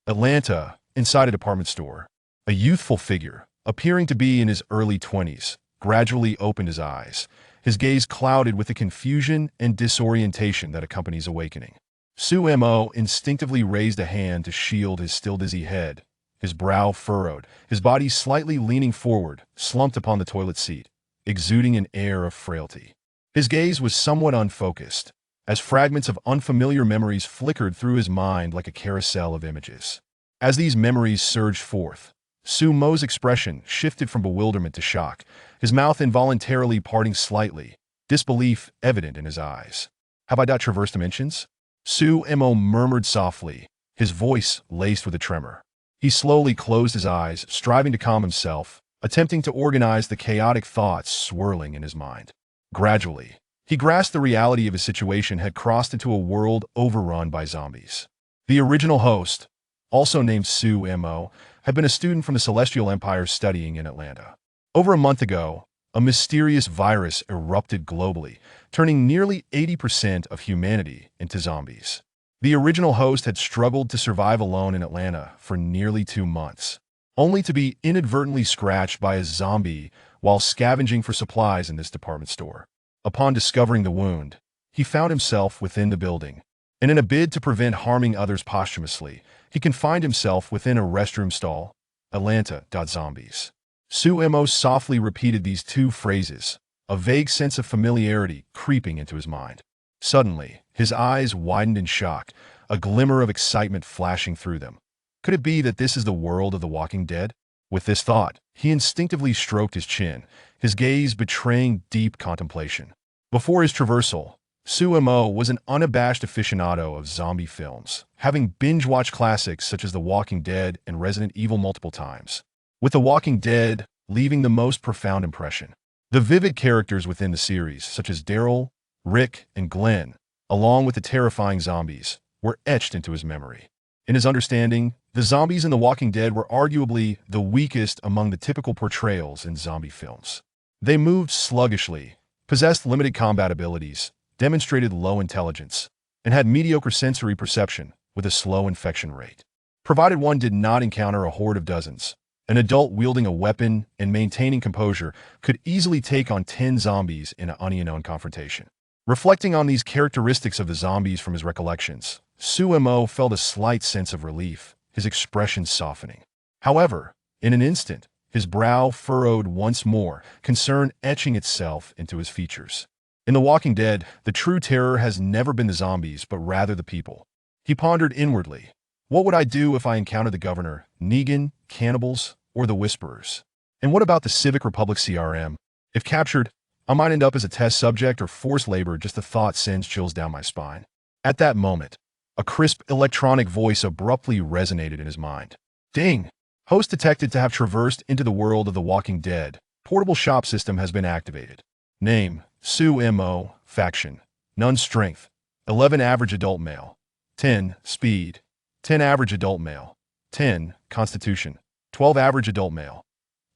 Atlanta, inside a department store. A youthful figure, appearing to be in his early 20s, gradually opened his eyes, his gaze clouded with the confusion and disorientation that accompanies awakening. Sumo instinctively raised a hand to shield his still dizzy head, his brow furrowed, his body slightly leaning forward, slumped upon the toilet seat, exuding an air of frailty. His gaze was somewhat unfocused, as fragments of unfamiliar memories flickered through his mind like a carousel of images. As these memories surged forth, Sumo's expression shifted from bewilderment to shock, his mouth involuntarily parting slightly, disbelief evident in his eyes. "Have I traversed dimensions?" Sumo murmured softly, his voice laced with a tremor. He slowly closed his eyes, striving to calm himself, attempting to organize the chaotic thoughts swirling in his mind. Gradually, he grasped the reality of his situation had crossed into a world overrun by zombies. The original host, also named Sumo, had been a student from the Celestial Empire studying in Atlanta. Over a month ago, a mysterious virus erupted globally, turning nearly 80% of humanity into zombies. The original host had struggled to survive alone in Atlanta for nearly 2 months, only to be inadvertently scratched by a zombie while scavenging for supplies in this department store. Upon discovering the wound, he found himself within the building, and in a bid to prevent harming others posthumously, he confined himself within a restroom stall. Atlanta.zombies. Sumo softly repeated these 2 phrases, a vague sense of familiarity creeping into his mind. Suddenly, his eyes widened in shock, a glimmer of excitement flashing through them. Could it be that this is the world of the Walking Dead? With this thought, he instinctively stroked his chin, his gaze betraying deep contemplation. Before his traversal, Sumo was an unabashed aficionado of zombie films, having binge-watched classics such as The Walking Dead and Resident Evil multiple times, with The Walking Dead leaving the most profound impression. The vivid characters within the series, such as Daryl, Rick, and Glenn, along with the terrifying zombies, were etched into his memory. In his understanding, the zombies in The Walking Dead were arguably the weakest among the typical portrayals in zombie films. They moved sluggishly, possessed limited combat abilities, demonstrated low intelligence, and had mediocre sensory perception with a slow infection rate. Provided one did not encounter a horde of dozens, an adult wielding a weapon and maintaining composure could easily take on 10 zombies in an unknown confrontation. Reflecting on these characteristics of the zombies from his recollections, Sumo felt a slight sense of relief, his expression softening. However, in an instant, his brow furrowed once more, concern etching itself into his features. In The Walking Dead, the true terror has never been the zombies, but rather the people. He pondered inwardly. What would I do if I encountered the governor, Negan, cannibals, or the Whisperers? And what about the Civic Republic CRM? If captured, I might end up as a test subject or forced labor. Just the thought sends chills down my spine. At that moment, a crisp electronic voice abruptly resonated in his mind. Ding! Host detected to have traversed into the world of The Walking Dead. Portable shop system has been activated. Name, Sumo, faction, none strength, 11 average adult male, 10 speed, 10 average adult male, 10 constitution, 12 average adult male,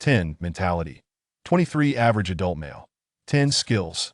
10 mentality, 23 average adult male, 10 skills,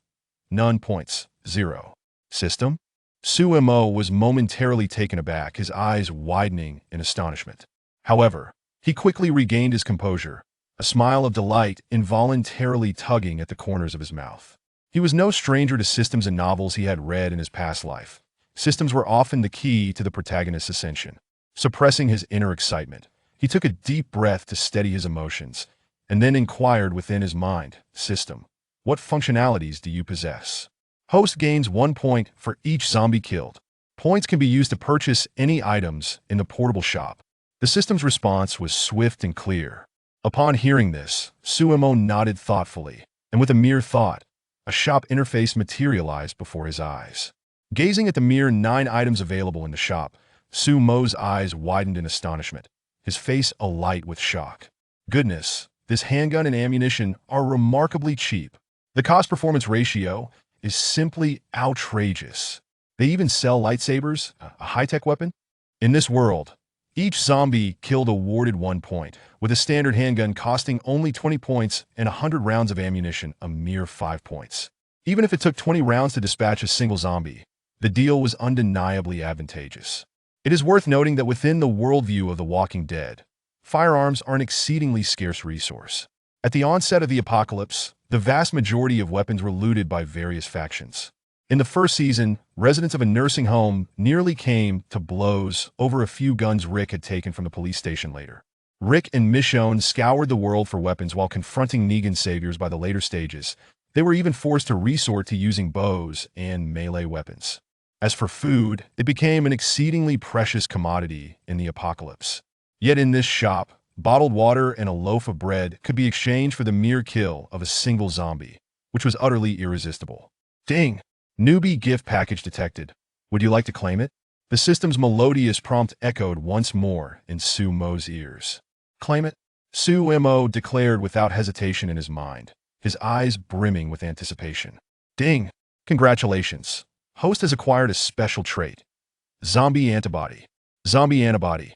none points, 0. System? Sumo was momentarily taken aback, his eyes widening in astonishment. However, he quickly regained his composure, a smile of delight involuntarily tugging at the corners of his mouth. He was no stranger to systems and novels he had read in his past life. Systems were often the key to the protagonist's ascension. Suppressing his inner excitement, he took a deep breath to steady his emotions, and then inquired within his mind, System, what functionalities do you possess? Host gains 1 point for each zombie killed. Points can be used to purchase any items in the portable shop. The system's response was swift and clear. Upon hearing this, Sumo nodded thoughtfully, and with a mere thought, a shop interface materialized before his eyes. Gazing at the mere 9 items available in the shop, Sumo's eyes widened in astonishment, his face alight with shock. Goodness, this handgun and ammunition are remarkably cheap. The cost-performance ratio is simply outrageous. They even sell lightsabers, a high-tech weapon? In this world, each zombie killed awarded 1 point, with a standard handgun costing only 20 points and 100 rounds of ammunition a mere 5 points. Even if it took 20 rounds to dispatch a single zombie, the deal was undeniably advantageous. It is worth noting that within the worldview of The Walking Dead, firearms are an exceedingly scarce resource. At the onset of the apocalypse, the vast majority of weapons were looted by various factions. In the first season, residents of a nursing home nearly came to blows over a few guns Rick had taken from the police station later. Rick and Michonne scoured the world for weapons while confronting Negan's saviors. By the later stages, they were even forced to resort to using bows and melee weapons. As for food, it became an exceedingly precious commodity in the apocalypse. Yet in this shop, bottled water and a loaf of bread could be exchanged for the mere kill of a single zombie, which was utterly irresistible. Ding! Newbie gift package detected. Would you like to claim it? The system's melodious prompt echoed once more in Sue Mo's ears. Claim it? Sue Mo declared without hesitation in his mind, his eyes brimming with anticipation. Ding! Congratulations. Host has acquired a special trait. Zombie antibody. Zombie antibody.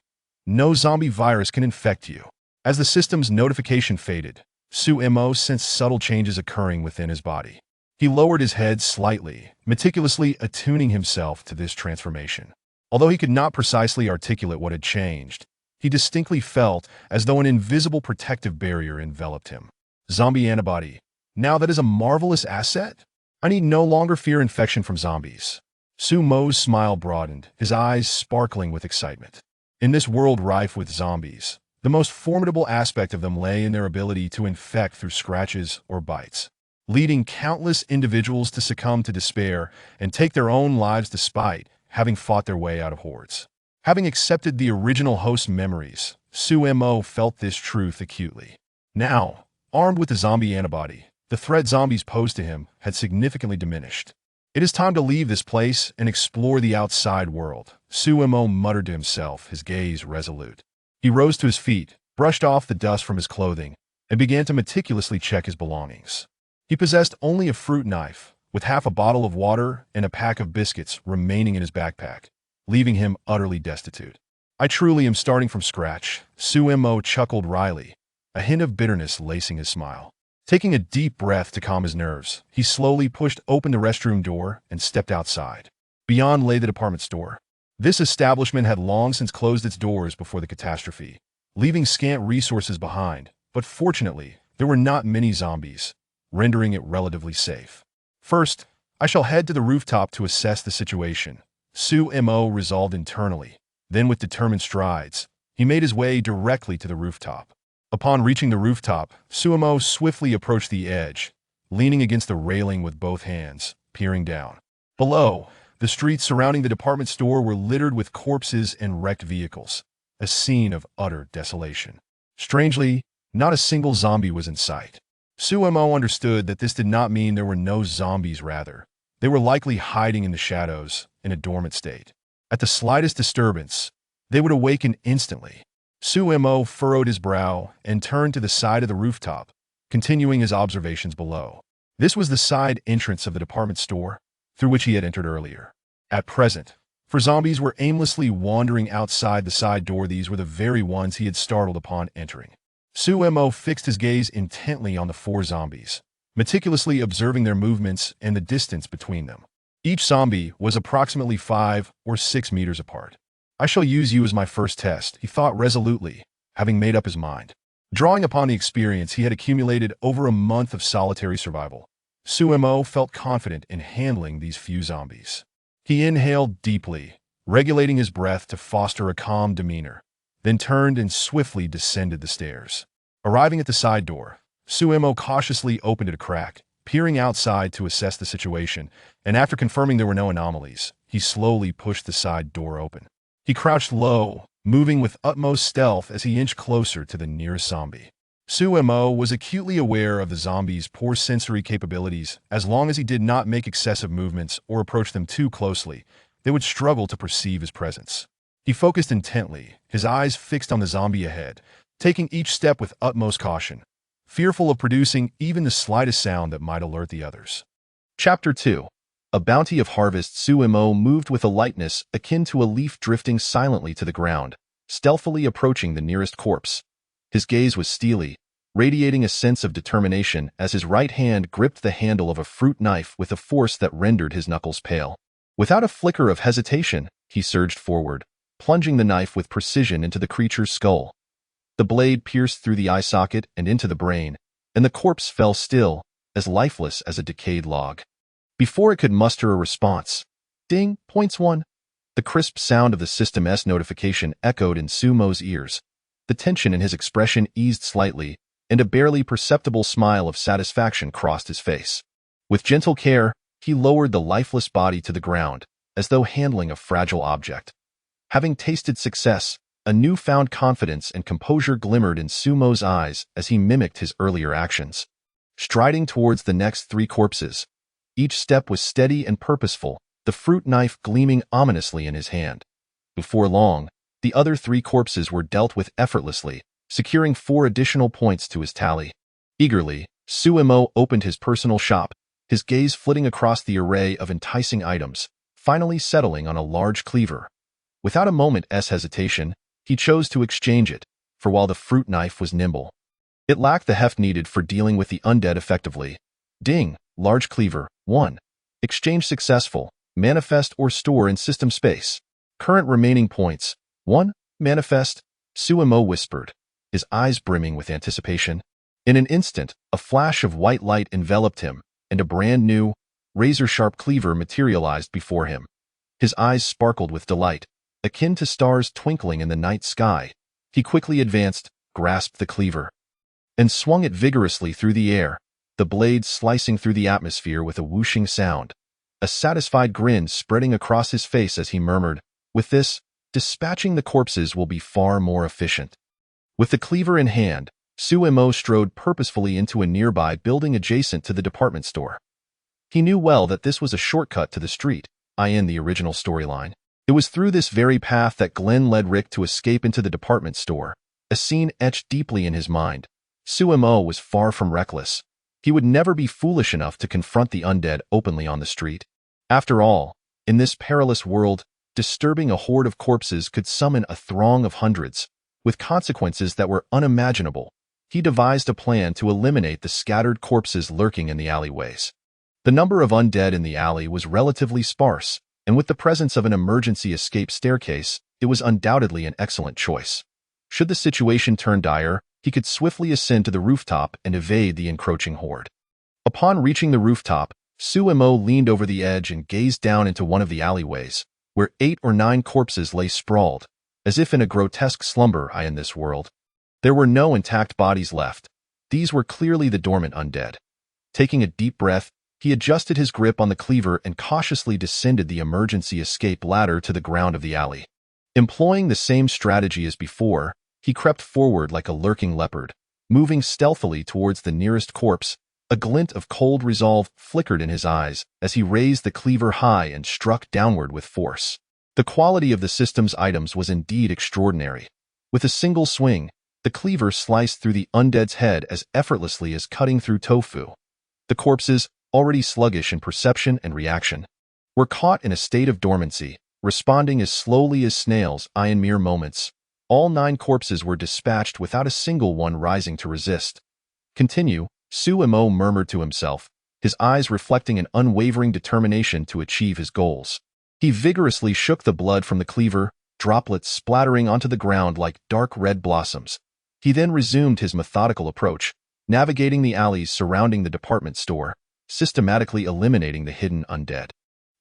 No zombie virus can infect you. As the system's notification faded, Sue Mo sensed subtle changes occurring within his body. He lowered his head slightly, meticulously attuning himself to this transformation. Although he could not precisely articulate what had changed, he distinctly felt as though an invisible protective barrier enveloped him. Zombie antibody. Now that is a marvelous asset. I need no longer fear infection from zombies. Sue Mo's smile broadened, his eyes sparkling with excitement. In this world rife with zombies, the most formidable aspect of them lay in their ability to infect through scratches or bites, leading countless individuals to succumb to despair and take their own lives despite having fought their way out of hordes. Having accepted the original host's memories, Sue Mo felt this truth acutely. Now, armed with the zombie antibody, the threat zombies posed to him had significantly diminished. It is time to leave this place and explore the outside world, Sue Mo muttered to himself, his gaze resolute. He rose to his feet, brushed off the dust from his clothing, and began to meticulously check his belongings. He possessed only a fruit knife, with half a bottle of water and a pack of biscuits remaining in his backpack, leaving him utterly destitute. I truly am starting from scratch, Sue Mo chuckled wryly, a hint of bitterness lacing his smile. Taking a deep breath to calm his nerves, he slowly pushed open the restroom door and stepped outside. Beyond lay the department store. This establishment had long since closed its doors before the catastrophe, leaving scant resources behind, but fortunately, there were not many zombies, rendering it relatively safe. First, I shall head to the rooftop to assess the situation, Sue Mo resolved internally. Then with determined strides, he made his way directly to the rooftop. Upon reaching the rooftop, Sue Mo swiftly approached the edge, leaning against the railing with both hands, peering down. Below, the streets surrounding the department store were littered with corpses and wrecked vehicles, a scene of utter desolation. Strangely, not a single zombie was in sight. Sue Mo understood that this did not mean there were no zombies, rather. They were likely hiding in the shadows, in a dormant state. At the slightest disturbance, they would awaken instantly. Sue Mo furrowed his brow and turned to the side of the rooftop, continuing his observations below. This was the side entrance of the department store, through which he had entered earlier. At present, for zombies were aimlessly wandering outside the side door, these were the very ones he had startled upon entering. Sue Mo fixed his gaze intently on the four zombies, meticulously observing their movements and the distance between them. Each zombie was approximately 5 or 6 meters apart. I shall use you as my first test, he thought resolutely, having made up his mind. Drawing upon the experience he had accumulated over a month of solitary survival, Sue Mo felt confident in handling these few zombies. He inhaled deeply, regulating his breath to foster a calm demeanor, then turned and swiftly descended the stairs. Arriving at the side door, Sue Mo cautiously opened it a crack, peering outside to assess the situation, and after confirming there were no anomalies, he slowly pushed the side door open. He crouched low, moving with utmost stealth as he inched closer to the nearest zombie. Sue Mo was acutely aware of the zombie's poor sensory capabilities. As long as he did not make excessive movements or approach them too closely, they would struggle to perceive his presence. He focused intently, his eyes fixed on the zombie ahead, taking each step with utmost caution, fearful of producing even the slightest sound that might alert the others. Chapter 2. A bounty of harvest. Sue Mo moved with a lightness akin to a leaf drifting silently to the ground, stealthily approaching the nearest corpse. His gaze was steely, radiating a sense of determination as his right hand gripped the handle of a fruit knife with a force that rendered his knuckles pale. Without a flicker of hesitation, he surged forward, plunging the knife with precision into the creature's skull. The blade pierced through the eye socket and into the brain, and the corpse fell still, as lifeless as a decayed log. Before it could muster a response, ding, points 1. The crisp sound of the System-S notification echoed in Sumo's ears. The tension in his expression eased slightly, and a barely perceptible smile of satisfaction crossed his face. With gentle care, he lowered the lifeless body to the ground, as though handling a fragile object. Having tasted success, a newfound confidence and composure glimmered in Sumo's eyes as he mimicked his earlier actions. Striding towards the next 3 corpses, each step was steady and purposeful, the fruit knife gleaming ominously in his hand. Before long, the other 3 corpses were dealt with effortlessly, securing 4 additional points to his tally. Eagerly, Sumo opened his personal shop, his gaze flitting across the array of enticing items, finally settling on a large cleaver. Without a moment's hesitation, he chose to exchange it, for while the fruit knife was nimble, it lacked the heft needed for dealing with the undead effectively. Ding, large cleaver, 1. Exchange successful, manifest or store in system space. Current remaining points, 1, manifest, Sumo whispered, his eyes brimming with anticipation. In an instant, a flash of white light enveloped him, and a brand new, razor-sharp cleaver materialized before him. His eyes sparkled with delight, akin to stars twinkling in the night sky. He quickly advanced, grasped the cleaver, and swung it vigorously through the air, the blade slicing through the atmosphere with a whooshing sound. A satisfied grin spreading across his face as he murmured, "With this, dispatching the corpses will be far more efficient." With the cleaver in hand, Sumo strode purposefully into a nearby building adjacent to the department store. He knew well that this was a shortcut to the street, in the original storyline. It was through this very path that Glenn led Rick to escape into the department store, a scene etched deeply in his mind. Sumo was far from reckless. He would never be foolish enough to confront the undead openly on the street. After all, in this perilous world, disturbing a horde of corpses could summon a throng of hundreds, with consequences that were unimaginable. He devised a plan to eliminate the scattered corpses lurking in the alleyways. The number of undead in the alley was relatively sparse, and with the presence of an emergency escape staircase, it was undoubtedly an excellent choice. Should the situation turn dire, he could swiftly ascend to the rooftop and evade the encroaching horde. Upon reaching the rooftop, Sumo leaned over the edge and gazed down into one of the alleyways, where 8 or 9 corpses lay sprawled, as if in a grotesque slumber in this world. There were no intact bodies left. These were clearly the dormant undead. Taking a deep breath, he adjusted his grip on the cleaver and cautiously descended the emergency escape ladder to the ground of the alley. Employing the same strategy as before, he crept forward like a lurking leopard, moving stealthily towards the nearest corpse. A glint of cold resolve flickered in his eyes as he raised the cleaver high and struck downward with force. The quality of the system's items was indeed extraordinary. With a single swing, the cleaver sliced through the undead's head as effortlessly as cutting through tofu. The corpses, already sluggish in perception and reaction, were caught in a state of dormancy, responding as slowly as snails in mere moments. All 9 corpses were dispatched without a single one rising to resist. "Continue," Sumo murmured to himself, his eyes reflecting an unwavering determination to achieve his goals. He vigorously shook the blood from the cleaver, droplets splattering onto the ground like dark red blossoms. He then resumed his methodical approach, navigating the alleys surrounding the department store, systematically eliminating the hidden undead.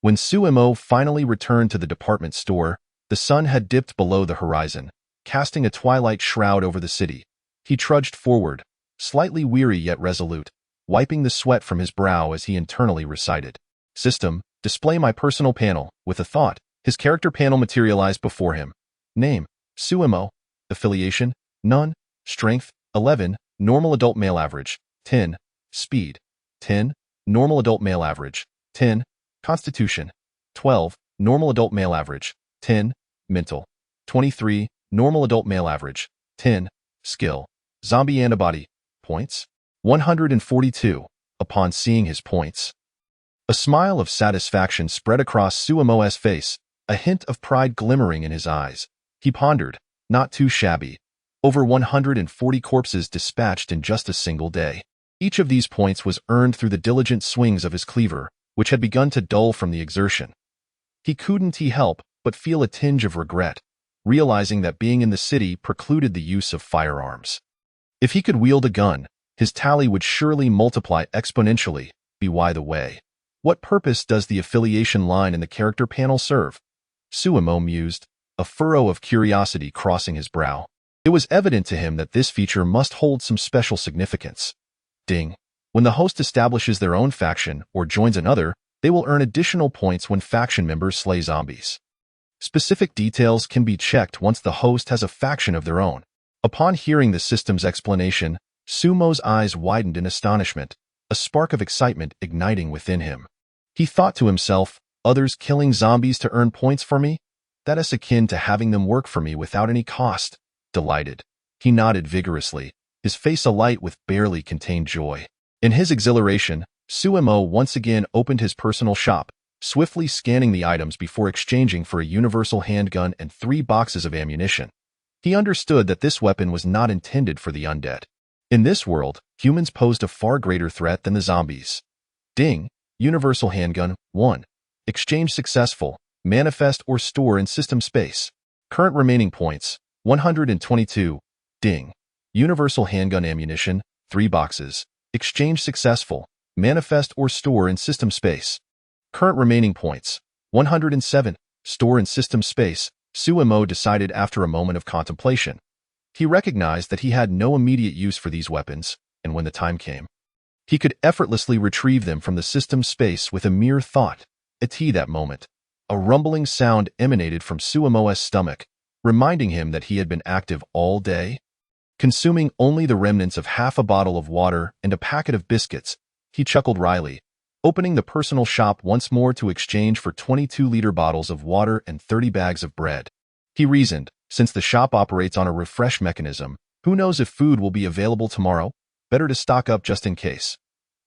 When Sumo finally returned to the department store, the sun had dipped below the horizon, casting a twilight shroud over the city. He trudged forward, slightly weary yet resolute, wiping the sweat from his brow as he internally recited, "System, display my personal panel." With a thought, his character panel materialized before him. Name, Sumo. Affiliation, none. Strength, 11. Normal adult male average, 10. Speed, 10. Normal adult male average, 10. Constitution, 12. Normal adult male average, 10. Mental, 23. Normal adult male average, 10. Skill, zombie antibody, points, 142. Upon seeing his points, a smile of satisfaction spread across Sumo's face, a hint of pride glimmering in his eyes. He pondered, not too shabby. Over 140 corpses dispatched in just a single day. Each of these points was earned through the diligent swings of his cleaver, which had begun to dull from the exertion. He couldn't help but feel a tinge of regret. realizing that being in the city precluded the use of firearms. If he could wield a gun, his tally would surely multiply exponentially. By the way, what purpose does the affiliation line in the character panel serve? Suemo mused, a furrow of curiosity crossing his brow. It was evident to him that this feature must hold some special significance. Ding. When the host establishes their own faction or joins another, they will earn additional points when faction members slay zombies. Specific details can be checked once the host has a faction of their own. Upon hearing the system's explanation, Sumo's eyes widened in astonishment, a spark of excitement igniting within him. He thought to himself, others killing zombies to earn points for me? That is akin to having them work for me without any cost. Delighted, he nodded vigorously, his face alight with barely contained joy. In his exhilaration, Suemo once again opened his personal shop, swiftly scanning the items before exchanging for a universal handgun and 3 boxes of ammunition. He understood that this weapon was not intended for the undead. In this world, humans posed a far greater threat than the zombies. Ding. Universal handgun, 1. Exchange successful. Manifest or store in system space. Current remaining points, 122. Ding. Universal handgun ammunition, 3 boxes. Exchange successful. Manifest or store in system space. Current remaining points, 107. Store in system space. Suemo decided after a moment of contemplation. He recognized that he had no immediate use for these weapons, and when the time came, he could effortlessly retrieve them from the system space with a mere thought. At that moment, a rumbling sound emanated from Suemo's stomach, reminding him that he had been active all day. Consuming only the remnants of half a bottle of water and a packet of biscuits, he chuckled wryly, opening the personal shop once more to exchange for 22-liter bottles of water and 30 bags of bread. He reasoned, since the shop operates on a refresh mechanism, who knows if food will be available tomorrow? Better to stock up just in case.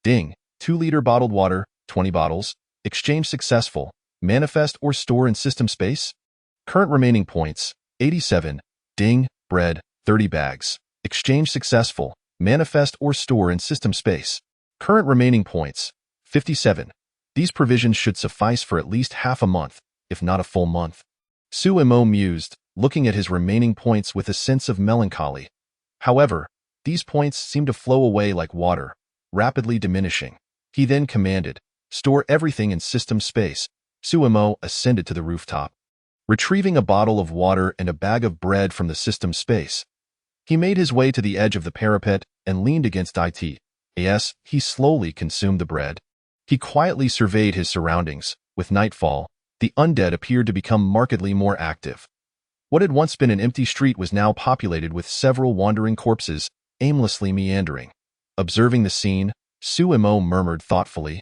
Ding. 2-liter bottled water, 20 bottles. Exchange successful. Manifest or store in system space. Current remaining points, 87. Ding. Bread, 30 bags. Exchange successful. Manifest or store in system space. Current remaining points, 57. These provisions should suffice for at least half a month, if not a full month. Suemo mused, looking at his remaining points with a sense of melancholy. However, these points seemed to flow away like water, rapidly diminishing. He then commanded, store everything in system space. Suemo ascended to the rooftop. Retrieving a bottle of water and a bag of bread from the system space, he made his way to the edge of the parapet and leaned against it. Yes, he slowly consumed the bread. He quietly surveyed his surroundings. With nightfall, the undead appeared to become markedly more active. What had once been an empty street was now populated with several wandering corpses, aimlessly meandering. Observing the scene, Suemo murmured thoughtfully,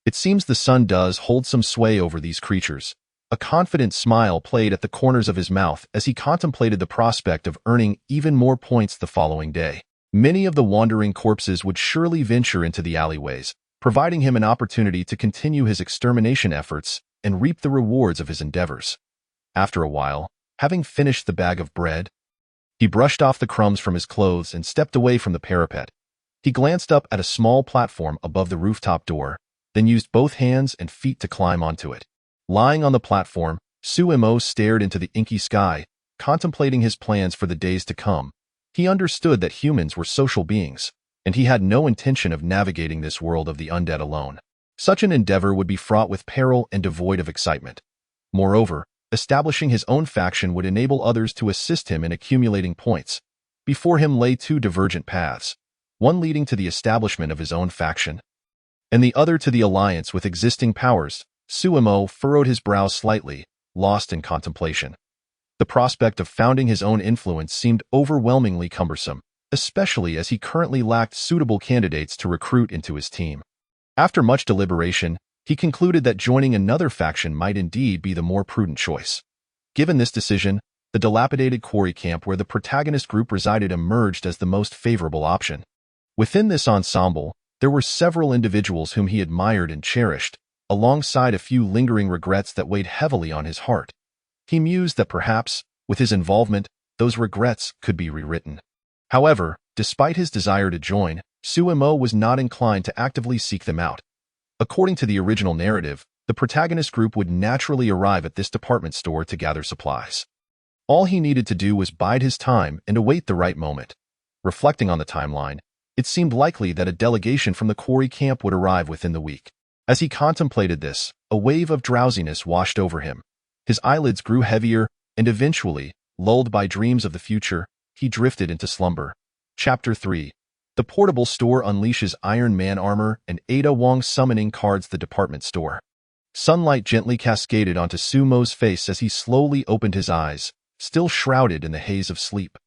"It seems the sun does hold some sway over these creatures." A confident smile played at the corners of his mouth as he contemplated the prospect of earning even more points the following day. Many of the wandering corpses would surely venture into the alleyways, providing him an opportunity to continue his extermination efforts and reap the rewards of his endeavors. After a while, having finished the bag of bread, he brushed off the crumbs from his clothes and stepped away from the parapet. He glanced up at a small platform above the rooftop door, then used both hands and feet to climb onto it. Lying on the platform, Suemo stared into the inky sky, contemplating his plans for the days to come. He understood that humans were social beings, and he had no intention of navigating this world of the undead alone. Such an endeavor would be fraught with peril and devoid of excitement. Moreover, establishing his own faction would enable others to assist him in accumulating points. Before him lay 2 divergent paths, one leading to the establishment of his own faction, and the other to the alliance with existing powers. Suemo furrowed his brow slightly, lost in contemplation. The prospect of founding his own influence seemed overwhelmingly cumbersome, especially as he currently lacked suitable candidates to recruit into his team. After much deliberation, he concluded that joining another faction might indeed be the more prudent choice. Given this decision, the dilapidated quarry camp where the protagonist group resided emerged as the most favorable option. Within this ensemble, there were several individuals whom he admired and cherished, alongside a few lingering regrets that weighed heavily on his heart. He mused that perhaps, with his involvement, those regrets could be rewritten. However, despite his desire to join, Suemo was not inclined to actively seek them out. According to the original narrative, the protagonist group would naturally arrive at this department store to gather supplies. All he needed to do was bide his time and await the right moment. Reflecting on the timeline, it seemed likely that a delegation from the quarry camp would arrive within the week. As he contemplated this, a wave of drowsiness washed over him. His eyelids grew heavier, and eventually, lulled by dreams of the future, he drifted into slumber. Chapter 3. The portable store unleashes Iron Man armor and Ada Wong summoning cards the department store. Sunlight gently cascaded onto Sumo's face as he slowly opened his eyes, still shrouded in the haze of sleep.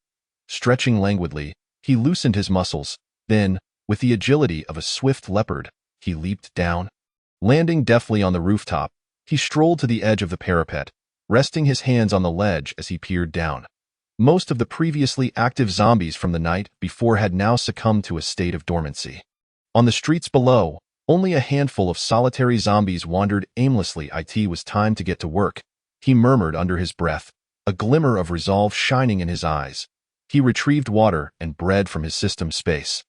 Stretching languidly, he loosened his muscles, then, with the agility of a swift leopard, he leaped down. Landing deftly on the rooftop, he strolled to the edge of the parapet, resting his hands on the ledge as he peered down. Most of the previously active zombies from the night before had now succumbed to a state of dormancy. On the streets below, only a handful of solitary zombies wandered aimlessly. It was time to get to work, he murmured under his breath, a glimmer of resolve shining in his eyes. He retrieved water and bread from his system space.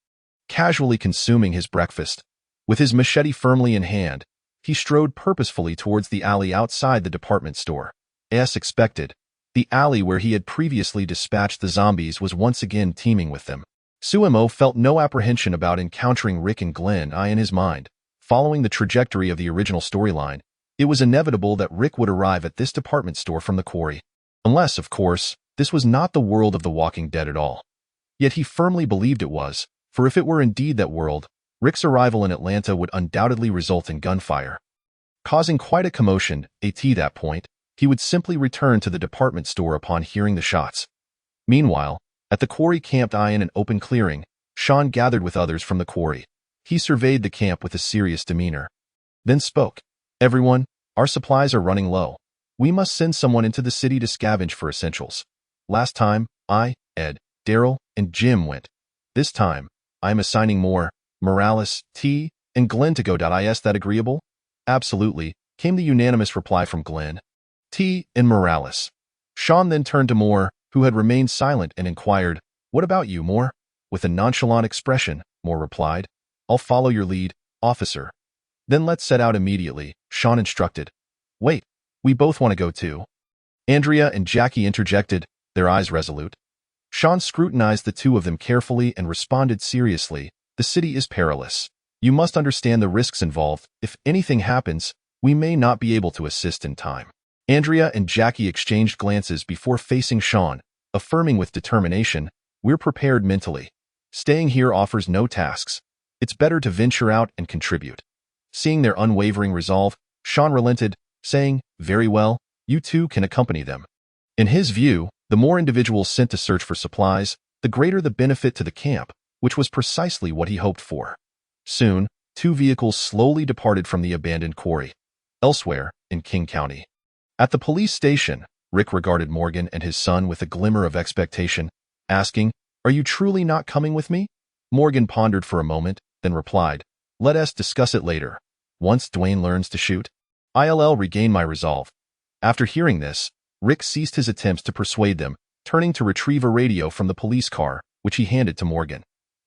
Casually consuming his breakfast, with his machete firmly in hand, he strode purposefully towards the alley outside the department store. As expected, the alley where he had previously dispatched the zombies was once again teeming with them. Sumo felt no apprehension about encountering Rick and Glenn. In his mind, following the trajectory of the original storyline, it was inevitable that Rick would arrive at this department store from the quarry. Unless, of course, this was not the world of The Walking Dead at all. Yet he firmly believed it was, for if it were indeed that world, Rick's arrival in Atlanta would undoubtedly result in gunfire. Causing quite a commotion, at that point, he would simply return to the department store upon hearing the shots. Meanwhile, at the quarry camp in an open clearing, Sean gathered with others from the quarry. He surveyed the camp with a serious demeanor. Then spoke. Everyone, our supplies are running low. We must send someone into the city to scavenge for essentials. Last time, I, Ed, Daryl, and Jim went. This time, I am assigning more, Morales, T, and Glenn to go. Is that agreeable? Absolutely, came the unanimous reply from Glenn, T, and Morales. Sean then turned to Moore, who had remained silent, and inquired, What about you, Moore? With a nonchalant expression, Moore replied, I'll follow your lead, officer. Then let's set out immediately, Sean instructed. Wait, we both want to go too. Andrea and Jackie interjected, their eyes resolute. Sean scrutinized the two of them carefully and responded seriously, The city is perilous. You must understand the risks involved. If anything happens, we may not be able to assist in time. Andrea and Jackie exchanged glances before facing Sean, affirming with determination, We're prepared mentally. Staying here offers no tasks. It's better to venture out and contribute. Seeing their unwavering resolve, Sean relented, saying, Very well, you two can accompany them. In his view, the more individuals sent to search for supplies, the greater the benefit to the camp, which was precisely what he hoped for. Soon, two vehicles slowly departed from the abandoned quarry. Elsewhere, in King County. At the police station, Rick regarded Morgan and his son with a glimmer of expectation, asking, Are you truly not coming with me? Morgan pondered for a moment, then replied, Let us discuss it later. Once Dwayne learns to shoot, I'll regain my resolve. After hearing this, Rick ceased his attempts to persuade them, turning to retrieve a radio from the police car, which he handed to Morgan.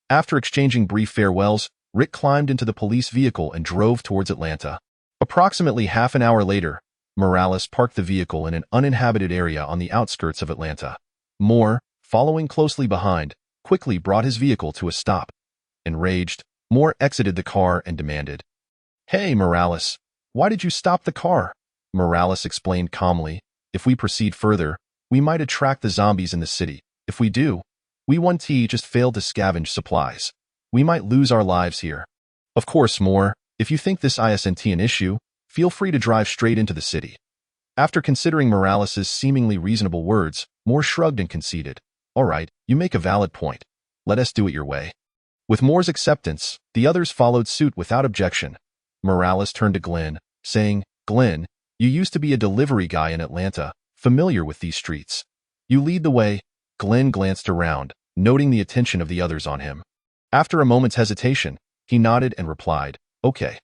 After exchanging brief farewells, Rick climbed into the police vehicle and drove towards Atlanta. Approximately half an hour later, Morales parked the vehicle in an uninhabited area on the outskirts of Atlanta. Moore, following closely behind, quickly brought his vehicle to a stop. Enraged, Moore exited the car and demanded, Hey, Morales, why did you stop the car? Morales explained calmly, If we proceed further, we might attract the zombies in the city. If we do, we just failed to scavenge supplies. We might lose our lives here. Of course, Moore, if you think this isn't an issue, feel free to drive straight into the city. After considering Morales' seemingly reasonable words, Moore shrugged and conceded. All right, you make a valid point. Let us do it your way. With Moore's acceptance, the others followed suit without objection. Morales turned to Glenn, saying, Glenn, you used to be a delivery guy in Atlanta, familiar with these streets. You lead the way. Glenn glanced around, noting the attention of the others on him. After a moment's hesitation, he nodded and replied, Okay.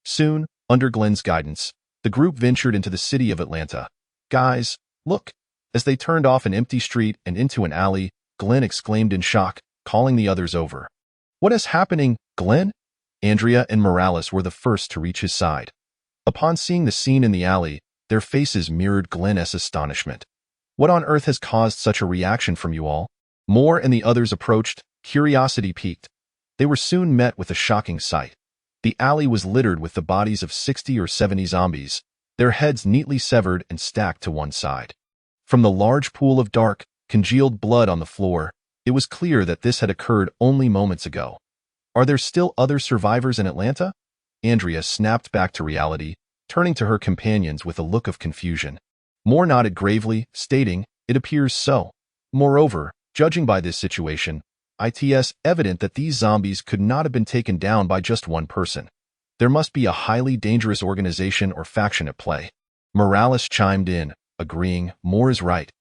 Soon, under Glenn's guidance, the group ventured into the city of Atlanta. Guys, look. As they turned off an empty street and into an alley, Glenn exclaimed in shock, calling the others over. What is happening, Glenn? Andrea and Morales were the first to reach his side. Upon seeing the scene in the alley, their faces mirrored Glenn's astonishment. What on earth has caused such a reaction from you all? Moore and the others approached, curiosity piqued. They were soon met with a shocking sight. The alley was littered with the bodies of 60 or 70 zombies, their heads neatly severed and stacked to one side. From the large pool of dark, congealed blood on the floor, it was clear that this had occurred only moments ago. Are there still other survivors in Atlanta? Andrea snapped back to reality, turning to her companions with a look of confusion. Moore nodded gravely, stating, "It appears so. Moreover, judging by this situation, it's evident that these zombies could not have been taken down by just one person. There must be a highly dangerous organization or faction at play." Morales chimed in, agreeing, "Moore is right.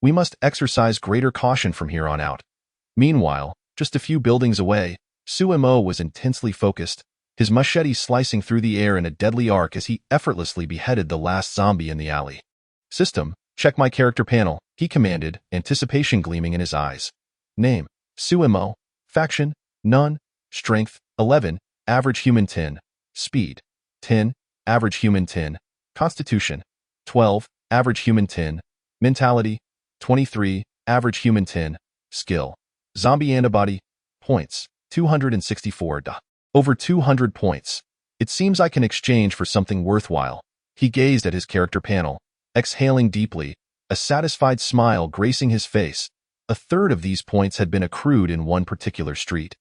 We must exercise greater caution from here on out." Meanwhile, just a few buildings away, Suemo was intensely focused, his machete slicing through the air in a deadly arc as he effortlessly beheaded the last zombie in the alley. "System, check my character panel," he commanded, anticipation gleaming in his eyes. Name, Suemo. Faction, None. Strength, 11. Average human 10. Speed, 10. Average human 10. Constitution, 12. Average human 10. Mentality, 23. Average human 10. Skill, Zombie antibody. Points, 264. Over 200 points. It seems I can exchange for something worthwhile. He gazed at his character panel, exhaling deeply, a satisfied smile gracing his face. A third of these points had been accrued in one particular street.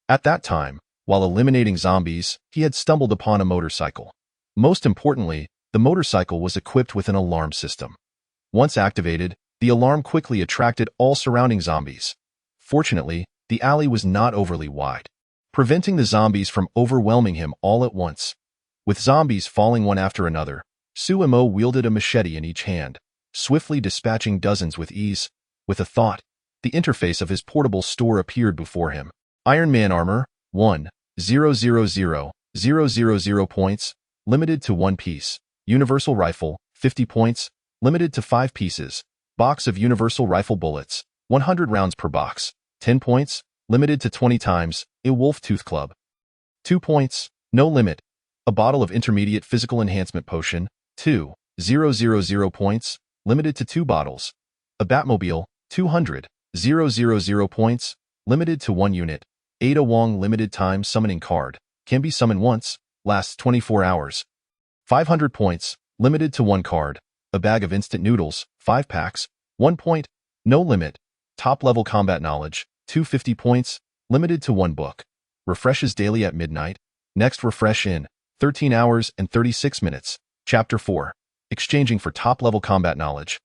At that time, while eliminating zombies, he had stumbled upon a motorcycle. Most importantly, the motorcycle was equipped with an alarm system. Once activated, the alarm quickly attracted all surrounding zombies. Fortunately, the alley was not overly wide, preventing the zombies from overwhelming him all at once. With zombies falling one after another, Suemo wielded a machete in each hand, swiftly dispatching dozens with ease. With a thought, the interface of his portable store appeared before him. Iron Man armor, 1,000,000 points, limited to 1 piece. Universal rifle, 50 points, limited to 5 pieces. Box of universal rifle bullets, 100 rounds per box, 10 points, limited to 20 times. A wolf tooth club, 2 points, no limit. A bottle of intermediate physical enhancement potion, 2,000 points, limited to 2 bottles. A Batmobile, 200,000 points, limited to 1 unit. Ada Wong limited time summoning card, can be summoned once, lasts 24 hours. 500 points, limited to 1 card. A bag of instant noodles, 5 packs, 1 point, no limit. Top level combat knowledge, 250 points, limited to 1 book. Refreshes daily at midnight. Next refresh in 13 hours and 36 minutes. Chapter 4. Exchanging for top level combat knowledge.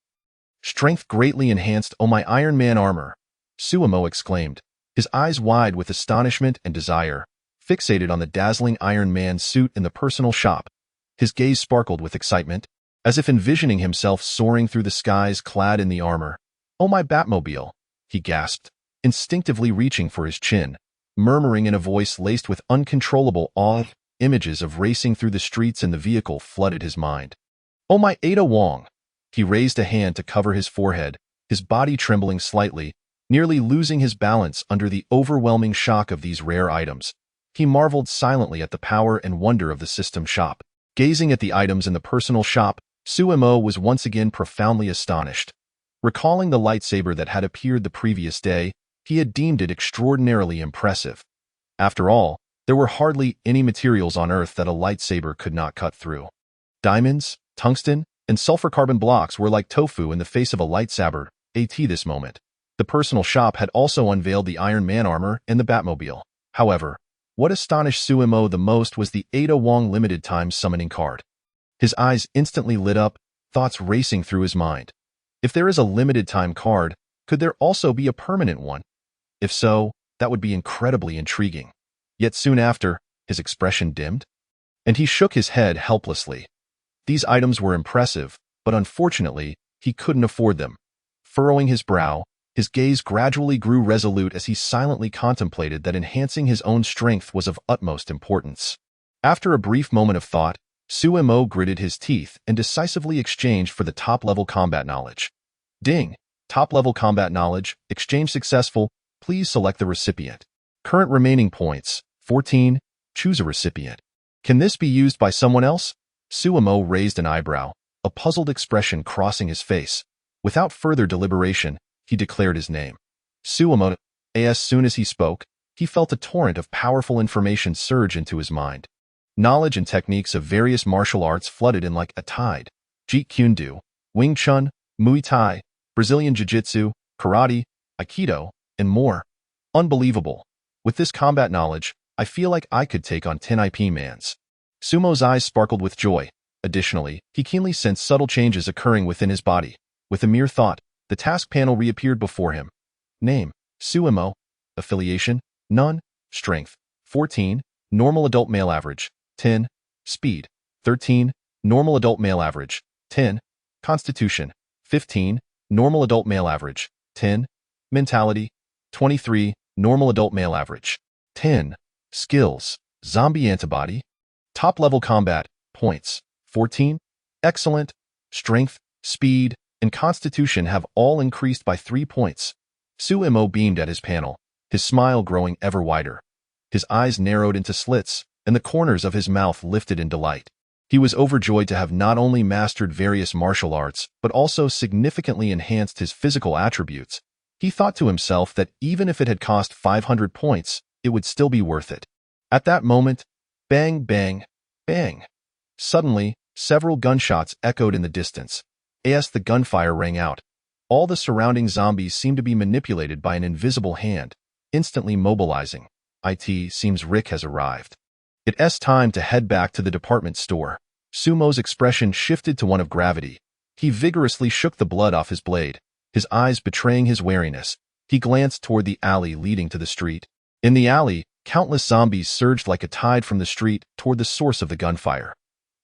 Strength greatly enhanced. "Oh, my Iron Man armor!" Suemo exclaimed, his eyes wide with astonishment and desire, fixated on the dazzling Iron Man suit in the personal shop. His gaze sparkled with excitement, as if envisioning himself soaring through the skies clad in the armor. "Oh, my Batmobile!" he gasped, instinctively reaching for his chin, murmuring in a voice laced with uncontrollable awe. Images of racing through the streets in the vehicle flooded his mind. "Oh, my Ada Wong!" He raised a hand to cover his forehead, his body trembling slightly, nearly losing his balance under the overwhelming shock of these rare items. He marveled silently at the power and wonder of the system shop. Gazing at the items in the personal shop, Suemo was once again profoundly astonished. Recalling the lightsaber that had appeared the previous day, he had deemed it extraordinarily impressive. After all, there were hardly any materials on Earth that a lightsaber could not cut through. Diamonds, tungsten, and sulfur carbon blocks were like tofu in the face of a lightsaber. At this moment, the personal shop had also unveiled the Iron Man armor and the Batmobile. However, what astonished Suemo the most was the Ada Wong limited time summoning card. His eyes instantly lit up, thoughts racing through his mind. If there is a limited time card, could there also be a permanent one? If so, that would be incredibly intriguing. Yet soon after, his expression dimmed, and he shook his head helplessly. These items were impressive, but unfortunately, he couldn't afford them. Furrowing his brow, his gaze gradually grew resolute as he silently contemplated that enhancing his own strength was of utmost importance. After a brief moment of thought, Suemo gritted his teeth and decisively exchanged for the top-level combat knowledge. Ding! Top-level combat knowledge, exchange successful, please select the recipient. Current remaining points, 14, choose a recipient. Can this be used by someone else? Suemo raised an eyebrow, a puzzled expression crossing his face. Without further deliberation, he declared his name. Suemo. As soon as he spoke, he felt a torrent of powerful information surge into his mind. Knowledge and techniques of various martial arts flooded in like a tide. Jeet Kune Do, Wing Chun, Muay Thai, Brazilian Jiu-Jitsu, Karate, Aikido, and more. Unbelievable. With this combat knowledge, I feel like I could take on 10 IP mans. Sumo's eyes sparkled with joy. Additionally, he keenly sensed subtle changes occurring within his body. With a mere thought, the task panel reappeared before him. Name: Suemo. Affiliation: none. Strength: 14. Normal adult male average: 10. Speed: 13. Normal adult male average: 10. Constitution: 15. Normal adult male average: 10. Mentality: 23. Normal adult male average: 10. Skills: Zombie antibody. Top-level combat, points: 14. Excellent. Strength, speed, and constitution have all increased by 3 points. Suemo beamed at his panel, his smile growing ever wider. His eyes narrowed into slits, and the corners of his mouth lifted in delight. He was overjoyed to have not only mastered various martial arts, but also significantly enhanced his physical attributes. He thought to himself that even if it had cost 500 points, it would still be worth it. At that moment, bang, bang, bang. Suddenly, several gunshots echoed in the distance. As the gunfire rang out, all the surrounding zombies seemed to be manipulated by an invisible hand, instantly mobilizing. It seems Rick has arrived. It's time to head back to the department store. Sumo's expression shifted to one of gravity. He vigorously shook the blood off his blade, his eyes betraying his wariness. He glanced toward the alley leading to the street. In the alley, countless zombies surged like a tide from the street toward the source of the gunfire.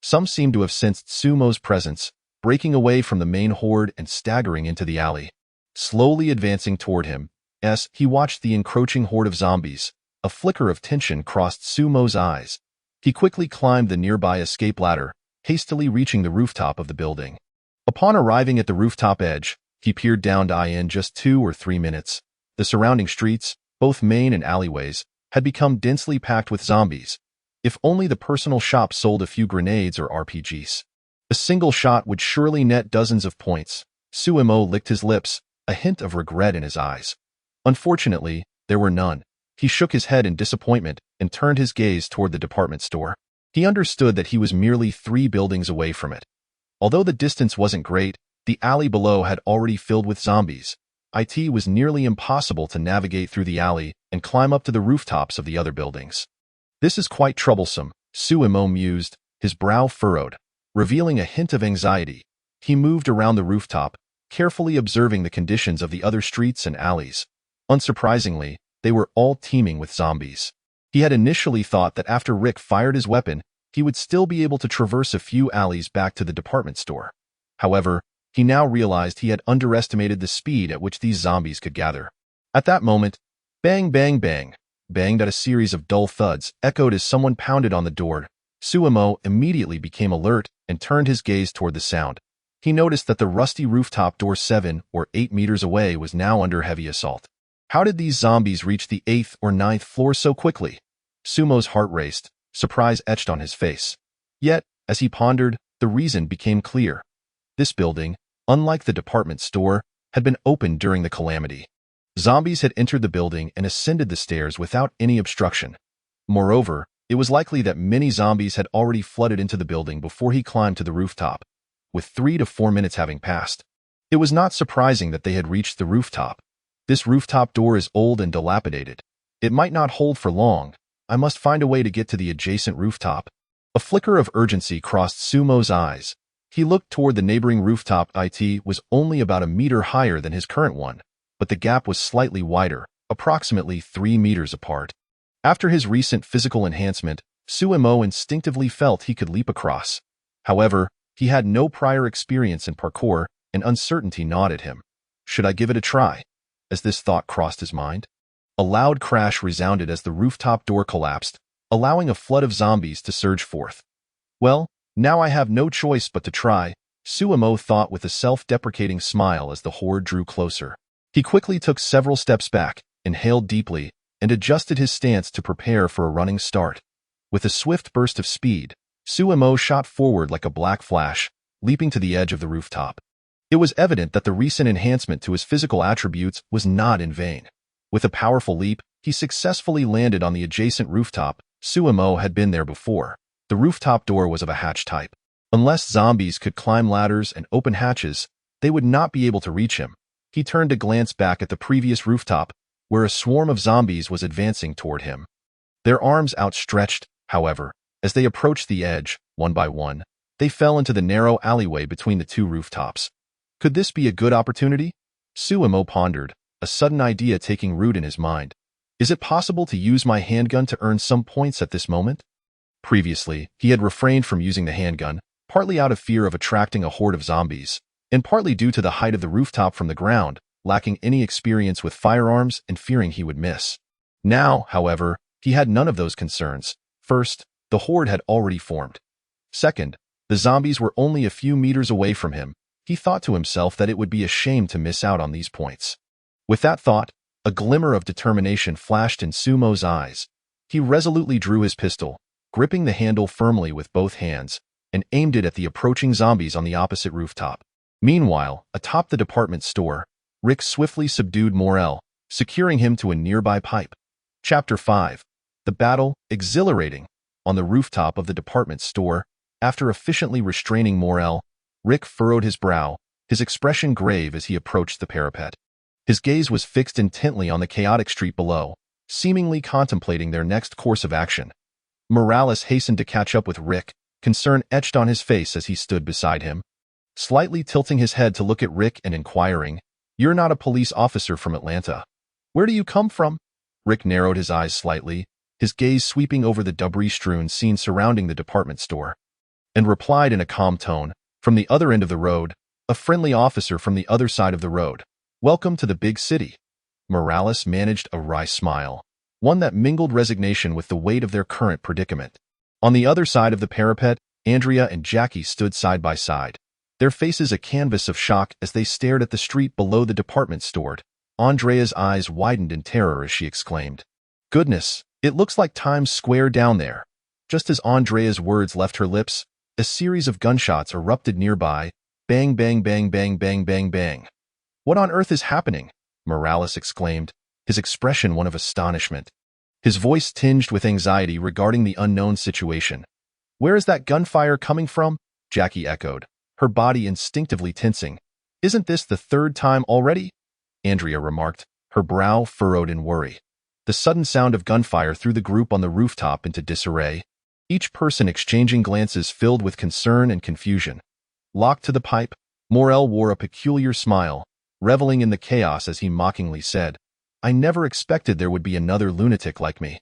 Some seemed to have sensed Sumo's presence, breaking away from the main horde and staggering into the alley. Slowly advancing toward him, as he watched the encroaching horde of zombies, a flicker of tension crossed Sumo's eyes. He quickly climbed the nearby escape ladder, hastily reaching the rooftop of the building. Upon arriving at the rooftop edge, he peered down to in just 2 or 3 minutes. The surrounding streets, both main and alleyways, had become densely packed with zombies. If only the personal shop sold a few grenades or RPGs. A single shot would surely net dozens of points. Suemo licked his lips, a hint of regret in his eyes. Unfortunately, there were none. He shook his head in disappointment and turned his gaze toward the department store. He understood that he was merely 3 buildings away from it. Although the distance wasn't great, the alley below had already filled with zombies. It was nearly impossible to navigate through the alley and climb up to the rooftops of the other buildings. This is quite troublesome, Suemo mused, his brow furrowed, revealing a hint of anxiety. He moved around the rooftop, carefully observing the conditions of the other streets and alleys. Unsurprisingly, they were all teeming with zombies. He had initially thought that after Rick fired his weapon, he would still be able to traverse a few alleys back to the department store. However, he now realized he had underestimated the speed at which these zombies could gather. At that moment, bang, bang, bang, banged at a series of dull thuds echoed as someone pounded on the door. Suemo immediately became alert and turned his gaze toward the sound. He noticed that the rusty rooftop door 7 or 8 meters away was now under heavy assault. How did these zombies reach the 8th or 9th floor so quickly? Sumo's heart raced, surprise etched on his face. Yet, as he pondered, the reason became clear. This building, unlike the department store, had been opened during the calamity. Zombies had entered the building and ascended the stairs without any obstruction. Moreover, it was likely that many zombies had already flooded into the building before he climbed to the rooftop. With 3 to 4 minutes having passed, it was not surprising that they had reached the rooftop. This rooftop door is old and dilapidated. It might not hold for long. I must find a way to get to the adjacent rooftop. A flicker of urgency crossed Sumo's eyes. He looked toward the neighboring rooftop. It was only about a meter higher than his current one, but the gap was slightly wider, approximately 3 meters apart. After his recent physical enhancement, Suemo instinctively felt he could leap across. However, he had no prior experience in parkour, and uncertainty gnawed at him. Should I give it a try? As this thought crossed his mind, a loud crash resounded as the rooftop door collapsed, allowing a flood of zombies to surge forth. Well, now I have no choice but to try, Suemo thought with a self-deprecating smile as the horde drew closer. He quickly took several steps back, inhaled deeply, and adjusted his stance to prepare for a running start. With a swift burst of speed, Suemo shot forward like a black flash, leaping to the edge of the rooftop. It was evident that the recent enhancement to his physical attributes was not in vain. With a powerful leap, he successfully landed on the adjacent rooftop. Sumo had been there before. The rooftop door was of a hatch type. Unless zombies could climb ladders and open hatches, they would not be able to reach him. He turned to glance back at the previous rooftop, where a swarm of zombies was advancing toward him. Their arms outstretched, however, as they approached the edge, one by one, they fell into the narrow alleyway between the two rooftops. Could this be a good opportunity? Sumo pondered, a sudden idea taking root in his mind. Is it possible to use my handgun to earn some points at this moment? Previously, he had refrained from using the handgun, partly out of fear of attracting a horde of zombies, and partly due to the height of the rooftop from the ground, lacking any experience with firearms and fearing he would miss. Now, however, he had none of those concerns. First, the horde had already formed. Second, the zombies were only a few meters away from him. He thought to himself that it would be a shame to miss out on these points. With that thought, a glimmer of determination flashed in Sumo's eyes. He resolutely drew his pistol, gripping the handle firmly with both hands, and aimed it at the approaching zombies on the opposite rooftop. Meanwhile, atop the department store, Rick swiftly subdued Morel, securing him to a nearby pipe. Chapter 5. The Battle, Exhilarating. On the rooftop of the department store, after efficiently restraining Morel, Rick furrowed his brow, his expression grave as he approached the parapet. His gaze was fixed intently on the chaotic street below, seemingly contemplating their next course of action. Morales hastened to catch up with Rick, concern etched on his face as he stood beside him. Slightly tilting his head to look at Rick and inquiring, "You're not a police officer from Atlanta. Where do you come from?" Rick narrowed his eyes slightly, his gaze sweeping over the debris-strewn scene surrounding the department store, and replied in a calm tone, "From the other end of the road, a friendly officer from the other side of the road. Welcome to the big city." Morales managed a wry smile, one that mingled resignation with the weight of their current predicament. On the other side of the parapet, Andrea and Jackie stood side by side, their faces a canvas of shock as they stared at the street below the department store. Andrea's eyes widened in terror as she exclaimed, "Goodness, it looks like Times Square down there." Just as Andrea's words left her lips, a series of gunshots erupted nearby. Bang, bang, bang, bang, bang, bang, bang. "What on earth is happening?" Morales exclaimed, his expression one of astonishment. His voice tinged with anxiety regarding the unknown situation. "Where is that gunfire coming from?" Jackie echoed, her body instinctively tensing. "Isn't this the third time already?" Andrea remarked, her brow furrowed in worry. The sudden sound of gunfire threw the group on the rooftop into disarray, each person exchanging glances filled with concern and confusion. Locked to the pipe, Morel wore a peculiar smile, reveling in the chaos as he mockingly said, "I never expected there would be another lunatic like me."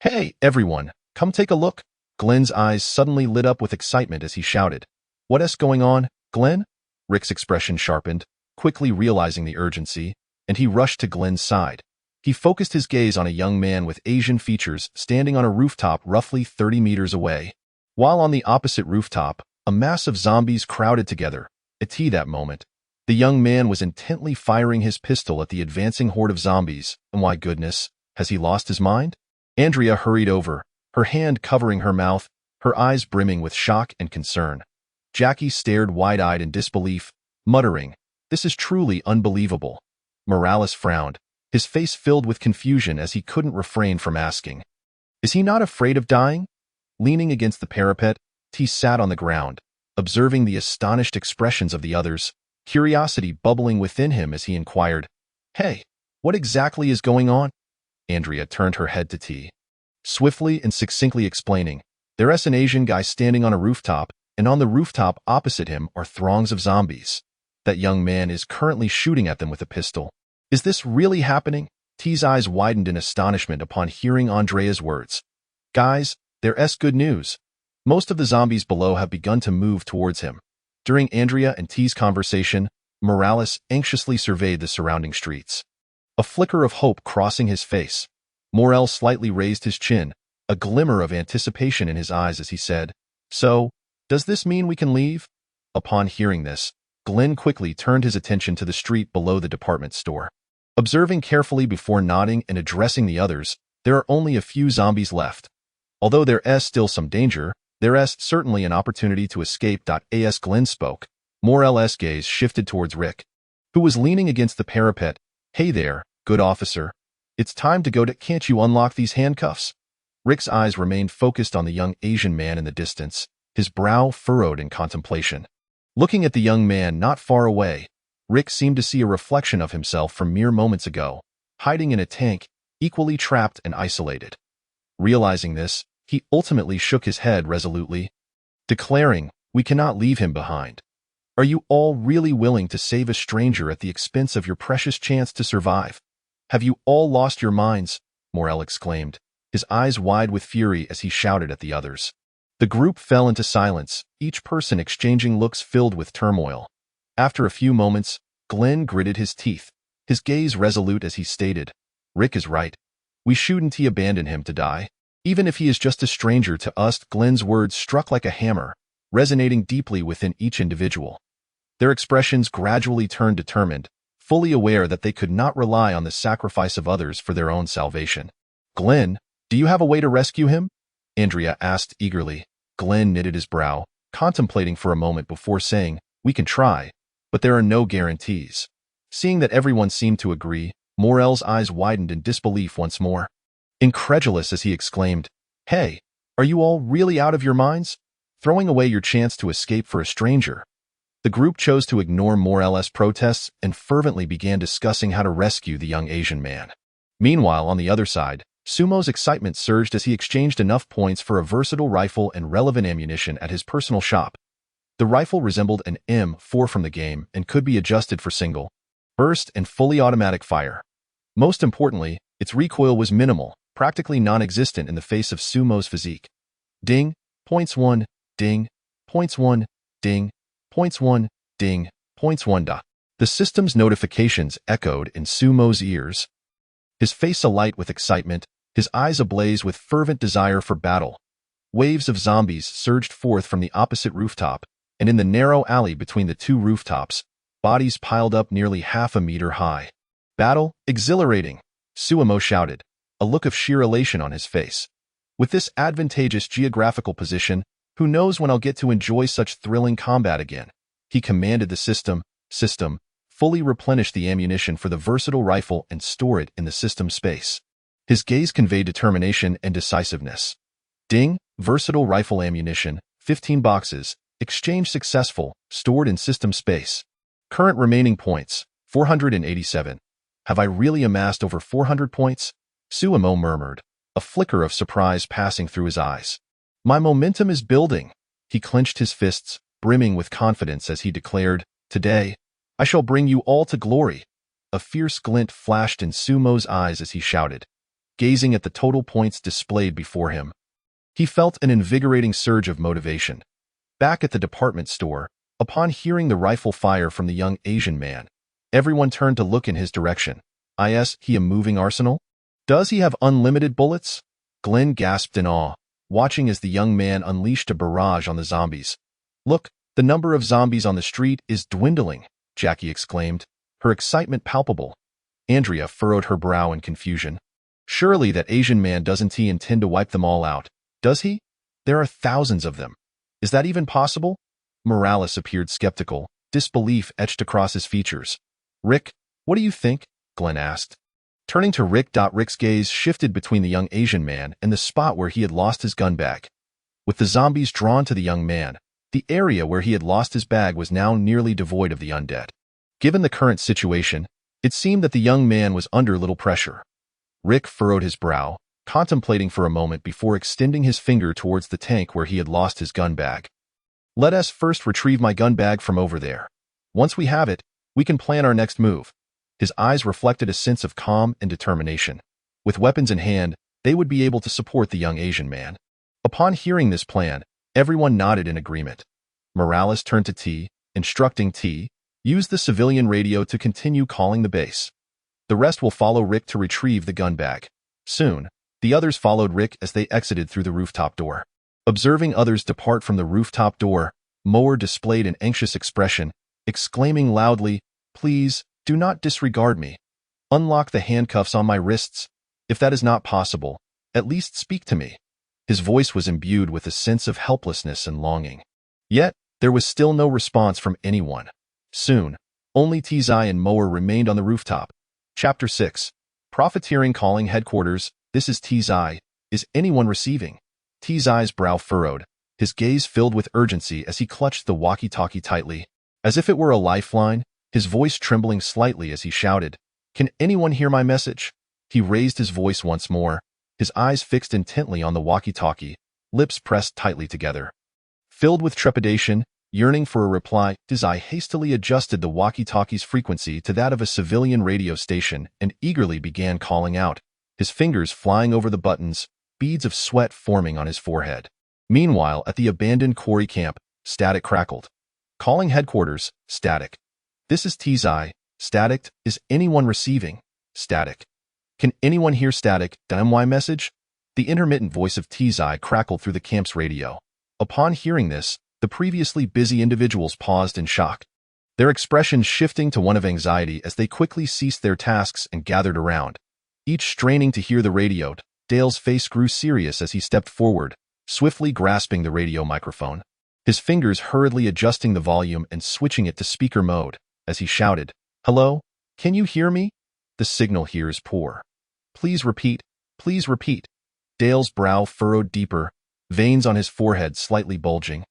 "Hey, everyone, come take a look." Glenn's eyes suddenly lit up with excitement as he shouted, "What's going on, Glenn?" Rick's expression sharpened, quickly realizing the urgency, and he rushed to Glenn's side. He focused his gaze on a young man with Asian features standing on a rooftop roughly 30 meters away. While on the opposite rooftop, a mass of zombies crowded together. At that moment, the young man was intently firing his pistol at the advancing horde of zombies. And my goodness, has he lost his mind? Andrea hurried over, her hand covering her mouth, her eyes brimming with shock and concern. Jackie stared wide-eyed in disbelief, muttering, "This is truly unbelievable." Morales frowned, his face filled with confusion as he couldn't refrain from asking, "Is he not afraid of dying?" Leaning against the parapet, T sat on the ground, observing the astonished expressions of the others, curiosity bubbling within him as he inquired, "Hey, what exactly is going on?" Andrea turned her head to T, swiftly and succinctly explaining, "There's an Asian guy standing on a rooftop, and on the rooftop opposite him are throngs of zombies. That young man is currently shooting at them with a pistol." "Is this really happening?" T's eyes widened in astonishment upon hearing Andrea's words. "Guys, there's good news. Most of the zombies below have begun to move towards him." During Andrea and T's conversation, Morales anxiously surveyed the surrounding streets, a flicker of hope crossing his face. Morel slightly raised his chin, a glimmer of anticipation in his eyes as he said, "So, does this mean we can leave?" Upon hearing this, Glenn quickly turned his attention to the street below the department store. Observing carefully before nodding and addressing the others, there are only a few zombies left. Although there's still some danger, there's certainly an opportunity to escape. As Glenn spoke, Morel's gaze shifted towards Rick, who was leaning against the parapet. "Hey there, good officer. It's time to go. Can't you unlock these handcuffs?" Rick's eyes remained focused on the young Asian man in the distance, his brow furrowed in contemplation. Looking at the young man not far away, Rick seemed to see a reflection of himself from mere moments ago, hiding in a tank, equally trapped and isolated. Realizing this, he ultimately shook his head resolutely, declaring, "We cannot leave him behind. Are you all really willing to save a stranger at the expense of your precious chance to survive? Have you all lost your minds?" Morel exclaimed, his eyes wide with fury as he shouted at the others. The group fell into silence, each person exchanging looks filled with turmoil. After a few moments, Glenn gritted his teeth, his gaze resolute as he stated, "Rick is right. We shouldn't abandon him to die. Even if he is just a stranger to us." Glenn's words struck like a hammer, resonating deeply within each individual. Their expressions gradually turned determined, fully aware that they could not rely on the sacrifice of others for their own salvation. "Glenn, do you have a way to rescue him?" Andrea asked eagerly. Glenn knitted his brow, contemplating for a moment before saying, "We can try, but there are no guarantees." Seeing that everyone seemed to agree, Morel's eyes widened in disbelief once more. Incredulous as he exclaimed, "Hey, are you all really out of your minds? Throwing away your chance to escape for a stranger?" The group chose to ignore Morel's protests and fervently began discussing how to rescue the young Asian man. Meanwhile, on the other side, Sumo's excitement surged as he exchanged enough points for a versatile rifle and relevant ammunition at his personal shop. The rifle resembled an M4 from the game and could be adjusted for single, burst, and fully automatic fire. Most importantly, its recoil was minimal, practically non-existent in the face of Sumo's physique. Ding, points 1, ding, points 1, ding, points 1, ding, points 1. The system's notifications echoed in Sumo's ears. His face alight with excitement, his eyes ablaze with fervent desire for battle. Waves of zombies surged forth from the opposite rooftop, and in the narrow alley between the two rooftops, bodies piled up nearly half a meter high. "Battle, exhilarating," Sumo shouted, a look of sheer elation on his face. "With this advantageous geographical position, who knows when I'll get to enjoy such thrilling combat again?" He commanded the system, fully replenish the ammunition for the versatile rifle and store it in the system space. His gaze conveyed determination and decisiveness. Ding, versatile rifle ammunition, 15 boxes, exchange successful, stored in system space. Current remaining points, 487. "Have I really amassed over 400 points? Sumo murmured, a flicker of surprise passing through his eyes. "My momentum is building." He clenched his fists, brimming with confidence as he declared, "Today, I shall bring you all to glory." A fierce glint flashed in Sumo's eyes as he shouted, gazing at the total points displayed before him. He felt an invigorating surge of motivation. Back at the department store, upon hearing the rifle fire from the young Asian man, everyone turned to look in his direction. "Is he a moving arsenal? Does he have unlimited bullets?" Glenn gasped in awe, watching as the young man unleashed a barrage on the zombies. "Look, the number of zombies on the street is dwindling," Jackie exclaimed, her excitement palpable. Andrea furrowed her brow in confusion. "Surely that Asian man doesn't intend to wipe them all out, does he? There are thousands of them. Is that even possible?" Morales appeared skeptical, disbelief etched across his features. "Rick, what do you think?" Glenn asked. Turning to Rick. Rick's gaze shifted between the young Asian man and the spot where he had lost his gun bag. With the zombies drawn to the young man, the area where he had lost his bag was now nearly devoid of the undead. Given the current situation, it seemed that the young man was under little pressure. Rick furrowed his brow, contemplating for a moment before extending his finger towards the tank where he had lost his gun bag. "Let us first retrieve my gun bag from over there. Once we have it, we can plan our next move." His eyes reflected a sense of calm and determination. With weapons in hand, they would be able to support the young Asian man. Upon hearing this plan, everyone nodded in agreement. Morales turned to T, instructing T, "Use the civilian radio to continue calling the base. The rest will follow Rick to retrieve the gun bag." Soon, the others followed Rick as they exited through the rooftop door. Observing others depart from the rooftop door, Mower displayed an anxious expression, exclaiming loudly, "Please, do not disregard me. Unlock the handcuffs on my wrists. If that is not possible, at least speak to me." His voice was imbued with a sense of helplessness and longing. Yet, There was still no response from anyone. Soon, only Tizai and Mower remained on the rooftop. Chapter 6. Profiteering calling headquarters. This is Tizai. Is anyone receiving? Tizai's brow furrowed, his gaze filled with urgency as he clutched the walkie-talkie tightly. As if it were a lifeline, his voice trembling slightly as he shouted, "Can anyone hear my message?" He raised his voice once more, his eyes fixed intently on the walkie-talkie, lips pressed tightly together. Filled with trepidation, yearning for a reply, Tizai hastily adjusted the walkie-talkie's frequency to that of a civilian radio station and eagerly began calling out, his fingers flying over the buttons, beads of sweat forming on his forehead. Meanwhile, at the abandoned quarry camp, static crackled. Calling headquarters, static. This is Tizai, static. Is anyone receiving? Static. Can anyone hear static? My message? The intermittent voice of Tizai crackled through the camp's radio. Upon hearing this, the previously busy individuals paused in shock, their expressions shifting to one of anxiety as they quickly ceased their tasks and gathered around, each straining to hear the radio. Dale's face grew serious as he stepped forward, swiftly grasping the radio microphone, his fingers hurriedly adjusting the volume and switching it to speaker mode, as he shouted, "Hello? Can you hear me? The signal here is poor. Please repeat, please repeat." Dale's brow furrowed deeper, veins on his forehead slightly bulging.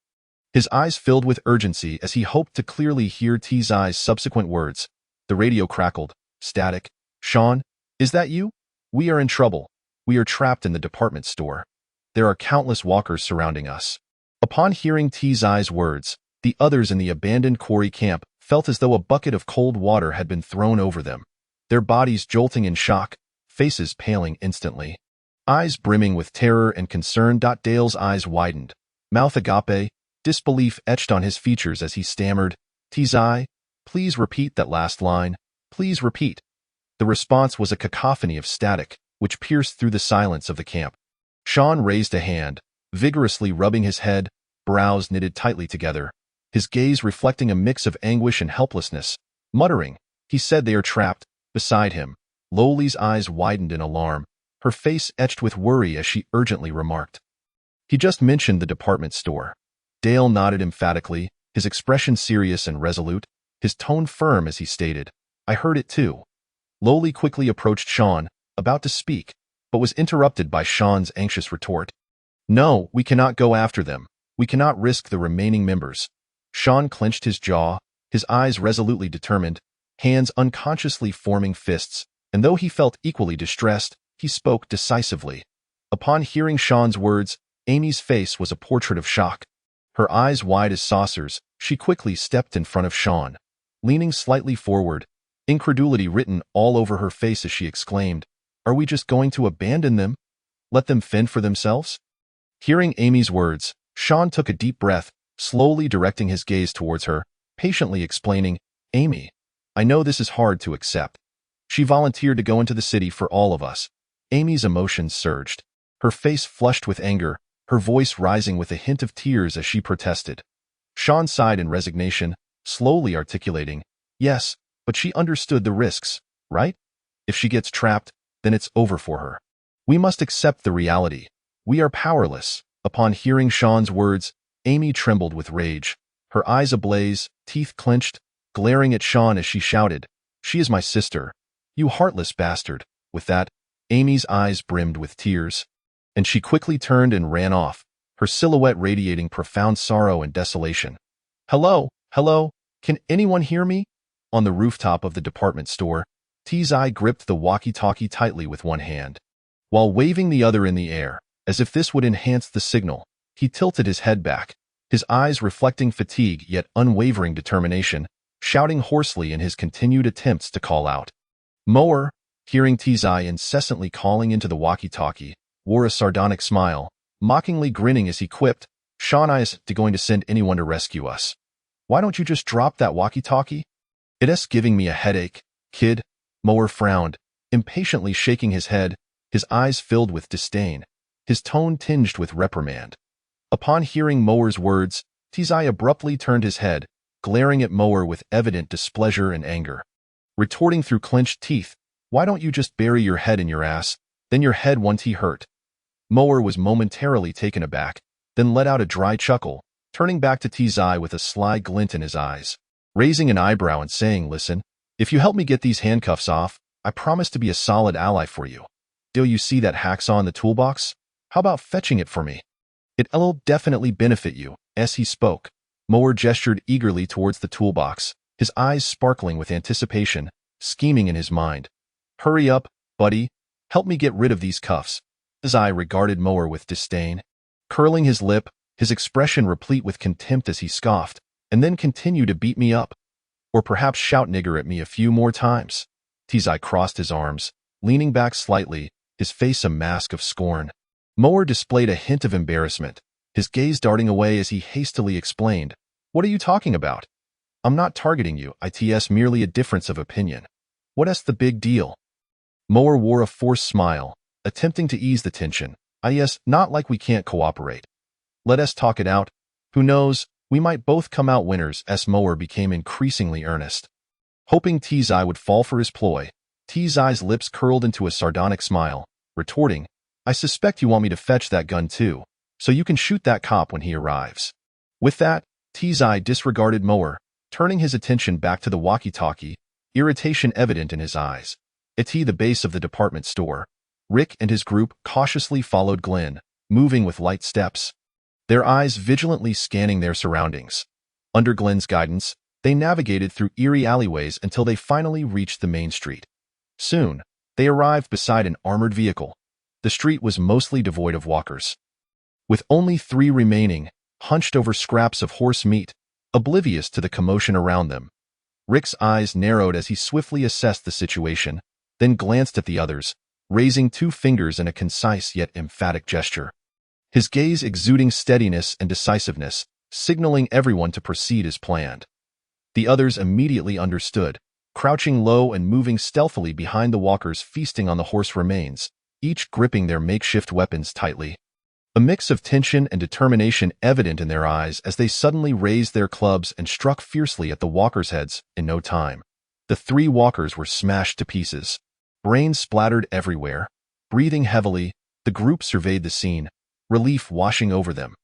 His eyes filled with urgency as he hoped to clearly hear Tizai's subsequent words. The radio crackled. Static. "Sean, is that you? We are in trouble. We are trapped in the department store. There are countless walkers surrounding us." Upon hearing Tizai's words, the others in the abandoned quarry camp felt as though a bucket of cold water had been thrown over them, their bodies jolting in shock, faces paling instantly. Eyes brimming with terror and concern. Dale's eyes widened, mouth agape, disbelief etched on his features as he stammered, "Tizai, please repeat that last line. Please repeat." The response was a cacophony of static, which pierced through the silence of the camp. Sean raised a hand, vigorously rubbing his head, brows knitted tightly together, his gaze reflecting a mix of anguish and helplessness. Muttering, he said, "They are trapped." Beside him, Loli's eyes widened in alarm, her face etched with worry as she urgently remarked, "He just mentioned the department store." Dale nodded emphatically, his expression serious and resolute, his tone firm as he stated, "I heard it too." Loli quickly approached Sean, about to speak, but was interrupted by Sean's anxious retort. "No, we cannot go after them. We cannot risk the remaining members." Sean clenched his jaw, his eyes resolutely determined, hands unconsciously forming fists, and though he felt equally distressed, he spoke decisively. Upon hearing Sean's words, Amy's face was a portrait of shock. Her eyes wide as saucers, she quickly stepped in front of Sean, leaning slightly forward, incredulity written all over her face as she exclaimed, "Are we just going to abandon them? Let them fend for themselves?" Hearing Amy's words, Sean took a deep breath, slowly directing his gaze towards her, patiently explaining, "Amy, I know this is hard to accept. She volunteered to go into the city for all of us." Amy's emotions surged, her face flushed with anger, her voice rising with a hint of tears as she protested. Sean sighed in resignation, slowly articulating, "Yes, but she understood the risks, right? If she gets trapped, then it's over for her. We must accept the reality. We are powerless." Upon hearing Sean's words, Amy trembled with rage, her eyes ablaze, teeth clenched, glaring at Sean as she shouted, "She is my sister, you heartless bastard." With that, Amy's eyes brimmed with tears, and she quickly turned and ran off, her silhouette radiating profound sorrow and desolation. "Hello, hello, can anyone hear me?" On the rooftop of the department store, Tizai gripped the walkie-talkie tightly with one hand, while waving the other in the air, as if this would enhance the signal. He tilted his head back, his eyes reflecting fatigue yet unwavering determination, shouting hoarsely in his continued attempts to call out. Mower, hearing Tizai incessantly calling into the walkie-talkie, wore a sardonic smile, mockingly grinning as he quipped, "Sean isn't going to send anyone to rescue us. Why don't you just drop that walkie-talkie? It's giving me a headache, kid." Mower frowned, impatiently shaking his head, his eyes filled with disdain, his tone tinged with reprimand. Upon hearing Mower's words, Tizai abruptly turned his head, glaring at Mower with evident displeasure and anger. Retorting through clenched teeth, "Why don't you just bury your head in your ass, then your head won't hurt?" Mower was momentarily taken aback, then let out a dry chuckle, turning back to Tizai with a sly glint in his eyes, raising an eyebrow and saying, "Listen, if you help me get these handcuffs off, I promise to be a solid ally for you. Do you see that hacksaw in the toolbox? How about fetching it for me? It'll definitely benefit you." As he spoke, Mower gestured eagerly towards the toolbox, his eyes sparkling with anticipation, scheming in his mind. "Hurry up, buddy. Help me get rid of these cuffs." Tizai regarded Mower with disdain, curling his lip, his expression replete with contempt as he scoffed, "And then continue to beat me up. Or perhaps shout nigger at me a few more times." Tizai crossed his arms, leaning back slightly, his face a mask of scorn. Mower displayed a hint of embarrassment, his gaze darting away as he hastily explained, "What are you talking about? I'm not targeting you, it's merely a difference of opinion. What's the big deal?" Mower wore a forced smile, attempting to ease the tension. Not like we can't cooperate. Let us talk it out. Who knows, we might both come out winners." As Mower became increasingly earnest. Hoping Tizai would fall for his ploy, Tizai's lips curled into a sardonic smile, retorting, "I suspect you want me to fetch that gun too, so you can shoot that cop when he arrives." With that, Tizai disregarded Mower, turning his attention back to the walkie-talkie, irritation evident in his eyes. At the base of the department store, Rick and his group cautiously followed Glenn, moving with light steps, their eyes vigilantly scanning their surroundings. Under Glenn's guidance, they navigated through eerie alleyways until they finally reached the main street. Soon, they arrived beside an armored vehicle. The street was mostly devoid of walkers, with only 3 remaining, hunched over scraps of horse meat, oblivious to the commotion around them. Rick's eyes narrowed as he swiftly assessed the situation, then glanced at the others, raising 2 fingers in a concise yet emphatic gesture. His gaze exuding steadiness and decisiveness, signaling everyone to proceed as planned. The others immediately understood, crouching low and moving stealthily behind the walkers feasting on the horse remains, each gripping their makeshift weapons tightly. A mix of tension and determination evident in their eyes as they suddenly raised their clubs and struck fiercely at the walkers' heads. In no time, the 3 walkers were smashed to pieces. Brains splattered everywhere. Breathing heavily, the group surveyed the scene, relief washing over them.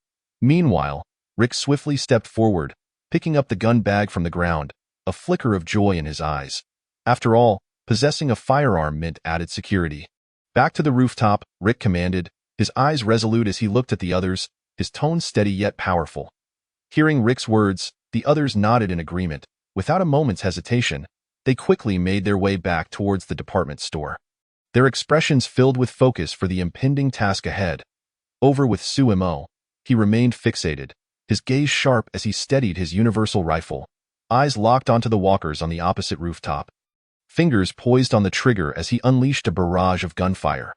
Meanwhile, Rick swiftly stepped forward, picking up the gun bag from the ground, a flicker of joy in his eyes. After all, possessing a firearm meant added security. "Back to the rooftop," Rick commanded, his eyes resolute as he looked at the others, his tone steady yet powerful. Hearing Rick's words, the others nodded in agreement. Without a moment's hesitation, they quickly made their way back towards the department store, their expressions filled with focus for the impending task ahead. Over with Sumo, he remained fixated, his gaze sharp as he steadied his universal rifle, eyes locked onto the walkers on the opposite rooftop, fingers poised on the trigger as he unleashed a barrage of gunfire.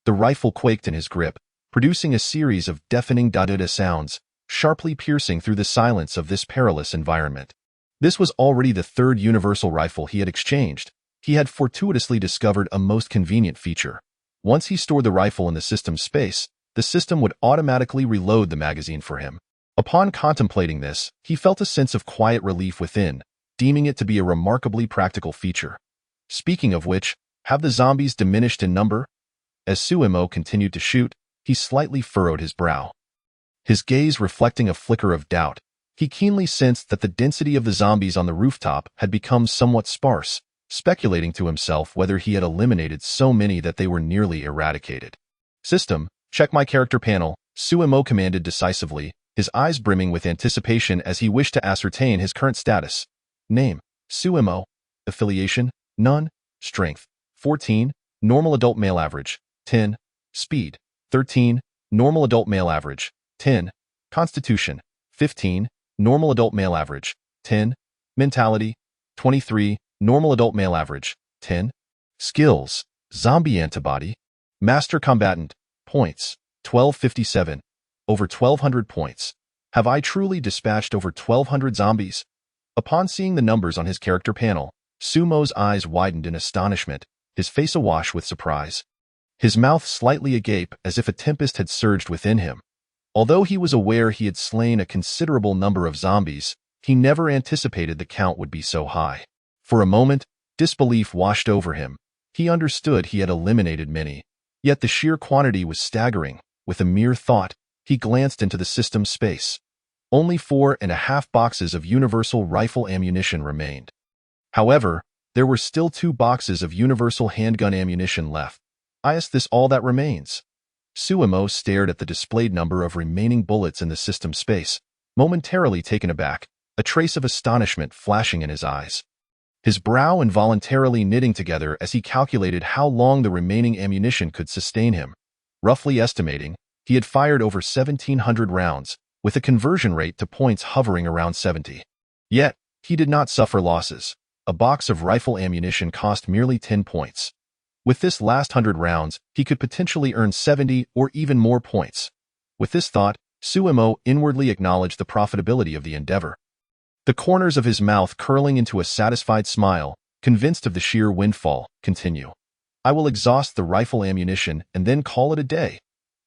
The rifle quaked in his grip, producing a series of deafening da-da-da sounds, sharply piercing through the silence of this perilous environment. This was already the 3rd universal rifle he had exchanged. He had fortuitously discovered a most convenient feature. Once he stored the rifle in the system's space, the system would automatically reload the magazine for him. Upon contemplating this, he felt a sense of quiet relief within, deeming it to be a remarkably practical feature. Speaking of which, have the zombies diminished in number? As Sumo continued to shoot, he slightly furrowed his brow, his gaze reflecting a flicker of doubt. He keenly sensed that the density of the zombies on the rooftop had become somewhat sparse, speculating to himself whether he had eliminated so many that they were nearly eradicated. "System, check my character panel," Sumo commanded decisively, his eyes brimming with anticipation as he wished to ascertain his current status. Name, Sumo. Affiliation, none. Strength, 14. Normal adult male average, 10. Speed, 13. Normal adult male average, 10. Constitution, 15. Normal adult male average, 10. Mentality, 23. Normal adult male average, 10. Skills, Zombie Antibody. Master Combatant, points, 1257. Over 1,200 points. Have I truly dispatched over 1,200 zombies? Upon seeing the numbers on his character panel, Sumo's eyes widened in astonishment, his face awash with surprise. His mouth slightly agape as if a tempest had surged within him. Although he was aware he had slain a considerable number of zombies, he never anticipated the count would be so high. For a moment, disbelief washed over him. He understood he had eliminated many, yet the sheer quantity was staggering. With a mere thought, he glanced into the system's space. Only 4.5 boxes of universal rifle ammunition remained. However, there were still 2 boxes of universal handgun ammunition left. Is this all that remains? Suemo stared at the displayed number of remaining bullets in the system space, momentarily taken aback, a trace of astonishment flashing in his eyes. His brow involuntarily knitting together as he calculated how long the remaining ammunition could sustain him. Roughly estimating, he had fired over 1,700 rounds, with a conversion rate to points hovering around 70. Yet, he did not suffer losses. A box of rifle ammunition cost merely 10 points. With this last 100 rounds, he could potentially earn 70 or even more points. With this thought, Suemo inwardly acknowledged the profitability of the endeavor. The corners of his mouth curling into a satisfied smile, convinced of the sheer windfall, continue. I will exhaust the rifle ammunition and then call it a day.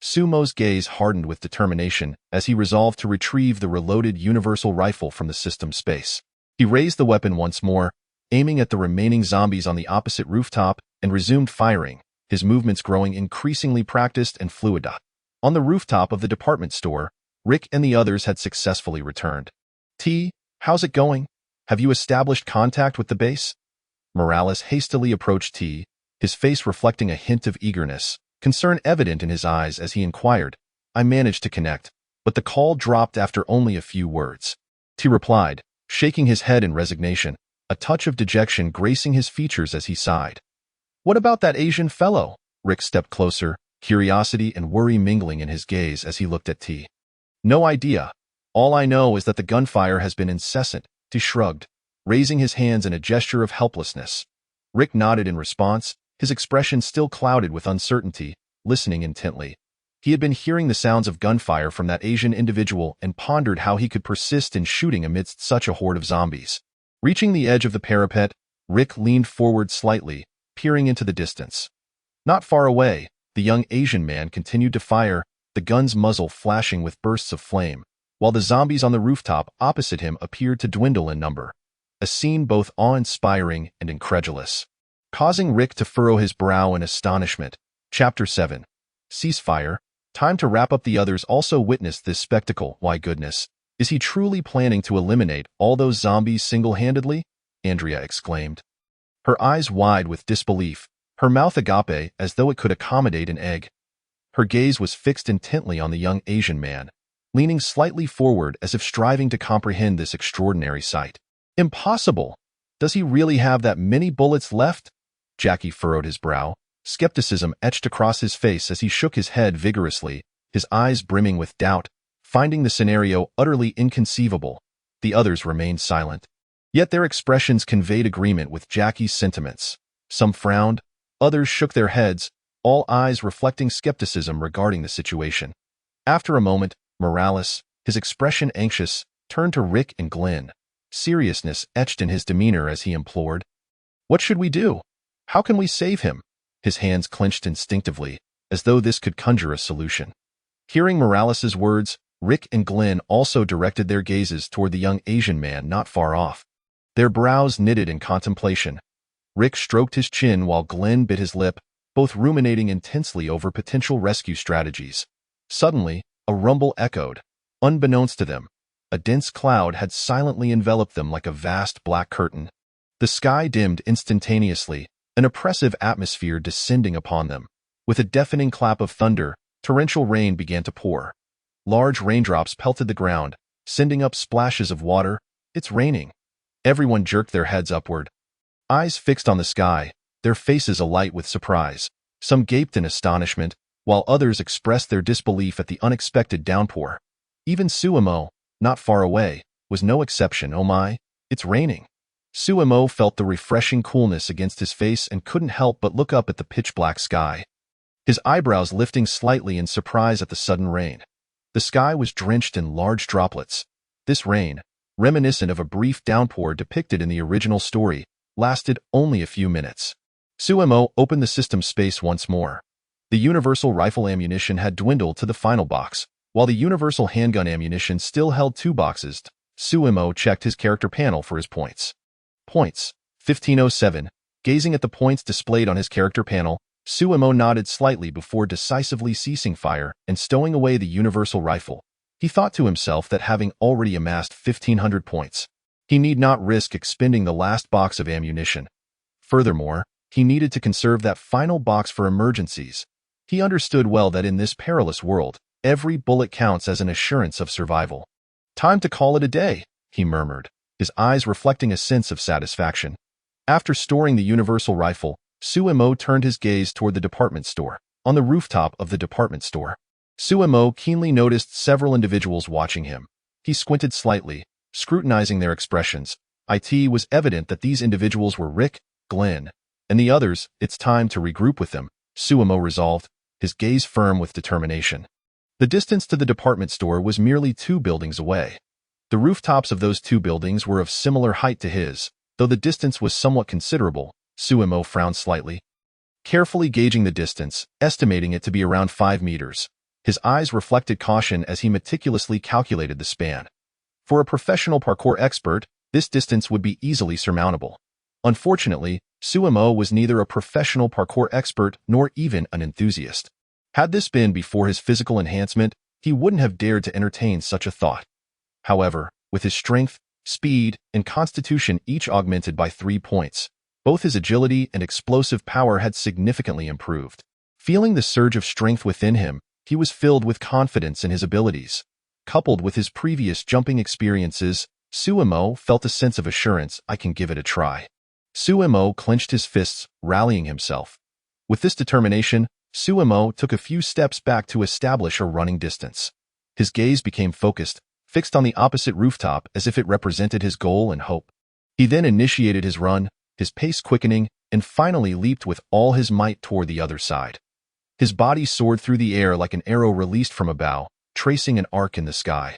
Sumo's gaze hardened with determination as he resolved to retrieve the reloaded universal rifle from the system space. He raised the weapon once more, aiming at the remaining zombies on the opposite rooftop, and resumed firing, his movements growing increasingly practiced and fluid. On the rooftop of the department store, Rick and the others had successfully returned. T, how's it going? Have you established contact with the base? Morales hastily approached T, his face reflecting a hint of eagerness, concern evident in his eyes as he inquired. I managed to connect, but the call dropped after only a few words. T replied, shaking his head in resignation, a touch of dejection gracing his features as he sighed. What about that Asian fellow? Rick stepped closer, curiosity and worry mingling in his gaze as he looked at T. No idea. All I know is that the gunfire has been incessant, T shrugged, raising his hands in a gesture of helplessness. Rick nodded in response, his expression still clouded with uncertainty, listening intently. He had been hearing the sounds of gunfire from that Asian individual and pondered how he could persist in shooting amidst such a horde of zombies. Reaching the edge of the parapet, Rick leaned forward slightly, peering into the distance. Not far away, the young Asian man continued to fire, the gun's muzzle flashing with bursts of flame, while the zombies on the rooftop opposite him appeared to dwindle in number. A scene both awe-inspiring and incredulous. Causing Rick to furrow his brow in astonishment. Chapter 7. Ceasefire. Time to wrap up. The others also witnessed this spectacle. Why goodness, is he truly planning to eliminate all those zombies single-handedly? Andrea exclaimed. Her eyes wide with disbelief, her mouth agape as though it could accommodate an egg. Her gaze was fixed intently on the young Asian man, leaning slightly forward as if striving to comprehend this extraordinary sight. Impossible! Does he really have that many bullets left? Jackie furrowed his brow, skepticism etched across his face as he shook his head vigorously, his eyes brimming with doubt, finding the scenario utterly inconceivable. The others remained silent. Yet their expressions conveyed agreement with Jackie's sentiments. Some frowned, others shook their heads, all eyes reflecting skepticism regarding the situation. After a moment, Morales, his expression anxious, turned to Rick and Glenn. Seriousness etched in his demeanor as he implored. What should we do? How can we save him? His hands clenched instinctively, as though this could conjure a solution. Hearing Morales's words, Rick and Glenn also directed their gazes toward the young Asian man not far off. Their brows knitted in contemplation. Rick stroked his chin while Glenn bit his lip, both ruminating intensely over potential rescue strategies. Suddenly, a rumble echoed. Unbeknownst to them, a dense cloud had silently enveloped them like a vast black curtain. The sky dimmed instantaneously, an oppressive atmosphere descending upon them. With a deafening clap of thunder, torrential rain began to pour. Large raindrops pelted the ground, sending up splashes of water. It's raining. Everyone jerked their heads upward. Eyes fixed on the sky, their faces alight with surprise. Some gaped in astonishment, while others expressed their disbelief at the unexpected downpour. Even Suemo, not far away, was no exception. Oh my, it's raining. Suemo felt the refreshing coolness against his face and couldn't help but look up at the pitch-black sky, his eyebrows lifting slightly in surprise at the sudden rain. The sky was drenched in large droplets. This rain, reminiscent of a brief downpour depicted in the original story, lasted only a few minutes. Suemo opened the system space once more. The universal rifle ammunition had dwindled to the final box, while the universal handgun ammunition still held 2 boxes. Suemo checked his character panel for his points. Points, 1507. Gazing at the points displayed on his character panel, Suemo nodded slightly before decisively ceasing fire and stowing away the universal rifle. He thought to himself that having already amassed 1,500 points, he need not risk expending the last box of ammunition. Furthermore, he needed to conserve that final box for emergencies. He understood well that in this perilous world, every bullet counts as an assurance of survival. "Time to call it a day," he murmured, his eyes reflecting a sense of satisfaction. After storing the universal rifle, Suemo turned his gaze toward the department store. On the rooftop of the department store, Suemo keenly noticed several individuals watching him. He squinted slightly, scrutinizing their expressions. It was evident that these individuals were Rick, Glenn, and the others. "It's time to regroup with them," Suemo resolved, his gaze firm with determination. The distance to the department store was merely 2 buildings away. The rooftops of those 2 buildings were of similar height to his, though the distance was somewhat considerable. Suemo frowned slightly, carefully gauging the distance, estimating it to be around 5 meters. His eyes reflected caution as he meticulously calculated the span. For a professional parkour expert, this distance would be easily surmountable. Unfortunately, Suemo was neither a professional parkour expert nor even an enthusiast. Had this been before his physical enhancement, he wouldn't have dared to entertain such a thought. However, with his strength, speed, and constitution each augmented by 3 points, both his agility and explosive power had significantly improved. Feeling the surge of strength within him, he was filled with confidence in his abilities. Coupled with his previous jumping experiences, Suemo felt a sense of assurance. "I can give it a try." Suemo clenched his fists, rallying himself. With this determination, Suemo took a few steps back to establish a running distance. His gaze became focused, fixed on the opposite rooftop as if it represented his goal and hope. He then initiated his run, his pace quickening, and finally leaped with all his might toward the other side. His body soared through the air like an arrow released from a bow, tracing an arc in the sky.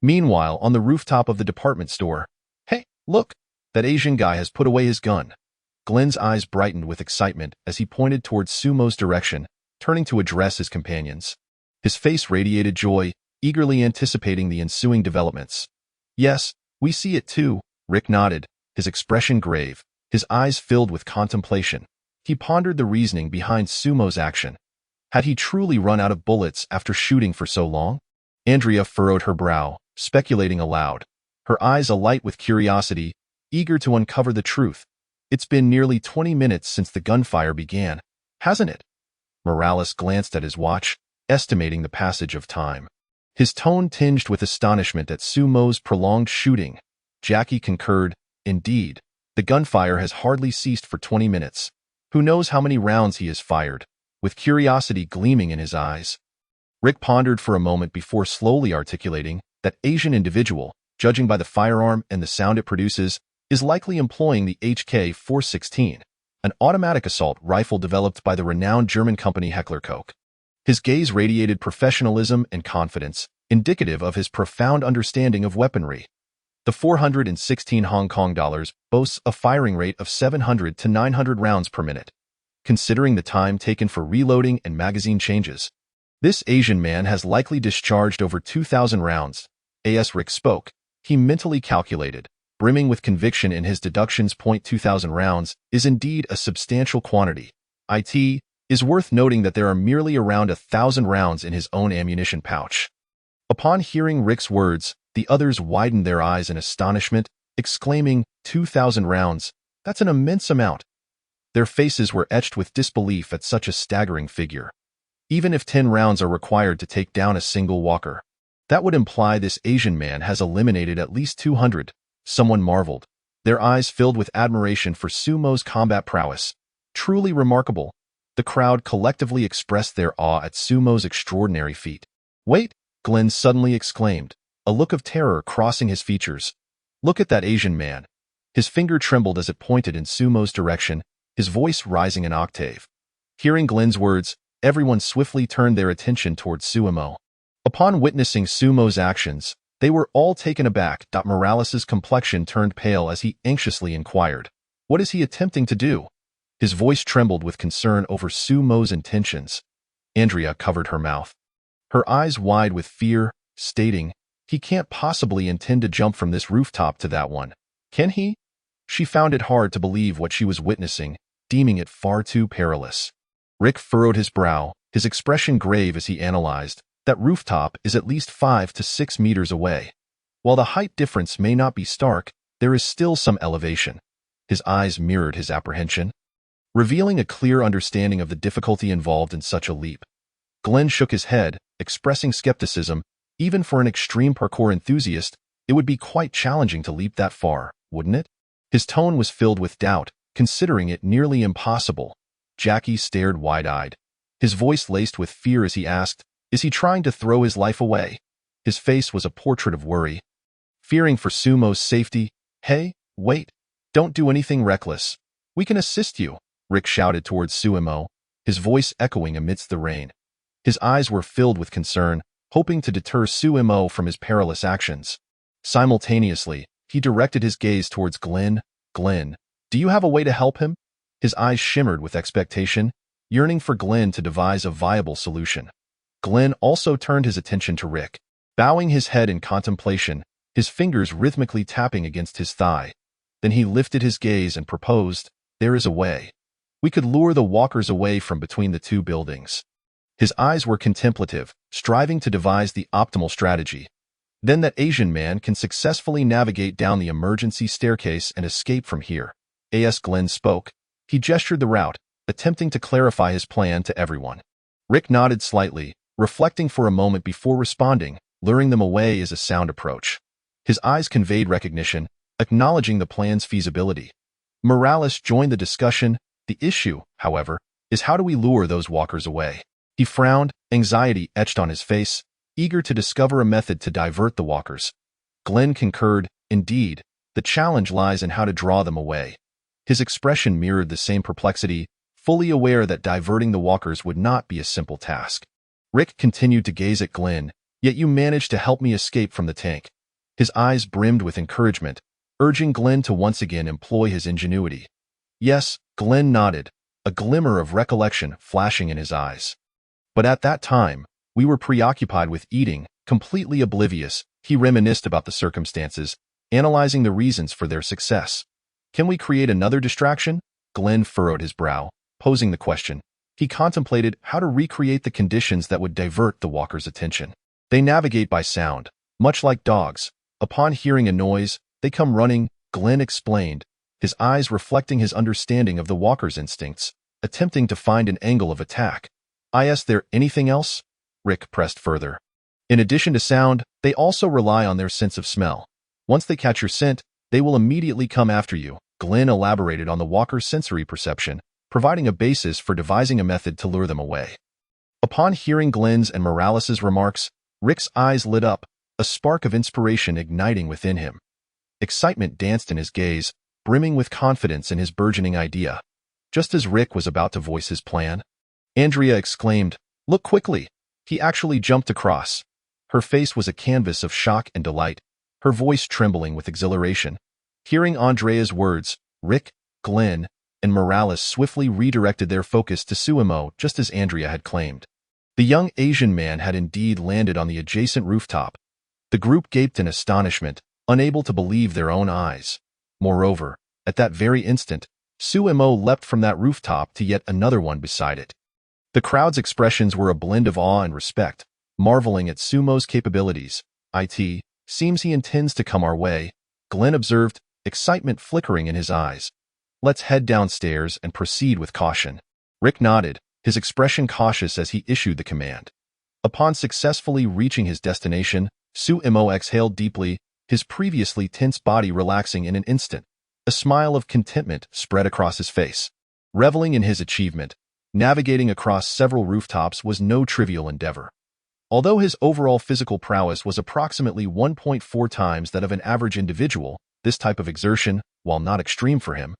Meanwhile, on the rooftop of the department store, "Hey, look! That Asian guy has put away his gun." Glenn's eyes brightened with excitement as he pointed towards Sumo's direction, turning to address his companions. His face radiated joy, eagerly anticipating the ensuing developments. "Yes, we see it too," Rick nodded, his expression grave, his eyes filled with contemplation. He pondered the reasoning behind Sumo's action. Had he truly run out of bullets after shooting for so long? Andrea furrowed her brow, speculating aloud, her eyes alight with curiosity, eager to uncover the truth. "It's been nearly 20 minutes since the gunfire began, hasn't it?" Morales glanced at his watch, estimating the passage of time. His tone tinged with astonishment at Sumo's prolonged shooting. Jackie concurred, "Indeed, the gunfire has hardly ceased for 20 minutes. Who knows how many rounds he has fired?" With curiosity gleaming in his eyes. Rick pondered for a moment before slowly articulating, "That Asian individual, judging by the firearm and the sound it produces, is likely employing the HK-416, an automatic assault rifle developed by the renowned German company Heckler Koch." His gaze radiated professionalism and confidence, indicative of his profound understanding of weaponry. The 416 Hong Kong dollars boasts a firing rate of 700 to 900 rounds per minute. Considering the time taken for reloading and magazine changes, this Asian man has likely discharged over 2,000 rounds. As Rick spoke, he mentally calculated, brimming with conviction in his deductions. 2,000 rounds is indeed a substantial quantity. It is worth noting that there are merely around 1,000 rounds in his own ammunition pouch. Upon hearing Rick's words, the others widened their eyes in astonishment, exclaiming, 2,000 rounds, that's an immense amount. Their faces were etched with disbelief at such a staggering figure. Even if 10 rounds are required to take down a single walker, that would imply this Asian man has eliminated at least 200. Someone marveled, their eyes filled with admiration for Sumo's combat prowess. Truly remarkable. The crowd collectively expressed their awe at Sumo's extraordinary feat. "Wait," Glenn suddenly exclaimed, a look of terror crossing his features. "Look at that Asian man." His finger trembled as it pointed in Sumo's direction, his voice rising an octave. Hearing Glenn's words, everyone swiftly turned their attention towards Sumo. Upon witnessing Sumo's actions, they were all taken aback. Morales' complexion turned pale as he anxiously inquired, "What is he attempting to do?" His voice trembled with concern over Sumo's intentions. Andrea covered her mouth, her eyes wide with fear, stating, "He can't possibly intend to jump from this rooftop to that one, can he?" She found it hard to believe what she was witnessing, deeming it far too perilous. Rick furrowed his brow, his expression grave as he analyzed, That rooftop is at least 5 to 6 meters away. While the height difference may not be stark, there is still some elevation. His eyes mirrored his apprehension, revealing a clear understanding of the difficulty involved in such a leap. Glenn shook his head, expressing skepticism. Even for an extreme parkour enthusiast, it would be quite challenging to leap that far, wouldn't it? His tone was filled with doubt, considering it nearly impossible. Jackie stared wide-eyed, his voice laced with fear as he asked, "Is he trying to throw his life away?" His face was a portrait of worry, fearing for Sumo's safety. "Hey, wait. Don't do anything reckless. We can assist you," Rick shouted towards Sumo, his voice echoing amidst the rain. His eyes were filled with concern, hoping to deter Sumo from his perilous actions. Simultaneously, he directed his gaze towards Glenn. "Glenn, do you have a way to help him?" His eyes shimmered with expectation, yearning for Glenn to devise a viable solution. Glenn also turned his attention to Rick, bowing his head in contemplation, his fingers rhythmically tapping against his thigh. Then he lifted his gaze and proposed, "There is a way. We could lure the walkers away from between the two buildings." His eyes were contemplative, striving to devise the optimal strategy. "Then that Asian man can successfully navigate down the emergency staircase and escape from here." As Glenn spoke, he gestured the route, attempting to clarify his plan to everyone. Rick nodded slightly, reflecting for a moment before responding. Luring them away is a sound approach. His eyes conveyed recognition, acknowledging the plan's feasibility. Morales joined the discussion. "The issue, however, is how do we lure those walkers away?" He frowned, anxiety etched on his face, eager to discover a method to divert the walkers. Glenn concurred. "Indeed, the challenge lies in how to draw them away." His expression mirrored the same perplexity, fully aware that diverting the walkers would not be a simple task. Rick continued to gaze at Glenn. "Yet you managed to help me escape from the tank." His eyes brimmed with encouragement, urging Glenn to once again employ his ingenuity. "Yes," Glenn nodded, a glimmer of recollection flashing in his eyes. "But at that time, we were preoccupied with eating, completely oblivious." He reminisced about the circumstances, analyzing the reasons for their success. "Can we create another distraction?" Glenn furrowed his brow, posing the question. He contemplated how to recreate the conditions that would divert the walkers' attention. "They navigate by sound, much like dogs. Upon hearing a noise, they come running," Glenn explained, his eyes reflecting his understanding of the walkers' instincts, attempting to find an angle of attack. "Is there anything else?" Rick pressed further. "In addition to sound, they also rely on their sense of smell. Once they catch your scent, they will immediately come after you." Glenn elaborated on the walker's sensory perception, providing a basis for devising a method to lure them away. Upon hearing Glenn's and Morales' remarks, Rick's eyes lit up, a spark of inspiration igniting within him. Excitement danced in his gaze, brimming with confidence in his burgeoning idea. Just as Rick was about to voice his plan, Andrea exclaimed, "Look quickly!" He actually jumped across. Her face was a canvas of shock and delight, her voice trembling with exhilaration. Hearing Andrea's words, Rick, Glenn, and Morales swiftly redirected their focus to Sumo just as Andrea had claimed. The young Asian man had indeed landed on the adjacent rooftop. The group gaped in astonishment, unable to believe their own eyes. Moreover, at that very instant, Sumo leapt from that rooftop to yet another one beside it. The crowd's expressions were a blend of awe and respect, marveling at Sumo's capabilities. "It seems he intends to come our way," Glenn observed, excitement flickering in his eyes. "Let's head downstairs and proceed with caution." Rick nodded, his expression cautious as he issued the command. Upon successfully reaching his destination, Sumo exhaled deeply, his previously tense body relaxing in an instant. A smile of contentment spread across his face. Reveling in his achievement, navigating across several rooftops was no trivial endeavor. Although his overall physical prowess was approximately 1.4 times that of an average individual, this type of exertion, while not extreme for him,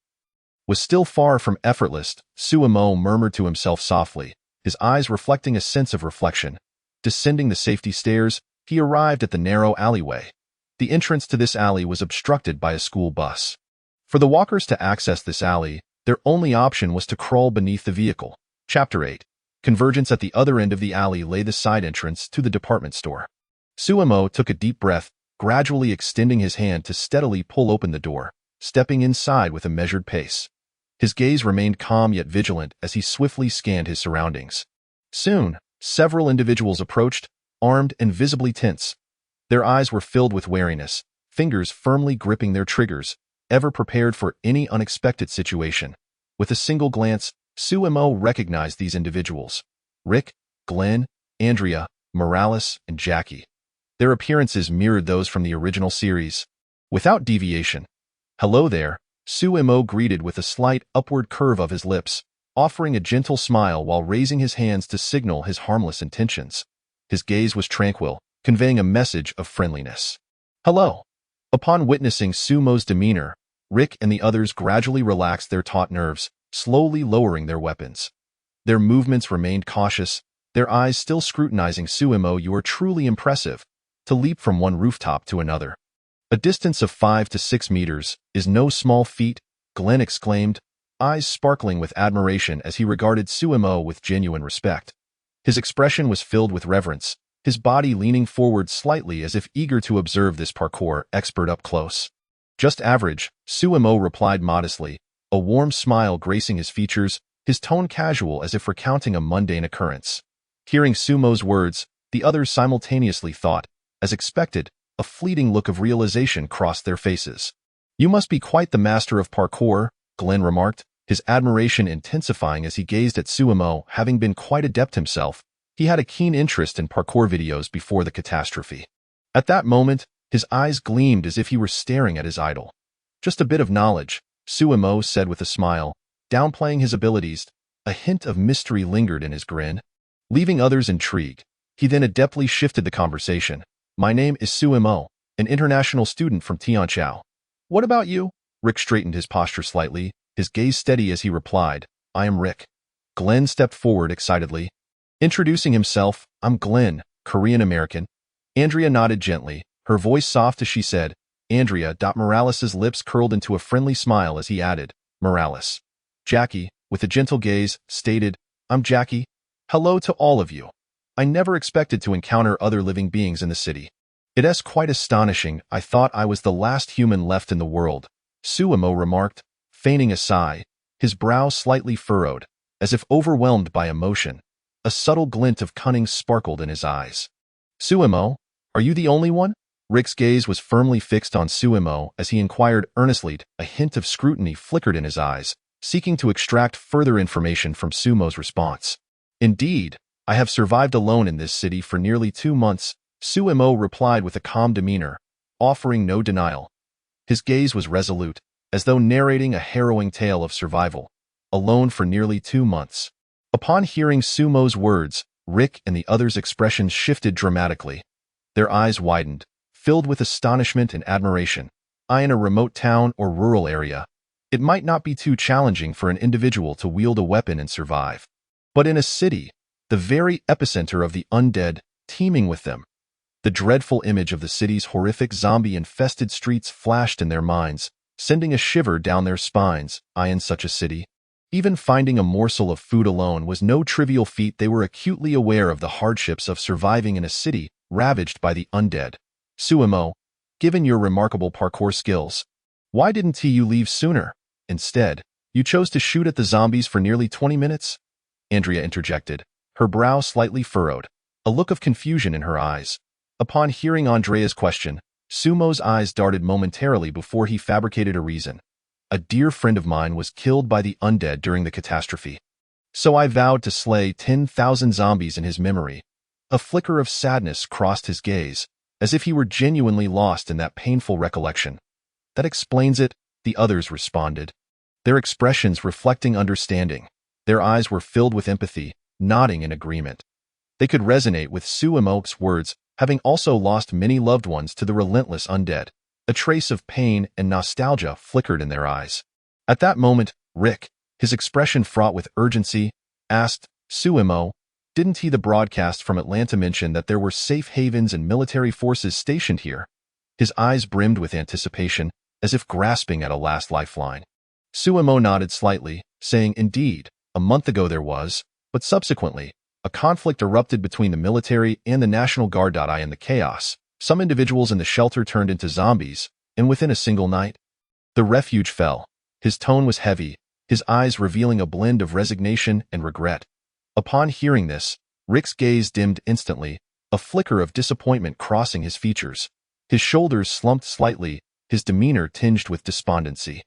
was still far from effortless. Sumo murmured to himself softly, his eyes reflecting a sense of reflection. Descending the safety stairs, he arrived at the narrow alleyway. The entrance to this alley was obstructed by a school bus. For the walkers to access this alley, their only option was to crawl beneath the vehicle. Chapter 8. Convergence. At the other end of the alley lay the side entrance to the department store. Sumo took a deep breath, gradually extending his hand to steadily pull open the door, stepping inside with a measured pace. His gaze remained calm yet vigilant as he swiftly scanned his surroundings. Soon, several individuals approached, armed and visibly tense. Their eyes were filled with wariness, fingers firmly gripping their triggers, ever prepared for any unexpected situation. With a single glance, Sumo recognized these individuals: Rick, Glenn, Andrea, Morales, and Jackie. Their appearances mirrored those from the original series. Without deviation. "Hello there," Sumo greeted with a slight upward curve of his lips, offering a gentle smile while raising his hands to signal his harmless intentions. His gaze was tranquil, conveying a message of friendliness. "Hello." Upon witnessing Sumo's demeanor, Rick and the others gradually relaxed their taut nerves, slowly lowering their weapons. Their movements remained cautious, their eyes still scrutinizing Sumo. "You are truly impressive. To leap from one rooftop to another. A distance of 5 to 6 meters is no small feat," Glenn exclaimed, eyes sparkling with admiration as he regarded Sumo with genuine respect. His expression was filled with reverence, his body leaning forward slightly as if eager to observe this parkour expert up close. "Just average," Sumo replied modestly, a warm smile gracing his features, his tone casual as if recounting a mundane occurrence. Hearing Sumo's words, the others simultaneously thought, as expected, a fleeting look of realization crossed their faces. "You must be quite the master of parkour," Glenn remarked, his admiration intensifying as he gazed at Sumo. Having been quite adept himself, he had a keen interest in parkour videos before the catastrophe. At that moment, his eyes gleamed as if he were staring at his idol. "Just a bit of knowledge," Sumo said with a smile, downplaying his abilities. A hint of mystery lingered in his grin. Leaving others intrigued, he then adeptly shifted the conversation. "My name is Sumo, an international student from Tianqiao. What about you?" Rick straightened his posture slightly, his gaze steady as he replied, "I am Rick." Glenn stepped forward excitedly. Introducing himself, "I'm Glenn, Korean-American." Andrea nodded gently, her voice soft as she said, "Andrea." Morales's lips curled into a friendly smile as he added, "Morales." Jackie, with a gentle gaze, stated, "I'm Jackie. Hello to all of you. I never expected to encounter other living beings in the city. It's quite astonishing. I thought I was the last human left in the world," Sumo remarked, feigning a sigh, his brow slightly furrowed, as if overwhelmed by emotion. A subtle glint of cunning sparkled in his eyes. "Sumo, are you the only one?" Rick's gaze was firmly fixed on Sumo as he inquired earnestly. A hint of scrutiny flickered in his eyes, seeking to extract further information from Sumo's response. "Indeed, I have survived alone in this city for nearly 2 months," Sumo replied with a calm demeanor, offering no denial. His gaze was resolute, as though narrating a harrowing tale of survival. "Alone for nearly 2 months." Upon hearing Sumo's words, Rick and the others' expressions shifted dramatically. Their eyes widened, filled with astonishment and admiration. In a remote town or rural area, it might not be too challenging for an individual to wield a weapon and survive. But in a city, the very epicenter of the undead, teeming with them, the dreadful image of the city's horrific zombie-infested streets flashed in their minds, sending a shiver down their spines. In such a city, even finding a morsel of food alone was no trivial feat. They were acutely aware of the hardships of surviving in a city ravaged by the undead. "Sumo, given your remarkable parkour skills, why didn't you leave sooner? Instead, you chose to shoot at the zombies for nearly 20 minutes? Andrea interjected, her brow slightly furrowed, a look of confusion in her eyes. Upon hearing Andrea's question, Sumo's eyes darted momentarily before he fabricated a reason. "A dear friend of mine was killed by the undead during the catastrophe. So I vowed to slay 10,000 zombies in his memory." A flicker of sadness crossed his gaze, as if he were genuinely lost in that painful recollection. "That explains it," the others responded, their expressions reflecting understanding. Their eyes were filled with empathy, nodding in agreement. They could resonate with Sumo's words, having also lost many loved ones to the relentless undead. A trace of pain and nostalgia flickered in their eyes. At that moment, Rick, his expression fraught with urgency, asked, "Sumo, didn't the broadcast from Atlanta mention that there were safe havens and military forces stationed here?" His eyes brimmed with anticipation, as if grasping at a last lifeline. Sumo nodded slightly, saying, "Indeed, a month ago there was, but subsequently, a conflict erupted between the military and the National Guard. In the chaos, some individuals in the shelter turned into zombies, and within a single night, the refuge fell." His tone was heavy, his eyes revealing a blend of resignation and regret. Upon hearing this, Rick's gaze dimmed instantly, a flicker of disappointment crossing his features. His shoulders slumped slightly, his demeanor tinged with despondency.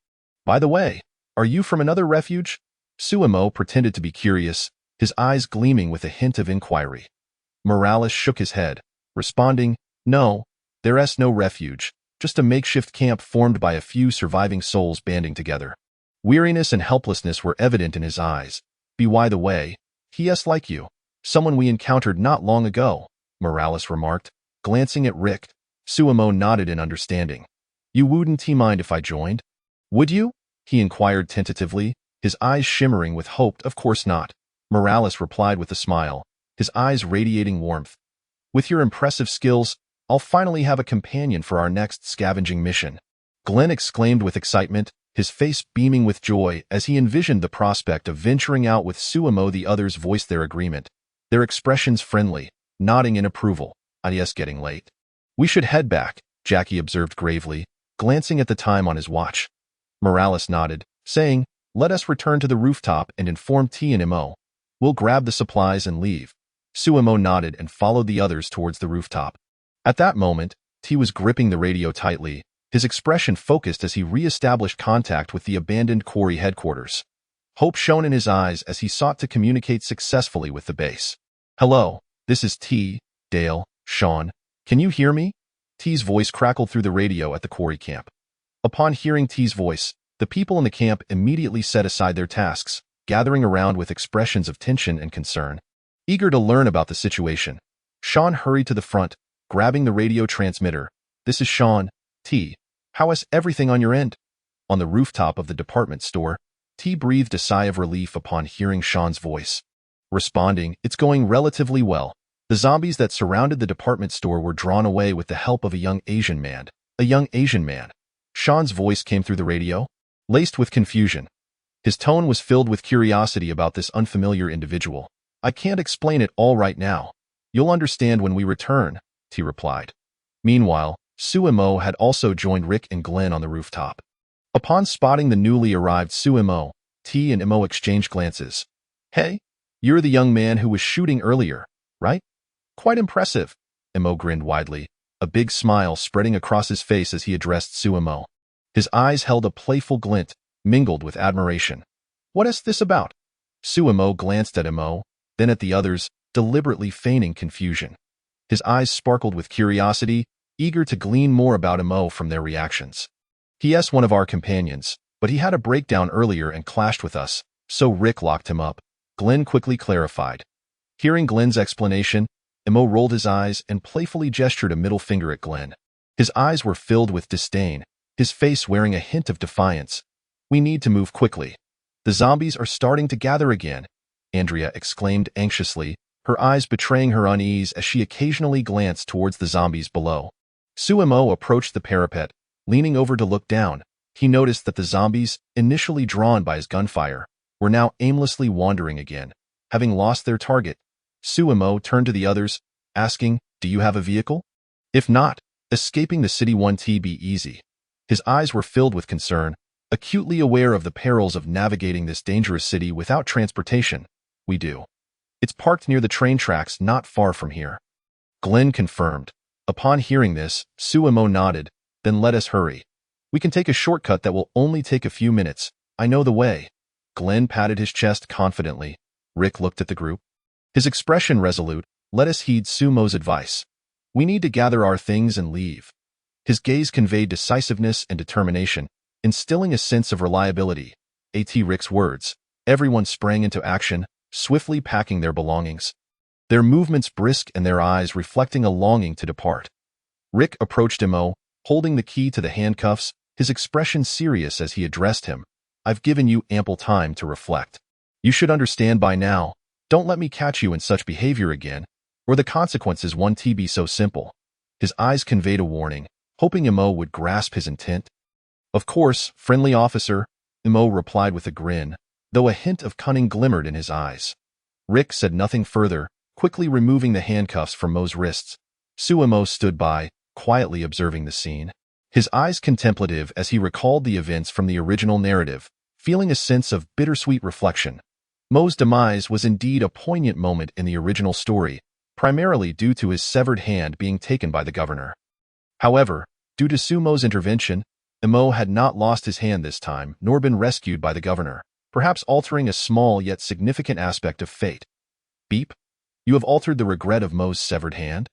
"By the way, are you from another refuge?" Suemo pretended to be curious, his eyes gleaming with a hint of inquiry. Morales shook his head, responding, "No, there's no refuge, just a makeshift camp formed by a few surviving souls banding together." Weariness and helplessness were evident in his eyes. "By the way, he's like you, someone we encountered not long ago," Morales remarked, glancing at Rick. Suemo nodded in understanding. "You wouldn't mind if I joined? Would you?" he inquired tentatively, his eyes shimmering with hope. "Of course not," Morales replied with a smile, his eyes radiating warmth. "With your impressive skills, I'll finally have a companion for our next scavenging mission." Glenn exclaimed with excitement, his face beaming with joy as he envisioned the prospect of venturing out with Suemo. The others voiced their agreement, their expressions friendly, nodding in approval. "It's getting late. We should head back," Jackie observed gravely, glancing at the time on his watch. Morales nodded, saying, "Let us return to the rooftop and inform T and Mo. We'll grab the supplies and leave." Suemo nodded and followed the others towards the rooftop. At that moment, T was gripping the radio tightly, his expression focused as he re-established contact with the abandoned quarry headquarters. Hope shone in his eyes as he sought to communicate successfully with the base. "Hello, this is T, Dale, Sean. Can you hear me?" T's voice crackled through the radio at the quarry camp. Upon hearing T's voice, the people in the camp immediately set aside their tasks, gathering around with expressions of tension and concern. Eager to learn about the situation, Sean hurried to the front, grabbing the radio transmitter. "This is Sean. T, how is everything on your end?" On the rooftop of the department store, T breathed a sigh of relief upon hearing Sean's voice. Responding, "It's going relatively well. The zombies that surrounded the department store were drawn away with the help of a young Asian man." "A young Asian man?" Sean's voice came through the radio, laced with confusion. His tone was filled with curiosity about this unfamiliar individual. "I can't explain it all right now. You'll understand when we return," T replied. Meanwhile, Suemo had also joined Rick and Glenn on the rooftop. Upon spotting the newly arrived Suemo, T and Mo exchanged glances. "Hey, you're the young man who was shooting earlier, right? Quite impressive." Mo grinned widely, a big smile spreading across his face as he addressed Suemo. His eyes held a playful glint, mingled with admiration. "What is this about?" Suemo glanced at Mo, then at the others, deliberately feigning confusion. His eyes sparkled with curiosity, eager to glean more about Mo from their reactions. "He's one of our companions, but he had a breakdown earlier and clashed with us, so Rick locked him up," Glenn quickly clarified. Hearing Glenn's explanation, Mo rolled his eyes and playfully gestured a middle finger at Glenn. His eyes were filled with disdain, his face wearing a hint of defiance. "We need to move quickly. The zombies are starting to gather again," Andrea exclaimed anxiously, her eyes betraying her unease as she occasionally glanced towards the zombies below. Suemo approached the parapet, leaning over to look down. He noticed that the zombies, initially drawn by his gunfire, were now aimlessly wandering again. Having lost their target, Suemo turned to the others, asking, "Do you have a vehicle? If not, escaping the city won't be easy." His eyes were filled with concern, acutely aware of the perils of navigating this dangerous city without transportation. "We do. It's parked near the train tracks not far from here," Glenn confirmed. Upon hearing this, Suemo nodded, "Then let us hurry. We can take a shortcut that will only take a few minutes. I know the way." Glenn patted his chest confidently. Rick looked at the group, his expression resolute. "Let us heed Sumo's advice. We need to gather our things and leave." His gaze conveyed decisiveness and determination, instilling a sense of reliability. At Rick's words, everyone sprang into action, swiftly packing their belongings, their movements brisk and their eyes reflecting a longing to depart. Rick approached Mo, holding the key to the handcuffs, his expression serious as he addressed him. "I've given you ample time to reflect. You should understand by now. Don't let me catch you in such behavior again, or the consequences won't be so simple." His eyes conveyed a warning, hoping Mo would grasp his intent. "Of course, friendly officer," Mo replied with a grin, though a hint of cunning glimmered in his eyes. Rick said nothing further, quickly removing the handcuffs from Mo's wrists. Suemo stood by, quietly observing the scene, his eyes contemplative as he recalled the events from the original narrative, feeling a sense of bittersweet reflection. Mo's demise was indeed a poignant moment in the original story, primarily due to his severed hand being taken by the governor. However, due to Sumo's intervention, Imo had not lost his hand this time, nor been rescued by the governor, perhaps altering a small yet significant aspect of fate. Beep. You have altered the regret of Mo's severed hand,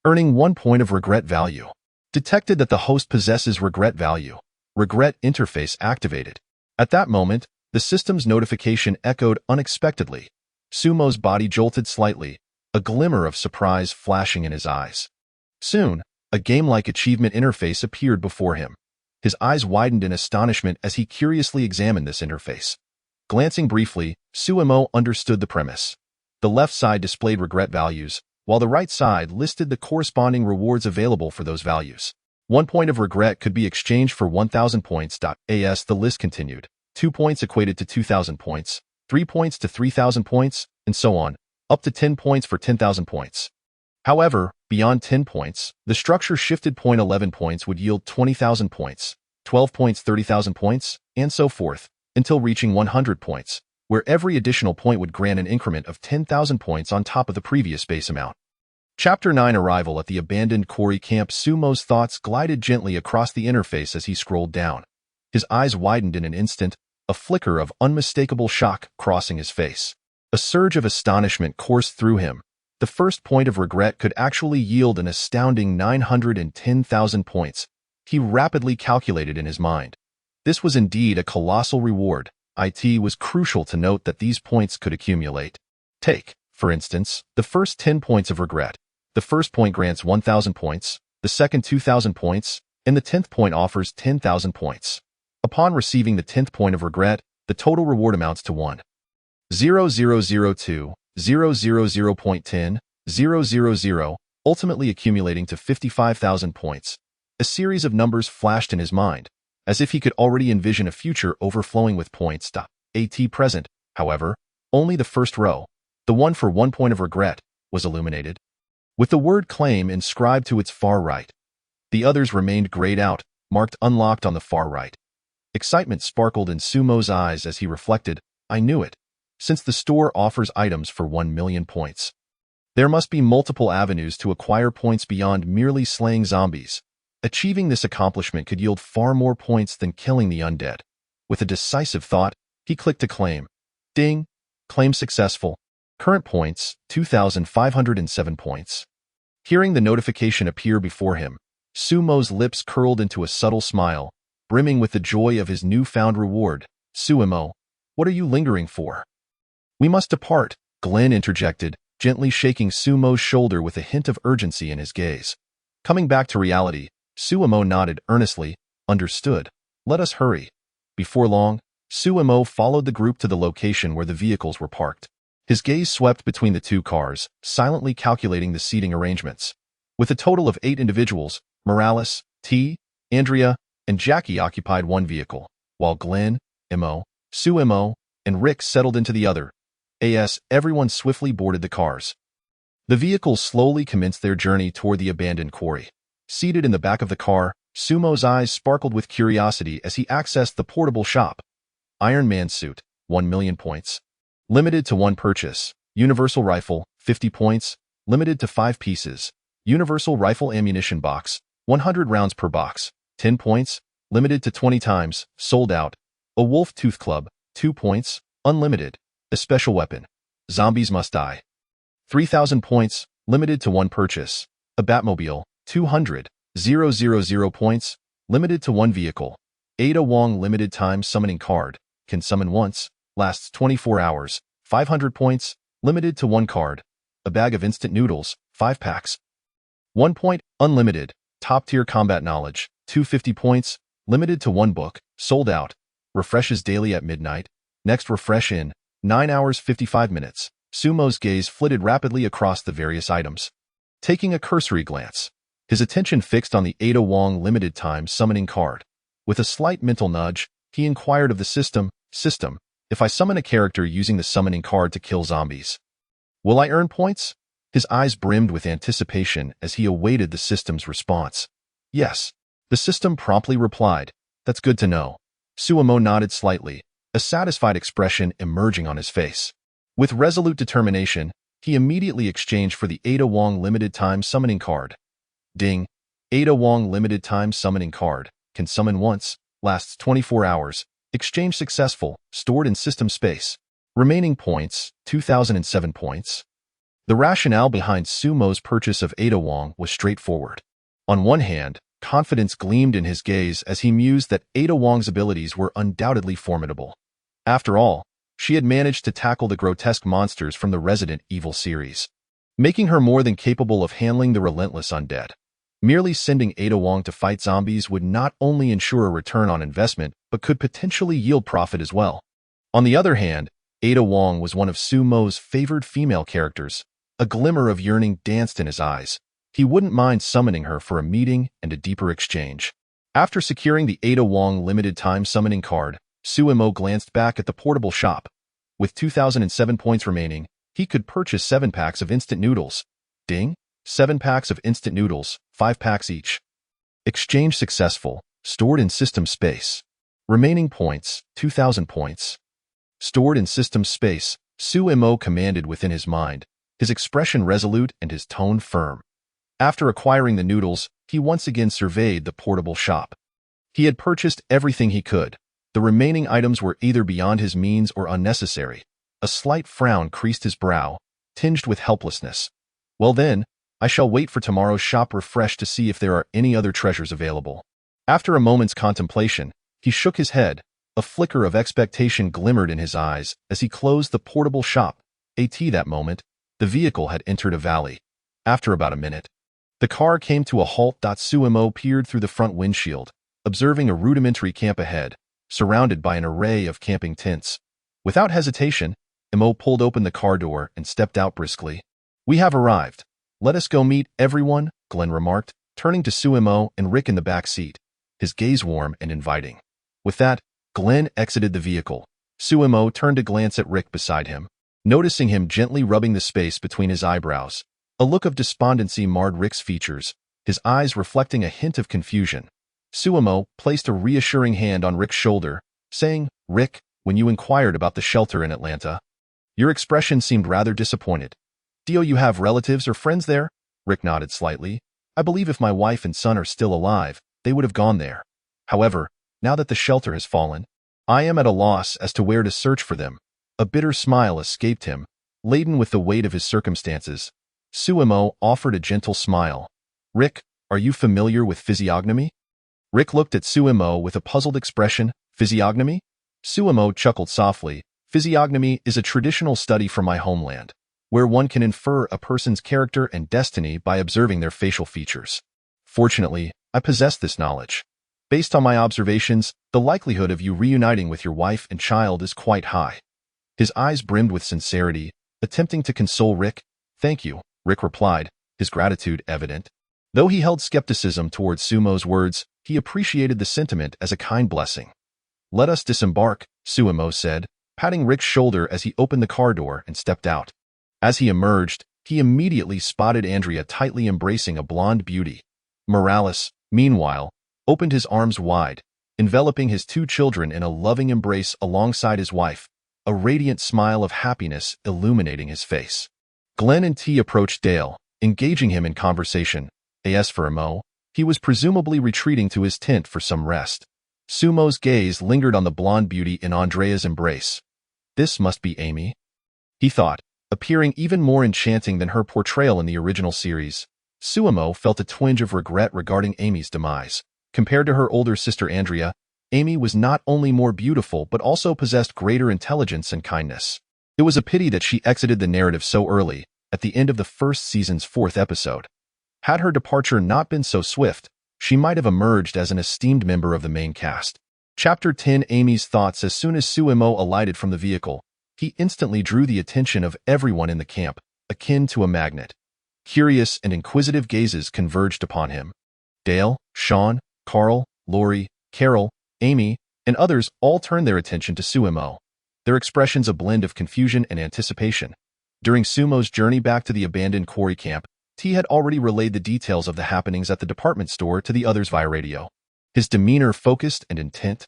earning 1 point of regret value. Detected that the host possesses regret value. Regret interface activated. At that moment, the system's notification echoed unexpectedly. Sumo's body jolted slightly, a glimmer of surprise flashing in his eyes. Soon, a game-like achievement interface appeared before him. His eyes widened in astonishment as he curiously examined this interface. Glancing briefly, Sumo understood the premise. The left side displayed regret values, while the right side listed the corresponding rewards available for those values. 1 point of regret could be exchanged for 1,000 points. As the list continued, 2 points equated to 2,000 points, 3 points to 3,000 points, and so on, up to 10 points for 10,000 points. However, beyond 10 points, the structure shifted. 11 points would yield 20,000 points, 12 points 30,000 points, and so forth, until reaching 100 points, where every additional point would grant an increment of 10,000 points on top of the previous base amount. Chapter 9 Arrival at the Abandoned Quarry Camp. Sumo's thoughts glided gently across the interface as he scrolled down. His eyes widened in an instant, a flicker of unmistakable shock crossing his face. A surge of astonishment coursed through him. The first point of regret could actually yield an astounding 910,000 points. He rapidly calculated in his mind. This was indeed a colossal reward. It was crucial to note that these points could accumulate. Take, for instance, the first 10 points of regret. The first point grants 1,000 points, the second 2,000 points, and the 10th point offers 10,000 points. Upon receiving the 10th point of regret, the total reward amounts to 1,000,2, 0,000.10, 0,000, ultimately accumulating to 55,000 points. A series of numbers flashed in his mind, as if he could already envision a future overflowing with points. At present, however, only the first row, the one for 1 point of regret, was illuminated, with the word claim inscribed to its far right. The others remained grayed out, marked unlocked on the far right. Excitement sparkled in Sumo's eyes as he reflected, I knew it, since the store offers items for 1,000,000 points. There must be multiple avenues to acquire points beyond merely slaying zombies. Achieving this accomplishment could yield far more points than killing the undead. With a decisive thought, he clicked to claim. Ding! Claim successful. Current points, 2,507 points. Hearing the notification appear before him, Sumo's lips curled into a subtle smile, brimming with the joy of his newfound reward. Sumo, what are you lingering for? We must depart, Glenn interjected, gently shaking Sumo's shoulder with a hint of urgency in his gaze. Coming back to reality, Sumo nodded earnestly. Understood. Let us hurry. Before long, Sumo followed the group to the location where the vehicles were parked. His gaze swept between the two cars, silently calculating the seating arrangements. With a total of 8 individuals, Morales, T, Andrea, and Jackie occupied one vehicle, while Glenn, Imo, Sumo, and Rick settled into the other. Everyone swiftly boarded the cars. The vehicles slowly commenced their journey toward the abandoned quarry. Seated in the back of the car, Sumo's eyes sparkled with curiosity as he accessed the portable shop. Iron Man suit, 1,000,000 points. Limited to 1 purchase. Universal rifle, 50 points. Limited to 5 pieces. Universal rifle ammunition box, 100 rounds per box, 10 points. Limited to 20 times. Sold out. A wolf tooth club, 2 points. Unlimited. A special weapon. Zombies must die. 3,000 points. Limited to 1 purchase. A Batmobile, 200,000 points. Limited to 1 vehicle. Ada Wong limited time summoning card. Can summon once. Lasts 24 hours. 500 points. Limited to 1 card. A bag of instant noodles, 5 packs. 1 point. Unlimited. Top-tier combat knowledge, 250 points. Limited to 1 book. Sold out. Refreshes daily at midnight. Next refresh in 9 hours 55 minutes. Sumo's gaze flitted rapidly across the various items. Taking a cursory glance, his attention fixed on the Ada Wong limited time summoning card. With a slight mental nudge, he inquired of the system, if I summon a character using the summoning card to kill zombies, will I earn points? His eyes brimmed with anticipation as he awaited the system's response. Yes. The system promptly replied. That's good to know. Sumo nodded slightly, a satisfied expression emerging on his face. With resolute determination, he immediately exchanged for the Ada Wong limited time summoning card. Ding. Ada Wong limited time summoning card. Can summon once. Lasts 24 hours. Exchange successful. Stored in system space. Remaining points, 2,007 points. The rationale behind Sumo's purchase of Ada Wong was straightforward. On one hand, confidence gleamed in his gaze as he mused that Ada Wong's abilities were undoubtedly formidable. After all, she had managed to tackle the grotesque monsters from the Resident Evil series, making her more than capable of handling the relentless undead. Merely sending Ada Wong to fight zombies would not only ensure a return on investment, but could potentially yield profit as well. On the other hand, Ada Wong was one of Sumo's favored female characters. A glimmer of yearning danced in his eyes. He wouldn't mind summoning her for a meeting and a deeper exchange. After securing the Ada Wong limited time summoning card, Sumo glanced back at the portable shop. With 2,007 points remaining, he could purchase 7 packs of instant noodles. Ding! 7 packs of instant noodles, 5 packs each. Exchange successful. Stored in system space. Remaining points, 2,000 points. Stored in system space, Sumo commanded within his mind, his expression resolute and his tone firm. After acquiring the noodles, he once again surveyed the portable shop. He had purchased everything he could. The remaining items were either beyond his means or unnecessary. A slight frown creased his brow, tinged with helplessness. Well then, I shall wait for tomorrow's shop refresh to see if there are any other treasures available. After a moment's contemplation, he shook his head. A flicker of expectation glimmered in his eyes as he closed the portable shop. That moment, the vehicle had entered a valley. After about a minute, the car came to a halt. Sumo peered through the front windshield, observing a rudimentary camp ahead, surrounded by an array of camping tents. Without hesitation, Imo pulled open the car door and stepped out briskly. We have arrived. Let us go meet everyone, Glenn remarked, turning to Sumo and Rick in the back seat, his gaze warm and inviting. With that, Glenn exited the vehicle. Sumo turned to glance at Rick beside him, noticing him gently rubbing the space between his eyebrows. A look of despondency marred Rick's features, his eyes reflecting a hint of confusion. Sumo placed a reassuring hand on Rick's shoulder, saying, Rick, when you inquired about the shelter in Atlanta, your expression seemed rather disappointed. Do you have relatives or friends there? Rick nodded slightly. I believe if my wife and son are still alive, they would have gone there. However, now that the shelter has fallen, I am at a loss as to where to search for them. A bitter smile escaped him, laden with the weight of his circumstances. Sumo offered a gentle smile. Rick, are you familiar with physiognomy? Rick looked at Sumo with a puzzled expression. Physiognomy? Sumo chuckled softly. Physiognomy is a traditional study from my homeland, where one can infer a person's character and destiny by observing their facial features. Fortunately, I possess this knowledge. Based on my observations, the likelihood of you reuniting with your wife and child is quite high. His eyes brimmed with sincerity, attempting to console Rick. Thank you, Rick replied, his gratitude evident. Though he held skepticism towards Sumo's words, he appreciated the sentiment as a kind blessing. Let us disembark, Sumo said, patting Rick's shoulder as he opened the car door and stepped out. As he emerged, he immediately spotted Andrea tightly embracing a blonde beauty. Morales, meanwhile, opened his arms wide, enveloping his 2 children in a loving embrace alongside his wife, a radiant smile of happiness illuminating his face. Glenn and T approached Dale, engaging him in conversation. As for Imo, he was presumably retreating to his tent for some rest. Sumo's gaze lingered on the blonde beauty in Andrea's embrace. This must be Amy, he thought, appearing even more enchanting than her portrayal in the original series. Sumo felt a twinge of regret regarding Amy's demise. Compared to her older sister Andrea, Amy was not only more beautiful but also possessed greater intelligence and kindness. It was a pity that she exited the narrative so early, at the end of the first season's 4th episode. Had her departure not been so swift, she might have emerged as an esteemed member of the main cast. Chapter 10 Amy's thoughts. As soon as Sumo alighted from the vehicle, he instantly drew the attention of everyone in the camp, akin to a magnet. Curious and inquisitive gazes converged upon him. Dale, Sean, Carl, Lori, Carol, Amy, and others all turned their attention to Sumo, their expressions a blend of confusion and anticipation. During Sumo's journey back to the abandoned quarry camp, T had already relayed the details of the happenings at the department store to the others via radio. His demeanor focused and intent.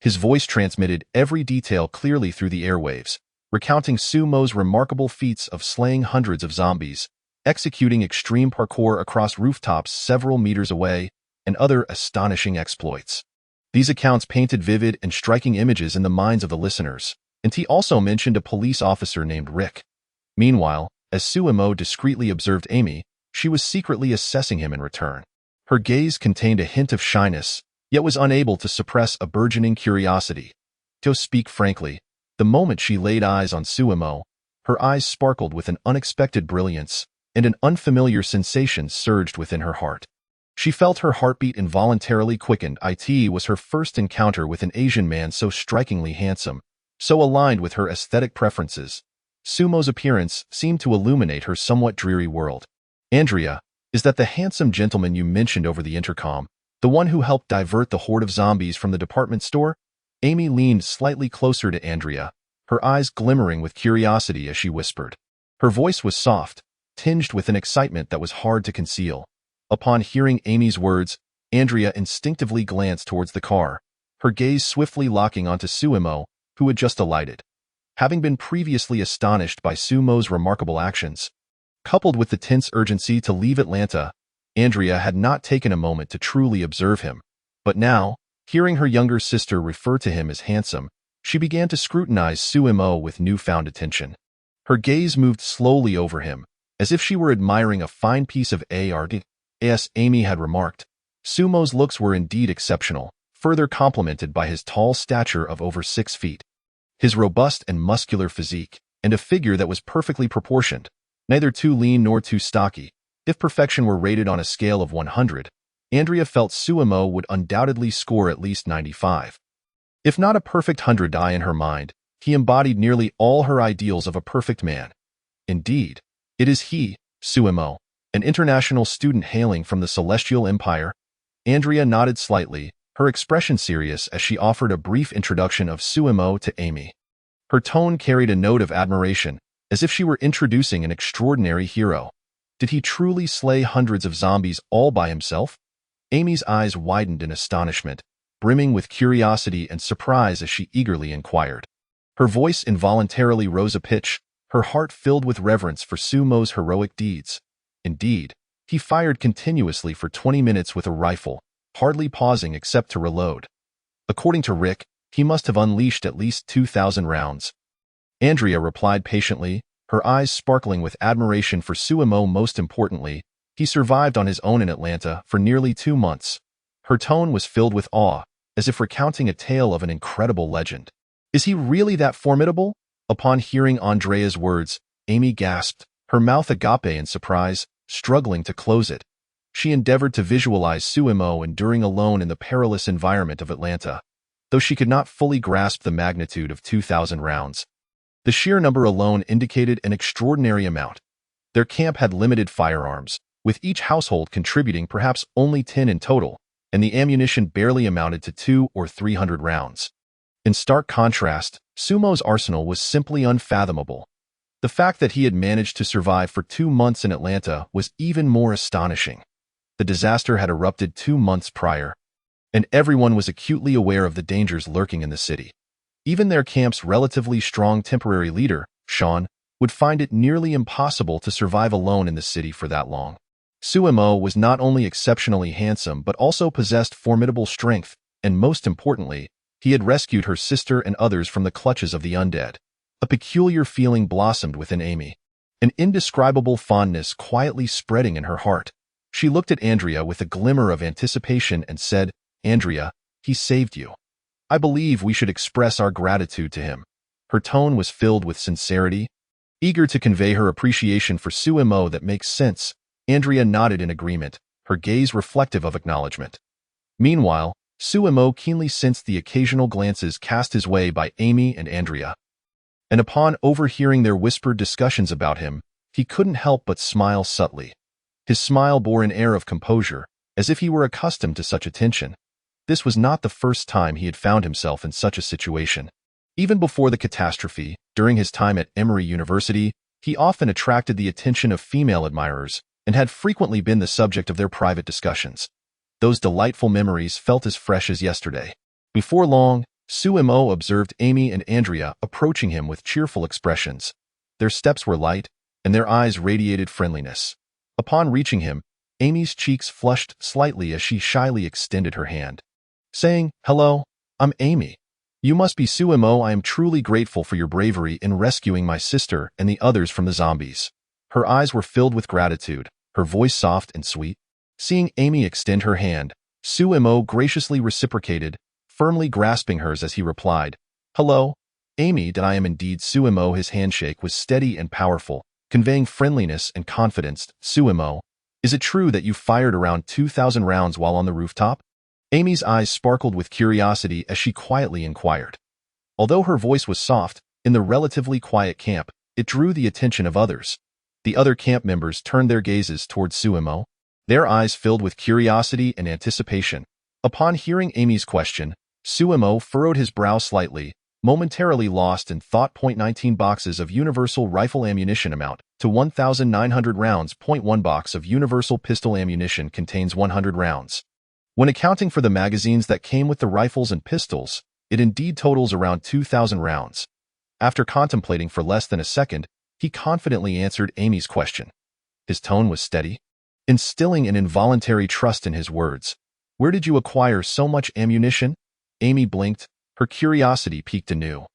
His voice transmitted every detail clearly through the airwaves, recounting Sumo's remarkable feats of slaying hundreds of zombies, executing extreme parkour across rooftops several meters away, and other astonishing exploits. These accounts painted vivid and striking images in the minds of the listeners, and he also mentioned a police officer named Rick. Meanwhile, as Sumo discreetly observed Amy, she was secretly assessing him in return. Her gaze contained a hint of shyness, yet was unable to suppress a burgeoning curiosity. To speak frankly, the moment she laid eyes on Sumo, her eyes sparkled with an unexpected brilliance, and an unfamiliar sensation surged within her heart. She felt her heartbeat involuntarily quickened. It was her first encounter with an Asian man so strikingly handsome, so aligned with her aesthetic preferences. Sumo's appearance seemed to illuminate her somewhat dreary world. Andrea, is that the handsome gentleman you mentioned over the intercom, the one who helped divert the horde of zombies from the department store? Amy leaned slightly closer to Andrea, her eyes glimmering with curiosity as she whispered. Her voice was soft, tinged with an excitement that was hard to conceal. Upon hearing Amy's words, Andrea instinctively glanced towards the car, her gaze swiftly locking onto Sumo, who had just alighted. Having been previously astonished by Sumo's remarkable actions, coupled with the tense urgency to leave Atlanta, Andrea had not taken a moment to truly observe him. But now, hearing her younger sister refer to him as handsome, she began to scrutinize Sumo with newfound attention. Her gaze moved slowly over him, as if she were admiring a fine piece of art. As Amy had remarked, Sumo's looks were indeed exceptional, further complemented by his tall stature of over 6 feet. His robust and muscular physique, and a figure that was perfectly proportioned, neither too lean nor too stocky. If perfection were rated on a scale of 100, Andrea felt Sumo would undoubtedly score at least 95. If not a perfect 100 in her mind, he embodied nearly all her ideals of a perfect man. Indeed, it is he, Sumo, an international student hailing from the Celestial Empire. Andrea nodded slightly, her expression serious as she offered a brief introduction of Sumo to Amy. Her tone carried a note of admiration, as if she were introducing an extraordinary hero. Did he truly slay hundreds of zombies all by himself? Amy's eyes widened in astonishment, brimming with curiosity and surprise as she eagerly inquired. Her voice involuntarily rose a pitch, her heart filled with reverence for Sumo's heroic deeds. Indeed, he fired continuously for 20 minutes with a rifle, hardly pausing except to reload. According to Rick, he must have unleashed at least 2,000 rounds. Andrea replied patiently, her eyes sparkling with admiration for Sumo. Most importantly, he survived on his own in Atlanta for nearly 2 months. Her tone was filled with awe, as if recounting a tale of an incredible legend. Is he really that formidable? Upon hearing Andrea's words, Amy gasped, her mouth agape in surprise, struggling to close it. She endeavored to visualize Sumo enduring alone in the perilous environment of Atlanta, though she could not fully grasp the magnitude of 2,000 rounds. The sheer number alone indicated an extraordinary amount. Their camp had limited firearms, with each household contributing perhaps only 10 in total, and the ammunition barely amounted to 200 or 300 rounds. In stark contrast, Sumo's arsenal was simply unfathomable. The fact that he had managed to survive for 2 months in Atlanta was even more astonishing. The disaster had erupted 2 months prior, and everyone was acutely aware of the dangers lurking in the city. Even their camp's relatively strong temporary leader, Sean, would find it nearly impossible to survive alone in the city for that long. Sumo was not only exceptionally handsome but also possessed formidable strength, and most importantly, he had rescued her sister and others from the clutches of the undead. A peculiar feeling blossomed within Amy, an indescribable fondness quietly spreading in her heart. She looked at Andrea with a glimmer of anticipation and said, "Andrea, he saved you. I believe we should express our gratitude to him." Her tone was filled with sincerity. Eager to convey her appreciation for Sumo. That makes sense. Andrea nodded in agreement, her gaze reflective of acknowledgement. Meanwhile, Sumo keenly sensed the occasional glances cast his way by Amy and Andrea. And upon overhearing their whispered discussions about him, he couldn't help but smile subtly. His smile bore an air of composure, as if he were accustomed to such attention. This was not the first time he had found himself in such a situation. Even before the catastrophe, during his time at Emory University, he often attracted the attention of female admirers and had frequently been the subject of their private discussions. Those delightful memories felt as fresh as yesterday. Before long, Sumo observed Amy and Andrea approaching him with cheerful expressions. Their steps were light, and their eyes radiated friendliness. Upon reaching him, Amy's cheeks flushed slightly as she shyly extended her hand, saying, "Hello, I'm Amy. You must be Sumo. I am truly grateful for your bravery in rescuing my sister and the others from the zombies." Her eyes were filled with gratitude, her voice soft and sweet. Seeing Amy extend her hand, Sumo graciously reciprocated, firmly grasping hers as he replied, "Hello, Amy, that I am indeed Sumo." His handshake was steady and powerful, conveying friendliness and confidence. "Sumo, is it true that you fired around 2,000 rounds while on the rooftop?" Amy's eyes sparkled with curiosity as she quietly inquired. Although her voice was soft, in the relatively quiet camp, it drew the attention of others. The other camp members turned their gazes towards Sumo, their eyes filled with curiosity and anticipation. Upon hearing Amy's question, Sumo furrowed his brow slightly, momentarily lost in thought. 19 boxes of universal rifle ammunition amount to 1,900 rounds. 1 box of universal pistol ammunition contains 100 rounds. When accounting for the magazines that came with the rifles and pistols, it indeed totals around 2,000 rounds. After contemplating for less than a second, he confidently answered Amy's question. His tone was steady, instilling an involuntary trust in his words. "Where did you acquire so much ammunition?" Amy blinked, her curiosity piqued anew.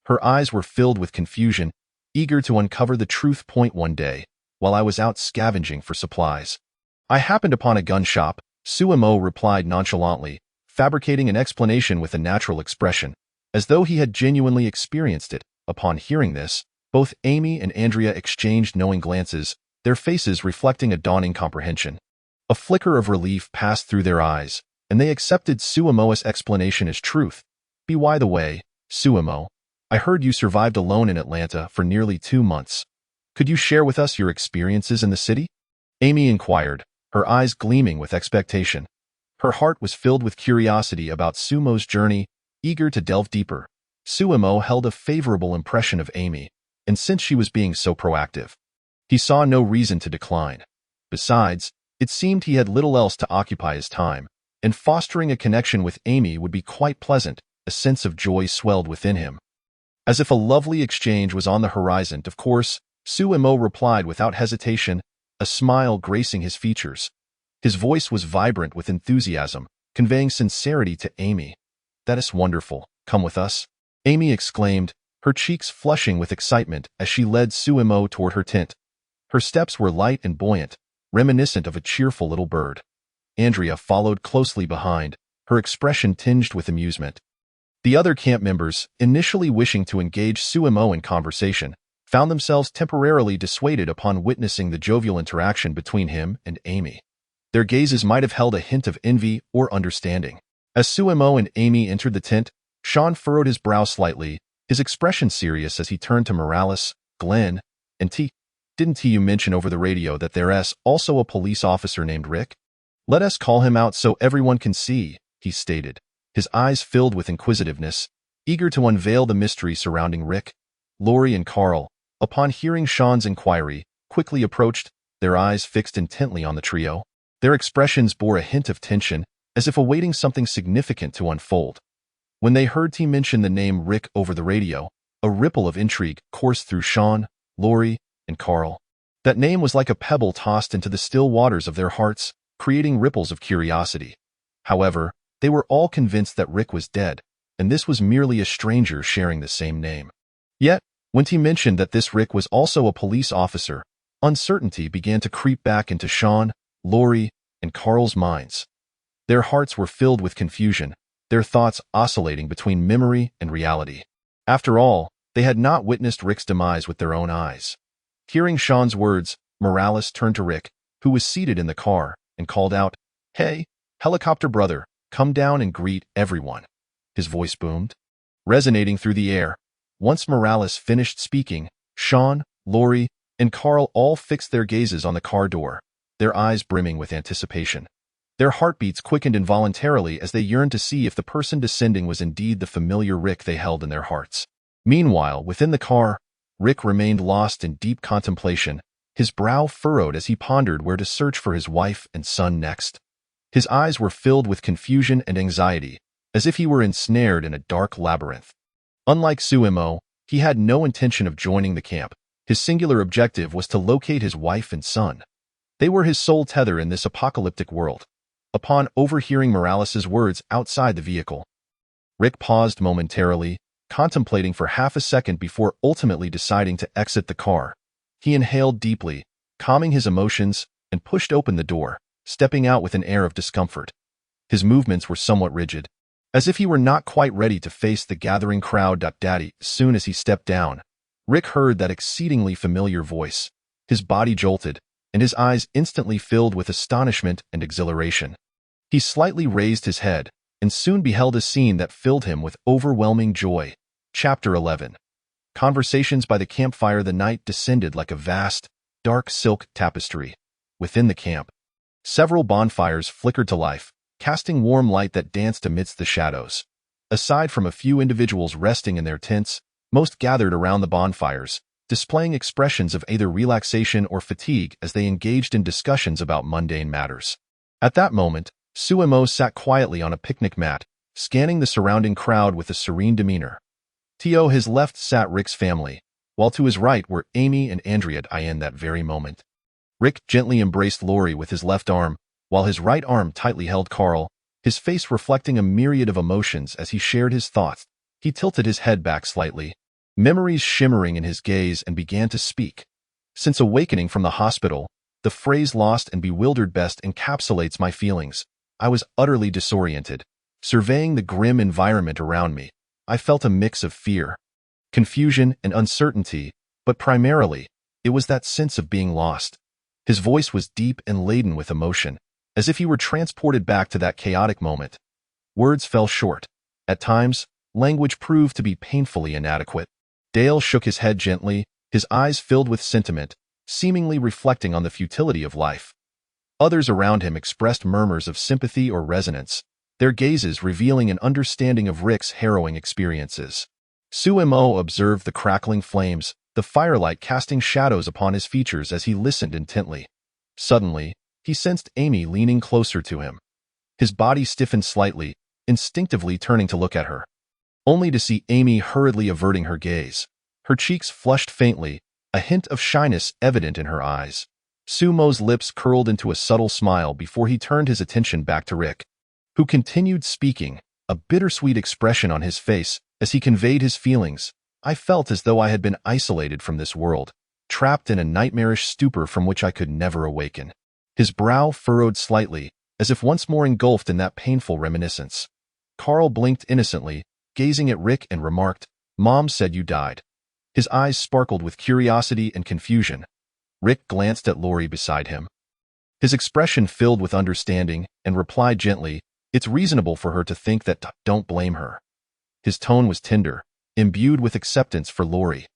Her eyes were filled with confusion, eager to uncover the truth. One day, while I was out scavenging for supplies, I happened upon a gun shop. Sumo replied nonchalantly, fabricating an explanation with a natural expression, as though he had genuinely experienced it. Upon hearing this, both Amy and Andrea exchanged knowing glances, their faces reflecting a dawning comprehension. A flicker of relief passed through their eyes, and they accepted Sumo's explanation as truth. By the way, Sumo, I heard you survived alone in Atlanta for nearly 2 months. Could you share with us your experiences in the city?" Amy inquired, her eyes gleaming with expectation. Her heart was filled with curiosity about Sumo's journey, eager to delve deeper. Sumo held a favorable impression of Amy, and since she was being so proactive, he saw no reason to decline. Besides, it seemed he had little else to occupy his time, and fostering a connection with Amy would be quite pleasant. A sense of joy swelled within him. As if a lovely exchange was on the horizon, of course, Sumo replied without hesitation, a smile gracing his features. His voice was vibrant with enthusiasm, conveying sincerity to Amy. "That is wonderful. Come with us," Amy exclaimed, her cheeks flushing with excitement as she led Sumo toward her tent. Her steps were light and buoyant, reminiscent of a cheerful little bird. Andrea followed closely behind, her expression tinged with amusement. The other camp members, initially wishing to engage Sumo in conversation, found themselves temporarily dissuaded upon witnessing the jovial interaction between him and Amy. Their gazes might have held a hint of envy or understanding. As Sumo and Amy entered the tent, Sean furrowed his brow slightly, his expression serious as he turned to Morales, "Glenn, and didn't you mention over the radio that there's also a police officer named Rick? Let us call him out so everyone can see," he stated, his eyes filled with inquisitiveness, eager to unveil the mystery surrounding Rick. Lori and Carl, upon hearing Sean's inquiry, quickly approached, their eyes fixed intently on the trio. Their expressions bore a hint of tension, as if awaiting something significant to unfold. When they heard T mention the name Rick over the radio, a ripple of intrigue coursed through Sean, Lori, and Carl. That name was like a pebble tossed into the still waters of their hearts, creating ripples of curiosity. However, they were all convinced that Rick was dead, and this was merely a stranger sharing the same name. Yet, when T mentioned that this Rick was also a police officer, uncertainty began to creep back into Sean, Lori, and Carl's minds. Their hearts were filled with confusion, their thoughts oscillating between memory and reality. After all, they had not witnessed Rick's demise with their own eyes. Hearing Sean's words, Morales turned to Rick, who was seated in the car, and called out, "Hey, helicopter brother, come down and greet everyone." His voice boomed, resonating through the air. Once Morales finished speaking, Sean, Lori, and Carl all fixed their gazes on the car door, their eyes brimming with anticipation. Their heartbeats quickened involuntarily as they yearned to see if the person descending was indeed the familiar Rick they held in their hearts. Meanwhile, within the car, Rick remained lost in deep contemplation, his brow furrowed as he pondered where to search for his wife and son next. His eyes were filled with confusion and anxiety, as if he were ensnared in a dark labyrinth. Unlike Suemo, he had no intention of joining the camp. His singular objective was to locate his wife and son. They were his sole tether in this apocalyptic world. Upon overhearing Morales' words outside the vehicle, Rick paused momentarily, contemplating for half a second before ultimately deciding to exit the car. He inhaled deeply, calming his emotions, and pushed open the door, stepping out with an air of discomfort. His movements were somewhat rigid, as if he were not quite ready to face the gathering crowd. Daddy, as soon as he stepped down, Rick heard that exceedingly familiar voice. His body jolted, and his eyes instantly filled with astonishment and exhilaration. He slightly raised his head, and soon beheld a scene that filled him with overwhelming joy. Chapter 11. Conversations by the campfire. The night descended like a vast, dark silk tapestry. Within the camp, several bonfires flickered to life, casting warm light that danced amidst the shadows. Aside from a few individuals resting in their tents, most gathered around the bonfires, displaying expressions of either relaxation or fatigue as they engaged in discussions about mundane matters. At that moment, Suemo sat quietly on a picnic mat, scanning the surrounding crowd with a serene demeanor. To his left sat Rick's family, while to his right were Amy and Andrea. In that very moment, Rick gently embraced Lori with his left arm, while his right arm tightly held Carl, his face reflecting a myriad of emotions as he shared his thoughts. He tilted his head back slightly, memories shimmering in his gaze, and began to speak. Since awakening from the hospital, the phrase "lost and bewildered" best encapsulates my feelings. I was utterly disoriented. Surveying the grim environment around me, I felt a mix of fear, confusion, and uncertainty, but primarily, it was that sense of being lost. His voice was deep and laden with emotion, as if he were transported back to that chaotic moment. Words fell short. At times, language proved to be painfully inadequate. Dale shook his head gently, his eyes filled with sentiment, seemingly reflecting on the futility of life. Others around him expressed murmurs of sympathy or resonance, their gazes revealing an understanding of Rick's harrowing experiences. Suemo observed the crackling flames, the firelight casting shadows upon his features as he listened intently. Suddenly, he sensed Amy leaning closer to him. His body stiffened slightly, instinctively turning to look at her, only to see Amy hurriedly averting her gaze. Her cheeks flushed faintly, a hint of shyness evident in her eyes. Sumo's lips curled into a subtle smile before he turned his attention back to Rick, who continued speaking, a bittersweet expression on his face as he conveyed his feelings. I felt as though I had been isolated from this world, trapped in a nightmarish stupor from which I could never awaken. His brow furrowed slightly, as if once more engulfed in that painful reminiscence. Carl blinked innocently, gazing at Rick, and remarked, "Mom said you died." His eyes sparkled with curiosity and confusion. Rick glanced at Lori beside him. His expression filled with understanding, and replied gently, "It's reasonable for her to think that. Don't blame her." His tone was tender, imbued with acceptance for Lori.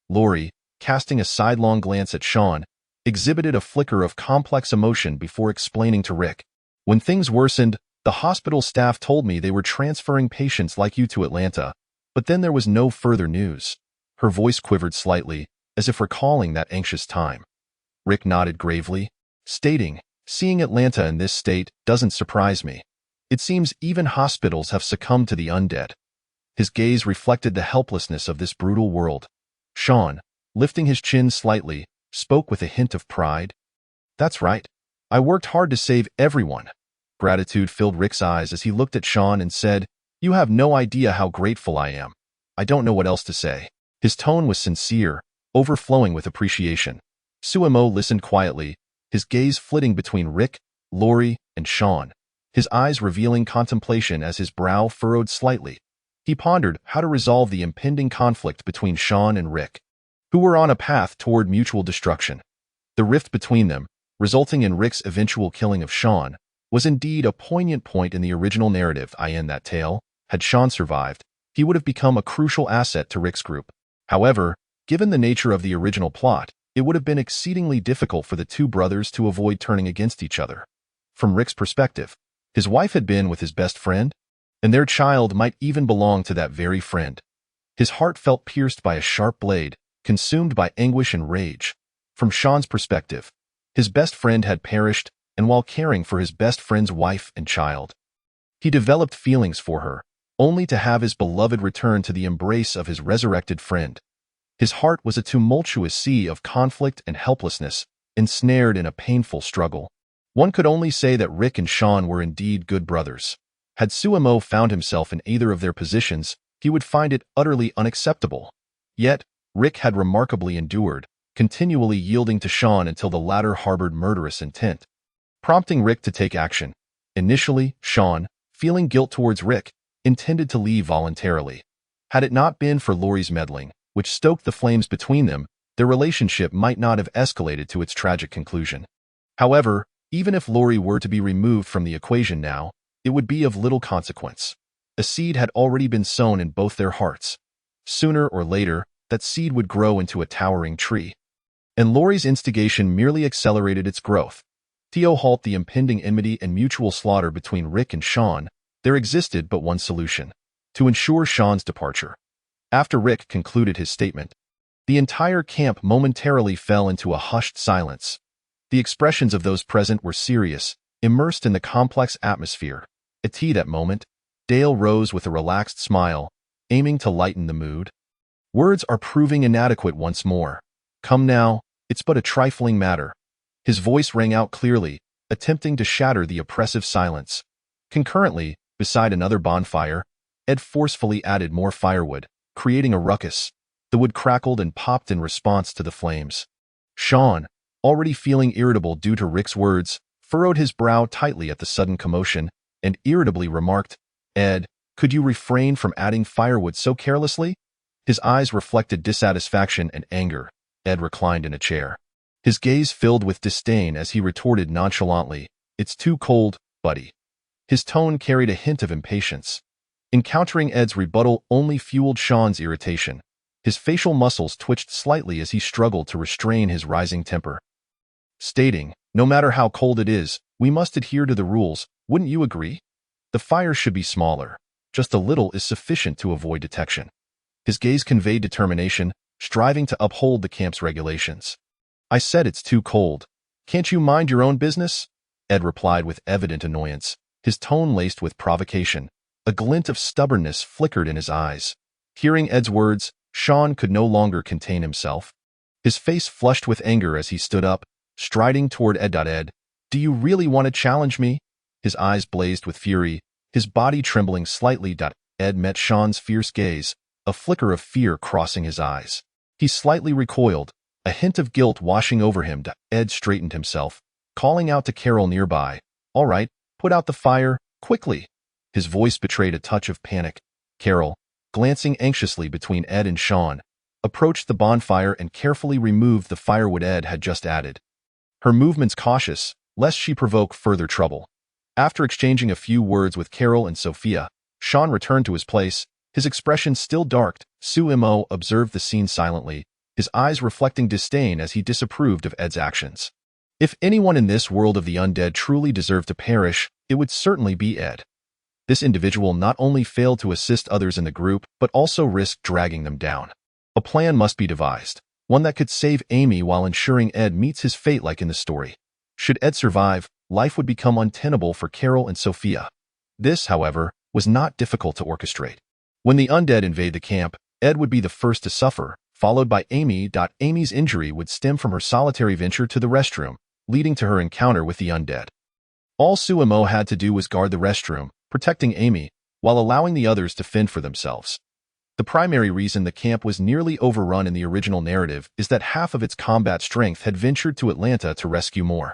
Lori, casting a sidelong glance at Sean, exhibited a flicker of complex emotion before explaining to Rick, "When things worsened, the hospital staff told me they were transferring patients like you to Atlanta, but then there was no further news." Her voice quivered slightly, as if recalling that anxious time. Rick nodded gravely, stating, "Seeing Atlanta in this state doesn't surprise me. It seems even hospitals have succumbed to the undead." His gaze reflected the helplessness of this brutal world. Sean, lifting his chin slightly, spoke with a hint of pride. "That's right. I worked hard to save everyone." Gratitude filled Rick's eyes as he looked at Sean and said, "You have no idea how grateful I am. I don't know what else to say." His tone was sincere, overflowing with appreciation. Suemo listened quietly, his gaze flitting between Rick, Lori, and Sean, his eyes revealing contemplation as his brow furrowed slightly. He pondered how to resolve the impending conflict between Sean and Rick, who were on a path toward mutual destruction. The rift between them, resulting in Rick's eventual killing of Sean, was indeed a poignant point in the original narrative. In that tale, had Sean survived, he would have become a crucial asset to Rick's group. However, given the nature of the original plot, it would have been exceedingly difficult for the two brothers to avoid turning against each other. From Rick's perspective, his wife had been with his best friend, and their child might even belong to that very friend. His heart felt pierced by a sharp blade, consumed by anguish and rage. From Sean's perspective, his best friend had perished, and while caring for his best friend's wife and child, he developed feelings for her, only to have his beloved return to the embrace of his resurrected friend. His heart was a tumultuous sea of conflict and helplessness, ensnared in a painful struggle. One could only say that Rick and Sean were indeed good brothers. Had Suemo found himself in either of their positions, he would find it utterly unacceptable. Yet, Rick had remarkably endured, continually yielding to Sean until the latter harbored murderous intent, prompting Rick to take action. Initially, Sean, feeling guilt towards Rick, intended to leave voluntarily. Had it not been for Lori's meddling, which stoked the flames between them, their relationship might not have escalated to its tragic conclusion. However, even if Lori were to be removed from the equation now, it would be of little consequence. A seed had already been sown in both their hearts. Sooner or later, that seed would grow into a towering tree. And Lori's instigation merely accelerated its growth. To halt the impending enmity and mutual slaughter between Rick and Sean, there existed but one solution: to ensure Sean's departure. After Rick concluded his statement, the entire camp momentarily fell into a hushed silence. The expressions of those present were serious, immersed in the complex atmosphere. At that moment, Dale rose with a relaxed smile, aiming to lighten the mood. Words are proving inadequate once more. Come now, it's but a trifling matter. His voice rang out clearly, attempting to shatter the oppressive silence. Concurrently, beside another bonfire, Ed forcefully added more firewood, creating a ruckus. The wood crackled and popped in response to the flames. Sean, already feeling irritable due to Rick's words, furrowed his brow tightly at the sudden commotion, and irritably remarked, "Ed, could you refrain from adding firewood so carelessly?" His eyes reflected dissatisfaction and anger. Ed reclined in a chair. His gaze filled with disdain as he retorted nonchalantly, "It's too cold, buddy." His tone carried a hint of impatience. Encountering Ed's rebuttal only fueled Sean's irritation. His facial muscles twitched slightly as he struggled to restrain his rising temper, stating, "No matter how cold it is, we must adhere to the rules, wouldn't you agree? The fire should be smaller. Just a little is sufficient to avoid detection." His gaze conveyed determination, striving to uphold the camp's regulations. "I said it's too cold. Can't you mind your own business?" Ed replied with evident annoyance, his tone laced with provocation. A glint of stubbornness flickered in his eyes. Hearing Ed's words, Sean could no longer contain himself. His face flushed with anger as he stood up, striding toward Ed. "Ed, do you really want to challenge me?" His eyes blazed with fury, his body trembling slightly. Ed met Sean's fierce gaze, a flicker of fear crossing his eyes. He slightly recoiled, a hint of guilt washing over him. Ed straightened himself, calling out to Carol nearby, "All right, put out the fire, quickly." His voice betrayed a touch of panic. Carol, glancing anxiously between Ed and Sean, approached the bonfire and carefully removed the firewood Ed had just added. Her movements cautious, lest she provoke further trouble. After exchanging a few words with Carol and Sophia, Sean returned to his place, his expression still dark. Suemo observed the scene silently, his eyes reflecting disdain as he disapproved of Ed's actions. If anyone in this world of the undead truly deserved to perish, it would certainly be Ed. This individual not only failed to assist others in the group, but also risked dragging them down. A plan must be devised, one that could save Amy while ensuring Ed meets his fate like in the story. Should Ed survive, life would become untenable for Carol and Sophia. This, however, was not difficult to orchestrate. When the undead invade the camp, Ed would be the first to suffer, followed by Amy. Amy's injury would stem from her solitary venture to the restroom, leading to her encounter with the undead. All Suemo had to do was guard the restroom, protecting Amy, while allowing the others to fend for themselves. The primary reason the camp was nearly overrun in the original narrative is that half of its combat strength had ventured to Atlanta to rescue Moore,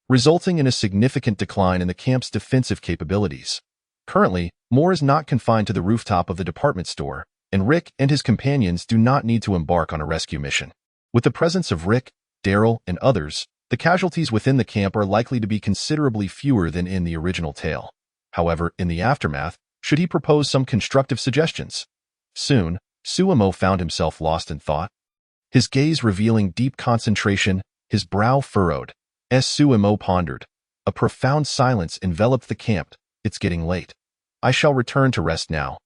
resulting in a significant decline in the camp's defensive capabilities. Currently, Moore is not confined to the rooftop of the department store, and Rick and his companions do not need to embark on a rescue mission. With the presence of Rick, Daryl, and others, the casualties within the camp are likely to be considerably fewer than in the original tale. However, in the aftermath, should he propose some constructive suggestions? Soon, Suemo found himself lost in thought. His gaze revealing deep concentration, his brow furrowed. As Suemo pondered, a profound silence enveloped the camp. "It's getting late. I shall return to rest now.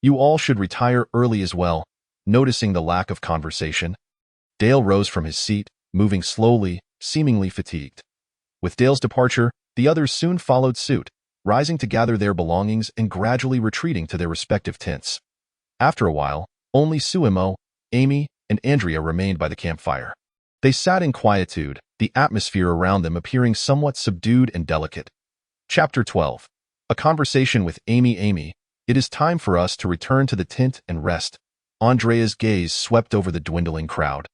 You all should retire early as well." Noticing the lack of conversation, Dale rose from his seat, moving slowly, seemingly fatigued. With Dale's departure, the others soon followed suit. rising to gather their belongings and gradually retreating to their respective tents. After a while, only Suemo, Amy, and Andrea remained by the campfire. They sat in quietude, the atmosphere around them appearing somewhat subdued and delicate. Chapter 12. A conversation with Amy. Amy, it is time for us to return to the tent and rest. Andrea's gaze swept over the dwindling crowd.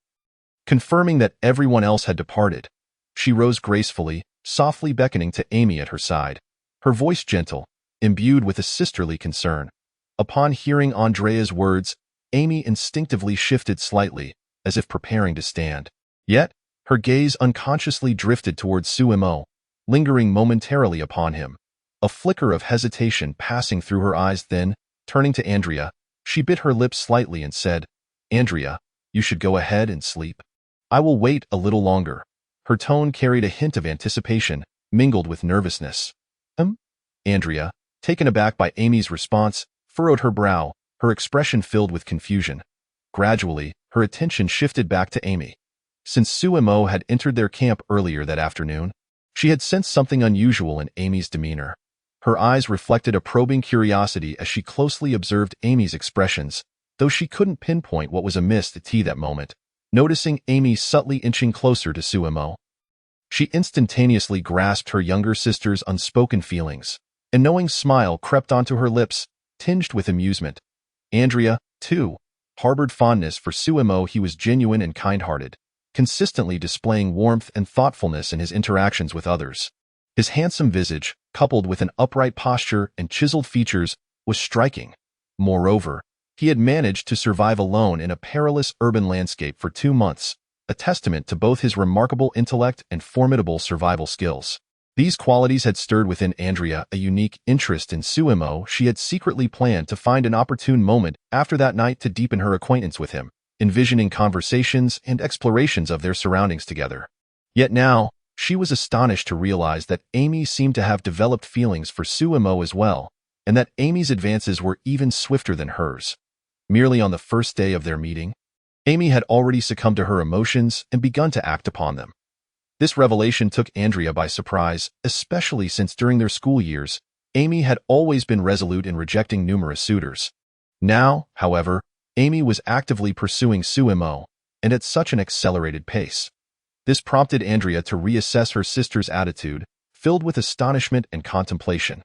Confirming that everyone else had departed, she rose gracefully, softly beckoning to Amy at her side, her voice gentle, imbued with a sisterly concern. Upon hearing Andrea's words, Amy instinctively shifted slightly, as if preparing to stand. Yet, her gaze unconsciously drifted towards Suemo, lingering momentarily upon him, a flicker of hesitation passing through her eyes. Then, turning to Andrea, she bit her lips slightly and said, "Andrea, you should go ahead and sleep. I will wait a little longer." Her tone carried a hint of anticipation, mingled with nervousness. Andrea, taken aback by Amy's response, furrowed her brow, her expression filled with confusion. Gradually, her attention shifted back to Amy. Since Suemo had entered their camp earlier that afternoon, she had sensed something unusual in Amy's demeanor. Her eyes reflected a probing curiosity as she closely observed Amy's expressions, though she couldn't pinpoint what was amiss at that moment. Noticing Amy subtly inching closer to Suemo, she instantaneously grasped her younger sister's unspoken feelings. A knowing smile crept onto her lips, tinged with amusement. Andrea, too, harbored fondness for Suemo. He was genuine and kind-hearted, consistently displaying warmth and thoughtfulness in his interactions with others. His handsome visage, coupled with an upright posture and chiseled features, was striking. Moreover, he had managed to survive alone in a perilous urban landscape for 2 months, a testament to both his remarkable intellect and formidable survival skills. These qualities had stirred within Andrea a unique interest in Suemo. She had secretly planned to find an opportune moment after that night to deepen her acquaintance with him, envisioning conversations and explorations of their surroundings together. Yet now, she was astonished to realize that Amy seemed to have developed feelings for Suemo as well, and that Amy's advances were even swifter than hers. Merely on the first day of their meeting, Amy had already succumbed to her emotions and begun to act upon them. This revelation took Andrea by surprise, especially since during their school years, Amy had always been resolute in rejecting numerous suitors. Now, however, Amy was actively pursuing Suemo, and at such an accelerated pace. This prompted Andrea to reassess her sister's attitude, filled with astonishment and contemplation.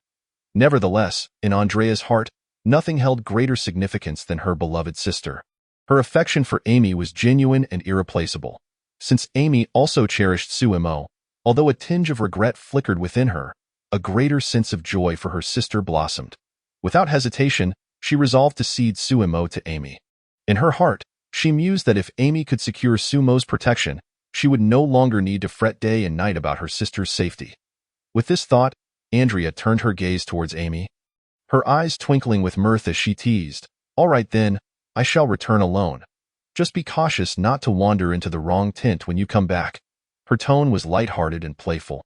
Nevertheless, in Andrea's heart, nothing held greater significance than her beloved sister. Her affection for Amy was genuine and irreplaceable. Since Amy also cherished Suemo, although a tinge of regret flickered within her, a greater sense of joy for her sister blossomed. Without hesitation, she resolved to cede Suemo to Amy. In her heart, she mused that if Amy could secure Sumo's protection, she would no longer need to fret day and night about her sister's safety. With this thought, Andrea turned her gaze towards Amy, her eyes twinkling with mirth as she teased, "All right then, I shall return alone. Just be cautious not to wander into the wrong tent when you come back." Her tone was light-hearted and playful,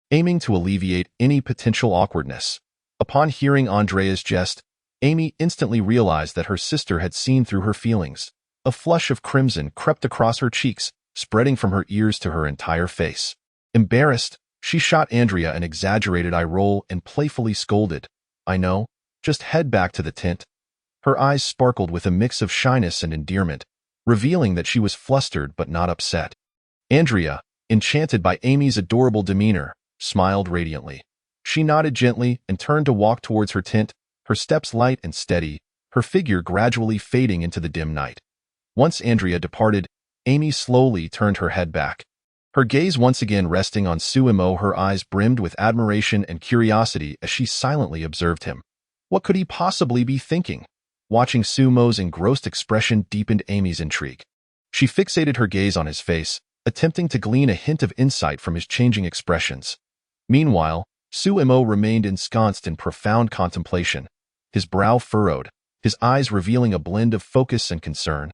aiming to alleviate any potential awkwardness. Upon hearing Andrea's jest, Amy instantly realized that her sister had seen through her feelings. A flush of crimson crept across her cheeks, spreading from her ears to her entire face. Embarrassed, she shot Andrea an exaggerated eye roll and playfully scolded, "I know, just head back to the tent." Her eyes sparkled with a mix of shyness and endearment, revealing that she was flustered but not upset. Andrea, enchanted by Amy's adorable demeanor, smiled radiantly. She nodded gently and turned to walk towards her tent, her steps light and steady, her figure gradually fading into the dim night. Once Andrea departed, Amy slowly turned her head back. Her gaze once again resting on Suemo, her eyes brimmed with admiration and curiosity as she silently observed him. What could he possibly be thinking? Watching Sumo's engrossed expression deepened Amy's intrigue. She fixated her gaze on his face, attempting to glean a hint of insight from his changing expressions. Meanwhile, Suemo remained ensconced in profound contemplation, his brow furrowed, his eyes revealing a blend of focus and concern.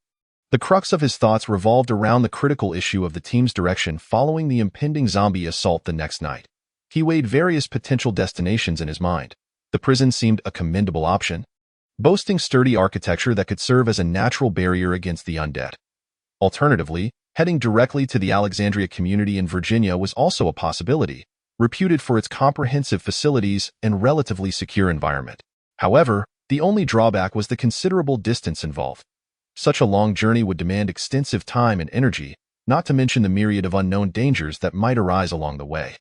The crux of his thoughts revolved around the critical issue of the team's direction following the impending zombie assault the next night. He weighed various potential destinations in his mind. The prison seemed a commendable option, boasting sturdy architecture that could serve as a natural barrier against the undead. Alternatively, heading directly to the Alexandria community in Virginia was also a possibility, reputed for its comprehensive facilities and relatively secure environment. However, the only drawback was the considerable distance involved. Such a long journey would demand extensive time and energy, not to mention the myriad of unknown dangers that might arise along the way.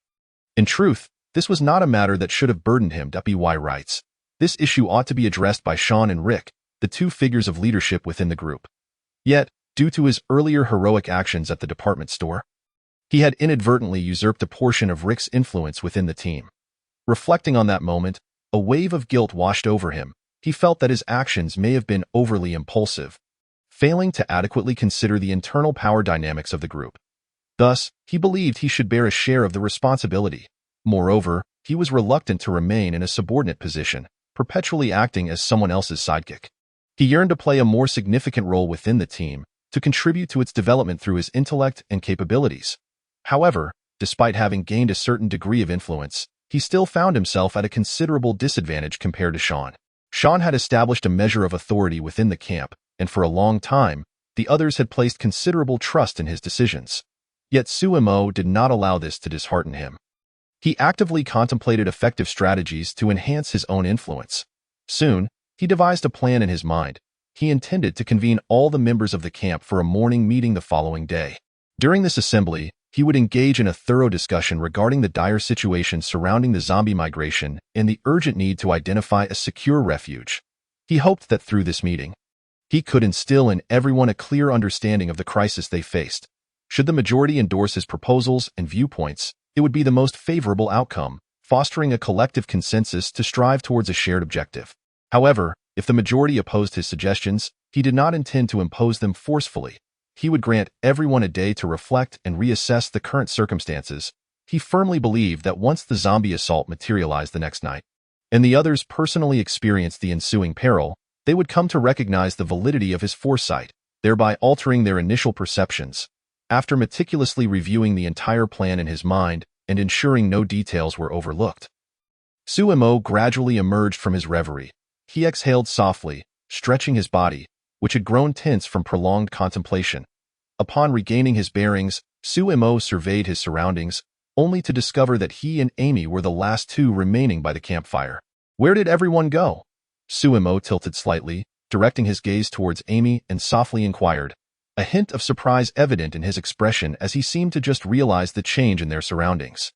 In truth, this was not a matter that should have burdened him. BY writes, this issue ought to be addressed by Sean and Rick, the two figures of leadership within the group. Yet, due to his earlier heroic actions at the department store, he had inadvertently usurped a portion of Rick's influence within the team. Reflecting on that moment, a wave of guilt washed over him. He felt that his actions may have been overly impulsive, failing to adequately consider the internal power dynamics of the group. Thus, he believed he should bear a share of the responsibility. Moreover, he was reluctant to remain in a subordinate position, perpetually acting as someone else's sidekick. He yearned to play a more significant role within the team, to contribute to its development through his intellect and capabilities. However, despite having gained a certain degree of influence, he still found himself at a considerable disadvantage compared to Sean. Sean had established a measure of authority within the camp, and for a long time, the others had placed considerable trust in his decisions. Yet Sumo did not allow this to dishearten him. He actively contemplated effective strategies to enhance his own influence. Soon, he devised a plan in his mind. He intended to convene all the members of the camp for a morning meeting the following day. During this assembly, he would engage in a thorough discussion regarding the dire situation surrounding the zombie migration and the urgent need to identify a secure refuge. He hoped that through this meeting, he could instill in everyone a clear understanding of the crisis they faced. Should the majority endorse his proposals and viewpoints, it would be the most favorable outcome, fostering a collective consensus to strive towards a shared objective. However, if the majority opposed his suggestions, he did not intend to impose them forcefully. He would grant everyone a day to reflect and reassess the current circumstances. He firmly believed that once the zombie assault materialized the next night, and the others personally experienced the ensuing peril, they would come to recognize the validity of his foresight, thereby altering their initial perceptions. After meticulously reviewing the entire plan in his mind and ensuring no details were overlooked, Sumo gradually emerged from his reverie. He exhaled softly, stretching his body, which had grown tense from prolonged contemplation. Upon regaining his bearings, Sumo surveyed his surroundings, only to discover that he and Amy were the last two remaining by the campfire. Where did everyone go? Sumo tilted slightly, directing his gaze towards Amy and softly inquired, a hint of surprise evident in his expression as he seemed to just realize the change in their surroundings.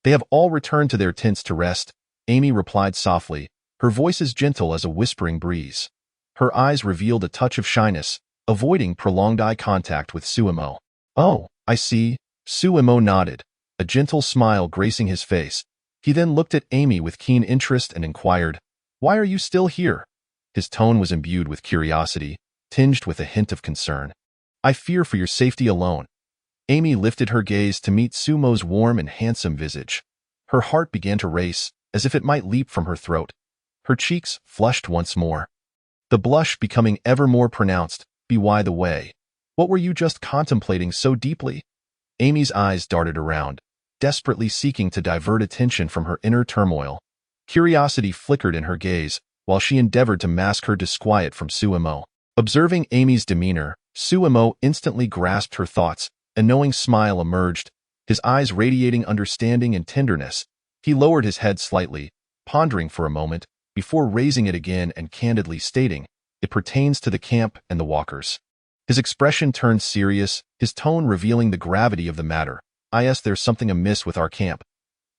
They have all returned to their tents to rest, Amy replied softly, her voice as gentle as a whispering breeze. Her eyes revealed a touch of shyness, avoiding prolonged eye contact with Sumo. Oh, I see. Sumo nodded, a gentle smile gracing his face. He then looked at Amy with keen interest and inquired, why are you still here? His tone was imbued with curiosity, tinged with a hint of concern. I fear for your safety alone. Amy lifted her gaze to meet Sumo's warm and handsome visage. Her heart began to race, as if it might leap from her throat. Her cheeks flushed once more, the blush becoming ever more pronounced. By the way, what were you just contemplating so deeply? Amy's eyes darted around, desperately seeking to divert attention from her inner turmoil. Curiosity flickered in her gaze, while she endeavored to mask her disquiet from Sumo. Observing Amy's demeanor, Sumo instantly grasped her thoughts. A knowing smile emerged, his eyes radiating understanding and tenderness. He lowered his head slightly, pondering for a moment, before raising it again and candidly stating, it pertains to the camp and the walkers. His expression turned serious, his tone revealing the gravity of the matter. There's something amiss with our camp.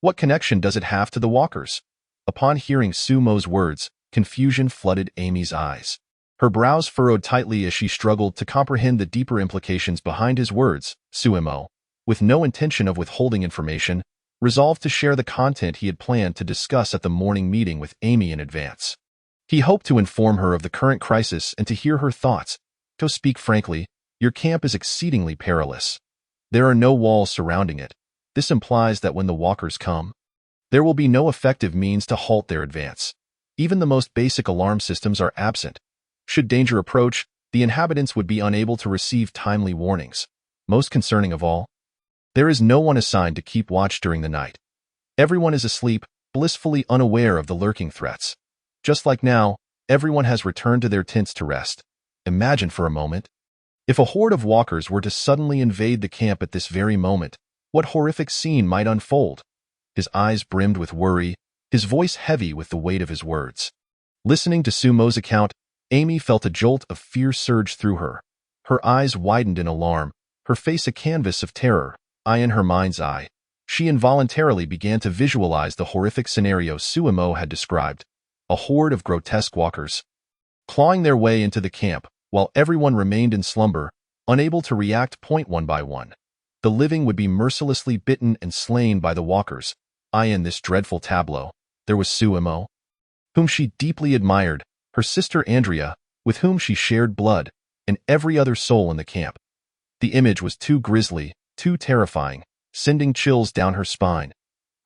What connection does it have to the walkers? Upon hearing Sumo's words, confusion flooded Amy's eyes. Her brows furrowed tightly as she struggled to comprehend the deeper implications behind his words. Sumo, with no intention of withholding information, resolved to share the content he had planned to discuss at the morning meeting with Amy in advance. He hoped to inform her of the current crisis and to hear her thoughts. To speak frankly, your camp is exceedingly perilous. There are no walls surrounding it. This implies that when the walkers come, there will be no effective means to halt their advance. Even the most basic alarm systems are absent. Should danger approach, the inhabitants would be unable to receive timely warnings. Most concerning of all, there is no one assigned to keep watch during the night. Everyone is asleep, blissfully unaware of the lurking threats. Just like now, everyone has returned to their tents to rest. Imagine for a moment, if a horde of walkers were to suddenly invade the camp at this very moment, what horrific scene might unfold? his eyes brimmed with worry, his voice heavy with the weight of his words. Listening to Sumo's account, Amy felt a jolt of fear surge through her. Her eyes widened in alarm, her face a canvas of terror, eye in her mind's eye. She involuntarily began to visualize the horrific scenario Sumo had described, a horde of grotesque walkers, clawing their way into the camp, while everyone remained in slumber, unable to react. One by one. The living would be mercilessly bitten and slain by the walkers. In this dreadful tableau, there was Sumo, whom she deeply admired, her sister Andrea, with whom she shared blood, and every other soul in the camp. The image was too grisly, too terrifying, sending chills down her spine.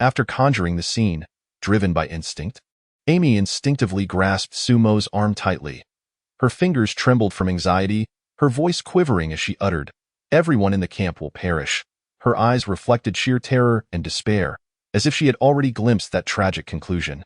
After conjuring the scene, driven by instinct, Amy instinctively grasped Sumo's arm tightly. Her fingers trembled from anxiety, her voice quivering as she uttered, "Everyone in the camp will perish." Her eyes reflected sheer terror and despair, as if she had already glimpsed that tragic conclusion.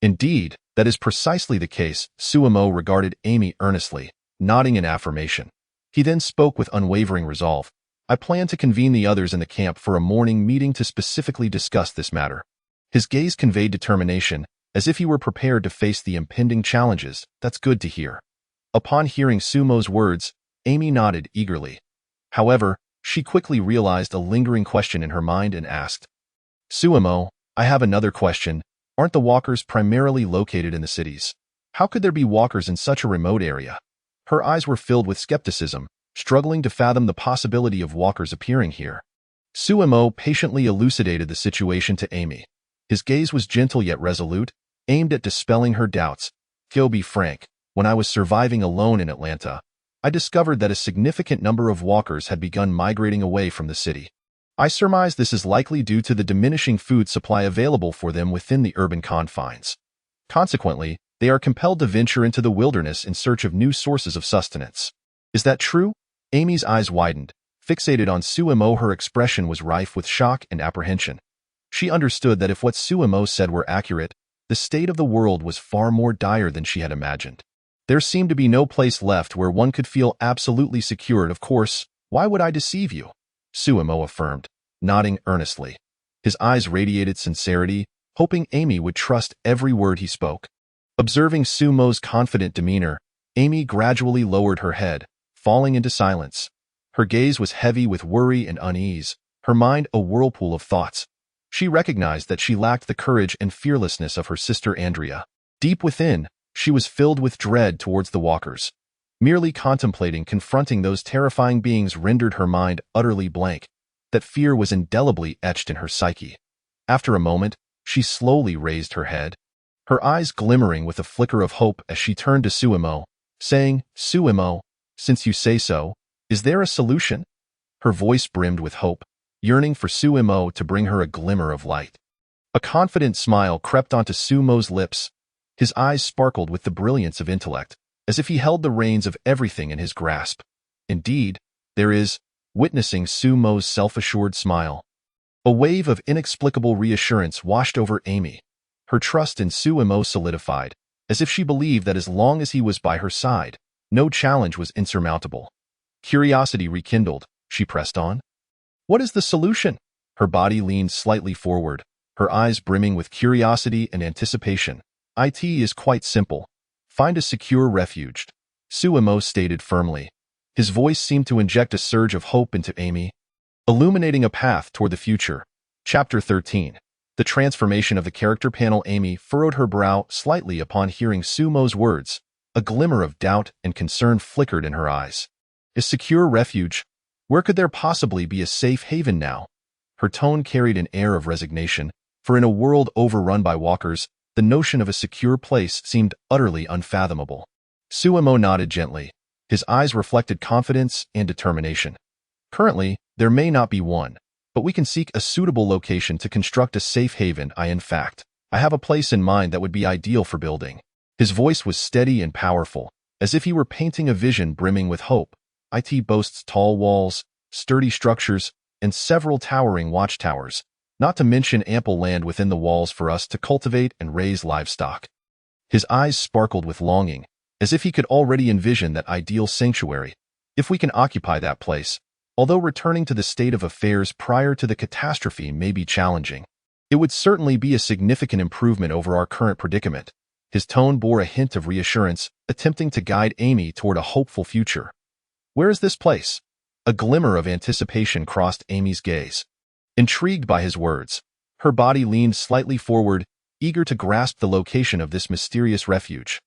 "Indeed, that is precisely the case." Sumo regarded Amy earnestly, nodding in affirmation. He then spoke with unwavering resolve. "I plan to convene the others in the camp for a morning meeting to specifically discuss this matter." His gaze conveyed determination, as if he were prepared to face the impending challenges. "That's good to hear." Upon hearing Sumo's words, Amy nodded eagerly. However, she quickly realized a lingering question in her mind and asked, "Sumo, I have another question. Aren't the walkers primarily located in the cities? How could there be walkers in such a remote area?" Her eyes were filled with skepticism, struggling to fathom the possibility of walkers appearing here. Sumo patiently elucidated the situation to Amy. His gaze was gentle yet resolute, aimed at dispelling her doubts. "To be frank, when I was surviving alone in Atlanta, I discovered that a significant number of walkers had begun migrating away from the city. I surmise this is likely due to the diminishing food supply available for them within the urban confines. Consequently, they are compelled to venture into the wilderness in search of new sources of sustenance." "Is that true?" Amy's eyes widened. Fixated on Sumo, her expression was rife with shock and apprehension. She understood that if what Sumo said were accurate, the state of the world was far more dire than she had imagined. There seemed to be no place left where one could feel absolutely secured. "Of course, why would I deceive you?" Sumo affirmed, nodding earnestly. His eyes radiated sincerity, hoping Amy would trust every word he spoke. Observing Sumo's confident demeanor, Amy gradually lowered her head, falling into silence. Her gaze was heavy with worry and unease, her mind a whirlpool of thoughts. She recognized that she lacked the courage and fearlessness of her sister Andrea. Deep within, she was filled with dread towards the walkers. Merely contemplating confronting those terrifying beings rendered her mind utterly blank. That fear was indelibly etched in her psyche. After a moment, she slowly raised her head, her eyes glimmering with a flicker of hope as she turned to Sumo, saying, "Sumo, since you say so, is there a solution?" Her voice brimmed with hope, yearning for Sumo to bring her a glimmer of light. A confident smile crept onto Sumo's lips. His eyes sparkled with the brilliance of intellect, as if he held the reins of everything in his grasp. "Indeed, there is," witnessing Sumo's self-assured smile. A wave of inexplicable reassurance washed over Amy. Her trust in Sumo solidified, as if she believed that as long as he was by her side, no challenge was insurmountable. Curiosity rekindled, she pressed on. "What is the solution?" Her body leaned slightly forward, her eyes brimming with curiosity and anticipation. "It is quite simple. Find a secure refuge," Sumo stated firmly. His voice seemed to inject a surge of hope into Amy, illuminating a path toward the future. Chapter 13. The transformation of the character panel. Amy furrowed her brow slightly upon hearing Sumo's words. A glimmer of doubt and concern flickered in her eyes. A secure refuge? Where could there possibly be a safe haven now? Her tone carried an air of resignation, for in a world overrun by walkers, the notion of a secure place seemed utterly unfathomable. Sumo nodded gently. His eyes reflected confidence and determination. "Currently, there may not be one, but we can seek a suitable location to construct a safe haven. In fact, I have a place in mind that would be ideal for building." His voice was steady and powerful, as if he were painting a vision brimming with hope. "It boasts tall walls, sturdy structures, and several towering watchtowers, not to mention ample land within the walls for us to cultivate and raise livestock." His eyes sparkled with longing, as if he could already envision that ideal sanctuary. "If we can occupy that place, although returning to the state of affairs prior to the catastrophe may be challenging." It would certainly be a significant improvement over our current predicament. His tone bore a hint of reassurance, attempting to guide Amy toward a hopeful future. Where is this place? A glimmer of anticipation crossed Amy's gaze. Intrigued by his words, her body leaned slightly forward, eager to grasp the location of this mysterious refuge.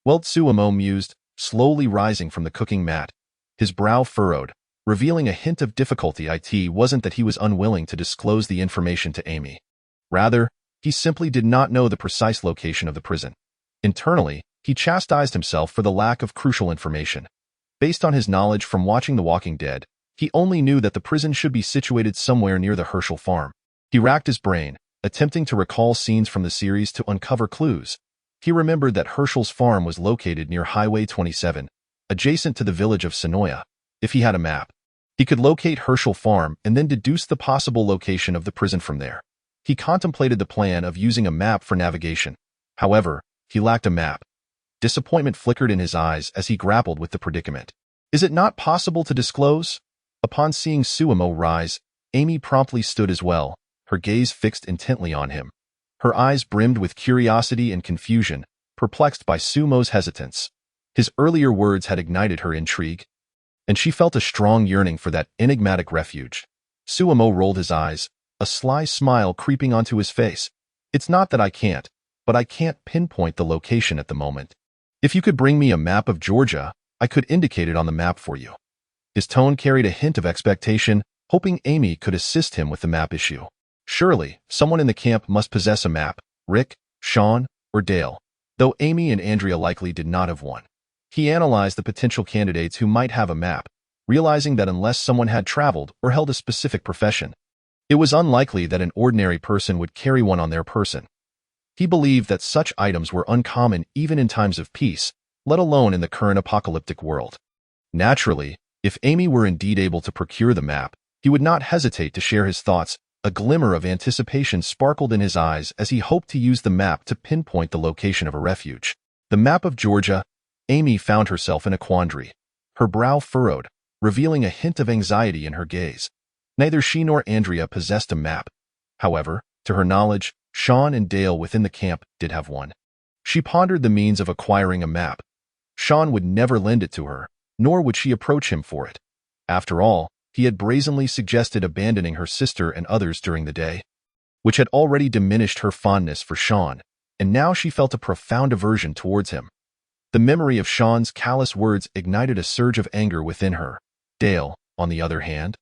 Well, Tsuemo mused, slowly rising from the cooking mat. His brow furrowed, revealing a hint of difficulty. It wasn't that he was unwilling to disclose the information to Amy. Rather, he simply did not know the precise location of the prison. Internally, he chastised himself for the lack of crucial information. Based on his knowledge from watching The Walking Dead, he only knew that the prison should be situated somewhere near the Hershel farm. He racked his brain, attempting to recall scenes from the series to uncover clues. He remembered that Hershel's farm was located near Highway 27, adjacent to the village of Sonoya. If he had a map, he could locate Hershel farm and then deduce the possible location of the prison from there. He contemplated the plan of using a map for navigation. However, he lacked a map. Disappointment flickered in his eyes as he grappled with the predicament. Is it not possible to disclose? Upon seeing Tsuemo rise, Amy promptly stood as well, her gaze fixed intently on him. Her eyes brimmed with curiosity and confusion, perplexed by Tsuemo's hesitance. His earlier words had ignited her intrigue, and she felt a strong yearning for that enigmatic refuge. Tsuemo rolled his eyes, a sly smile creeping onto his face. It's not that I can't, but I can't pinpoint the location at the moment. If you could bring me a map of Georgia, I could indicate it on the map for you. His tone carried a hint of expectation, hoping Amy could assist him with the map issue. Surely, someone in the camp must possess a map, Rick, Sean, or Dale, though Amy and Andrea likely did not have one. He analyzed the potential candidates who might have a map, realizing that unless someone had traveled or held a specific profession, it was unlikely that an ordinary person would carry one on their person. He believed that such items were uncommon even in times of peace, let alone in the current apocalyptic world. Naturally, if Amy were indeed able to procure the map, he would not hesitate to share his thoughts. A glimmer of anticipation sparkled in his eyes as he hoped to use the map to pinpoint the location of a refuge. The map of Georgia. Amy found herself in a quandary. Her brow furrowed, revealing a hint of anxiety in her gaze. Neither she nor Andrea possessed a map. However, to her knowledge, Sean and Dale within the camp did have one. She pondered the means of acquiring a map. Sean would never lend it to her, nor would she approach him for it. After all, he had brazenly suggested abandoning her sister and others during the day, which had already diminished her fondness for Sean, and now she felt a profound aversion towards him. The memory of Sean's callous words ignited a surge of anger within her. Dale, on the other hand,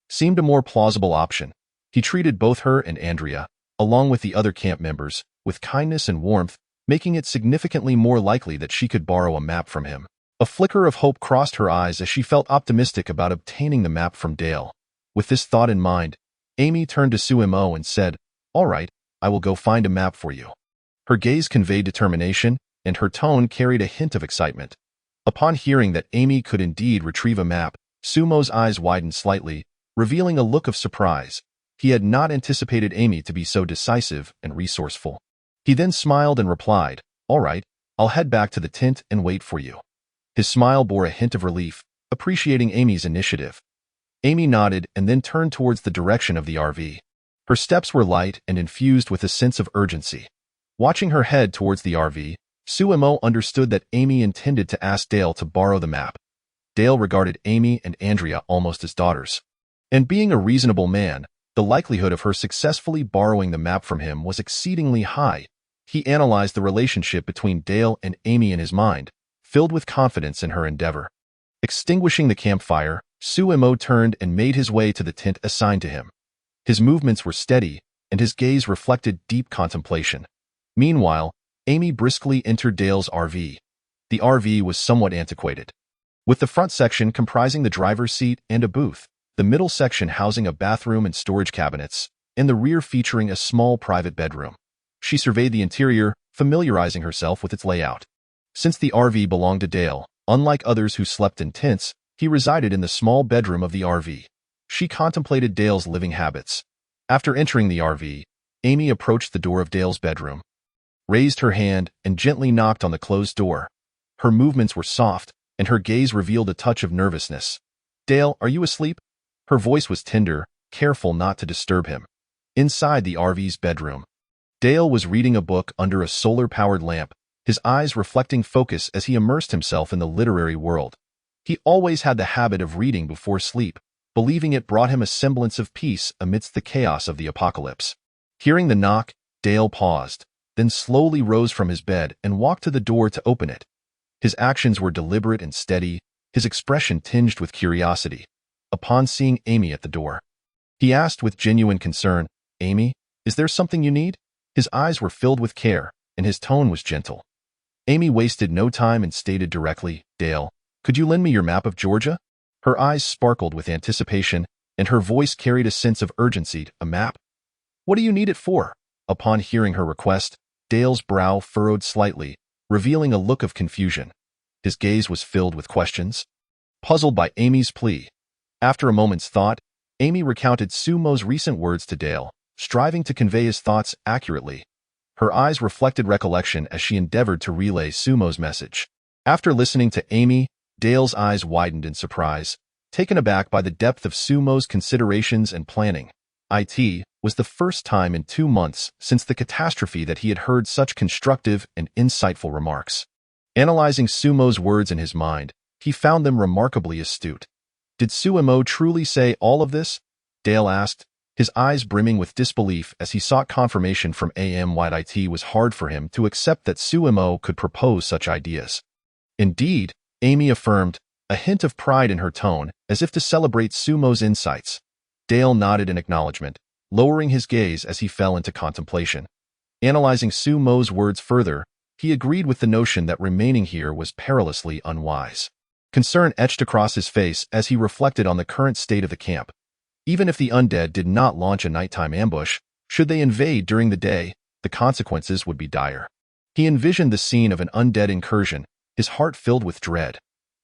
seemed a more plausible option. He treated both her and Andrea, along with the other camp members, with kindness and warmth, making it significantly more likely that she could borrow a map from him. A flicker of hope crossed her eyes as she felt optimistic about obtaining the map from Dale. With this thought in mind, Amy turned to Tsuemo and said, "All right, I will go find a map for you." Her gaze conveyed determination, and her tone carried a hint of excitement. Upon hearing that Amy could indeed retrieve a map, Tsuemo's eyes widened slightly, revealing a look of surprise. He had not anticipated Amy to be so decisive and resourceful. He then smiled and replied, "All right, I'll head back to the tent and wait for you." His smile bore a hint of relief, appreciating Amy's initiative. Amy nodded and then turned towards the direction of the RV. Her steps were light and infused with a sense of urgency. Watching her head towards the RV, Tsuemo understood that Amy intended to ask Dale to borrow the map. Dale regarded Amy and Andrea almost as daughters. And being a reasonable man, the likelihood of her successfully borrowing the map from him was exceedingly high. He analyzed the relationship between Dale and Amy in his mind, filled with confidence in her endeavor. Extinguishing the campfire, Tsuemo turned and made his way to the tent assigned to him. His movements were steady, and his gaze reflected deep contemplation. Meanwhile, Amy briskly entered Dale's RV. The RV was somewhat antiquated, with the front section comprising the driver's seat and a booth, the middle section housing a bathroom and storage cabinets, and the rear featuring a small private bedroom. She surveyed the interior, familiarizing herself with its layout. Since the RV belonged to Dale, unlike others who slept in tents, he resided in the small bedroom of the RV. She contemplated Dale's living habits. After entering the RV, Amy approached the door of Dale's bedroom, raised her hand, and gently knocked on the closed door. Her movements were soft, and her gaze revealed a touch of nervousness. "Dale, are you asleep?" Her voice was tender, careful not to disturb him. Inside the RV's bedroom, Dale was reading a book under a solar-powered lamp, his eyes reflecting focus as he immersed himself in the literary world. He always had the habit of reading before sleep, believing it brought him a semblance of peace amidst the chaos of the apocalypse. Hearing the knock, Dale paused, then slowly rose from his bed and walked to the door to open it. His actions were deliberate and steady, his expression tinged with curiosity. Upon seeing Amy at the door, he asked with genuine concern, "Amy, is there something you need?" His eyes were filled with care, and his tone was gentle. Amy wasted no time and stated directly, "Dale, could you lend me your map of Georgia?" Her eyes sparkled with anticipation, and her voice carried a sense of urgency. "A map? What do you need it for?" Upon hearing her request, Dale's brow furrowed slightly, revealing a look of confusion. His gaze was filled with questions. Puzzled by Amy's plea, after a moment's thought, Amy recounted Sumo's recent words to Dale, striving to convey his thoughts accurately. Her eyes reflected recollection as she endeavored to relay Sumo's message. After listening to Amy, Dale's eyes widened in surprise, taken aback by the depth of Sumo's considerations and planning. It was the first time in 2 months since the catastrophe that he had heard such constructive and insightful remarks. Analyzing Sumo's words in his mind, he found them remarkably astute. Did Sumo truly say all of this? Dale asked, his eyes brimming with disbelief as he sought confirmation from It was hard for him to accept that Sumo could propose such ideas. Indeed, Amy affirmed, a hint of pride in her tone, as if to celebrate Sumo's insights. Dale nodded in acknowledgement, lowering his gaze as he fell into contemplation. Analyzing Sumo's words further, he agreed with the notion that remaining here was perilously unwise. Concern etched across his face as he reflected on the current state of the camp. Even if the undead did not launch a nighttime ambush, should they invade during the day, the consequences would be dire. He envisioned the scene of an undead incursion, his heart filled with dread.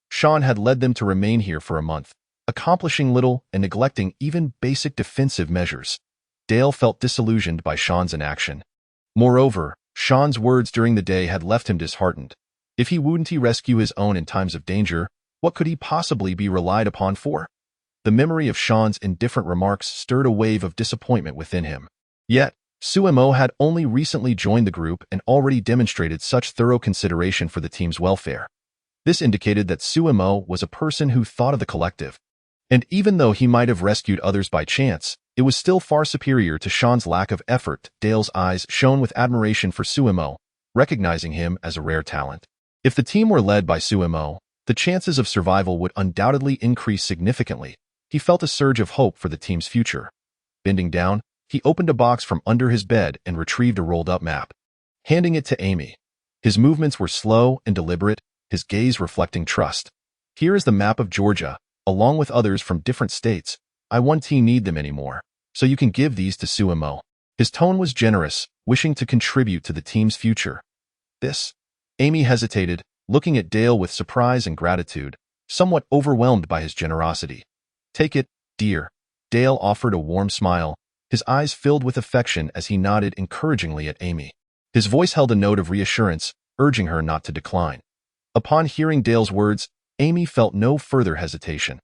Sean had led them to remain here for a month, accomplishing little and neglecting even basic defensive measures. Dale felt disillusioned by Sean's inaction. Moreover, Sean's words during the day had left him disheartened. If he wouldn't rescue his own in times of danger, what could he possibly be relied upon for? The memory of Sean's indifferent remarks stirred a wave of disappointment within him. Yet, Sumo had only recently joined the group and already demonstrated such thorough consideration for the team's welfare. This indicated that Sumo was a person who thought of the collective. And even though he might have rescued others by chance, it was still far superior to Sean's lack of effort. Dale's eyes shone with admiration for Sumo, recognizing him as a rare talent. If the team were led by Sumo, the chances of survival would undoubtedly increase significantly. He felt a surge of hope for the team's future. Bending down, he opened a box from under his bed and retrieved a rolled-up map. Handing it to Amy, his movements were slow and deliberate, his gaze reflecting trust. "Here is the map of Georgia, along with others from different states. I won't need them anymore, so you can give these to Sumo." His tone was generous, wishing to contribute to the team's future. "This?" Amy hesitated, looking at Dale with surprise and gratitude, somewhat overwhelmed by his generosity. "Take it, dear." Dale offered a warm smile, his eyes filled with affection as he nodded encouragingly at Amy. His voice held a note of reassurance, urging her not to decline. Upon hearing Dale's words, Amy felt no further hesitation.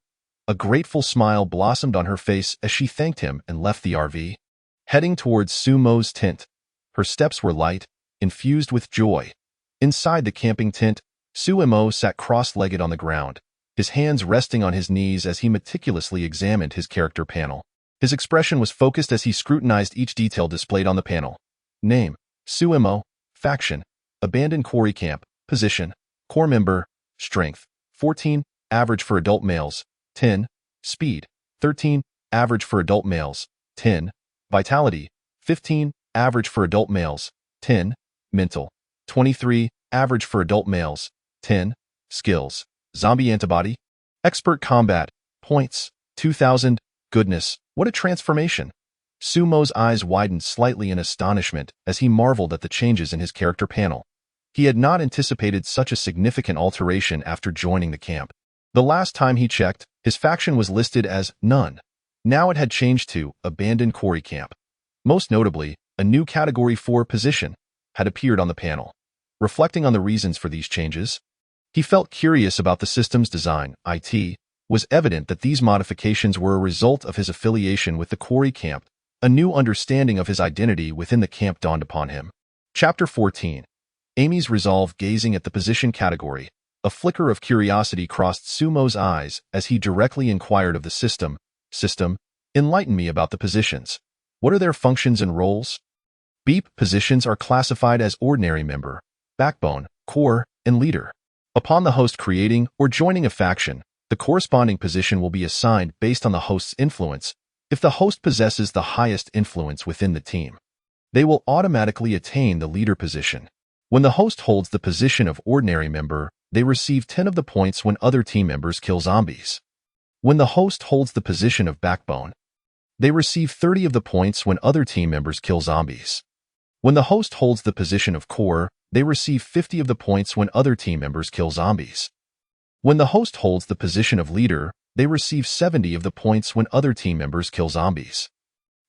A grateful smile blossomed on her face as she thanked him and left the RV. Heading towards Sumo's tent, her steps were light, infused with joy. Inside the camping tent, Sumo sat cross-legged on the ground, his hands resting on his knees as he meticulously examined his character panel. His expression was focused as he scrutinized each detail displayed on the panel. Name: Sumo. Faction: Abandoned Quarry Camp. Position: Core Member. Strength: 14, average for adult males. 10. Speed: 13, average for adult males. 10. Vitality: 15, average for adult males. 10. Mental: 23, average for adult males. 10. Skills: Zombie Antibody. Expert Combat. Points: 2,000. Goodness, what a transformation! Sumo's eyes widened slightly in astonishment as he marveled at the changes in his character panel. He had not anticipated such a significant alteration after joining the camp. The last time he checked, his faction was listed as None. Now it had changed to Abandoned Quarry Camp. Most notably, a new Category 4 position had appeared on the panel. Reflecting on the reasons for these changes, he felt curious about the system's design. It was evident that these modifications were a result of his affiliation with the Quarry Camp, A new understanding of his identity within the camp dawned upon him. Chapter 14. Amy's resolve gazing at the position category. A flicker of curiosity crossed Sumo's eyes as he directly inquired of the system. System, enlighten me about the positions. What are their functions and roles? Beep positions are classified as ordinary member, backbone, core, and leader. Upon the host creating or joining a faction, the corresponding position will be assigned based on the host's influence. If the host possesses the highest influence within the team, they will automatically attain the leader position. When the host holds the position of ordinary member, they receive 10 of the points when other team members kill zombies. When the host holds the position of backbone, they receive 30 of the points when other team members kill zombies. When the host holds the position of core, they receive 50 of the points when other team members kill zombies. When the host holds the position of leader, they receive 70 of the points when other team members kill zombies.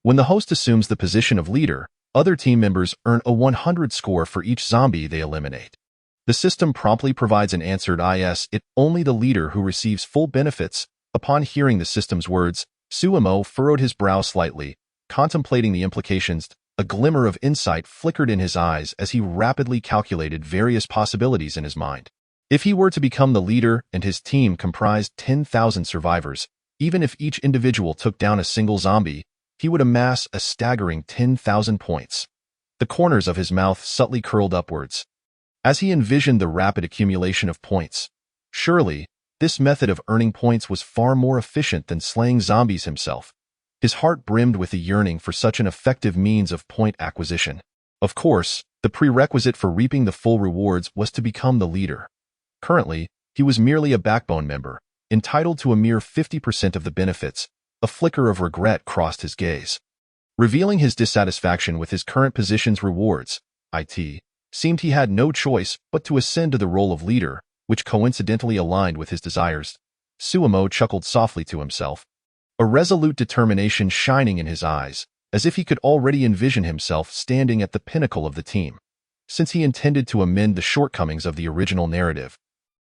When the host assumes the position of leader, other team members earn a 100 score for each zombie they eliminate. The system promptly provides an answered it only the leader who receives full benefits. Upon hearing the system's words, Sumo furrowed his brow slightly, contemplating the implications. A glimmer of insight flickered in his eyes as he rapidly calculated various possibilities in his mind. If he were to become the leader and his team comprised 10,000 survivors, even if each individual took down a single zombie, he would amass a staggering 10,000 points. The corners of his mouth subtly curled upwards as he envisioned the rapid accumulation of points. Surely, this method of earning points was far more efficient than slaying zombies himself. His heart brimmed with a yearning for such an effective means of point acquisition. Of course, the prerequisite for reaping the full rewards was to become the leader. Currently, he was merely a backbone member, entitled to a mere 50% of the benefits. A flicker of regret crossed his gaze. Revealing his dissatisfaction with his current position's rewards, it seemed he had no choice but to ascend to the role of leader, which coincidentally aligned with his desires. Sumo chuckled softly to himself, a resolute determination shining in his eyes, as if he could already envision himself standing at the pinnacle of the team. Since he intended to amend the shortcomings of the original narrative,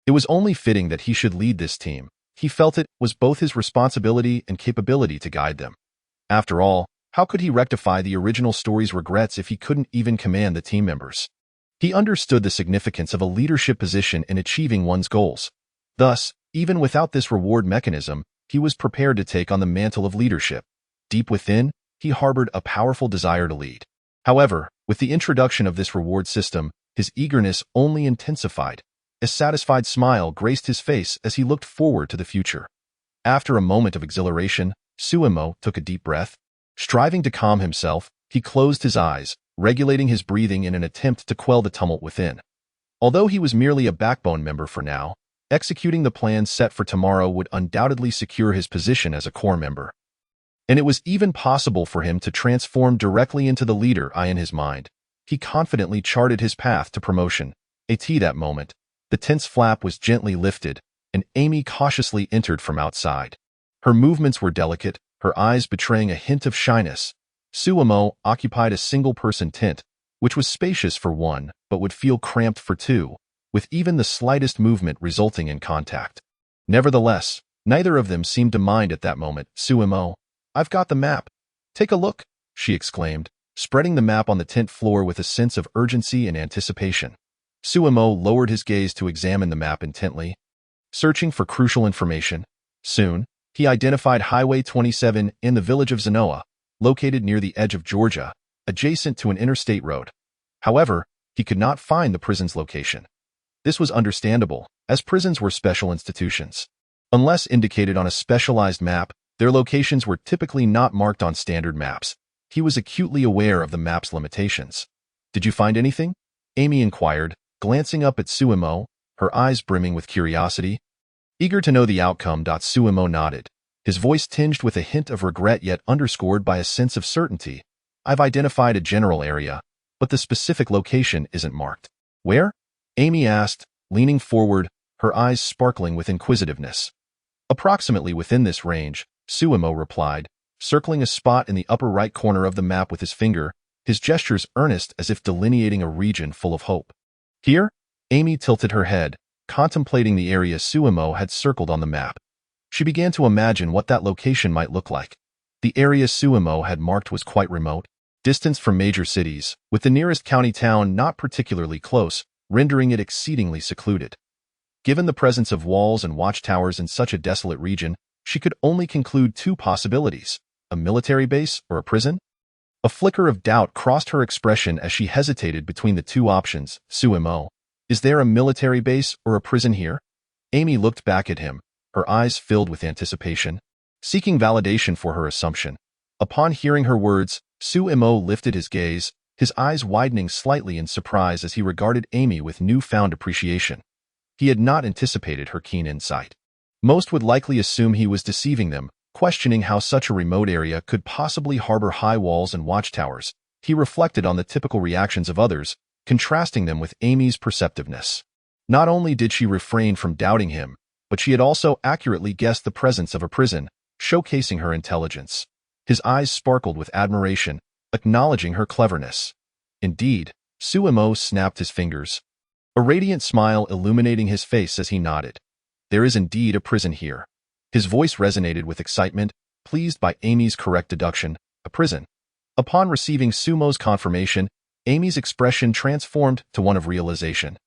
it was only fitting that he should lead this team. He felt it was both his responsibility and capability to guide them. After all, how could he rectify the original story's regrets if he couldn't even command the team members? He understood the significance of a leadership position in achieving one's goals. Thus, even without this reward mechanism, he was prepared to take on the mantle of leadership. Deep within, he harbored a powerful desire to lead. However, with the introduction of this reward system, his eagerness only intensified. A satisfied smile graced his face as he looked forward to the future. After a moment of exhilaration, Sumo took a deep breath. Striving to calm himself, he closed his eyes, regulating his breathing in an attempt to quell the tumult within. Although he was merely a backbone member for now, executing the plan set for tomorrow would undoubtedly secure his position as a core member. And it was even possible for him to transform directly into the leader in his mind. He confidently charted his path to promotion. That moment, the tense flap was gently lifted, and Amy cautiously entered from outside. Her movements were delicate, her eyes betraying a hint of shyness. Sumo occupied a single-person tent, which was spacious for one, but would feel cramped for two, with even the slightest movement resulting in contact. Nevertheless, neither of them seemed to mind at that moment. Sumo, I've got the map. Take a look, she exclaimed, spreading the map on the tent floor with a sense of urgency and anticipation. Sumo lowered his gaze to examine the map intently, searching for crucial information. Soon, he identified Highway 27 in the village of Zenoa, located near the edge of Georgia, adjacent to an interstate road. However, he could not find the prison's location. This was understandable, as prisons were special institutions. Unless indicated on a specialized map, their locations were typically not marked on standard maps. He was acutely aware of the map's limitations. Did you find anything? Amy inquired, glancing up at Sumo, her eyes brimming with curiosity. Eager to know the outcome, Sumo nodded, his voice tinged with a hint of regret yet underscored by a sense of certainty. I've identified a general area, but the specific location isn't marked. Where? Amy asked, leaning forward, her eyes sparkling with inquisitiveness. Approximately within this range, Sumo replied, circling a spot in the upper right corner of the map with his finger, his gestures earnest as if delineating a region full of hope. Here? Amy tilted her head, contemplating the area Sumo had circled on the map. She began to imagine what that location might look like. The area Suimo had marked was quite remote, distanced from major cities, with the nearest county town not particularly close, rendering it exceedingly secluded. Given the presence of walls and watchtowers in such a desolate region, she could only conclude two possibilities: a military base or a prison. A flicker of doubt crossed her expression as she hesitated between the two options. Suimo, is there a military base or a prison here? Amy looked back at him, her eyes filled with anticipation, seeking validation for her assumption. Upon hearing her words, Suimo lifted his gaze, his eyes widening slightly in surprise as he regarded Amy with newfound appreciation. He had not anticipated her keen insight. Most would likely assume he was deceiving them, questioning how such a remote area could possibly harbor high walls and watchtowers. He reflected on the typical reactions of others, contrasting them with Amy's perceptiveness. Not only did she refrain from doubting him, but she had also accurately guessed the presence of a prison, showcasing her intelligence. His eyes sparkled with admiration, acknowledging her cleverness. Indeed, Suimo snapped his fingers, a radiant smile illuminating his face as he nodded. There is indeed a prison here. His voice resonated with excitement, pleased by Amy's correct deduction: a prison. Upon receiving Sumo's confirmation, Amy's expression transformed to one of realization.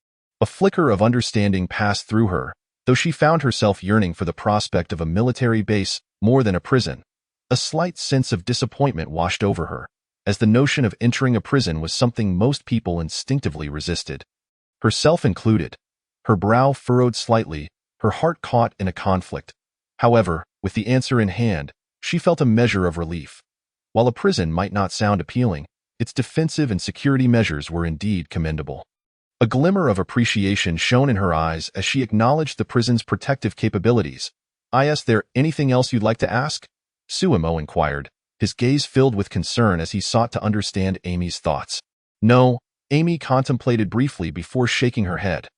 A flicker of understanding passed through her, though she found herself yearning for the prospect of a military base more than a prison. A slight sense of disappointment washed over her, as the notion of entering a prison was something most people instinctively resisted, herself included. Her brow furrowed slightly, her heart caught in a conflict. However, with the answer in hand, she felt a measure of relief. While a prison might not sound appealing, its defensive and security measures were indeed commendable. A glimmer of appreciation shone in her eyes as she acknowledged the prison's protective capabilities. Is there anything else you'd like to ask? Suimo inquired, his gaze filled with concern as he sought to understand Amy's thoughts. No, Amy contemplated briefly before shaking her head.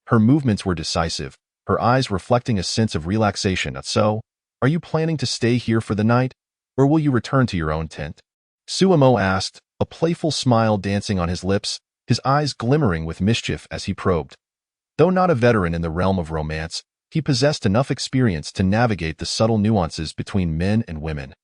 Her movements were decisive, her eyes reflecting a sense of relaxation. So, are you planning to stay here for the night, or will you return to your own tent? Suimo asked, a playful smile dancing on his lips, his eyes glimmering with mischief as he probed. Though not a veteran in the realm of romance, he possessed enough experience to navigate the subtle nuances between men and women.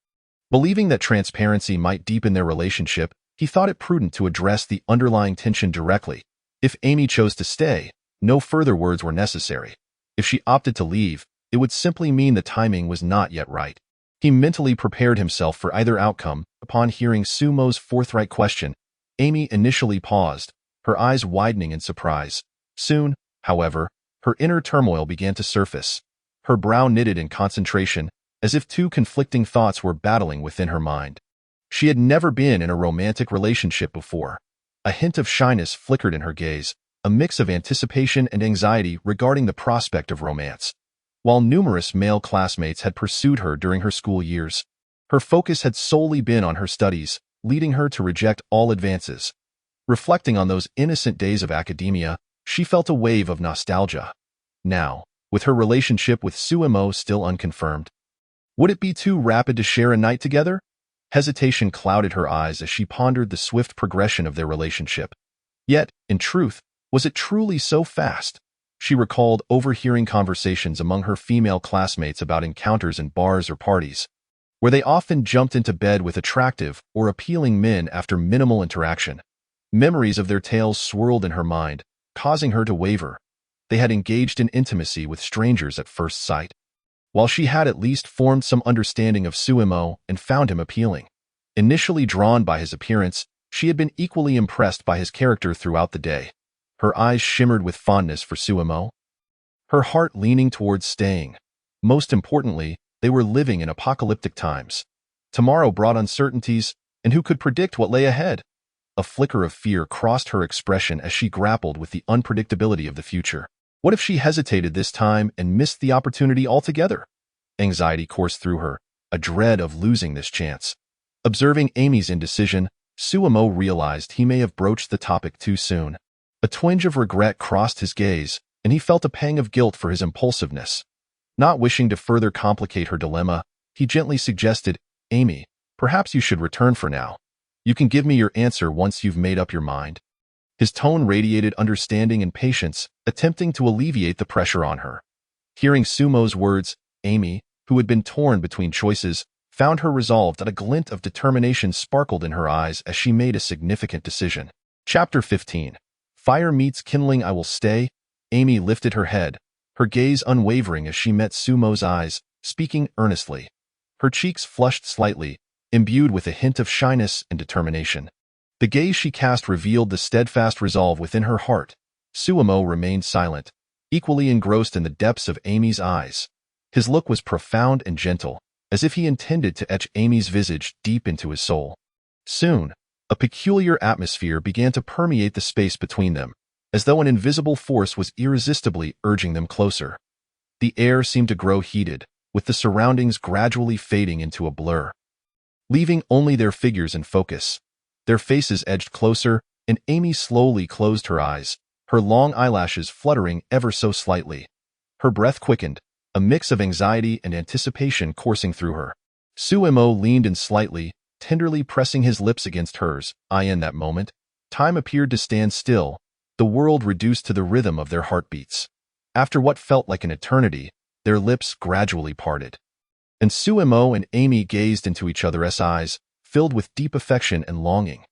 Believing that transparency might deepen their relationship, he thought it prudent to address the underlying tension directly. If Amy chose to stay, no further words were necessary. If she opted to leave, it would simply mean the timing was not yet right. He mentally prepared himself for either outcome. Upon hearing Sumo's forthright question, Amy initially paused, her eyes widening in surprise. Soon, however, her inner turmoil began to surface. Her brow knitted in concentration, as if two conflicting thoughts were battling within her mind. She had never been in a romantic relationship before. A hint of shyness flickered in her gaze, a mix of anticipation and anxiety regarding the prospect of romance. While numerous male classmates had pursued her during her school years, her focus had solely been on her studies, leading her to reject all advances. Reflecting on those innocent days of academia, she felt a wave of nostalgia. Now, with her relationship with Suimo still unconfirmed, would it be too rapid to share a night together? Hesitation clouded her eyes as she pondered the swift progression of their relationship. Yet, in truth, was it truly so fast? She recalled overhearing conversations among her female classmates about encounters in bars or parties, where they often jumped into bed with attractive or appealing men after minimal interaction. Memories of their tales swirled in her mind, causing her to waver. They had engaged in intimacy with strangers at first sight. While she had at least formed some understanding of Suimo and found him appealing. Initially drawn by his appearance, she had been equally impressed by his character throughout the day. Her eyes shimmered with fondness for Suimo, her heart leaning towards staying. Most importantly, they were living in apocalyptic times. Tomorrow brought uncertainties, and who could predict what lay ahead? A flicker of fear crossed her expression as she grappled with the unpredictability of the future. What if she hesitated this time and missed the opportunity altogether? Anxiety coursed through her, a dread of losing this chance. Observing Amy's indecision, Suimo realized he may have broached the topic too soon. A twinge of regret crossed his gaze, and he felt a pang of guilt for his impulsiveness. Not wishing to further complicate her dilemma, he gently suggested, Amy, perhaps you should return for now. You can give me your answer once you've made up your mind. His tone radiated understanding and patience, attempting to alleviate the pressure on her. Hearing Sumo's words, Amy, who had been torn between choices, found her resolved, and a glint of determination sparkled in her eyes as she made a significant decision. Chapter 15. Fire meets kindling. I will stay. Amy lifted her head, her gaze unwavering as she met Sumo's eyes, speaking earnestly. Her cheeks flushed slightly, imbued with a hint of shyness and determination. The gaze she cast revealed the steadfast resolve within her heart. Sumo remained silent, equally engrossed in the depths of Amy's eyes. His look was profound and gentle, as if he intended to etch Amy's visage deep into his soul. Soon, a peculiar atmosphere began to permeate the space between them, as though an invisible force was irresistibly urging them closer. The air seemed to grow heated, with the surroundings gradually fading into a blur, leaving only their figures in focus. Their faces edged closer, and Amy slowly closed her eyes, her long eyelashes fluttering ever so slightly. Her breath quickened, a mix of anxiety and anticipation coursing through her. Sumo leaned in slightly, tenderly pressing his lips against hers. In that moment, time appeared to stand still, the world reduced to the rhythm of their heartbeats. After what felt like an eternity, their lips gradually parted, and Sumo and Amy gazed into each other's eyes, filled with deep affection and longing.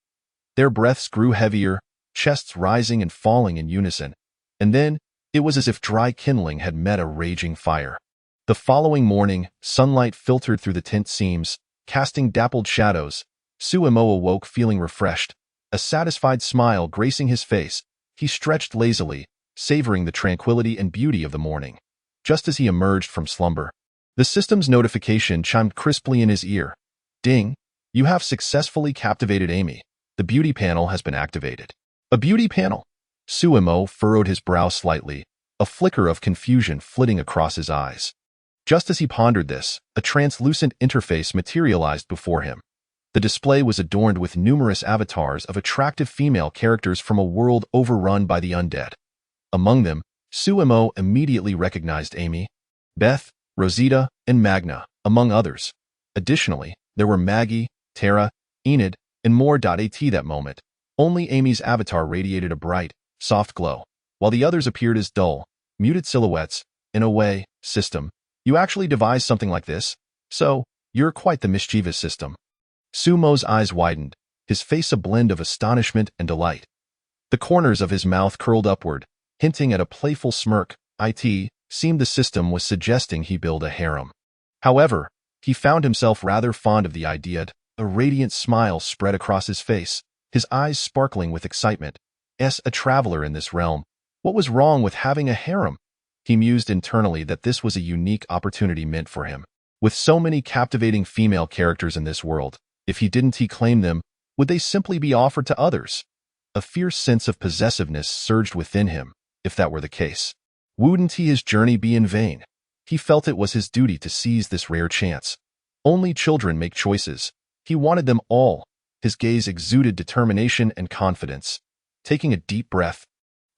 Their breaths grew heavier, chests rising and falling in unison, and then it was as if dry kindling had met a raging fire. The following morning, sunlight filtered through the tent seams, casting dappled shadows. Sumo awoke feeling refreshed, a satisfied smile gracing his face. He stretched lazily, savoring the tranquility and beauty of the morning. Just as he emerged from slumber, the system's notification chimed crisply in his ear. Ding! You have successfully captivated Amy. The beauty panel has been activated. A beauty panel? Sumo furrowed his brow slightly, a flicker of confusion flitting across his eyes. Just as he pondered this, a translucent interface materialized before him. The display was adorned with numerous avatars of attractive female characters from a world overrun by the undead. Among them, Sumo immediately recognized Amy, Beth, Rosita, and Magna, among others. Additionally, there were Maggie, Tara, Enid, and more. At that moment, only Amy's avatar radiated a bright, soft glow, while the others appeared as dull, muted silhouettes. In a way, system, you actually devised something like this? So, you're quite the mischievous system. Sumo's eyes widened, his face a blend of astonishment and delight. The corners of his mouth curled upward, hinting at a playful smirk. It seemed the system was suggesting he build a harem. However, he found himself rather fond of the idea. A radiant smile spread across his face, his eyes sparkling with excitement. As a traveler in this realm, what was wrong with having a harem? He mused internally that this was a unique opportunity meant for him. With so many captivating female characters in this world, if he didn't claim them, would they simply be offered to others? A fierce sense of possessiveness surged within him, if that were the case. Wouldn't his journey be in vain? He felt it was his duty to seize this rare chance. Only children make choices. He wanted them all. His gaze exuded determination and confidence. Taking a deep breath,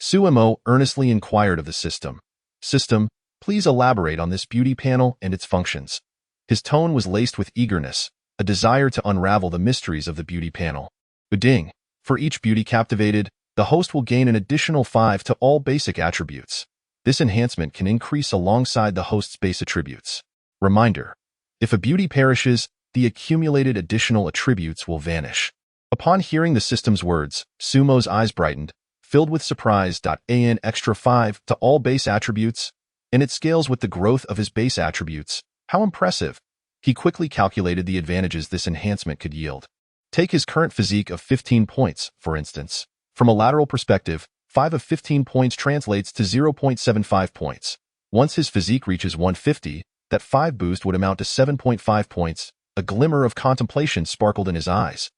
Sumo earnestly inquired of the system. System, please elaborate on this beauty panel and its functions. His tone was laced with eagerness, a desire to unravel the mysteries of the beauty panel. Ding! For each beauty captivated, the host will gain an additional 5 to all basic attributes. This enhancement can increase alongside the host's base attributes. Reminder: if a beauty perishes, the accumulated additional attributes will vanish. Upon hearing the system's words, Sumo's eyes brightened, filled with surprise. An extra 5 to all base attributes, and it scales with the growth of his base attributes. How impressive! He quickly calculated the advantages this enhancement could yield. Take his current physique of 15 points, for instance. From a lateral perspective, 5 of 15 points translates to 0.75 points. Once his physique reaches 150, that 5 boost would amount to 7.5 points. A glimmer of contemplation sparkled in his eyes,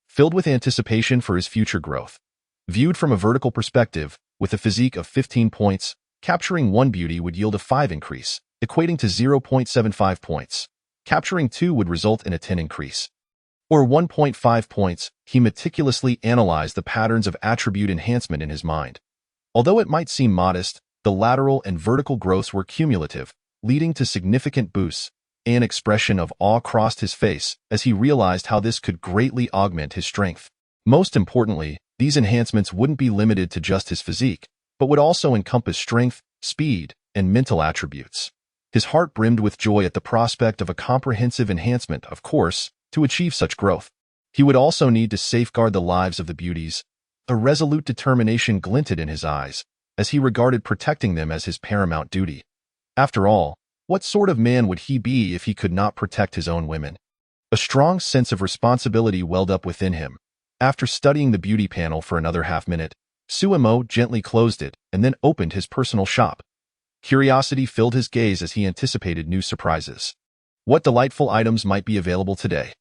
filled with anticipation for his future growth. Viewed from a vertical perspective, with a physique of 15 points, capturing 1 beauty would yield a 5 increase, equating to 0.75 points. Capturing 2 would result in a 10 increase, or 1.5 points. He meticulously analyzed the patterns of attribute enhancement in his mind. Although it might seem modest, the lateral and vertical growths were cumulative, leading to significant boosts. An expression of awe crossed his face as he realized how this could greatly augment his strength. Most importantly, these enhancements wouldn't be limited to just his physique, but would also encompass strength, speed, and mental attributes. His heart brimmed with joy at the prospect of a comprehensive enhancement, of course, to achieve such growth. He would also need to safeguard the lives of the beauties. A resolute determination glinted in his eyes, as he regarded protecting them as his paramount duty. After all, what sort of man would he be if he could not protect his own women? A strong sense of responsibility welled up within him. After studying the beauty panel for another half-minute, Suemo gently closed it and then opened his personal shop. Curiosity filled his gaze as he anticipated new surprises. What delightful items might be available today?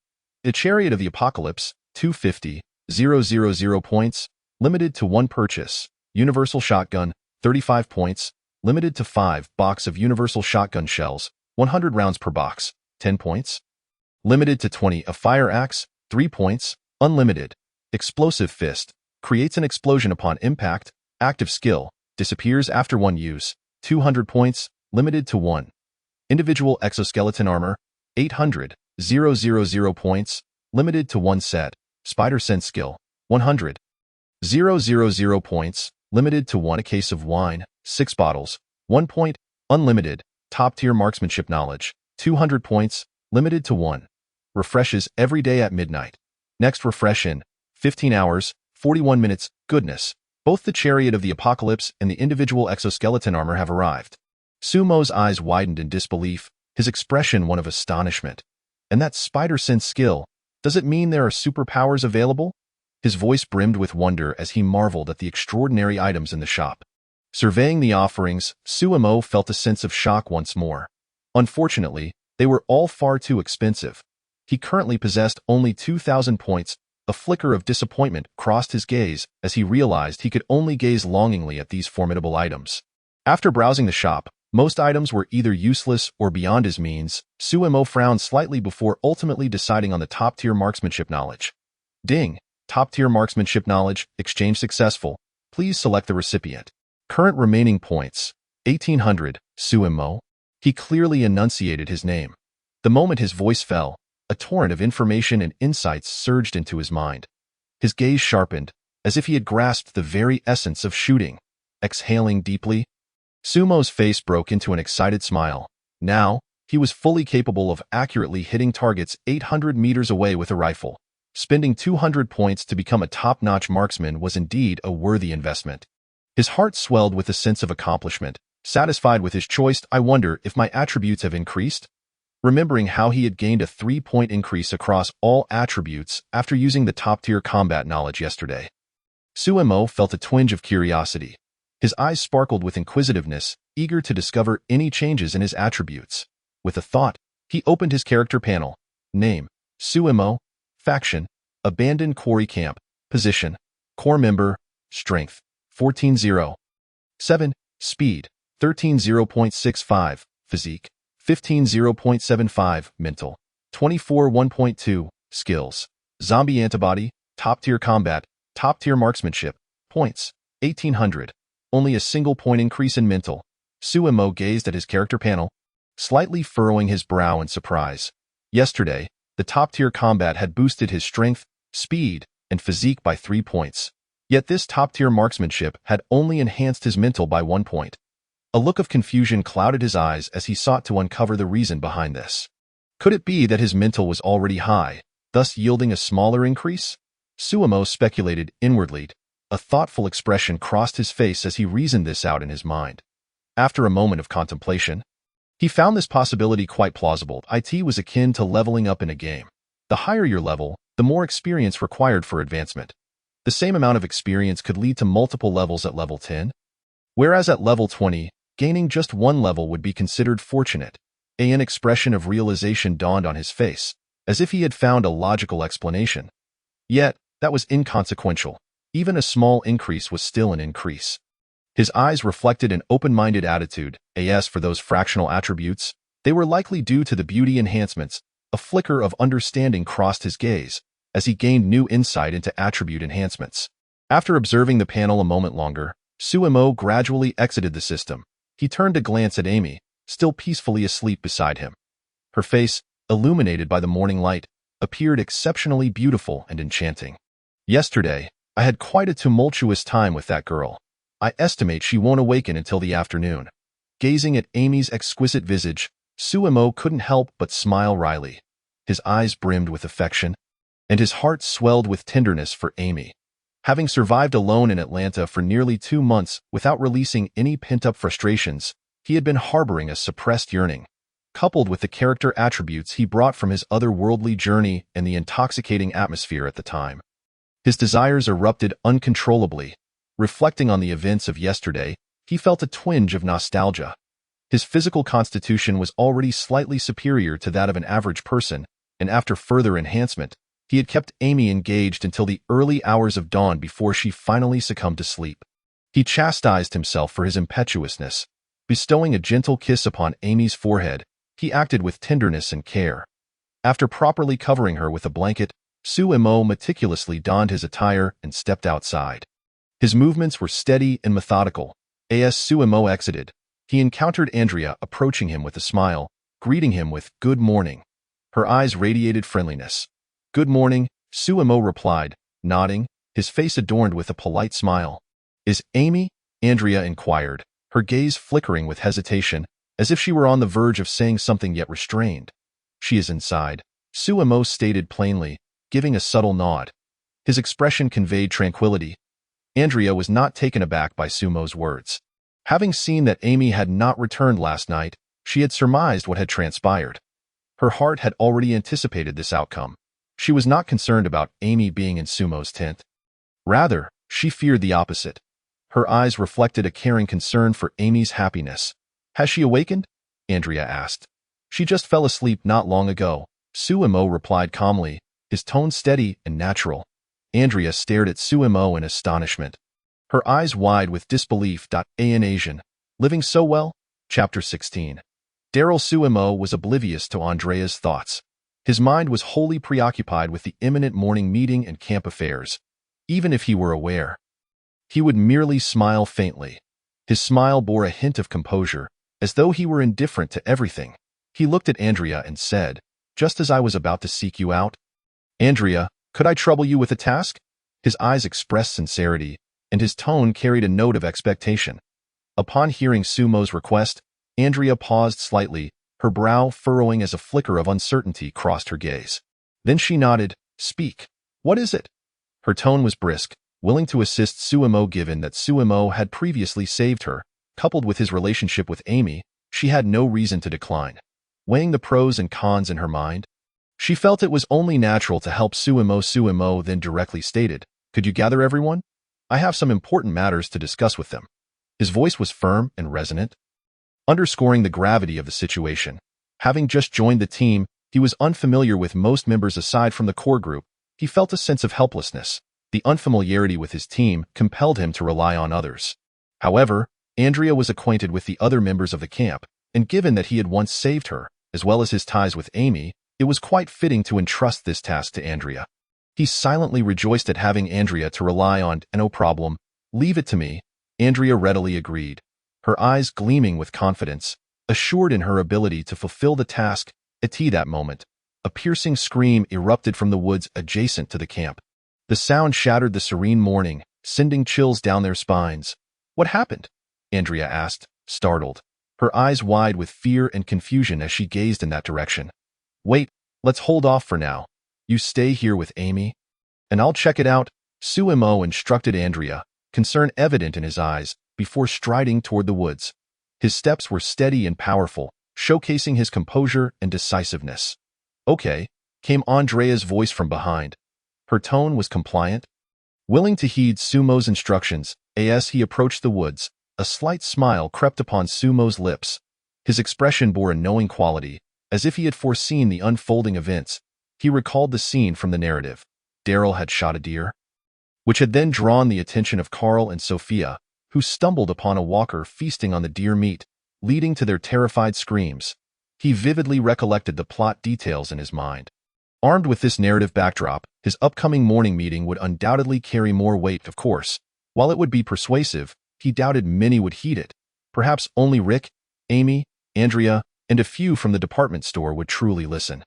A Chariot of the Apocalypse, 250,000 points, limited to 1 purchase. Universal Shotgun, 35 points, limited to 5 box of Universal Shotgun shells, 100 rounds per box, 10 points. Limited to 20. A Fire Axe, 3 points, unlimited. Explosive Fist, creates an explosion upon impact, active skill, disappears after 1 use, 200 points, limited to 1. Individual Exoskeleton Armor, 800,000 points, limited to 1 set. Spider Sense Skill, 100,000 points, limited to 1. A Case of Wine, 6 bottles, 1 point, unlimited. Top-tier Marksmanship Knowledge, 200 points, limited to 1. Refreshes every day at midnight. Next refresh in 15 hours, 41 minutes. Goodness, both the Chariot of the Apocalypse and the individual exoskeleton armor have arrived. Sumo's eyes widened in disbelief, his expression one of astonishment. And that Spider Sense skill, does it mean there are superpowers available? His voice brimmed with wonder as he marveled at the extraordinary items in the shop. Surveying the offerings, Suemo felt a sense of shock once more. Unfortunately, they were all far too expensive. He currently possessed only 2,000 points. A flicker of disappointment crossed his gaze as he realized he could only gaze longingly at these formidable items. After browsing the shop, most items were either useless or beyond his means. Suemo frowned slightly before ultimately deciding on the top-tier marksmanship knowledge. Ding! Top-tier marksmanship knowledge, exchange successful. Please select the recipient. Current remaining points, 1,800, Suemo. He clearly enunciated his name. The moment his voice fell, a torrent of information and insights surged into his mind. His gaze sharpened, as if he had grasped the very essence of shooting. Exhaling deeply, Sumo's face broke into an excited smile. Now, he was fully capable of accurately hitting targets 800 meters away with a rifle. Spending 200 points to become a top-notch marksman was indeed a worthy investment. His heart swelled with a sense of accomplishment. Satisfied with his choice, I wonder if my attributes have increased? Remembering how he had gained a 3-point increase across all attributes after using the top-tier combat knowledge yesterday. Suemo felt a twinge of curiosity. His eyes sparkled with inquisitiveness, eager to discover any changes in his attributes. With a thought, he opened his character panel. Name, Suemo. Faction, Abandoned Quarry Camp. Position, Core Member. Strength, 14.0. 7. Speed, 13.0.65. Physique, 15.0.75. Mental, 24.1.2. Skills, Zombie Antibody, Top-Tier Combat, Top-Tier Marksmanship. Points, 1,800. Only a single point increase in mental. Suemo gazed at his character panel, slightly furrowing his brow in surprise. Yesterday, the top-tier combat had boosted his strength, speed, and physique by 3 points. Yet this top-tier marksmanship had only enhanced his mental by 1 point. A look of confusion clouded his eyes as he sought to uncover the reason behind this. Could it be that his mental was already high, thus yielding a smaller increase? Suemo speculated inwardly. A thoughtful expression crossed his face as he reasoned this out in his mind. After a moment of contemplation, he found this possibility quite plausible. It was akin to leveling up in a game. The higher your level, the more experience required for advancement. The same amount of experience could lead to multiple levels at level 10, whereas at level 20, gaining just 1 level would be considered fortunate. An expression of realization dawned on his face, as if he had found a logical explanation. Yet, that was inconsequential. Even a small increase was still an increase. His eyes reflected an open-minded attitude. As for those fractional attributes, they were likely due to the beauty enhancements. A flicker of understanding crossed his gaze, as he gained new insight into attribute enhancements. After observing the panel a moment longer, Suemo gradually exited the system. He turned to glance at Amy, still peacefully asleep beside him. Her face, illuminated by the morning light, appeared exceptionally beautiful and enchanting. Yesterday, I had quite a tumultuous time with that girl. I estimate she won't awaken until the afternoon. Gazing at Amy's exquisite visage, Suemo couldn't help but smile wryly. His eyes brimmed with affection, and his heart swelled with tenderness for Amy. Having survived alone in Atlanta for nearly 2 months without releasing any pent-up frustrations, he had been harboring a suppressed yearning. Coupled with the character attributes he brought from his otherworldly journey and the intoxicating atmosphere at the time, his desires erupted uncontrollably. Reflecting on the events of yesterday, he felt a twinge of nostalgia. His physical constitution was already slightly superior to that of an average person, and after further enhancement, he had kept Amy engaged until the early hours of dawn before she finally succumbed to sleep. He chastised himself for his impetuousness. Bestowing a gentle kiss upon Amy's forehead, he acted with tenderness and care. After properly covering her with a blanket, Suemo meticulously donned his attire and stepped outside. His movements were steady and methodical. As Suemo exited, he encountered Andrea approaching him with a smile, greeting him with "Good morning." Her eyes radiated friendliness. "Good morning," Suemo replied, nodding, his face adorned with a polite smile. "Is Amy?" Andrea inquired, her gaze flickering with hesitation, as if she were on the verge of saying something yet restrained. "She is inside," Suemo stated plainly, giving a subtle nod. His expression conveyed tranquility. Andrea was not taken aback by Sumo's words. Having seen that Amy had not returned last night, she had surmised what had transpired. Her heart had already anticipated this outcome. She was not concerned about Amy being in Sumo's tent. Rather, she feared the opposite. Her eyes reflected a caring concern for Amy's happiness. "Has she awakened?" Andrea asked. "She just fell asleep not long ago," Suemo replied calmly, his tone steady and natural. Andrea stared at Suemo in astonishment, her eyes wide with disbelief. An Asian, living so well? Chapter 16. Daryl Suemo was oblivious to Andrea's thoughts. His mind was wholly preoccupied with the imminent morning meeting and camp affairs. Even if he were aware, he would merely smile faintly. His smile bore a hint of composure, as though he were indifferent to everything. He looked at Andrea and said, "Just as I was about to seek you out." "Andrea, could I trouble you with a task?" His eyes expressed sincerity, and his tone carried a note of expectation. Upon hearing Sumo's request, Andrea paused slightly, her brow furrowing as a flicker of uncertainty crossed her gaze. Then she nodded. "Speak. What is it?" Her tone was brisk, willing to assist Suemo given that Suemo had previously saved her. Coupled with his relationship with Amy, she had no reason to decline. Weighing the pros and cons in her mind, she felt it was only natural to help Suemo. Suemo then directly stated, "Could you gather everyone? I have some important matters to discuss with them." His voice was firm and resonant, underscoring the gravity of the situation. Having just joined the team, he was unfamiliar with most members aside from the core group. He felt a sense of helplessness. The unfamiliarity with his team compelled him to rely on others. However, Andrea was acquainted with the other members of the camp, and given that he had once saved her, as well as his ties with Amy, it was quite fitting to entrust this task to Andrea. He silently rejoiced at having Andrea to rely on. "No problem. Leave it to me," Andrea readily agreed, her eyes gleaming with confidence, assured in her ability to fulfill the task. At that moment, a piercing scream erupted from the woods adjacent to the camp. The sound shattered the serene morning, sending chills down their spines. "What happened?" Andrea asked, startled, her eyes wide with fear and confusion as she gazed in that direction. "Wait, let's hold off for now. You stay here with Amy, and I'll check it out," Suemo instructed Andrea, concern evident in his eyes, before striding toward the woods. His steps were steady and powerful, showcasing his composure and decisiveness. "Okay," came Andrea's voice from behind. Her tone was compliant. Willing to heed Sumo's instructions, as he approached the woods, a slight smile crept upon Sumo's lips. His expression bore a knowing quality, as if he had foreseen the unfolding events. He recalled the scene from the narrative. Daryl had shot a deer, which had then drawn the attention of Carl and Sophia, who stumbled upon a walker feasting on the deer meat, leading to their terrified screams. He vividly recollected the plot details in his mind. Armed with this narrative backdrop, his upcoming morning meeting would undoubtedly carry more weight, of course. While it would be persuasive, he doubted many would heed it. Perhaps only Rick, Amy, Andrea, and a few from the department store would truly listen.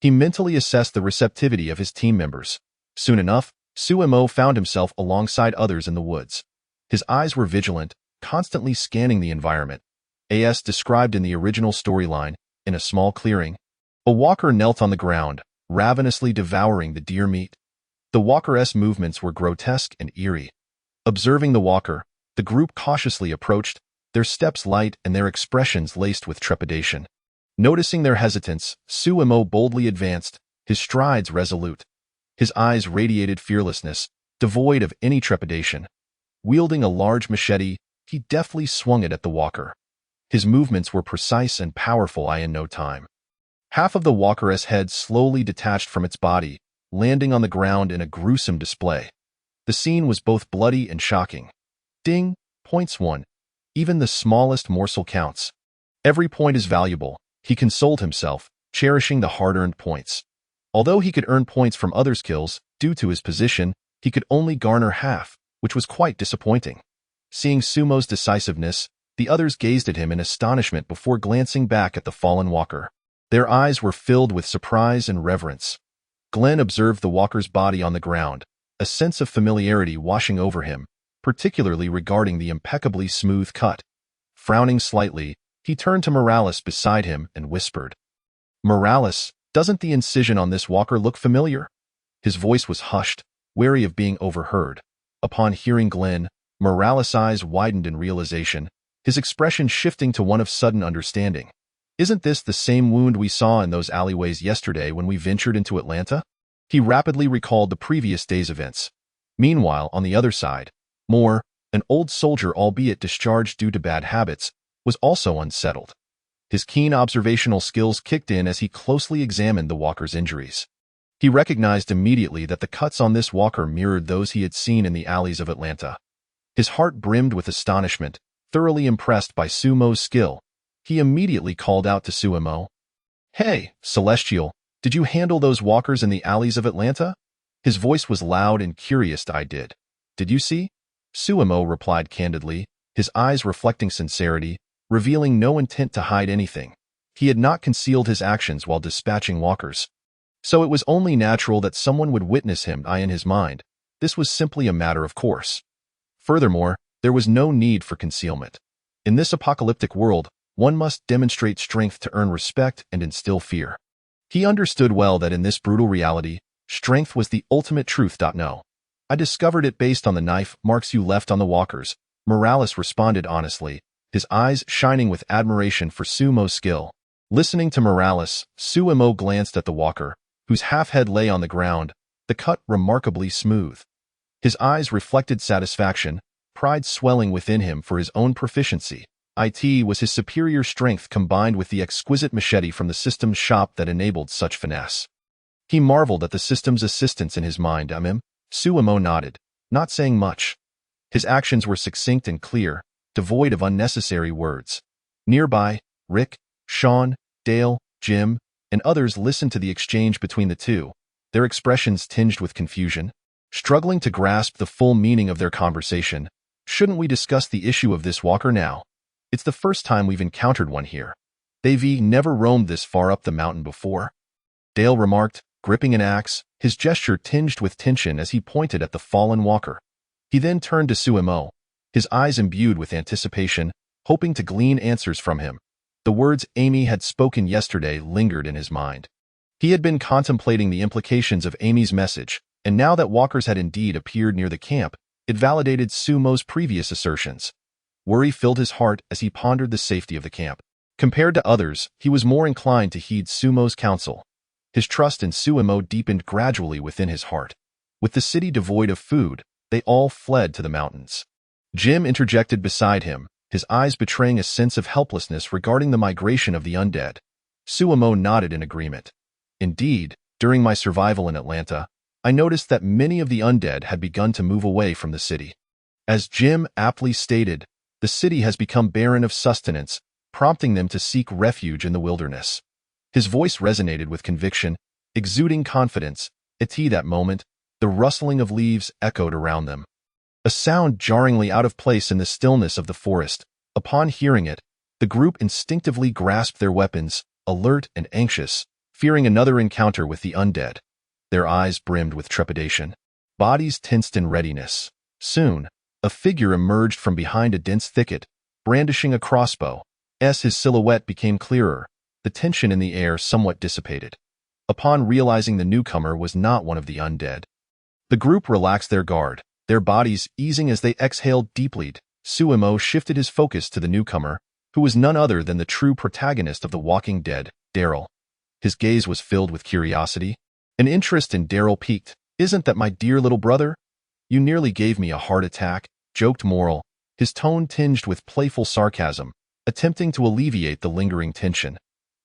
He mentally assessed the receptivity of his team members. Soon enough, Suemo found himself alongside others in the woods. His eyes were vigilant, constantly scanning the environment. as described in the original storyline, in a small clearing. A walker knelt on the ground, ravenously devouring the deer meat. The walker's movements were grotesque and eerie. Observing the walker, the group cautiously approached, their steps light and their expressions laced with trepidation. Noticing their hesitance, Suemo boldly advanced, his strides resolute. His eyes radiated fearlessness, devoid of any trepidation. Wielding a large machete, he deftly swung it at the walker. His movements were precise and powerful in no time. Half of the walker's head slowly detached from its body, landing on the ground in a gruesome display. The scene was both bloody and shocking. Ding, points 1. Even the smallest morsel counts. Every point is valuable, he consoled himself, cherishing the hard-earned points. Although he could earn points from others' kills, due to his position, he could only garner half, which was quite disappointing. Seeing Sumo's decisiveness, the others gazed at him in astonishment before glancing back at the fallen walker. Their eyes were filled with surprise and reverence. Glenn observed the walker's body on the ground, a sense of familiarity washing over him, particularly regarding the impeccably smooth cut. Frowning slightly, he turned to Morales beside him and whispered, "Morales, doesn't the incision on this walker look familiar?" His voice was hushed, wary of being overheard. Upon hearing Glenn, Morales' eyes widened in realization, his expression shifting to one of sudden understanding. "Isn't this the same wound we saw in those alleyways yesterday when we ventured into Atlanta?" He rapidly recalled the previous day's events. Meanwhile, on the other side, Moore, an old soldier albeit discharged due to bad habits, was also unsettled. His keen observational skills kicked in as he closely examined the walker's injuries. He recognized immediately that the cuts on this walker mirrored those he had seen in the alleys of Atlanta. His heart brimmed with astonishment, thoroughly impressed by Sumo's skill. He immediately called out to Suemo, "Hey, Celestial, did you handle those walkers in the alleys of Atlanta?" His voice was loud and curious. "I did. Did you see?" Suemo replied candidly, his eyes reflecting sincerity, revealing no intent to hide anything. He had not concealed his actions while dispatching walkers. So it was only natural that someone would witness him. In his mind, this was simply a matter of course. Furthermore, there was no need for concealment. In this apocalyptic world, one must demonstrate strength to earn respect and instill fear. He understood well that in this brutal reality, strength was the ultimate truth. No. "I discovered it based on the knife marks you left on the walkers," Morales responded honestly, his eyes shining with admiration for Sumo's skill. Listening to Morales, Suemo glanced at the walker, whose half-head lay on the ground, the cut remarkably smooth. His eyes reflected satisfaction, pride swelling within him for his own proficiency. It was his superior strength combined with the exquisite machete from the system's shop that enabled such finesse. He marveled at the system's assistance in his mind. Suemo nodded, not saying much. His actions were succinct and clear, devoid of unnecessary words. Nearby, Rick, Sean, Dale, Jim, and others listened to the exchange between the two, their expressions tinged with confusion. Struggling to grasp the full meaning of their conversation, "Shouldn't we discuss the issue of this walker now? It's the first time we've encountered one here. They've never roamed this far up the mountain before," Dale remarked, gripping an axe, his gesture tinged with tension as he pointed at the fallen walker. He then turned to Suemo, his eyes imbued with anticipation, hoping to glean answers from him. The words Amy had spoken yesterday lingered in his mind. He had been contemplating the implications of Amy's message, and now that walkers had indeed appeared near the camp, it validated Sumo's previous assertions. Worry filled his heart as he pondered the safety of the camp. Compared to others, he was more inclined to heed Sumo's counsel. His trust in Suemo deepened gradually within his heart. With the city devoid of food, they all fled to the mountains. Jim interjected beside him, his eyes betraying a sense of helplessness regarding the migration of the undead. Suemo nodded in agreement. "Indeed, during my survival in Atlanta, I noticed that many of the undead had begun to move away from the city. As Jim aptly stated, the city has become barren of sustenance, prompting them to seek refuge in the wilderness." His voice resonated with conviction, exuding confidence. At that moment, the rustling of leaves echoed around them, a sound jarringly out of place in the stillness of the forest. Upon hearing it, the group instinctively grasped their weapons, alert and anxious, fearing another encounter with the undead. Their eyes brimmed with trepidation, bodies tensed in readiness. Soon, a figure emerged from behind a dense thicket, brandishing a crossbow. As his silhouette became clearer, the tension in the air somewhat dissipated. Upon realizing the newcomer was not one of the undead, the group relaxed their guard, their bodies easing as they exhaled deeply. Suemo shifted his focus to the newcomer, who was none other than the true protagonist of The Walking Dead, Daryl. His gaze was filled with curiosity. An interest in Daryl piqued. "Isn't that my dear little brother? You nearly gave me a heart attack," joked Morrill, his tone tinged with playful sarcasm, attempting to alleviate the lingering tension.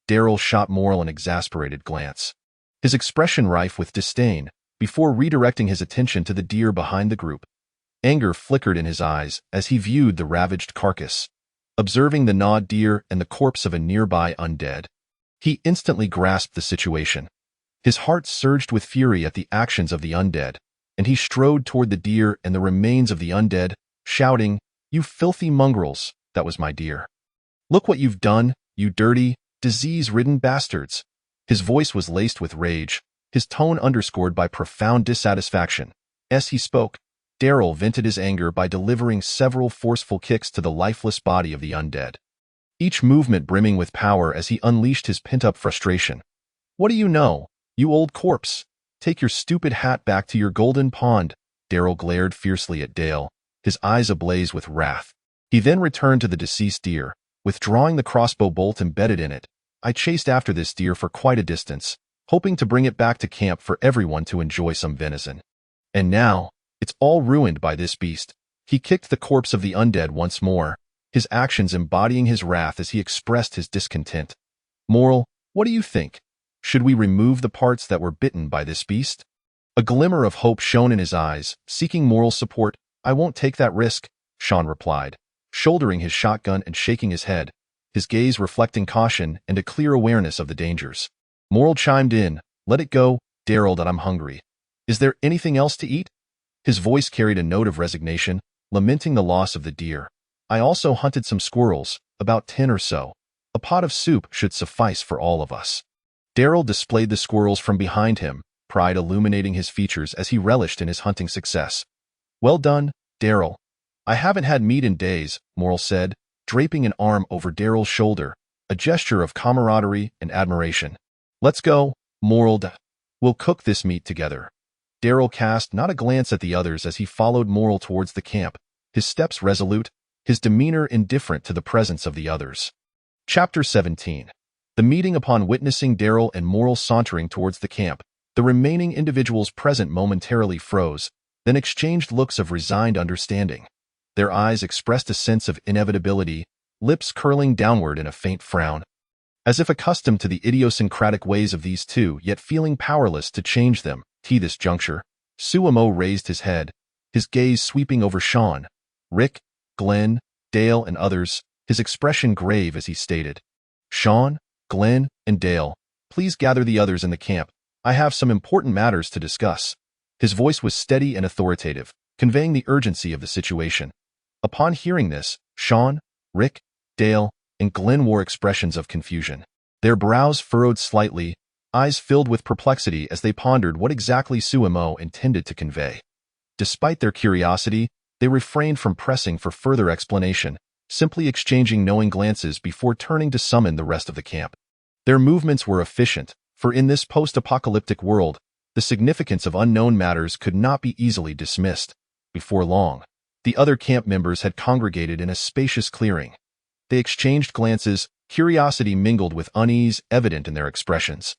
Daryl shot Morrill an exasperated glance, his expression rife with disdain, before redirecting his attention to the deer behind the group. Anger flickered in his eyes as he viewed the ravaged carcass. Observing the gnawed deer and the corpse of a nearby undead, he instantly grasped the situation. His heart surged with fury at the actions of the undead, and he strode toward the deer and the remains of the undead, shouting, "You filthy mongrels, that was my deer. Look what you've done, you dirty, disease-ridden bastards." His voice was laced with rage, his tone underscored by profound dissatisfaction. As he spoke, Daryl vented his anger by delivering several forceful kicks to the lifeless body of the undead, each movement brimming with power as he unleashed his pent-up frustration. "What do you know, you old corpse? Take your stupid hat back to your golden pond." Daryl glared fiercely at Dale, his eyes ablaze with wrath. He then returned to the deceased deer, withdrawing the crossbow bolt embedded in it. "I chased after this deer for quite a distance, hoping to bring it back to camp for everyone to enjoy some venison. And now, it's all ruined by this beast." He kicked the corpse of the undead once more, his actions embodying his wrath as he expressed his discontent. "Morrill, what do you think? Should we remove the parts that were bitten by this beast?" A glimmer of hope shone in his eyes, seeking Morrill's support. "I won't take that risk," Sean replied, shouldering his shotgun and shaking his head, his gaze reflecting caution and a clear awareness of the dangers. Morrill chimed in, "Let it go, Daryl, that I'm hungry. Is there anything else to eat?" His voice carried a note of resignation, lamenting the loss of the deer. "I also hunted some squirrels, about 10 or so. A pot of soup should suffice for all of us." Daryl displayed the squirrels from behind him, pride illuminating his features as he relished in his hunting success. "Well done, Daryl. I haven't had meat in days," Morrill said, draping an arm over Daryl's shoulder, a gesture of camaraderie and admiration. "Let's go, Morrill. We'll cook this meat together." Daryl cast not a glance at the others as he followed Morrill towards the camp, his steps resolute, his demeanor indifferent to the presence of the others. Chapter 17. The meeting. Upon witnessing Daryl and Morrill sauntering towards the camp, the remaining individuals present momentarily froze, then exchanged looks of resigned understanding. Their eyes expressed a sense of inevitability, lips curling downward in a faint frown. As if accustomed to the idiosyncratic ways of these two, yet feeling powerless to change them, at this juncture, Suemo raised his head, his gaze sweeping over Sean, Rick, Glenn, Dale, and others, his expression grave as he stated, "Sean, Glenn, and Dale, please gather the others in the camp. I have some important matters to discuss." His voice was steady and authoritative, conveying the urgency of the situation. Upon hearing this, Sean, Rick, Dale, and Glenn wore expressions of confusion. Their brows furrowed slightly, eyes filled with perplexity as they pondered what exactly Suemo intended to convey. Despite their curiosity, they refrained from pressing for further explanation, simply exchanging knowing glances before turning to summon the rest of the camp. Their movements were efficient, for in this post-apocalyptic world, the significance of unknown matters could not be easily dismissed. Before long, the other camp members had congregated in a spacious clearing. They exchanged glances, curiosity mingled with unease evident in their expressions.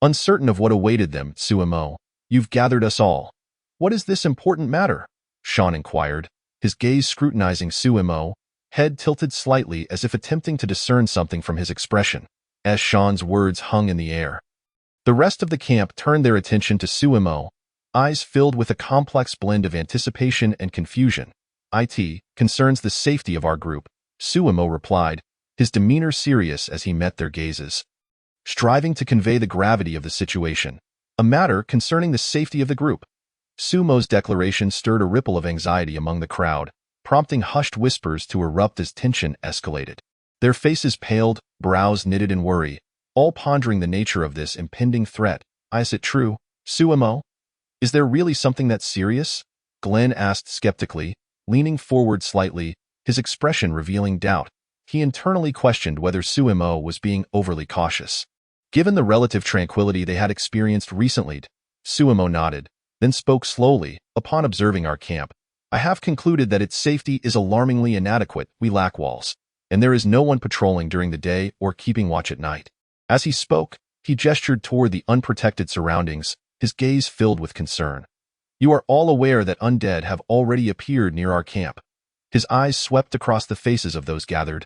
Uncertain of what awaited them, "Suemo, you've gathered us all. What is this important matter?" Sean inquired, his gaze scrutinizing Suemo, head tilted slightly as if attempting to discern something from his expression. As Sean's words hung in the air, the rest of the camp turned their attention to Suemo, eyes filled with a complex blend of anticipation and confusion. "It concerns the safety of our group," Suemo replied, his demeanor serious as he met their gazes. Striving to convey the gravity of the situation, "A matter concerning the safety of the group." Sumo's declaration stirred a ripple of anxiety among the crowd, prompting hushed whispers to erupt as tension escalated. Their faces paled, brows knitted in worry, all pondering the nature of this impending threat. "Is it true, Suemo? Is there really something that serious?" Glenn asked skeptically, leaning forward slightly, his expression revealing doubt. he internally questioned whether Sumo was being overly cautious. Given the relative tranquility they had experienced recently, Sumo nodded, then spoke slowly. Upon observing our camp, I have concluded that its safety is alarmingly inadequate. We lack walls, and there is no one patrolling during the day or keeping watch at night. As he spoke, he gestured toward the unprotected surroundings, his gaze filled with concern. You are all aware that undead have already appeared near our camp. His eyes swept across the faces of those gathered,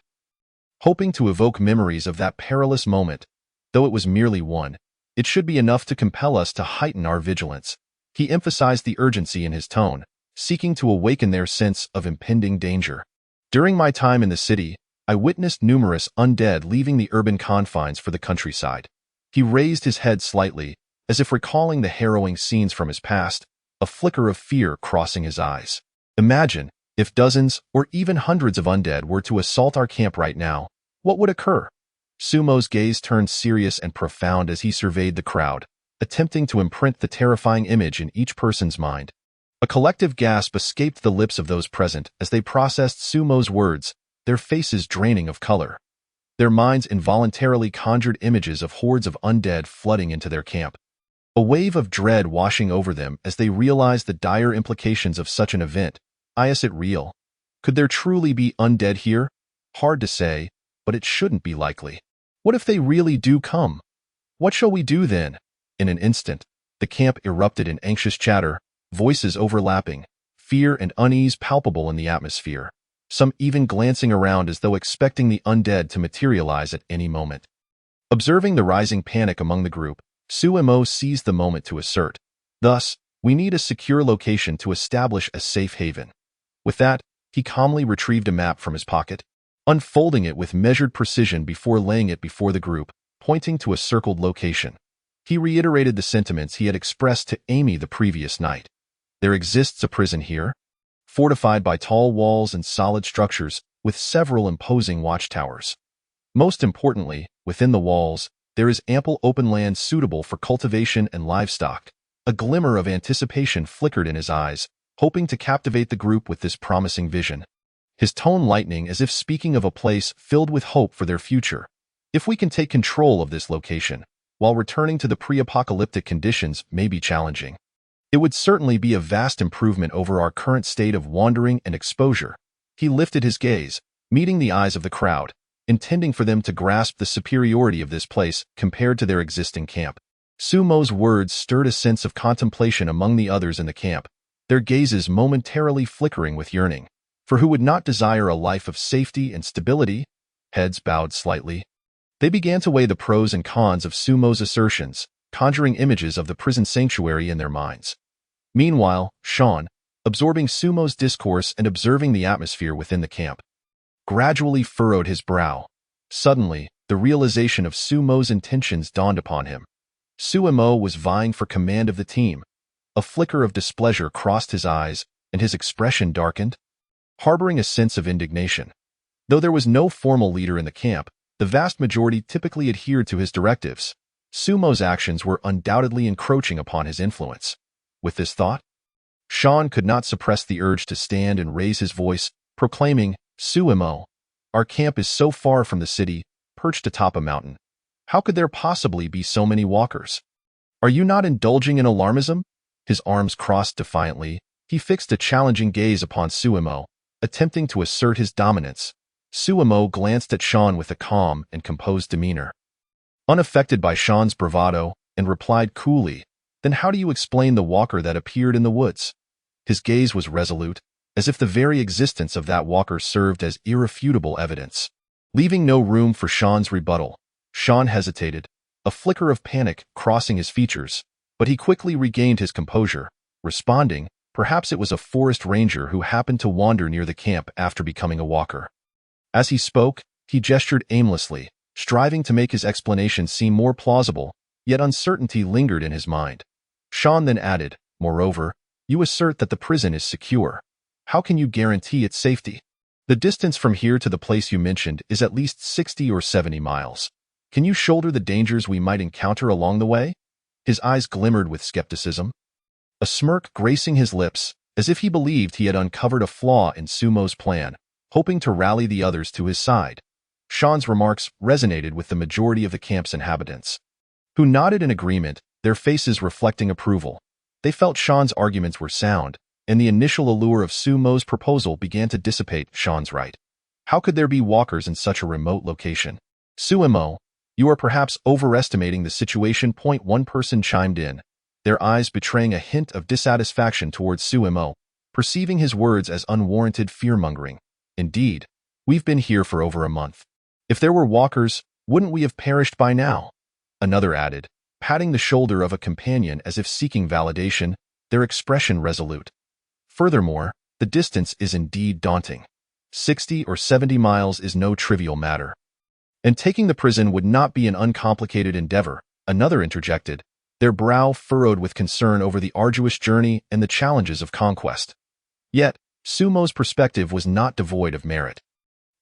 hoping to evoke memories of that perilous moment. Though it was merely one, it should be enough to compel us to heighten our vigilance. He emphasized the urgency in his tone, seeking to awaken their sense of impending danger. During my time in the city, I witnessed numerous undead leaving the urban confines for the countryside. He raised his head slightly, as if recalling the harrowing scenes from his past, a flicker of fear crossing his eyes. Imagine, if dozens or even hundreds of undead were to assault our camp right now, what would occur? Sumo's gaze turned serious and profound as he surveyed the crowd, attempting to imprint the terrifying image in each person's mind. A collective gasp escaped the lips of those present as they processed Sumo's words, their faces draining of color. Their minds involuntarily conjured images of hordes of undead flooding into their camp. A wave of dread washing over them as they realized the dire implications of such an event. Is it real? Could there truly be undead here? Hard to say, but it shouldn't be likely. What if they really do come? What shall we do then? In an instant, the camp erupted in anxious chatter, voices overlapping, fear and unease palpable in the atmosphere, some even glancing around as though expecting the undead to materialize at any moment. Observing the rising panic among the group, Sumo seized the moment to assert, "Thus, we need a secure location to establish a safe haven." With that, he calmly retrieved a map from his pocket, unfolding it with measured precision before laying it before the group, pointing to a circled location. He reiterated the sentiments he had expressed to Amy the previous night. There exists a prison here, fortified by tall walls and solid structures, with several imposing watchtowers. Most importantly, within the walls, there is ample open land suitable for cultivation and livestock. A glimmer of anticipation flickered in his eyes, hoping to captivate the group with this promising vision. His tone lightening as if speaking of a place filled with hope for their future. If we can take control of this location, while returning to the pre-apocalyptic conditions may be challenging, it would certainly be a vast improvement over our current state of wandering and exposure. He lifted his gaze, meeting the eyes of the crowd, intending for them to grasp the superiority of this place compared to their existing camp. Sumo's words stirred a sense of contemplation among the others in the camp, their gazes momentarily flickering with yearning. For who would not desire a life of safety and stability? Heads bowed slightly. They began to weigh the pros and cons of Sumo's assertions, conjuring images of the prison sanctuary in their minds. Meanwhile, Sean, absorbing Sumo's discourse and observing the atmosphere within the camp, gradually furrowed his brow. Suddenly, the realization of Sumo's intentions dawned upon him. Sumo was vying for command of the team. A flicker of displeasure crossed his eyes, and his expression darkened, harboring a sense of indignation. Though there was no formal leader in the camp, the vast majority typically adhered to his directives. Sumo's actions were undoubtedly encroaching upon his influence. With this thought, Sean could not suppress the urge to stand and raise his voice, proclaiming, "Sumo, our camp is so far from the city, perched atop a mountain. How could there possibly be so many walkers? Are you not indulging in alarmism?" His arms crossed defiantly, he fixed a challenging gaze upon Sumo, attempting to assert his dominance. Sumo glanced at Sean with a calm and composed demeanor, unaffected by Sean's bravado, and replied coolly, "Then how do you explain the walker that appeared in the woods?" His gaze was resolute, as if the very existence of that walker served as irrefutable evidence. Leaving no room for Sean's rebuttal, Sean hesitated, a flicker of panic crossing his features, but he quickly regained his composure, responding, perhaps it was a forest ranger who happened to wander near the camp after becoming a walker. As he spoke, he gestured aimlessly, striving to make his explanation seem more plausible, yet uncertainty lingered in his mind. Sean then added, "Moreover, you assert that the prison is secure. How can you guarantee its safety? The distance from here to the place you mentioned is at least 60 or 70 miles. Can you shoulder the dangers we might encounter along the way?" His eyes glimmered with skepticism, a smirk gracing his lips, as if he believed he had uncovered a flaw in Sumo's plan, hoping to rally the others to his side. Sean's remarks resonated with the majority of the camp's inhabitants, who nodded in agreement, their faces reflecting approval. They felt Sean's arguments were sound, and the initial allure of Sumo's proposal began to dissipate. Sean's right. How could there be walkers in such a remote location? Sumo, you are perhaps overestimating the situation. One person chimed in, their eyes betraying a hint of dissatisfaction towards Sumo, perceiving his words as unwarranted fear-mongering. Indeed, we've been here for over a month. If there were walkers, wouldn't we have perished by now? Another added, patting the shoulder of a companion as if seeking validation, their expression resolute. Furthermore, the distance is indeed daunting. 60 or 70 miles is no trivial matter. And taking the prison would not be an uncomplicated endeavor, another interjected, their brow furrowed with concern over the arduous journey and the challenges of conquest. Yet, Sumo's perspective was not devoid of merit.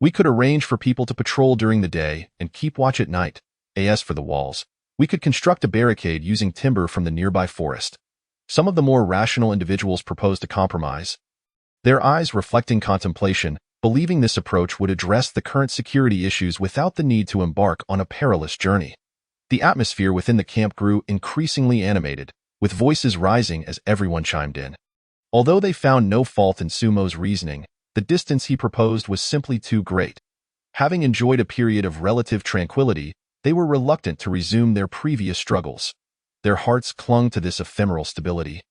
We could arrange for people to patrol during the day and keep watch at night. As for the walls, we could construct a barricade using timber from the nearby forest. Some of the more rational individuals proposed a compromise, their eyes reflecting contemplation, believing this approach would address the current security issues without the need to embark on a perilous journey. The atmosphere within the camp grew increasingly animated, with voices rising as everyone chimed in. Although they found no fault in Sumo's reasoning, the distance he proposed was simply too great. Having enjoyed a period of relative tranquility, they were reluctant to resume their previous struggles. Their hearts clung to this ephemeral stability,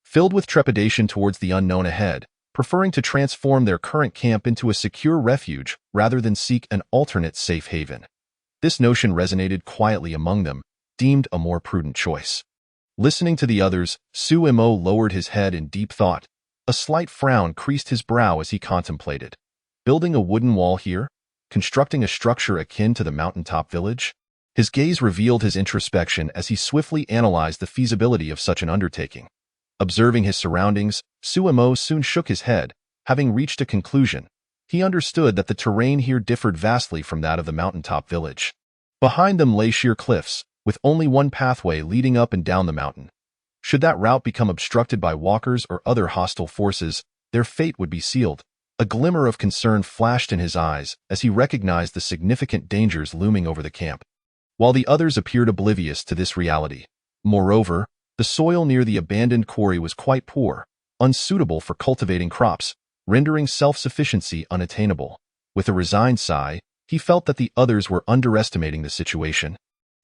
filled with trepidation towards the unknown ahead, preferring to transform their current camp into a secure refuge rather than seek an alternate safe haven. This notion resonated quietly among them, deemed a more prudent choice. Listening to the others, Sumo lowered his head in deep thought. A slight frown creased his brow as he contemplated. Building a wooden wall here? Constructing a structure akin to the mountaintop village? His gaze revealed his introspection as he swiftly analyzed the feasibility of such an undertaking. Observing his surroundings, Sumo soon shook his head, having reached a conclusion. He understood that the terrain here differed vastly from that of the mountaintop village. Behind them lay sheer cliffs, with only one pathway leading up and down the mountain. Should that route become obstructed by walkers or other hostile forces, their fate would be sealed. A glimmer of concern flashed in his eyes as he recognized the significant dangers looming over the camp, while the others appeared oblivious to this reality. Moreover, the soil near the abandoned quarry was quite poor, unsuitable for cultivating crops, rendering self-sufficiency unattainable. With a resigned sigh, he felt that the others were underestimating the situation,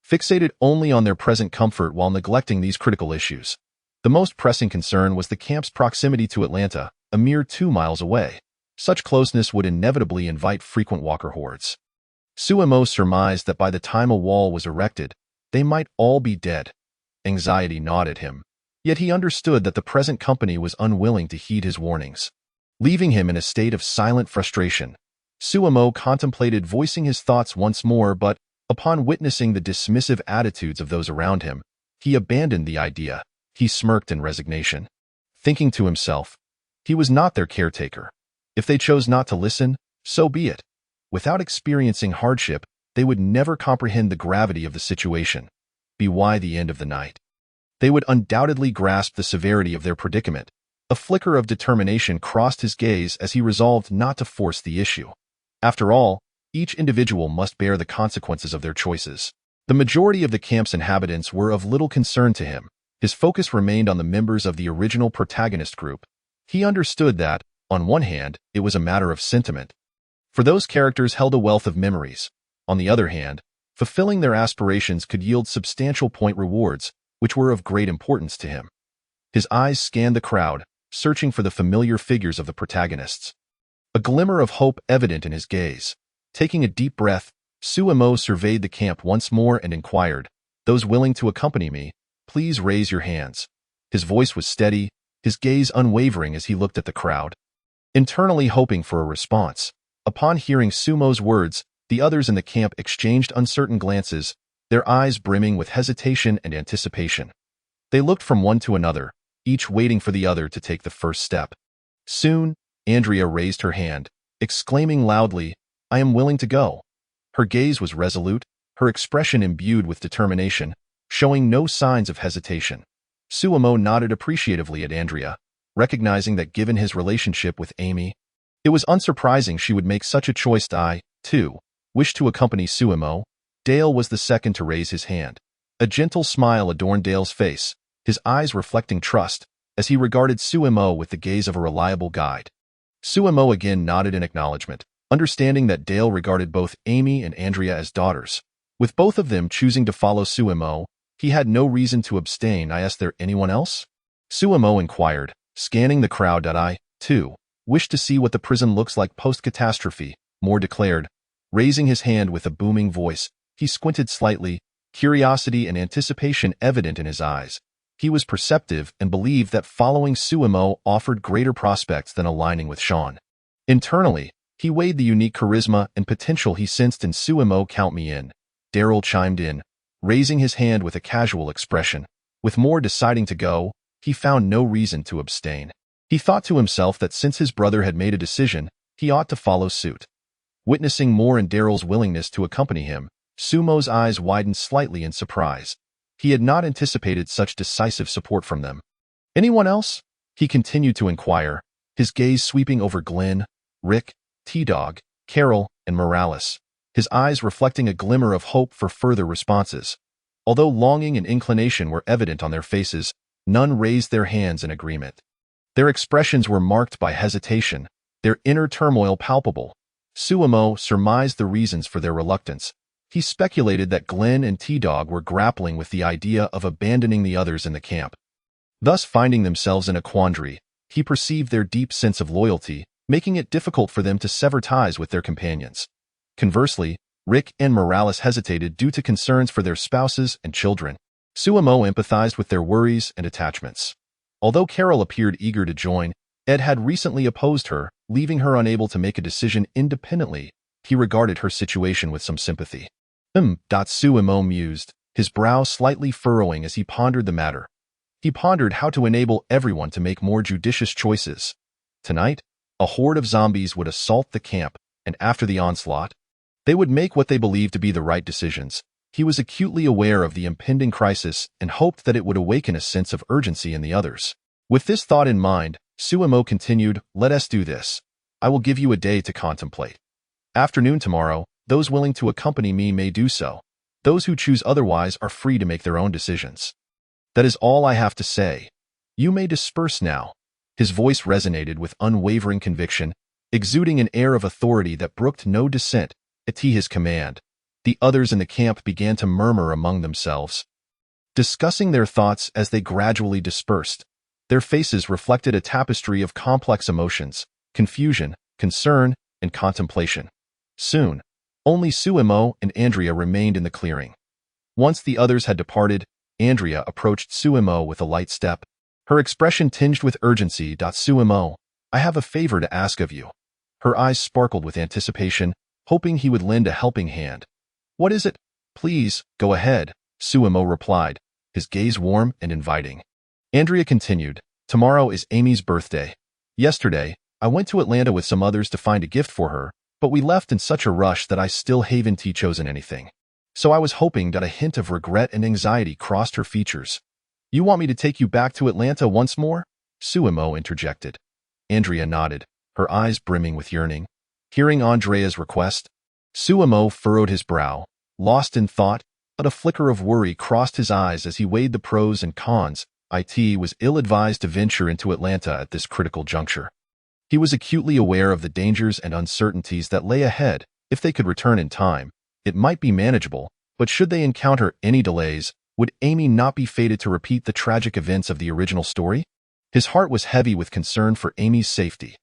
fixated only on their present comfort while neglecting these critical issues. The most pressing concern was the camp's proximity to Atlanta, a mere 2 miles away. Such closeness would inevitably invite frequent walker hordes. Sumo surmised that by the time a wall was erected, they might all be dead. Anxiety gnawed at him, yet he understood that the present company was unwilling to heed his warnings. Leaving him in a state of silent frustration, Sumo contemplated voicing his thoughts once more, but upon witnessing the dismissive attitudes of those around him, he abandoned the idea. He smirked in resignation, thinking to himself, he was not their caretaker. If they chose not to listen, so be it. Without experiencing hardship, they would never comprehend the gravity of the situation. Be why the end of the night. They would undoubtedly grasp the severity of their predicament. A flicker of determination crossed his gaze as he resolved not to force the issue. After all, each individual must bear the consequences of their choices. The majority of the camp's inhabitants were of little concern to him. His focus remained on the members of the original protagonist group. He understood that, on one hand, it was a matter of sentiment, for those characters held a wealth of memories. On the other hand, fulfilling their aspirations could yield substantial point rewards, which were of great importance to him. His eyes scanned the crowd, searching for the familiar figures of the protagonists. A glimmer of hope evident in his gaze. Taking a deep breath, Sumo surveyed the camp once more and inquired, "Those willing to accompany me, please raise your hands." His voice was steady, his gaze unwavering as he looked at the crowd, internally hoping for a response. Upon hearing Sumo's words, the others in the camp exchanged uncertain glances, their eyes brimming with hesitation and anticipation. They looked from one to another, each waiting for the other to take the first step. Soon, Andrea raised her hand, exclaiming loudly, "I am willing to go." Her gaze was resolute, her expression imbued with determination, showing no signs of hesitation. Sumo nodded appreciatively at Andrea, recognizing that given his relationship with Amy, it was unsurprising she would make such a choice. I, too, wish to accompany Suemo? Dale was the second to raise his hand. A gentle smile adorned Dale's face, his eyes reflecting trust, as he regarded Suemo with the gaze of a reliable guide. Suemo again nodded in acknowledgement, understanding that Dale regarded both Amy and Andrea as daughters. With both of them choosing to follow Suemo, he had no reason to abstain. "Is there anyone else?" Suemo inquired, scanning the crowd. "I, too, wish to see what the prison looks like post-catastrophe," Moore declared. Raising his hand with a booming voice, he squinted slightly, curiosity and anticipation evident in his eyes. He was perceptive and believed that following Suemo offered greater prospects than aligning with Sean. Internally, he weighed the unique charisma and potential he sensed in Suemo. "Count me in," Daryl chimed in, raising his hand with a casual expression. With Moore deciding to go, he found no reason to abstain. He thought to himself that since his brother had made a decision, he ought to follow suit. Witnessing Moore and Daryl's willingness to accompany him, Sumo's eyes widened slightly in surprise. He had not anticipated such decisive support from them. "Anyone else?" he continued to inquire, his gaze sweeping over Glenn, Rick, T-Dog, Carol, and Morales, his eyes reflecting a glimmer of hope for further responses. Although longing and inclination were evident on their faces, none raised their hands in agreement. Their expressions were marked by hesitation, their inner turmoil palpable. Suemo surmised the reasons for their reluctance. He speculated that Glenn and T-Dog were grappling with the idea of abandoning the others in the camp. Thus finding themselves in a quandary, he perceived their deep sense of loyalty, making it difficult for them to sever ties with their companions. Conversely, Rick and Morales hesitated due to concerns for their spouses and children. Suemo empathized with their worries and attachments. Although Carol appeared eager to join, Ed had recently opposed her, leaving her unable to make a decision independently. He regarded her situation with some sympathy. Suemo mused, his brow slightly furrowing as he pondered the matter. He pondered how to enable everyone to make more judicious choices. Tonight, a horde of zombies would assault the camp, and after the onslaught, they would make what they believed to be the right decisions. He was acutely aware of the impending crisis and hoped that it would awaken a sense of urgency in the others. With this thought in mind, Suemo continued, "Let us do this. I will give you a day to contemplate. Afternoon tomorrow, those willing to accompany me may do so. Those who choose otherwise are free to make their own decisions. That is all I have to say. You may disperse now." His voice resonated with unwavering conviction, exuding an air of authority that brooked no dissent. At his command, the others in the camp began to murmur among themselves, discussing their thoughts as they gradually dispersed. Their faces reflected a tapestry of complex emotions, confusion, concern, and contemplation. Soon, only Suemo and Andrea remained in the clearing. Once the others had departed, Andrea approached Suemo with a light step, her expression tinged with urgency. "Suemo, I have a favor to ask of you." Her eyes sparkled with anticipation, hoping he would lend a helping hand. "What is it?" "Please, go ahead," Suemo replied, his gaze warm and inviting. Andrea continued, "Tomorrow is Amy's birthday. Yesterday, I went to Atlanta with some others to find a gift for her, but we left in such a rush that I still haven't chosen anything. So I was hoping that a hint of regret and anxiety crossed her features." "You want me to take you back to Atlanta once more?" Suemo interjected. Andrea nodded, her eyes brimming with yearning. Hearing Andrea's request, Suemo furrowed his brow, lost in thought, but a flicker of worry crossed his eyes as he weighed the pros and cons. It was ill-advised to venture into Atlanta at this critical juncture. He was acutely aware of the dangers and uncertainties that lay ahead. If they could return in time, it might be manageable, but should they encounter any delays, would Amy not be fated to repeat the tragic events of the original story? His heart was heavy with concern for Amy's safety.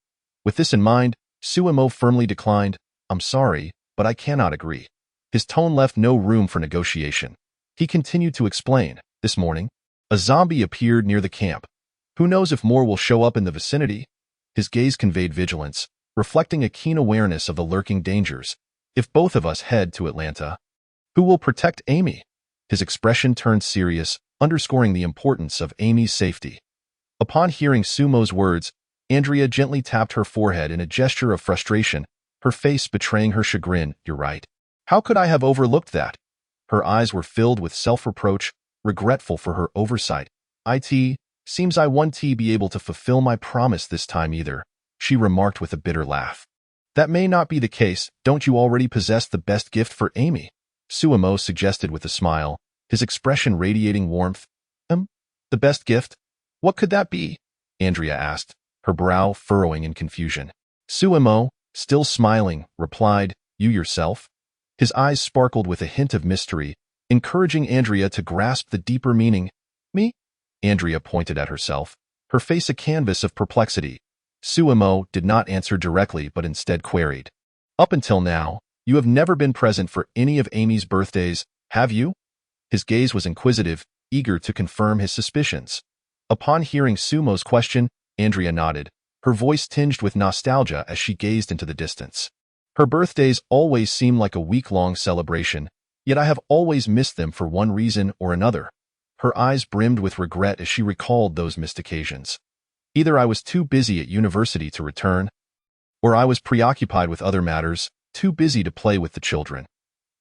With this in mind, Suemo firmly declined, "I'm sorry, but I cannot agree." His tone left no room for negotiation. He continued to explain, "This morning, a zombie appeared near the camp. Who knows if more will show up in the vicinity?" His gaze conveyed vigilance, reflecting a keen awareness of the lurking dangers. "If both of us head to Atlanta, who will protect Amy?" His expression turned serious, underscoring the importance of Amy's safety. Upon hearing Sumo's words, Andrea gently tapped her forehead in a gesture of frustration, her face betraying her chagrin. "You're right. How could I have overlooked that?" Her eyes were filled with self-reproach, regretful for her oversight. "Seems I won't be able to fulfill my promise this time either," she remarked with a bitter laugh. That may not be the case. Don't you already possess the best gift for Amy? Suemo suggested with a smile, his expression radiating warmth. The best gift? What could that be? Andrea asked, her brow furrowing in confusion. Suemo, still smiling, replied, You yourself? His eyes sparkled with a hint of mystery, encouraging Andrea to grasp the deeper meaning. Me? Andrea pointed at herself, her face a canvas of perplexity. Suemo did not answer directly but instead queried. Up until now, you have never been present for any of Amy's birthdays, have you? His gaze was inquisitive, eager to confirm his suspicions. Upon hearing Sumo's question, Andrea nodded, her voice tinged with nostalgia as she gazed into the distance. Her birthdays always seem like a week-long celebration, yet I have always missed them for one reason or another. Her eyes brimmed with regret as she recalled those missed occasions. Either I was too busy at university to return, or I was preoccupied with other matters, too busy to play with the children.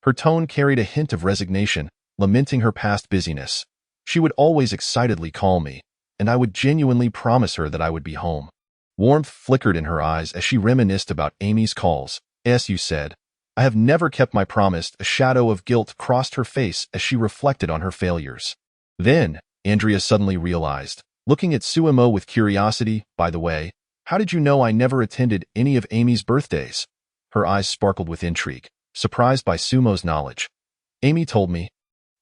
Her tone carried a hint of resignation, lamenting her past busyness. She would always excitedly call me, and I would genuinely promise her that I would be home. Warmth flickered in her eyes as she reminisced about Amy's calls. As you said, I have never kept my promise. A shadow of guilt crossed her face as she reflected on her failures. Then, Andrea suddenly realized, looking at Suemo with curiosity, by the way, how did you know I never attended any of Amy's birthdays? Her eyes sparkled with intrigue, surprised by Sumo's knowledge. Amy told me.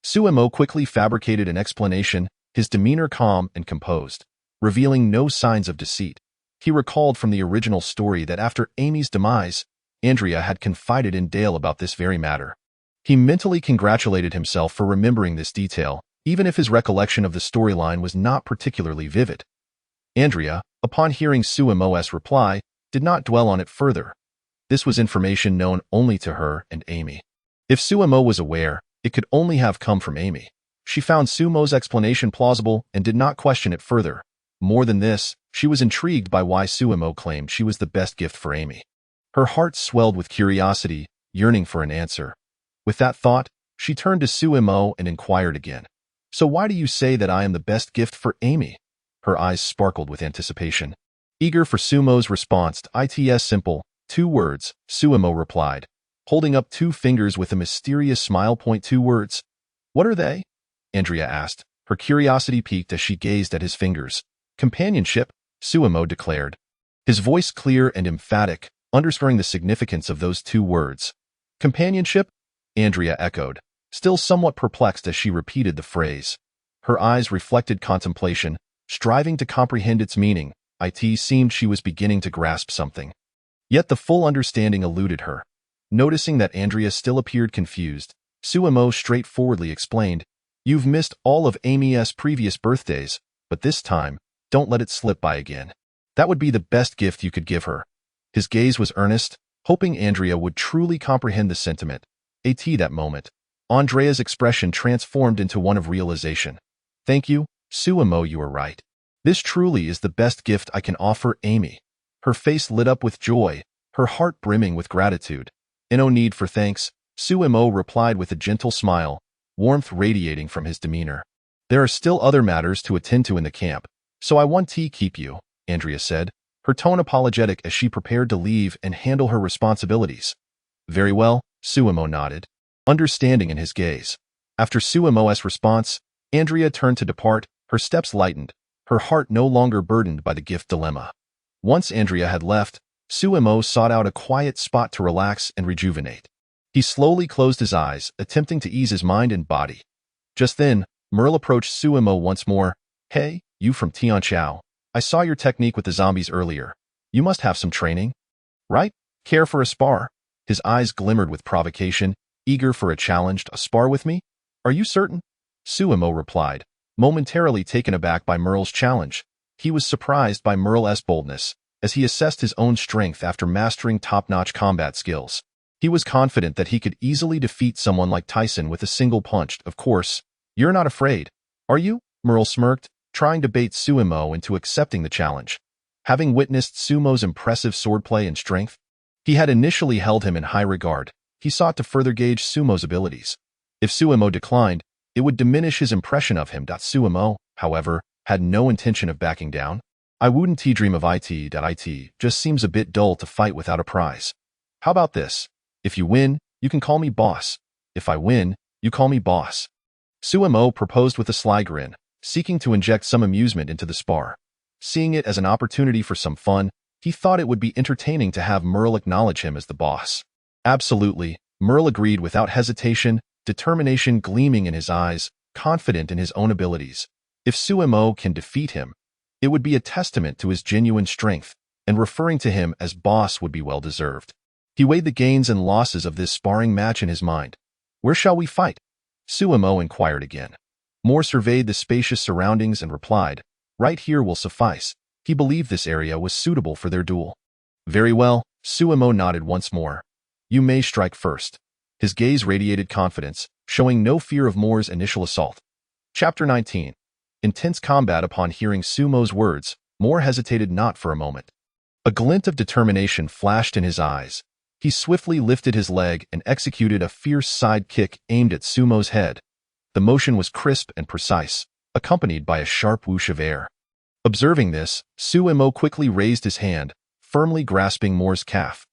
Suemo quickly fabricated an explanation, his demeanor calm and composed, revealing no signs of deceit. He recalled from the original story that after Amy's demise, Andrea had confided in Dale about this very matter. He mentally congratulated himself for remembering this detail, even if his recollection of the storyline was not particularly vivid. Andrea, upon hearing Suemo's reply, did not dwell on it further. This was information known only to her and Amy. If Suemo was aware, it could only have come from Amy. She found Suemo's explanation plausible and did not question it further. More than this, she was intrigued by why Suemo claimed she was the best gift for Amy. Her heart swelled with curiosity, yearning for an answer. With that thought, she turned to Suemo and inquired again. So why do you say that I am the best gift for Amy? Her eyes sparkled with anticipation. Eager for Suemo's response, it's simple, 2 words, Suemo replied, holding up 2 fingers with a mysterious smile. 2 words. What are they? Andrea asked, her curiosity piqued as she gazed at his fingers. Companionship, Suemo declared. His voice clear and emphatic, underscoring the significance of those 2 words. Companionship? Andrea echoed, still somewhat perplexed as she repeated the phrase. Her eyes reflected contemplation, striving to comprehend its meaning. It seemed she was beginning to grasp something. Yet the full understanding eluded her. Noticing that Andrea still appeared confused, Suemo straightforwardly explained, You've missed all of Amy's previous birthdays, but this time, don't let it slip by again. That would be the best gift you could give her. His gaze was earnest, hoping Andrea would truly comprehend the sentiment. At that moment, Andrea's expression transformed into one of realization. Thank you, Suemo, you are right. This truly is the best gift I can offer Amy. Her face lit up with joy, her heart brimming with gratitude. No need for thanks, Suemo replied with a gentle smile, warmth radiating from his demeanor. There are still other matters to attend to in the camp, so I want to keep you, Andrea said, her tone apologetic as she prepared to leave and handle her responsibilities. Very well, Suemo nodded, understanding in his gaze. After Suemo's response, Andrea turned to depart, her steps lightened, her heart no longer burdened by the gift dilemma. Once Andrea had left, Suemo sought out a quiet spot to relax and rejuvenate. He slowly closed his eyes, attempting to ease his mind and body. Just then, Merle approached Suemo once more. Hey, you from Tianchao. I saw your technique with the zombies earlier. You must have some training, right? Care for a spar? His eyes glimmered with provocation, eager for a challenge. A spar with me? Are you certain? Suemo replied, momentarily taken aback by Merle's challenge. He was surprised by Merle's boldness, as he assessed his own strength after mastering top-notch combat skills. He was confident that he could easily defeat someone like Tyson with a single punch. Of course, you're not afraid, are you? Merle smirked, trying to bait Suemo into accepting the challenge. Having witnessed Suemo's impressive swordplay and strength, he had initially held him in high regard. He sought to further gauge Suemo's abilities. If Suemo declined, it would diminish his impression of him. Suemo, however, had no intention of backing down. I wouldn't dream of it. Just seems a bit dull to fight without a prize. How about this? If you win, you can call me boss. If I win, you call me boss. Sumo proposed with a sly grin, seeking to inject some amusement into the spar. Seeing it as an opportunity for some fun, he thought it would be entertaining to have Merle acknowledge him as the boss. Absolutely, Merle agreed without hesitation, determination gleaming in his eyes, confident in his own abilities. If Sumo can defeat him, it would be a testament to his genuine strength, and referring to him as boss would be well-deserved. He weighed the gains and losses of this sparring match in his mind. Where shall we fight? Sumo inquired again. Moore surveyed the spacious surroundings and replied, right here will suffice. He believed this area was suitable for their duel. Very well, Sumo nodded once more. You may strike first. His gaze radiated confidence, showing no fear of Moore's initial assault. Chapter 19. Intense combat. Upon hearing Sumo's words, Moore hesitated not for a moment. A glint of determination flashed in his eyes. He swiftly lifted his leg and executed a fierce side kick aimed at Sumo's head. The motion was crisp and precise, accompanied by a sharp whoosh of air. Observing this, Sumo quickly raised his hand, firmly grasping Moore's calf.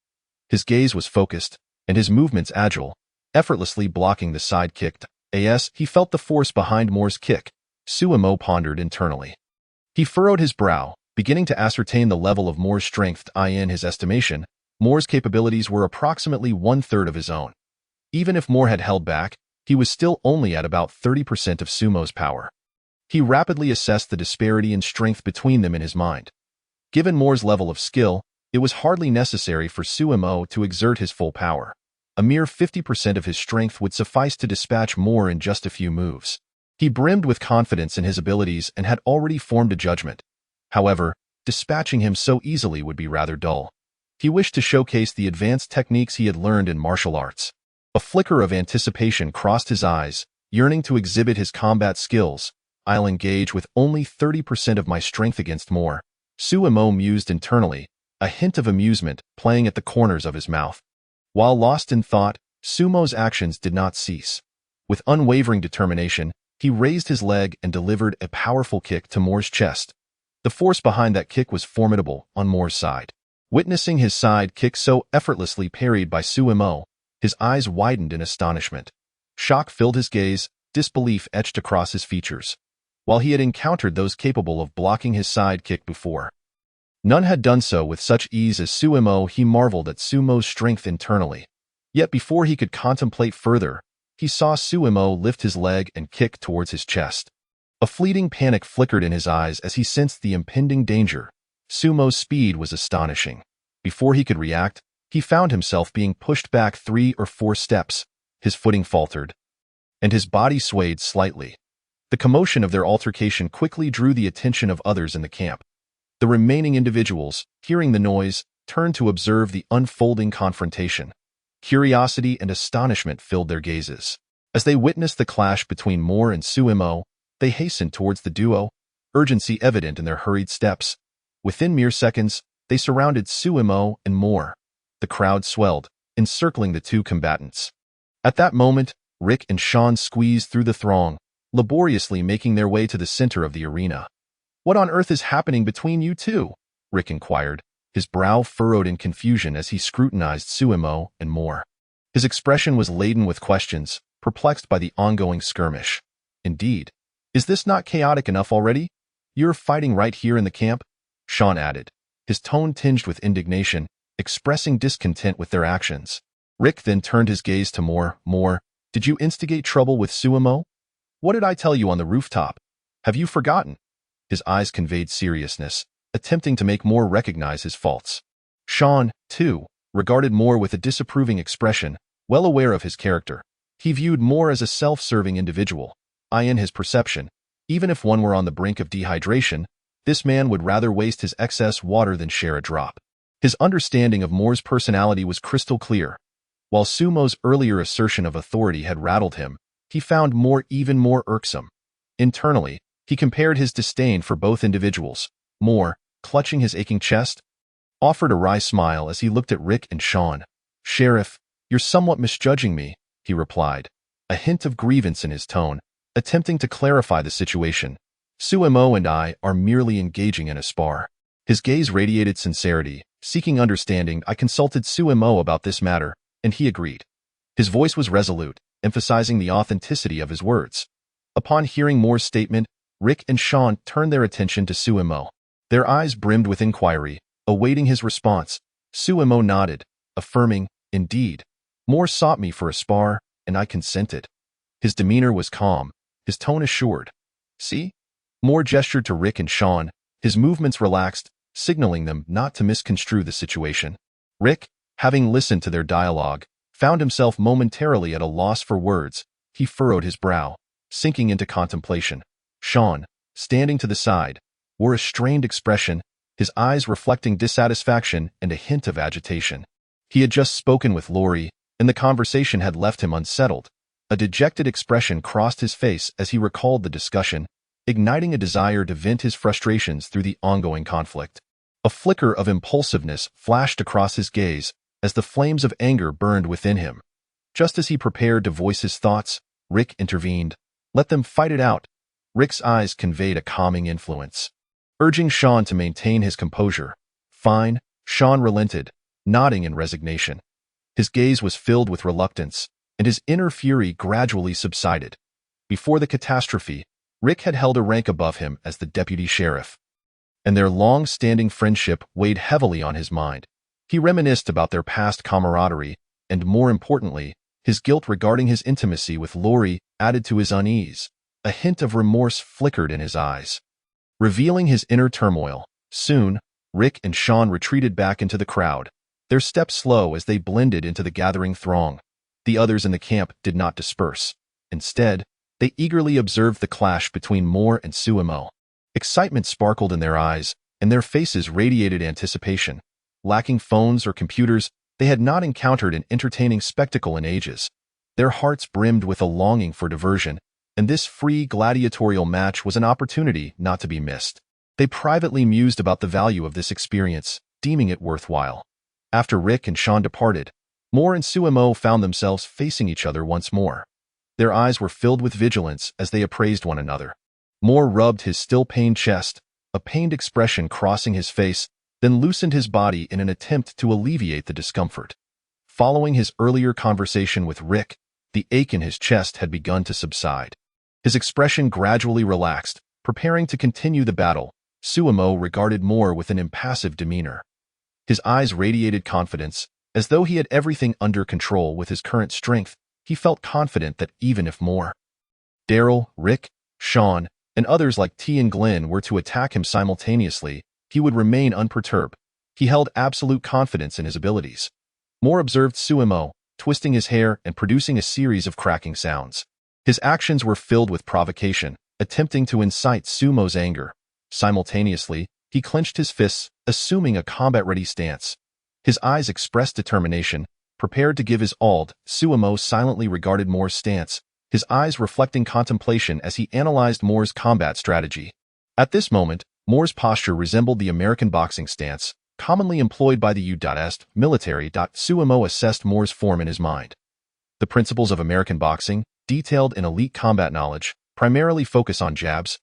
His gaze was focused, and his movements agile, effortlessly blocking the side kick. As he felt the force behind Moore's kick, Sumo pondered internally. He furrowed his brow, beginning to ascertain the level of Moore's strength. In his estimation, Moore's capabilities were approximately one-third of his own. Even if Moore had held back, he was still only at about 30% of Sumo's power. He rapidly assessed the disparity in strength between them in his mind. Given Moore's level of skill, it was hardly necessary for Sumo to exert his full power. A mere 50% of his strength would suffice to dispatch Moore in just a few moves. He brimmed with confidence in his abilities and had already formed a judgment. However, dispatching him so easily would be rather dull. He wished to showcase the advanced techniques he had learned in martial arts. A flicker of anticipation crossed his eyes, yearning to exhibit his combat skills. I'll engage with only 30% of my strength against Moore. Sumo mused internally, a hint of amusement playing at the corners of his mouth. While lost in thought, Sumo's actions did not cease. With unwavering determination, he raised his leg and delivered a powerful kick to Moore's chest. The force behind that kick was formidable on Moore's side. Witnessing his side kick so effortlessly parried by Sumo, his eyes widened in astonishment. Shock filled his gaze, disbelief etched across his features. While he had encountered those capable of blocking his side kick before, none had done so with such ease as Sumo. He marveled at Sumo's strength internally. Yet before he could contemplate further, he saw Sumo lift his leg and kick towards his chest. A fleeting panic flickered in his eyes as he sensed the impending danger. Sumo's speed was astonishing. Before he could react, he found himself being pushed back 3 or 4 steps. His footing faltered, and his body swayed slightly. The commotion of their altercation quickly drew the attention of others in the camp. The remaining individuals, hearing the noise, turned to observe the unfolding confrontation. Curiosity and astonishment filled their gazes. As they witnessed the clash between Moore and Sumo, they hastened towards the duo, urgency evident in their hurried steps. Within mere seconds, they surrounded Sumo and Moore. The crowd swelled, encircling the two combatants. At that moment, Rick and Sean squeezed through the throng, laboriously making their way to the center of the arena. What on earth is happening between you two? Rick inquired, his brow furrowed in confusion as he scrutinized Sumo and Moore. His expression was laden with questions, perplexed by the ongoing skirmish. Indeed. Is this not chaotic enough already? You're fighting right here in the camp? Sean added, his tone tinged with indignation, expressing discontent with their actions. Rick then turned his gaze to Moore. Moore, did you instigate trouble with Sumo? What did I tell you on the rooftop? Have you forgotten? His eyes conveyed seriousness, attempting to make Moore recognize his faults. Sean, too, regarded Moore with a disapproving expression, well aware of his character. He viewed Moore as a self-serving individual. In his perception, even if one were on the brink of dehydration, this man would rather waste his excess water than share a drop. His understanding of Moore's personality was crystal clear. While Sumo's earlier assertion of authority had rattled him, he found Moore even more irksome. Internally, he compared his disdain for both individuals. Moore, clutching his aching chest, offered a wry smile as he looked at Rick and Sean. Sheriff, you're somewhat misjudging me, he replied, a hint of grievance in his tone, attempting to clarify the situation. Sumo and I are merely engaging in a spar. His gaze radiated sincerity, Seeking understanding, I consulted Sumo about this matter, and he agreed. His voice was resolute, emphasizing the authenticity of his words. Upon hearing Moore's statement, Rick and Sean turned their attention to Sumo. Their eyes brimmed with inquiry, awaiting his response. Sumo nodded, affirming, "Indeed. Moore sought me for a spar, and I consented." His demeanor was calm, his tone assured. "See?" Moore gestured to Rick and Sean, his movements relaxed, signaling them not to misconstrue the situation. Rick, having listened to their dialogue, found himself momentarily at a loss for words. He furrowed his brow, sinking into contemplation. Sean, standing to the side, wore a strained expression, his eyes reflecting dissatisfaction and a hint of agitation. He had just spoken with Lori, and the conversation had left him unsettled. A dejected expression crossed his face as he recalled the discussion, igniting a desire to vent his frustrations through the ongoing conflict. A flicker of impulsiveness flashed across his gaze as the flames of anger burned within him. Just as he prepared to voice his thoughts, Rick intervened. "Let them fight it out." Rick's eyes conveyed a calming influence, urging Sean to maintain his composure. "Fine," Sean relented, nodding in resignation. His gaze was filled with reluctance, and his inner fury gradually subsided. Before the catastrophe, Rick had held a rank above him as the deputy sheriff, and their long-standing friendship weighed heavily on his mind. He reminisced about their past camaraderie, and more importantly, his guilt regarding his intimacy with Lori added to his unease. A hint of remorse flickered in his eyes, revealing his inner turmoil. Soon, Rick and Sean retreated back into the crowd, their steps slow as they blended into the gathering throng. The others in the camp did not disperse. Instead, they eagerly observed the clash between Moore and Sumo. Excitement sparkled in their eyes, and their faces radiated anticipation. Lacking phones or computers, they had not encountered an entertaining spectacle in ages. Their hearts brimmed with a longing for diversion, and this free gladiatorial match was an opportunity not to be missed. They privately mused about the value of this experience, deeming it worthwhile. After Rick and Sean departed, Moore and Sumo found themselves facing each other once more. Their eyes were filled with vigilance as they appraised one another. Moore rubbed his still-pained chest, a pained expression crossing his face, then loosened his body in an attempt to alleviate the discomfort. Following his earlier conversation with Rick, the ache in his chest had begun to subside. His expression gradually relaxed, preparing to continue the battle. Sumo regarded Moore with an impassive demeanor. His eyes radiated confidence, as though he had everything under control with his current strength. He felt confident that even if Moore, Daryl, Rick, Sean, and others like T and Glenn were to attack him simultaneously, he would remain unperturbed. He held absolute confidence in his abilities. Moore observed Sumo, twisting his hair and producing a series of cracking sounds. His actions were filled with provocation, attempting to incite Sumo's anger. Simultaneously, he clenched his fists, assuming a combat-ready stance. His eyes expressed determination, prepared to give his all. Sumo silently regarded Moore's stance, his eyes reflecting contemplation as he analyzed Moore's combat strategy. At this moment, Moore's posture resembled the American boxing stance, commonly employed by the U.S. military. Sumo assessed Moore's form in his mind. The principles of American boxing, detailed in elite combat knowledge, primarily focus on jabs,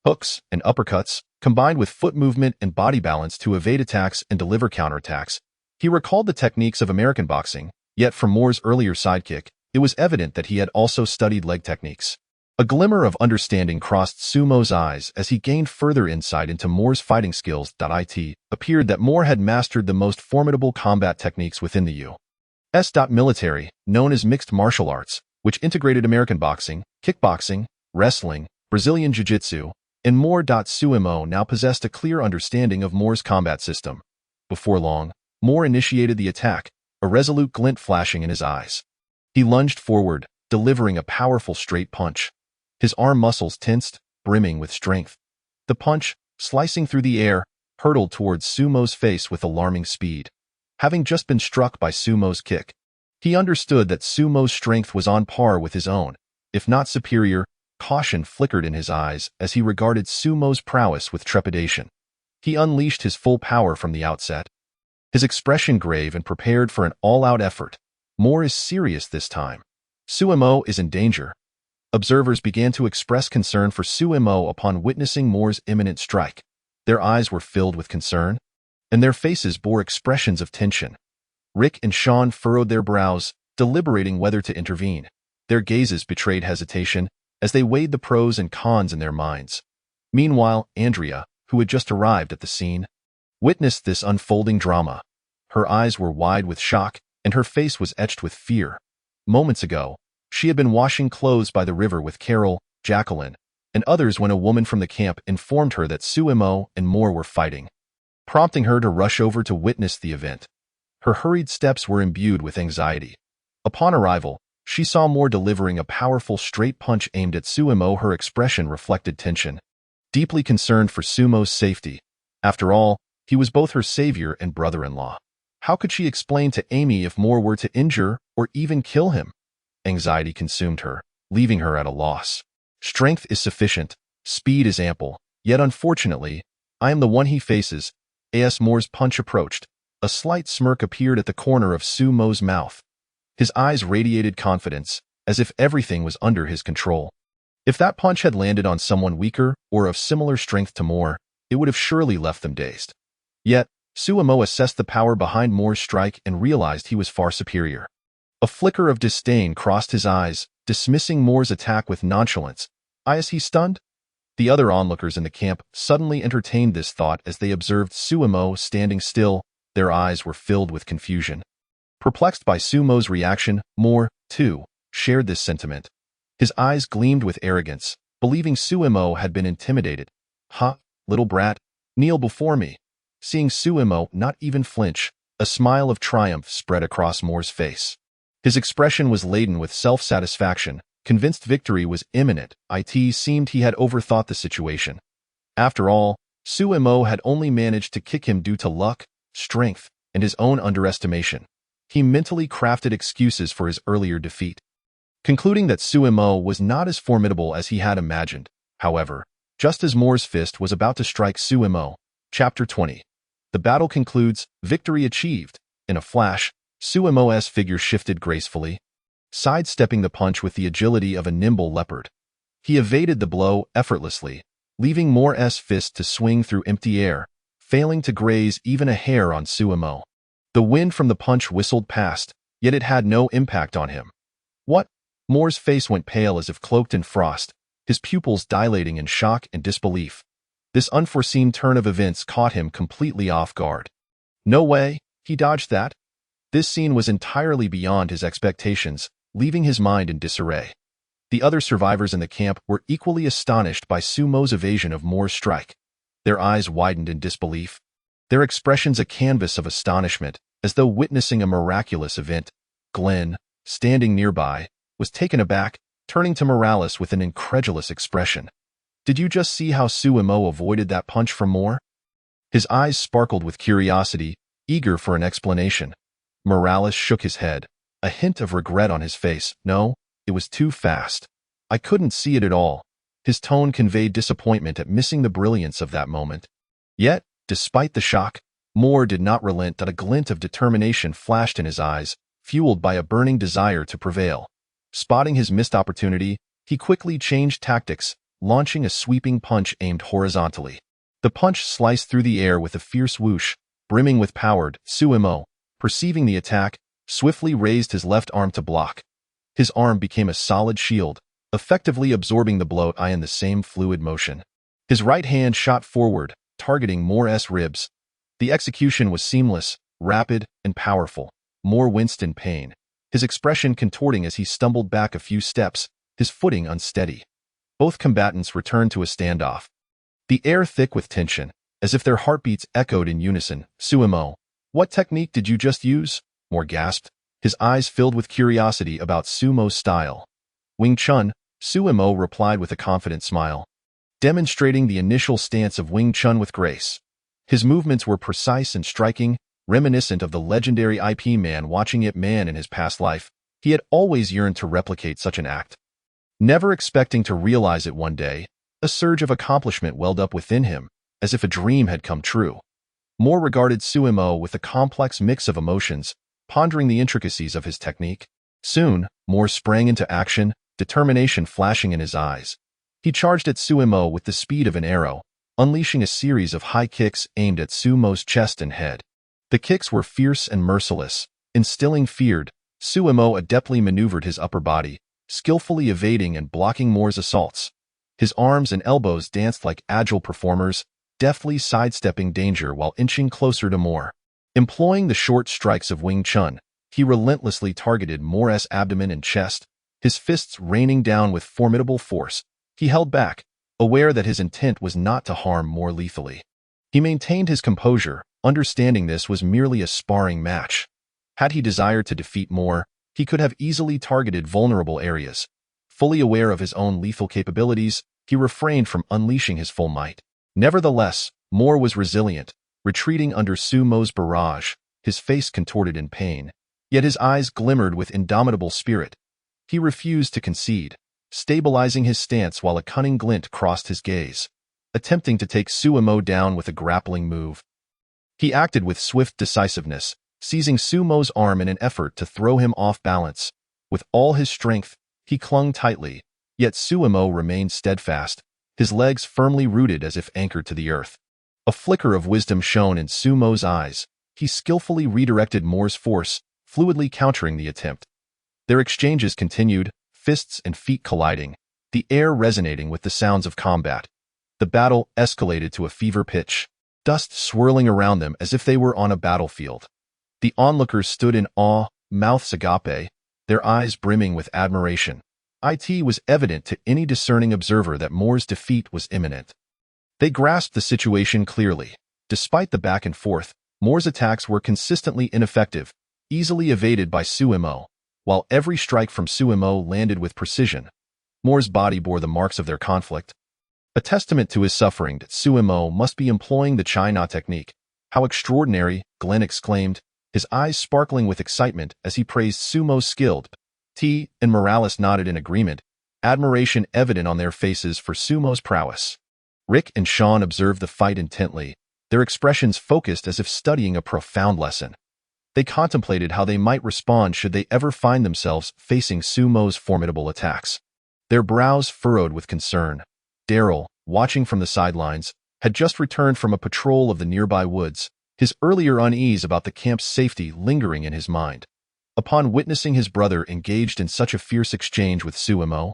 hooks, and uppercuts, combined with foot movement and body balance to evade attacks and deliver counterattacks. He recalled the techniques of American boxing, yet from Moore's earlier sidekick, it was evident that he had also studied leg techniques. A glimmer of understanding crossed Sumo's eyes as he gained further insight into Moore's fighting skills. It appeared that Moore had mastered the most formidable combat techniques within the U.S. military, known as mixed martial arts, which integrated American boxing, kickboxing, wrestling, Brazilian jiu-jitsu, and more. Sumo now possessed a clear understanding of Moore's combat system. Before long, Moore initiated the attack, a resolute glint flashing in his eyes. He lunged forward, delivering a powerful straight punch. His arm muscles tensed, brimming with strength. The punch, slicing through the air, hurtled towards Sumo's face with alarming speed. Having just been struck by Sumo's kick, he understood that Sumo's strength was on par with his own, if not superior. Caution flickered in his eyes as he regarded Sumo's prowess with trepidation. He unleashed his full power from the outset, his expression grave and prepared for an all-out effort. Moore is serious this time. Sumo is in danger. Observers began to express concern for Sumo upon witnessing Moore's imminent strike. Their eyes were filled with concern. and their faces bore expressions of tension. Rick and Sean furrowed their brows, deliberating whether to intervene. Their gazes betrayed hesitation as they weighed the pros and cons in their minds. Meanwhile, Andrea, who had just arrived at the scene, witnessed this unfolding drama. Her eyes were wide with shock, and her face was etched with fear. Moments ago, she had been washing clothes by the river with Carol, Jacqueline, and others when a woman from the camp informed her that Suemo and Moore were fighting, prompting her to rush over to witness the event. Her hurried steps were imbued with anxiety. Upon arrival, she saw Moore delivering a powerful straight punch aimed at Suemo. Her expression reflected tension, deeply concerned for Sumo's safety. After all, he was both her savior and brother-in-law. How could she explain to Amy if Moore were to injure or even kill him? Anxiety consumed her, leaving her at a loss. Strength is sufficient, speed is ample, yet unfortunately, I am the one he faces. As Moore's punch approached, a slight smirk appeared at the corner of Sumo's mouth. His eyes radiated confidence, as if everything was under his control. If that punch had landed on someone weaker or of similar strength to Moore, it would have surely left them dazed. Yet, Suemo assessed the power behind Moore's strike and realized he was far superior. A flicker of disdain crossed his eyes, dismissing Moore's attack with nonchalance. Is he stunned? The other onlookers in the camp suddenly entertained this thought as they observed Suemo standing still. Their eyes were filled with confusion. Perplexed by Sumo's reaction, Moore, too, shared this sentiment. His eyes gleamed with arrogance, believing Suemo had been intimidated. "Ha, little brat, kneel before me." Seeing Suemo not even flinch, a smile of triumph spread across Moore's face. His expression was laden with self-satisfaction, convinced victory was imminent. It seemed he had overthought the situation. After all, Suemo had only managed to kick him due to luck, strength, and his own underestimation. He mentally crafted excuses for his earlier defeat. Concluding that Suemo was not as formidable as he had imagined, however, just as Moore's fist was about to strike Suemo. Chapter 20. The battle concludes, victory achieved. In a flash, Suemo's figure shifted gracefully, sidestepping the punch with the agility of a nimble leopard. He evaded the blow effortlessly, leaving Moore's fist to swing through empty air, failing to graze even a hair on Suemo. The wind from the punch whistled past, yet it had no impact on him. What? Moore's face went pale as if cloaked in frost, his pupils dilating in shock and disbelief. This unforeseen turn of events caught him completely off guard. No way, he dodged that. This scene was entirely beyond his expectations, leaving his mind in disarray. The other survivors in the camp were equally astonished by Sumo's evasion of Moore's strike. Their eyes widened in disbelief, their expressions a canvas of astonishment, as though witnessing a miraculous event. Glenn, standing nearby, was taken aback, turning to Morales with an incredulous expression. "Did you just see how Suemo avoided that punch from Moore?" His eyes sparkled with curiosity, eager for an explanation. Morales shook his head, a hint of regret on his face. "No, it was too fast. I couldn't see it at all." His tone conveyed disappointment at missing the brilliance of that moment. Yet, despite the shock, Moore did not relent. A glint of determination flashed in his eyes, fueled by a burning desire to prevail. Spotting his missed opportunity, he quickly changed tactics, launching a sweeping punch aimed horizontally. The punch sliced through the air with a fierce whoosh, brimming with power. Suemo, perceiving the attack, swiftly raised his left arm to block. His arm became a solid shield, effectively absorbing the blow in the same fluid motion. His right hand shot forward, targeting Moore's ribs. The execution was seamless, rapid, and powerful. Moore winced in pain, his expression contorting as he stumbled back a few steps, his footing unsteady. Both combatants returned to a standoff, the air thick with tension, as if their heartbeats echoed in unison. "Suemo, what technique did you just use?" Moore gasped, his eyes filled with curiosity about Sumo's style. "Wing Chun," Suemo replied with a confident smile, demonstrating the initial stance of Wing Chun with grace. His movements were precise and striking, reminiscent of the legendary Ip Man. Watching Ip Man in his past life, he had always yearned to replicate such an act. Never expecting to realize it one day, a surge of accomplishment welled up within him, as if a dream had come true. Moore regarded Suemo with a complex mix of emotions, pondering the intricacies of his technique. Soon, Moore sprang into action, determination flashing in his eyes. He charged at Suemo with the speed of an arrow, unleashing a series of high kicks aimed at Sumo's chest and head. The kicks were fierce and merciless, instilling fear. Sumo adeptly maneuvered his upper body, skillfully evading and blocking Moore's assaults. His arms and elbows danced like agile performers, deftly sidestepping danger while inching closer to Moore. Employing the short strikes of Wing Chun, he relentlessly targeted Moore's abdomen and chest, his fists raining down with formidable force. He held back, aware that his intent was not to harm Moore lethally. He maintained his composure, understanding this was merely a sparring match. Had he desired to defeat Moore, he could have easily targeted vulnerable areas. Fully aware of his own lethal capabilities, he refrained from unleashing his full might. Nevertheless, Moore was resilient, retreating under Sumo's barrage, his face contorted in pain. Yet his eyes glimmered with indomitable spirit. He refused to concede, stabilizing his stance while a cunning glint crossed his gaze, attempting to take Sumo down with a grappling move. He acted with swift decisiveness, seizing Sumo's arm in an effort to throw him off balance. With all his strength, he clung tightly, yet Sumo remained steadfast, his legs firmly rooted as if anchored to the earth. A flicker of wisdom shone in Sumo's eyes. He skillfully redirected Moore's force, fluidly countering the attempt. Their exchanges continued, fists and feet colliding, the air resonating with the sounds of combat. The battle escalated to a fever pitch, dust swirling around them as if they were on a battlefield. The onlookers stood in awe, mouths agape, their eyes brimming with admiration. It was evident to any discerning observer that Moore's defeat was imminent. They grasped the situation clearly. Despite the back and forth, Moore's attacks were consistently ineffective, easily evaded by Sumo, while every strike from Sumo landed with precision. Moore's body bore the marks of their conflict. A testament to his suffering, Sumo must be employing the China technique. How extraordinary, Glenn exclaimed, his eyes sparkling with excitement as he praised Sumo's skill. T and Morales nodded in agreement, admiration evident on their faces for Sumo's prowess. Rick and Sean observed the fight intently, their expressions focused as if studying a profound lesson. They contemplated how they might respond should they ever find themselves facing Sumo's formidable attacks. Their brows furrowed with concern. Daryl, watching from the sidelines, had just returned from a patrol of the nearby woods, his earlier unease about the camp's safety lingering in his mind. Upon witnessing his brother engaged in such a fierce exchange with Sumo,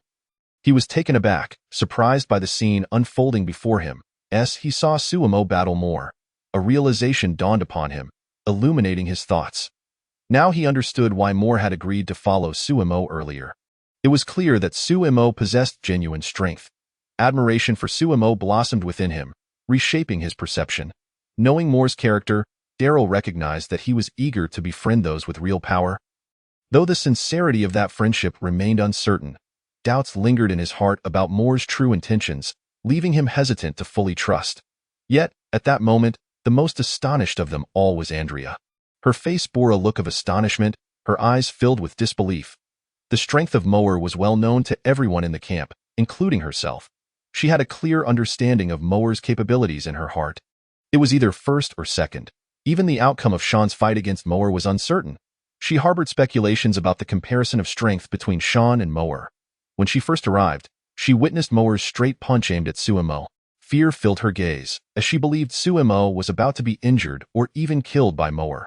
he was taken aback, surprised by the scene unfolding before him. As he saw Sumo battle Moore, a realization dawned upon him, illuminating his thoughts. Now he understood why Moore had agreed to follow Sumo earlier. It was clear that Sumo possessed genuine strength. Admiration for Sumo blossomed within him, reshaping his perception. Knowing Moore's character, Daryl recognized that he was eager to befriend those with real power. Though the sincerity of that friendship remained uncertain, doubts lingered in his heart about Moore's true intentions, leaving him hesitant to fully trust. Yet, at that moment, the most astonished of them all was Andrea. Her face bore a look of astonishment, her eyes filled with disbelief. The strength of Moore was well known to everyone in the camp, including herself. She had a clear understanding of Moore's capabilities in her heart. It was either first or second. Even the outcome of Sean's fight against Moore was uncertain. She harbored speculations about the comparison of strength between Sean and Moore. When she first arrived, she witnessed Moore's straight punch aimed at Sumo. Fear filled her gaze, as she believed Sumo was about to be injured or even killed by Moore.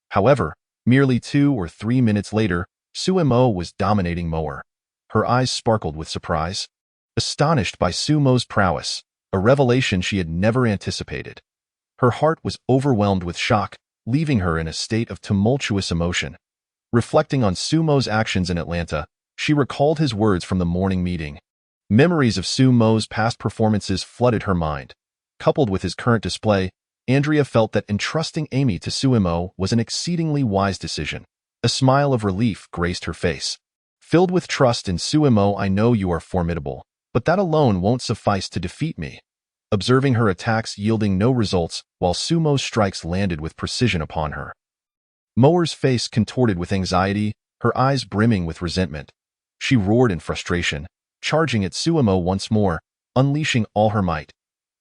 However, merely 2 or 3 minutes later, Sumo was dominating Moore. Her eyes sparkled with surprise, astonished by Sumo's prowess, a revelation she had never anticipated. Her heart was overwhelmed with shock, leaving her in a state of tumultuous emotion. Reflecting on Sumo's actions in Atlanta, she recalled his words from the morning meeting. Memories of Sumo's past performances flooded her mind. Coupled with his current display, Andrea felt that entrusting Amy to Sumo was an exceedingly wise decision. A smile of relief graced her face. Filled with trust in Sumo, I know you are formidable, but that alone won't suffice to defeat me. Observing her attacks yielding no results, while Sumo's strikes landed with precision upon her. Moore's face contorted with anxiety, her eyes brimming with resentment. She roared in frustration, charging at Sumo once more, unleashing all her might.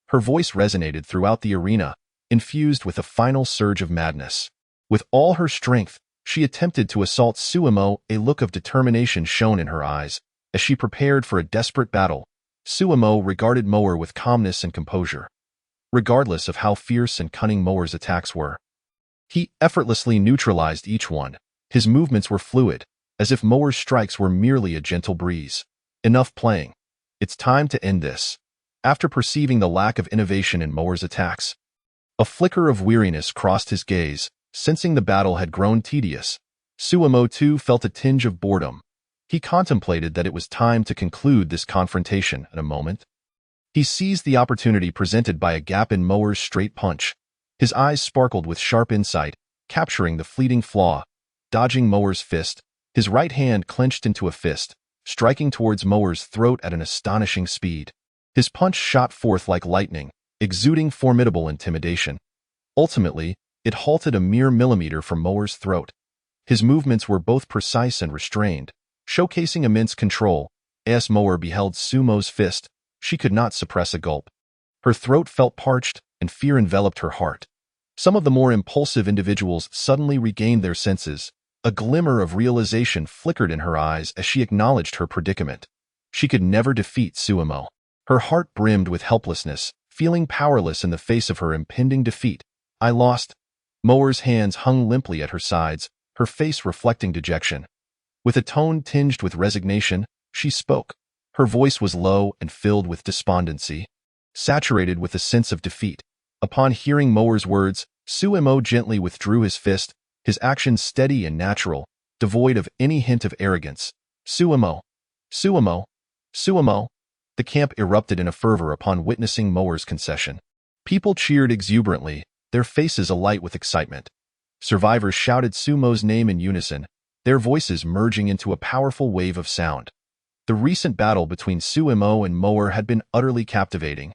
Her voice resonated throughout the arena, infused with a final surge of madness. With all her strength, she attempted to assault Sumo, a look of determination shone in her eyes. As she prepared for a desperate battle, Sumo regarded Moore with calmness and composure. regardless of how fierce and cunning Mower's attacks were. He effortlessly neutralized each one. His movements were fluid, as if Mower's strikes were merely a gentle breeze. Enough playing. It's time to end this. After perceiving the lack of innovation in Mower's attacks, a flicker of weariness crossed his gaze. Sensing the battle had grown tedious, Suemo too felt a tinge of boredom. He contemplated that it was time to conclude this confrontation in a moment. He seized the opportunity presented by a gap in Mower's straight punch. His eyes sparkled with sharp insight, capturing the fleeting flaw. Dodging Mower's fist, his right hand clenched into a fist, striking towards Mower's throat at an astonishing speed. His punch shot forth like lightning, exuding formidable intimidation. Ultimately, it halted a mere millimeter from Mower's throat. His movements were both precise and restrained, showcasing immense control. As Mower beheld Sumo's fist, she could not suppress a gulp. Her throat felt parched, and fear enveloped her heart. Some of the more impulsive individuals suddenly regained their senses. A glimmer of realization flickered in her eyes as she acknowledged her predicament. She could never defeat Suemo. Her heart brimmed with helplessness, feeling powerless in the face of her impending defeat. I lost. Mower's hands hung limply at her sides, her face reflecting dejection. With a tone tinged with resignation, she spoke. Her voice was low and filled with despondency, saturated with a sense of defeat. Upon hearing Mower's words, Suemo gently withdrew his fist, his actions steady and natural, devoid of any hint of arrogance. Suemo! Suemo! Suemo! The camp erupted in a fervor upon witnessing Mower's concession. People cheered exuberantly, their faces alight with excitement. Survivors shouted Sumo's name in unison, their voices merging into a powerful wave of sound. The recent battle between Suemo and Mower had been utterly captivating,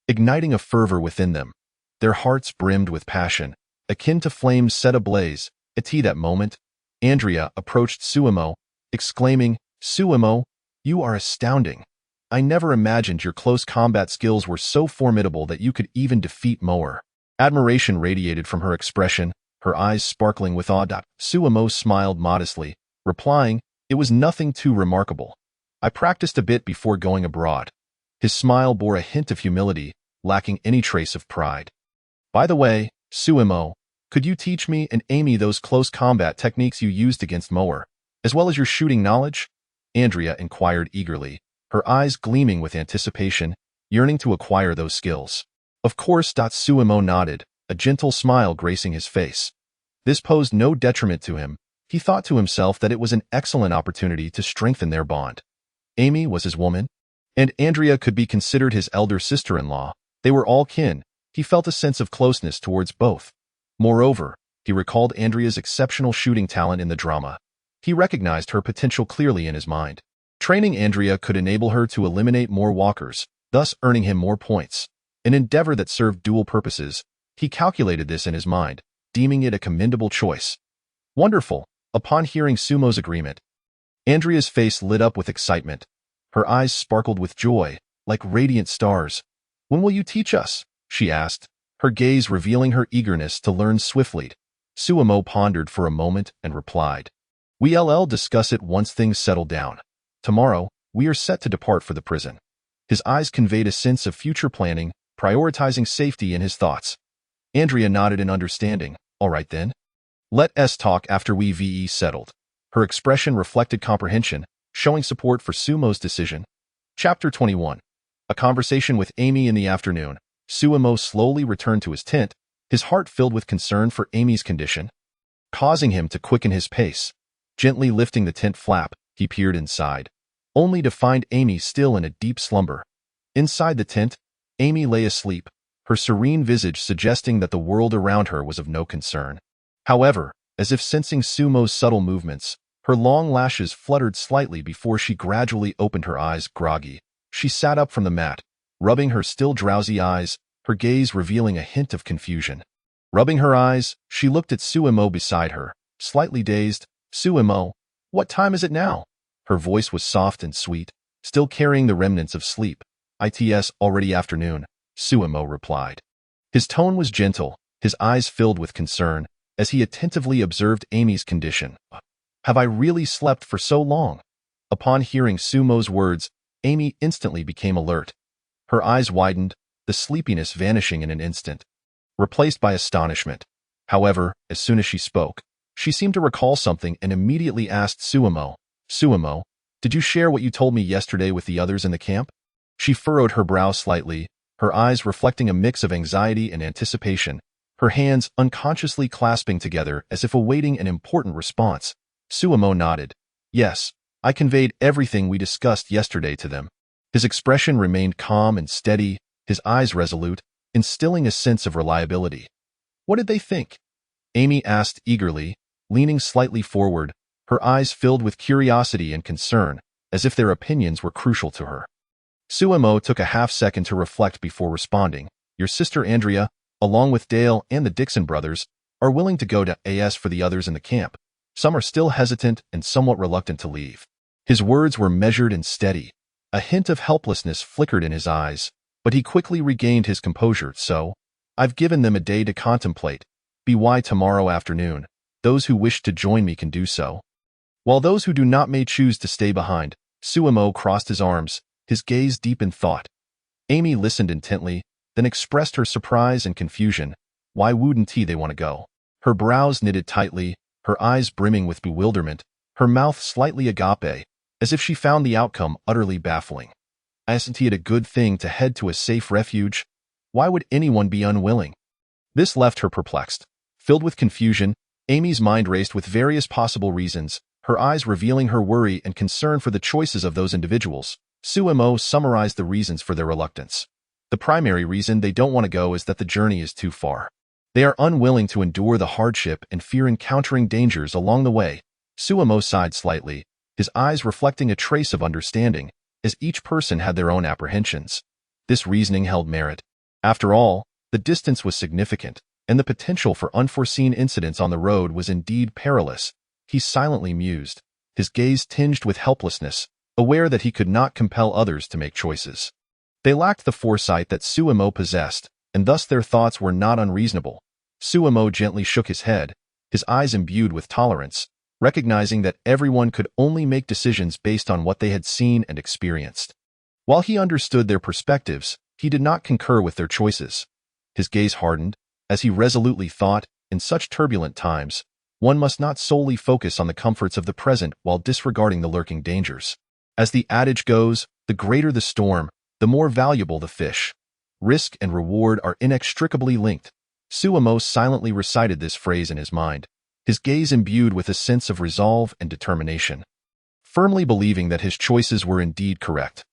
igniting a fervor within them. Their hearts brimmed with passion, akin to flames set ablaze. At that moment, Andrea approached Suemo, exclaiming, "Suemo, you are astounding. I never imagined your close combat skills were so formidable that you could even defeat Mower." Admiration radiated from her expression, her eyes sparkling with awe. Suemo smiled modestly, replying, "It was nothing too remarkable. I practiced a bit before going abroad." His smile bore a hint of humility, lacking any trace of pride. "By the way, Suemo, could you teach me and Amy those close combat techniques you used against Mower, as well as your shooting knowledge?" Andrea inquired eagerly, her eyes gleaming with anticipation, yearning to acquire those skills. "Of course." Suemo nodded, a gentle smile gracing his face. This posed no detriment to him. He thought to himself that it was an excellent opportunity to strengthen their bond. Amy was his woman, and Andrea could be considered his elder sister-in-law. They were all kin. He felt a sense of closeness towards both. Moreover, he recalled Andrea's exceptional shooting talent in the drama. He recognized her potential clearly in his mind. Training Andrea could enable her to eliminate more walkers, thus earning him more points. An endeavor that served dual purposes. He calculated this in his mind, deeming it a commendable choice. Wonderful! Upon hearing Sumo's agreement, Andrea's face lit up with excitement. Her eyes sparkled with joy, like radiant stars. "When will you teach us?" she asked, her gaze revealing her eagerness to learn swiftly. Suemo pondered for a moment and replied, "We'll discuss it once things settle down. Tomorrow, we are set to depart for the prison." His eyes conveyed a sense of future planning, prioritizing safety in his thoughts. Andrea nodded in understanding. "All right then. Let us talk after we've settled." Her expression reflected comprehension, showing support for Sumo's decision. Chapter 21. A conversation with Amy in the afternoon. Suemo slowly returned to his tent, his heart filled with concern for Amy's condition, causing him to quicken his pace. Gently lifting the tent flap, he peered inside, only to find Amy still in a deep slumber. Inside the tent, Amy lay asleep, her serene visage suggesting that the world around her was of no concern. However, as if sensing Sumo's subtle movements, her long lashes fluttered slightly before she gradually opened her eyes, groggy. She sat up from the mat, rubbing her still drowsy eyes, her gaze revealing a hint of confusion. Rubbing her eyes, she looked at Suemo beside her, slightly dazed. "Suemo, what time is it now?" Her voice was soft and sweet, still carrying the remnants of sleep. "It's already afternoon," Suemo replied. His tone was gentle, his eyes filled with concern, as he attentively observed Amy's condition. "Have I really slept for so long?" Upon hearing Sumo's words, Amy instantly became alert. Her eyes widened, the sleepiness vanishing in an instant, replaced by astonishment. However, as soon as she spoke, she seemed to recall something and immediately asked Suemo, "Suemo, did you share what you told me yesterday with the others in the camp?" She furrowed her brow slightly, her eyes reflecting a mix of anxiety and anticipation, her hands unconsciously clasping together as if awaiting an important response. Suemo nodded. "Yes, I conveyed everything we discussed yesterday to them." His expression remained calm and steady, his eyes resolute, instilling a sense of reliability. "What did they think?" Amy asked eagerly, leaning slightly forward, her eyes filled with curiosity and concern, as if their opinions were crucial to her. Suemo took a half-second to reflect before responding. "Your sister Andrea, along with Dale and the Dixon brothers, are willing to go to AS for the others in the camp. Some are still hesitant and somewhat reluctant to leave." His words were measured and steady. A hint of helplessness flickered in his eyes, but he quickly regained his composure. "So, I've given them a day to contemplate. By tomorrow afternoon, those who wish to join me can do so, while those who do not may choose to stay behind." Suemo crossed his arms, his gaze deep in thought. Amy listened intently, then expressed her surprise and confusion. Why wouldn't they want to go? Her brows knitted tightly, her eyes brimming with bewilderment, her mouth slightly agape, as if she found the outcome utterly baffling. Isn't it a good thing to head to a safe refuge? Why would anyone be unwilling? This left her perplexed. Filled with confusion, Amy's mind raced with various possible reasons, her eyes revealing her worry and concern for the choices of those individuals. Suemo summarized the reasons for their reluctance. The primary reason they don't want to go is that the journey is too far. They are unwilling to endure the hardship and fear encountering dangers along the way. Suemo sighed slightly, his eyes reflecting a trace of understanding, as each person had their own apprehensions. This reasoning held merit. After all, the distance was significant, and the potential for unforeseen incidents on the road was indeed perilous. He silently mused, his gaze tinged with helplessness, aware that he could not compel others to make choices. They lacked the foresight that Suemo possessed, and thus their thoughts were not unreasonable. Suemo gently shook his head, his eyes imbued with tolerance, recognizing that everyone could only make decisions based on what they had seen and experienced. While he understood their perspectives, he did not concur with their choices. His gaze hardened, as he resolutely thought, in such turbulent times, one must not solely focus on the comforts of the present while disregarding the lurking dangers. As the adage goes, the greater the storm, the more valuable the fish. Risk and reward are inextricably linked. Suemo silently recited this phrase in his mind, his gaze imbued with a sense of resolve and determination, firmly believing that his choices were indeed correct.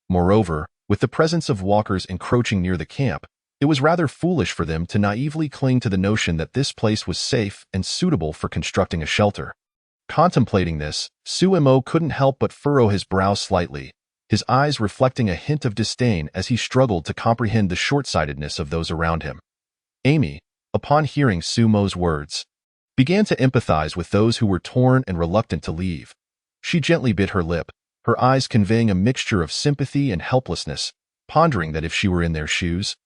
Moreover, with the presence of walkers encroaching near the camp, it was rather foolish for them to naively cling to the notion that this place was safe and suitable for constructing a shelter. Contemplating this, Suemo couldn't help but furrow his brow slightly, his eyes reflecting a hint of disdain as he struggled to comprehend the short-sightedness of those around him. Amy, upon hearing Suemo's words, began to empathize with those who were torn and reluctant to leave. She gently bit her lip, her eyes conveying a mixture of sympathy and helplessness, pondering that if she were in their shoes,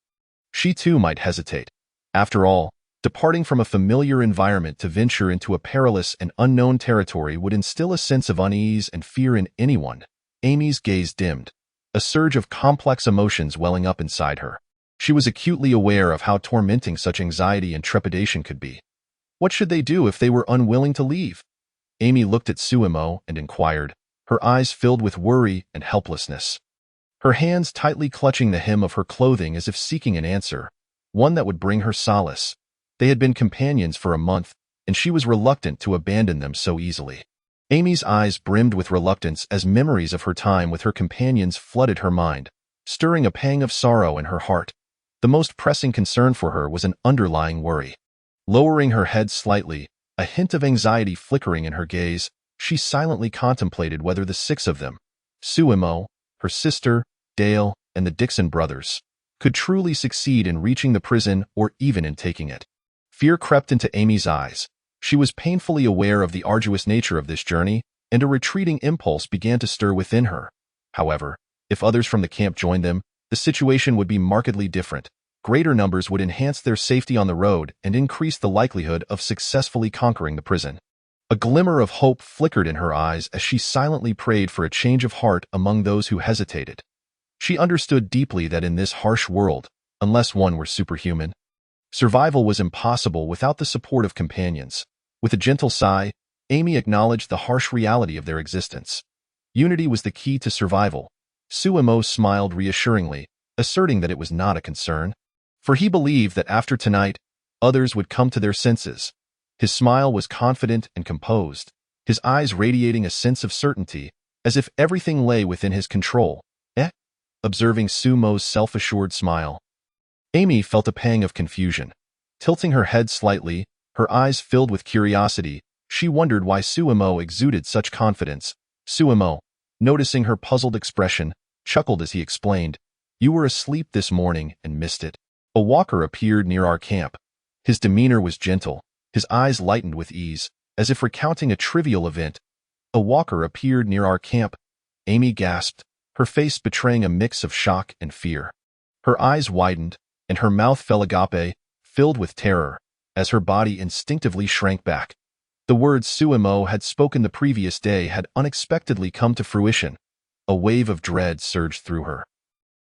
she too might hesitate. After all, departing from a familiar environment to venture into a perilous and unknown territory would instill a sense of unease and fear in anyone. Amy's gaze dimmed, a surge of complex emotions welling up inside her. She was acutely aware of how tormenting such anxiety and trepidation could be. What should they do if they were unwilling to leave? Amy looked at Suemo and inquired, her eyes filled with worry and helplessness. Her hands tightly clutching the hem of her clothing as if seeking an answer, one that would bring her solace. They had been companions for a month, and she was reluctant to abandon them so easily. Amy's eyes brimmed with reluctance as memories of her time with her companions flooded her mind, stirring a pang of sorrow in her heart. The most pressing concern for her was an underlying worry. Lowering her head slightly, a hint of anxiety flickering in her gaze, she silently contemplated whether the six of them, Suemo, her sister, Dale, and the Dixon brothers, could truly succeed in reaching the prison or even in taking it. Fear crept into Amy's eyes. She was painfully aware of the arduous nature of this journey, and a retreating impulse began to stir within her. However, if others from the camp joined them, the situation would be markedly different. Greater numbers would enhance their safety on the road and increase the likelihood of successfully conquering the prison. A glimmer of hope flickered in her eyes as she silently prayed for a change of heart among those who hesitated. She understood deeply that in this harsh world, unless one were superhuman. Survival was impossible without the support of companions. With a gentle sigh, Amy acknowledged the harsh reality of their existence. Unity was the key to survival. Suemo smiled reassuringly, asserting that it was not a concern, for he believed that after tonight, others would come to their senses. His smile was confident and composed, his eyes radiating a sense of certainty, as if everything lay within his control. Observing Sumo's self-assured smile, Amy felt a pang of confusion. Tilting her head slightly, her eyes filled with curiosity, she wondered why Suemo exuded such confidence. Suemo, noticing her puzzled expression, chuckled as he explained, "You were asleep this morning and missed it." A walker appeared near our camp. His demeanor was gentle, his eyes lightened with ease, as if recounting a trivial event. A walker appeared near our camp. Amy gasped, her face betraying a mix of shock and fear. Her eyes widened, and her mouth fell agape, filled with terror, as her body instinctively shrank back. The words Suemo had spoken the previous day had unexpectedly come to fruition. A wave of dread surged through her.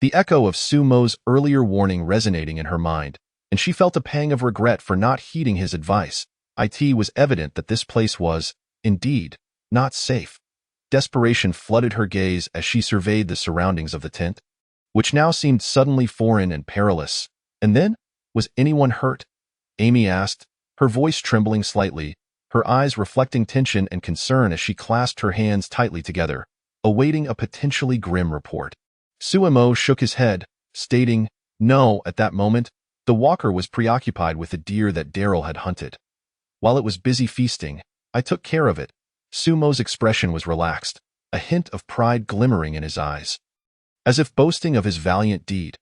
The echo of Sumo's earlier warning resonating in her mind, and she felt a pang of regret for not heeding his advice. It was evident that this place was, indeed, not safe. Desperation flooded her gaze as she surveyed the surroundings of the tent, which now seemed suddenly foreign and perilous. And then, was anyone hurt? Amy asked, her voice trembling slightly, her eyes reflecting tension and concern as she clasped her hands tightly together, awaiting a potentially grim report. Suemo shook his head, stating, "No." At that moment, the walker was preoccupied with the deer that Daryl had hunted. "While it was busy feasting, I took care of it." Sumo's expression was relaxed, a hint of pride glimmering in his eyes, as if boasting of his valiant deed.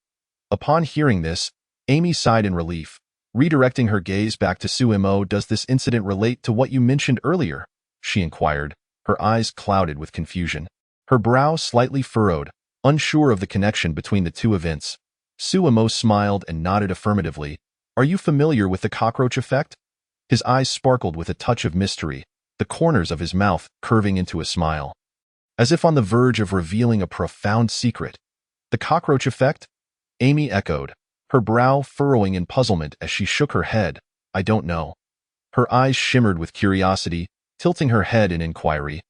Upon hearing this, Amy sighed in relief, redirecting her gaze back to Suemo. "Does this incident relate to what you mentioned earlier?" she inquired, her eyes clouded with confusion. Her brow slightly furrowed, unsure of the connection between the two events. Suemo smiled and nodded affirmatively. "Are you familiar with the cockroach effect?" His eyes sparkled with a touch of mystery, the corners of his mouth curving into a smile, as if on the verge of revealing a profound secret. "The cockroach effect?" Amy echoed, her brow furrowing in puzzlement as she shook her head. "I don't know." Her eyes shimmered with curiosity, tilting her head in inquiry.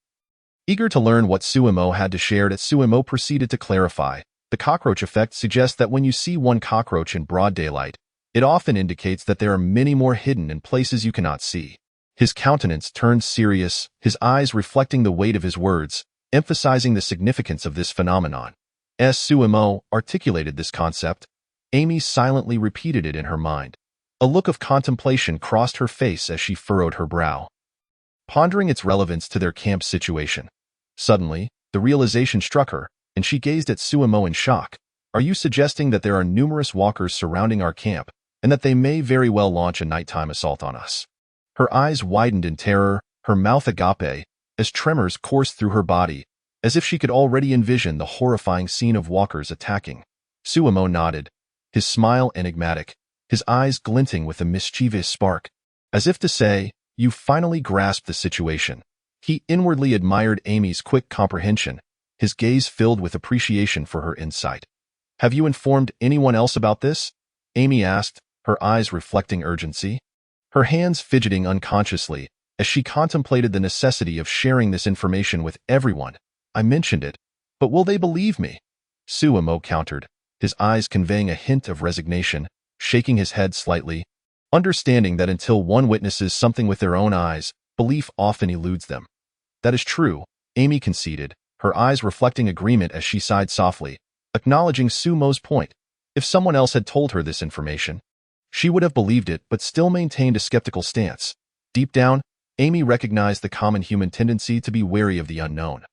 Eager to learn what Suemo had to share, Suemo proceeded to clarify. "The cockroach effect suggests that when you see one cockroach in broad daylight, it often indicates that there are many more hidden in places you cannot see." His countenance turned serious, his eyes reflecting the weight of his words, emphasizing the significance of this phenomenon. As Suemo articulated this concept, Amy silently repeated it in her mind. A look of contemplation crossed her face as she furrowed her brow, pondering its relevance to their camp situation. Suddenly, the realization struck her, and she gazed at Suemo in shock. "Are you suggesting that there are numerous walkers surrounding our camp, and that they may very well launch a nighttime assault on us?" Her eyes widened in terror, her mouth agape, as tremors coursed through her body, as if she could already envision the horrifying scene of walkers attacking. Suemo nodded, his smile enigmatic, his eyes glinting with a mischievous spark, as if to say, "You finally grasped the situation." He inwardly admired Amy's quick comprehension, his gaze filled with appreciation for her insight. "Have you informed anyone else about this?" Amy asked, her eyes reflecting urgency. Her hands fidgeting unconsciously, as she contemplated the necessity of sharing this information with everyone. "I mentioned it, but will they believe me?" Suemo countered, his eyes conveying a hint of resignation, shaking his head slightly, understanding that until one witnesses something with their own eyes, belief often eludes them. "That is true," Amy conceded, her eyes reflecting agreement as she sighed softly, acknowledging Sumo's point. If someone else had told her this information, she would have believed it but still maintained a skeptical stance. Deep down, Amy recognized the common human tendency to be wary of the unknown.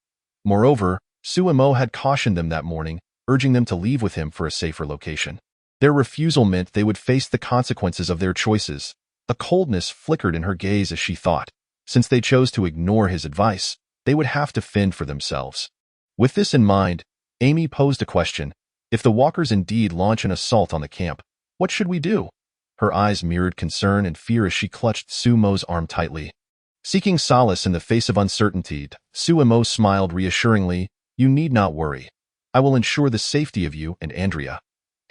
Moreover, Suemo had cautioned them that morning, urging them to leave with him for a safer location. Their refusal meant they would face the consequences of their choices. A coldness flickered in her gaze as she thought, since they chose to ignore his advice, they would have to fend for themselves. With this in mind, Amy posed a question. "If the walkers indeed launch an assault on the camp, what should we do?" Her eyes mirrored concern and fear as she clutched Sumo's arm tightly. Seeking solace in the face of uncertainty, Suemo smiled reassuringly. "You need not worry. I will ensure the safety of you and Andrea."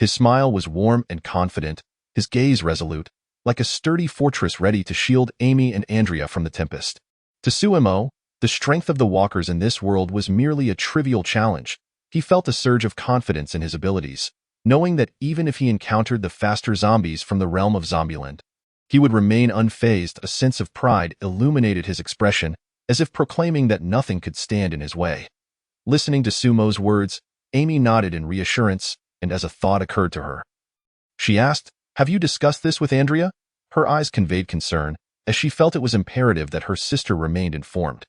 His smile was warm and confident, his gaze resolute, like a sturdy fortress ready to shield Amy and Andrea from the tempest. To Suemo, the strength of the walkers in this world was merely a trivial challenge. He felt a surge of confidence in his abilities, knowing that even if he encountered the faster zombies from the realm of Zombieland, he would remain unfazed. A sense of pride illuminated his expression, as if proclaiming that nothing could stand in his way. Listening to Sumo's words, Amy nodded in reassurance, and as a thought occurred to her, she asked, "Have you discussed this with Andrea?" Her eyes conveyed concern, as she felt it was imperative that her sister remained informed.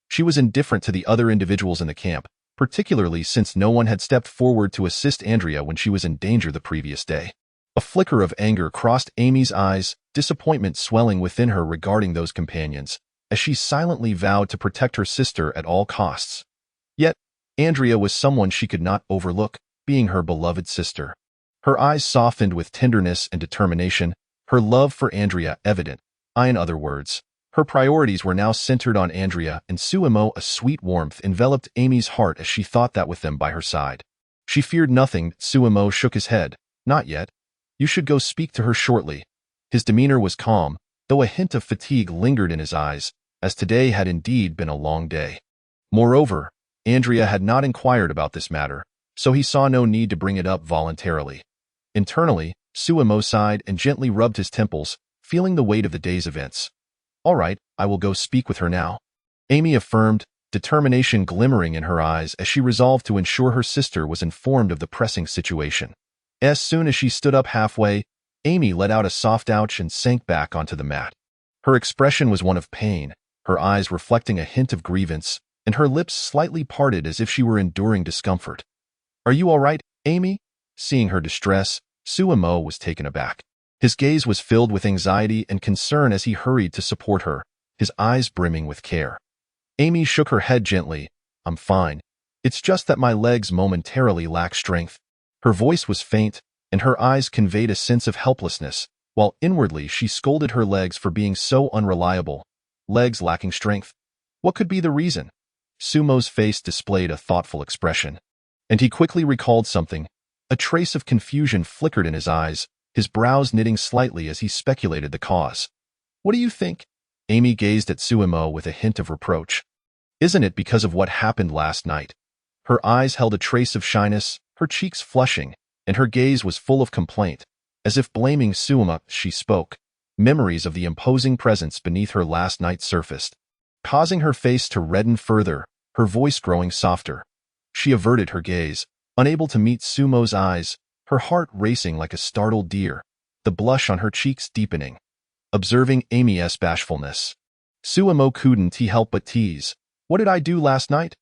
She was indifferent to the other individuals in the camp, particularly since no one had stepped forward to assist Andrea when she was in danger the previous day. A flicker of anger crossed Amy's eyes, disappointment swelling within her regarding those companions, as she silently vowed to protect her sister at all costs. Yet, Andrea was someone she could not overlook, being her beloved sister. Her eyes softened with tenderness and determination, her love for Andrea evident. In other words, her priorities were now centered on Andrea and Suemo. A sweet warmth enveloped Amy's heart as she thought that with them by her side. She feared nothing. Suemo shook his head. "Not yet. You should go speak to her shortly." His demeanor was calm, though a hint of fatigue lingered in his eyes, as today had indeed been a long day. Moreover, Andrea had not inquired about this matter, so he saw no need to bring it up voluntarily. Internally, Suemo sighed and gently rubbed his temples, feeling the weight of the day's events. "All right, I will go speak with her now," Amy affirmed, determination glimmering in her eyes as she resolved to ensure her sister was informed of the pressing situation. As soon as she stood up halfway, Amy let out a soft ouch and sank back onto the mat. Her expression was one of pain, her eyes reflecting a hint of grievance, and her lips slightly parted as if she were enduring discomfort. "Are you all right, Amy?" Seeing her distress, Suemo was taken aback. His gaze was filled with anxiety and concern as he hurried to support her, his eyes brimming with care. Amy shook her head gently. "I'm fine. It's just that my legs momentarily lack strength." Her voice was faint, and her eyes conveyed a sense of helplessness, while inwardly she scolded her legs for being so unreliable. Legs lacking strength. What could be the reason? Sumo's face displayed a thoughtful expression, and he quickly recalled something. A trace of confusion flickered in his eyes, his brows knitting slightly as he speculated the cause. "What do you think?" Amy gazed at Suemo with a hint of reproach. "Isn't it because of what happened last night?" Her eyes held a trace of shyness, her cheeks flushing, and her gaze was full of complaint. As if blaming Suemo, she spoke. Memories of the imposing presence beneath her last night surfaced, causing her face to redden further, her voice growing softer. She averted her gaze, unable to meet Sumo's eyes, her heart racing like a startled deer, the blush on her cheeks deepening. Observing Amy's bashfulness, Suemo couldn't help but tease. "What did I do last night?"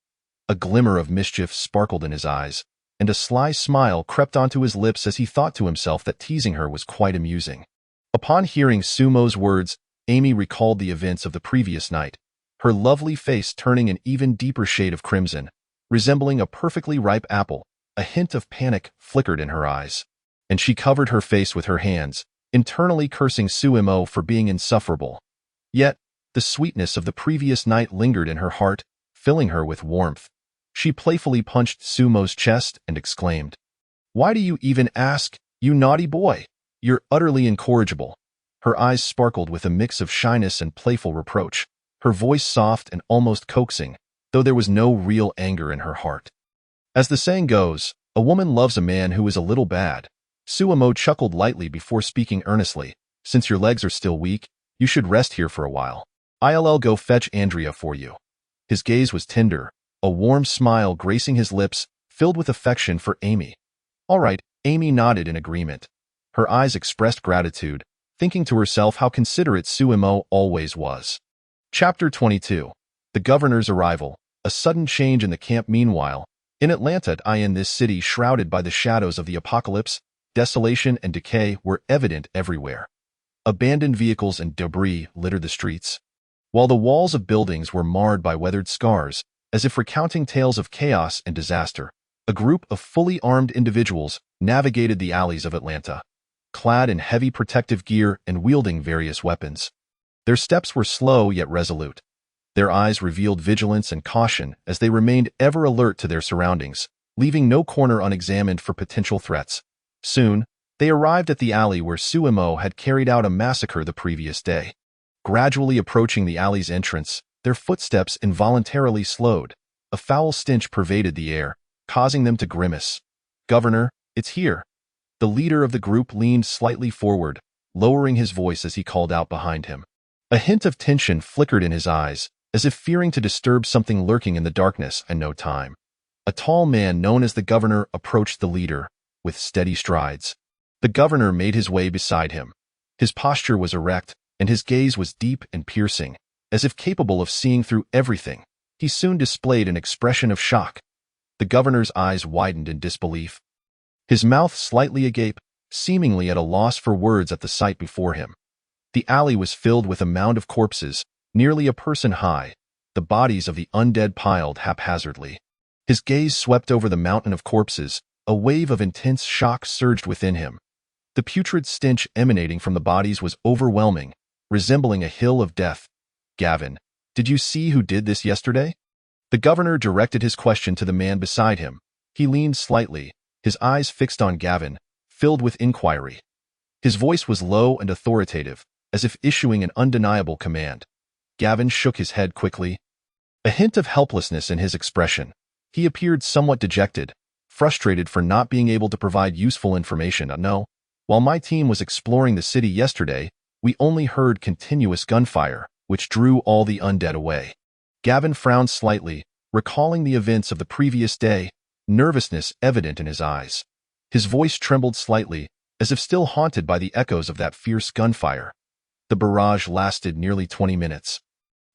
A glimmer of mischief sparkled in his eyes, and a sly smile crept onto his lips as he thought to himself that teasing her was quite amusing. Upon hearing Sumo's words, Amy recalled the events of the previous night, her lovely face turning an even deeper shade of crimson, resembling a perfectly ripe apple. A hint of panic flickered in her eyes, and she covered her face with her hands, internally cursing Suemo for being insufferable. Yet, the sweetness of the previous night lingered in her heart, filling her with warmth. She playfully punched Sumo's chest and exclaimed, "Why do you even ask, you naughty boy? You're utterly incorrigible." Her eyes sparkled with a mix of shyness and playful reproach, her voice soft and almost coaxing, though there was no real anger in her heart. As the saying goes, a woman loves a man who is a little bad. Suemo chuckled lightly before speaking earnestly. "Since your legs are still weak, you should rest here for a while. I'll go fetch Andrea for you." His gaze was tender, a warm smile gracing his lips, filled with affection for Amy. "All right," Amy nodded in agreement. Her eyes expressed gratitude, thinking to herself how considerate Suemo always was. Chapter 22. The Governor's Arrival. A sudden change in the camp. Meanwhile, in Atlanta, in this city shrouded by the shadows of the apocalypse, desolation and decay were evident everywhere. Abandoned vehicles and debris littered the streets, while the walls of buildings were marred by weathered scars, as if recounting tales of chaos and disaster. A group of fully armed individuals navigated the alleys of Atlanta, clad in heavy protective gear and wielding various weapons. Their steps were slow yet resolute. Their eyes revealed vigilance and caution as they remained ever alert to their surroundings, leaving no corner unexamined for potential threats. Soon, they arrived at the alley where Suimo had carried out a massacre the previous day. Gradually approaching the alley's entrance, their footsteps involuntarily slowed. A foul stench pervaded the air, causing them to grimace. "Governor, it's here." The leader of the group leaned slightly forward, lowering his voice as he called out behind him. A hint of tension flickered in his eyes, as if fearing to disturb something lurking in the darkness in no time. A tall man known as the governor approached the leader, with steady strides. The governor made his way beside him. His posture was erect, and his gaze was deep and piercing, as if capable of seeing through everything. He soon displayed an expression of shock. The governor's eyes widened in disbelief. His mouth slightly agape, seemingly at a loss for words at the sight before him. The alley was filled with a mound of corpses, nearly a person high, the bodies of the undead piled haphazardly. His gaze swept over the mountain of corpses. A wave of intense shock surged within him. The putrid stench emanating from the bodies was overwhelming, resembling a hill of death. "Gavin, did you see who did this yesterday?" The governor directed his question to the man beside him. He leaned slightly, his eyes fixed on Gavin, filled with inquiry. His voice was low and authoritative, as if issuing an undeniable command. Gavin shook his head quickly. A hint of helplessness in his expression. He appeared somewhat dejected, frustrated for not being able to provide useful information. "No, while my team was exploring the city yesterday, we only heard continuous gunfire, which drew all the undead away." Gavin frowned slightly, recalling the events of the previous day, nervousness evident in his eyes. His voice trembled slightly, as if still haunted by the echoes of that fierce gunfire. The barrage lasted nearly 20 minutes.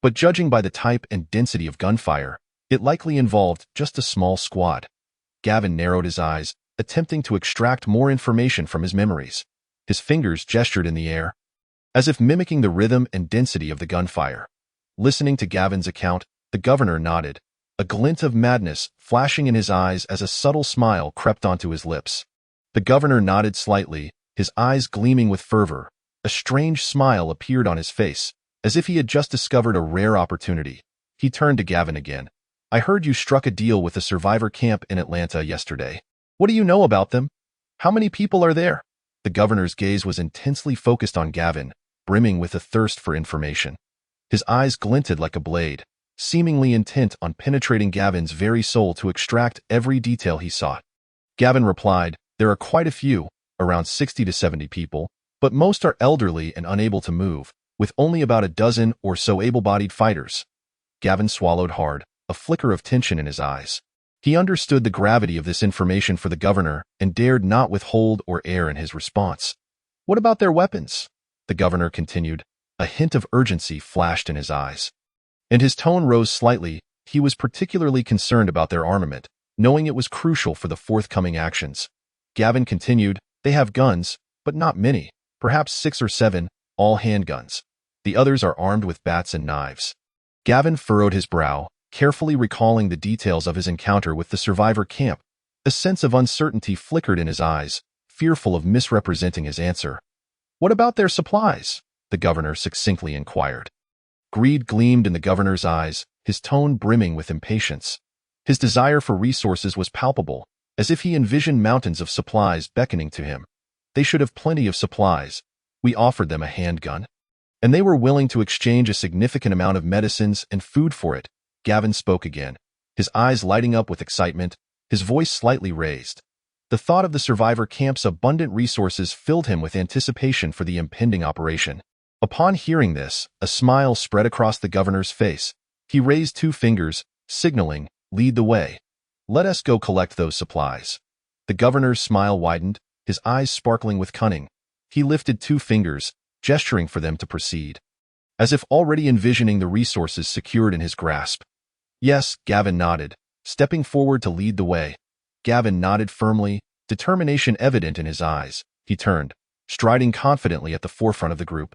But judging by the type and density of gunfire, it likely involved just a small squad. Gavin narrowed his eyes, attempting to extract more information from his memories. His fingers gestured in the air, as if mimicking the rhythm and density of the gunfire. Listening to Gavin's account, the governor nodded, a glint of madness flashing in his eyes as a subtle smile crept onto his lips. The governor nodded slightly, his eyes gleaming with fervor. A strange smile appeared on his face, as if he had just discovered a rare opportunity. He turned to Gavin again. "I heard you struck a deal with a survivor camp in Atlanta yesterday. What do you know about them? How many people are there?" The governor's gaze was intensely focused on Gavin, brimming with a thirst for information. His eyes glinted like a blade, seemingly intent on penetrating Gavin's very soul to extract every detail he sought. Gavin replied, "There are quite a few, around 60 to 70 people, but most are elderly and unable to move, with only about a dozen or so able-bodied fighters." Gavin swallowed hard, a flicker of tension in his eyes. He understood the gravity of this information for the governor and dared not withhold or err in his response. "What about their weapons?" the governor continued. A hint of urgency flashed in his eyes. And his tone rose slightly. He was particularly concerned about their armament, knowing it was crucial for the forthcoming actions. Gavin continued, "They have guns, but not many, perhaps 6 or 7, all handguns. The others are armed with bats and knives." Gavin furrowed his brow, carefully recalling the details of his encounter with the survivor camp. A sense of uncertainty flickered in his eyes, fearful of misrepresenting his answer. "What about their supplies?" the governor succinctly inquired. Greed gleamed in the governor's eyes, his tone brimming with impatience. His desire for resources was palpable, as if he envisioned mountains of supplies beckoning to him. They should have plenty of supplies. We offered them a handgun, and they were willing to exchange a significant amount of medicines and food for it. Gavin spoke again, his eyes lighting up with excitement, his voice slightly raised. The thought of the survivor camp's abundant resources filled him with anticipation for the impending operation. Upon hearing this, a smile spread across the governor's face. He raised 2 fingers, signaling, "Lead the way. Let us go collect those supplies." The governor's smile widened, his eyes sparkling with cunning. He lifted 2 fingers, gesturing for them to proceed, as if already envisioning the resources secured in his grasp. "Yes," Gavin nodded, stepping forward to lead the way. Gavin nodded firmly, determination evident in his eyes. He turned, striding confidently at the forefront of the group,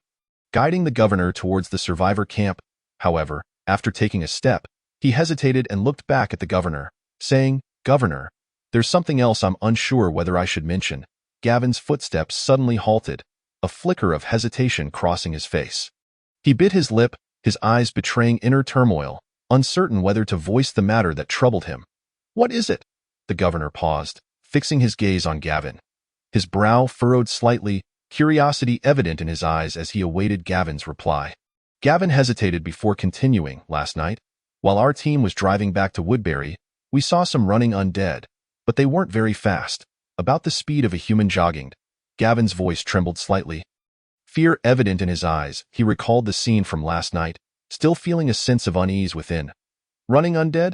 guiding the governor towards the survivor camp. However, after taking a step, he hesitated and looked back at the governor, saying, "Governor, there's something else I'm unsure whether I should mention." Gavin's footsteps suddenly halted, a flicker of hesitation crossing his face. He bit his lip, his eyes betraying inner turmoil, uncertain whether to voice the matter that troubled him. "What is it?" The governor paused, fixing his gaze on Gavin. His brow furrowed slightly, curiosity evident in his eyes as he awaited Gavin's reply. Gavin hesitated before continuing. Last night, while our team was driving back to Woodbury, we saw some running undead, but they weren't very fast, about the speed of a human jogging. Gavin's voice trembled slightly. Fear evident in his eyes, he recalled the scene from last night, still feeling a sense of unease within. Running undead?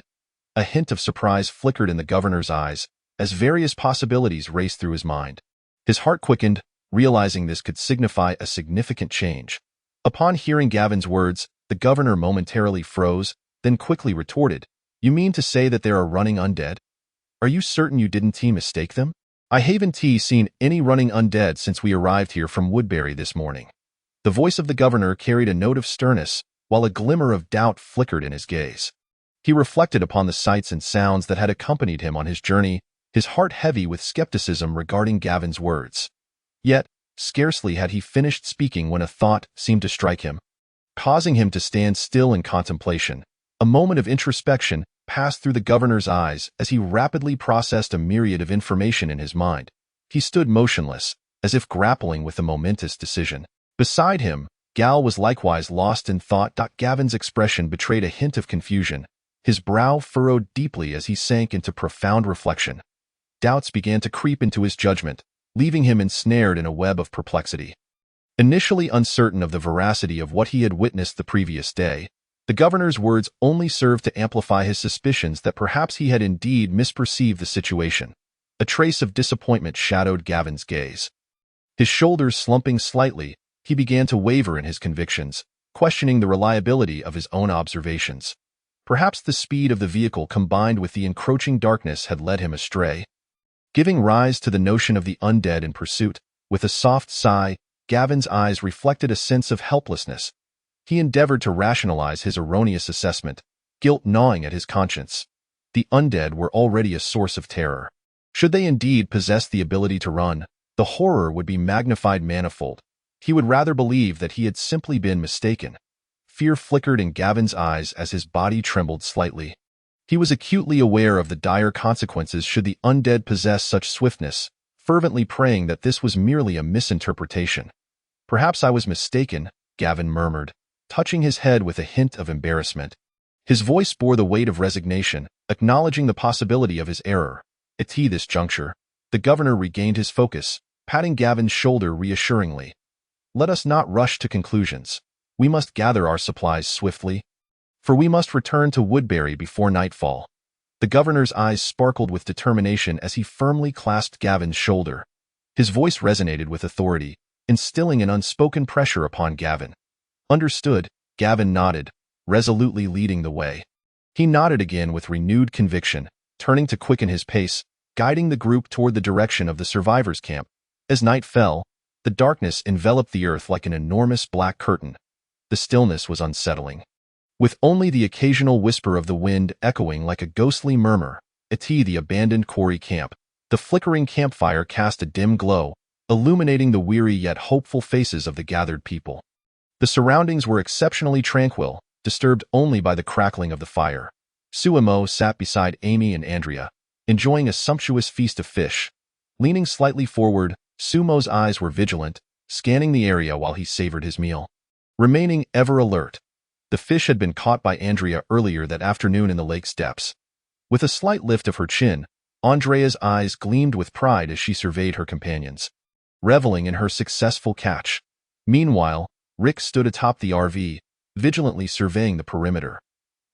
A hint of surprise flickered in the governor's eyes, as various possibilities raced through his mind. His heart quickened, realizing this could signify a significant change. Upon hearing Gavin's words, the governor momentarily froze, then quickly retorted, "You mean to say that there are running undead? Are you certain you didn't mistake them? I haven't seen any running undead since we arrived here from Woodbury this morning." The voice of the governor carried a note of sternness, while a glimmer of doubt flickered in his gaze. He reflected upon the sights and sounds that had accompanied him on his journey, his heart heavy with skepticism regarding Gavin's words. Yet, scarcely had he finished speaking when a thought seemed to strike him, causing him to stand still in contemplation. A moment of introspection passed through the governor's eyes as he rapidly processed a myriad of information in his mind. He stood motionless, as if grappling with a momentous decision. Beside him, Gal was likewise lost in thought. Gavin's expression betrayed a hint of confusion. His brow furrowed deeply as he sank into profound reflection. Doubts began to creep into his judgment, leaving him ensnared in a web of perplexity. Initially uncertain of the veracity of what he had witnessed the previous day, the governor's words only served to amplify his suspicions that perhaps he had indeed misperceived the situation. A trace of disappointment shadowed Gavin's gaze. His shoulders slumping slightly, he began to waver in his convictions, questioning the reliability of his own observations. Perhaps the speed of the vehicle combined with the encroaching darkness had led him astray, giving rise to the notion of the undead in pursuit. With a soft sigh, Gavin's eyes reflected a sense of helplessness. He endeavored to rationalize his erroneous assessment, guilt gnawing at his conscience. The undead were already a source of terror. Should they indeed possess the ability to run, the horror would be magnified manifold. He would rather believe that he had simply been mistaken. Fear flickered in Gavin's eyes as his body trembled slightly. He was acutely aware of the dire consequences should the undead possess such swiftness, fervently praying that this was merely a misinterpretation. "Perhaps I was mistaken," Gavin murmured, touching his head with a hint of embarrassment. His voice bore the weight of resignation, acknowledging the possibility of his error. At this juncture, the governor regained his focus, patting Gavin's shoulder reassuringly. "Let us not rush to conclusions. We must gather our supplies swiftly, for we must return to Woodbury before nightfall." The governor's eyes sparkled with determination as he firmly clasped Gavin's shoulder. His voice resonated with authority, instilling an unspoken pressure upon Gavin. "Understood," Gavin nodded, resolutely leading the way. He nodded again with renewed conviction, turning to quicken his pace, guiding the group toward the direction of the survivors' camp. As night fell, the darkness enveloped the earth like an enormous black curtain. The stillness was unsettling, with only the occasional whisper of the wind echoing like a ghostly murmur. At the abandoned quarry camp, the flickering campfire cast a dim glow, illuminating the weary yet hopeful faces of the gathered people. The surroundings were exceptionally tranquil, disturbed only by the crackling of the fire. Suemo sat beside Amy and Andrea, enjoying a sumptuous feast of fish. Leaning slightly forward, Sumo's eyes were vigilant, scanning the area while he savored his meal. Remaining ever alert, the fish had been caught by Andrea earlier that afternoon in the lake's depths. With a slight lift of her chin, Andrea's eyes gleamed with pride as she surveyed her companions, reveling in her successful catch. Meanwhile, Rick stood atop the RV, vigilantly surveying the perimeter.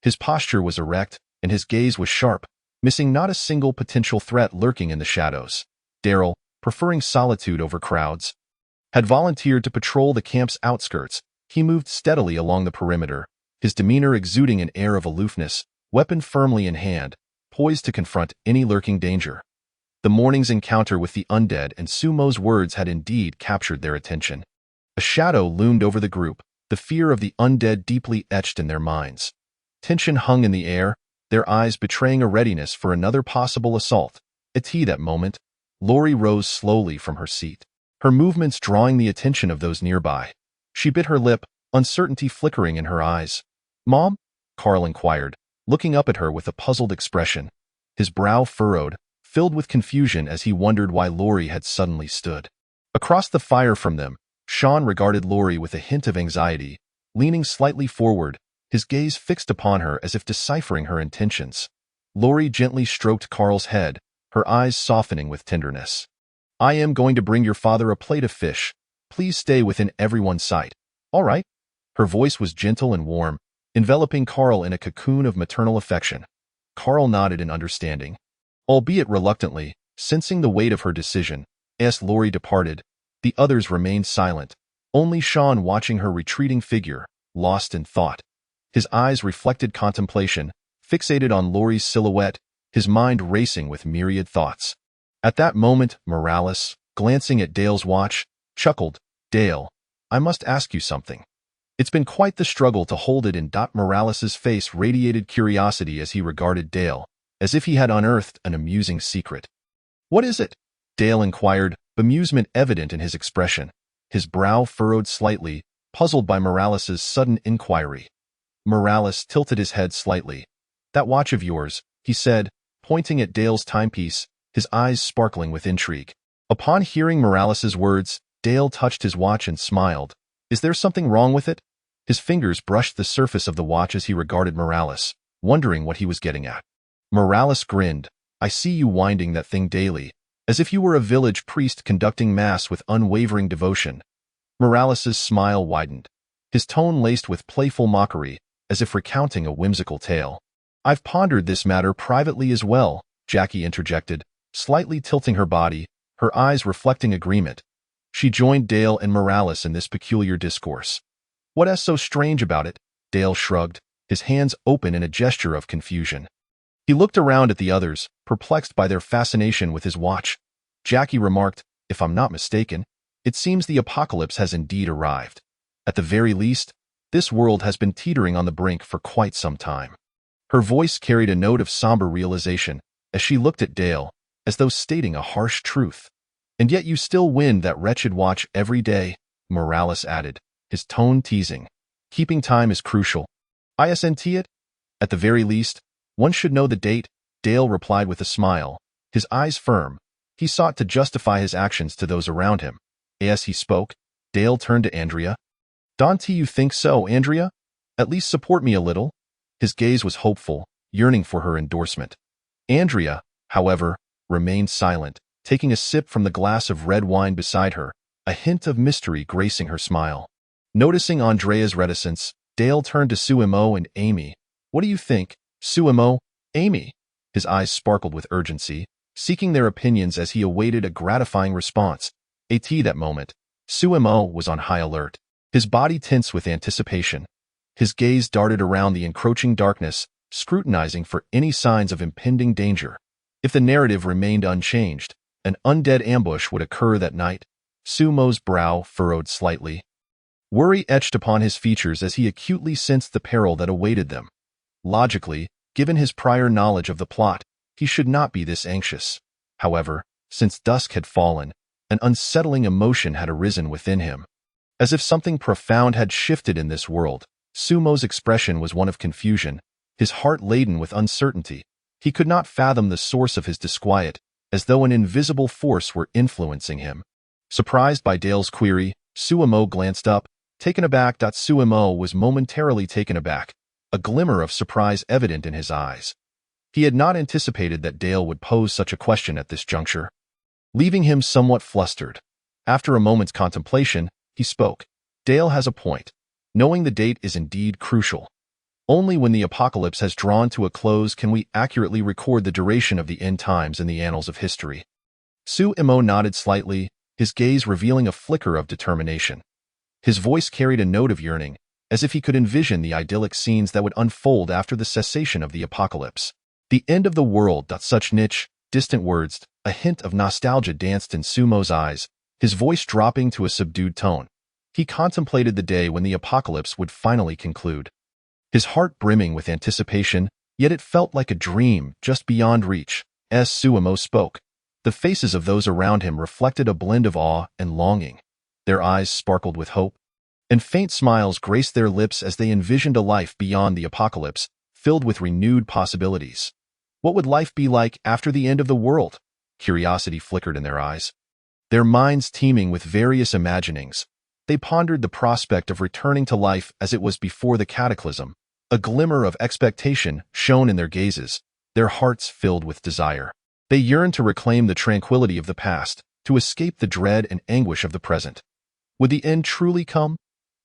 His posture was erect, and his gaze was sharp, missing not a single potential threat lurking in the shadows. Daryl, preferring solitude over crowds, had volunteered to patrol the camp's outskirts. He moved steadily along the perimeter, his demeanor exuding an air of aloofness, weapon firmly in hand, poised to confront any lurking danger. The morning's encounter with the undead and Sumo's words had indeed captured their attention. A shadow loomed over the group, the fear of the undead deeply etched in their minds. Tension hung in the air, their eyes betraying a readiness for another possible assault. At that moment, Lori rose slowly from her seat, her movements drawing the attention of those nearby. She bit her lip, uncertainty flickering in her eyes. "Mom?" Carl inquired, looking up at her with a puzzled expression. His brow furrowed, filled with confusion as he wondered why Lori had suddenly stood. Across the fire from them, Sean regarded Lori with a hint of anxiety, leaning slightly forward, his gaze fixed upon her as if deciphering her intentions. Lori gently stroked Carl's head, her eyes softening with tenderness. "I am going to bring your father a plate of fish. Please stay within everyone's sight. All right?" Her voice was gentle and warm, enveloping Carl in a cocoon of maternal affection. Carl nodded in understanding. Albeit reluctantly, sensing the weight of her decision, as Lori departed, the others remained silent, only Sean watching her retreating figure, lost in thought. His eyes reflected contemplation, fixated on Lori's silhouette, his mind racing with myriad thoughts. At that moment, Morales, glancing at Dale's watch, chuckled, "Dale, I must ask you something." It's been quite the struggle to hold it in. Morales's face radiated curiosity as he regarded Dale, as if he had unearthed an amusing secret. "What is it?" Dale inquired, bemusement evident in his expression. His brow furrowed slightly, puzzled by Morales's sudden inquiry. Morales tilted his head slightly. "That watch of yours," he said, pointing at Dale's timepiece, his eyes sparkling with intrigue. Upon hearing Morales's words, Dale touched his watch and smiled. "Is there something wrong with it?" His fingers brushed the surface of the watch as he regarded Morales, wondering what he was getting at. Morales grinned. "I see you winding that thing daily, as if you were a village priest conducting mass with unwavering devotion." Morales's smile widened, his tone laced with playful mockery, as if recounting a whimsical tale. "I've pondered this matter privately as well," Jackie interjected, slightly tilting her body, her eyes reflecting agreement. She joined Dale and Morales in this peculiar discourse. "What's so strange about it?" Dale shrugged, his hands open in a gesture of confusion. He looked around at the others, perplexed by their fascination with his watch. Jackie remarked, "If I'm not mistaken, it seems the apocalypse has indeed arrived. At the very least, this world has been teetering on the brink for quite some time." Her voice carried a note of somber realization as she looked at Dale, as though stating a harsh truth. "And yet you still wind that wretched watch every day," Morales added, his tone teasing. "Keeping time is crucial. Isn't it? At the very least, one should know the date," Dale replied with a smile, his eyes firm. He sought to justify his actions to those around him. As he spoke, Dale turned to Andrea. "Don't you think so, Andrea? At least support me a little." His gaze was hopeful, yearning for her endorsement. Andrea, however, remained silent, taking a sip from the glass of red wine beside her, a hint of mystery gracing her smile. Noticing Andrea's reticence, Dale turned to Suimo and Amy. "What do you think, Suimo, Amy?" His eyes sparkled with urgency, seeking their opinions as he awaited a gratifying response. At that moment, Suimo was on high alert, his body tense with anticipation. His gaze darted around the encroaching darkness, scrutinizing for any signs of impending danger. If the narrative remained unchanged, an undead ambush would occur that night. Sumo's brow furrowed slightly. Worry etched upon his features as he acutely sensed the peril that awaited them. Logically, given his prior knowledge of the plot, he should not be this anxious. However, since dusk had fallen, an unsettling emotion had arisen within him. As if something profound had shifted in this world, Sumo's expression was one of confusion, his heart laden with uncertainty. He could not fathom the source of his disquiet, as though an invisible force were influencing him. Surprised by Dale's query, Suimo glanced up, taken aback. Suimo was momentarily taken aback, a glimmer of surprise evident in his eyes. He had not anticipated that Dale would pose such a question at this juncture, leaving him somewhat flustered. After a moment's contemplation, he spoke. "Dale has a point. Knowing the date is indeed crucial. Only when the apocalypse has drawn to a close can we accurately record the duration of the end times in the annals of history." Suimo nodded slightly, his gaze revealing a flicker of determination. His voice carried a note of yearning, as if he could envision the idyllic scenes that would unfold after the cessation of the apocalypse. The end of the world. Such niche, distant words, a hint of nostalgia danced in Sumo's eyes, his voice dropping to a subdued tone. He contemplated the day when the apocalypse would finally conclude. His heart brimming with anticipation, yet it felt like a dream just beyond reach. As Suimo spoke, the faces of those around him reflected a blend of awe and longing. Their eyes sparkled with hope, and faint smiles graced their lips as they envisioned a life beyond the apocalypse, filled with renewed possibilities. What would life be like after the end of the world? Curiosity flickered in their eyes. Their minds teeming with various imaginings, they pondered the prospect of returning to life as it was before the cataclysm. A glimmer of expectation shone in their gazes, their hearts filled with desire. They yearned to reclaim the tranquility of the past, to escape the dread and anguish of the present. Would the end truly come?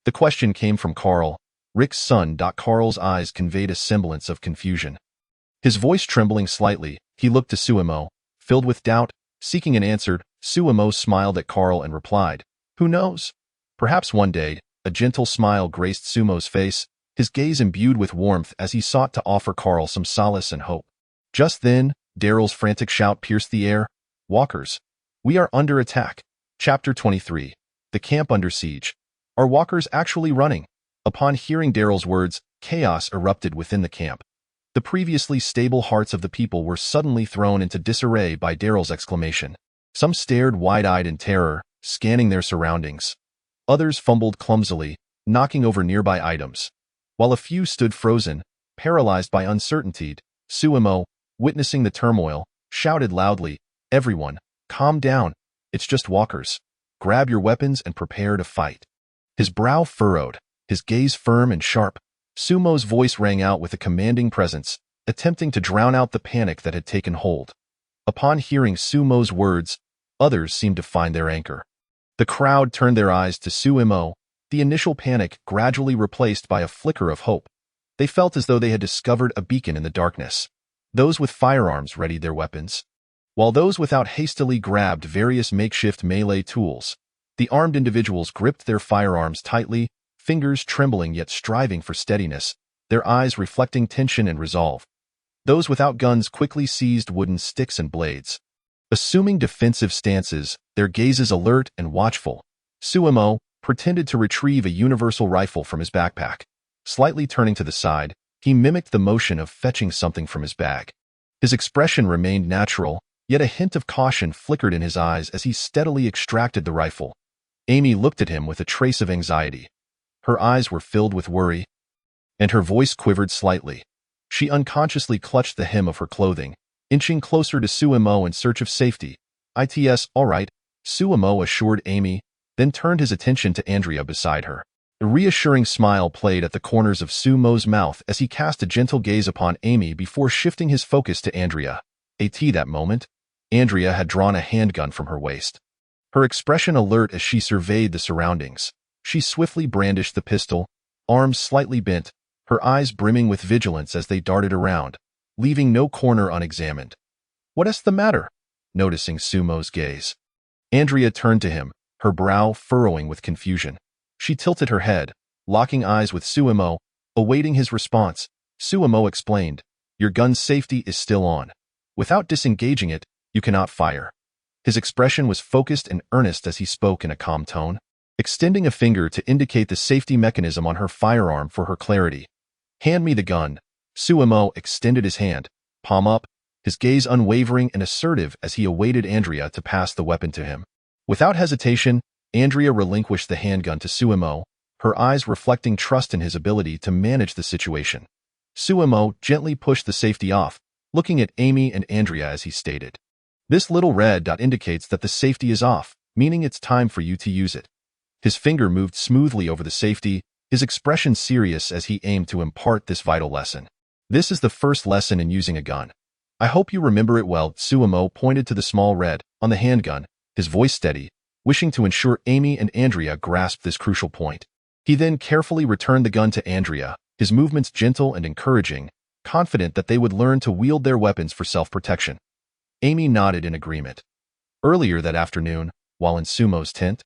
The question came from Carl, Rick's son. Carl's eyes conveyed a semblance of confusion. His voice trembling slightly, he looked to Suemo, filled with doubt, seeking an answer. Suemo smiled at Carl and replied, "Who knows? Perhaps one day." A gentle smile graced Sumo's face, his gaze imbued with warmth as he sought to offer Carl some solace and hope. Just then, Daryl's frantic shout pierced the air. "Walkers! We are under attack." Chapter 23. The Camp Under Siege. Are walkers actually running? Upon hearing Daryl's words, chaos erupted within the camp. The previously stable hearts of the people were suddenly thrown into disarray by Daryl's exclamation. Some stared wide-eyed in terror, scanning their surroundings. Others fumbled clumsily, knocking over nearby items. While a few stood frozen, paralyzed by uncertainty, Suemo, witnessing the turmoil, shouted loudly, "Everyone, calm down. It's just walkers. Grab your weapons and prepare to fight." His brow furrowed, his gaze firm and sharp. Sumo's voice rang out with a commanding presence, attempting to drown out the panic that had taken hold. Upon hearing Sumo's words, others seemed to find their anchor. The crowd turned their eyes to Suemo, the initial panic gradually replaced by a flicker of hope. They felt as though they had discovered a beacon in the darkness. Those with firearms readied their weapons, while those without hastily grabbed various makeshift melee tools. The armed individuals gripped their firearms tightly, fingers trembling yet striving for steadiness, their eyes reflecting tension and resolve. Those without guns quickly seized wooden sticks and blades. Assuming defensive stances, their gazes alert and watchful, Suemo pretended to retrieve a universal rifle from his backpack. Slightly turning to the side, he mimicked the motion of fetching something from his bag. His expression remained natural, yet a hint of caution flickered in his eyes as he steadily extracted the rifle. Amy looked at him with a trace of anxiety. Her eyes were filled with worry, and her voice quivered slightly. She unconsciously clutched the hem of her clothing, inching closer to Suemo in search of safety. "It's all right," Suemo assured Amy, then turned his attention to Andrea beside her. A reassuring smile played at the corners of Sumo's mouth as he cast a gentle gaze upon Amy before shifting his focus to Andrea. That moment, Andrea had drawn a handgun from her waist. Her expression alert as she surveyed the surroundings. She swiftly brandished the pistol, arms slightly bent, her eyes brimming with vigilance as they darted around, leaving no corner unexamined. "What's the matter?" Noticing Sumo's gaze, Andrea turned to him, her brow furrowing with confusion. She tilted her head, locking eyes with Suemo, awaiting his response. Suemo explained, "Your gun's safety is still on. Without disengaging it, you cannot fire." His expression was focused and earnest as he spoke in a calm tone, extending a finger to indicate the safety mechanism on her firearm for her clarity. "Hand me the gun." Suemo extended his hand, palm up, his gaze unwavering and assertive as he awaited Andrea to pass the weapon to him. Without hesitation, Andrea relinquished the handgun to Suemo, her eyes reflecting trust in his ability to manage the situation. Suemo gently pushed the safety off, looking at Amy and Andrea as he stated, "This little red dot indicates that the safety is off, meaning it's time for you to use it." His finger moved smoothly over the safety, his expression serious as he aimed to impart this vital lesson. "This is the first lesson in using a gun. I hope you remember it well." Suemo pointed to the small red on the handgun, his voice steady, wishing to ensure Amy and Andrea grasped this crucial point. He then carefully returned the gun to Andrea, his movements gentle and encouraging, confident that they would learn to wield their weapons for self-protection. Amy nodded in agreement. Earlier that afternoon, while in Sumo's tent,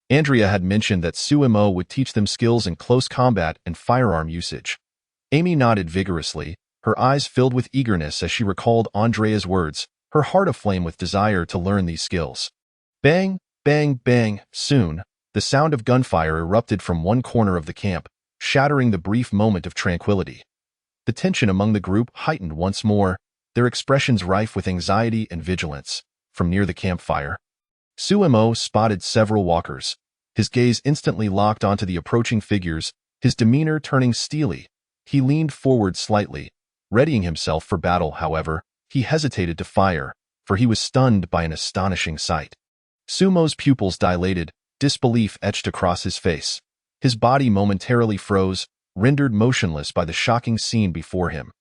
Andrea had mentioned that Suemo would teach them skills in close combat and firearm usage. Amy nodded vigorously, her eyes filled with eagerness as she recalled Andrea's words, her heart aflame with desire to learn these skills. Bang, bang, bang. Soon, the sound of gunfire erupted from one corner of the camp, shattering the brief moment of tranquility. The tension among the group heightened once more, their expressions rife with anxiety and vigilance. From near the campfire, Suemo spotted several walkers. His gaze instantly locked onto the approaching figures, his demeanor turning steely. He leaned forward slightly, Readying himself for battle, however, he hesitated to fire, for he was stunned by an astonishing sight. Sumo's pupils dilated, disbelief etched across his face. His body momentarily froze, rendered motionless by the shocking scene before him.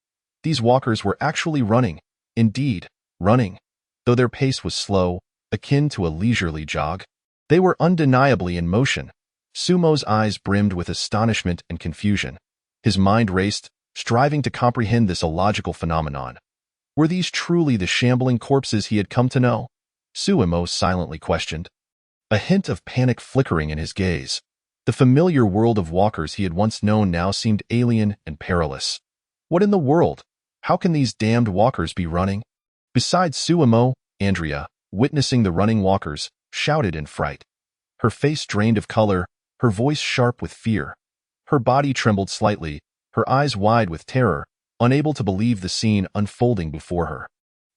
These walkers were actually running, indeed, running, though their pace was slow, akin to a leisurely jog. They were undeniably in motion. Sumo's eyes brimmed with astonishment and confusion. His mind raced, striving to comprehend this illogical phenomenon. Were these truly the shambling corpses he had come to know? Sumo silently questioned, a hint of panic flickering in his gaze. The familiar world of walkers he had once known now seemed alien and perilous. What in the world? How can these damned walkers be running? Besides Sumo, Andrea, witnessing the running walkers, shouted in fright. Her face drained of color, her voice sharp with fear. Her body trembled slightly, her eyes wide with terror, unable to believe the scene unfolding before her.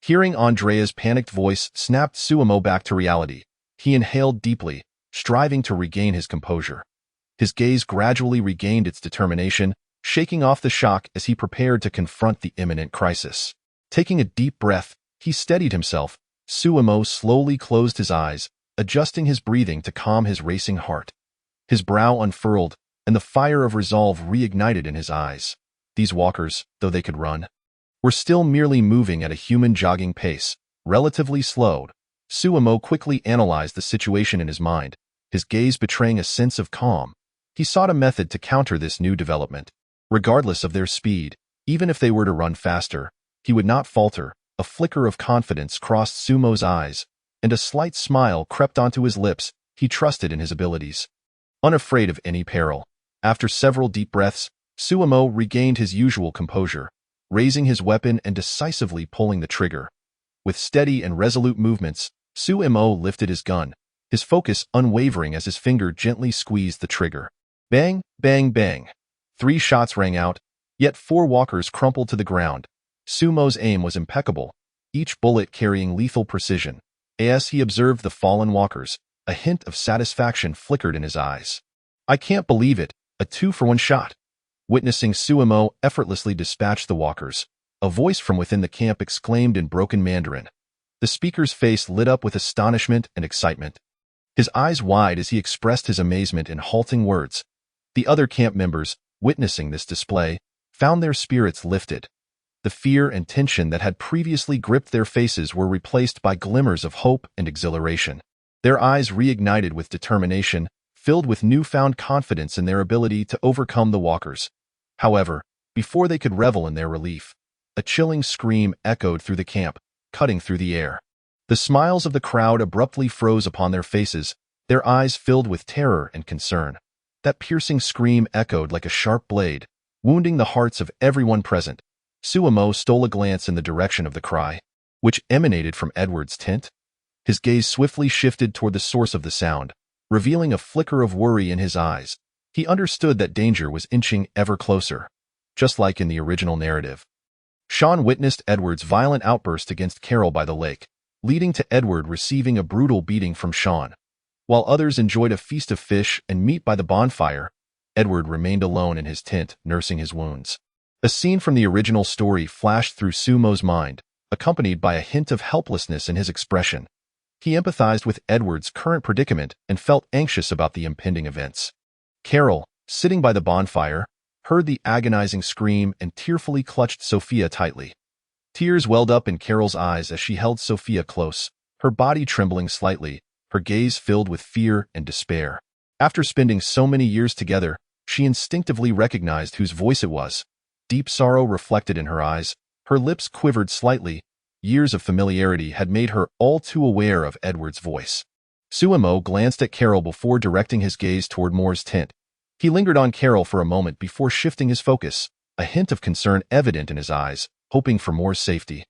Hearing Andrea's panicked voice snapped Sumo back to reality. He inhaled deeply, striving to regain his composure. His gaze gradually regained its determination, shaking off the shock as he prepared to confront the imminent crisis. Taking a deep breath, he steadied himself. Sumo slowly closed his eyes, adjusting his breathing to calm his racing heart. His brow unfurled, and the fire of resolve reignited in his eyes. These walkers, though they could run, were still merely moving at a human jogging pace, relatively slowed. Sumo quickly analyzed the situation in his mind, his gaze betraying a sense of calm. He sought a method to counter this new development. Regardless of their speed, even if they were to run faster, he would not falter. A flicker of confidence crossed Sumo's eyes, and a slight smile crept onto his lips. He trusted in his abilities, unafraid of any peril. After several deep breaths, Sumo regained his usual composure, raising his weapon and decisively pulling the trigger. With steady and resolute movements, Sumo lifted his gun, his focus unwavering as his finger gently squeezed the trigger. Bang, bang, bang. 3 shots rang out, yet 4 walkers crumpled to the ground. Sumo's aim was impeccable, each bullet carrying lethal precision. As he observed the fallen walkers, a hint of satisfaction flickered in his eyes. I can't believe it, a 2-for-1 shot. Witnessing Sumo effortlessly dispatch the walkers, a voice from within the camp exclaimed in broken Mandarin. The speaker's face lit up with astonishment and excitement, his eyes wide as he expressed his amazement in halting words. The other camp members, witnessing this display, found their spirits lifted. The fear and tension that had previously gripped their faces were replaced by glimmers of hope and exhilaration. Their eyes reignited with determination, filled with newfound confidence in their ability to overcome the walkers. However, before they could revel in their relief, a chilling scream echoed through the camp, cutting through the air. The smiles of the crowd abruptly froze upon their faces, their eyes filled with terror and concern. That piercing scream echoed like a sharp blade, wounding the hearts of everyone present. Sumo stole a glance in the direction of the cry, which emanated from Edward's tent. His gaze swiftly shifted toward the source of the sound, revealing a flicker of worry in his eyes. He understood that danger was inching ever closer, just like in the original narrative. Sean witnessed Edward's violent outburst against Carol by the lake, leading to Edward receiving a brutal beating from Sean. While others enjoyed a feast of fish and meat by the bonfire, Edward remained alone in his tent, nursing his wounds. A scene from the original story flashed through Sumo's mind, accompanied by a hint of helplessness in his expression. He empathized with Edward's current predicament and felt anxious about the impending events. Carol, sitting by the bonfire, heard the agonizing scream and tearfully clutched Sophia tightly. Tears welled up in Carol's eyes as she held Sophia close, her body trembling slightly, her gaze filled with fear and despair. After spending so many years together, she instinctively recognized whose voice it was. Deep sorrow reflected in her eyes, her lips quivered slightly. Years of familiarity had made her all too aware of Edward's voice. Sumo glanced at Carol before directing his gaze toward Moore's tent. He lingered on Carol for a moment before shifting his focus, a hint of concern evident in his eyes, hoping for Moore's safety.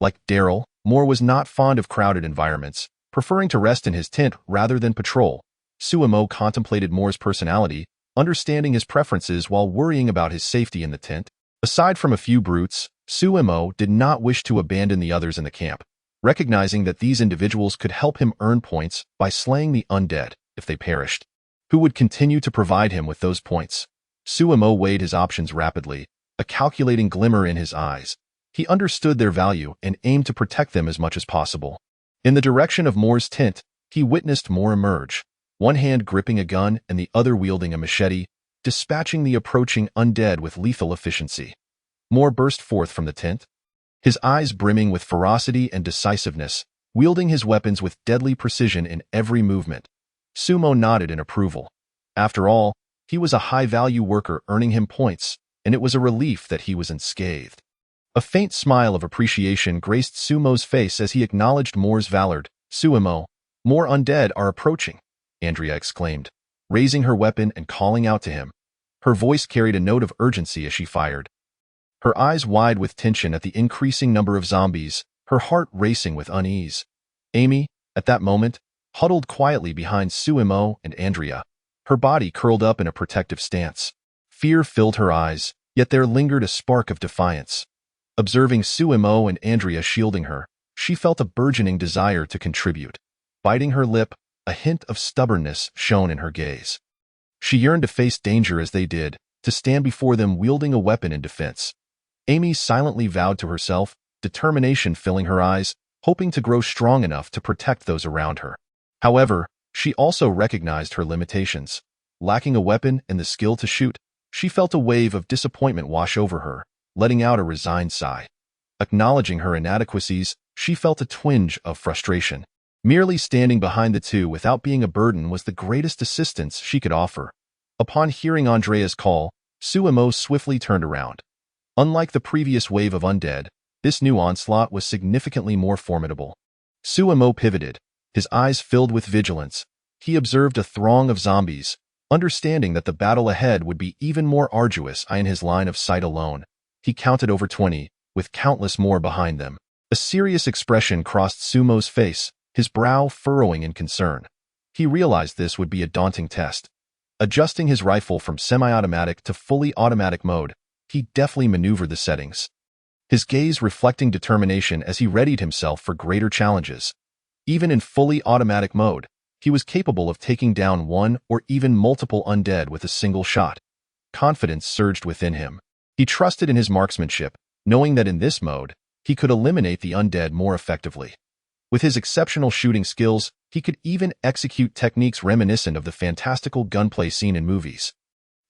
Like Daryl, Moore was not fond of crowded environments, preferring to rest in his tent rather than patrol. Sumo contemplated Moore's personality, understanding his preferences while worrying about his safety in the tent. Aside from a few brutes, Sumo did not wish to abandon the others in the camp, recognizing that these individuals could help him earn points by slaying the undead if they perished. Who would continue to provide him with those points? Sumo weighed his options rapidly, a calculating glimmer in his eyes. He understood their value and aimed to protect them as much as possible. In the direction of Moore's tent, he witnessed Moore emerge, one hand gripping a gun and the other wielding a machete, dispatching the approaching undead with lethal efficiency. Moore burst forth from the tent, his eyes brimming with ferocity and decisiveness, wielding his weapons with deadly precision in every movement. Sumo nodded in approval. After all, he was a high-value worker earning him points, and it was a relief that he was unscathed. A faint smile of appreciation graced Sumo's face as he acknowledged Moore's valor. "Sumo, more undead are approaching," Andrea exclaimed, raising her weapon and calling out to him. Her voice carried a note of urgency as she fired. Her eyes wide with tension at the increasing number of zombies, her heart racing with unease. Amy, at that moment, huddled quietly behind Sumo and Andrea, her body curled up in a protective stance. Fear filled her eyes, yet there lingered a spark of defiance. Observing Sumo and Andrea shielding her, she felt a burgeoning desire to contribute. Biting her lip, a hint of stubbornness shone in her gaze. She yearned to face danger as they did, to stand before them wielding a weapon in defense. Amy silently vowed to herself, determination filling her eyes, hoping to grow strong enough to protect those around her. However, she also recognized her limitations. Lacking a weapon and the skill to shoot, she felt a wave of disappointment wash over her, letting out a resigned sigh. Acknowledging her inadequacies, she felt a twinge of frustration. Merely standing behind the two without being a burden was the greatest assistance she could offer. Upon hearing Andrea's call, Sumo swiftly turned around. Unlike the previous wave of undead, this new onslaught was significantly more formidable. Sumo pivoted, his eyes filled with vigilance. He observed a throng of zombies, understanding that the battle ahead would be even more arduous in his line of sight alone. He counted over 20, with countless more behind them. A serious expression crossed Sumo's face, his brow furrowing in concern. He realized this would be a daunting test. Adjusting his rifle from semi-automatic to fully automatic mode, he deftly maneuvered the settings, his gaze reflecting determination as he readied himself for greater challenges. Even in fully automatic mode, he was capable of taking down one or even multiple undead with a single shot. Confidence surged within him. He trusted in his marksmanship, knowing that in this mode, he could eliminate the undead more effectively. With his exceptional shooting skills, he could even execute techniques reminiscent of the fantastical gunplay seen in movies,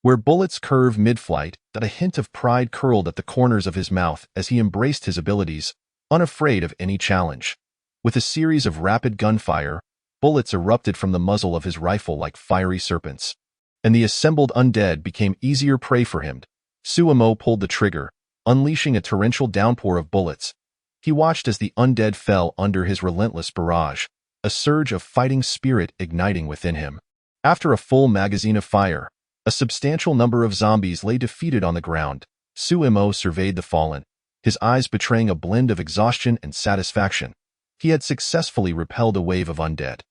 where bullets curve mid-flight. That a hint of pride curled at the corners of his mouth as he embraced his abilities, unafraid of any challenge. With a series of rapid gunfire, bullets erupted from the muzzle of his rifle like fiery serpents, and the assembled undead became easier prey for him. Sumo pulled the trigger, unleashing a torrential downpour of bullets. He watched as the undead fell under his relentless barrage, a surge of fighting spirit igniting within him. After a full magazine of fire, a substantial number of zombies lay defeated on the ground. Sumo surveyed the fallen, his eyes betraying a blend of exhaustion and satisfaction. He had successfully repelled a wave of undead.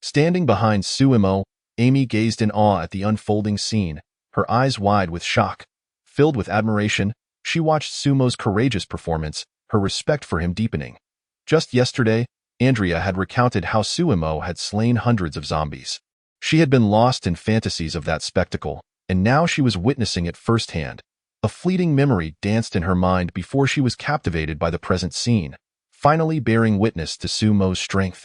Standing behind Sumo, Amy gazed in awe at the unfolding scene, her eyes wide with shock. Filled with admiration, she watched Sumo's courageous performance, her respect for him deepening. Just yesterday, Andrea had recounted how Sumo had slain hundreds of zombies. She had been lost in fantasies of that spectacle, and now she was witnessing it firsthand. A fleeting memory danced in her mind before she was captivated by the present scene, finally bearing witness to Sumo's strength.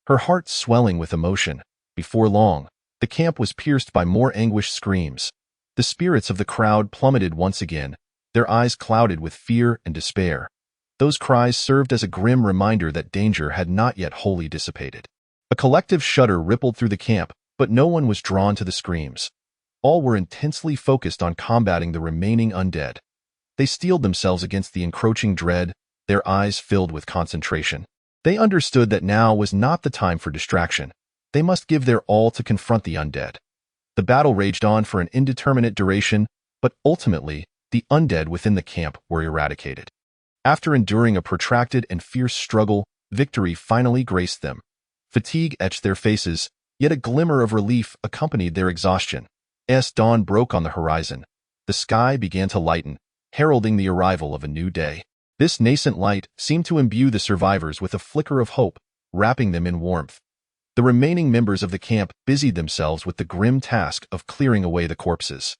Her heart swelling with emotion. Before long, the camp was pierced by more anguished screams. The spirits of the crowd plummeted once again, their eyes clouded with fear and despair. Those cries served as a grim reminder that danger had not yet wholly dissipated. A collective shudder rippled through the camp, but no one was drawn to the screams. All were intensely focused on combating the remaining undead. They steeled themselves against the encroaching dread, their eyes filled with concentration. They understood that now was not the time for distraction. They must give their all to confront the undead. The battle raged on for an indeterminate duration, but ultimately, the undead within the camp were eradicated. After enduring a protracted and fierce struggle, victory finally graced them. Fatigue etched their faces, yet a glimmer of relief accompanied their exhaustion. As dawn broke on the horizon, the sky began to lighten, heralding the arrival of a new day. This nascent light seemed to imbue the survivors with a flicker of hope, wrapping them in warmth. The remaining members of the camp busied themselves with the grim task of clearing away the corpses.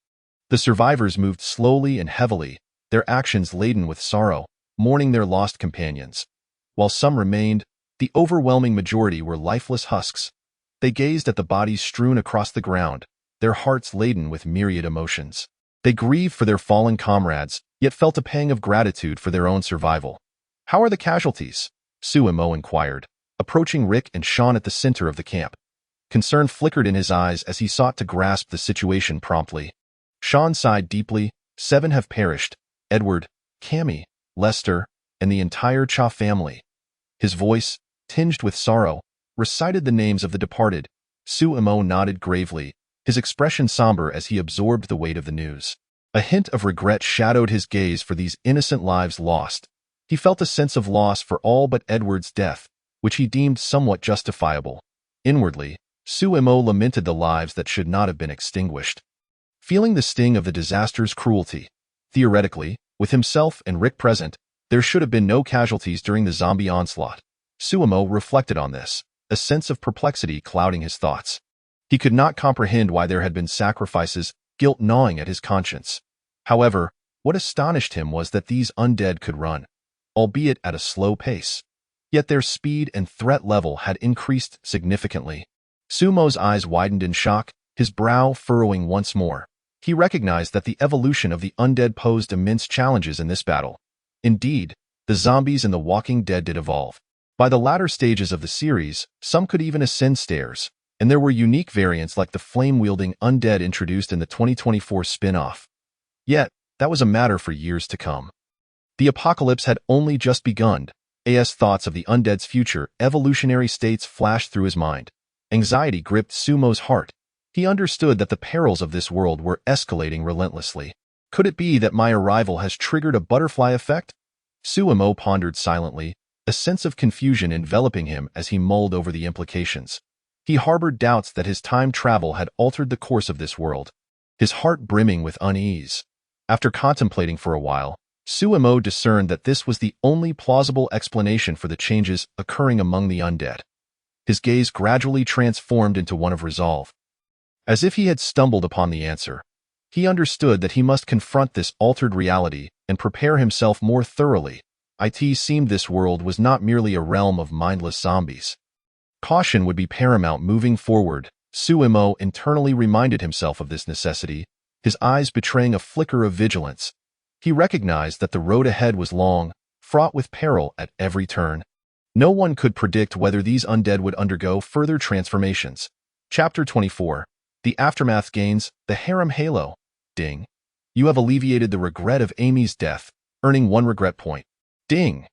The survivors moved slowly and heavily, their actions laden with sorrow, mourning their lost companions. While some remained, the overwhelming majority were lifeless husks. They gazed at the bodies strewn across the ground, their hearts laden with myriad emotions. They grieved for their fallen comrades, yet felt a pang of gratitude for their own survival. "How are the casualties?" Suemo inquired, approaching Rick and Sean at the center of the camp. Concern flickered in his eyes as he sought to grasp the situation promptly. Sean sighed deeply. 7 have perished: Edward, Cammy, Lester, and the entire Cha family. His voice, tinged with sorrow, recited the names of the departed. Suemo nodded gravely, his expression somber as he absorbed the weight of the news. A hint of regret shadowed his gaze for these innocent lives lost. He felt a sense of loss for all but Edward's death, which he deemed somewhat justifiable. Inwardly, Suemo lamented the lives that should not have been extinguished. Feeling the sting of the disaster's cruelty, theoretically, with himself and Rick present, there should have been no casualties during the zombie onslaught. Suemo reflected on this, a sense of perplexity clouding his thoughts. He could not comprehend why there had been sacrifices, guilt gnawing at his conscience. However, what astonished him was that these undead could run, albeit at a slow pace. Yet their speed and threat level had increased significantly. Sumo's eyes widened in shock, his brow furrowing once more. He recognized that the evolution of the undead posed immense challenges in this battle. Indeed, the zombies in The Walking Dead did evolve. By the latter stages of the series, some could even ascend stairs, and there were unique variants like the flame-wielding undead introduced in the 2024 spin-off. Yet, that was a matter for years to come. The apocalypse had only just begun. As thoughts of the undead's future evolutionary states flashed through his mind. Anxiety gripped Sumo's heart. He understood that the perils of this world were escalating relentlessly. Could it be that my arrival has triggered a butterfly effect? Suemo pondered silently, a sense of confusion enveloping him as he mulled over the implications. He harbored doubts that his time travel had altered the course of this world, his heart brimming with unease. After contemplating for a while, Suemo discerned that this was the only plausible explanation for the changes occurring among the undead. His gaze gradually transformed into one of resolve. As if he had stumbled upon the answer, he understood that he must confront this altered reality and prepare himself more thoroughly. It seemed this world was not merely a realm of mindless zombies. Caution would be paramount moving forward. Suemo internally reminded himself of this necessity, his eyes betraying a flicker of vigilance. He recognized that the road ahead was long, fraught with peril at every turn. No one could predict whether these undead would undergo further transformations. Chapter 24. The Aftermath Gains, the Harem Halo. Ding. You have alleviated the regret of Amy's death, earning 1 regret point. Ding.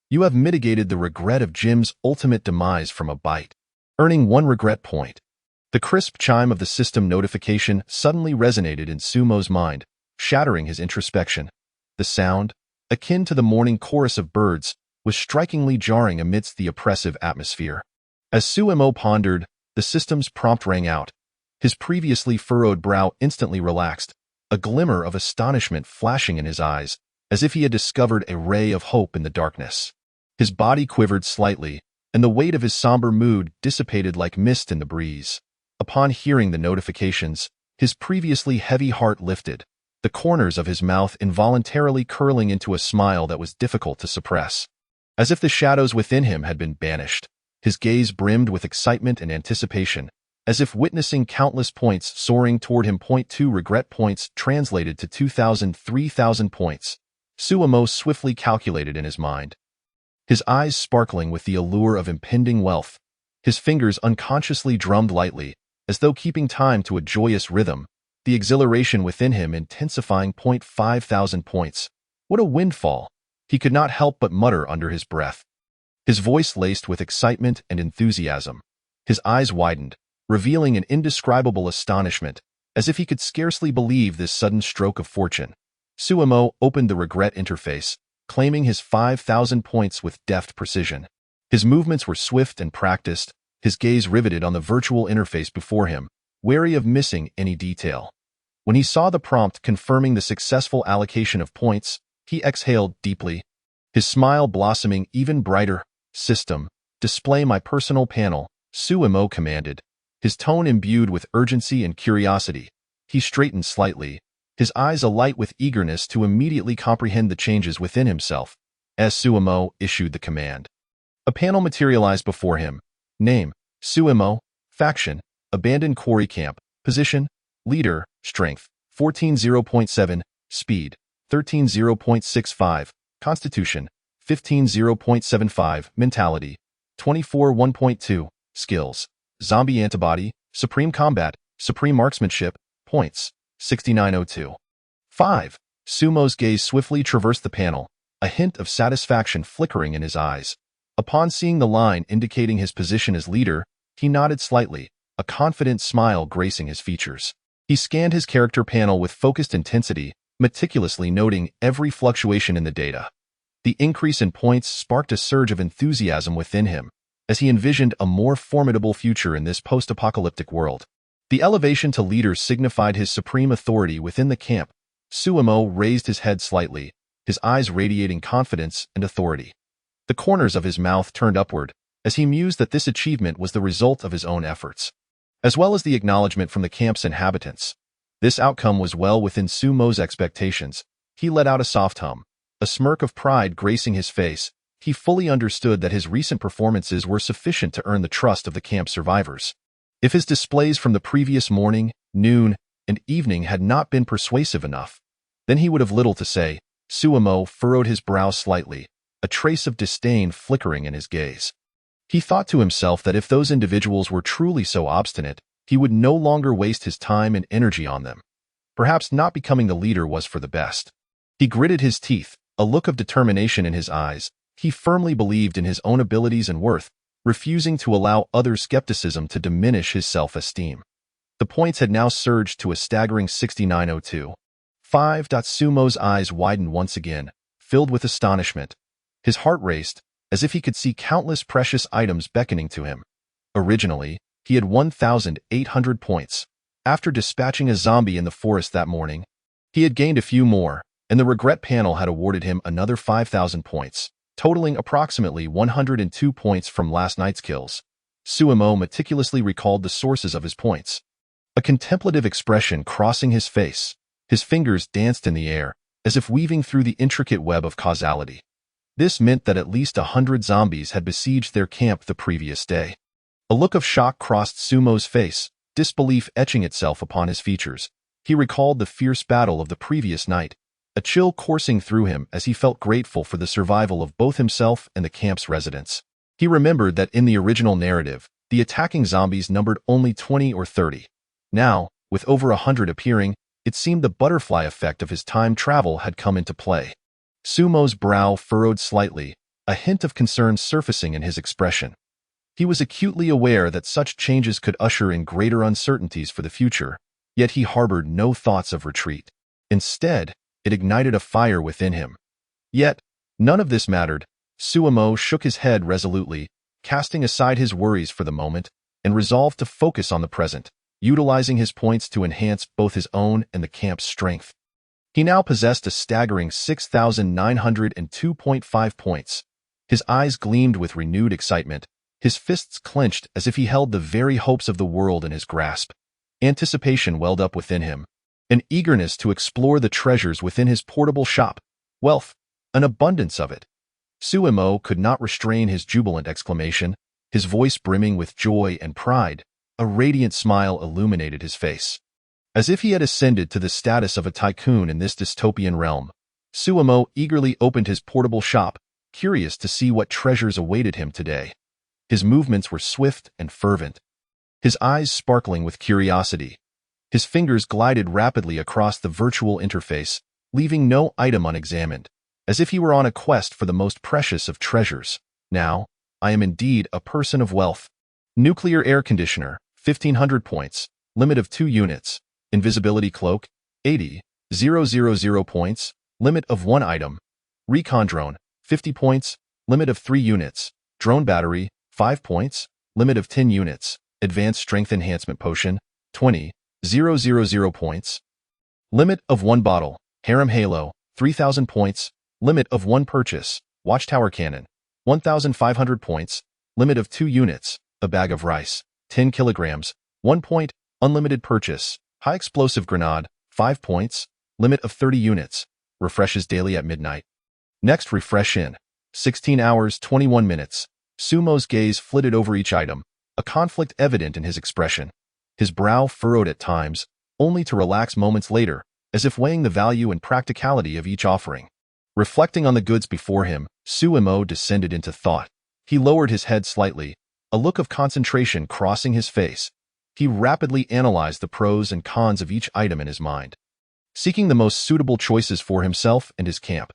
You have mitigated the regret of Jim's ultimate demise from a bite, earning 1 regret point. The crisp chime of the system notification suddenly resonated in Sumo's mind, shattering his introspection. The sound, akin to the morning chorus of birds, was strikingly jarring amidst the oppressive atmosphere. As Suemo pondered, the system's prompt rang out. His previously furrowed brow instantly relaxed, a glimmer of astonishment flashing in his eyes, as if he had discovered a ray of hope in the darkness. His body quivered slightly, and the weight of his somber mood dissipated like mist in the breeze. Upon hearing the notifications, his previously heavy heart lifted, the corners of his mouth involuntarily curling into a smile that was difficult to suppress. As if the shadows within him had been banished, his gaze brimmed with excitement and anticipation, as if witnessing countless points soaring toward him. 2 regret points translated to 3,000 points. Suemo swiftly calculated in his mind. His eyes sparkling with the allure of impending wealth, his fingers unconsciously drummed lightly, as though keeping time to a joyous rhythm, the exhilaration within him intensifying. 5,000 points. What a windfall! He could not help but mutter under his breath. His voice laced with excitement and enthusiasm. His eyes widened, revealing an indescribable astonishment, as if he could scarcely believe this sudden stroke of fortune. Suemo opened the regret interface, claiming his 5,000 points with deft precision. His movements were swift and practiced, his gaze riveted on the virtual interface before him, wary of missing any detail. When he saw the prompt confirming the successful allocation of points, he exhaled deeply, his smile blossoming even brighter. System, display my personal panel, Suemo commanded, his tone imbued with urgency and curiosity. He straightened slightly, his eyes alight with eagerness to immediately comprehend the changes within himself, as Suemo issued the command. A panel materialized before him. Name, Suemo. Faction, Abandoned Quarry Camp. Position, Leader. Strength, 14.0.7. Speed, 13.0.65. Constitution, 15.0.75. Mentality, 24.1.2. Skills, Zombie Antibody, Supreme Combat, Supreme Marksmanship. Points, 69.02. 5. Sumo's gaze swiftly traversed the panel, a hint of satisfaction flickering in his eyes. Upon seeing the line indicating his position as leader, he nodded slightly, a confident smile gracing his features. He scanned his character panel with focused intensity, meticulously noting every fluctuation in the data. The increase in points sparked a surge of enthusiasm within him, as he envisioned a more formidable future in this post-apocalyptic world. The elevation to leader signified his supreme authority within the camp. Suemo raised his head slightly, his eyes radiating confidence and authority. The corners of his mouth turned upward, as he mused that this achievement was the result of his own efforts, as well as the acknowledgement from the camp's inhabitants. This outcome was well within Sumo's expectations. He let out a soft hum, a smirk of pride gracing his face. He fully understood that his recent performances were sufficient to earn the trust of the camp survivors. If his displays from the previous morning, noon, and evening had not been persuasive enough, then he would have little to say. Suemo furrowed his brow slightly, a trace of disdain flickering in his gaze. He thought to himself that if those individuals were truly so obstinate, he would no longer waste his time and energy on them. Perhaps not becoming the leader was for the best. He gritted his teeth, a look of determination in his eyes. He firmly believed in his own abilities and worth, refusing to allow others' skepticism to diminish his self-esteem. The points had now surged to a staggering 69.02. 5. Sumo's eyes widened once again, filled with astonishment. His heart raced, as if he could see countless precious items beckoning to him. Originally, he had 1,800 points. After dispatching a zombie in the forest that morning, he had gained a few more, and the regret panel had awarded him another 5,000 points, totaling approximately 102 points from last night's kills. Suemo meticulously recalled the sources of his points. A contemplative expression crossing his face, his fingers danced in the air, as if weaving through the intricate web of causality. This meant that at least 100 zombies had besieged their camp the previous day. A look of shock crossed Sumo's face, disbelief etching itself upon his features. He recalled the fierce battle of the previous night, a chill coursing through him as he felt grateful for the survival of both himself and the camp's residents. He remembered that in the original narrative, the attacking zombies numbered only 20 or 30. Now, with over 100 appearing, it seemed the butterfly effect of his time travel had come into play. Sumo's brow furrowed slightly, a hint of concern surfacing in his expression. He was acutely aware that such changes could usher in greater uncertainties for the future, yet he harbored no thoughts of retreat. Instead, it ignited a fire within him. Yet, none of this mattered. Suemo shook his head resolutely, casting aside his worries for the moment, and resolved to focus on the present, utilizing his points to enhance both his own and the camp's strength. He now possessed a staggering 6,902.5 points. His eyes gleamed with renewed excitement, his fists clenched as if he held the very hopes of the world in his grasp. Anticipation welled up within him, an eagerness to explore the treasures within his portable shop. Wealth, an abundance of it. Suemo could not restrain his jubilant exclamation, his voice brimming with joy and pride. A radiant smile illuminated his face. As if he had ascended to the status of a tycoon in this dystopian realm, Suemo eagerly opened his portable shop, curious to see what treasures awaited him today. His movements were swift and fervent, his eyes sparkling with curiosity. His fingers glided rapidly across the virtual interface, leaving no item unexamined, as if he were on a quest for the most precious of treasures. Now, I am indeed a person of wealth. Nuclear air conditioner, 1,500 points, limit of 2 units. Invisibility cloak, 80,000 points, limit of 1 item. Recon drone, 50 points, limit of 3 units. Drone battery, 5 points, limit of 10 units. Advanced strength enhancement potion, 20,000 points. Limit of 1 bottle. Harem halo, 3,000 points, limit of 1 purchase. Watchtower cannon, 1,500 points, limit of 2 units. A bag of rice, 10 kilograms, 1 point, unlimited purchase. High explosive grenade, 5 points, Limit of 30 units. Refreshes daily at midnight. Next refresh in 16 hours, 21 minutes. Sumo's gaze flitted over each item, a conflict evident in his expression. His brow furrowed at times, only to relax moments later, as if weighing the value and practicality of each offering. Reflecting on the goods before him, Sumo descended into thought. He lowered his head slightly, a look of concentration crossing his face. He rapidly analyzed the pros and cons of each item in his mind, seeking the most suitable choices for himself and his camp.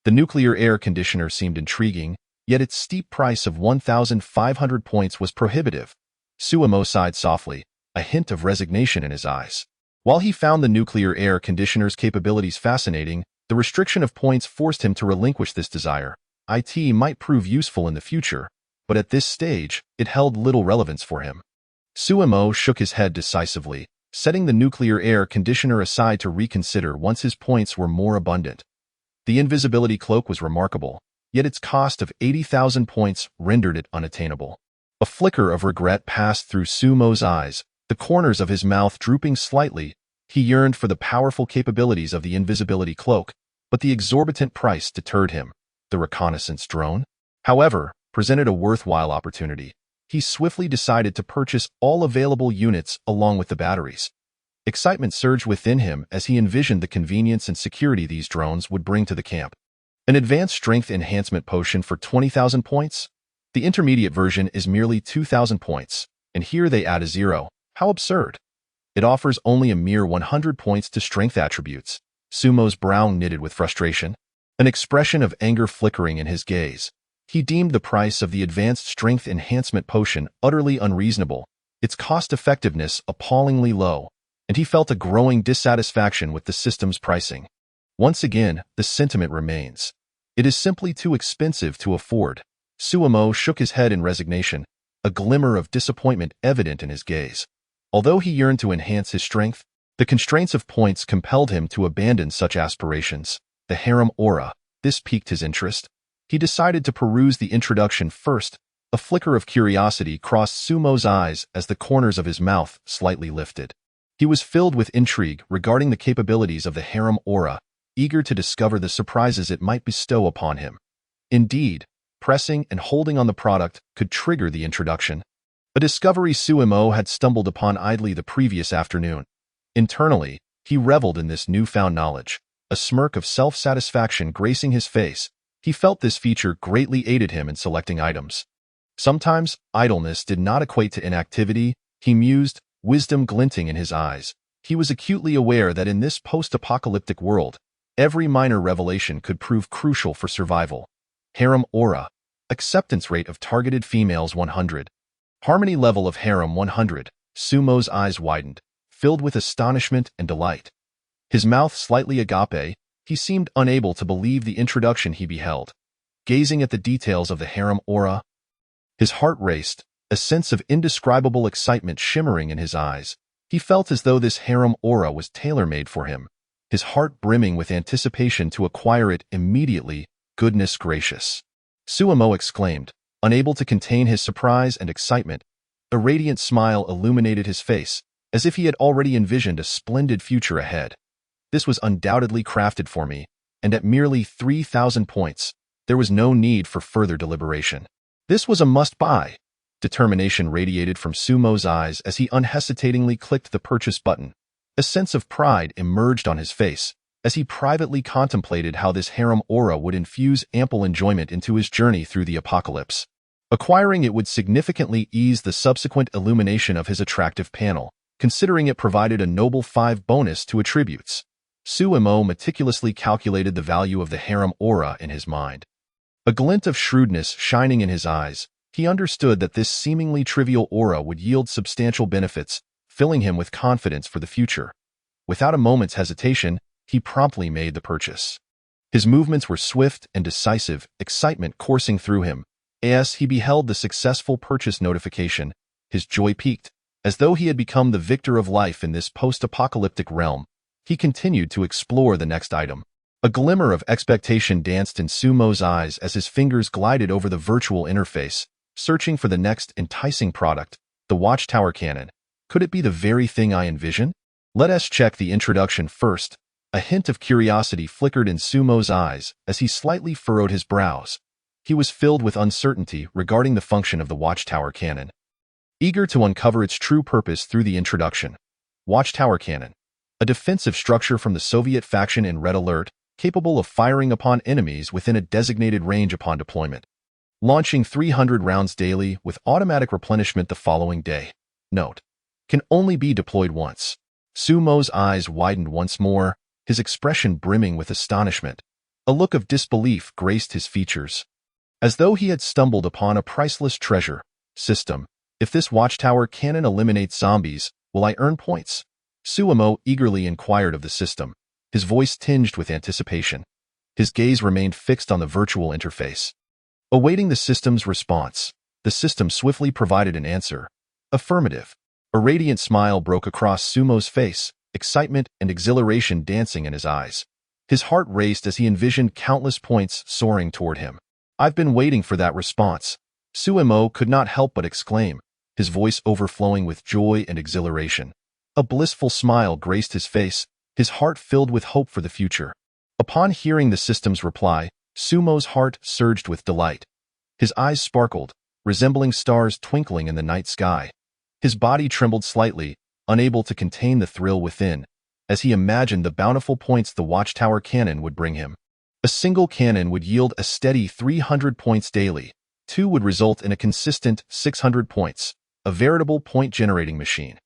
The nuclear air conditioner seemed intriguing, yet its steep price of 1,500 points was prohibitive. Sumo sighed softly, a hint of resignation in his eyes. While he found the nuclear air conditioner's capabilities fascinating, the restriction of points forced him to relinquish this desire. IT might prove useful in the future, but at this stage, it held little relevance for him. Sumo shook his head decisively, setting the nuclear air conditioner aside to reconsider once his points were more abundant. The invisibility cloak was remarkable, yet its cost of 80,000 points rendered it unattainable. A flicker of regret passed through Sumo's eyes, the corners of his mouth drooping slightly. He yearned for the powerful capabilities of the invisibility cloak, but the exorbitant price deterred him. The reconnaissance drone, however, presented a worthwhile opportunity. He swiftly decided to purchase all available units along with the batteries. Excitement surged within him as he envisioned the convenience and security these drones would bring to the camp. An advanced strength enhancement potion for 20,000 points? The intermediate version is merely 2,000 points, and here they add a zero. How absurd! It offers only a mere 100 points to strength attributes. Sumo's brow knitted with frustration, an expression of anger flickering in his gaze. He deemed the price of the advanced strength enhancement potion utterly unreasonable, its cost-effectiveness appallingly low, and he felt a growing dissatisfaction with the system's pricing. Once again, the sentiment remains. It is simply too expensive to afford. Sumo shook his head in resignation, a glimmer of disappointment evident in his gaze. Although he yearned to enhance his strength, the constraints of points compelled him to abandon such aspirations. The harem aura, this piqued his interest. He decided to peruse the introduction first. A flicker of curiosity crossed Sumo's eyes as the corners of his mouth slightly lifted. He was filled with intrigue regarding the capabilities of the harem aura, eager to discover the surprises it might bestow upon him. Indeed, pressing and holding on the product could trigger the introduction, a discovery Sumo had stumbled upon idly the previous afternoon. Internally, he reveled in this newfound knowledge, a smirk of self-satisfaction gracing his face. He felt this feature greatly aided him in selecting items. Sometimes, idleness did not equate to inactivity, he mused, wisdom glinting in his eyes. He was acutely aware that in this post-apocalyptic world, every minor revelation could prove crucial for survival. Harem aura. Acceptance rate of targeted females 100. Harmony level of harem 100. Sumo's eyes widened, filled with astonishment and delight. His mouth slightly agape, he seemed unable to believe the introduction he beheld. Gazing at the details of the harem aura, his heart raced, a sense of indescribable excitement shimmering in his eyes. He felt as though this harem aura was tailor-made for him, his heart brimming with anticipation to acquire it immediately. Goodness gracious! Sumo exclaimed, unable to contain his surprise and excitement. A radiant smile illuminated his face, as if he had already envisioned a splendid future ahead. This was undoubtedly crafted for me, and at merely 3,000 points, there was no need for further deliberation. This was a must-buy. Determination radiated from Sumo's eyes as he unhesitatingly clicked the purchase button. A sense of pride emerged on his face as he privately contemplated how this harem aura would infuse ample enjoyment into his journey through the apocalypse. Acquiring it would significantly ease the subsequent illumination of his attractive panel, considering it provided a noble 5 bonus to attributes. Sumo meticulously calculated the value of the harem aura in his mind. A glint of shrewdness shining in his eyes, he understood that this seemingly trivial aura would yield substantial benefits, filling him with confidence for the future. Without a moment's hesitation, he promptly made the purchase. His movements were swift and decisive, excitement coursing through him. As he beheld the successful purchase notification, his joy peaked. As though he had become the victor of life in this post-apocalyptic realm, he continued to explore the next item. A glimmer of expectation danced in Sumo's eyes as his fingers glided over the virtual interface, searching for the next enticing product. The watchtower cannon. Could it be the very thing I envision? Let us check the introduction first. A hint of curiosity flickered in Sumo's eyes as he slightly furrowed his brows. He was filled with uncertainty regarding the function of the Watchtower cannon. Eager to uncover its true purpose through the introduction. Watchtower cannon. A defensive structure from the Soviet faction in Red Alert, capable of firing upon enemies within a designated range upon deployment. Launching 300 rounds daily with automatic replenishment the following day. Note: can only be deployed once. Sumo's eyes widened once more, his expression brimming with astonishment. A look of disbelief graced his features. As though he had stumbled upon a priceless treasure. System: if this Watchtower cannon eliminates zombies, will I earn points? Sumo eagerly inquired of the system, his voice tinged with anticipation. His gaze remained fixed on the virtual interface. Awaiting the system's response, the system swiftly provided an answer. Affirmative. A radiant smile broke across Sumo's face, excitement and exhilaration dancing in his eyes. His heart raced as he envisioned countless points soaring toward him. I've been waiting for that response. Sumo could not help but exclaim, his voice overflowing with joy and exhilaration. A blissful smile graced his face, his heart filled with hope for the future. Upon hearing the system's reply, Sumo's heart surged with delight. His eyes sparkled, resembling stars twinkling in the night sky. His body trembled slightly, unable to contain the thrill within, as he imagined the bountiful points the Watchtower cannon would bring him. A single cannon would yield a steady 300 points daily. Two would result in a consistent 600 points, a veritable point-generating machine.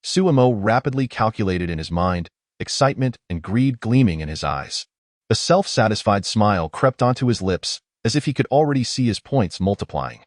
Sumo rapidly calculated in his mind, excitement and greed gleaming in his eyes. A self-satisfied smile crept onto his lips, as if he could already see his points multiplying.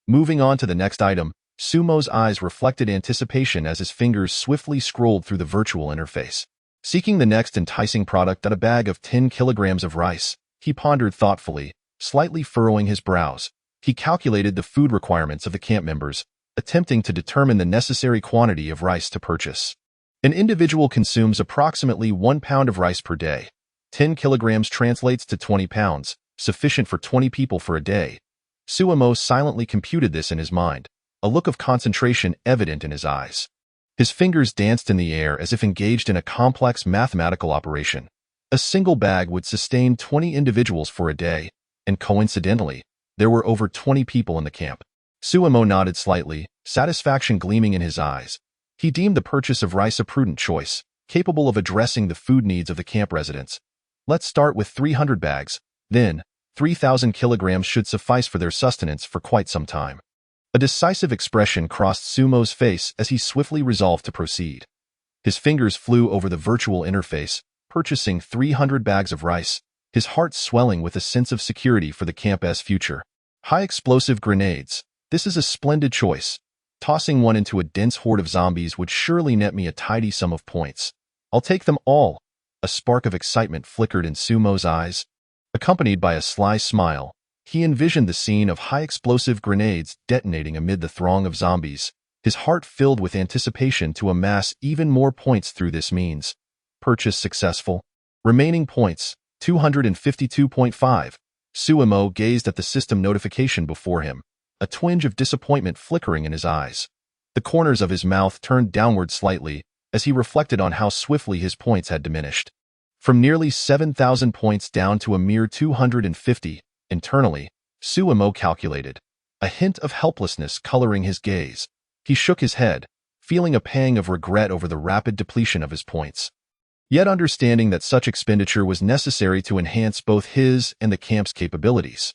Moving on to the next item, Sumo's eyes reflected anticipation as his fingers swiftly scrolled through the virtual interface. Seeking the next enticing product, a bag of 10 kilograms of rice, he pondered thoughtfully, slightly furrowing his brows. He calculated the food requirements of the camp members, attempting to determine the necessary quantity of rice to purchase. An individual consumes approximately 1 pound of rice per day. 10 kilograms translates to 20 pounds, sufficient for 20 people for a day. Sumo silently computed this in his mind, a look of concentration evident in his eyes. His fingers danced in the air as if engaged in a complex mathematical operation. A single bag would sustain 20 individuals for a day, and coincidentally, there were over 20 people in the camp. Sumo nodded slightly, satisfaction gleaming in his eyes. He deemed the purchase of rice a prudent choice, capable of addressing the food needs of the camp residents. Let's start with 300 bags, then 3,000 kilograms should suffice for their sustenance for quite some time. A decisive expression crossed Sumo's face as he swiftly resolved to proceed. His fingers flew over the virtual interface, purchasing 300 bags of rice, his heart swelling with a sense of security for the camp's future. High-explosive grenades. This is a splendid choice. Tossing one into a dense horde of zombies would surely net me a tidy sum of points. I'll take them all. A spark of excitement flickered in Sumo's eyes. Accompanied by a sly smile, he envisioned the scene of high-explosive grenades detonating amid the throng of zombies, his heart filled with anticipation to amass even more points through this means. Purchase successful. Remaining points, 252.5. Sumo gazed at the system notification before him, a twinge of disappointment flickering in his eyes. The corners of his mouth turned downward slightly as he reflected on how swiftly his points had diminished. From nearly 7,000 points down to a mere 250, internally, Sumo calculated, a hint of helplessness coloring his gaze. He shook his head, feeling a pang of regret over the rapid depletion of his points. Yet understanding that such expenditure was necessary to enhance both his and the camp's capabilities.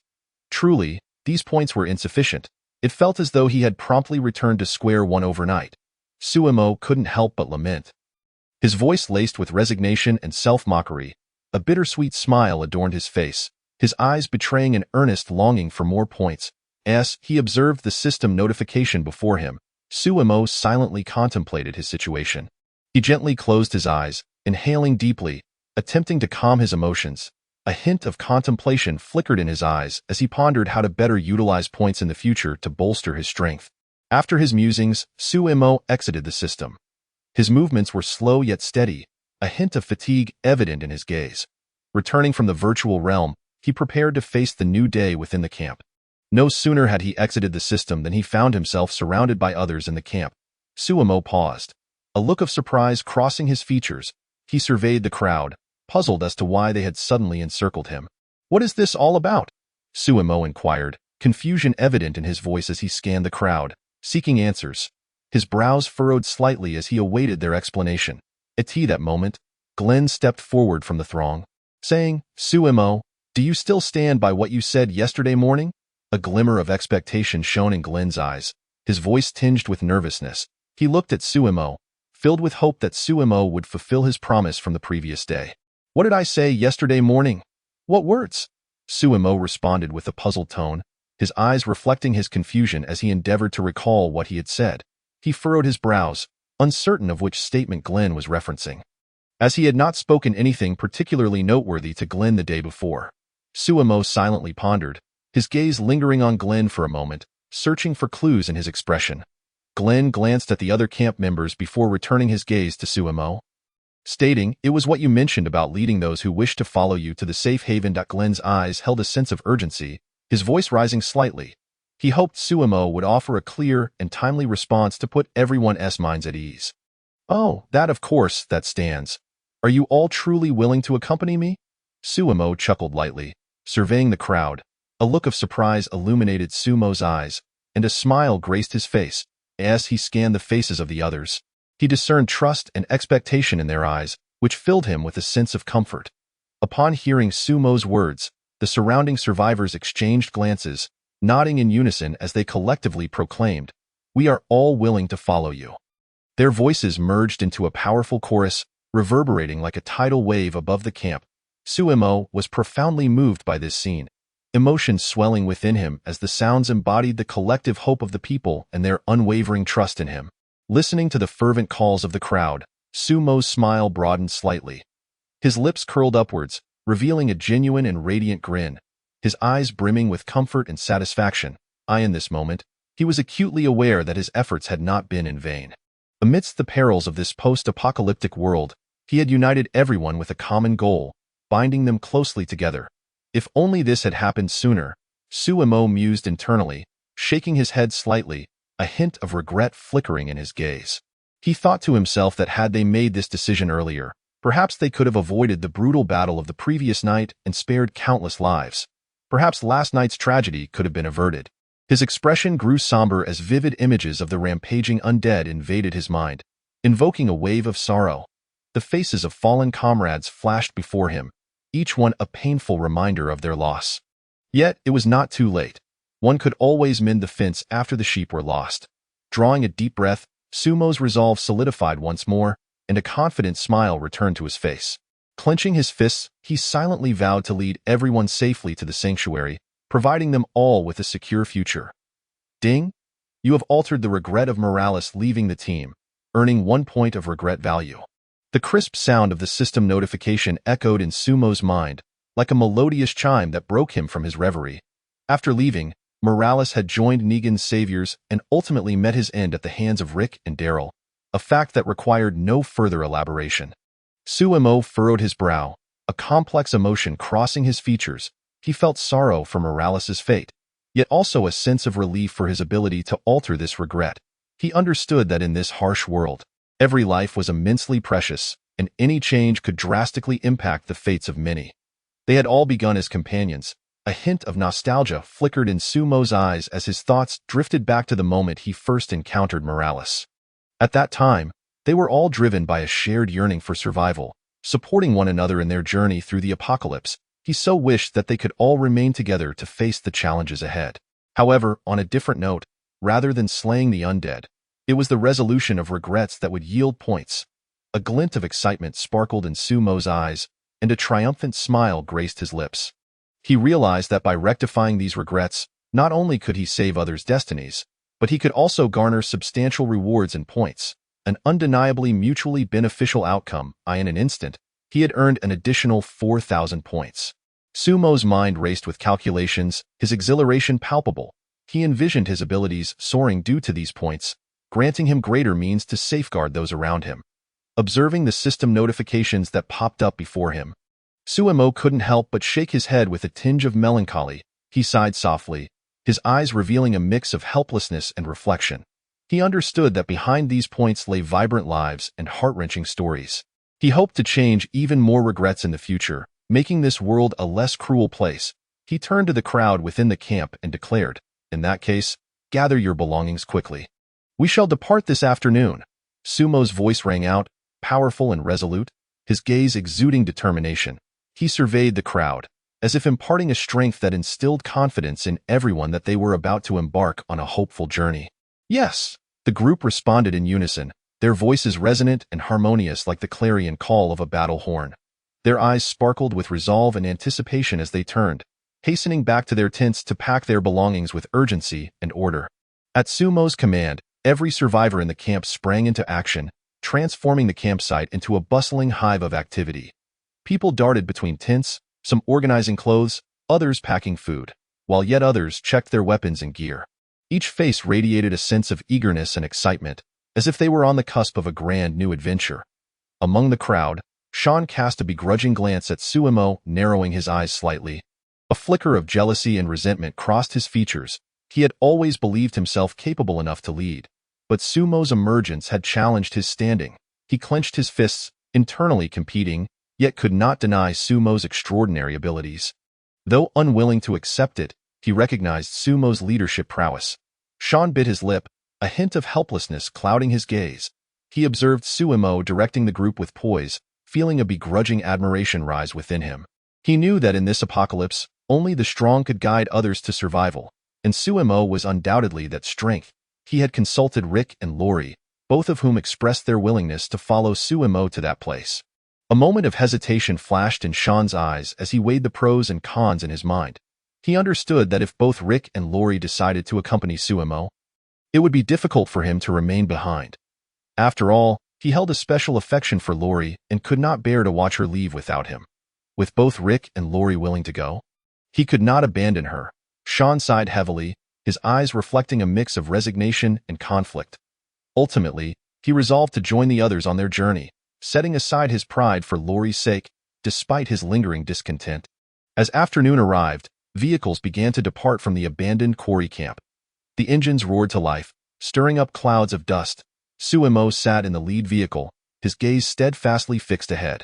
Truly, these points were insufficient. It felt as though he had promptly returned to square one overnight. Sumo couldn't help but lament. His voice laced with resignation and self-mockery. A bittersweet smile adorned his face, his eyes betraying an earnest longing for more points. As he observed the system notification before him, Sumo silently contemplated his situation. He gently closed his eyes, inhaling deeply, attempting to calm his emotions. A hint of contemplation flickered in his eyes as he pondered how to better utilize points in the future to bolster his strength. After his musings, Sumo exited the system. His movements were slow yet steady, a hint of fatigue evident in his gaze. Returning from the virtual realm, he prepared to face the new day within the camp. No sooner had he exited the system than he found himself surrounded by others in the camp. Sumo paused, a look of surprise crossing his features. He surveyed the crowd, puzzled as to why they had suddenly encircled him. "What is this all about?" Suemo inquired, confusion evident in his voice as he scanned the crowd, seeking answers. His brows furrowed slightly as he awaited their explanation. At that moment, Glenn stepped forward from the throng, saying, "Suemo, do you still stand by what you said yesterday morning?" A glimmer of expectation shone in Glenn's eyes, his voice tinged with nervousness. He looked at Suemo, filled with hope that Suemo would fulfill his promise from the previous day. "What did I say yesterday morning? What words?" Suemo responded with a puzzled tone, his eyes reflecting his confusion as he endeavored to recall what he had said. He furrowed his brows, uncertain of which statement Glenn was referencing, as he had not spoken anything particularly noteworthy to Glenn the day before. Suemo silently pondered, his gaze lingering on Glenn for a moment, searching for clues in his expression. Glenn glanced at the other camp members before returning his gaze to Suemo, stating, "It was what you mentioned about leading those who wish to follow you to the safe haven." Glenn's eyes held a sense of urgency, his voice rising slightly. He hoped Suemo would offer a clear and timely response to put everyone's minds at ease. "Oh, that of course, that stands. Are you all truly willing to accompany me?" Suemo chuckled lightly, surveying the crowd. A look of surprise illuminated Suemo's eyes, and a smile graced his face. As he scanned the faces of the others, he discerned trust and expectation in their eyes, which filled him with a sense of comfort. Upon hearing Suemo's words, the surrounding survivors exchanged glances, nodding in unison as they collectively proclaimed, "We are all willing to follow you." Their voices merged into a powerful chorus, reverberating like a tidal wave above the camp. Suemo was profoundly moved by this scene, emotion swelling within him as the sounds embodied the collective hope of the people and their unwavering trust in him. Listening to the fervent calls of the crowd, Suemo's smile broadened slightly. His lips curled upwards, revealing a genuine and radiant grin, his eyes brimming with comfort and satisfaction. In this moment, he was acutely aware that his efforts had not been in vain. Amidst the perils of this post-apocalyptic world, he had united everyone with a common goal, binding them closely together. If only this had happened sooner, Suemo mused internally, shaking his head slightly, a hint of regret flickering in his gaze. He thought to himself that had they made this decision earlier, perhaps they could have avoided the brutal battle of the previous night and spared countless lives. Perhaps last night's tragedy could have been averted. His expression grew somber as vivid images of the rampaging undead invaded his mind, invoking a wave of sorrow. The faces of fallen comrades flashed before him, each one a painful reminder of their loss. Yet it was not too late. One could always mend the fence after the sheep were lost. Drawing a deep breath, Suemo's resolve solidified once more, and a confident smile returned to his face. Clenching his fists, he silently vowed to lead everyone safely to the sanctuary, providing them all with a secure future. Ding! You have altered the regret of Morales leaving the team, earning 1 point of regret value. The crisp sound of the system notification echoed in Suemo's mind, like a melodious chime that broke him from his reverie. After leaving, Morales had joined Negan's saviors and ultimately met his end at the hands of Rick and Daryl, a fact that required no further elaboration. Suemo furrowed his brow, a complex emotion crossing his features. He felt sorrow for Morales' fate, yet also a sense of relief for his ability to alter this regret. He understood that in this harsh world, every life was immensely precious, and any change could drastically impact the fates of many. They had all begun as companions. A hint of nostalgia flickered in Suemo's eyes as his thoughts drifted back to the moment he first encountered Morales. At that time, they were all driven by a shared yearning for survival, supporting one another in their journey through the apocalypse. He so wished that they could all remain together to face the challenges ahead. However, on a different note, rather than slaying the undead, it was the resolution of regrets that would yield points. A glint of excitement sparkled in Suemo's eyes, and a triumphant smile graced his lips. He realized that by rectifying these regrets, not only could he save others' destinies, but he could also garner substantial rewards and points, an undeniably mutually beneficial outcome. In an instant, he had earned an additional 4,000 points. Suemo's mind raced with calculations, his exhilaration palpable. He envisioned his abilities soaring due to these points, granting him greater means to safeguard those around him. Observing the system notifications that popped up before him, Suemo couldn't help but shake his head with a tinge of melancholy. He sighed softly, his eyes revealing a mix of helplessness and reflection. He understood that behind these points lay vibrant lives and heart-wrenching stories. He hoped to change even more regrets in the future, making this world a less cruel place. He turned to the crowd within the camp and declared, "In that case, gather your belongings quickly. We shall depart this afternoon." Sumo's voice rang out, powerful and resolute, his gaze exuding determination. He surveyed the crowd, as if imparting a strength that instilled confidence in everyone that they were about to embark on a hopeful journey. "Yes," the group responded in unison, their voices resonant and harmonious like the clarion call of a battle horn. Their eyes sparkled with resolve and anticipation as they turned, hastening back to their tents to pack their belongings with urgency and order. At Sumo's command, every survivor in the camp sprang into action, transforming the campsite into a bustling hive of activity. People darted between tents, some organizing clothes, others packing food, while yet others checked their weapons and gear. Each face radiated a sense of eagerness and excitement, as if they were on the cusp of a grand new adventure. Among the crowd, Sean cast a begrudging glance at Sumo, narrowing his eyes slightly. A flicker of jealousy and resentment crossed his features. He had always believed himself capable enough to lead, but Sumo's emergence had challenged his standing. He clenched his fists, internally competing, yet could not deny Sumo's extraordinary abilities. Though unwilling to accept it, he recognized Sumo's leadership prowess. Sean bit his lip, a hint of helplessness clouding his gaze. He observed Sumo directing the group with poise, feeling a begrudging admiration rise within him. He knew that in this apocalypse, only the strong could guide others to survival, and Sumo was undoubtedly that strength. He had consulted Rick and Lori, both of whom expressed their willingness to follow Sumo to that place. A moment of hesitation flashed in Sean's eyes as he weighed the pros and cons in his mind. He understood that if both Rick and Lori decided to accompany Sumo, it would be difficult for him to remain behind. After all, he held a special affection for Lori and could not bear to watch her leave without him. With both Rick and Lori willing to go, he could not abandon her. Sean sighed heavily, his eyes reflecting a mix of resignation and conflict. Ultimately, he resolved to join the others on their journey, setting aside his pride for Lori's sake, despite his lingering discontent. As afternoon arrived, vehicles began to depart from the abandoned quarry camp. The engines roared to life, stirring up clouds of dust. Sumo sat in the lead vehicle, his gaze steadfastly fixed ahead.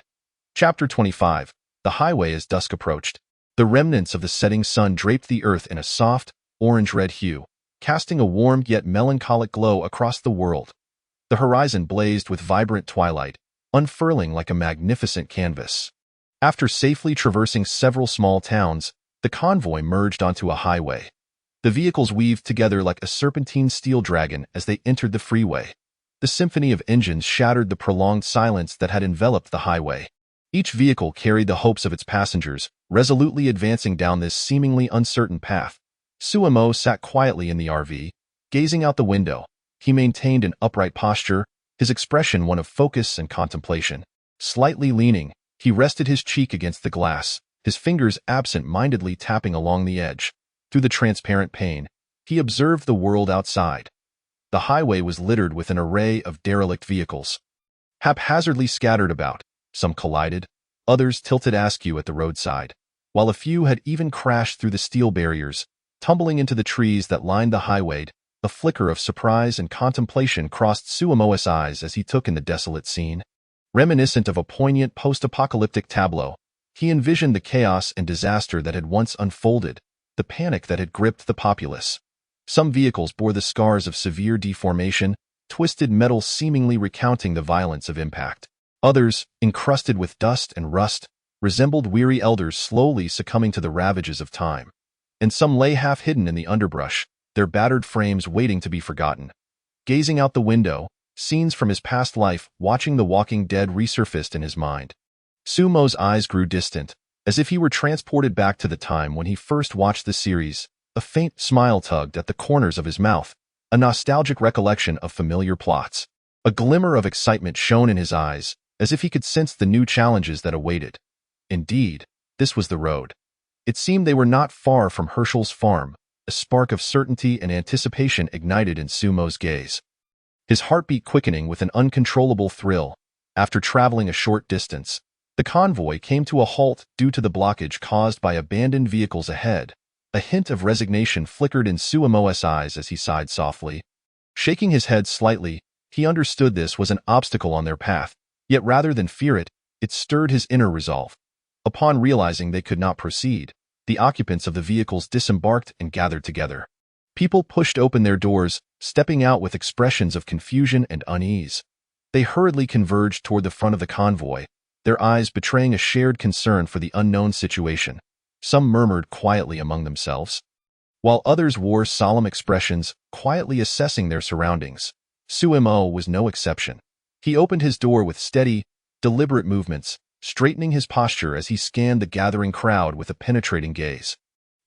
Chapter 25. The highway as dusk approached. The remnants of the setting sun draped the earth in a soft, orange-red hue, casting a warm yet melancholic glow across the world. The horizon blazed with vibrant twilight, unfurling like a magnificent canvas. After safely traversing several small towns, the convoy merged onto a highway. The vehicles weaved together like a serpentine steel dragon as they entered the freeway. The symphony of engines shattered the prolonged silence that had enveloped the highway. Each vehicle carried the hopes of its passengers, resolutely advancing down this seemingly uncertain path. Sumo sat quietly in the RV, gazing out the window. He maintained an upright posture, his expression one of focus and contemplation. Slightly leaning, he rested his cheek against the glass, his fingers absent-mindedly tapping along the edge. Through the transparent pane, he observed the world outside. The highway was littered with an array of derelict vehicles, haphazardly scattered about. Some collided, others tilted askew at the roadside, while a few had even crashed through the steel barriers, tumbling into the trees that lined the highway. A flicker of surprise and contemplation crossed Sumo's eyes as he took in the desolate scene. Reminiscent of a poignant post-apocalyptic tableau, he envisioned the chaos and disaster that had once unfolded, the panic that had gripped the populace. Some vehicles bore the scars of severe deformation, twisted metal seemingly recounting the violence of impact. Others, encrusted with dust and rust, resembled weary elders slowly succumbing to the ravages of time. And some lay half-hidden in the underbrush, their battered frames waiting to be forgotten. Gazing out the window, scenes from his past life, watching The Walking Dead resurfaced in his mind. Sumo's eyes grew distant, as if he were transported back to the time when he first watched the series. A faint smile tugged at the corners of his mouth, a nostalgic recollection of familiar plots. A glimmer of excitement shone in his eyes, as if he could sense the new challenges that awaited. Indeed, this was the road. It seemed they were not far from Hershel's farm. A spark of certainty and anticipation ignited in Sumo's gaze, his heartbeat quickening with an uncontrollable thrill. After traveling a short distance, the convoy came to a halt due to the blockage caused by abandoned vehicles ahead. A hint of resignation flickered in Sumo's eyes as he sighed softly. Shaking his head slightly, he understood this was an obstacle on their path. Yet rather than fear it, it stirred his inner resolve. Upon realizing they could not proceed, the occupants of the vehicles disembarked and gathered together. People pushed open their doors, stepping out with expressions of confusion and unease. They hurriedly converged toward the front of the convoy, their eyes betraying a shared concern for the unknown situation. Some murmured quietly among themselves, while others wore solemn expressions, quietly assessing their surroundings. Sumo was no exception. He opened his door with steady, deliberate movements, straightening his posture as he scanned the gathering crowd with a penetrating gaze.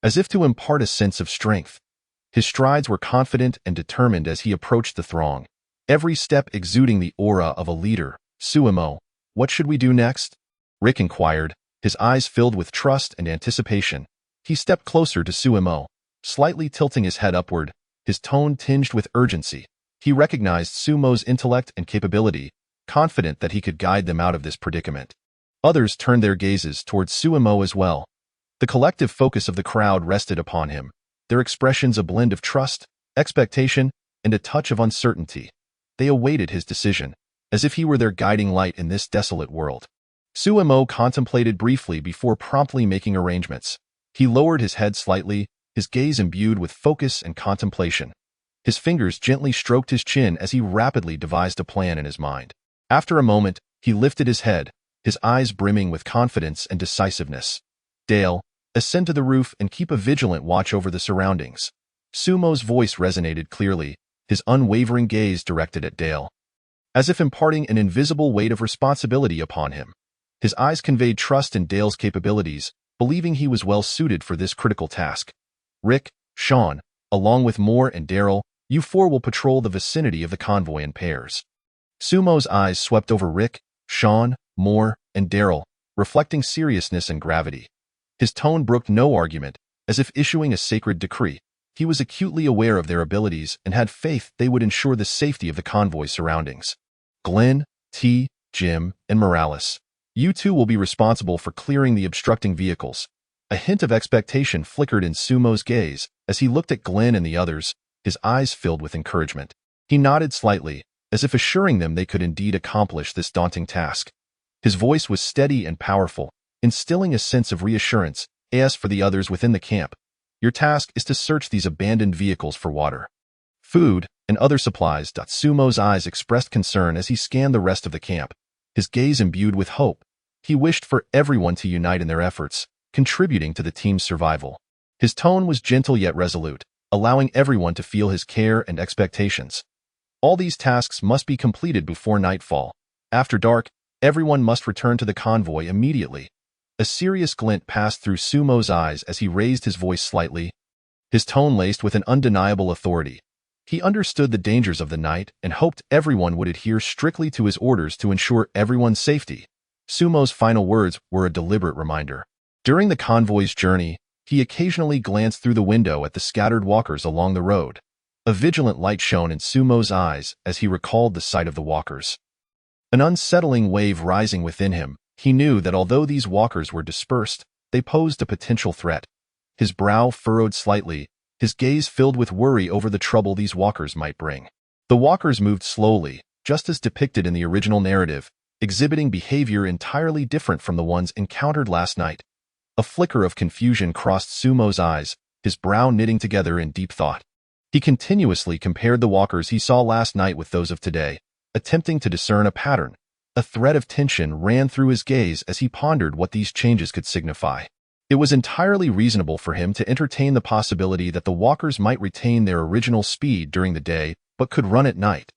As if to impart a sense of strength, his strides were confident and determined as he approached the throng, every step exuding the aura of a leader. Sumo, what should we do next? Rick inquired, his eyes filled with trust and anticipation. He stepped closer to Sumo, slightly tilting his head upward, his tone tinged with urgency. He recognized Sumo's intellect and capability, confident that he could guide them out of this predicament. Others turned their gazes towards Sumo as well. The collective focus of the crowd rested upon him, their expressions a blend of trust, expectation, and a touch of uncertainty. They awaited his decision, as if he were their guiding light in this desolate world. Sumo contemplated briefly before promptly making arrangements. He lowered his head slightly, his gaze imbued with focus and contemplation. His fingers gently stroked his chin as he rapidly devised a plan in his mind. After a moment, he lifted his head, his eyes brimming with confidence and decisiveness. Dale, ascend to the roof and keep a vigilant watch over the surroundings. Sumo's voice resonated clearly, his unwavering gaze directed at Dale, as if imparting an invisible weight of responsibility upon him. His eyes conveyed trust in Dale's capabilities, believing he was well suited for this critical task. Rick, Sean, along with Moore and Daryl, you four will patrol the vicinity of the convoy in pairs. Sumo's eyes swept over Rick, Sean, Moore, and Daryl, reflecting seriousness and gravity. His tone brooked no argument, as if issuing a sacred decree. He was acutely aware of their abilities and had faith they would ensure the safety of the convoy's surroundings. Glenn, T, Jim, and Morales, you two will be responsible for clearing the obstructing vehicles. A hint of expectation flickered in Sumo's gaze as he looked at Glenn and the others, his eyes filled with encouragement. He nodded slightly, as if assuring them they could indeed accomplish this daunting task. His voice was steady and powerful, instilling a sense of reassurance. As for the others within the camp, your task is to search these abandoned vehicles for water, food, and other supplies. Sumo's eyes expressed concern as he scanned the rest of the camp, his gaze imbued with hope. He wished for everyone to unite in their efforts, contributing to the team's survival. His tone was gentle yet resolute, allowing everyone to feel his care and expectations. All these tasks must be completed before nightfall. After dark, everyone must return to the convoy immediately. A serious glint passed through Sumo's eyes as he raised his voice slightly, his tone laced with an undeniable authority. He understood the dangers of the night and hoped everyone would adhere strictly to his orders to ensure everyone's safety. Sumo's final words were a deliberate reminder. During the convoy's journey, he occasionally glanced through the window at the scattered walkers along the road. A vigilant light shone in Sumo's eyes as he recalled the sight of the walkers. An unsettling wave rising within him, he knew that although these walkers were dispersed, they posed a potential threat. His brow furrowed slightly, his gaze filled with worry over the trouble these walkers might bring. The walkers moved slowly, just as depicted in the original narrative, exhibiting behavior entirely different from the ones encountered last night. A flicker of confusion crossed Sumo's eyes, his brow knitting together in deep thought. He continuously compared the walkers he saw last night with those of today, attempting to discern a pattern. A thread of tension ran through his gaze as he pondered what these changes could signify. It was entirely reasonable for him to entertain the possibility that the walkers might retain their original speed during the day but could run at night.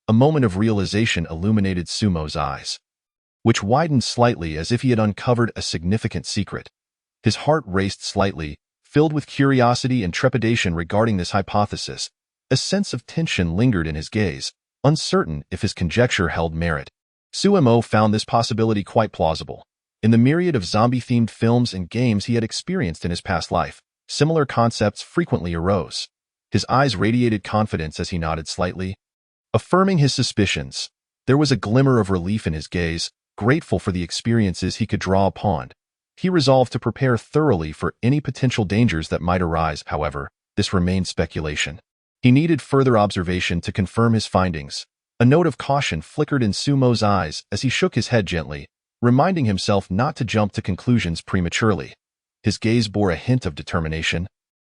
A moment of realization illuminated Sumo's eyes, which widened slightly as if he had uncovered a significant secret. His heart raced slightly, filled with curiosity and trepidation regarding this hypothesis. A sense of tension lingered in his gaze, uncertain if his conjecture held merit. Sumo found this possibility quite plausible. In the myriad of zombie-themed films and games he had experienced in his past life, similar concepts frequently arose. His eyes radiated confidence as he nodded slightly, affirming his suspicions. There was a glimmer of relief in his gaze, grateful for the experiences he could draw upon. He resolved to prepare thoroughly for any potential dangers that might arise. However, this remained speculation. He needed further observation to confirm his findings. A note of caution flickered in Sumo's eyes as he shook his head gently, reminding himself not to jump to conclusions prematurely. His gaze bore a hint of determination,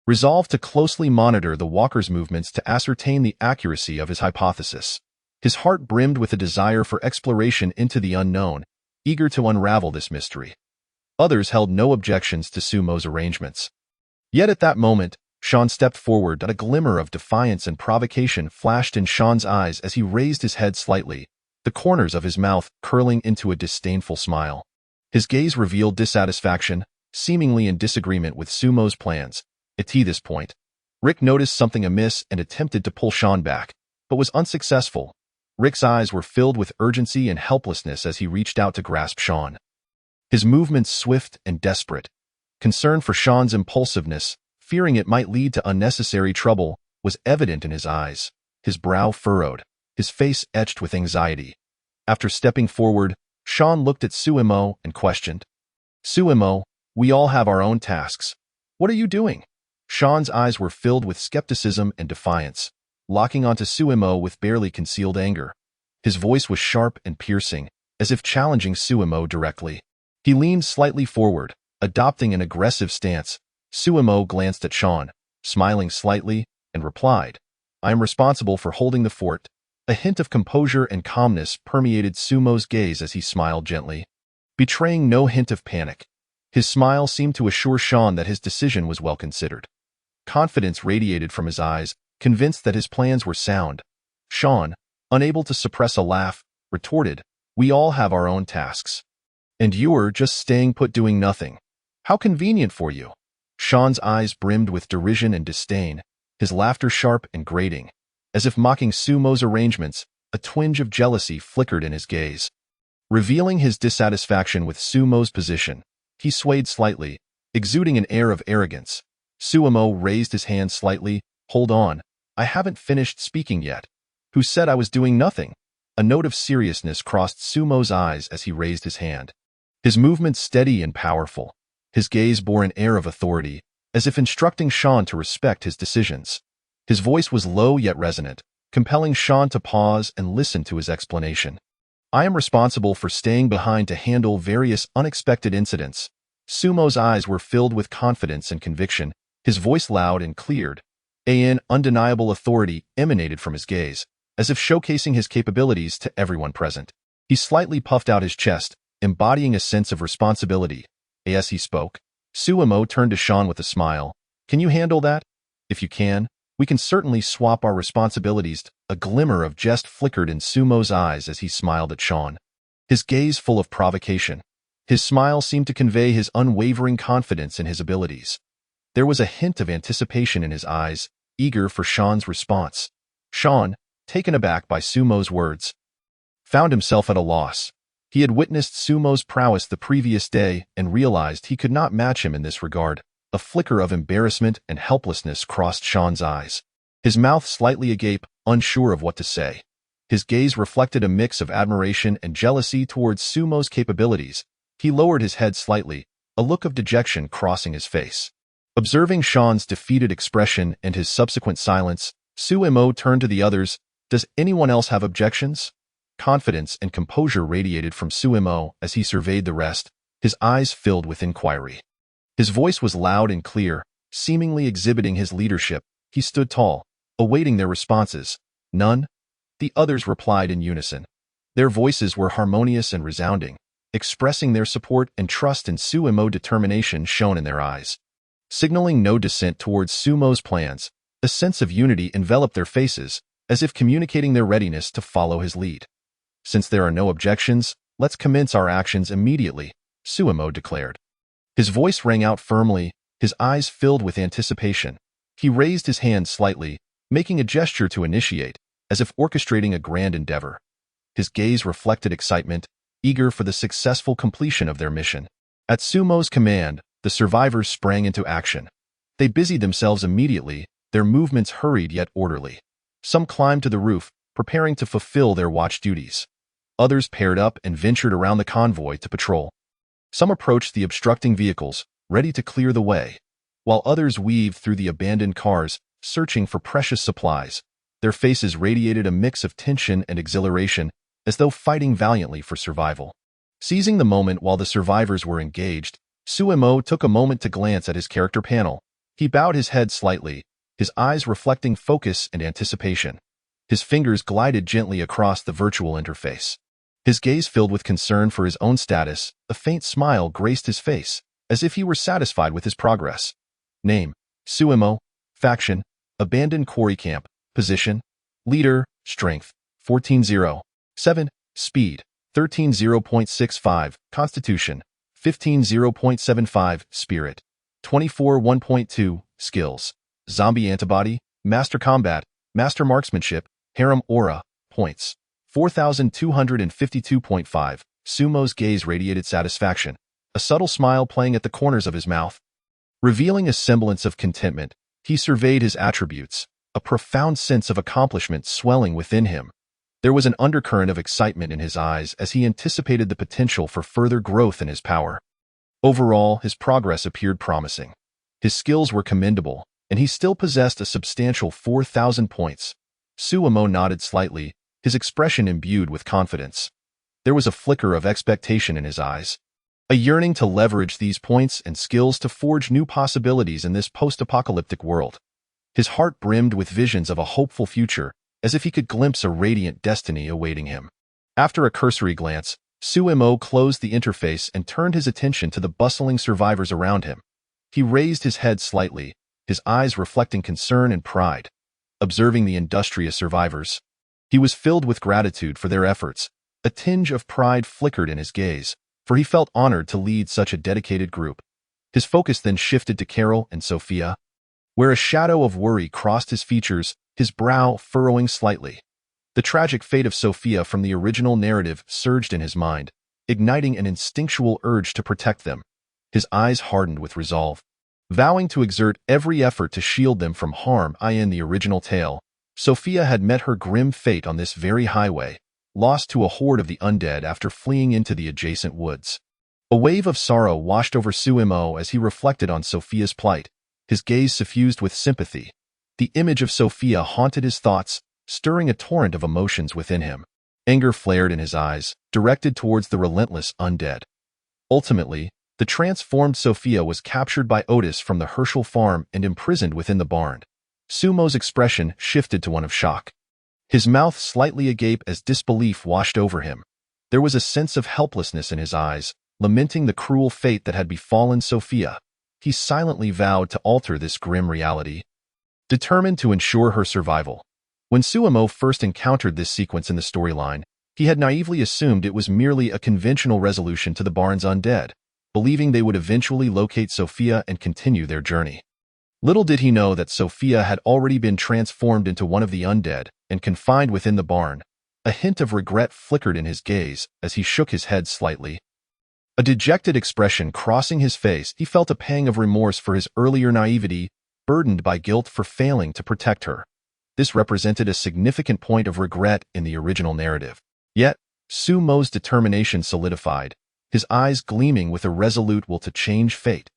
resolved to closely monitor the walker's movements to ascertain the accuracy of his hypothesis. His heart brimmed with a desire for exploration into the unknown, eager to unravel this mystery. Others held no objections to Sumo's arrangements. Yet at that moment, Sean stepped forward and a glimmer of defiance and provocation flashed in Sean's eyes as he raised his head slightly, the corners of his mouth curling into a disdainful smile. His gaze revealed dissatisfaction, seemingly in disagreement with Sumo's plans. At this point, Rick noticed something amiss and attempted to pull Sean back, but was unsuccessful. Rick's eyes were filled with urgency and helplessness as he reached out to grasp Sean. His movements swift and desperate. Concern for Sean's impulsiveness, fearing it might lead to unnecessary trouble, was evident in his eyes, his brow furrowed, his face etched with anxiety. After stepping forward, Sean looked at Sumo and questioned. Sumo, we all have our own tasks. What are you doing? Sean's eyes were filled with skepticism and defiance, locking onto Sumo with barely concealed anger. His voice was sharp and piercing, as if challenging Sumo directly. He leaned slightly forward, adopting an aggressive stance. Sumo glanced at Sean, smiling slightly, and replied, I am responsible for holding the fort. A hint of composure and calmness permeated Sumo's gaze as he smiled gently, betraying no hint of panic. His smile seemed to assure Sean that his decision was well considered. Confidence radiated from his eyes, convinced that his plans were sound. Sean, unable to suppress a laugh, retorted, We all have our own tasks. And you're just staying put doing nothing. How convenient for you. Sean's eyes brimmed with derision and disdain, his laughter sharp and grating. As if mocking Sumo's arrangements, a twinge of jealousy flickered in his gaze. Revealing his dissatisfaction with Sumo's position, he swayed slightly, exuding an air of arrogance. Sumo raised his hand slightly. Hold on, I haven't finished speaking yet. Who said I was doing nothing? A note of seriousness crossed Sumo's eyes as he raised his hand. His movements steady and powerful. His gaze bore an air of authority, as if instructing Sean to respect his decisions. His voice was low yet resonant, compelling Sean to pause and listen to his explanation. I am responsible for staying behind to handle various unexpected incidents. Sumo's eyes were filled with confidence and conviction, his voice loud and cleared. An undeniable authority emanated from his gaze, as if showcasing his capabilities to everyone present. He slightly puffed out his chest, embodying a sense of responsibility. As he spoke, Sumo turned to Sean with a smile. Can you handle that? If you can, we can certainly swap our responsibilities. A glimmer of jest flickered in Sumo's eyes as he smiled at Sean, his gaze full of provocation. His smile seemed to convey his unwavering confidence in his abilities. There was a hint of anticipation in his eyes, eager for Sean's response. Sean, taken aback by Sumo's words, found himself at a loss. He had witnessed Sumo's prowess the previous day and realized he could not match him in this regard. A flicker of embarrassment and helplessness crossed Sean's eyes. His mouth slightly agape, unsure of what to say. His gaze reflected a mix of admiration and jealousy towards Sumo's capabilities. He lowered his head slightly, a look of dejection crossing his face. Observing Sean's defeated expression and his subsequent silence, Sumo turned to the others. Does anyone else have objections? Confidence and composure radiated from Sumo as he surveyed the rest, his eyes filled with inquiry. His voice was loud and clear, seemingly exhibiting his leadership. He stood tall, awaiting their responses. None? The others replied in unison. Their voices were harmonious and resounding, expressing their support and trust in Sumo's determination shone in their eyes. Signaling no dissent towards Sumo's plans, a sense of unity enveloped their faces, as if communicating their readiness to follow his lead. Since there are no objections, let's commence our actions immediately, Sumo declared. His voice rang out firmly, his eyes filled with anticipation. He raised his hand slightly, making a gesture to initiate, as if orchestrating a grand endeavor. His gaze reflected excitement, eager for the successful completion of their mission. At Sumo's command, the survivors sprang into action. They busied themselves immediately, their movements hurried yet orderly. Some climbed to the roof, preparing to fulfill their watch duties. Others paired up and ventured around the convoy to patrol. Some approached the obstructing vehicles, ready to clear the way, while others weaved through the abandoned cars, searching for precious supplies. Their faces radiated a mix of tension and exhilaration, as though fighting valiantly for survival. Seizing the moment while the survivors were engaged, Suemo took a moment to glance at his character panel. He bowed his head slightly, his eyes reflecting focus and anticipation. His fingers glided gently across the virtual interface. His gaze filled with concern for his own status, a faint smile graced his face, as if he were satisfied with his progress. Name: Suemo. Faction: Abandoned Quarry Camp. Position: Leader. Strength: 14.07. Speed: 13.0.65. Constitution: 15.0.75. Spirit: 24.1.2. Skills: Zombie Antibody, Master Combat, Master Marksmanship, Harem Aura. Points: 4,252.5. Sumo's gaze radiated satisfaction, a subtle smile playing at the corners of his mouth. Revealing a semblance of contentment, he surveyed his attributes, a profound sense of accomplishment swelling within him. There was an undercurrent of excitement in his eyes as he anticipated the potential for further growth in his power. Overall, his progress appeared promising. His skills were commendable, and he still possessed a substantial 4,000 points. Suemo nodded slightly, his expression imbued with confidence. There was a flicker of expectation in his eyes, a yearning to leverage these points and skills to forge new possibilities in this post-apocalyptic world. His heart brimmed with visions of a hopeful future, as if he could glimpse a radiant destiny awaiting him. After a cursory glance, Suemo closed the interface and turned his attention to the bustling survivors around him. He raised his head slightly, his eyes reflecting concern and pride. Observing the industrious survivors, he was filled with gratitude for their efforts. A tinge of pride flickered in his gaze, for he felt honored to lead such a dedicated group. His focus then shifted to Carol and Sophia, where a shadow of worry crossed his features, his brow furrowing slightly. The tragic fate of Sophia from the original narrative surged in his mind, igniting an instinctual urge to protect them. His eyes hardened with resolve. Vowing to exert every effort to shield them from harm in the original tale, Sophia had met her grim fate on this very highway, lost to a horde of the undead after fleeing into the adjacent woods. A wave of sorrow washed over Suemo as he reflected on Sophia's plight, his gaze suffused with sympathy. The image of Sophia haunted his thoughts, stirring a torrent of emotions within him. Anger flared in his eyes, directed towards the relentless undead. Ultimately, the transformed Sophia was captured by Otis from the Hershel farm and imprisoned within the barn. Sumo's expression shifted to one of shock. His mouth slightly agape as disbelief washed over him. There was a sense of helplessness in his eyes, lamenting the cruel fate that had befallen Sophia. He silently vowed to alter this grim reality, determined to ensure her survival. When Suemo first encountered this sequence in the storyline, he had naively assumed it was merely a conventional resolution to the barn's undead, believing they would eventually locate Sophia and continue their journey. Little did he know that Sophia had already been transformed into one of the undead and confined within the barn. A hint of regret flickered in his gaze as he shook his head slightly. A dejected expression crossing his face, he felt a pang of remorse for his earlier naivety, burdened by guilt for failing to protect her. This represented a significant point of regret in the original narrative. Yet, Sumo's determination solidified, his eyes gleaming with a resolute will to change fate.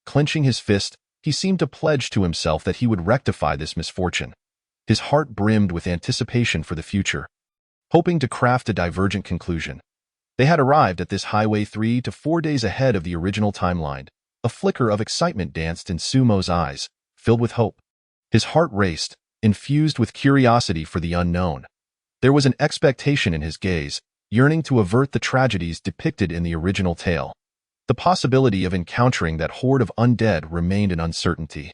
Clenching his fist, he seemed to pledge to himself that he would rectify this misfortune. His heart brimmed with anticipation for the future, hoping to craft a divergent conclusion. They had arrived at this highway 3 to 4 days ahead of the original timeline. A flicker of excitement danced in Sumo's eyes, filled with hope. His heart raced, infused with curiosity for the unknown. There was an expectation in his gaze, yearning to avert the tragedies depicted in the original tale. The possibility of encountering that horde of undead remained an uncertainty.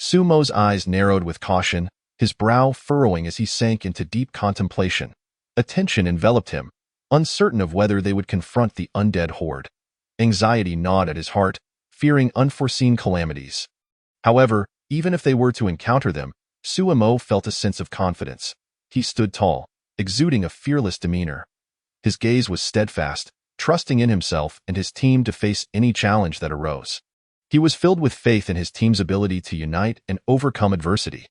Sumo's eyes narrowed with caution, his brow furrowing as he sank into deep contemplation. A tension enveloped him, uncertain of whether they would confront the undead horde. Anxiety gnawed at his heart, fearing unforeseen calamities. However, even if they were to encounter them, Suemo felt a sense of confidence. He stood tall, exuding a fearless demeanor. His gaze was steadfast, trusting in himself and his team to face any challenge that arose. He was filled with faith in his team's ability to unite and overcome adversity.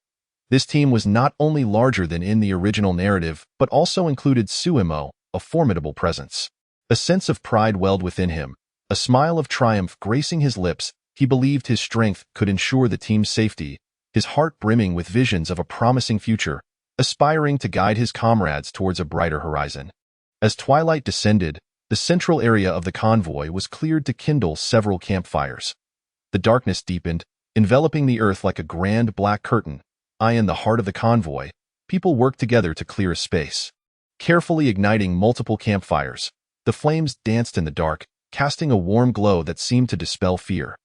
This team was not only larger than in the original narrative, but also included Suemo, a formidable presence. A sense of pride welled within him, a smile of triumph gracing his lips. He believed his strength could ensure the team's safety, his heart brimming with visions of a promising future. aspiring to guide his comrades towards a brighter horizon. As twilight descended, the central area of the convoy was cleared to kindle several campfires. The darkness deepened, enveloping the earth like a grand black curtain. In the heart of the convoy, people worked together to clear a space. Carefully igniting multiple campfires, the flames danced in the dark, casting a warm glow that seemed to dispel fear.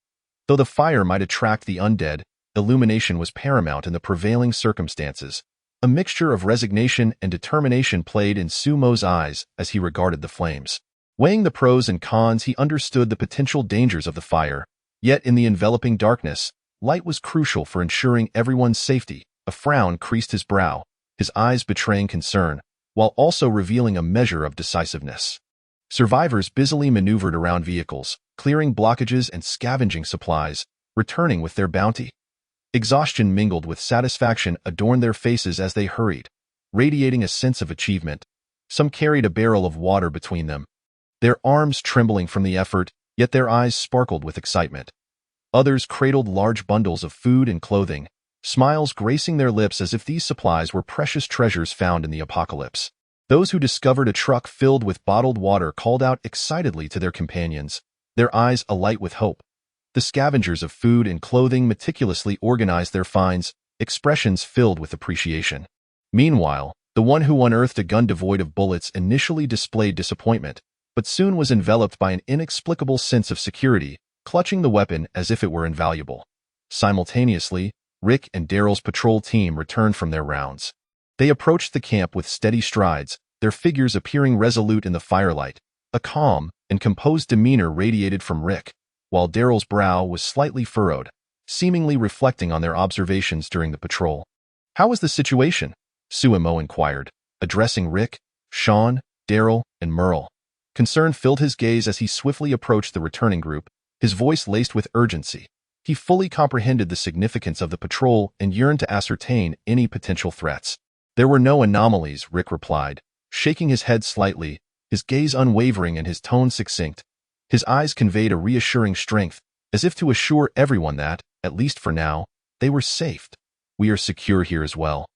Though the fire might attract the undead, illumination was paramount in the prevailing circumstances. A mixture of resignation and determination played in Sumo's eyes as he regarded the flames. Weighing the pros and cons, he understood the potential dangers of the fire, yet in the enveloping darkness, light was crucial for ensuring everyone's safety. A frown creased his brow, his eyes betraying concern, while also revealing a measure of decisiveness. Survivors busily maneuvered around vehicles, clearing blockages and scavenging supplies, returning with their bounty. Exhaustion mingled with satisfaction adorned their faces as they hurried, radiating a sense of achievement. Some carried a barrel of water between them, their arms trembling from the effort, yet their eyes sparkled with excitement. Others cradled large bundles of food and clothing, smiles gracing their lips as if these supplies were precious treasures found in the apocalypse. Those who discovered a truck filled with bottled water called out excitedly to their companions, their eyes alight with hope. The scavengers of food and clothing meticulously organized their finds, expressions filled with appreciation. Meanwhile, the one who unearthed a gun devoid of bullets initially displayed disappointment, but soon was enveloped by an inexplicable sense of security, clutching the weapon as if it were invaluable. Simultaneously, Rick and Daryl's patrol team returned from their rounds. They approached the camp with steady strides, their figures appearing resolute in the firelight. A calm and composed demeanor radiated from Rick, while Daryl's brow was slightly furrowed, seemingly reflecting on their observations during the patrol. "How was the situation?" Sumo inquired, addressing Rick, Sean, Daryl, and Merle. Concern filled his gaze as he swiftly approached the returning group, his voice laced with urgency. He fully comprehended the significance of the patrol and yearned to ascertain any potential threats. "There were no anomalies," Rick replied, shaking his head slightly, his gaze unwavering and his tone succinct. His eyes conveyed a reassuring strength, as if to assure everyone that, at least for now, they were safe. "We are secure here as well,"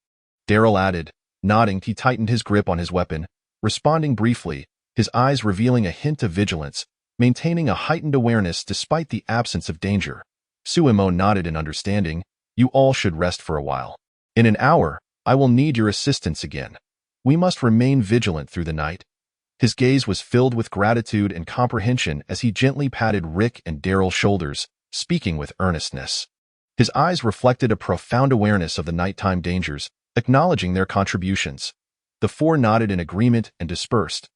Daryl added. Nodding, he tightened his grip on his weapon, responding briefly, his eyes revealing a hint of vigilance, maintaining a heightened awareness despite the absence of danger. Sumo nodded in understanding. "You all should rest for a while. In an hour, I will need your assistance again. We must remain vigilant through the night." His gaze was filled with gratitude and comprehension as he gently patted Rick and Daryl's shoulders, speaking with earnestness. His eyes reflected a profound awareness of the nighttime dangers, acknowledging their contributions. The four nodded in agreement and dispersed.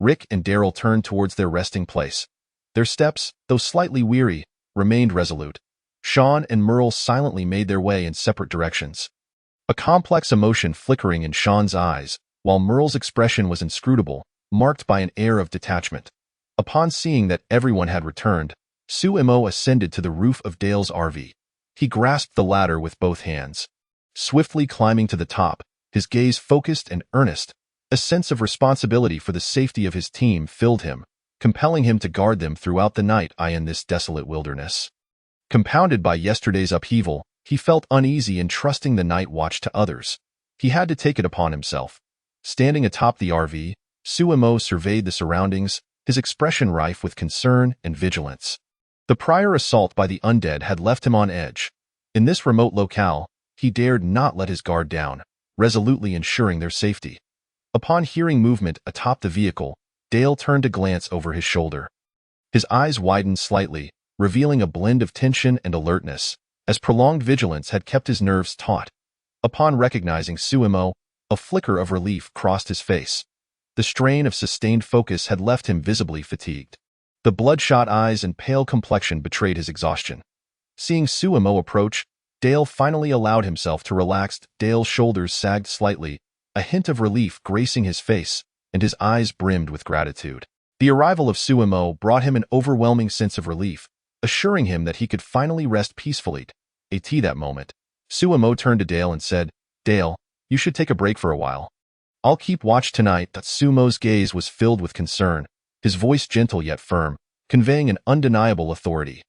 Rick and Daryl turned towards their resting place. Their steps, though slightly weary, remained resolute. Sean and Merle silently made their way in separate directions, a complex emotion flickering in Sean's eyes, while Merle's expression was inscrutable, marked by an air of detachment. Upon seeing that everyone had returned, Sumo ascended to the roof of Dale's RV. He grasped the ladder with both hands. Swiftly climbing to the top, his gaze focused and earnest, a sense of responsibility for the safety of his team filled him, compelling him to guard them throughout the night in this desolate wilderness. Compounded by yesterday's upheaval, he felt uneasy in trusting the night watch to others. He had to take it upon himself. Standing atop the RV, Sumo surveyed the surroundings, his expression rife with concern and vigilance. The prior assault by the undead had left him on edge. In this remote locale, he dared not let his guard down, resolutely ensuring their safety. Upon hearing movement atop the vehicle, Dale turned to glance over his shoulder. His eyes widened slightly, revealing a blend of tension and alertness, as prolonged vigilance had kept his nerves taut. Upon recognizing Sumo, a flicker of relief crossed his face. The strain of sustained focus had left him visibly fatigued. The bloodshot eyes and pale complexion betrayed his exhaustion. Seeing Sumo approach, Dale finally allowed himself to relax. Dale's shoulders sagged slightly, a hint of relief gracing his face, and his eyes brimmed with gratitude. The arrival of Sumo brought him an overwhelming sense of relief, assuring him that he could finally rest peacefully. That moment, Sumo turned to Dale and said, "Dale, you should take a break for a while. I'll keep watch tonight." Sumo's gaze was filled with concern, his voice gentle yet firm, conveying an undeniable authority.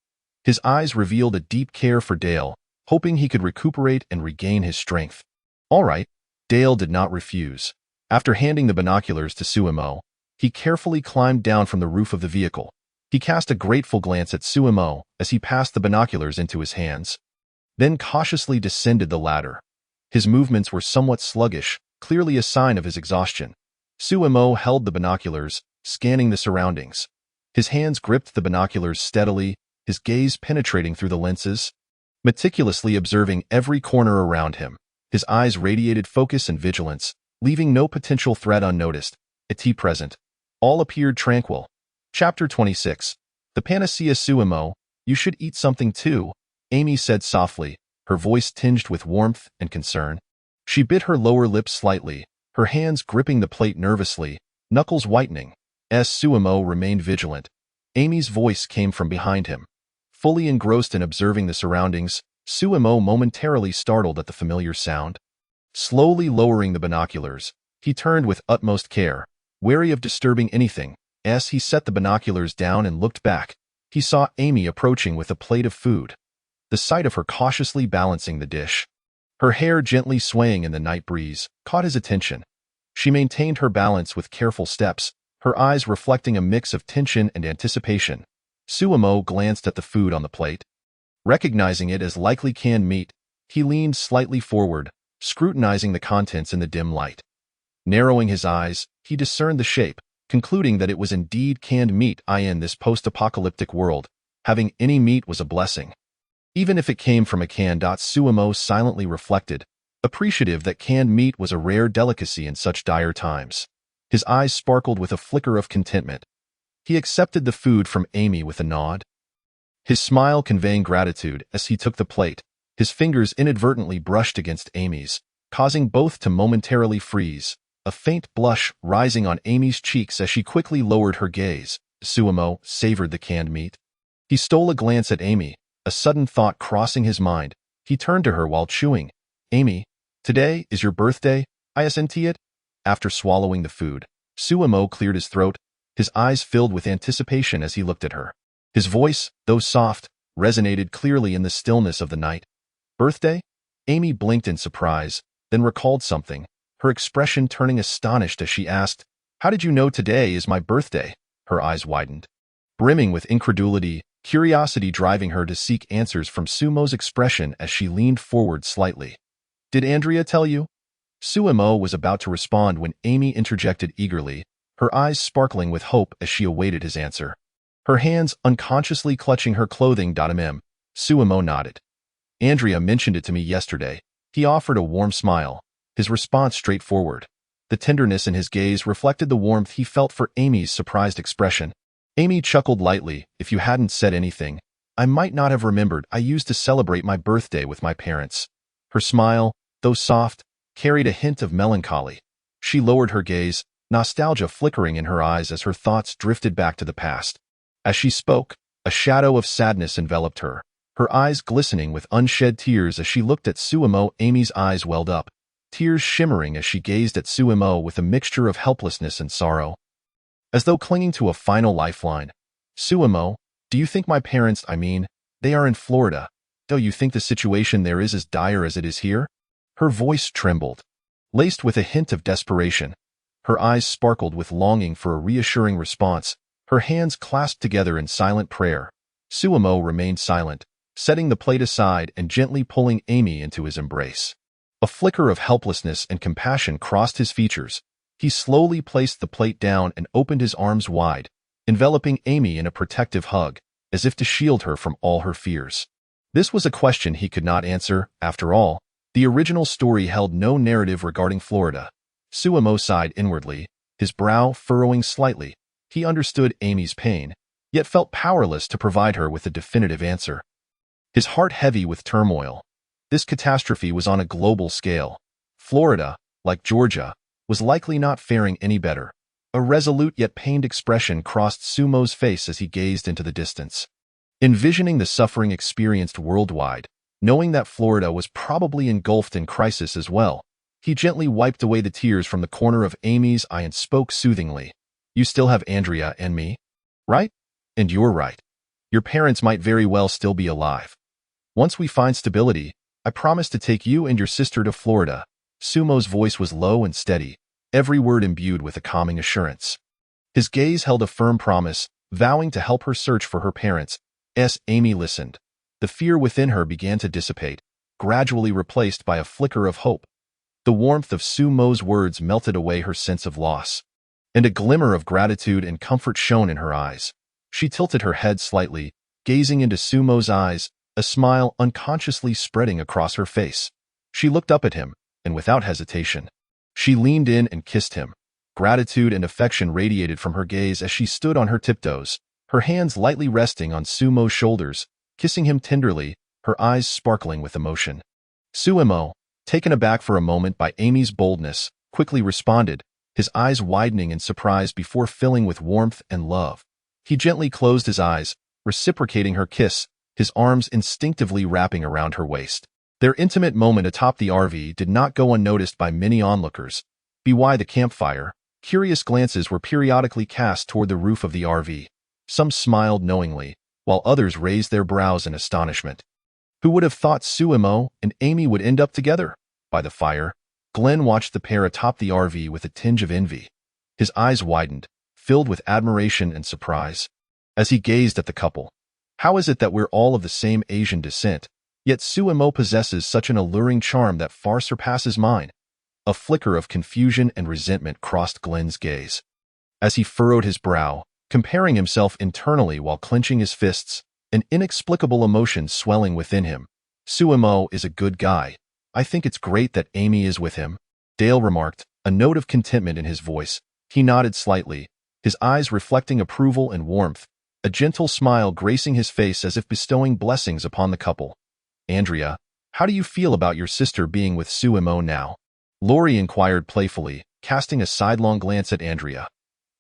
His eyes revealed a deep care for Dale, hoping he could recuperate and regain his strength. "All right, Dale did not refuse. After handing the binoculars to Suemo, he carefully climbed down from the roof of the vehicle. He cast a grateful glance at Suemo as he passed the binoculars into his hands, then cautiously descended the ladder. His movements were somewhat sluggish, clearly a sign of his exhaustion. Suemo held the binoculars, scanning the surroundings. His hands gripped the binoculars steadily, his gaze penetrating through the lenses, meticulously observing every corner around him. His eyes radiated focus and vigilance, leaving no potential threat unnoticed. At present, all appeared tranquil. Chapter 26. The Panacea. Suemo, you should eat something too, Amy said softly, her voice tinged with warmth and concern. She bit her lower lip slightly, her hands gripping the plate nervously, knuckles whitening. As Suemo remained vigilant, Amy's voice came from behind him. Fully engrossed in observing the surroundings, Suemo momentarily startled at the familiar sound. Slowly lowering the binoculars, he turned with utmost care, wary of disturbing anything. As he set the binoculars down and looked back, he saw Amy approaching with a plate of food. The sight of her cautiously balancing the dish, her hair gently swaying in the night breeze, caught his attention. She maintained her balance with careful steps, her eyes reflecting a mix of tension and anticipation. Suemo glanced at the food on the plate. Recognizing it as likely canned meat, he leaned slightly forward, scrutinizing the contents in the dim light. Narrowing his eyes, he discerned the shape, concluding that it was indeed canned meat. In this post-apocalyptic world, having any meat was a blessing. Even if it came from a can. Suemo silently reflected, appreciative that canned meat was a rare delicacy in such dire times. His eyes sparkled with a flicker of contentment. He accepted the food from Amy with a nod, his smile conveying gratitude. As he took the plate, his fingers inadvertently brushed against Amy's, causing both to momentarily freeze, a faint blush rising on Amy's cheeks as she quickly lowered her gaze. Suemo savored the canned meat. He stole a glance at Amy, a sudden thought crossing his mind. He turned to her while chewing. Amy, today is your birthday, isn't it? After swallowing the food, Suemo cleared his throat, his eyes filled with anticipation as he looked at her. His voice, though soft, resonated clearly in the stillness of the night. Birthday? Amy blinked in surprise, then recalled something, her expression turning astonished as she asked, How did you know today is my birthday? Her eyes widened, brimming with incredulity, curiosity driving her to seek answers from Suemo's expression as she leaned forward slightly. Did Andrea tell you? Suemo was about to respond when Amy interjected eagerly, her eyes sparkling with hope as she awaited his answer. Her hands unconsciously clutching her clothing. Suemo nodded. Andrea mentioned it to me yesterday. He offered a warm smile, his response straightforward. The tenderness in his gaze reflected the warmth he felt for Amy's surprised expression. Amy chuckled lightly. If you hadn't said anything, I might not have remembered. I used to celebrate my birthday with my parents. Her smile, though soft, carried a hint of melancholy. She lowered her gaze, nostalgia flickering in her eyes as her thoughts drifted back to the past. As she spoke, a shadow of sadness enveloped her, her eyes glistening with unshed tears as she looked at Suemo. Amy's eyes welled up, tears shimmering as she gazed at Suemo with a mixture of helplessness and sorrow. As though clinging to a final lifeline. Suemo, do you think my parents, they are in Florida. Do you think the situation there is as dire as it is here? Her voice trembled, laced with a hint of desperation. Her eyes sparkled with longing for a reassuring response, her hands clasped together in silent prayer. Suemo remained silent, setting the plate aside and gently pulling Amy into his embrace. A flicker of helplessness and compassion crossed his features. He slowly placed the plate down and opened his arms wide, enveloping Amy in a protective hug, as if to shield her from all her fears. This was a question he could not answer. After all, the original story held no narrative regarding Florida. Suemo sighed inwardly, his brow furrowing slightly. He understood Amy's pain, yet felt powerless to provide her with a definitive answer. His heart heavy with turmoil. This catastrophe was on a global scale. Florida, like Georgia, was likely not faring any better. A resolute yet pained expression crossed Sumo's face as he gazed into the distance. Envisioning the suffering experienced worldwide, knowing that Florida was probably engulfed in crisis as well, he gently wiped away the tears from the corner of Amy's eye and spoke soothingly. You still have Andrea and me, right? And you're right. Your parents might very well still be alive. Once we find stability, I promise to take you and your sister to Florida. Sumo's voice was low and steady, every word imbued with a calming assurance. His gaze held a firm promise, vowing to help her search for her parents. As Amy listened, the fear within her began to dissipate, gradually replaced by a flicker of hope. The warmth of Sumo's words melted away her sense of loss, and a glimmer of gratitude and comfort shone in her eyes. She tilted her head slightly, gazing into Sumo's eyes, a smile unconsciously spreading across her face. She looked up at him, and without hesitation, she leaned in and kissed him. Gratitude and affection radiated from her gaze as she stood on her tiptoes, her hands lightly resting on Sumo's shoulders, kissing him tenderly, her eyes sparkling with emotion. Sumo, taken aback for a moment by Amy's boldness, quickly responded, his eyes widening in surprise before filling with warmth and love. He gently closed his eyes, reciprocating her kiss, his arms instinctively wrapping around her waist. Their intimate moment atop the RV did not go unnoticed by many onlookers. By the campfire, curious glances were periodically cast toward the roof of the RV. Some smiled knowingly, while others raised their brows in astonishment. Who would have thought Sumo and Amy would end up together? By the fire, Glenn watched the pair atop the RV with a tinge of envy. His eyes widened, filled with admiration and surprise, as he gazed at the couple. How is it that we're all of the same Asian descent, yet Sumo possesses such an alluring charm that far surpasses mine? A flicker of confusion and resentment crossed Glenn's gaze. As he furrowed his brow, comparing himself internally while clenching his fists, an inexplicable emotion swelling within him. Sumo is a good guy. I think it's great that Amy is with him, Dale remarked, a note of contentment in his voice. He nodded slightly, his eyes reflecting approval and warmth, a gentle smile gracing his face as if bestowing blessings upon the couple. Andrea, how do you feel about your sister being with Sumo now? Lori inquired playfully, casting a sidelong glance at Andrea.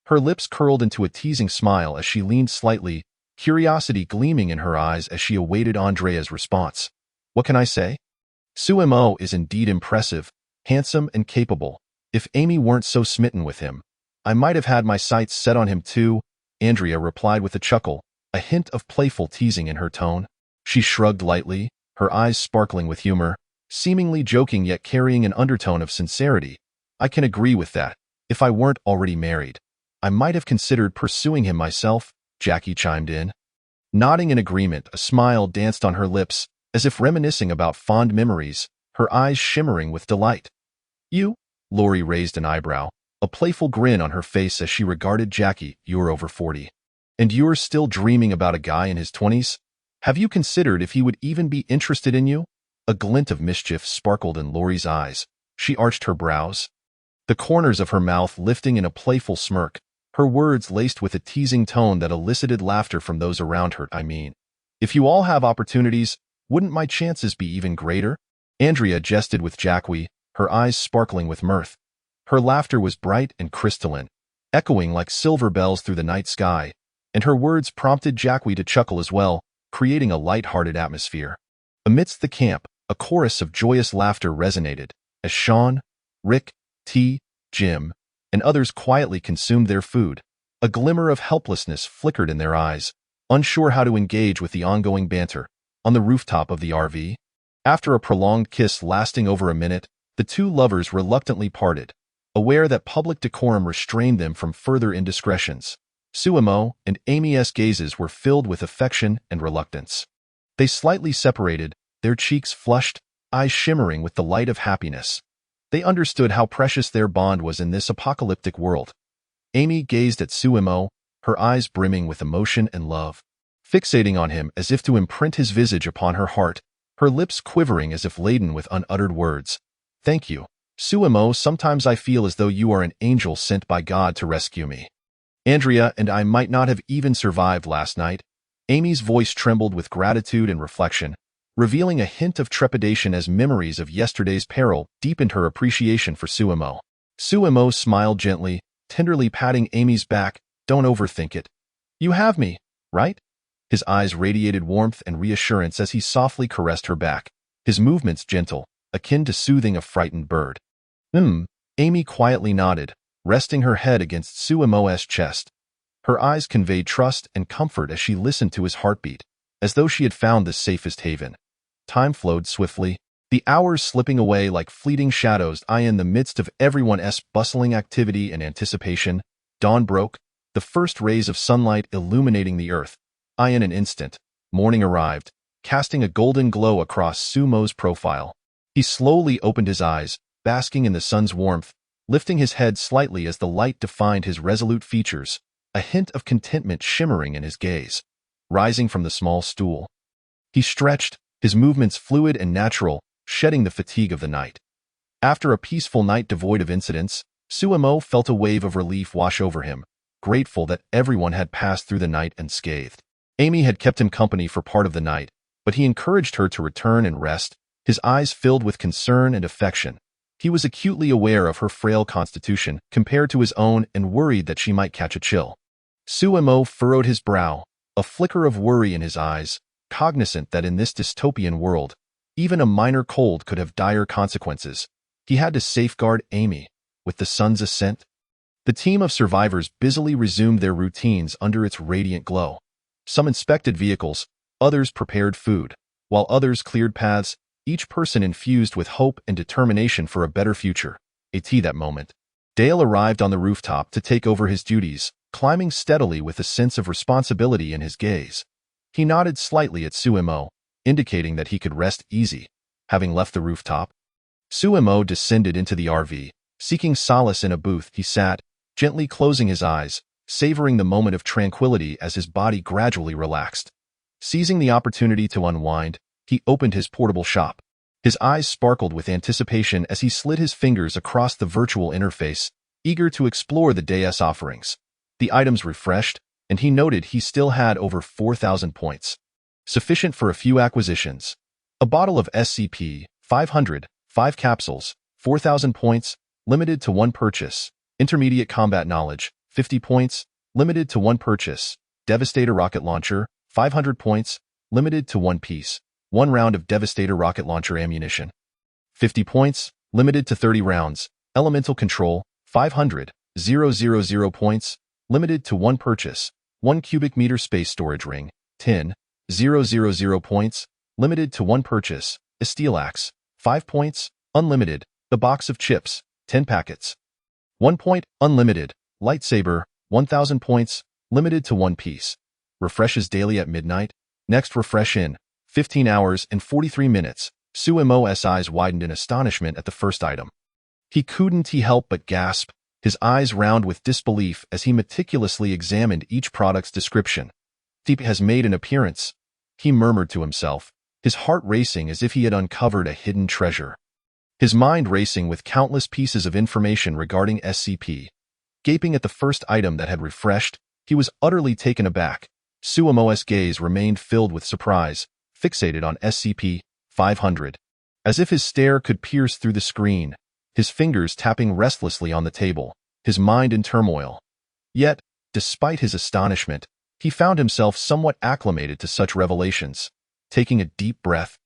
Her lips curled into a teasing smile as she leaned slightly, curiosity gleaming in her eyes as she awaited Andrea's response. What can I say? Sumo is indeed impressive, handsome and capable. If Amy weren't so smitten with him, I might have had my sights set on him too, Andrea replied with a chuckle, a hint of playful teasing in her tone. She shrugged lightly, her eyes sparkling with humor, seemingly joking yet carrying an undertone of sincerity. I can agree with that. If I weren't already married, I might have considered pursuing him myself, Jackie chimed in. Nodding in agreement, a smile danced on her lips, as if reminiscing about fond memories, her eyes shimmering with delight. You? Lori raised an eyebrow, a playful grin on her face as she regarded Jackie. You're over 40. And you're still dreaming about a guy in his 20s? Have you considered if he would even be interested in you? A glint of mischief sparkled in Lori's eyes. She arched her brows, the corners of her mouth lifting in a playful smirk, her words laced with a teasing tone that elicited laughter from those around her. I mean, if you all have opportunities, wouldn't my chances be even greater? Andrea jested with Jackie, her eyes sparkling with mirth. Her laughter was bright and crystalline, echoing like silver bells through the night sky, and her words prompted Jackie to chuckle as well, creating a light-hearted atmosphere. Amidst the camp, a chorus of joyous laughter resonated, as Sean, Rick, T, Jim, and others quietly consumed their food. A glimmer of helplessness flickered in their eyes, unsure how to engage with the ongoing banter. On the rooftop of the RV, after a prolonged kiss lasting over a minute, the two lovers reluctantly parted, aware that public decorum restrained them from further indiscretions. Sumo and Amy's gazes were filled with affection and reluctance. They slightly separated, their cheeks flushed, eyes shimmering with the light of happiness. They understood how precious their bond was in this apocalyptic world. Amy gazed at Sumo, her eyes brimming with emotion and love, fixating on him as if to imprint his visage upon her heart, her lips quivering as if laden with unuttered words. Thank you, Sumo. Sometimes I feel as though you are an angel sent by God to rescue me. Andrea and I might not have even survived last night. Amy's voice trembled with gratitude and reflection, revealing a hint of trepidation as memories of yesterday's peril deepened her appreciation for Sumo. Sumo smiled gently, tenderly patting Amy's back. Don't overthink it. You have me, right? His eyes radiated warmth and reassurance as he softly caressed her back, his movements gentle, akin to soothing a frightened bird. Amy quietly nodded, resting her head against Sumo's chest. Her eyes conveyed trust and comfort as she listened to his heartbeat, as though she had found the safest haven. Time flowed swiftly. The hours slipping away like fleeting shadows. In the midst of everyone's bustling activity and anticipation, dawn broke, the first rays of sunlight illuminating the earth. In an instant, morning arrived, casting a golden glow across Sumo's profile. He slowly opened his eyes, basking in the sun's warmth, lifting his head slightly as the light defined his resolute features, a hint of contentment shimmering in his gaze. Rising from the small stool, he stretched, his movements fluid and natural, shedding the fatigue of the night. After a peaceful night devoid of incidents, Sumo felt a wave of relief wash over him, grateful that everyone had passed through the night unscathed. Amy had kept him company for part of the night, but he encouraged her to return and rest, his eyes filled with concern and affection. He was acutely aware of her frail constitution compared to his own and worried that she might catch a chill. Sumo furrowed his brow, a flicker of worry in his eyes, cognizant that in this dystopian world, even a minor cold could have dire consequences. He had to safeguard Amy. With the sun's ascent, the team of survivors busily resumed their routines under its radiant glow. Some inspected vehicles, others prepared food, while others cleared paths, each person infused with hope and determination for a better future. That moment, Dale arrived on the rooftop to take over his duties, climbing steadily with a sense of responsibility in his gaze. He nodded slightly at Sumo, indicating that he could rest easy. Having left the rooftop, Sumo descended into the RV. Seeking solace in a booth, he sat, gently closing his eyes, savoring the moment of tranquility as his body gradually relaxed. Seizing the opportunity to unwind, he opened his portable shop. His eyes sparkled with anticipation as he slid his fingers across the virtual interface, eager to explore the day's offerings. The items refreshed, and he noted he still had over 4,000 points. Sufficient for a few acquisitions. A bottle of SCP-500, 5 capsules, 4,000 points, limited to 1 purchase. Intermediate combat knowledge, 50 points, limited to 1 purchase. Devastator rocket launcher, 500 points, limited to 1 piece. 1 round of Devastator rocket launcher ammunition. 50 points, limited to 30 rounds. Elemental control, 500, 000 points, limited to 1 purchase. 1 cubic meter space storage ring, 10, 000 points, limited to 1 purchase. A steel axe, 5 points, unlimited. The box of chips, 10 packets. 1 point, unlimited. Lightsaber, 1,000 points, limited to 1 piece. Refreshes daily at midnight. Next refresh in 15 hours and 43 minutes. Sumo's eyes widened in astonishment at the first item. He couldn't help but gasp, his eyes round with disbelief as he meticulously examined each product's description. "Deep has made an appearance," he murmured to himself, his heart racing as if he had uncovered a hidden treasure. His mind racing with countless pieces of information regarding SCP. Gaping at the first item that had refreshed, he was utterly taken aback. Sumo's gaze remained filled with surprise, fixated on SCP-500. As if his stare could pierce through the screen, his fingers tapping restlessly on the table, his mind in turmoil. Yet, despite his astonishment, he found himself somewhat acclimated to such revelations. Taking a deep breath,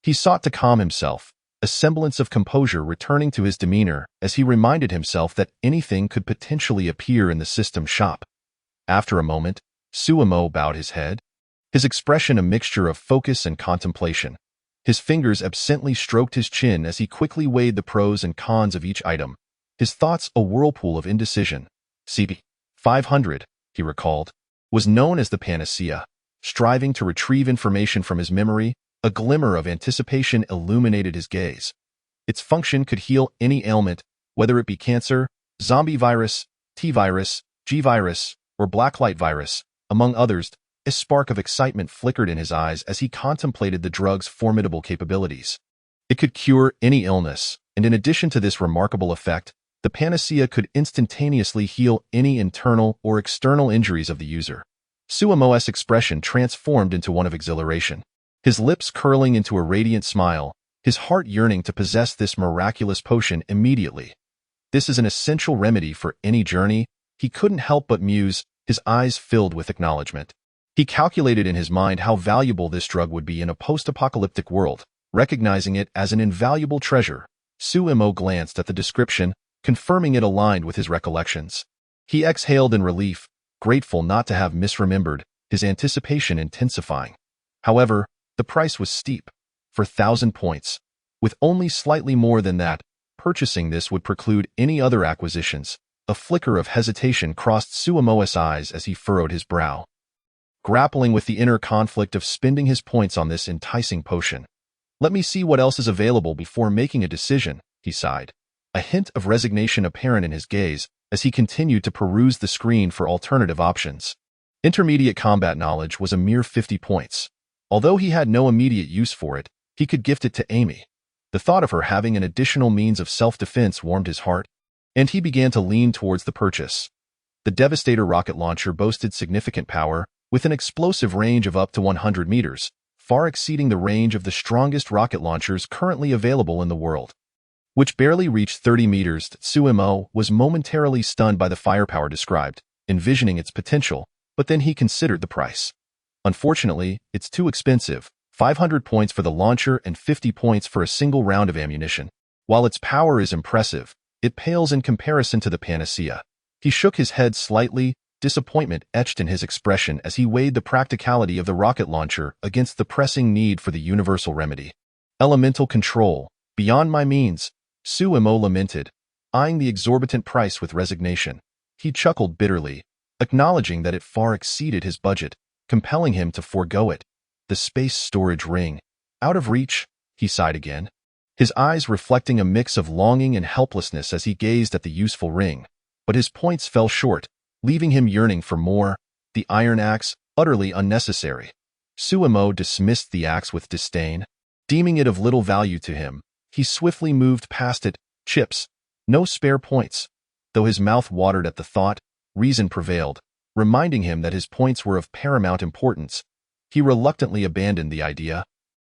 he sought to calm himself, a semblance of composure returning to his demeanor as he reminded himself that anything could potentially appear in the system shop. After a moment, Sumo bowed his head, his expression a mixture of focus and contemplation. His fingers absently stroked his chin as he quickly weighed the pros and cons of each item, his thoughts a whirlpool of indecision. SCP-500, he recalled, was known as the Panacea. Striving to retrieve information from his memory, a glimmer of anticipation illuminated his gaze. Its function could heal any ailment, whether it be cancer, zombie virus, T-virus, G-virus, or blacklight virus, among others. A spark of excitement flickered in his eyes as he contemplated the drug's formidable capabilities. It could cure any illness, and in addition to this remarkable effect, the Panacea could instantaneously heal any internal or external injuries of the user. Sumo's expression transformed into one of exhilaration, his lips curling into a radiant smile, his heart yearning to possess this miraculous potion immediately. This is an essential remedy for any journey, he couldn't help but muse, his eyes filled with acknowledgement. He calculated in his mind how valuable this drug would be in a post-apocalyptic world, recognizing it as an invaluable treasure. Sumo glanced at the description, confirming it aligned with his recollections. He exhaled in relief, grateful not to have misremembered, his anticipation intensifying. However, the price was steep. For 1,000 points, With only slightly more than that, purchasing this would preclude any other acquisitions. A flicker of hesitation crossed Suemo's eyes as he furrowed his brow, grappling with the inner conflict of spending his points on this enticing potion. "Let me see what else is available before making a decision," he sighed, a hint of resignation apparent in his gaze as he continued to peruse the screen for alternative options. Intermediate combat knowledge was a mere 50 points. Although he had no immediate use for it, he could gift it to Amy. The thought of her having an additional means of self-defense warmed his heart, and he began to lean towards the purchase. The Devastator rocket launcher boasted significant power, with an explosive range of up to 100 meters, far exceeding the range of the strongest rocket launchers currently available in the world, which barely reached 30 meters. Suemo was momentarily stunned by the firepower described, envisioning its potential, but then he considered the price. Unfortunately, it's too expensive, 500 points for the launcher and 50 points for a single round of ammunition. While its power is impressive, it pales in comparison to the panacea. He shook his head slightly, disappointment etched in his expression as he weighed the practicality of the rocket launcher against the pressing need for the universal remedy. Elemental control, beyond my means, Suemo lamented, eyeing the exorbitant price with resignation. He chuckled bitterly, acknowledging that it far exceeded his budget, compelling him to forego it. The space storage ring. Out of reach, he sighed again, his eyes reflecting a mix of longing and helplessness as he gazed at the useful ring. But his points fell short, leaving him yearning for more. The iron axe, utterly unnecessary. Suemo dismissed the axe with disdain, deeming it of little value to him. He swiftly moved past it. Chips. No spare points. Though his mouth watered at the thought, reason prevailed, reminding him that his points were of paramount importance. He reluctantly abandoned the idea.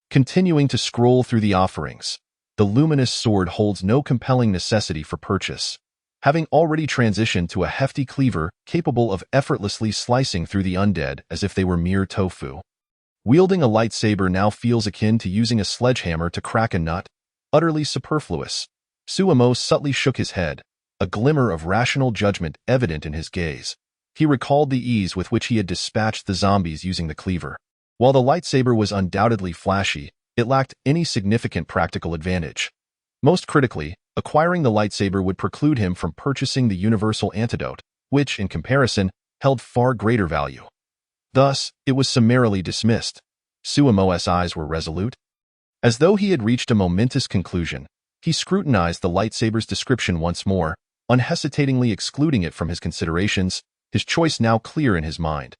Continuing to scroll through the offerings, the luminous sword holds no compelling necessity for purchase, having already transitioned to a hefty cleaver capable of effortlessly slicing through the undead as if they were mere tofu. Wielding a lightsaber now feels akin to using a sledgehammer to crack a nut, utterly superfluous. Suemo subtly shook his head, a glimmer of rational judgment evident in his gaze. He recalled the ease with which he had dispatched the zombies using the cleaver. While the lightsaber was undoubtedly flashy, it lacked any significant practical advantage. Most critically, acquiring the lightsaber would preclude him from purchasing the universal antidote, which, in comparison, held far greater value. Thus, it was summarily dismissed. Suemo's eyes were resolute. As though he had reached a momentous conclusion, he scrutinized the lightsaber's description once more, unhesitatingly excluding it from his considerations, his choice now clear in his mind.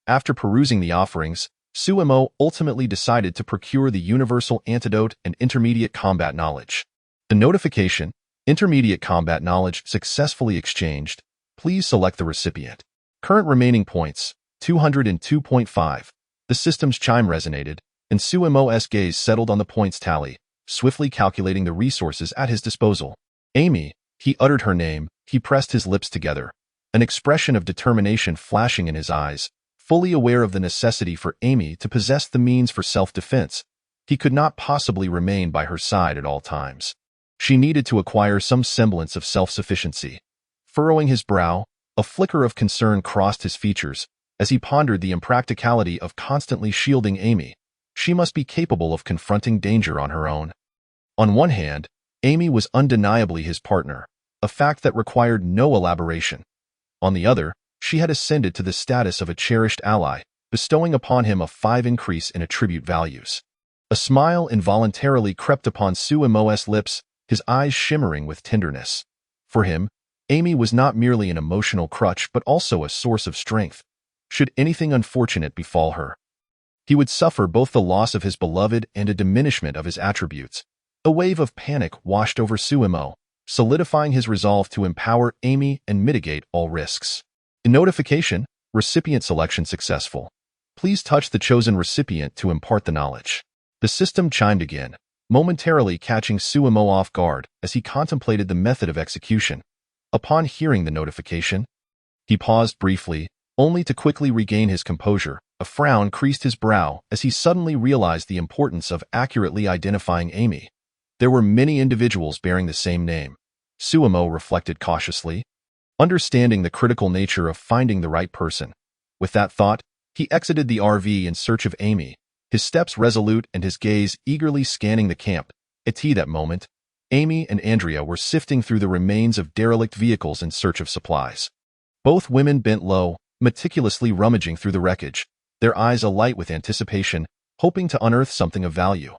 After perusing the offerings, Suemo ultimately decided to procure the universal antidote and intermediate combat knowledge. The notification, intermediate combat knowledge successfully exchanged. Please select the recipient. Current remaining points, 202.5. The system's chime resonated, and Suemo's gaze settled on the points tally, swiftly calculating the resources at his disposal. Amy, he uttered her name, he pressed his lips together, an expression of determination flashing in his eyes. Fully aware of the necessity for Amy to possess the means for self-defense, he could not possibly remain by her side at all times. She needed to acquire some semblance of self-sufficiency. Furrowing his brow, a flicker of concern crossed his features as he pondered the impracticality of constantly shielding Amy. She must be capable of confronting danger on her own. On one hand, Amy was undeniably his partner, a fact that required no elaboration. On the other, she had ascended to the status of a cherished ally, bestowing upon him a 5 increase in attribute values. A smile involuntarily crept upon Suemo's lips, his eyes shimmering with tenderness. For him, Amy was not merely an emotional crutch but also a source of strength. Should anything unfortunate befall her, he would suffer both the loss of his beloved and a diminishment of his attributes. A wave of panic washed over Suemo, solidifying his resolve to empower Amy and mitigate all risks. In notification, recipient selection successful. Please touch the chosen recipient to impart the knowledge. The system chimed again, momentarily catching Suemo off guard as he contemplated the method of execution. Upon hearing the notification, he paused briefly, only to quickly regain his composure. A frown creased his brow as he suddenly realized the importance of accurately identifying Amy. There were many individuals bearing the same name. Suemo reflected cautiously, understanding the critical nature of finding the right person. With that thought, he exited the RV in search of Amy, his steps resolute and his gaze eagerly scanning the camp. At that moment, Amy and Andrea were sifting through the remains of derelict vehicles in search of supplies. Both women bent low, meticulously rummaging through the wreckage, their eyes alight with anticipation, hoping to unearth something of value.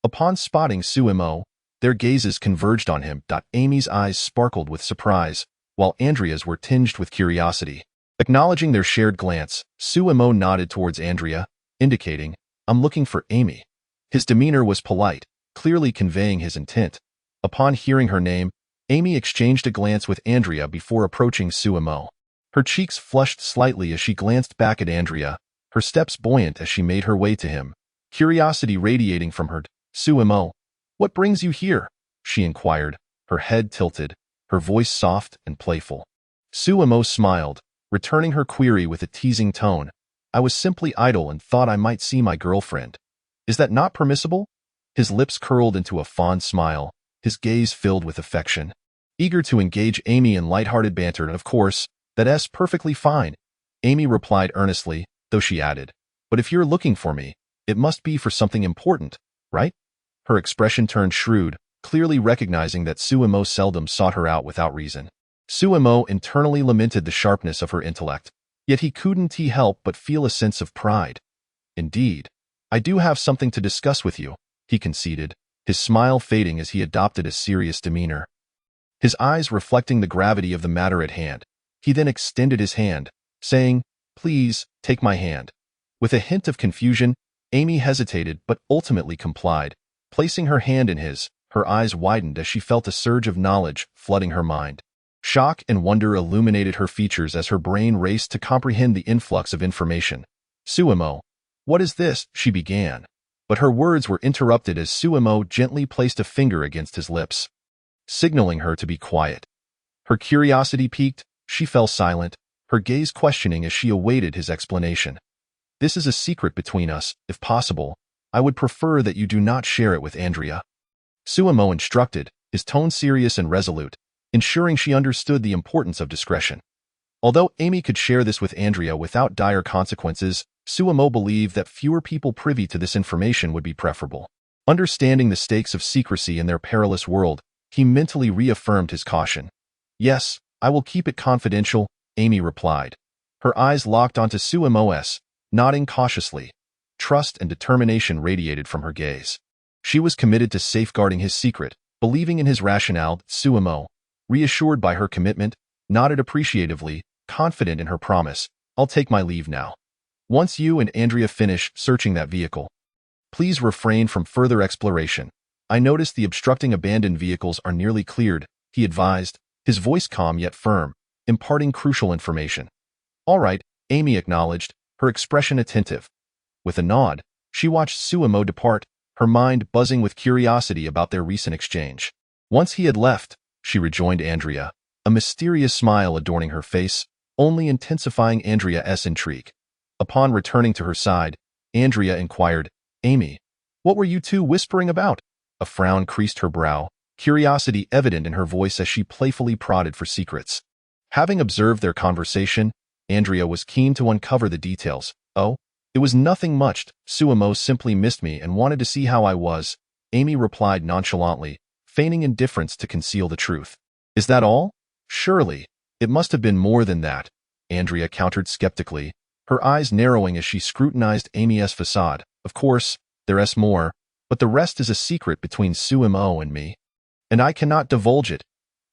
Upon spotting Sumo, their gazes converged on him. Amy's eyes sparkled with surprise, while Andrea's were tinged with curiosity. Acknowledging their shared glance, Sumo nodded towards Andrea, indicating, "I'm looking for Amy." His demeanor was polite, clearly conveying his intent. Upon hearing her name, Amy exchanged a glance with Andrea before approaching Sumo. Her cheeks flushed slightly as she glanced back at Andrea, her steps buoyant as she made her way to him, curiosity radiating from her. "Sumo, what brings you here?" she inquired, her head tilted, her voice soft and playful. Sumo smiled, returning her query with a teasing tone. "I was simply idle and thought I might see my girlfriend. Is that not permissible?" His lips curled into a fond smile, his gaze filled with affection. Eager to engage Amy in lighthearted banter, "Of course, that's perfectly fine," Amy replied earnestly, though she added, "But if you're looking for me, it must be for something important, right?" Her expression turned shrewd, clearly recognizing that Sumo seldom sought her out without reason. Sumo internally lamented the sharpness of her intellect, yet he couldn't help but feel a sense of pride. "Indeed, I do have something to discuss with you," he conceded, his smile fading as he adopted a serious demeanor. His eyes reflecting the gravity of the matter at hand, he then extended his hand, saying, "Please, take my hand." With a hint of confusion, Amy hesitated but ultimately complied. Placing her hand in his, her eyes widened as she felt a surge of knowledge flooding her mind. Shock and wonder illuminated her features as her brain raced to comprehend the influx of information. "Sumo, what is this?" she began. But her words were interrupted as Sumo gently placed a finger against his lips, signaling her to be quiet. Her curiosity piqued, she fell silent, her gaze questioning as she awaited his explanation. "This is a secret between us. If possible, I would prefer that you do not share it with Andrea," Sumo instructed, his tone serious and resolute, ensuring she understood the importance of discretion. Although Amy could share this with Andrea without dire consequences, Sumo believed that fewer people privy to this information would be preferable. Understanding the stakes of secrecy in their perilous world, he mentally reaffirmed his caution. "Yes, I will keep it confidential," Amy replied. Her eyes locked onto Sumo's, nodding cautiously. Trust and determination radiated from her gaze. She was committed to safeguarding his secret, believing in his rationale. Sumo, reassured by her commitment, nodded appreciatively, confident in her promise. "I'll take my leave now. Once you and Andrea finish searching that vehicle, please refrain from further exploration. I noticed the obstructing abandoned vehicles are nearly cleared," he advised, his voice calm yet firm, imparting crucial information. "All right," Amy acknowledged, her expression attentive. With a nod, she watched Sumo depart, her mind buzzing with curiosity about their recent exchange. Once he had left, she rejoined Andrea, a mysterious smile adorning her face, only intensifying Andrea's intrigue. Upon returning to her side, Andrea inquired, "Amy, what were you two whispering about?" A frown creased her brow, curiosity evident in her voice as she playfully prodded for secrets. Having observed their conversation, Andrea was keen to uncover the details. "Oh, it was nothing much. Sumo simply missed me and wanted to see how I was," Amy replied nonchalantly, feigning indifference to conceal the truth. "Is that all?" "Surely, it must have been more than that," Andrea countered skeptically, her eyes narrowing as she scrutinized Amy's facade. "Of course, there's more, but the rest is a secret between Sumo and me, and I cannot divulge it,"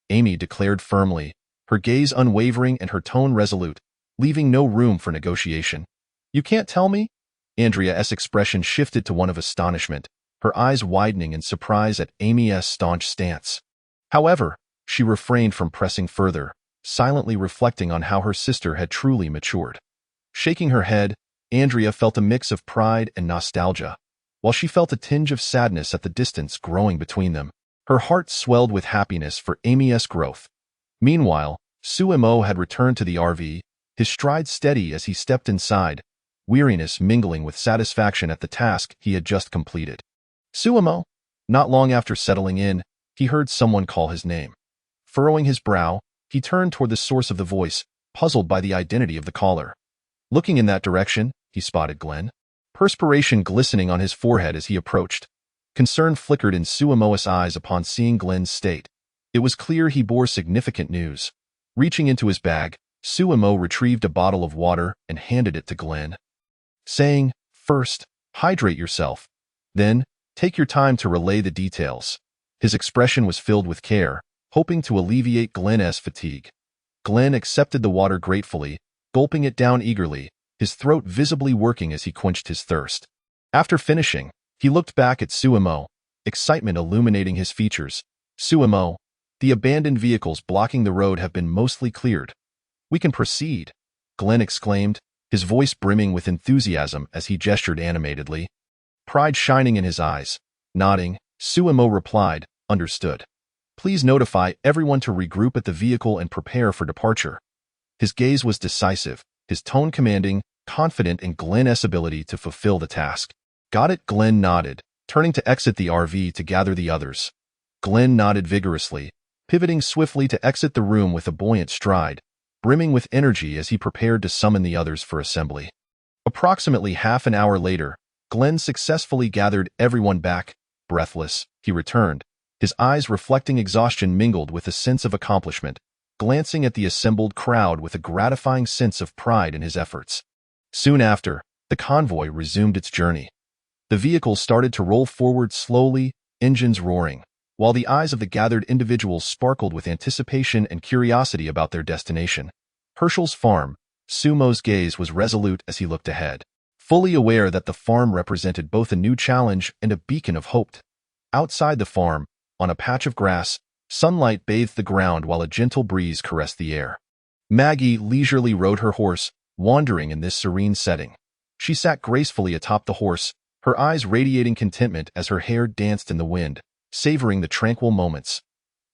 Amy declared firmly, her gaze unwavering and her tone resolute, leaving no room for negotiation. "You can't tell me?" Andrea's expression shifted to one of astonishment, her eyes widening in surprise at Amy's staunch stance. However, she refrained from pressing further, silently reflecting on how her sister had truly matured. Shaking her head, Andrea felt a mix of pride and nostalgia, while she felt a tinge of sadness at the distance growing between them. Her heart swelled with happiness for Amy's growth. Meanwhile, Sumo had returned to the RV, his stride steady as he stepped inside, weariness mingling with satisfaction at the task he had just completed. "Sumo!" Not long after settling in, he heard someone call his name. Furrowing his brow, he turned toward the source of the voice, puzzled by the identity of the caller. Looking in that direction, he spotted Glenn, perspiration glistening on his forehead as he approached. Concern flickered in Suemo's eyes upon seeing Glenn's state. It was clear he bore significant news. Reaching into his bag, Suemo retrieved a bottle of water and handed it to Glenn, saying, "First, hydrate yourself. Then, take your time to relay the details." His expression was filled with care, hoping to alleviate Glenn's fatigue. Glenn accepted the water gratefully, gulping it down eagerly, his throat visibly working as he quenched his thirst. After finishing, he looked back at Suemo, excitement illuminating his features. "Suemo, the abandoned vehicles blocking the road have been mostly cleared. We can proceed," Glenn exclaimed, his voice brimming with enthusiasm as he gestured animatedly. Pride shining in his eyes. Nodding, Suemo replied, "Understood. Please notify everyone to regroup at the vehicle and prepare for departure." His gaze was decisive, his tone commanding, confident in Glenn's ability to fulfill the task. "Got it," Glenn nodded, turning to exit the RV to gather the others. Glenn nodded vigorously, pivoting swiftly to exit the room with a buoyant stride, brimming with energy as he prepared to summon the others for assembly. Approximately half an hour later, Glenn successfully gathered everyone back. Breathless, he returned, his eyes reflecting exhaustion mingled with a sense of accomplishment, glancing at the assembled crowd with a gratifying sense of pride in his efforts. Soon after, the convoy resumed its journey. The vehicles started to roll forward slowly, engines roaring, while the eyes of the gathered individuals sparkled with anticipation and curiosity about their destination. Hershel's farm, Sumo's gaze was resolute as he looked ahead, fully aware that the farm represented both a new challenge and a beacon of hope. Outside the farm, on a patch of grass, sunlight bathed the ground while a gentle breeze caressed the air. Maggie leisurely rode her horse, wandering in this serene setting. She sat gracefully atop the horse, her eyes radiating contentment as her hair danced in the wind, savoring the tranquil moments.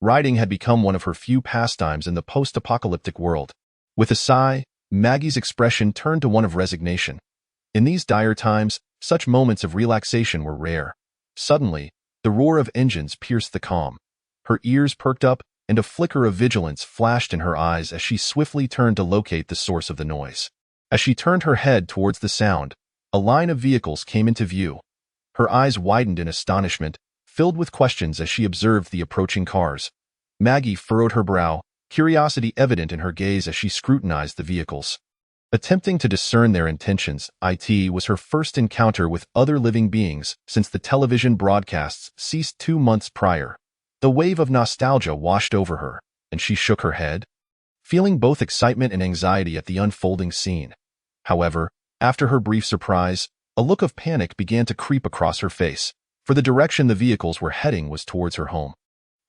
Riding had become one of her few pastimes in the post-apocalyptic world. With a sigh, Maggie's expression turned to one of resignation. In these dire times, such moments of relaxation were rare. Suddenly, the roar of engines pierced the calm. Her ears perked up, and a flicker of vigilance flashed in her eyes as she swiftly turned to locate the source of the noise. As she turned her head towards the sound, a line of vehicles came into view. Her eyes widened in astonishment, filled with questions as she observed the approaching cars. Maggie furrowed her brow, curiosity evident in her gaze as she scrutinized the vehicles. Attempting to discern their intentions, it was her first encounter with other living beings since the television broadcasts ceased 2 months prior. The wave of nostalgia washed over her, and she shook her head, feeling both excitement and anxiety at the unfolding scene. However, after her brief surprise, a look of panic began to creep across her face, for the direction the vehicles were heading was towards her home.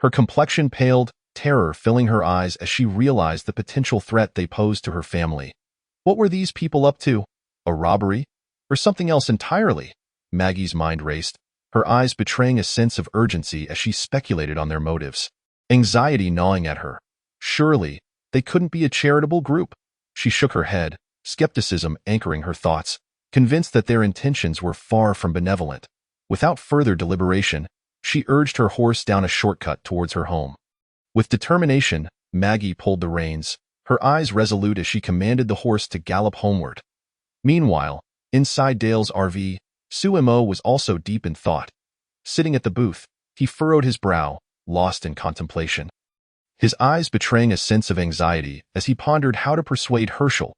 Her complexion paled, terror filling her eyes as she realized the potential threat they posed to her family. What were these people up to? A robbery? Or something else entirely? Maggie's mind raced, her eyes betraying a sense of urgency as she speculated on their motives. Anxiety gnawing at her. Surely, they couldn't be a charitable group. She shook her head, skepticism anchoring her thoughts, convinced that their intentions were far from benevolent. Without further deliberation, she urged her horse down a shortcut towards her home. With determination, Maggie pulled the reins, her eyes resolute as she commanded the horse to gallop homeward. Meanwhile, inside Dale's RV, Suemo was also deep in thought. Sitting at the booth, he furrowed his brow, lost in contemplation. His eyes betraying a sense of anxiety as he pondered how to persuade Hershel.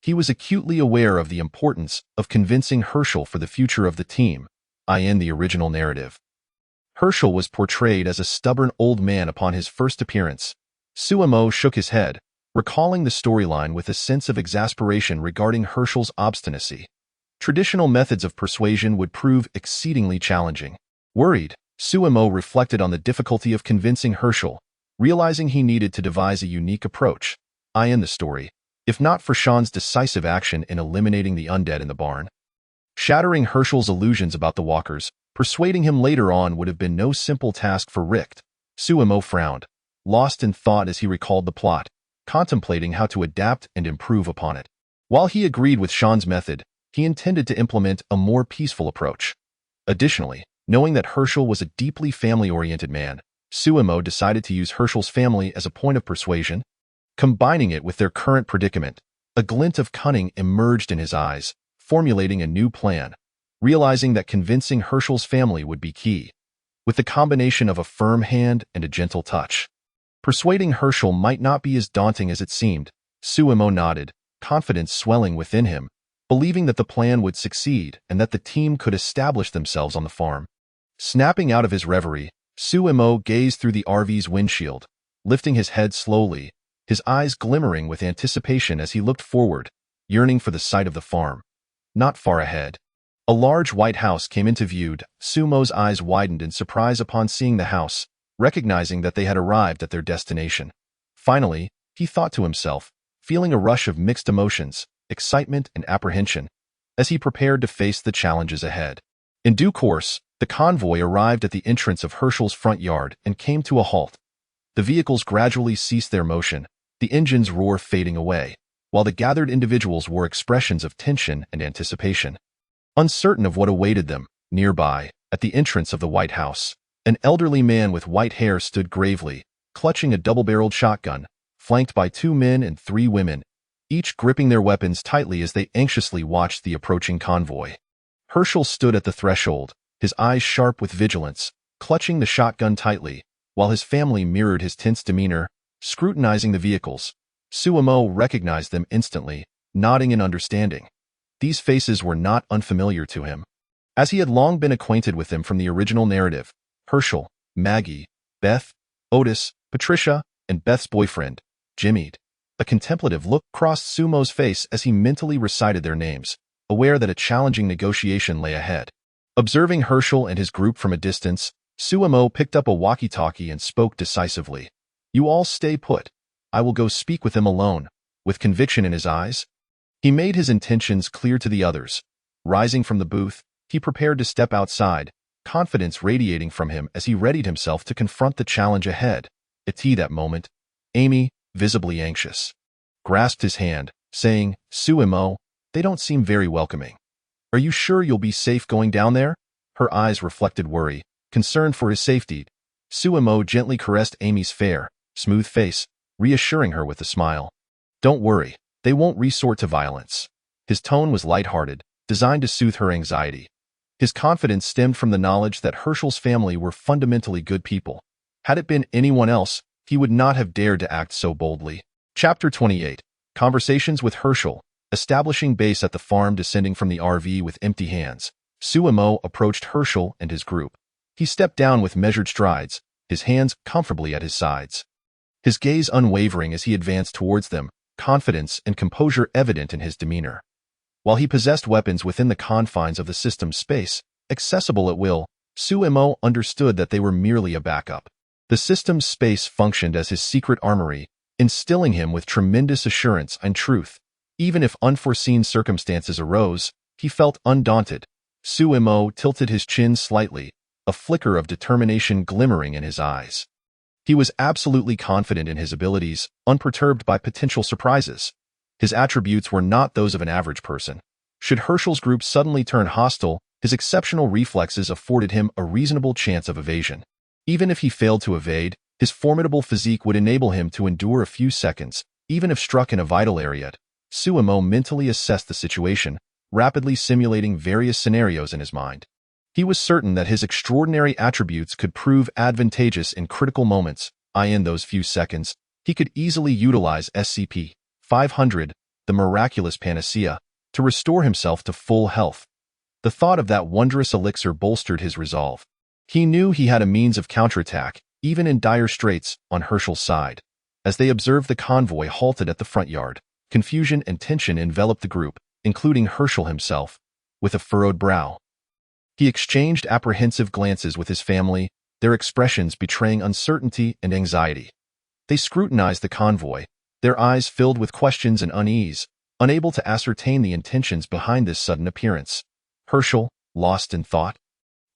He was acutely aware of the importance of convincing Hershel for the future of the team, in the original narrative. Hershel was portrayed as a stubborn old man upon his first appearance. Suemo shook his head, recalling the storyline with a sense of exasperation regarding Hershel's obstinacy. Traditional methods of persuasion would prove exceedingly challenging. Worried, Suemo reflected on the difficulty of convincing Hershel, realizing he needed to devise a unique approach. In the story, if not for Sean's decisive action in eliminating the undead in the barn. Shattering Hershel's illusions about the walkers, persuading him later on would have been no simple task for Richt. Suemo frowned, lost in thought as he recalled the plot, contemplating how to adapt and improve upon it. While he agreed with Sean's method, he intended to implement a more peaceful approach. Additionally, knowing that Hershel was a deeply family-oriented man, Suemo decided to use Hershel's family as a point of persuasion. Combining it with their current predicament, a glint of cunning emerged in his eyes, formulating a new plan. realizing that convincing Hershel's family would be key, with the combination of a firm hand and a gentle touch. Persuading Hershel might not be as daunting as it seemed. Suemo nodded, confidence swelling within him, believing that the plan would succeed and that the team could establish themselves on the farm. Snapping out of his reverie, Suemo gazed through the RV's windshield, lifting his head slowly, his eyes glimmering with anticipation as he looked forward, yearning for the sight of the farm. Not far ahead, a large white house came into view. Suemo's eyes widened in surprise upon seeing the house, recognizing that they had arrived at their destination. Finally, he thought to himself, feeling a rush of mixed emotions, excitement and apprehension, as he prepared to face the challenges ahead. In due course, the convoy arrived at the entrance of Hershel's front yard and came to a halt. The vehicles gradually ceased their motion, the engine's roar fading away, while the gathered individuals wore expressions of tension and anticipation. Uncertain of what awaited them, nearby, at the entrance of the White House, an elderly man with white hair stood gravely, clutching a double-barreled shotgun, flanked by 2 men and 3 women, each gripping their weapons tightly as they anxiously watched the approaching convoy. Hershel stood at the threshold, his eyes sharp with vigilance, clutching the shotgun tightly, while his family mirrored his tense demeanor, scrutinizing the vehicles. Suemo recognized them instantly, nodding in understanding. These faces were not unfamiliar to him, as he had long been acquainted with them from the original narrative. Hershel, Maggie, Beth, Otis, Patricia, and Beth's boyfriend, Jimmy. A contemplative look crossed Sumo's face as he mentally recited their names, aware that a challenging negotiation lay ahead. Observing Hershel and his group from a distance, Suemo picked up a walkie-talkie and spoke decisively. "You all stay put. I will go speak with them alone." With conviction in his eyes, he made his intentions clear to the others. Rising from the booth, he prepared to step outside, confidence radiating from him as he readied himself to confront the challenge ahead. At that moment, Amy, visibly anxious, grasped his hand, saying, "Suemo, they don't seem very welcoming. Are you sure you'll be safe going down there?" Her eyes reflected worry, concerned for his safety. Suemo gently caressed Amy's fair, smooth face, reassuring her with a smile. "Don't worry, they won't resort to violence." His tone was lighthearted, designed to soothe her anxiety. His confidence stemmed from the knowledge that Hershel's family were fundamentally good people. Had it been anyone else, he would not have dared to act so boldly. Chapter 28. Conversations with Hershel. Establishing base at the farm. Descending from the RV with empty hands, Suemo approached Hershel and his group. He stepped down with measured strides, his hands comfortably at his sides. His gaze unwavering as he advanced towards them, confidence and composure evident in his demeanor. While he possessed weapons within the confines of the system's space, accessible at will, Suemo understood that they were merely a backup. The system's space functioned as his secret armory, instilling him with tremendous assurance and truth. Even if unforeseen circumstances arose, he felt undaunted. Suemo tilted his chin slightly, a flicker of determination glimmering in his eyes. He was absolutely confident in his abilities, unperturbed by potential surprises. His attributes were not those of an average person. Should Hershel's group suddenly turn hostile, his exceptional reflexes afforded him a reasonable chance of evasion. Even if he failed to evade, his formidable physique would enable him to endure a few seconds, even if struck in a vital area. Suemo mentally assessed the situation, rapidly simulating various scenarios in his mind. He was certain that his extraordinary attributes could prove advantageous in critical moments. In those few seconds, he could easily utilize SCP-500, the miraculous panacea, to restore himself to full health. The thought of that wondrous elixir bolstered his resolve. He knew he had a means of counterattack, even in dire straits, on Hershel's side. As they observed the convoy halted at the front yard, confusion and tension enveloped the group, including Hershel himself, with a furrowed brow. He exchanged apprehensive glances with his family, their expressions betraying uncertainty and anxiety. They scrutinized the convoy, their eyes filled with questions and unease, unable to ascertain the intentions behind this sudden appearance. Hershel, lost in thought,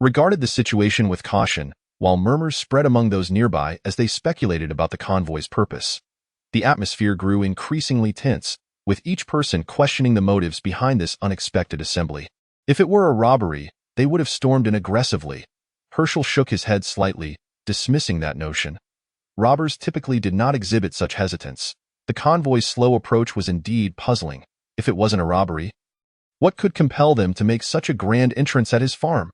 regarded the situation with caution, while murmurs spread among those nearby as they speculated about the convoy's purpose. The atmosphere grew increasingly tense, with each person questioning the motives behind this unexpected assembly. If it were a robbery, they would have stormed in aggressively. Hershel shook his head slightly, dismissing that notion. Robbers typically did not exhibit such hesitance. The convoy's slow approach was indeed puzzling. If it wasn't a robbery, What could compel them to make such a grand entrance at his farm?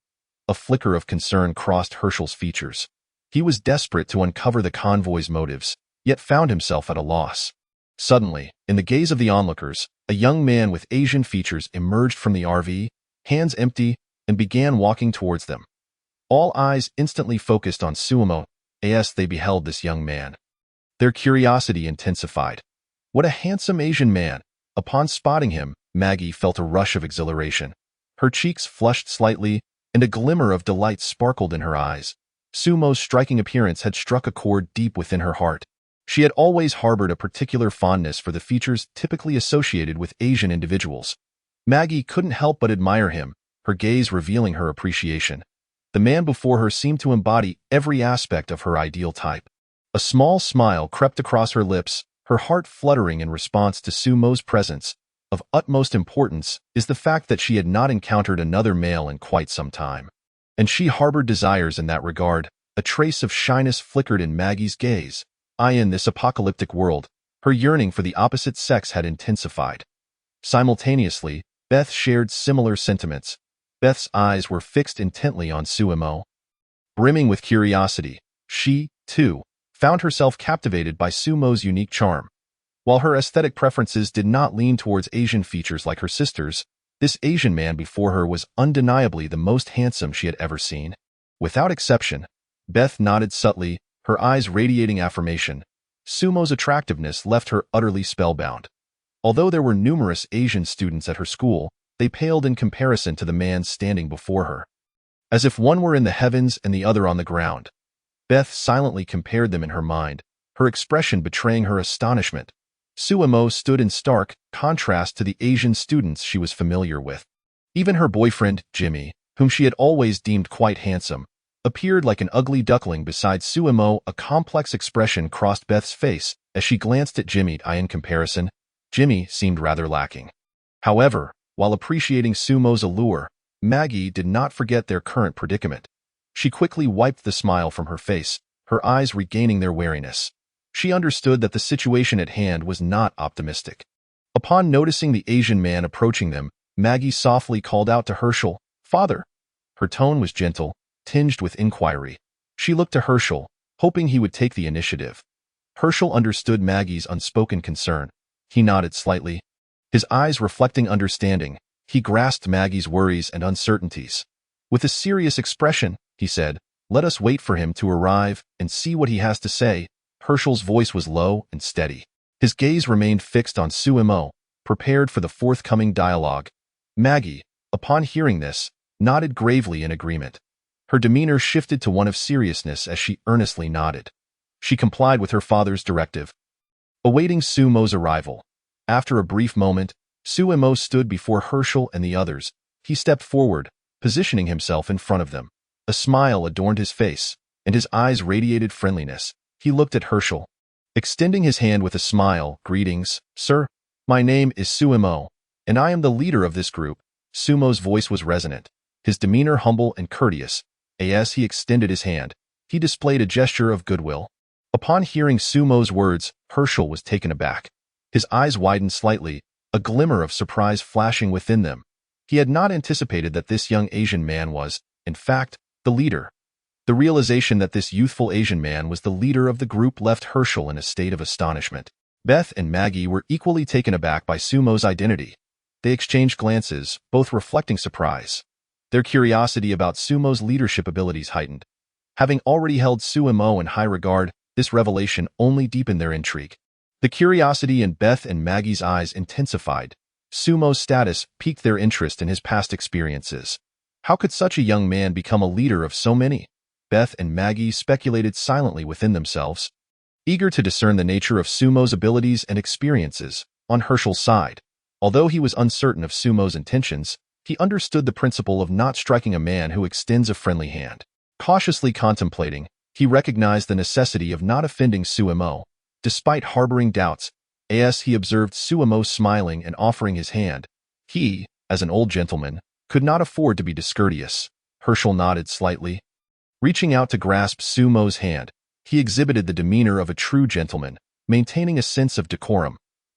A flicker of concern crossed Hershel's features. He was desperate to uncover the convoy's motives, yet found himself at a loss. Suddenly, in the gaze of the onlookers, a young man with Asian features emerged from the RV, hands empty, and began walking towards them. All eyes instantly focused on Suemo as they beheld this young man. Their curiosity intensified. What a handsome Asian man! Upon spotting him, Maggie felt a rush of exhilaration. Her cheeks flushed slightly, and a glimmer of delight sparkled in her eyes. Sumo's striking appearance had struck a chord deep within her heart. She had always harbored a particular fondness for the features typically associated with Asian individuals. Maggie couldn't help but admire him, her gaze revealing her appreciation. The man before her seemed to embody every aspect of her ideal type. A small smile crept across her lips, her heart fluttering in response to Sumo's presence. Of utmost importance is the fact that she had not encountered another male in quite some time. And she harbored desires in that regard. A trace of shyness flickered in Maggie's gaze. In this apocalyptic world, her yearning for the opposite sex had intensified. Simultaneously, Beth shared similar sentiments. Beth's eyes were fixed intently on Suemo. Brimming with curiosity, she, too, found herself captivated by Sumo's unique charm. While her aesthetic preferences did not lean towards Asian features like her sister's, this Asian man before her was undeniably the most handsome she had ever seen. Without exception, Beth nodded subtly, her eyes radiating affirmation. Sumo's attractiveness left her utterly spellbound. Although there were numerous Asian students at her school, they paled in comparison to the man standing before her. As if one were in the heavens and the other on the ground, Beth silently compared them in her mind, her expression betraying her astonishment. Suemo stood in stark contrast to the Asian students she was familiar with. Even her boyfriend, Jimmy, whom she had always deemed quite handsome, appeared like an ugly duckling beside Suemo. A complex expression crossed Beth's face as she glanced at Jimmy. In comparison, Jimmy seemed rather lacking. However, while appreciating Sumo's allure, Maggie did not forget their current predicament. She quickly wiped the smile from her face, her eyes regaining their wariness. She understood that the situation at hand was not optimistic. Upon noticing the Asian man approaching them, Maggie softly called out to Hershel, "Father." Her tone was gentle, tinged with inquiry. She looked to Hershel, hoping he would take the initiative. Hershel understood Maggie's unspoken concern. He nodded slightly. His eyes reflecting understanding, he grasped Maggie's worries and uncertainties. With a serious expression, he said, "Let us wait for him to arrive and see what he has to say." Hershel's voice was low and steady. His gaze remained fixed on Suemo, prepared for the forthcoming dialogue. Maggie, upon hearing this, nodded gravely in agreement. Her demeanor shifted to one of seriousness as she earnestly nodded. She complied with her father's directive. Awaiting Sumo's arrival. After a brief moment, Suemo stood before Hershel and the others. He stepped forward, positioning himself in front of them. A smile adorned his face, and his eyes radiated friendliness. He looked at Hershel, extending his hand with a smile. "Greetings, sir. My name is Suemo, and I am the leader of this group." Sumo's voice was resonant, his demeanor humble and courteous. As he extended his hand, he displayed a gesture of goodwill. Upon hearing Sumo's words, Hershel was taken aback. His eyes widened slightly, a glimmer of surprise flashing within them. He had not anticipated that this young Asian man was, in fact, the leader. The realization that this youthful Asian man was the leader of the group left Hershel in a state of astonishment. Beth and Maggie were equally taken aback by Sumo's identity. They exchanged glances, both reflecting surprise. Their curiosity about Sumo's leadership abilities heightened. Having already held Suemo in high regard, this revelation only deepened their intrigue. The curiosity in Beth and Maggie's eyes intensified. Sumo's status piqued their interest in his past experiences. How could such a young man become a leader of so many? Beth and Maggie speculated silently within themselves. Eager to discern the nature of Sumo's abilities and experiences, on Hershel's side, although he was uncertain of Sumo's intentions, he understood the principle of not striking a man who extends a friendly hand. Cautiously contemplating, he recognized the necessity of not offending Suemo. Despite harboring doubts, as he observed Suemo smiling and offering his hand, he, as an old gentleman, could not afford to be discourteous. Hershel nodded slightly. Reaching out to grasp Sumo's hand, he exhibited the demeanor of a true gentleman, maintaining a sense of decorum.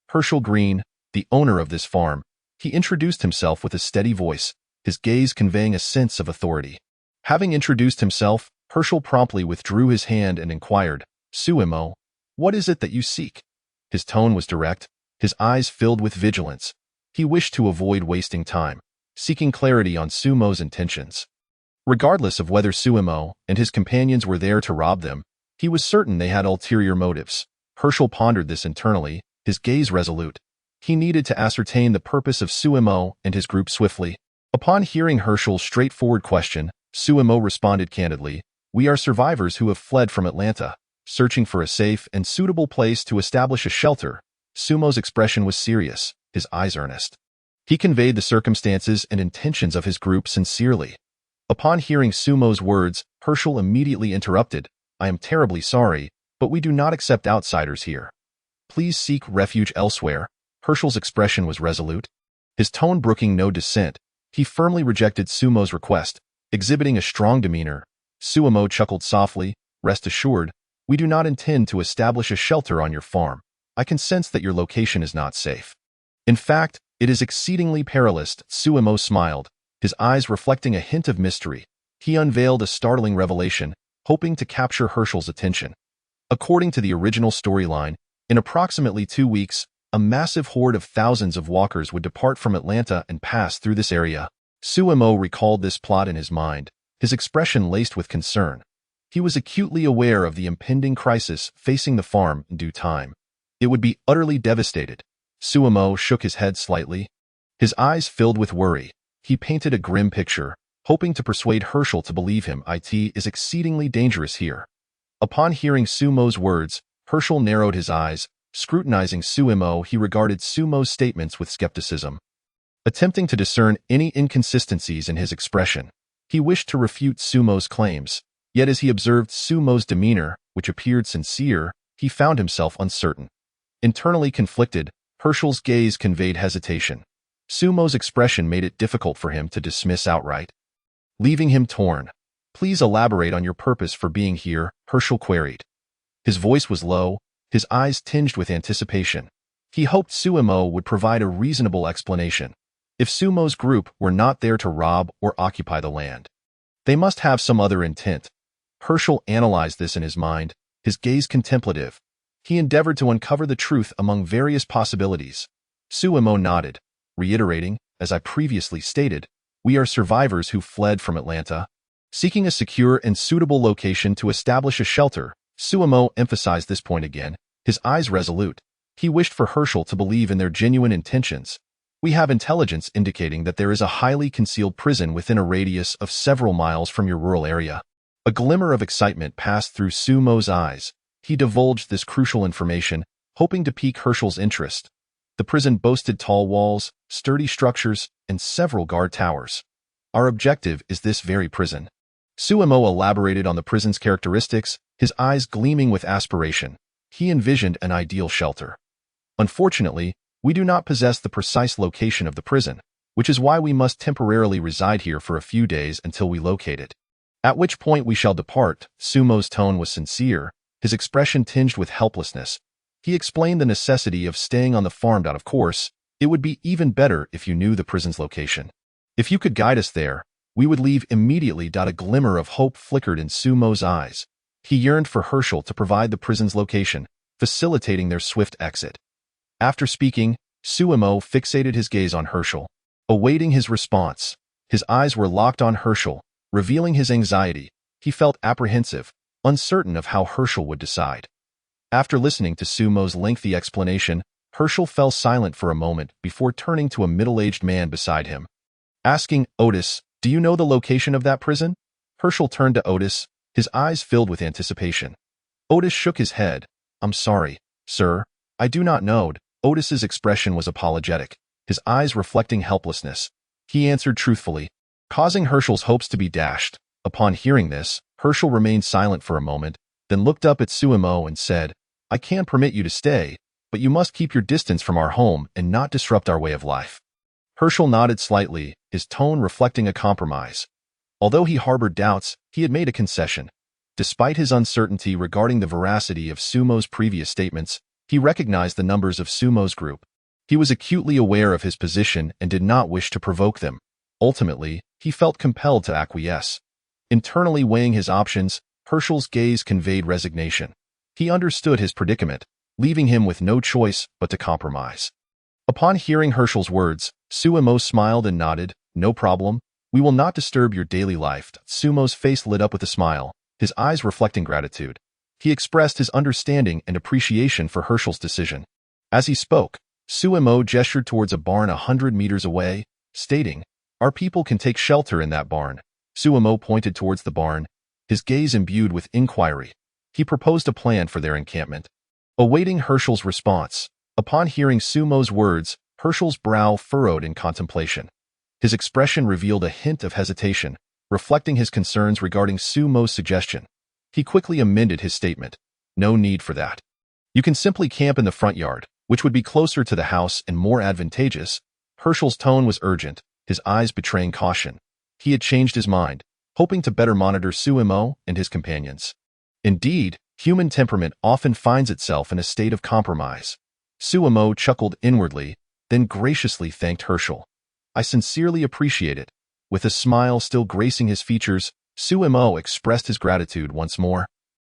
Hershel Green, the owner of this farm, He introduced himself with a steady voice, his gaze conveying a sense of authority. Having introduced himself, Hershel promptly withdrew his hand and inquired, "Sumo, what is it that you seek?" His tone was direct, his eyes filled with vigilance. He wished to avoid wasting time, seeking clarity on Sumo's intentions. Regardless of whether Sumo and his companions were there to rob them, he was certain they had ulterior motives. Hershel pondered this internally, his gaze resolute. He needed to ascertain the purpose of Sumo and his group swiftly. Upon hearing Hershel's straightforward question, Sumo responded candidly, "We are survivors who have fled from Atlanta, searching for a safe and suitable place to establish a shelter." Sumo's expression was serious, his eyes earnest. He conveyed the circumstances and intentions of his group sincerely. Upon hearing Sumo's words, Hershel immediately interrupted, "I am terribly sorry, but we do not accept outsiders here. Please seek refuge elsewhere." Hershel's expression was resolute, his tone brooking no dissent. He firmly rejected Sumo's request, exhibiting a strong demeanor. Sumo chuckled softly, "Rest assured, we do not intend to establish a shelter on your farm. I can sense that your location is not safe. In fact, it is exceedingly perilous." Sumo smiled, his eyes reflecting a hint of mystery. He unveiled a startling revelation, hoping to capture Hershel's attention. According to the original storyline, in approximately 2 weeks, a massive horde of thousands of walkers would depart from Atlanta and pass through this area. Sumo recalled this plot in his mind, his expression laced with concern. He was acutely aware of the impending crisis facing the farm in due time. It would be utterly devastated. Sumo shook his head slightly. His eyes filled with worry. He painted a grim picture, hoping to persuade Hershel to believe him. "It is exceedingly dangerous here." Upon hearing Sumo's words, Hershel narrowed his eyes. Scrutinizing Sumo, he regarded Sumo's statements with skepticism, attempting to discern any inconsistencies in his expression. He wished to refute Sumo's claims, yet as he observed Sumo's demeanor, which appeared sincere, he found himself uncertain. Internally conflicted, Hershel's gaze conveyed hesitation. Sumo's expression made it difficult for him to dismiss outright, leaving him torn. "Please elaborate on your purpose for being here," Hershel queried. His voice was low, his eyes tinged with anticipation. He hoped Sumo would provide a reasonable explanation. If Sumo's group were not there to rob or occupy the land, they must have some other intent. Hershel analyzed this in his mind, his gaze contemplative. He endeavored to uncover the truth among various possibilities. Sumo nodded, reiterating, "As I previously stated, we are survivors who fled from Atlanta, seeking a secure and suitable location to establish a shelter." Sumo emphasized this point again, his eyes resolute. He wished for Hershel to believe in their genuine intentions. "We have intelligence indicating that there is a highly concealed prison within a radius of several miles from your rural area." A glimmer of excitement passed through Sumo's eyes. He divulged this crucial information, hoping to pique Hershel's interest. The prison boasted tall walls, sturdy structures, and several guard towers. "Our objective is this very prison." Sumo elaborated on the prison's characteristics, his eyes gleaming with aspiration. He envisioned an ideal shelter. "Unfortunately, we do not possess the precise location of the prison, which is why we must temporarily reside here for a few days until we locate it. At which point we shall depart." Sumo's tone was sincere, his expression tinged with helplessness. He explained the necessity of staying on the farm. "Of course, it would be even better if you knew the prison's location. If you could guide us there, we would leave immediately." A glimmer of hope flickered in Sumo's eyes. He yearned for Hershel to provide the prison's location, facilitating their swift exit. After speaking, Sumo fixated his gaze on Hershel, awaiting his response. His eyes were locked on Hershel, revealing his anxiety. He felt apprehensive, uncertain of how Hershel would decide. After listening to Sumo's lengthy explanation, Hershel fell silent for a moment before turning to a middle-aged man beside him, asking, "Otis, do you know the location of that prison?" Hershel turned to Otis, his eyes filled with anticipation. Otis shook his head. "I'm sorry, sir, I do not know." Otis's expression was apologetic, his eyes reflecting helplessness. He answered truthfully, causing Hershel's hopes to be dashed. Upon hearing this, Hershel remained silent for a moment, then looked up at Sumo and said, "I can permit you to stay, but you must keep your distance from our home and not disrupt our way of life." Hershel nodded slightly, his tone reflecting a compromise. Although he harbored doubts, he had made a concession. Despite his uncertainty regarding the veracity of Sumo's previous statements, he recognized the numbers of Sumo's group. He was acutely aware of his position and did not wish to provoke them. Ultimately, he felt compelled to acquiesce. Internally weighing his options, Hershel's gaze conveyed resignation. He understood his predicament, leaving him with no choice but to compromise. Upon hearing Hershel's words, Sumo smiled and nodded. "No problem. We will not disturb your daily life." Sumo's face lit up with a smile, his eyes reflecting gratitude. He expressed his understanding and appreciation for Hershel's decision. As he spoke, Sumo gestured towards a barn 100 meters away, stating, "Our people can take shelter in that barn." Sumo pointed towards the barn, his gaze imbued with inquiry. He proposed a plan for their encampment. Awaiting Hershel's response, upon hearing Sumo's words, Hershel's brow furrowed in contemplation. His expression revealed a hint of hesitation, reflecting his concerns regarding Sumo's suggestion. He quickly amended his statement. "No need for that. You can simply camp in the front yard, which would be closer to the house and more advantageous." Hershel's tone was urgent, his eyes betraying caution. He had changed his mind, hoping to better monitor Sumo and his companions. Indeed, human temperament often finds itself in a state of compromise. Sumo chuckled inwardly, then graciously thanked Hershel. "I sincerely appreciate it." With a smile still gracing his features, Sumo expressed his gratitude once more.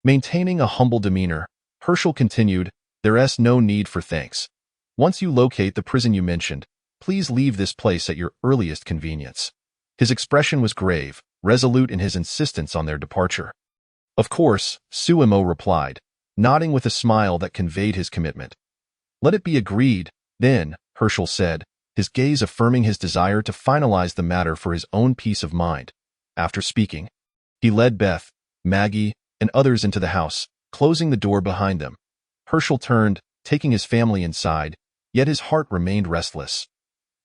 Maintaining a humble demeanor, Hershel continued, "There's no need for thanks. Once you locate the prison you mentioned, please leave this place at your earliest convenience." His expression was grave, resolute in his insistence on their departure. "Of course," Sumo replied, nodding with a smile that conveyed his commitment. "Let it be agreed, then," Hershel said, his gaze affirming his desire to finalize the matter for his own peace of mind. After speaking, he led Beth, Maggie, and others into the house, closing the door behind them. Hershel turned, taking his family inside, yet his heart remained restless.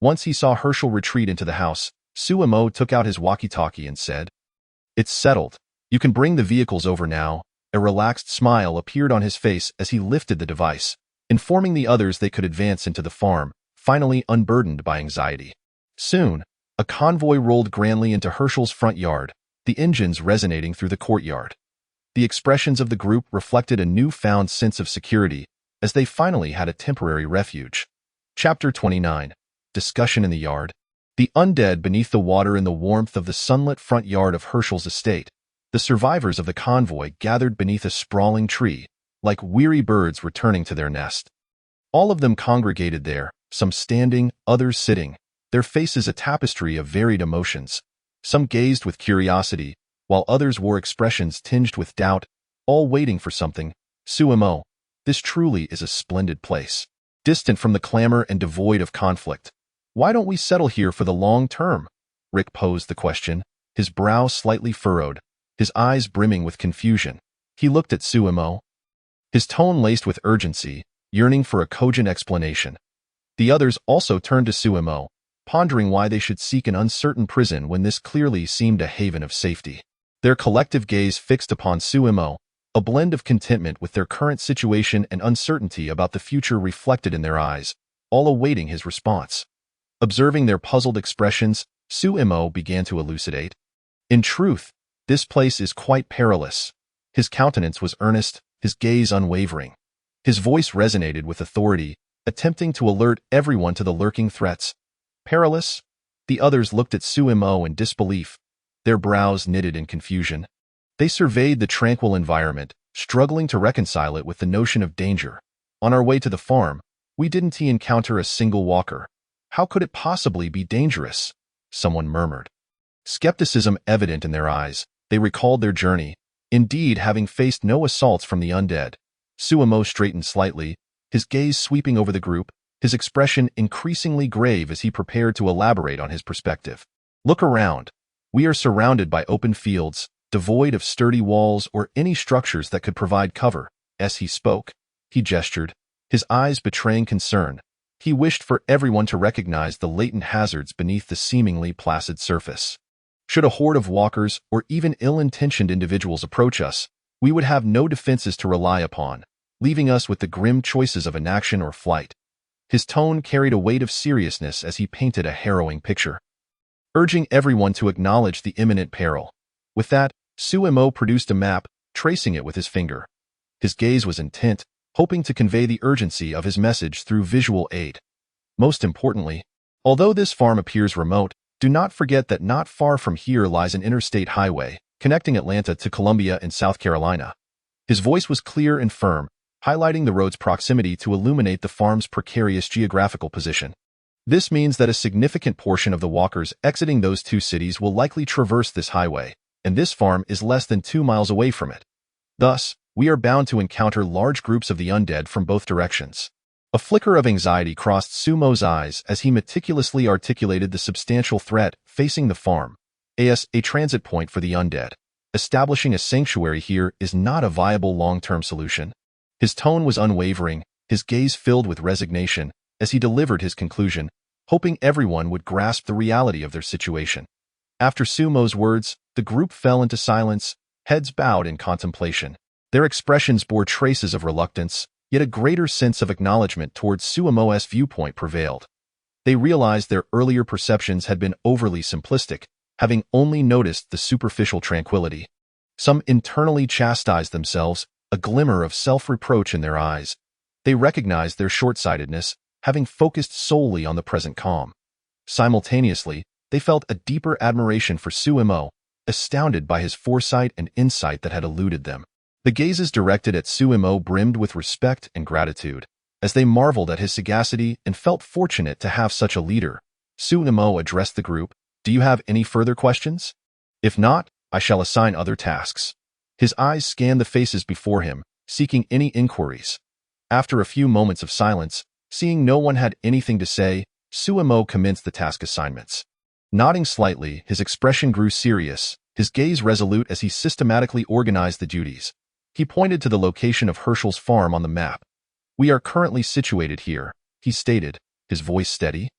Once he saw Hershel retreat into the house, Sumo took out his walkie-talkie and said, "It's settled. You can bring the vehicles over now." A relaxed smile appeared on his face as he lifted the device, informing the others they could advance into the farm, finally unburdened by anxiety. Soon, a convoy rolled grandly into Hershel's front yard, the engines resonating through the courtyard. The expressions of the group reflected a newfound sense of security, as they finally had a temporary refuge. Chapter 29. Discussion in the Yard. The undead beneath the water in the warmth of the sunlit front yard of Hershel's estate. The survivors of the convoy gathered beneath a sprawling tree, like weary birds returning to their nest. All of them congregated there, some standing, others sitting, their faces a tapestry of varied emotions. Some gazed with curiosity, while others wore expressions tinged with doubt, all waiting for something. "Sumo, this truly is a splendid place. Distant from the clamor and devoid of conflict. Why don't we settle here for the long term?" Rick posed the question, his brow slightly furrowed, his eyes brimming with confusion. He looked at Sumo, his tone laced with urgency, yearning for a cogent explanation. The others also turned to Sumo, pondering why they should seek an uncertain prison when this clearly seemed a haven of safety. Their collective gaze fixed upon Sumo, a blend of contentment with their current situation and uncertainty about the future reflected in their eyes, all awaiting his response. Observing their puzzled expressions, Sumo began to elucidate. "In truth, this place is quite perilous." His countenance was earnest, his gaze unwavering. His voice resonated with authority, attempting to alert everyone to the lurking threats. "Perilous?" The others looked at Sumo in disbelief, their brows knitted in confusion. They surveyed the tranquil environment, struggling to reconcile it with the notion of danger. "On our way to the farm, we didn't encounter a single walker. How could it possibly be dangerous?" someone murmured. Skepticism evident in their eyes, they recalled their journey, indeed having faced no assaults from the undead. Sumo straightened slightly, his gaze sweeping over the group, his expression increasingly grave as he prepared to elaborate on his perspective. "Look around. We are surrounded by open fields, devoid of sturdy walls or any structures that could provide cover." As he spoke, he gestured, his eyes betraying concern. He wished for everyone to recognize the latent hazards beneath the seemingly placid surface. Should a horde of walkers or even ill-intentioned individuals approach us, we would have no defenses to rely upon, leaving us with the grim choices of inaction or flight. His tone carried a weight of seriousness as he painted a harrowing picture, urging everyone to acknowledge the imminent peril. With that, Sumo produced a map, tracing it with his finger. His gaze was intent, hoping to convey the urgency of his message through visual aid. Most importantly, although this farm appears remote, do not forget that not far from here lies an interstate highway connecting Atlanta to Columbia in South Carolina. His voice was clear and firm, highlighting the road's proximity to illuminate the farm's precarious geographical position. This means that a significant portion of the walkers exiting those two cities will likely traverse this highway, and this farm is less than 2 miles away from it. Thus, we are bound to encounter large groups of the undead from both directions. A flicker of anxiety crossed Sumo's eyes as he meticulously articulated the substantial threat facing the farm, as a transit point for the undead. Establishing a sanctuary here is not a viable long-term solution. His tone was unwavering, his gaze filled with resignation, as he delivered his conclusion, hoping everyone would grasp the reality of their situation. After Sumo's words, the group fell into silence, heads bowed in contemplation. Their expressions bore traces of reluctance, yet a greater sense of acknowledgement towards Sumo's viewpoint prevailed. They realized their earlier perceptions had been overly simplistic, having only noticed the superficial tranquility. Some internally chastised themselves, a glimmer of self-reproach in their eyes. They recognized their short-sightedness, having focused solely on the present calm. Simultaneously, they felt a deeper admiration for Sumo, astounded by his foresight and insight that had eluded them. The gazes directed at Sumo brimmed with respect and gratitude, as they marveled at his sagacity and felt fortunate to have such a leader. Sumo addressed the group, "Do you have any further questions? If not, I shall assign other tasks." His eyes scanned the faces before him, seeking any inquiries. After a few moments of silence, seeing no one had anything to say, Sumo commenced the task assignments. Nodding slightly, his expression grew serious, his gaze resolute as he systematically organized the duties. He pointed to the location of Hershel's farm on the map. "We are currently situated here," he stated, his voice steady,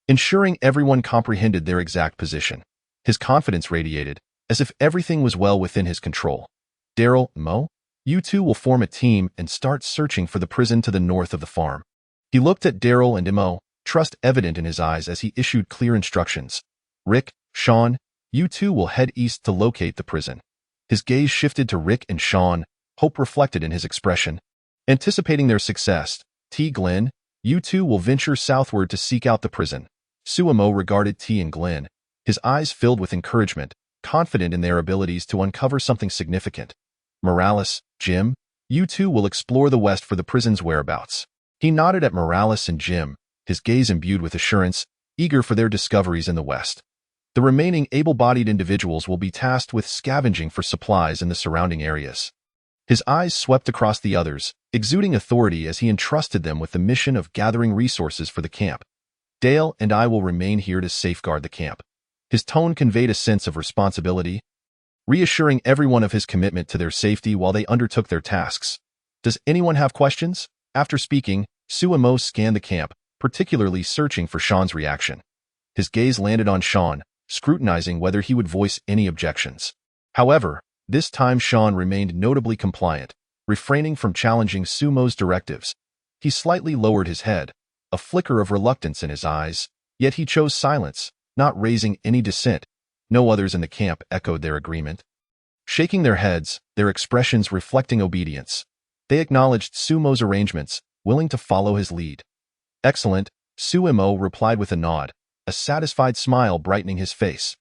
ensuring everyone comprehended their exact position. His confidence radiated, as if everything was well within his control. "Daryl, Mo, you two will form a team and start searching for the prison to the north of the farm." He looked at Daryl and Mo, trust evident in his eyes as he issued clear instructions. "Rick, Sean, you two will head east to locate the prison." His gaze shifted to Rick and Sean, hope reflected in his expression. Anticipating their success, T. Glenn, you two will venture southward to seek out the prison. Sumo regarded T and Glenn, his eyes filled with encouragement, confident in their abilities to uncover something significant. Morales, Jim, you two will explore the west for the prison's whereabouts. He nodded at Morales and Jim, his gaze imbued with assurance, eager for their discoveries in the west. The remaining able-bodied individuals will be tasked with scavenging for supplies in the surrounding areas. His eyes swept across the others, exuding authority as he entrusted them with the mission of gathering resources for the camp. "Dale and I will remain here to safeguard the camp." His tone conveyed a sense of responsibility, reassuring everyone of his commitment to their safety while they undertook their tasks. "Does anyone have questions?" After speaking, Sumo scanned the camp, particularly searching for Sean's reaction. His gaze landed on Sean, scrutinizing whether he would voice any objections. However, this time Sean remained notably compliant, refraining from challenging Sumo's directives. He slightly lowered his head, a flicker of reluctance in his eyes, yet he chose silence, not raising any dissent. No others in the camp echoed their agreement. Shaking their heads, their expressions reflecting obedience, they acknowledged Sumo's arrangements, willing to follow his lead. "Excellent," Sumo replied with a nod, a satisfied smile brightening his face.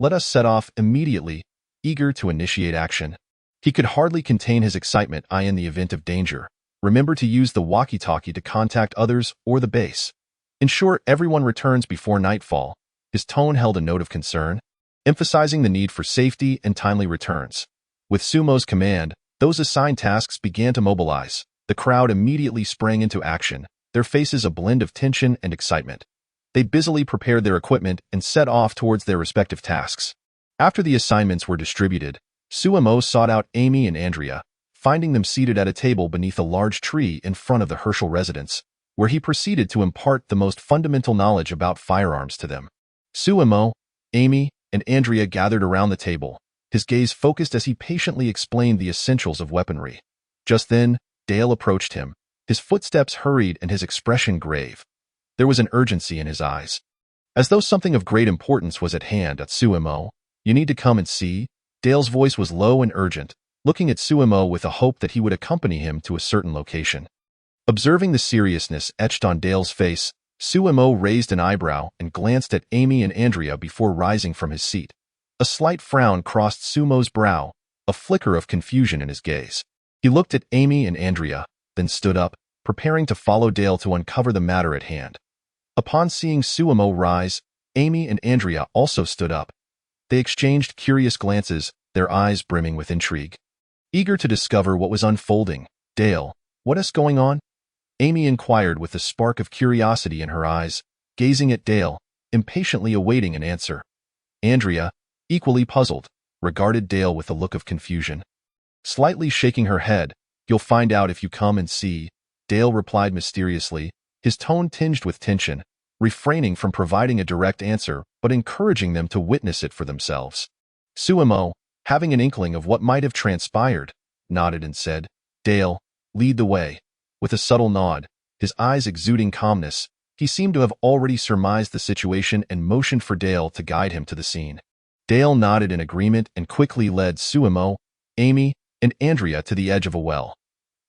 "Let us set off immediately," eager to initiate action. He could hardly contain his excitement in the event of danger. Remember to use the walkie-talkie to contact others or the base. Ensure everyone returns before nightfall. His tone held a note of concern, emphasizing the need for safety and timely returns. With Sumo's command, those assigned tasks began to mobilize. The crowd immediately sprang into action, their faces a blend of tension and excitement. They busily prepared their equipment and set off towards their respective tasks. After the assignments were distributed, Sumo sought out Amy and Andrea, finding them seated at a table beneath a large tree in front of the Hershel residence, where he proceeded to impart the most fundamental knowledge about firearms to them. Sumo, Amy, and Andrea gathered around the table, his gaze focused as he patiently explained the essentials of weaponry. Just then, Dale approached him, his footsteps hurried and his expression grave. There was an urgency in his eyes, as though something of great importance was at hand. At Sumo, "You need to come and see." Dale's voice was low and urgent, looking at Sumo with a hope that he would accompany him to a certain location. Observing the seriousness etched on Dale's face, Suemo raised an eyebrow and glanced at Amy and Andrea before rising from his seat. A slight frown crossed Sumo's brow, a flicker of confusion in his gaze. He looked at Amy and Andrea, then stood up, preparing to follow Dale to uncover the matter at hand. Upon seeing Suemo rise, Amy and Andrea also stood up. They exchanged curious glances, their eyes brimming with intrigue. Eager to discover what was unfolding, "Dale, what is going on?" Amy inquired with a spark of curiosity in her eyes, gazing at Dale, impatiently awaiting an answer. Andrea, equally puzzled, regarded Dale with a look of confusion. Slightly shaking her head, "You'll find out if you come and see," Dale replied mysteriously, his tone tinged with tension, refraining from providing a direct answer but encouraging them to witness it for themselves. Suemo, having an inkling of what might have transpired, nodded and said, "Dale, lead the way." With a subtle nod, his eyes exuding calmness, he seemed to have already surmised the situation and motioned for Dale to guide him to the scene. Dale nodded in agreement and quickly led Suemo, Amy, and Andrea to the edge of a well.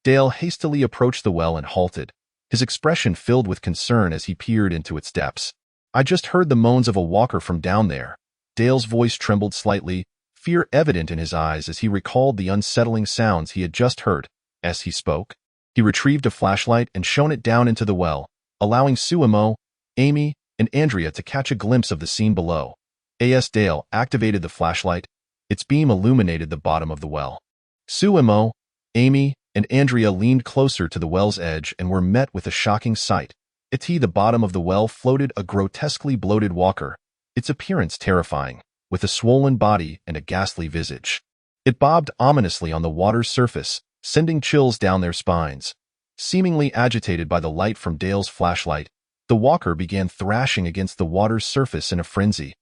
Dale hastily approached the well and halted, his expression filled with concern as he peered into its depths. "I just heard the moans of a walker from down there." Dale's voice trembled slightly, fear evident in his eyes as he recalled the unsettling sounds he had just heard. As he spoke, he retrieved a flashlight and shone it down into the well, allowing Suemo, Amy, and Andrea to catch a glimpse of the scene below. As Dale activated the flashlight, its beam illuminated the bottom of the well. Suemo, Amy, and Andrea leaned closer to the well's edge and were met with a shocking sight. At the bottom of the well floated a grotesquely bloated walker, its appearance terrifying, with a swollen body and a ghastly visage. It bobbed ominously on the water's surface, sending chills down their spines. Seemingly agitated by the light from Dale's flashlight, the walker began thrashing against the water's surface in a frenzy.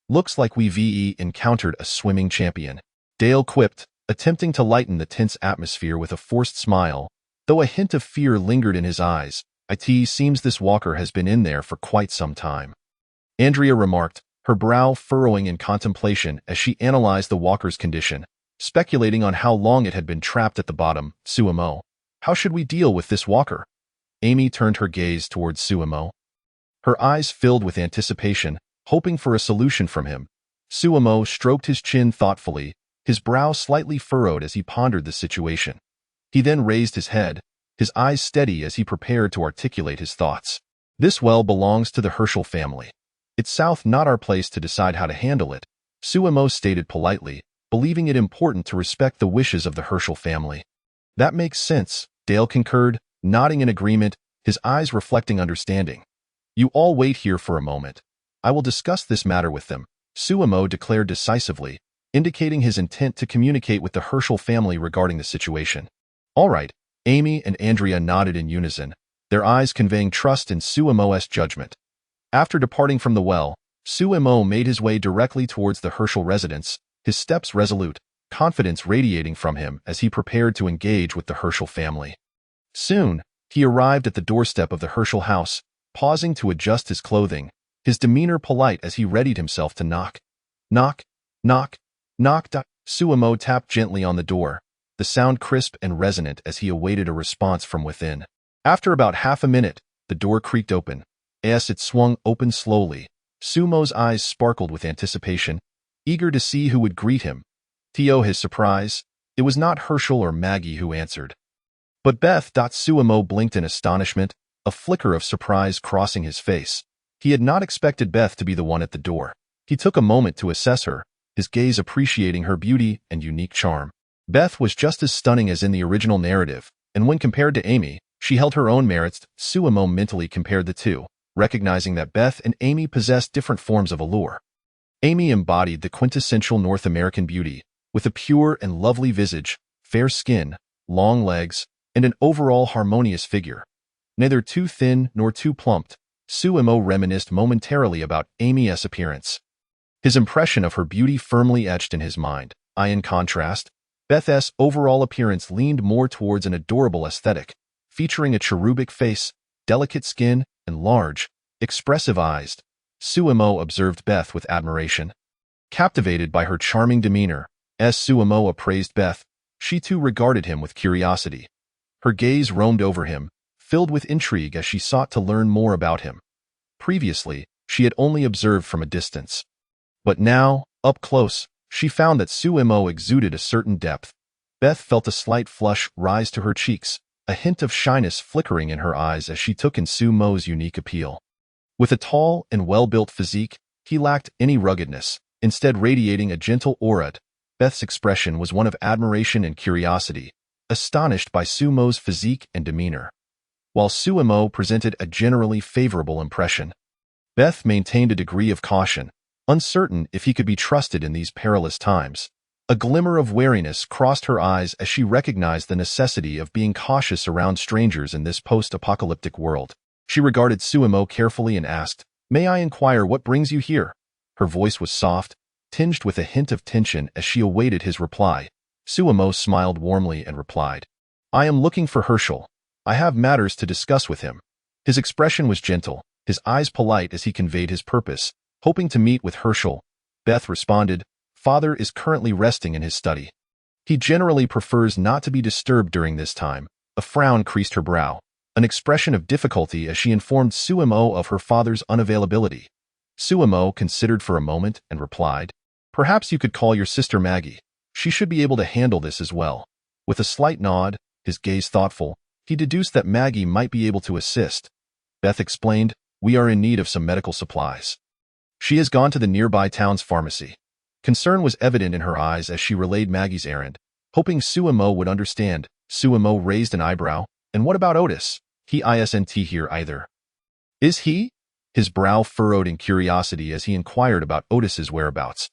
"Looks like we've encountered a swimming champion," Dale quipped, attempting to lighten the tense atmosphere with a forced smile, though a hint of fear lingered in his eyes. "It seems this walker has been in there for quite some time," Andrea remarked, her brow furrowing in contemplation as she analyzed the walker's condition, speculating on how long it had been trapped at the bottom. "Suemo, how should we deal with this walker?" Amy turned her gaze towards Suemo. Her eyes filled with anticipation, hoping for a solution from him. Suemo stroked his chin thoughtfully, his brow slightly furrowed as he pondered the situation. He then raised his head, his eyes steady as he prepared to articulate his thoughts. "This well belongs to the Hershel family. It's not our place to decide how to handle it," Suemo stated politely, believing it important to respect the wishes of the Hershel family. "That makes sense," Dale concurred, nodding in agreement, his eyes reflecting understanding. "You all wait here for a moment. I will discuss this matter with them," Suemo declared decisively, indicating his intent to communicate with the Hershel family regarding the situation. "All right," Amy and Andrea nodded in unison, their eyes conveying trust in Suemo's judgment. After departing from the well, Suemo made his way directly towards the Hershel residence, his steps resolute, confidence radiating from him as he prepared to engage with the Hershel family. Soon, he arrived at the doorstep of the Hershel house, pausing to adjust his clothing, his demeanor polite as he readied himself to knock. "Knock, knock, knock." Suemo tapped gently on the door, the sound crisp and resonant as he awaited a response from within. After about half a minute, the door creaked open. As it swung open slowly, Sumo's eyes sparkled with anticipation, eager to see who would greet him. To his surprise, it was not Hershel or Maggie who answered, but Beth. Suemo blinked in astonishment, a flicker of surprise crossing his face. He had not expected Beth to be the one at the door. He took a moment to assess her, his gaze appreciating her beauty and unique charm. Beth was just as stunning as in the original narrative, and when compared to Amy, she held her own merits. Suemo mentally compared the two, recognizing that Beth and Amy possessed different forms of allure. Amy embodied the quintessential North American beauty, with a pure and lovely visage, fair skin, long legs, and an overall harmonious figure. Neither too thin nor too plump, Suemo reminisced momentarily about Amy's appearance. His impression of her beauty firmly etched in his mind. In contrast, Beth's overall appearance leaned more towards an adorable aesthetic, featuring a cherubic face, delicate skin, and large, expressive eyes. Suemo observed Beth with admiration. Captivated by her charming demeanor, as Suemo appraised Beth, she too regarded him with curiosity. Her gaze roamed over him, filled with intrigue as she sought to learn more about him. Previously, she had only observed from a distance. But now, up close, she found that Sumo exuded a certain depth. Beth felt a slight flush rise to her cheeks, a hint of shyness flickering in her eyes as she took in Sumo's unique appeal. With a tall and well-built physique, he lacked any ruggedness, instead radiating a gentle aura. Beth's expression was one of admiration and curiosity, astonished by Sumo's physique and demeanor. While Sumo presented a generally favorable impression, Beth maintained a degree of caution, uncertain if he could be trusted in these perilous times. A glimmer of wariness crossed her eyes as she recognized the necessity of being cautious around strangers in this post-apocalyptic world. She regarded Sumo carefully and asked, "May I inquire what brings you here?" Her voice was soft, tinged with a hint of tension as she awaited his reply. Sumo smiled warmly and replied, "I am looking for Hershel. I have matters to discuss with him." His expression was gentle, his eyes polite as he conveyed his purpose, hoping to meet with Hershel. Beth responded, "Father is currently resting in his study. He generally prefers not to be disturbed during this time." A frown creased her brow, an expression of difficulty as she informed Sumo of her father's unavailability. Sumo considered for a moment and replied, "Perhaps you could call your sister Maggie. She should be able to handle this as well." With a slight nod, his gaze thoughtful, he deduced that Maggie might be able to assist. Beth explained, "We are in need of some medical supplies." She has gone to the nearby town's pharmacy. Concern was evident in her eyes as she relayed Maggie's errand, hoping Sumo would understand. Sumo raised an eyebrow. "And what about Otis? He isn't here either." "Is he?" His brow furrowed in curiosity as he inquired about Otis's whereabouts.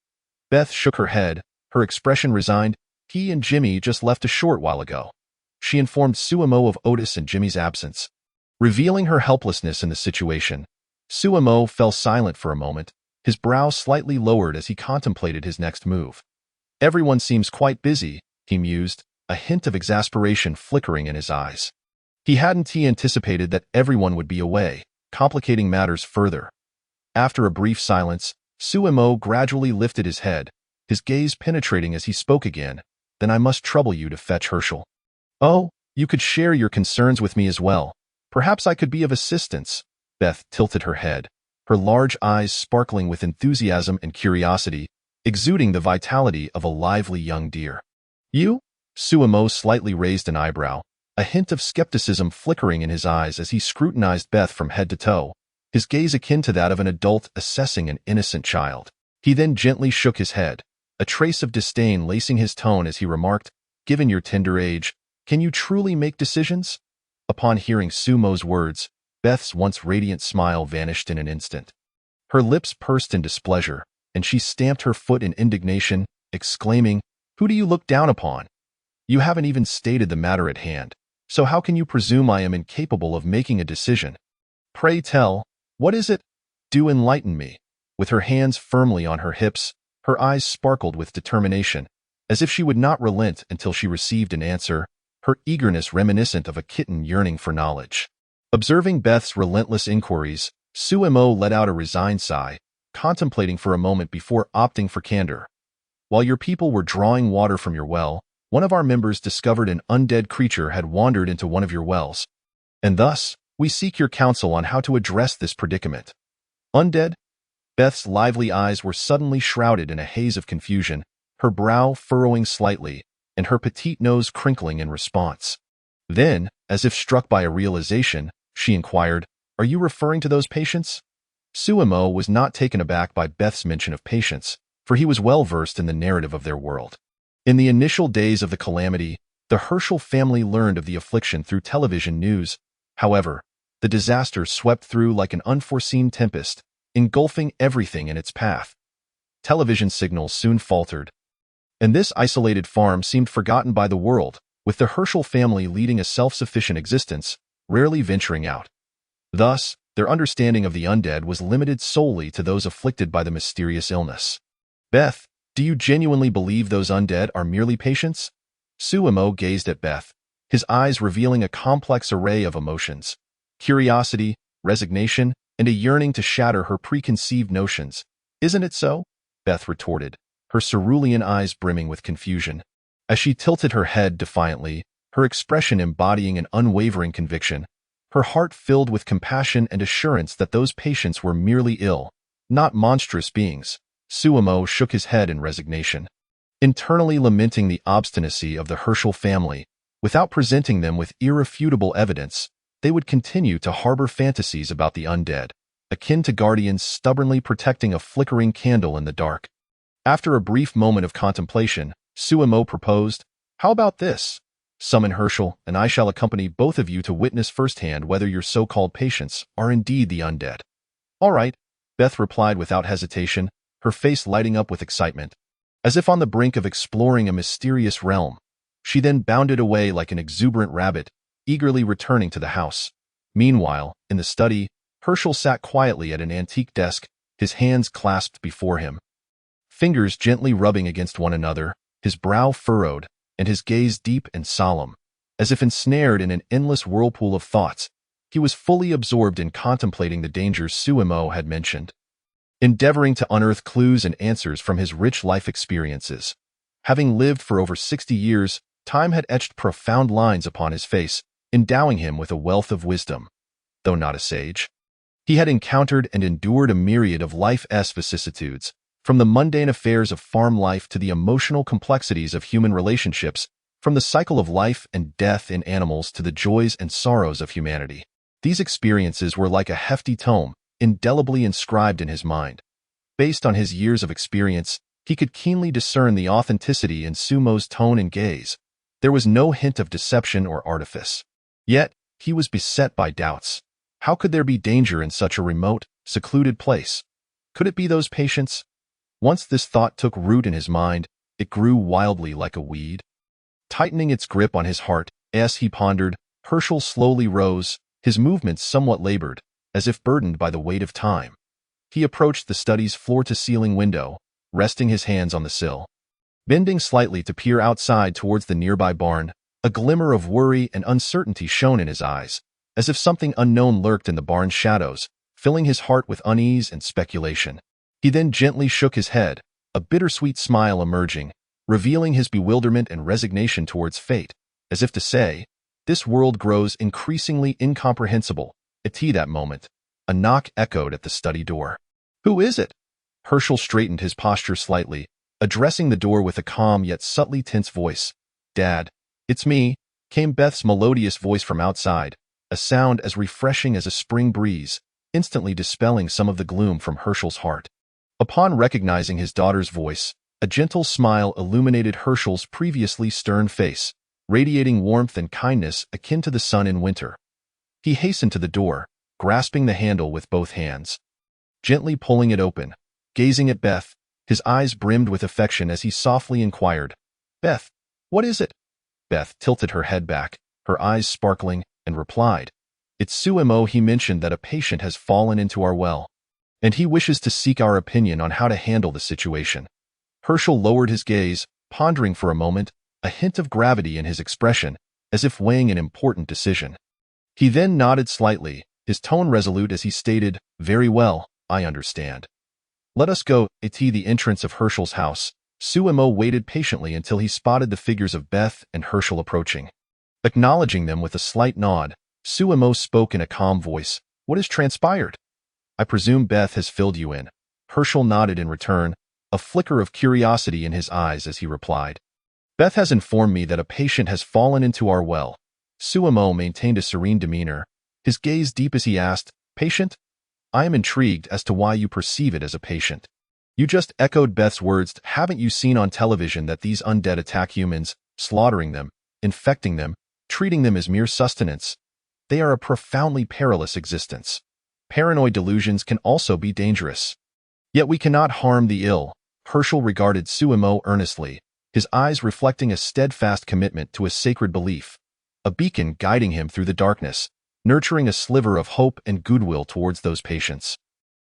Beth shook her head, her expression resigned. "He and Jimmy just left a short while ago." She informed Sumo of Otis and Jimmy's absence. Revealing her helplessness in the situation, Sumo fell silent for a moment, his brow slightly lowered as he contemplated his next move. "Everyone seems quite busy," he mused, a hint of exasperation flickering in his eyes. He hadn't anticipated that everyone would be away, complicating matters further. After a brief silence, Sumo gradually lifted his head, his gaze penetrating as he spoke again. "Then I must trouble you to fetch Hershel." "Oh, you could share your concerns with me as well. Perhaps I could be of assistance." Beth tilted her head, her large eyes sparkling with enthusiasm and curiosity, exuding the vitality of a lively young deer. "You?" Sumo slightly raised an eyebrow, a hint of skepticism flickering in his eyes as he scrutinized Beth from head to toe, his gaze akin to that of an adult assessing an innocent child. He then gently shook his head, a trace of disdain lacing his tone as he remarked, "Given your tender age, can you truly make decisions?" Upon hearing Sumo's words, Beth's once radiant smile vanished in an instant. Her lips pursed in displeasure, and she stamped her foot in indignation, exclaiming, "Who do you look down upon? You haven't even stated the matter at hand, so how can you presume I am incapable of making a decision? Pray tell, what is it? Do enlighten me." With her hands firmly on her hips, her eyes sparkled with determination, as if she would not relent until she received an answer, her eagerness reminiscent of a kitten yearning for knowledge. Observing Beth's relentless inquiries, Sumo let out a resigned sigh, contemplating for a moment before opting for candor. "While your people were drawing water from your well, one of our members discovered an undead creature had wandered into one of your wells. And thus, we seek your counsel on how to address this predicament." "Undead?" Beth's lively eyes were suddenly shrouded in a haze of confusion, her brow furrowing slightly, and her petite nose crinkling in response. Then, as if struck by a realization, she inquired, "Are you referring to those patients?" Sumo was not taken aback by Beth's mention of patients, for he was well versed in the narrative of their world. In the initial days of the calamity, the Hershel family learned of the affliction through television news. However, the disaster swept through like an unforeseen tempest, engulfing everything in its path. Television signals soon faltered, and this isolated farm seemed forgotten by the world, with the Hershel family leading a self-sufficient existence, rarely venturing out. Thus, their understanding of the undead was limited solely to those afflicted by the mysterious illness. "Beth, do you genuinely believe those undead are merely patients?" Sumo gazed at Beth, his eyes revealing a complex array of emotions: curiosity, resignation, and a yearning to shatter her preconceived notions. "Isn't it so?" Beth retorted, her cerulean eyes brimming with confusion. As she tilted her head defiantly, her expression embodying an unwavering conviction, her heart filled with compassion and assurance that those patients were merely ill, not monstrous beings. Suemo shook his head in resignation, internally lamenting the obstinacy of the Hershel family. Without presenting them with irrefutable evidence, they would continue to harbor fantasies about the undead, akin to guardians stubbornly protecting a flickering candle in the dark. After a brief moment of contemplation, Suemo proposed, "How about this? Summon Hershel, and I shall accompany both of you to witness firsthand whether your so-called patients are indeed the undead." "All right," Beth replied without hesitation, her face lighting up with excitement. As if on the brink of exploring a mysterious realm, she then bounded away like an exuberant rabbit, eagerly returning to the house. Meanwhile, in the study, Hershel sat quietly at an antique desk, his hands clasped before him, fingers gently rubbing against one another, his brow furrowed, and his gaze deep and solemn. As if ensnared in an endless whirlpool of thoughts, he was fully absorbed in contemplating the dangers Suemo had mentioned, endeavoring to unearth clues and answers from his rich life experiences. Having lived for over 60 years, time had etched profound lines upon his face, endowing him with a wealth of wisdom. Though not a sage, he had encountered and endured a myriad of life's vicissitudes, from the mundane affairs of farm life to the emotional complexities of human relationships, from the cycle of life and death in animals to the joys and sorrows of humanity. These experiences were like a hefty tome, indelibly inscribed in his mind. Based on his years of experience, he could keenly discern the authenticity in Sumo's tone and gaze. There was no hint of deception or artifice. Yet, he was beset by doubts. How could there be danger in such a remote, secluded place? Could it be those patients? Once this thought took root in his mind, it grew wildly like a weed, tightening its grip on his heart. As he pondered, Hershel slowly rose, his movements somewhat labored, as if burdened by the weight of time. He approached the study's floor-to-ceiling window, resting his hands on the sill. Bending slightly to peer outside towards the nearby barn, a glimmer of worry and uncertainty shone in his eyes, as if something unknown lurked in the barn's shadows, filling his heart with unease and speculation. He then gently shook his head, a bittersweet smile emerging, revealing his bewilderment and resignation towards fate, as if to say, "This world grows increasingly incomprehensible." At that moment, a knock echoed at the study door. "Who is it?" Hershel straightened his posture slightly, addressing the door with a calm yet subtly tense voice. "Dad, it's me," came Beth's melodious voice from outside, a sound as refreshing as a spring breeze, instantly dispelling some of the gloom from Hershel's heart. Upon recognizing his daughter's voice, a gentle smile illuminated Hershel's previously stern face, radiating warmth and kindness akin to the sun in winter. He hastened to the door, grasping the handle with both hands, gently pulling it open. Gazing at Beth, his eyes brimmed with affection as he softly inquired, "Beth, what is it?" Beth tilted her head back, her eyes sparkling, and replied, "It's Suemo. He mentioned that a patient has fallen into our well, and he wishes to seek our opinion on how to handle the situation." Hershel lowered his gaze, pondering for a moment, a hint of gravity in his expression, as if weighing an important decision. He then nodded slightly, his tone resolute as he stated, "Very well, I understand. Let us go." At the entrance of Hershel's house, Suemo waited patiently until he spotted the figures of Beth and Hershel approaching. Acknowledging them with a slight nod, Suemo spoke in a calm voice, "What has transpired? I presume Beth has filled you in." Hershel nodded in return, a flicker of curiosity in his eyes as he replied, "Beth has informed me that a patient has fallen into our well." Suemo maintained a serene demeanor, his gaze deep as he asked, "Patient? I am intrigued as to why you perceive it as a patient." "You just echoed Beth's words. Haven't you seen on television that these undead attack humans, slaughtering them, infecting them, treating them as mere sustenance? They are a profoundly perilous existence. Paranoid delusions can also be dangerous. Yet we cannot harm the ill." Hershel regarded Suemo earnestly, his eyes reflecting a steadfast commitment to a sacred belief, a beacon guiding him through the darkness, nurturing a sliver of hope and goodwill towards those patients.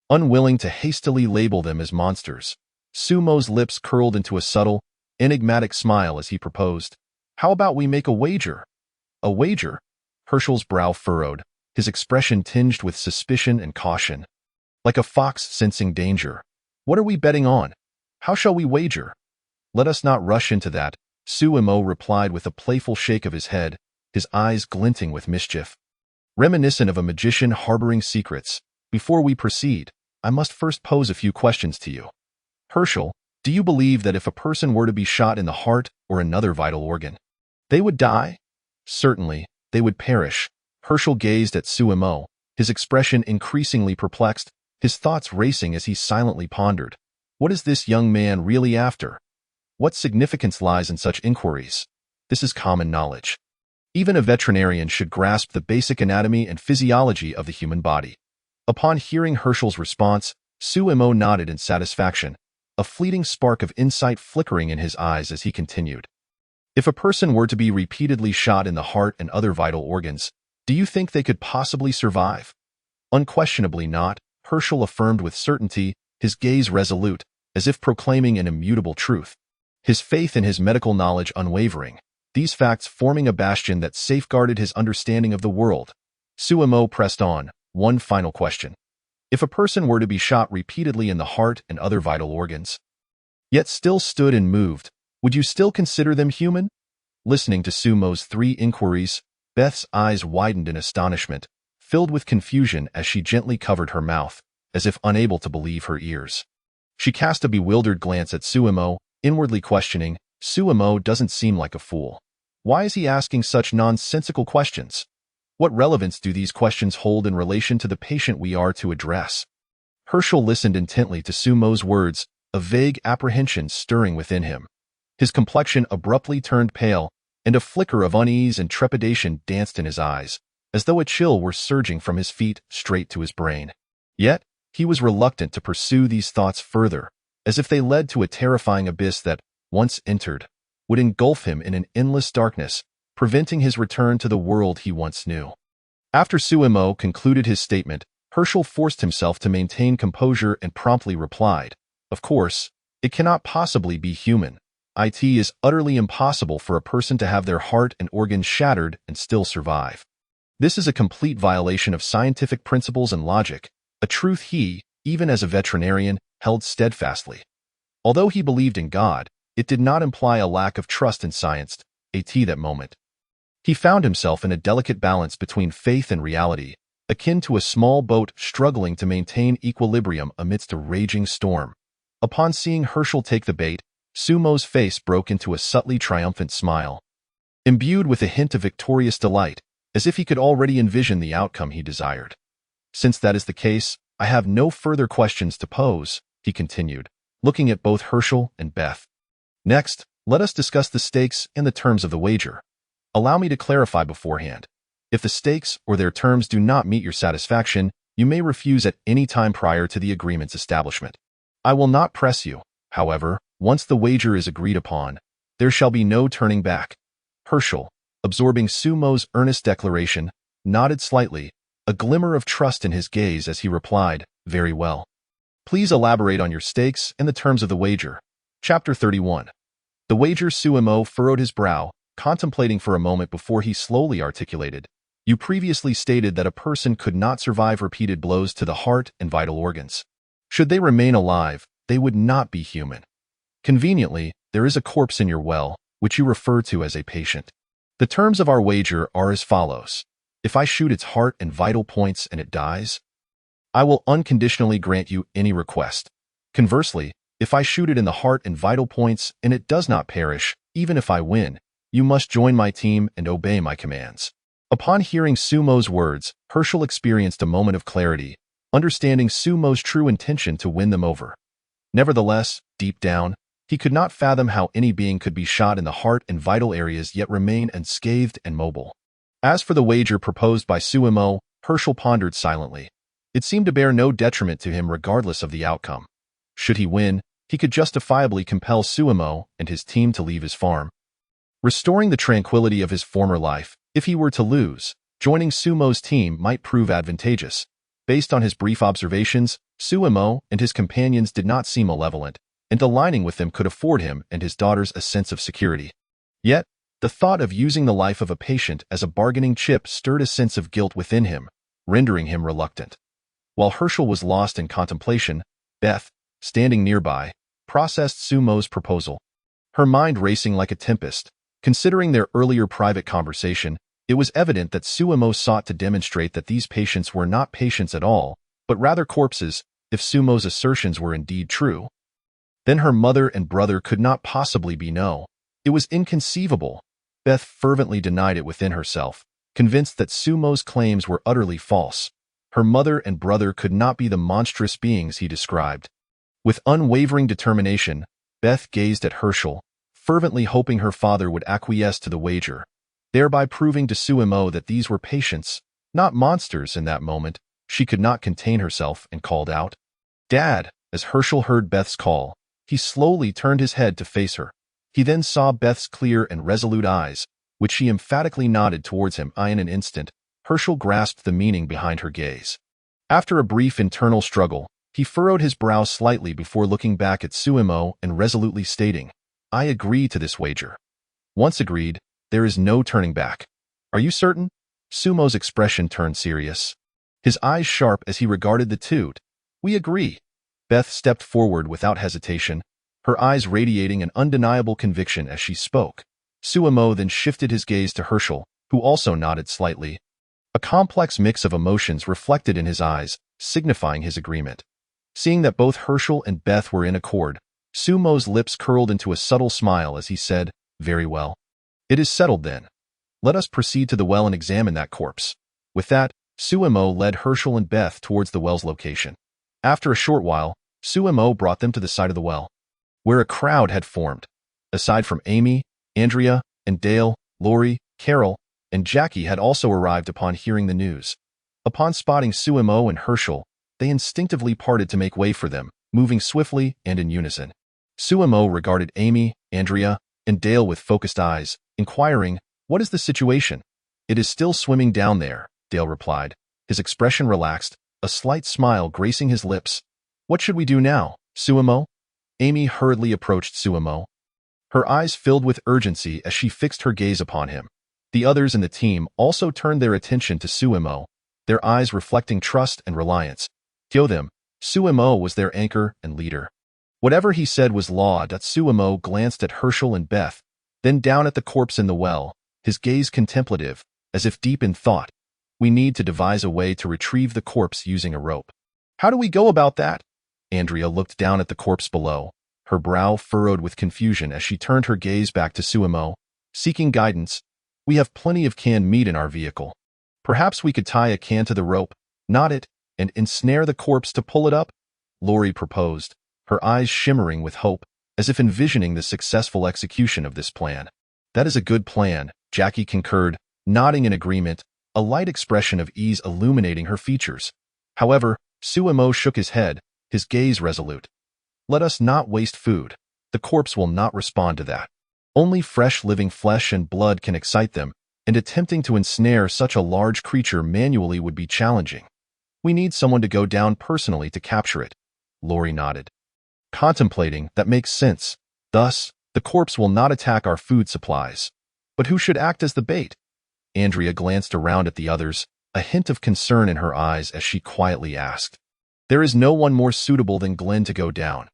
Unwilling to hastily label them as monsters, Sumo's lips curled into a subtle, enigmatic smile as he proposed, "How about we make a wager?" "A wager?" Hershel's brow furrowed, his expression tinged with suspicion and caution. Like a fox sensing danger. "What are we betting on? How shall we wager?" "Let us not rush into that," Suemo replied with a playful shake of his head, his eyes glinting with mischief. reminiscent of a magician harboring secrets. Before we proceed, I must first pose a few questions to you. Hershel, do you believe that if a person were to be shot in the heart or another vital organ, they would die? Certainly, they would perish. Hershel gazed at Suemo, his expression increasingly perplexed, his thoughts racing as he silently pondered. What is this young man really after? What significance lies in such inquiries? This is common knowledge. Even a veterinarian should grasp the basic anatomy and physiology of the human body. Upon hearing Hershel's response, Suemo nodded in satisfaction, a fleeting spark of insight flickering in his eyes as he continued. If a person were to be repeatedly shot in the heart and other vital organs, do you think they could possibly survive? Unquestionably not, Hershel affirmed with certainty, his gaze resolute, as if proclaiming an immutable truth. His faith in his medical knowledge unwavering, these facts forming a bastion that safeguarded his understanding of the world. Suemo pressed on, one final question. If a person were to be shot repeatedly in the heart and other vital organs, yet still stood and moved, would you still consider them human? Listening to Sumo's three inquiries, Beth's eyes widened in astonishment, filled with confusion as she gently covered her mouth, as if unable to believe her ears. She cast a bewildered glance at Suemo, inwardly questioning, Suemo doesn't seem like a fool. Why is he asking such nonsensical questions? What relevance do these questions hold in relation to the patient we are to address? Hershel listened intently to Sumo's words, a vague apprehension stirring within him. His complexion abruptly turned pale, and a flicker of unease and trepidation danced in his eyes, as though a chill were surging from his feet straight to his brain. Yet, he was reluctant to pursue these thoughts further, as if they led to a terrifying abyss that, once entered, would engulf him in an endless darkness, preventing his return to the world he once knew. After Suemo concluded his statement, Hershel forced himself to maintain composure and promptly replied, "Of course, it cannot possibly be human. It is utterly impossible for a person to have their heart and organs shattered and still survive. This is a complete violation of scientific principles and logic, a truth he, even as a veterinarian, held steadfastly. Although he believed in God, it did not imply a lack of trust in science. At that moment, he found himself in a delicate balance between faith and reality, akin to a small boat struggling to maintain equilibrium amidst a raging storm. Upon seeing Hershel take the bait, Sumo's face broke into a subtly triumphant smile, imbued with a hint of victorious delight, as if he could already envision the outcome he desired. Since that is the case, I have no further questions to pose, he continued, looking at both Hershel and Beth. Next, let us discuss the stakes and the terms of the wager. Allow me to clarify beforehand. If the stakes or their terms do not meet your satisfaction, you may refuse at any time prior to the agreement's establishment. I will not press you, however, once the wager is agreed upon, there shall be no turning back. Hershel, absorbing Sumo's earnest declaration, nodded slightly, a glimmer of trust in his gaze as he replied, "Very well. Please elaborate on your stakes and the terms of the wager." Chapter 31. The wager. Suemo furrowed his brow, contemplating for a moment before he slowly articulated, "You previously stated that a person could not survive repeated blows to the heart and vital organs. Should they remain alive, they would not be human. Conveniently, there is a corpse in your well, which you refer to as a patient. The terms of our wager are as follows. If I shoot its heart and vital points and it dies, I will unconditionally grant you any request. Conversely, if I shoot it in the heart and vital points and it does not perish, even if I win, you must join my team and obey my commands." Upon hearing Sumo's words, Hershel experienced a moment of clarity, understanding Sumo's true intention to win them over. Nevertheless, deep down, he could not fathom how any being could be shot in the heart and vital areas yet remain unscathed and mobile. As for the wager proposed by Suemo, Hershel pondered silently. It seemed to bear no detriment to him regardless of the outcome. Should he win, he could justifiably compel Suemo and his team to leave his farm, restoring the tranquility of his former life. If he were to lose, joining Sumo's team might prove advantageous. Based on his brief observations, Suemo and his companions did not seem malevolent, and aligning with them could afford him and his daughters a sense of security. Yet, the thought of using the life of a patient as a bargaining chip stirred a sense of guilt within him, rendering him reluctant. While Hershel was lost in contemplation, Beth, standing nearby, processed Sumo's proposal. Her mind racing like a tempest, considering their earlier private conversation, It was evident that Sumo sought to demonstrate that these patients were not patients at all, but rather corpses, if Sumo's assertions were indeed true. Then her mother and brother could not possibly be no. It was inconceivable. Beth fervently denied it within herself, convinced that Sumo's claims were utterly false. Her mother and brother could not be the monstrous beings he described. With unwavering determination, Beth gazed at Hershel, fervently hoping her father would acquiesce to the wager, thereby proving to Sumo that these were patients, not monsters. In that moment, she could not contain herself and called out, "Dad!" As Hershel heard Beth's call, he slowly turned his head to face her. He then saw Beth's clear and resolute eyes, which she emphatically nodded towards him. In an instant, Hershel grasped the meaning behind her gaze. After a brief internal struggle, he furrowed his brow slightly before looking back at Sumo and resolutely stating, "I agree to this wager. Once agreed, there is no turning back." "Are you certain?" Sumo's expression turned serious, his eyes sharp as he regarded the two. "We agree." Beth stepped forward without hesitation, her eyes radiating an undeniable conviction as she spoke. Sumo then shifted his gaze to Hershel, who also nodded slightly. A complex mix of emotions reflected in his eyes, signifying his agreement. Seeing that both Hershel and Beth were in accord, Sumo's lips curled into a subtle smile as he said, "Very well. It is settled then. Let us proceed to the well and examine that corpse." With that, Sumo led Hershel and Beth towards the well's location. After a short while, Sumo brought them to the side of the well, where a crowd had formed. Aside from Amy, Andrea, and Dale, Lori, Carol, and Jackie had also arrived upon hearing the news. Upon spotting Sumo and Hershel, they instinctively parted to make way for them, moving swiftly and in unison. Sumo regarded Amy, Andrea, and Dale with focused eyes, inquiring, "What is the situation?" "It is still swimming down there," Dale replied, his expression relaxed, a slight smile gracing his lips. "What should we do now, Sumo?" Amy hurriedly approached Sumo. Her eyes filled with urgency as she fixed her gaze upon him. The others in the team also turned their attention to Sumo, their eyes reflecting trust and reliance. To them, Sumo was their anchor and leader. Whatever he said was law. Sumo glanced at Hershel and Beth, then down at the corpse in the well, his gaze contemplative, as if deep in thought. "We need to devise a way to retrieve the corpse using a rope." "How do we go about that?" Andrea looked down at the corpse below, her brow furrowed with confusion as she turned her gaze back to Sumo, seeking guidance. "We have plenty of canned meat in our vehicle. Perhaps we could tie a can to the rope, knot it, and ensnare the corpse to pull it up," Lori proposed, her eyes shimmering with hope, as if envisioning the successful execution of this plan. "That is a good plan," Jackie concurred, nodding in agreement, a light expression of ease illuminating her features. However, Sumo shook his head, his gaze resolute. "Let us not waste food. The corpse will not respond to that. Only fresh living flesh and blood can excite them, and attempting to ensnare such a large creature manually would be challenging. We need someone to go down personally to capture it." Lori nodded. Contemplating, "That makes sense. Thus, the corpse will not attack our food supplies. But who should act as the bait?" Andrea glanced around at the others, a hint of concern in her eyes as she quietly asked. "There is no one more suitable than Glenn to go down."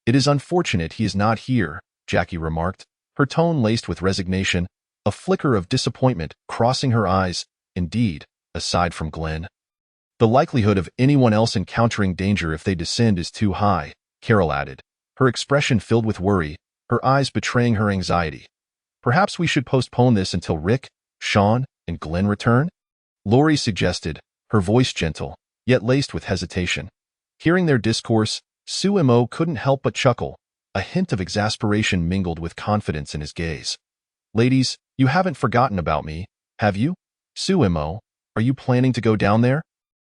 "It is unfortunate he is not here," Jackie remarked, her tone laced with resignation, a flicker of disappointment crossing her eyes. "Indeed, aside from Glenn, the likelihood of anyone else encountering danger if they descend is too high," Carol added, her expression filled with worry, her eyes betraying her anxiety. "Perhaps we should postpone this until Rick, Sean, and Glenn return?" Lori suggested, her voice gentle, yet laced with hesitation. Hearing their discourse, Sumo couldn't help but chuckle, a hint of exasperation mingled with confidence in his gaze. "Ladies, you haven't forgotten about me, have you? Sumo, are you planning to go down there?"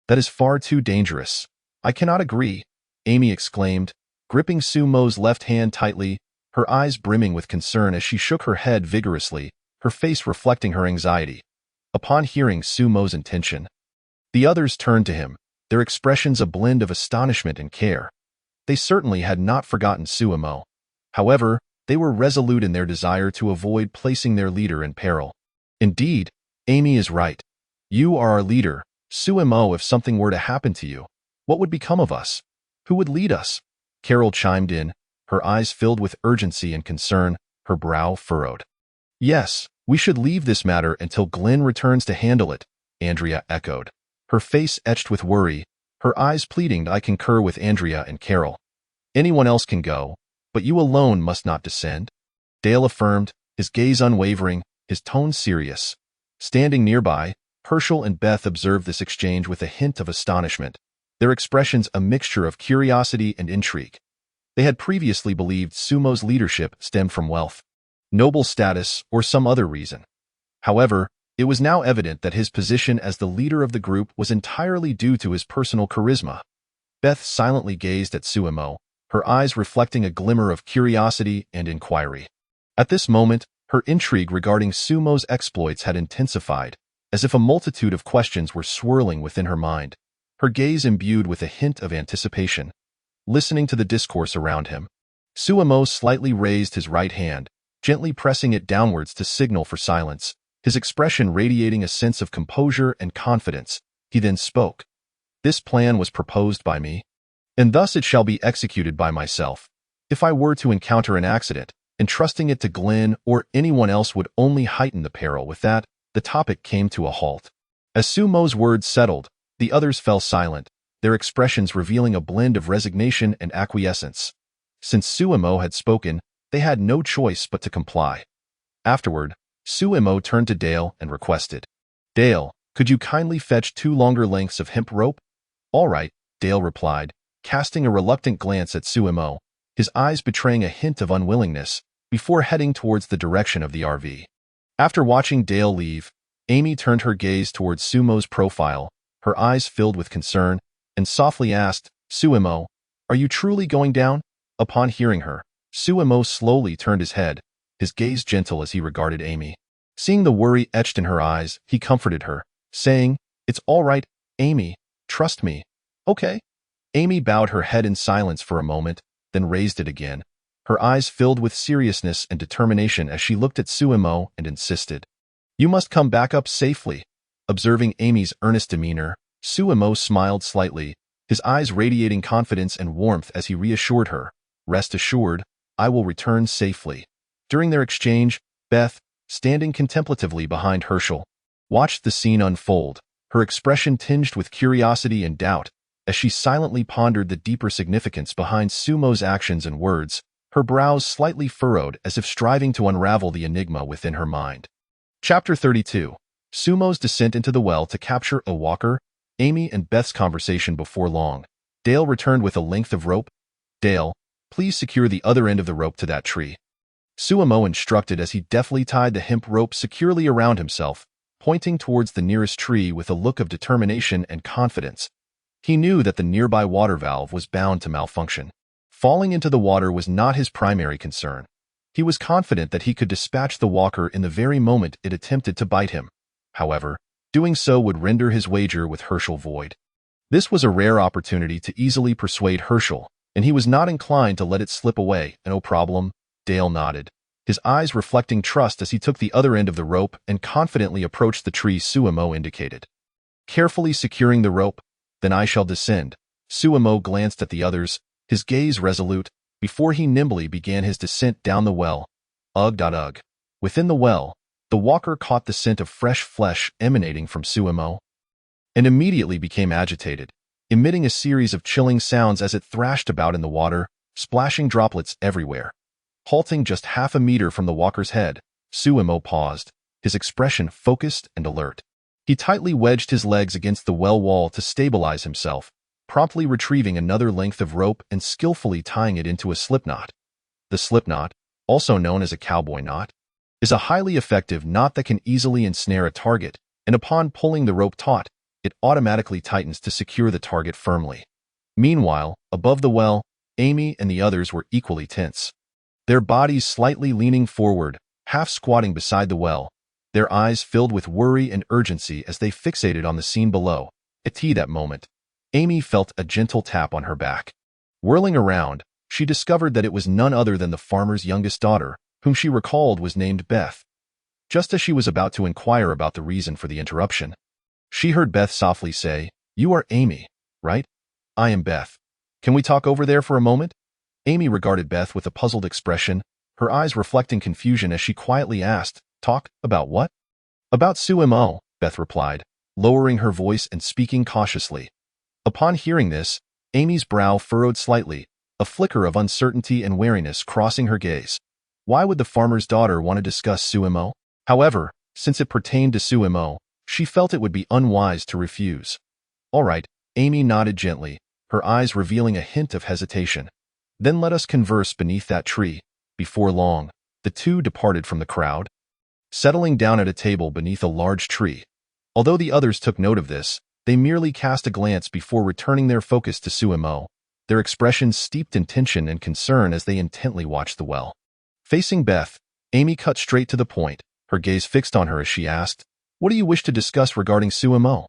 "That is far too dangerous. I cannot agree," Amy exclaimed, gripping Sumo's left hand tightly, her eyes brimming with concern as she shook her head vigorously, her face reflecting her anxiety. Upon hearing Sumo's intention, the others turned to him, their expressions a blend of astonishment and care. They certainly had not forgotten Sumo. However, they were resolute in their desire to avoid placing their leader in peril. "Indeed, Amy is right. You are our leader, Sumo. If something were to happen to you, what would become of us? Who would lead us?" Carol chimed in, her eyes filled with urgency and concern, her brow furrowed. Yes, we should leave this matter until Glenn returns to handle it, Andrea echoed. Her face etched with worry, her eyes pleading. I concur with Andrea and Carol. Anyone else can go, but you alone must not descend. Dale affirmed, his gaze unwavering, his tone serious. Standing nearby, Hershel and Beth observed this exchange with a hint of astonishment, their expressions a mixture of curiosity and intrigue. They had previously believed Sumo's leadership stemmed from wealth, noble status, or some other reason. However, it was now evident that his position as the leader of the group was entirely due to his personal charisma. Beth silently gazed at Sumo, her eyes reflecting a glimmer of curiosity and inquiry. At this moment, her intrigue regarding Sumo's exploits had intensified, as if a multitude of questions were swirling within her mind, her gaze imbued with a hint of anticipation. Listening to the discourse around him, Sumo slightly raised his right hand, gently pressing it downwards to signal for silence, his expression radiating a sense of composure and confidence. He then spoke. This plan was proposed by me, and thus it shall be executed by myself. If I were to encounter an accident, entrusting it to Glenn or anyone else would only heighten the peril. With that, the topic came to a halt. As Sumo's words settled, the others fell silent, their expressions revealing a blend of resignation and acquiescence. Since Sumo had spoken, they had no choice but to comply. Afterward, Sumo turned to Dale and requested, Dale, could you kindly fetch 2 longer lengths of hemp rope? All right, Dale replied, casting a reluctant glance at Sumo, his eyes betraying a hint of unwillingness, before heading towards the direction of the RV. After watching Dale leave, Amy turned her gaze towards Sumo's profile, her eyes filled with concern, and softly asked, Sumo, are you truly going down? Upon hearing her, Sumo slowly turned his head, his gaze gentle as he regarded Amy. Seeing the worry etched in her eyes, he comforted her, saying, It's all right, Amy, trust me. Okay. Amy bowed her head in silence for a moment, then raised it again, her eyes filled with seriousness and determination as she looked at Sumo and insisted, You must come back up safely. Observing Amy's earnest demeanor, Sumo smiled slightly, his eyes radiating confidence and warmth as he reassured her, Rest assured, I will return safely. During their exchange, Beth, standing contemplatively behind Hershel, watched the scene unfold, her expression tinged with curiosity and doubt, as she silently pondered the deeper significance behind Sumo's actions and words, her brows slightly furrowed as if striving to unravel the enigma within her mind. Chapter 32. Sumo's descent into the well to capture a walker, Amy and Beth's conversation before long. Dale returned with a length of rope. Dale, please secure the other end of the rope to that tree. Sumo instructed as he deftly tied the hemp rope securely around himself, pointing towards the nearest tree with a look of determination and confidence. He knew that the nearby water valve was bound to malfunction. Falling into the water was not his primary concern. He was confident that he could dispatch the walker in the very moment it attempted to bite him. However, doing so would render his wager with Hershel void. This was a rare opportunity to easily persuade Hershel, and he was not inclined to let it slip away. No problem, Dale nodded, his eyes reflecting trust as he took the other end of the rope and confidently approached the tree Sumo indicated. Carefully securing the rope, Then I shall descend. Sumo glanced at the others, his gaze resolute, before he nimbly began his descent down the well. Ugh. Within the well, the walker caught the scent of fresh flesh emanating from Sumo, and immediately became agitated, emitting a series of chilling sounds as it thrashed about in the water, splashing droplets everywhere. Halting just half a meter from the walker's head, Sumo paused, his expression focused and alert. He tightly wedged his legs against the well wall to stabilize himself, promptly retrieving another length of rope and skillfully tying it into a slipknot. The slipknot, also known as a cowboy knot, is a highly effective knot that can easily ensnare a target, and upon pulling the rope taut, it automatically tightens to secure the target firmly. Meanwhile, above the well, Amy and the others were equally tense, their bodies slightly leaning forward, half squatting beside the well, their eyes filled with worry and urgency as they fixated on the scene below. At that moment, Amy felt a gentle tap on her back. Whirling around, she discovered that it was none other than the farmer's youngest daughter, whom she recalled was named Beth. Just as she was about to inquire about the reason for the interruption, she heard Beth softly say, You are Amy, right? I am Beth. Can we talk over there for a moment? Amy regarded Beth with a puzzled expression, her eyes reflecting confusion as she quietly asked, Talk about what? About Sumo, Beth replied, lowering her voice and speaking cautiously. Upon hearing this, Amy's brow furrowed slightly, a flicker of uncertainty and wariness crossing her gaze. Why would the farmer's daughter want to discuss Sumo? However, since it pertained to Sumo, she felt it would be unwise to refuse. All right, Amy nodded gently, her eyes revealing a hint of hesitation. Then let us converse beneath that tree. Before long, the two departed from the crowd, settling down at a table beneath a large tree. Although the others took note of this, they merely cast a glance before returning their focus to Sumo, their expressions steeped in tension and concern as they intently watched the well. Facing Beth, Amy cut straight to the point, her gaze fixed on her as she asked, "What do you wish to discuss regarding Sumo?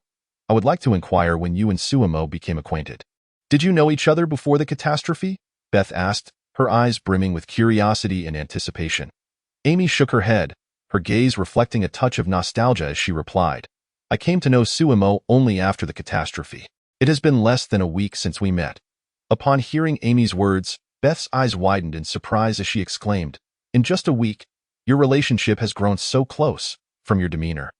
I would like to inquire when you and Sumo became acquainted." "Did you know each other before the catastrophe?" Beth asked, her eyes brimming with curiosity and anticipation. Amy shook her head, her gaze reflecting a touch of nostalgia as she replied, "I came to know Sumo only after the catastrophe. It has been less than a week since we met." Upon hearing Amy's words, Beth's eyes widened in surprise as she exclaimed, "In just a week, your relationship has grown so close, from your demeanor.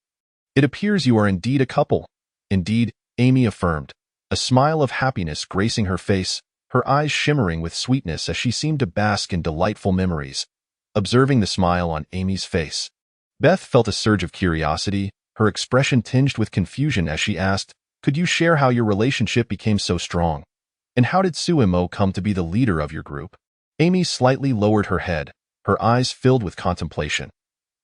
It appears you are indeed a couple." "Indeed," Amy affirmed, a smile of happiness gracing her face, her eyes shimmering with sweetness as she seemed to bask in delightful memories. Observing the smile on Amy's face, Beth felt a surge of curiosity, her expression tinged with confusion as she asked, "Could you share how your relationship became so strong? And how did Sumo come to be the leader of your group?" Amy slightly lowered her head, her eyes filled with contemplation.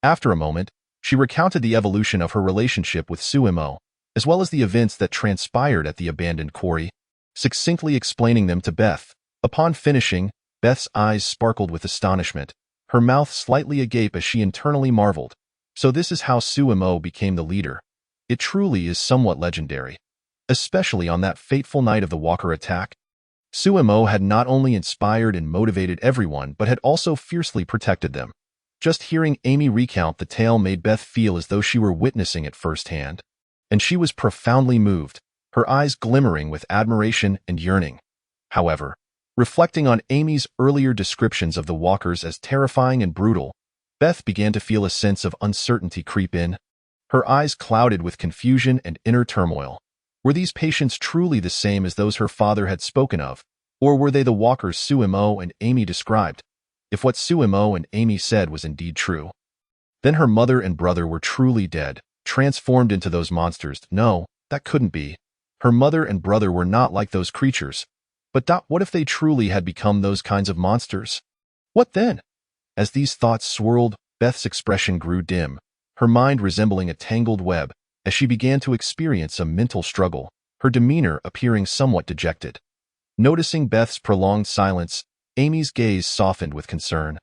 After a moment, she recounted the evolution of her relationship with Sumo, as well as the events that transpired at the abandoned quarry, succinctly explaining them to Beth. Upon finishing, Beth's eyes sparkled with astonishment, her mouth slightly agape as she internally marveled. So this is how Sumo became the leader. It truly is somewhat legendary. Especially on that fateful night of the Walker attack. Sumo had not only inspired and motivated everyone, but had also fiercely protected them. Just hearing Amy recount the tale made Beth feel as though she were witnessing it firsthand. And she was profoundly moved, her eyes glimmering with admiration and yearning. However, reflecting on Amy's earlier descriptions of the Walkers as terrifying and brutal, Beth began to feel a sense of uncertainty creep in. Her eyes clouded with confusion and inner turmoil. Were these patients truly the same as those her father had spoken of, or were they the Walkers Sumo and Amy described? If what Sumo and Amy said was indeed true, then her mother and brother were truly dead, transformed into those monsters. No, that couldn't be. Her mother and brother were not like those creatures. But what if they truly had become those kinds of monsters? What then? As these thoughts swirled, Beth's expression grew dim, her mind resembling a tangled web, as she began to experience a mental struggle, her demeanor appearing somewhat dejected. Noticing Beth's prolonged silence, Amy's gaze softened with concern.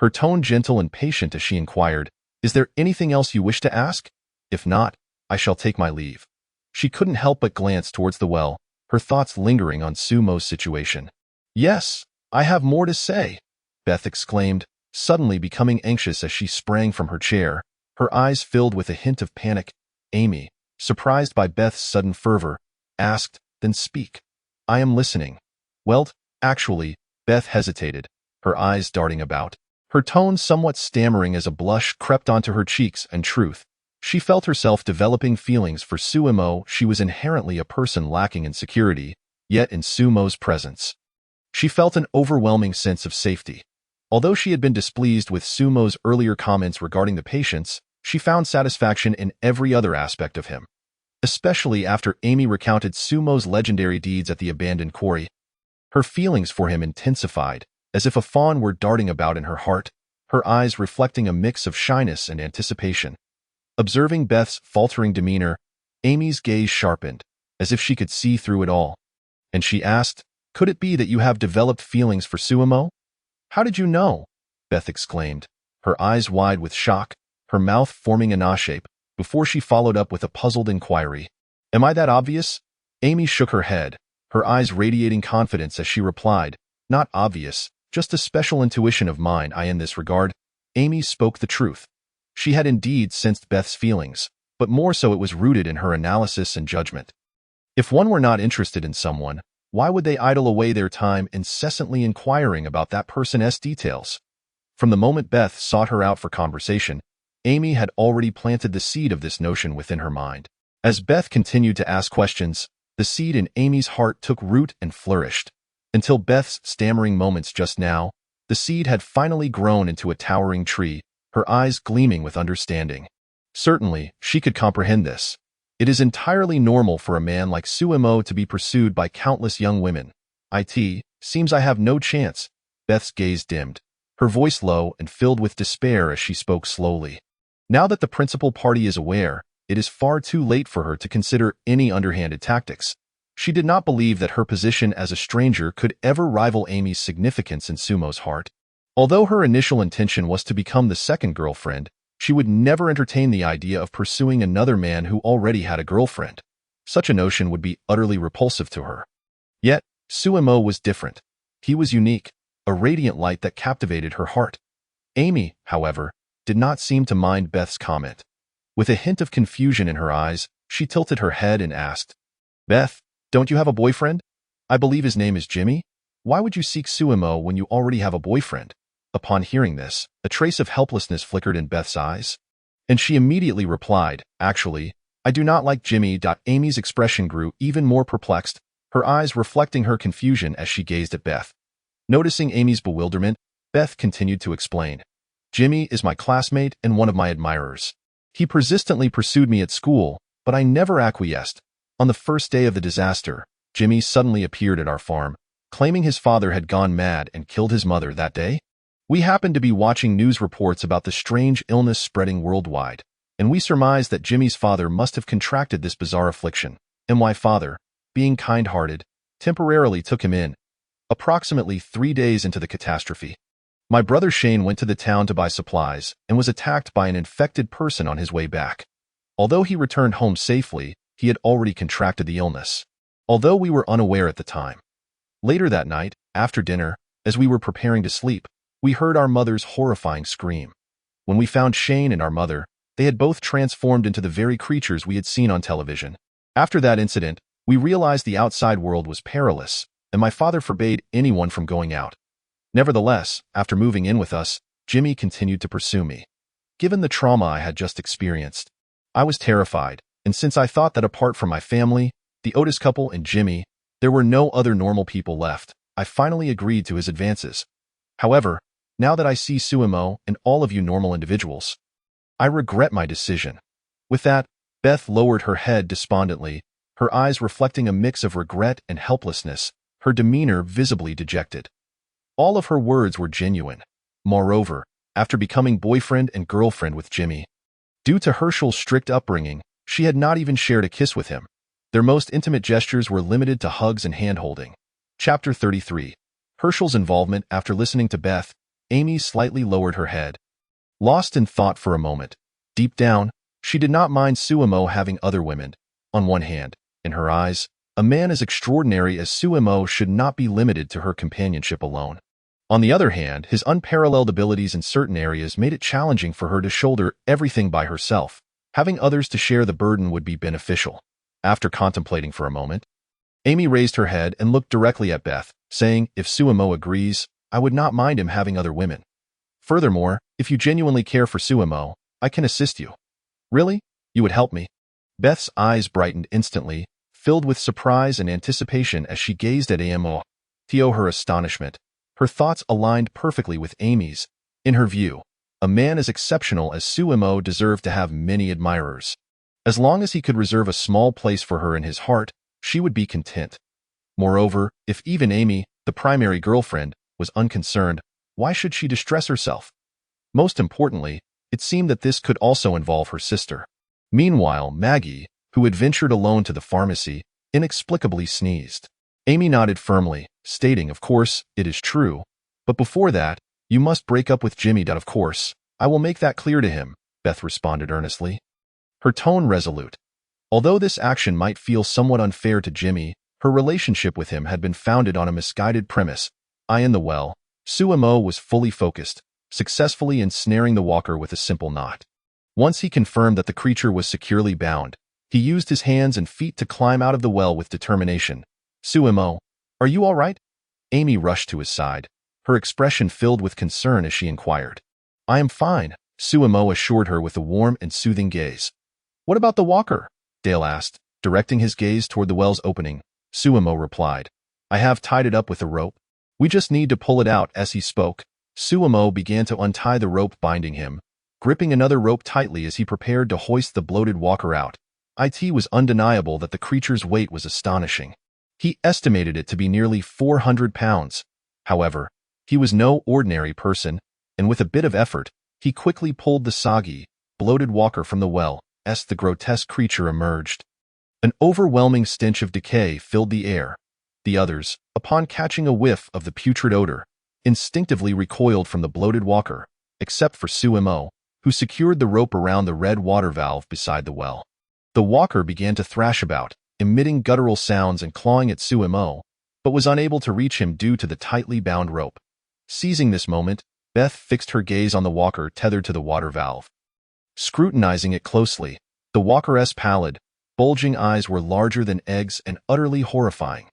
Her tone gentle and patient as she inquired, "Is there anything else you wish to ask? If not, I shall take my leave." She couldn't help but glance towards the well, her thoughts lingering on Sumo's situation. "Yes, I have more to say," Beth exclaimed, suddenly becoming anxious as she sprang from her chair, her eyes filled with a hint of panic. Amy, surprised by Beth's sudden fervor, asked, "Then speak. I am listening." "Well, actually," Beth hesitated, her eyes darting about, her tone somewhat stammering as a blush crept onto her cheeks. And truth, she felt herself developing feelings for Sumo. She was inherently a person lacking in security, yet in Sumo's presence, she felt an overwhelming sense of safety. Although she had been displeased with Sumo's earlier comments regarding the patients, she found satisfaction in every other aspect of him. Especially after Amy recounted Sumo's legendary deeds at the abandoned quarry. Her feelings for him intensified, as if a fawn were darting about in her heart, her eyes reflecting a mix of shyness and anticipation. Observing Beth's faltering demeanor, Amy's gaze sharpened, as if she could see through it all. And she asked, "Could it be that you have developed feelings for Sumo?" "How did you know?" Beth exclaimed, her eyes wide with shock, her mouth forming an A shape, before she followed up with a puzzled inquiry. "Am I that obvious?" Amy shook her head, her eyes radiating confidence as she replied, "Not obvious, just a special intuition of mine. In this regard." Amy spoke the truth. She had indeed sensed Beth's feelings, but more so it was rooted in her analysis and judgment. If one were not interested in someone, why would they idle away their time incessantly inquiring about that person's details? From the moment Beth sought her out for conversation, Amy had already planted the seed of this notion within her mind. As Beth continued to ask questions, the seed in Amy's heart took root and flourished. Until Beth's stammering moments just now, the seed had finally grown into a towering tree, her eyes gleaming with understanding. Certainly, she could comprehend this. It is entirely normal for a man like Suemo to be pursued by countless young women. Seems I have no chance. Beth's gaze dimmed, her voice low and filled with despair as she spoke slowly. Now that the principal party is aware, it is far too late for her to consider any underhanded tactics. She did not believe that her position as a stranger could ever rival Amy's significance in Sumo's heart. Although her initial intention was to become the second girlfriend, she would never entertain the idea of pursuing another man who already had a girlfriend. Such a notion would be utterly repulsive to her. Yet, Suemo was different. He was unique, a radiant light that captivated her heart. Amy, however, did not seem to mind Beth's comment. With a hint of confusion in her eyes, she tilted her head and asked, "Beth, don't you have a boyfriend? I believe his name is Jimmy. Why would you seek Suemo when you already have a boyfriend?" Upon hearing this, a trace of helplessness flickered in Beth's eyes, and she immediately replied, "Actually, I do not like Jimmy." Amy's expression grew even more perplexed, her eyes reflecting her confusion as she gazed at Beth. Noticing Amy's bewilderment, Beth continued to explain. "Jimmy is my classmate and one of my admirers. He persistently pursued me at school, but I never acquiesced. On the first day of the disaster, Jimmy suddenly appeared at our farm, claiming his father had gone mad and killed his mother that day. We happened to be watching news reports about the strange illness spreading worldwide, and we surmised that Jimmy's father must have contracted this bizarre affliction, and my father, being kind-hearted, temporarily took him in. Approximately 3 days into the catastrophe, my brother Shane went to the town to buy supplies and was attacked by an infected person on his way back. Although he returned home safely, he had already contracted the illness, although we were unaware at the time. Later that night, after dinner, as we were preparing to sleep, we heard our mother's horrifying scream. When we found Shane and our mother, they had both transformed into the very creatures we had seen on television. After that incident, we realized the outside world was perilous, and my father forbade anyone from going out. Nevertheless, after moving in with us, Jimmy continued to pursue me. Given the trauma I had just experienced, I was terrified, and since I thought that apart from my family, the Otis couple and Jimmy, there were no other normal people left, I finally agreed to his advances. However, now that I see Suemo and all of you normal individuals, I regret my decision." With that, Beth lowered her head despondently, her eyes reflecting a mix of regret and helplessness, her demeanor visibly dejected. All of her words were genuine. Moreover, after becoming boyfriend and girlfriend with Jimmy, due to Hershel's strict upbringing, she had not even shared a kiss with him. Their most intimate gestures were limited to hugs and hand-holding. Chapter 33. Hershel's involvement. After listening to Beth, Amy slightly lowered her head. Lost in thought for a moment, deep down, she did not mind Suemo having other women. On one hand, in her eyes, a man as extraordinary as Suemo should not be limited to her companionship alone. On the other hand, his unparalleled abilities in certain areas made it challenging for her to shoulder everything by herself. Having others to share the burden would be beneficial. After contemplating for a moment, Amy raised her head and looked directly at Beth, saying, "If Suemo agrees, I would not mind him having other women. Furthermore, if you genuinely care for Suemo, I can assist you." "Really? You would help me?" Beth's eyes brightened instantly, filled with surprise and anticipation as she gazed at Amo. To her astonishment, her thoughts aligned perfectly with Amy's. In her view, a man as exceptional as Suemo deserved to have many admirers. As long as he could reserve a small place for her in his heart, she would be content. Moreover, if even Amy, the primary girlfriend, was unconcerned, why should she distress herself? Most importantly, it seemed that this could also involve her sister. Meanwhile, Maggie, who had ventured alone to the pharmacy, inexplicably sneezed. Amy nodded firmly, stating, "Of course, it is true. But before that, you must break up with Jimmy." "Of course, I will make that clear to him," Beth responded earnestly, her tone resolute. Although this action might feel somewhat unfair to Jimmy, her relationship with him had been founded on a misguided premise. In the well, Suemo was fully focused, successfully ensnaring the walker with a simple knot. Once he confirmed that the creature was securely bound, he used his hands and feet to climb out of the well with determination. "Suemo, are you all right?" Amy rushed to his side, her expression filled with concern as she inquired. "I am fine," Suemo assured her with a warm and soothing gaze. What about the walker? Dale asked, directing his gaze toward the well's opening. Suemo replied, I have tied it up with a rope. We just need to pull it out. As he spoke, Suemo began to untie the rope binding him, gripping another rope tightly as he prepared to hoist the bloated walker out. It was undeniable that the creature's weight was astonishing. He estimated it to be nearly 400 pounds. However, he was no ordinary person, and with a bit of effort, he quickly pulled the soggy, bloated walker from the well, as the grotesque creature emerged. An overwhelming stench of decay filled the air. The others, upon catching a whiff of the putrid odor, instinctively recoiled from the bloated walker, except for Suemo, who secured the rope around the red water valve beside the well. The walker began to thrash about, emitting guttural sounds and clawing at Suemo, but was unable to reach him due to the tightly bound rope. Seizing this moment, Beth fixed her gaze on the walker tethered to the water valve. Scrutinizing it closely, the walker's pallid, bulging eyes were larger than eggs and utterly horrifying.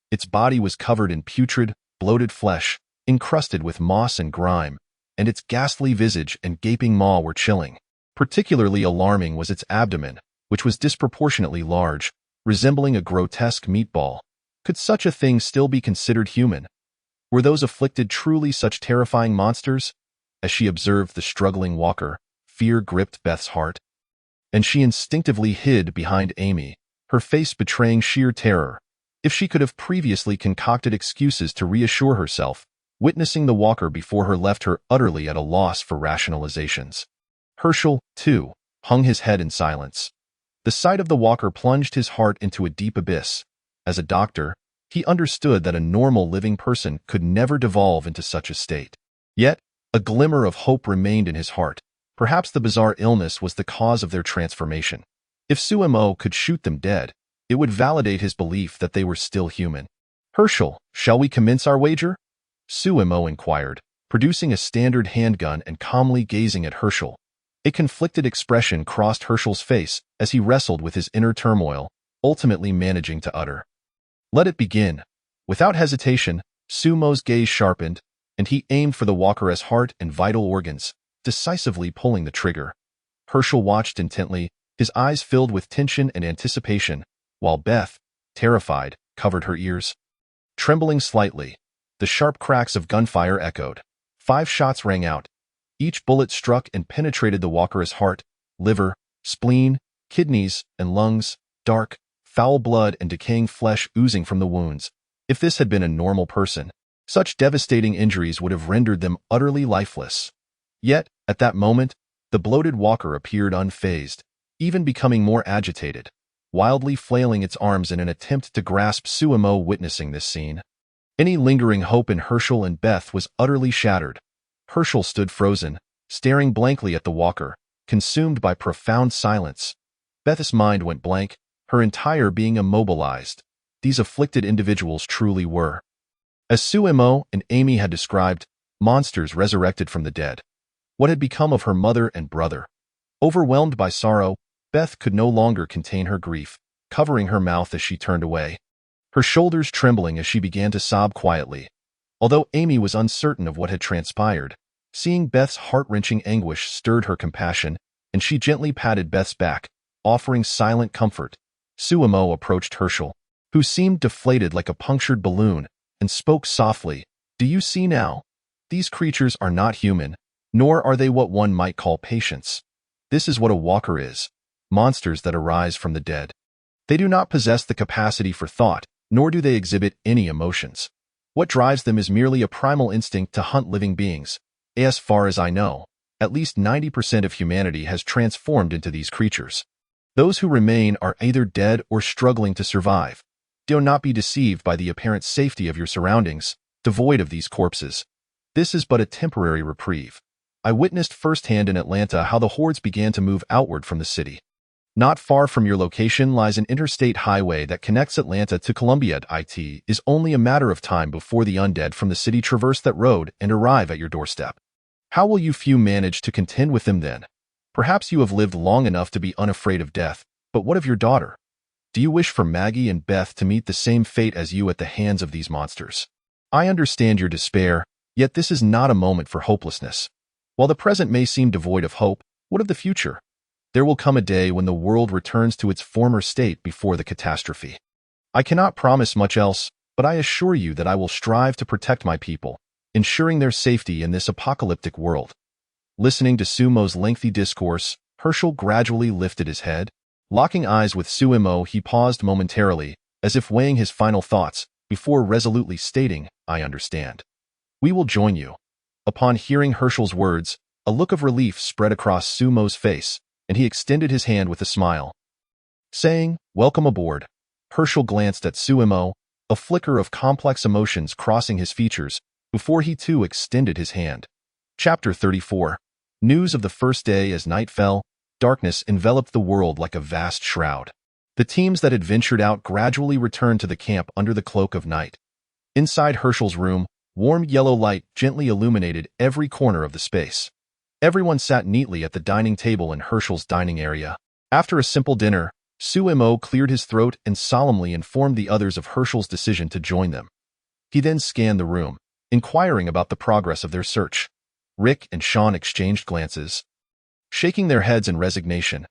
Its body was covered in putrid, bloated flesh, encrusted with moss and grime, and its ghastly visage and gaping maw were chilling. Particularly alarming was its abdomen, which was disproportionately large, resembling a grotesque meatball. Could such a thing still be considered human? Were those afflicted truly such terrifying monsters? As she observed the struggling walker, fear gripped Beth's heart, and she instinctively hid behind Amy, her face betraying sheer terror. If she could have previously concocted excuses to reassure herself, witnessing the walker before her left her utterly at a loss for rationalizations. Hershel, too, hung his head in silence. The sight of the walker plunged his heart into a deep abyss. As a doctor, he understood that a normal living person could never devolve into such a state. Yet, a glimmer of hope remained in his heart. Perhaps the bizarre illness was the cause of their transformation. If Suemo could shoot them dead, it would validate his belief that they were still human. Hershel, shall we commence our wager? Suemo inquired, producing a standard handgun and calmly gazing at Hershel. A conflicted expression crossed Hershel's face as he wrestled with his inner turmoil, ultimately managing to utter, Let it begin. Without hesitation, Suemo's gaze sharpened, and he aimed for the walker's heart and vital organs, decisively pulling the trigger. Hershel watched intently, his eyes filled with tension and anticipation, while Beth, terrified, covered her ears. Trembling slightly, the sharp cracks of gunfire echoed. 5 shots rang out. Each bullet struck and penetrated the walker's heart, liver, spleen, kidneys, and lungs, dark, foul blood and decaying flesh oozing from the wounds. If this had been a normal person, such devastating injuries would have rendered them utterly lifeless. Yet, at that moment, the bloated walker appeared unfazed, even becoming more agitated, wildly flailing its arms in an attempt to grasp Suemo. Witnessing this scene, any lingering hope in Hershel and Beth was utterly shattered. Hershel stood frozen, staring blankly at the walker, consumed by profound silence. Beth's mind went blank, her entire being immobilized. These afflicted individuals truly were, as Suemo and Amy had described, monsters resurrected from the dead. What had become of her mother and brother? Overwhelmed by sorrow, Beth could no longer contain her grief, covering her mouth as she turned away, her shoulders trembling as she began to sob quietly. Although Amy was uncertain of what had transpired, seeing Beth's heart-wrenching anguish stirred her compassion, and she gently patted Beth's back, offering silent comfort. Suemo approached Hershel, who seemed deflated like a punctured balloon, and spoke softly. Do you see now? These creatures are not human, nor are they what one might call patients. This is what a walker is, monsters that arise from the dead. They do not possess the capacity for thought, nor do they exhibit any emotions. What drives them is merely a primal instinct to hunt living beings. As far as I know, at least 90% of humanity has transformed into these creatures. Those who remain are either dead or struggling to survive. Do not be deceived by the apparent safety of your surroundings, devoid of these corpses. This is but a temporary reprieve. I witnessed firsthand in Atlanta how the hordes began to move outward from the city. Not far from your location lies an interstate highway that connects Atlanta to Columbia. It is only a matter of time before the undead from the city traverse that road and arrive at your doorstep. How will you few manage to contend with them then? Perhaps you have lived long enough to be unafraid of death, but what of your daughter? Do you wish for Maggie and Beth to meet the same fate as you at the hands of these monsters? I understand your despair, yet this is not a moment for hopelessness. While the present may seem devoid of hope, what of the future? There will come a day when the world returns to its former state before the catastrophe. I cannot promise much else, but I assure you that I will strive to protect my people, ensuring their safety in this apocalyptic world. Listening to Sumo's lengthy discourse, Hershel gradually lifted his head. Locking eyes with Sumo, he paused momentarily, as if weighing his final thoughts, before resolutely stating, "I understand. We will join you." Upon hearing Hershel's words, a look of relief spread across Sumo's face, and he extended his hand with a smile. Saying, "Welcome aboard," Hershel glanced at Sumo, a flicker of complex emotions crossing his features, before he too extended his hand. Chapter 34. News of the first day. As night fell, darkness enveloped the world like a vast shroud. The teams that had ventured out gradually returned to the camp under the cloak of night. Inside Hershel's room, warm yellow light gently illuminated every corner of the space. Everyone sat neatly at the dining table in Hershel's dining area. After a simple dinner, Sumo cleared his throat and solemnly informed the others of Hershel's decision to join them. He then scanned the room, inquiring about the progress of their search. Rick and Sean exchanged glances, shaking their heads in resignation.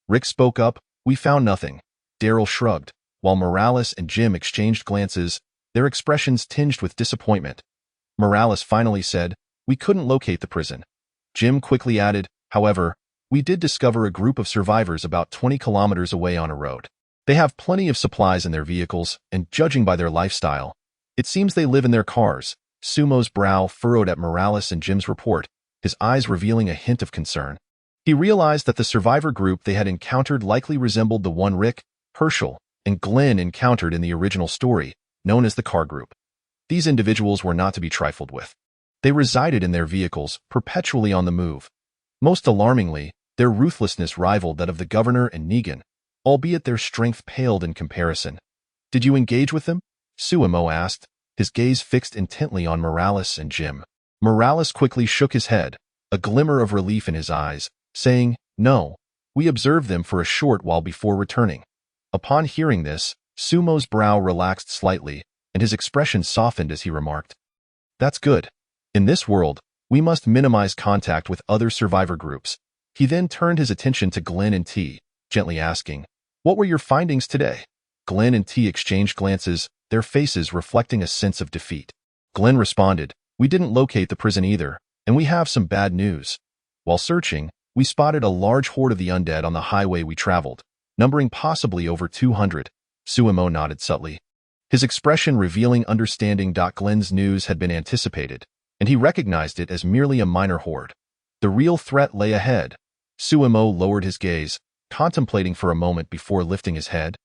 Rick spoke up, "We found nothing." Daryl shrugged, while Morales and Jim exchanged glances, their expressions tinged with disappointment. Morales finally said, "We couldn't locate the prison." Jim quickly added, "However, we did discover a group of survivors about 20 kilometers away on a road. They have plenty of supplies in their vehicles, and judging by their lifestyle, it seems they live in their cars." Sumo's brow furrowed at Morales and Jim's report, his eyes revealing a hint of concern. He realized that the survivor group they had encountered likely resembled the one Rick, Hershel, and Glenn encountered in the original story, known as the car group. These individuals were not to be trifled with. They resided in their vehicles, perpetually on the move. Most alarmingly, their ruthlessness rivaled that of the governor and Negan, albeit their strength paled in comparison. "Did you engage with them?" Sumo asked, his gaze fixed intently on Morales and Jim. Morales quickly shook his head, a glimmer of relief in his eyes, saying, "No, we observed them for a short while before returning." Upon hearing this, Sumo's brow relaxed slightly, and his expression softened as he remarked, "That's good. In this world, we must minimize contact with other survivor groups." He then turned his attention to Glenn and T, gently asking, "What were your findings today?" Glenn and T exchanged glances, their faces reflecting a sense of defeat. Glenn responded, "We didn't locate the prison either, and we have some bad news. While searching, we spotted a large horde of the undead on the highway we traveled, numbering possibly over 200. Sumo nodded subtly, his expression revealing understanding. Glenn's news had been anticipated, and he recognized it as merely a minor horde. The real threat lay ahead. Sumo lowered his gaze, contemplating for a moment before lifting his head.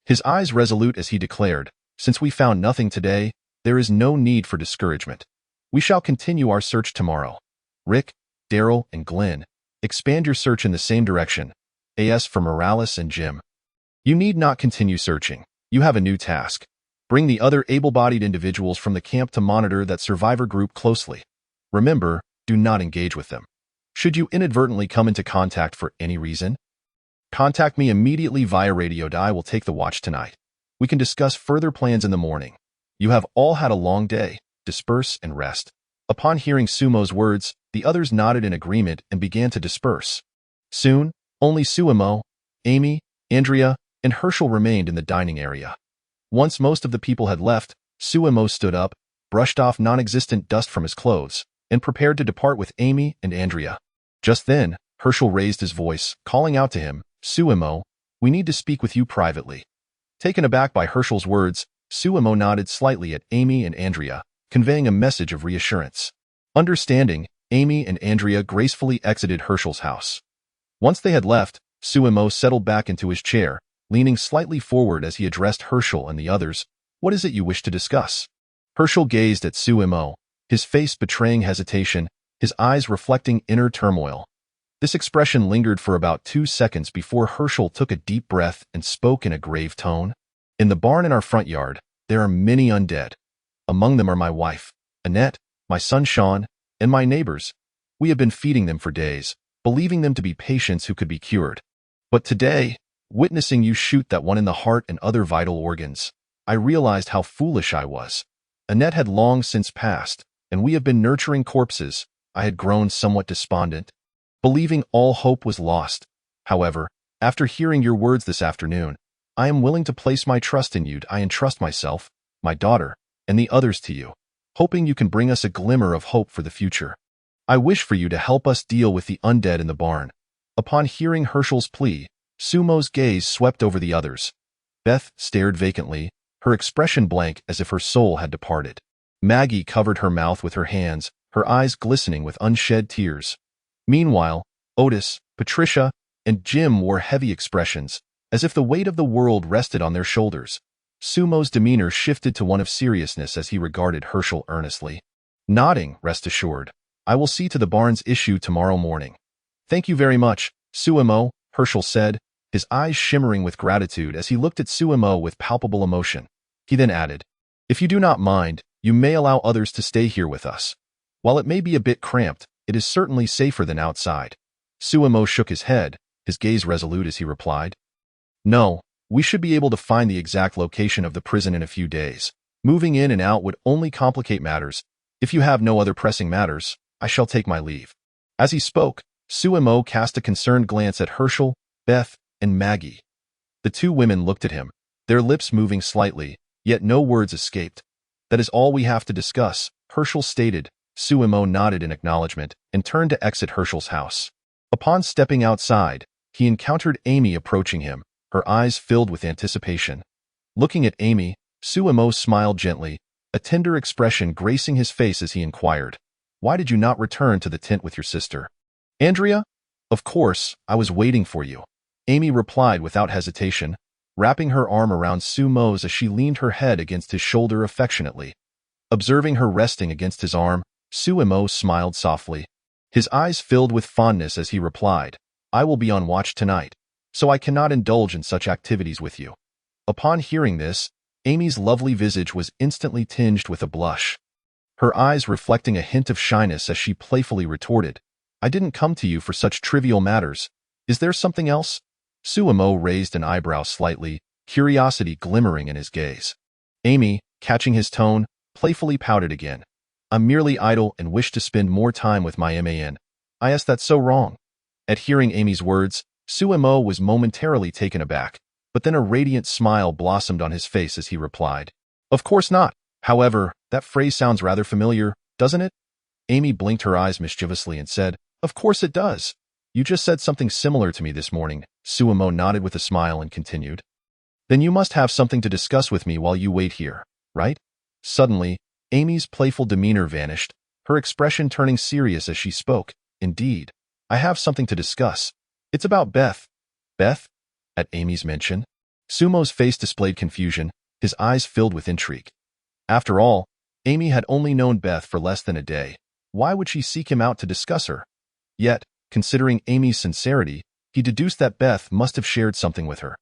His eyes resolute as he declared, "Since we found nothing today, there is no need for discouragement. We shall continue our search tomorrow. Rick, Daryl, and Glenn, expand your search in the same direction. As for Morales and Jim, you need not continue searching. You have a new task. Bring the other able-bodied individuals from the camp to monitor that survivor group closely. Remember, do not engage with them. Should you inadvertently come into contact for any reason, contact me immediately via radio. I will take the watch tonight. We can discuss further plans in the morning. You have all had a long day. Disperse and rest." Upon hearing Sumo's words, the others nodded in agreement and began to disperse. Soon, only Sumo, Amy, Andrea, and Hershel remained in the dining area. Once most of the people had left, Sumo stood up, brushed off non-existent dust from his clothes, and prepared to depart with Amy and Andrea. Just then, Hershel raised his voice, calling out to him, "Sumo, we need to speak with you privately." Taken aback by Hershel's words, Sumo nodded slightly at Amy and Andrea, conveying a message of reassurance. Understanding, Amy and Andrea gracefully exited Hershel's house. Once they had left, Sumo settled back into his chair, leaning slightly forward as he addressed Hershel and the others. "What is it you wish to discuss?" Hershel gazed at Sumo, his face betraying hesitation, his eyes reflecting inner turmoil. This expression lingered for about 2 seconds before Hershel took a deep breath and spoke in a grave tone. "In the barn in our front yard, there are many undead. Among them are my wife, Annette, my son Sean, and my neighbors. We have been feeding them for days, believing them to be patients who could be cured. But today, witnessing you shoot that one in the heart and other vital organs, I realized how foolish I was. Annette had long since passed, and we have been nurturing corpses. I had grown somewhat despondent, believing all hope was lost. However, after hearing your words this afternoon, I am willing to place my trust in you. I entrust myself, my daughter, and the others to you, hoping you can bring us a glimmer of hope for the future. I wish for you to help us deal with the undead in the barn. Upon hearing Hershel's plea, Sumo's gaze swept over the others. Beth stared vacantly, her expression blank as if her soul had departed. Maggie covered her mouth with her hands, her eyes glistening with unshed tears. Meanwhile, Otis, Patricia, and Jim wore heavy expressions, as if the weight of the world rested on their shoulders. Sumo's demeanor shifted to one of seriousness as he regarded Hershel earnestly. Nodding, rest assured. I will see to the barn's issue tomorrow morning. Thank you very much, Sumo, Hershel said, his eyes shimmering with gratitude as he looked at Sumo with palpable emotion. He then added, if you do not mind, you may allow others to stay here with us. While it may be a bit cramped, it is certainly safer than outside. Sumo shook his head, his gaze resolute as he replied. No, we should be able to find the exact location of the prison in a few days. Moving in and out would only complicate matters. If you have no other pressing matters, I shall take my leave. As he spoke, Sumo cast a concerned glance at Hershel, Beth, and Maggie. The two women looked at him, their lips moving slightly, yet no words escaped. That is all we have to discuss, Hershel stated. Sumo nodded in acknowledgement and turned to exit Hershel's house. Upon stepping outside, he encountered Amy approaching him, her eyes filled with anticipation. Looking at Amy, Sumo smiled gently, a tender expression gracing his face as he inquired, why did you not return to the tent with your sister? Andrea? Of course, I was waiting for you. Amy replied without hesitation, wrapping her arm around Sumo's as she leaned her head against his shoulder affectionately. Observing her resting against his arm, Sumo smiled softly. His eyes filled with fondness as he replied, I will be on watch tonight, so I cannot indulge in such activities with you. Upon hearing this, Amy's lovely visage was instantly tinged with a blush, her eyes reflecting a hint of shyness as she playfully retorted, I didn't come to you for such trivial matters. Is there something else? Sumo raised an eyebrow slightly, curiosity glimmering in his gaze. Amy, catching his tone, playfully pouted again. I'm merely idle and wish to spend more time with my man. I asked that so wrong. At hearing Amy's words, Sumo was momentarily taken aback, but then a radiant smile blossomed on his face as he replied, Of course not. However, that phrase sounds rather familiar, doesn't it? Amy blinked her eyes mischievously and said, Of course it does. You just said something similar to me this morning. Sumo nodded with a smile and continued. Then you must have something to discuss with me while you wait here, right? Suddenly, Amy's playful demeanor vanished, her expression turning serious as she spoke. Indeed, I have something to discuss. It's about Beth. Beth? At Amy's mention, Sumo's face displayed confusion, his eyes filled with intrigue. After all, Amy had only known Beth for less than a day. Why would she seek him out to discuss her? Yet, considering Amy's sincerity, he deduced that Beth must have shared something with her.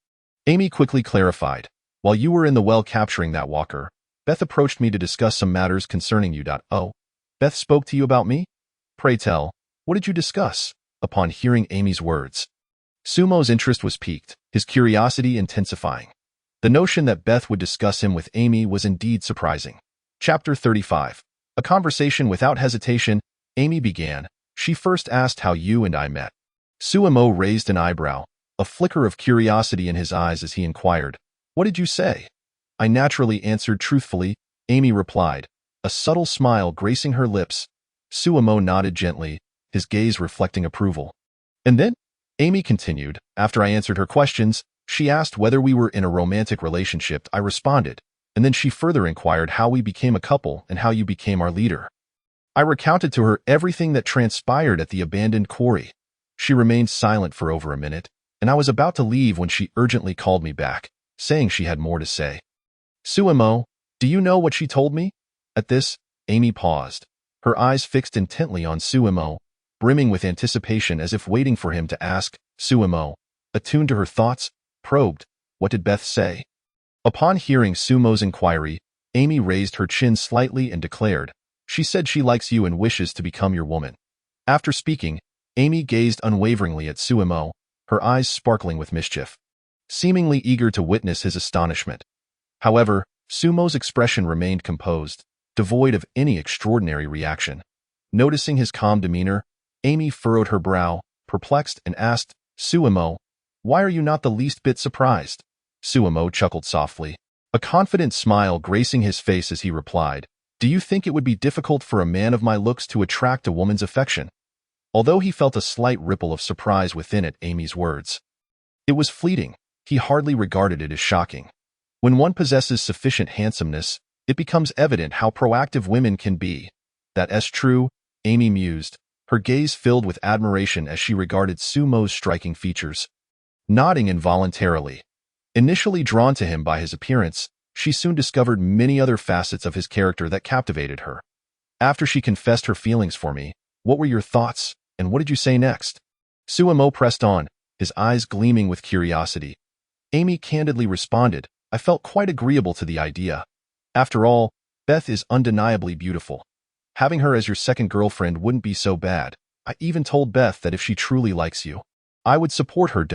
Amy quickly clarified, While you were in the well capturing that walker, Beth approached me to discuss some matters concerning you. Oh, Beth spoke to you about me? Pray tell, what did you discuss? Upon hearing Amy's words, Sumo's interest was piqued, his curiosity intensifying. The notion that Beth would discuss him with Amy was indeed surprising. Chapter 35. A conversation without hesitation, Amy began. She first asked how you and I met. Sumo raised an eyebrow, a flicker of curiosity in his eyes as he inquired, What did you say? I naturally answered truthfully, Amy replied, a subtle smile gracing her lips. Sumo nodded gently, his gaze reflecting approval. And then? Amy continued, after I answered her questions, she asked whether we were in a romantic relationship. I responded, and then she further inquired how we became a couple and how you became our leader. I recounted to her everything that transpired at the abandoned quarry. She remained silent for over a minute, and I was about to leave when she urgently called me back, saying she had more to say. Sumo, do you know what she told me? At this, Amy paused, her eyes fixed intently on Sumo, brimming with anticipation as if waiting for him to ask. Sumo, attuned to her thoughts, probed, What did Beth say? Upon hearing Sumo's inquiry, Amy raised her chin slightly and declared, She said she likes you and wishes to become your woman. After speaking, Amy gazed unwaveringly at Sumo, her eyes sparkling with mischief, seemingly eager to witness his astonishment. However, Sumo's expression remained composed, devoid of any extraordinary reaction. Noticing his calm demeanor, Amy furrowed her brow, perplexed, and asked, Suemo, why are you not the least bit surprised? Suemo chuckled softly, a confident smile gracing his face as he replied, Do you think it would be difficult for a man of my looks to attract a woman's affection? Although he felt a slight ripple of surprise within at Amy's words. It was fleeting. He hardly regarded it as shocking. When one possesses sufficient handsomeness, it becomes evident how proactive women can be. That's true, Amy mused, her gaze filled with admiration as she regarded Sumo's striking features. Nodding involuntarily. Initially drawn to him by his appearance, she soon discovered many other facets of his character that captivated her. After she confessed her feelings for me, what were your thoughts, and what did you say next? Suemo pressed on, his eyes gleaming with curiosity. Amy candidly responded, I felt quite agreeable to the idea. After all, Beth is undeniably beautiful. Having her as your second girlfriend wouldn't be so bad. I even told Beth that if she truly likes you, I would support her.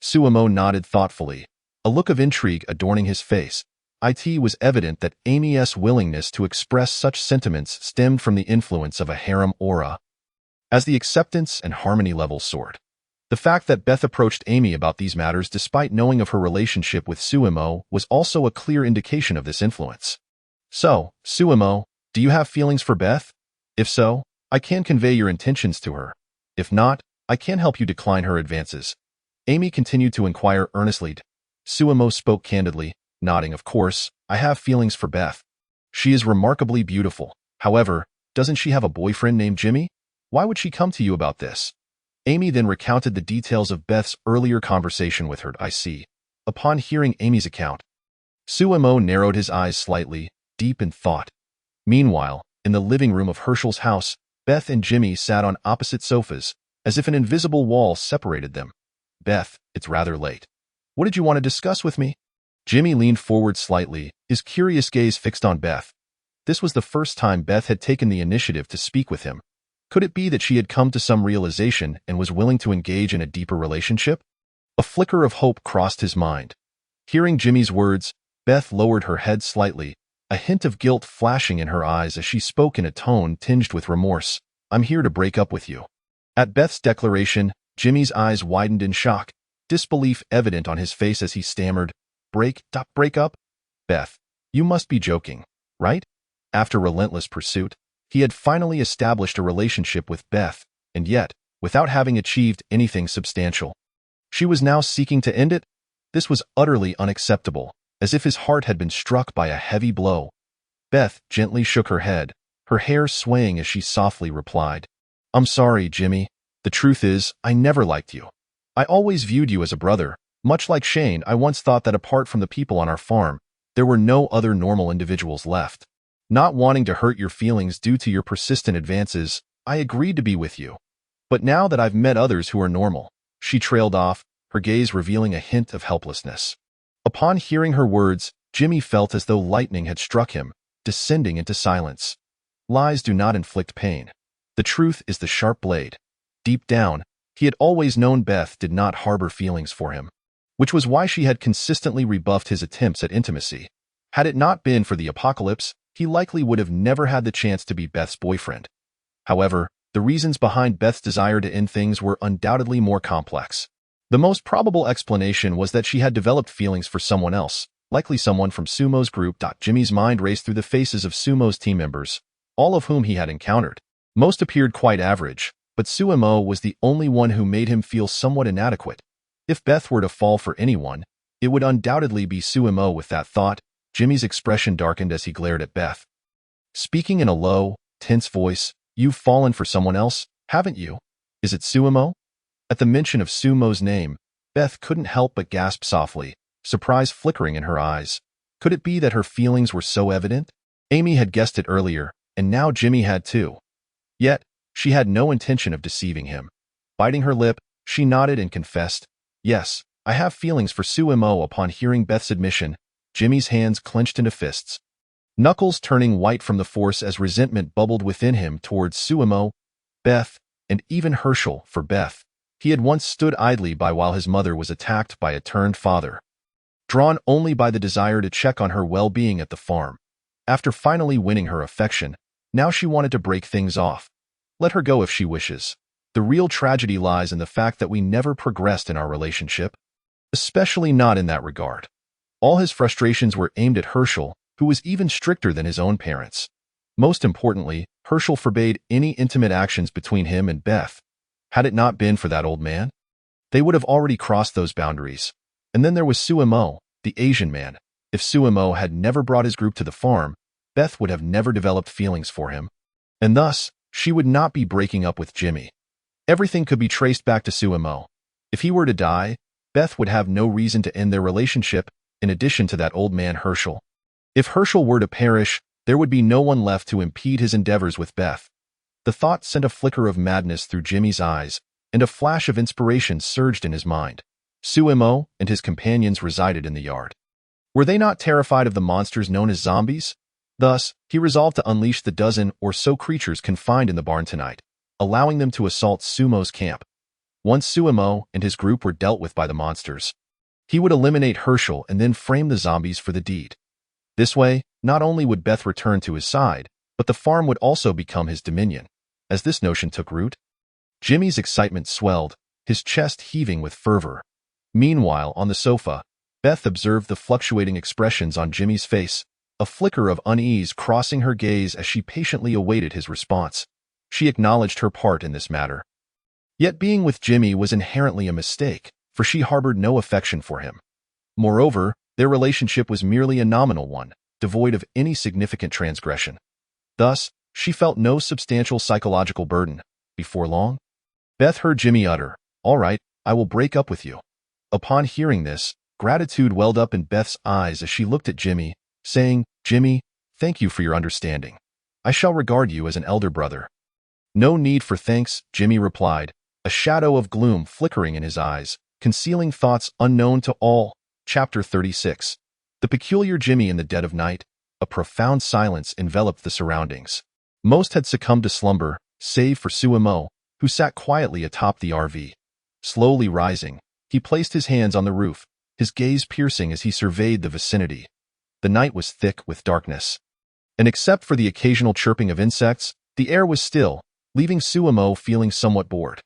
Suemo nodded thoughtfully, a look of intrigue adorning his face. It was evident that Amy's willingness to express such sentiments stemmed from the influence of a harem aura. As the acceptance and harmony levels soared, the fact that Beth approached Amy about these matters despite knowing of her relationship with Suemo was also a clear indication of this influence. So, Suemo, do you have feelings for Beth? If so, I can convey your intentions to her. If not, I can help you decline her advances. Amy continued to inquire earnestly. Suemo spoke candidly, nodding, Of course, I have feelings for Beth. She is remarkably beautiful. However, doesn't she have a boyfriend named Jimmy? Why would she come to you about this? Amy then recounted the details of Beth's earlier conversation with her. I see. Upon hearing Amy's account, Suemo narrowed his eyes slightly, deep in thought. Meanwhile, in the living room of Hershel's house, Beth and Jimmy sat on opposite sofas, as if an invisible wall separated them. Beth, it's rather late. What did you want to discuss with me? Jimmy leaned forward slightly, his curious gaze fixed on Beth. This was the first time Beth had taken the initiative to speak with him. Could it be that she had come to some realization and was willing to engage in a deeper relationship? A flicker of hope crossed his mind. Hearing Jimmy's words, Beth lowered her head slightly, a hint of guilt flashing in her eyes as she spoke in a tone tinged with remorse. I'm here to break up with you. At Beth's declaration, Jimmy's eyes widened in shock, disbelief evident on his face as he stammered, break up? Beth, you must be joking, right? After relentless pursuit, he had finally established a relationship with Beth, and yet, without having achieved anything substantial, she was now seeking to end it? This was utterly unacceptable, as if his heart had been struck by a heavy blow. Beth gently shook her head, her hair swaying as she softly replied, I'm sorry, Jimmy. The truth is, I never liked you. I always viewed you as a brother. Much like Shane, I once thought that apart from the people on our farm, there were no other normal individuals left. Not wanting to hurt your feelings due to your persistent advances, I agreed to be with you. But now that I've met others who are normal, she trailed off, her gaze revealing a hint of helplessness. Upon hearing her words, Jimmy felt as though lightning had struck him, descending into silence. Lies do not inflict pain. The truth is the sharp blade. Deep down, he had always known Beth did not harbor feelings for him, which was why she had consistently rebuffed his attempts at intimacy. Had it not been for the apocalypse, he likely would have never had the chance to be Beth's boyfriend. However, the reasons behind Beth's desire to end things were undoubtedly more complex. The most probable explanation was that she had developed feelings for someone else, likely someone from Sumo's group. Jimmy's mind raced through the faces of Sumo's team members, all of whom he had encountered. Most appeared quite average, but Suemo was the only one who made him feel somewhat inadequate. If Beth were to fall for anyone, it would undoubtedly be Suemo. With that thought, Jimmy's expression darkened as he glared at Beth. Speaking in a low, tense voice, You've fallen for someone else, haven't you? Is it Suemo? At the mention of Sumo's name, Beth couldn't help but gasp softly, surprise flickering in her eyes. Could it be that her feelings were so evident? Amy had guessed it earlier, and now Jimmy had too. Yet, she had no intention of deceiving him. Biting her lip, she nodded and confessed, Yes, I have feelings for Suemo. Upon hearing Beth's admission, Jimmy's hands clenched into fists, knuckles turning white from the force as resentment bubbled within him towards Suemo, Beth, and even Hershel. For Beth, he had once stood idly by while his mother was attacked by a turned father, drawn only by the desire to check on her well-being at the farm. After finally winning her affection, Now she wanted to break things off. Let her go if she wishes. The real tragedy lies in the fact that we never progressed in our relationship, especially not in that regard. All his frustrations were aimed at Hershel, who was even stricter than his own parents. Most importantly, Hershel forbade any intimate actions between him and Beth. Had it not been for that old man, they would have already crossed those boundaries. And then there was Suemo, the Asian man. If Suemo had never brought his group to the farm, Beth would have never developed feelings for him. And thus, she would not be breaking up with Jimmy. Everything could be traced back to Suemo. If he were to die, Beth would have no reason to end their relationship, in addition to that old man Hershel. If Hershel were to perish, there would be no one left to impede his endeavors with Beth. The thought sent a flicker of madness through Jimmy's eyes, and a flash of inspiration surged in his mind. Suemo and his companions resided in the yard. Were they not terrified of the monsters known as zombies? Thus, he resolved to unleash the dozen or so creatures confined in the barn tonight, allowing them to assault Sumo's camp. Once Suemo and his group were dealt with by the monsters, he would eliminate Hershel and then frame the zombies for the deed. This way, not only would Beth return to his side, but the farm would also become his dominion. As this notion took root, Jimmy's excitement swelled, his chest heaving with fervor. Meanwhile, on the sofa, Beth observed the fluctuating expressions on Jimmy's face, a flicker of unease crossing her gaze as she patiently awaited his response. She acknowledged her part in this matter. Yet being with Jimmy was inherently a mistake, for she harbored no affection for him. Moreover, their relationship was merely a nominal one, devoid of any significant transgression. Thus, she felt no substantial psychological burden. Before long, Beth heard Jimmy utter, "All right, I will break up with you." Upon hearing this, gratitude welled up in Beth's eyes as she looked at Jimmy, saying, "Jimmy, thank you for your understanding. I shall regard you as an elder brother." "No need for thanks," Jimmy replied, a shadow of gloom flickering in his eyes, concealing thoughts unknown to all. Chapter 36. The peculiar Jimmy in the dead of night. A profound silence enveloped the surroundings. Most had succumbed to slumber, save for Suemo, who sat quietly atop the RV. Slowly rising, he placed his hands on the roof, his gaze piercing as he surveyed the vicinity. The night was thick with darkness, and except for the occasional chirping of insects, the air was still, leaving Suemo feeling somewhat bored.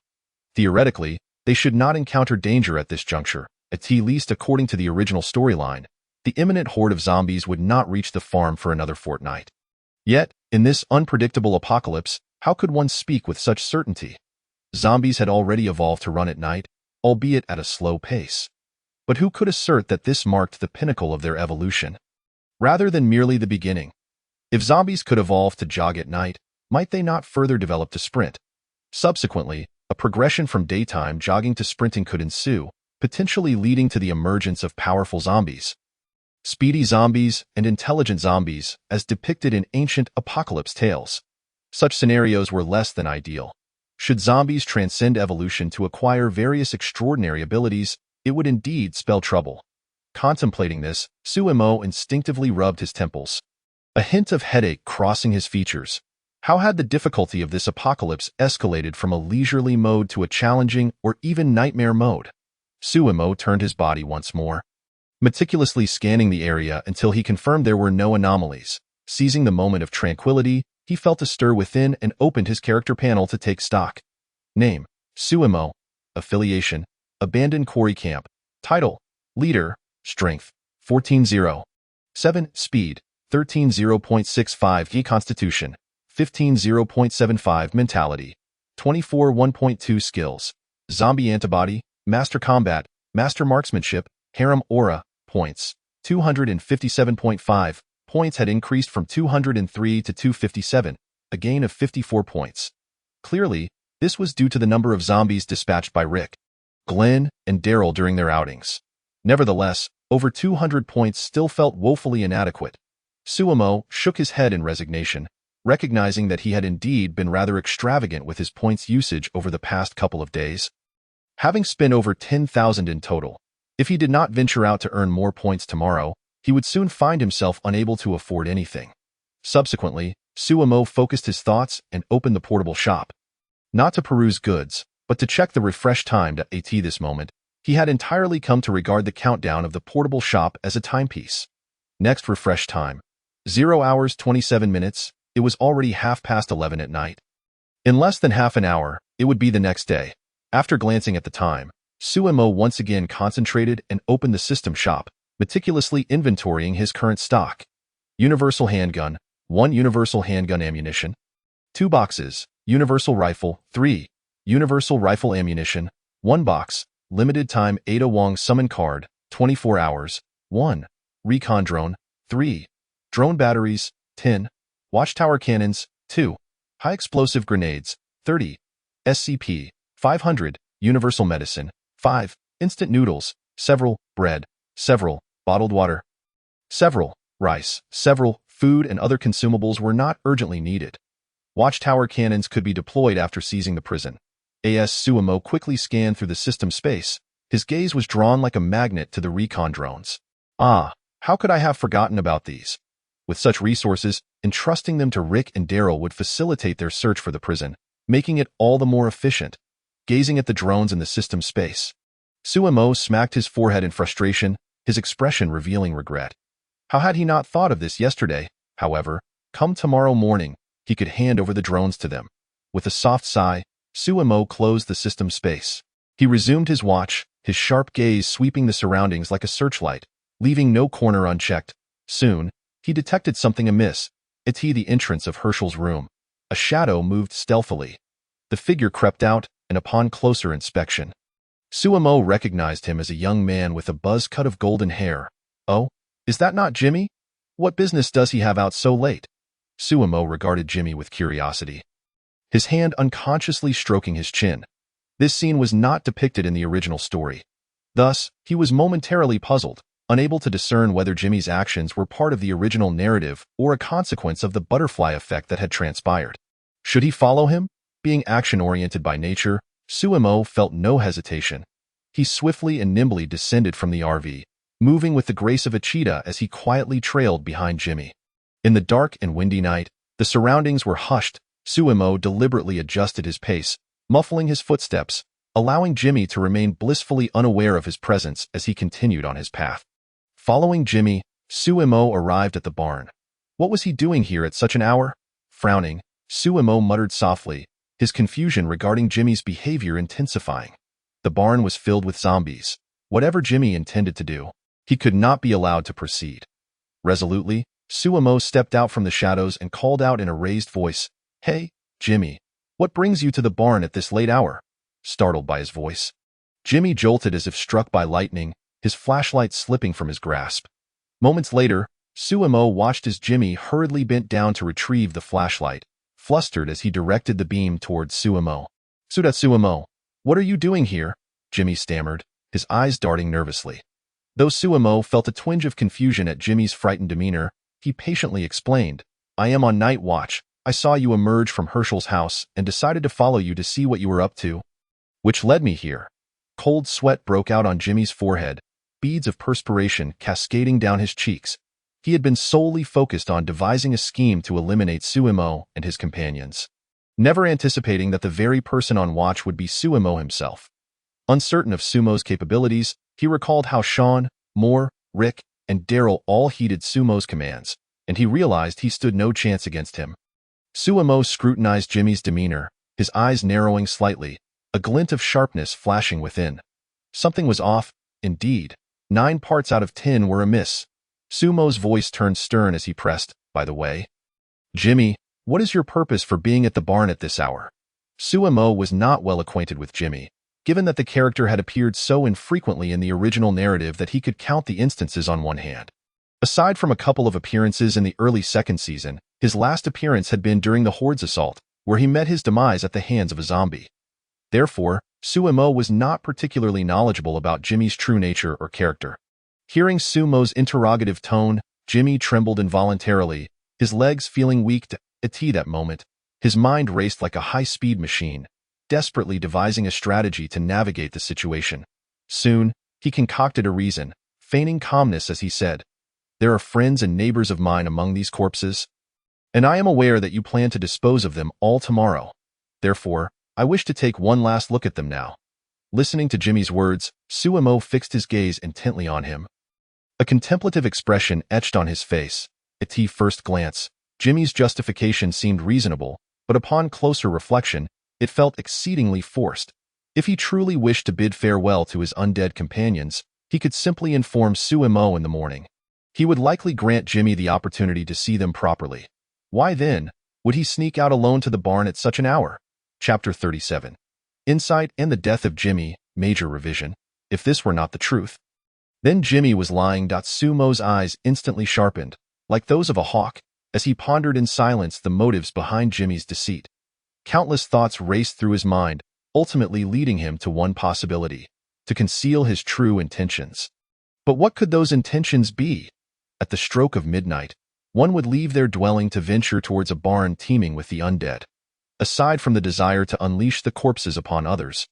Theoretically, they should not encounter danger at this juncture, at least according to the original storyline. The imminent horde of zombies would not reach the farm for another fortnight. Yet, in this unpredictable apocalypse, how could one speak with such certainty? Zombies had already evolved to run at night, albeit at a slow pace. But who could assert that this marked the pinnacle of their evolution, rather than merely the beginning? If zombies could evolve to jog at night, might they not further develop to sprint? Subsequently, a progression from daytime jogging to sprinting could ensue, potentially leading to the emergence of powerful zombies. Speedy zombies and intelligent zombies, as depicted in ancient apocalypse tales. Such scenarios were less than ideal. Should zombies transcend evolution to acquire various extraordinary abilities, it would indeed spell trouble. Contemplating this, Suemo instinctively rubbed his temples, a hint of headache crossing his features. How had the difficulty of this apocalypse escalated from a leisurely mode to a challenging or even nightmare mode? Suemo turned his body once more, meticulously scanning the area until he confirmed there were no anomalies. Seizing the moment of tranquility, he felt a stir within and opened his character panel to take stock. Name: Suemo. Affiliation: Abandoned Quarry Camp. Title: Leader. Strength: 14-0. 7. Speed: 13-0.65. Constitution: 15-0.75. Mentality: 24-1.2. Skills: Zombie Antibody, Master Combat, Master Marksmanship, Harem Aura. Points: 257.5. Points had increased from 203 to 257, a gain of 54 points. Clearly, this was due to the number of zombies dispatched by Rick, Glenn, and Daryl during their outings. Nevertheless, over 200 points still felt woefully inadequate. Suemo shook his head in resignation, recognizing that he had indeed been rather extravagant with his points usage over the past couple of days. Having spent over 10,000 in total, if he did not venture out to earn more points tomorrow, he would soon find himself unable to afford anything. Subsequently, Suemo focused his thoughts and opened the portable shop. Not to peruse goods, but to check the refresh time. At this moment, he had entirely come to regard the countdown of the portable shop as a timepiece. Next refresh time: 0 hours 27 minutes, it was already 11:30 at night. In less than half an hour, it would be the next day. After glancing at the time, Suemo once again concentrated and opened the system shop, meticulously inventorying his current stock. Universal handgun, 1 universal handgun ammunition, 2 boxes, universal rifle, 3, universal rifle ammunition, 1 box, limited time Ada Wong summon card, 24 hours, 1, recon drone, 3, drone batteries, 10, watchtower cannons, 2, high explosive grenades, 30, SCP, 500, universal medicine, 5, instant noodles, several, bread, several, bottled water, several, rice, several, food and other consumables were not urgently needed. Watchtower cannons could be deployed after seizing the prison. AS Suemo quickly scanned through the system space. His gaze was drawn like a magnet to the recon drones. Ah, how could I have forgotten about these? With such resources, entrusting them to Rick and Daryl would facilitate their search for the prison, making it all the more efficient. Gazing at the drones in the system space, Suemo smacked his forehead in frustration, his expression revealing regret. How had he not thought of this yesterday? However, come tomorrow morning, he could hand over the drones to them. With a soft sigh, Suemo closed the system space. He resumed his watch, his sharp gaze sweeping the surroundings like a searchlight, leaving no corner unchecked. Soon, he detected something amiss. It's the entrance of Hershel's room. A shadow moved stealthily. The figure crept out, and upon closer inspection, Suemo recognized him as a young man with a buzz cut of golden hair. Oh, is that not Jimmy? What business does he have out so late? Suemo regarded Jimmy with curiosity, his hand unconsciously stroking his chin. This scene was not depicted in the original story. Thus, he was momentarily puzzled, unable to discern whether Jimmy's actions were part of the original narrative or a consequence of the butterfly effect that had transpired. Should he follow him? Being action-oriented by nature, Suemo felt no hesitation. He swiftly and nimbly descended from the RV, moving with the grace of a cheetah as he quietly trailed behind Jimmy. In the dark and windy night, the surroundings were hushed. Suemo deliberately adjusted his pace, muffling his footsteps, allowing Jimmy to remain blissfully unaware of his presence as he continued on his path. Following Jimmy, Suemo arrived at the barn. What was he doing here at such an hour? Frowning, Suemo muttered softly, his confusion regarding Jimmy's behavior intensifying. The barn was filled with zombies. Whatever Jimmy intended to do, he could not be allowed to proceed. Resolutely, Suemo stepped out from the shadows and called out in a raised voice, "Hey, Jimmy, what brings you to the barn at this late hour?" Startled by his voice, Jimmy jolted as if struck by lightning, his flashlight slipping from his grasp. Moments later, Suemo watched as Jimmy hurriedly bent down to retrieve the flashlight, flustered as he directed the beam towards Suemo. "Suemo, what are you doing here?" Jimmy stammered, his eyes darting nervously. Though Suemo felt a twinge of confusion at Jimmy's frightened demeanor, he patiently explained, "I am on night watch. I saw you emerge from Hershel's house and decided to follow you to see what you were up to. Which led me here." Cold sweat broke out on Jimmy's forehead, beads of perspiration cascading down his cheeks. He had been solely focused on devising a scheme to eliminate Suemo and his companions, never anticipating that the very person on watch would be Suemo himself. Uncertain of Sumo's capabilities, he recalled how Sean, Moore, Rick, and Daryl all heeded Sumo's commands, and he realized he stood no chance against him. Suemo scrutinized Jimmy's demeanor, his eyes narrowing slightly, a glint of sharpness flashing within. Something was off, indeed. 9 parts out of 10 were amiss. Sumo's voice turned stern as he pressed, "By the way, Jimmy, what is your purpose for being at the barn at this hour?" Suemo was not well acquainted with Jimmy, given that the character had appeared so infrequently in the original narrative that he could count the instances on one hand. Aside from a couple of appearances in the early second season, his last appearance had been during the Horde's assault, where he met his demise at the hands of a zombie. Therefore, Suemo was not particularly knowledgeable about Jimmy's true nature or character. Hearing Sumo's interrogative tone, Jimmy trembled involuntarily, his legs feeling weak at that moment. His mind raced like a high-speed machine, desperately devising a strategy to navigate the situation. Soon, he concocted a reason, feigning calmness as he said, "There are friends and neighbors of mine among these corpses, and I am aware that you plan to dispose of them all tomorrow. Therefore, I wish to take one last look at them now." Listening to Jimmy's words, Suemo fixed his gaze intently on him. A contemplative expression etched on his face. At first glance, Jimmy's justification seemed reasonable, but upon closer reflection, it felt exceedingly forced. If he truly wished to bid farewell to his undead companions, he could simply inform Suemo in the morning. He would likely grant Jimmy the opportunity to see them properly. Why then would he sneak out alone to the barn at such an hour? Chapter 37. Insight and the Death of Jimmy, Major Revision. If this were not the truth. Then Jimmy was lying. Sumo's eyes instantly sharpened, like those of a hawk, as he pondered in silence the motives behind Jimmy's deceit. Countless thoughts raced through his mind, ultimately leading him to one possibility: to conceal his true intentions. But what could those intentions be? At the stroke of midnight, one would leave their dwelling to venture towards a barn teeming with the undead. Aside from the desire to unleash the corpses upon others,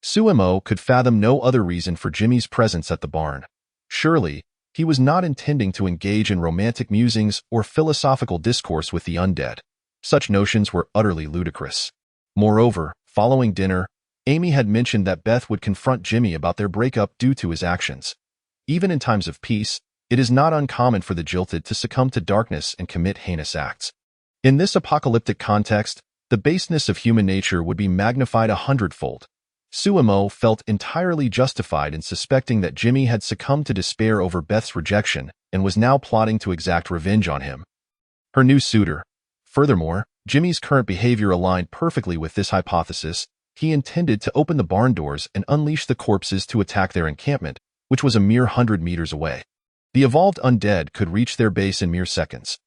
Suemo could fathom no other reason for Jimmy's presence at the barn. Surely, he was not intending to engage in romantic musings or philosophical discourse with the undead. Such notions were utterly ludicrous. Moreover, following dinner, Amy had mentioned that Beth would confront Jimmy about their breakup due to his actions. Even in times of peace, it is not uncommon for the jilted to succumb to darkness and commit heinous acts. In this apocalyptic context, the baseness of human nature would be magnified 100-fold. Suemo felt entirely justified in suspecting that Jimmy had succumbed to despair over Beth's rejection and was now plotting to exact revenge on him. Her new suitor. Furthermore, Jimmy's current behavior aligned perfectly with this hypothesis. He intended to open the barn doors and unleash the corpses to attack their encampment, which was a mere 100 meters away. The evolved undead could reach their base in mere seconds.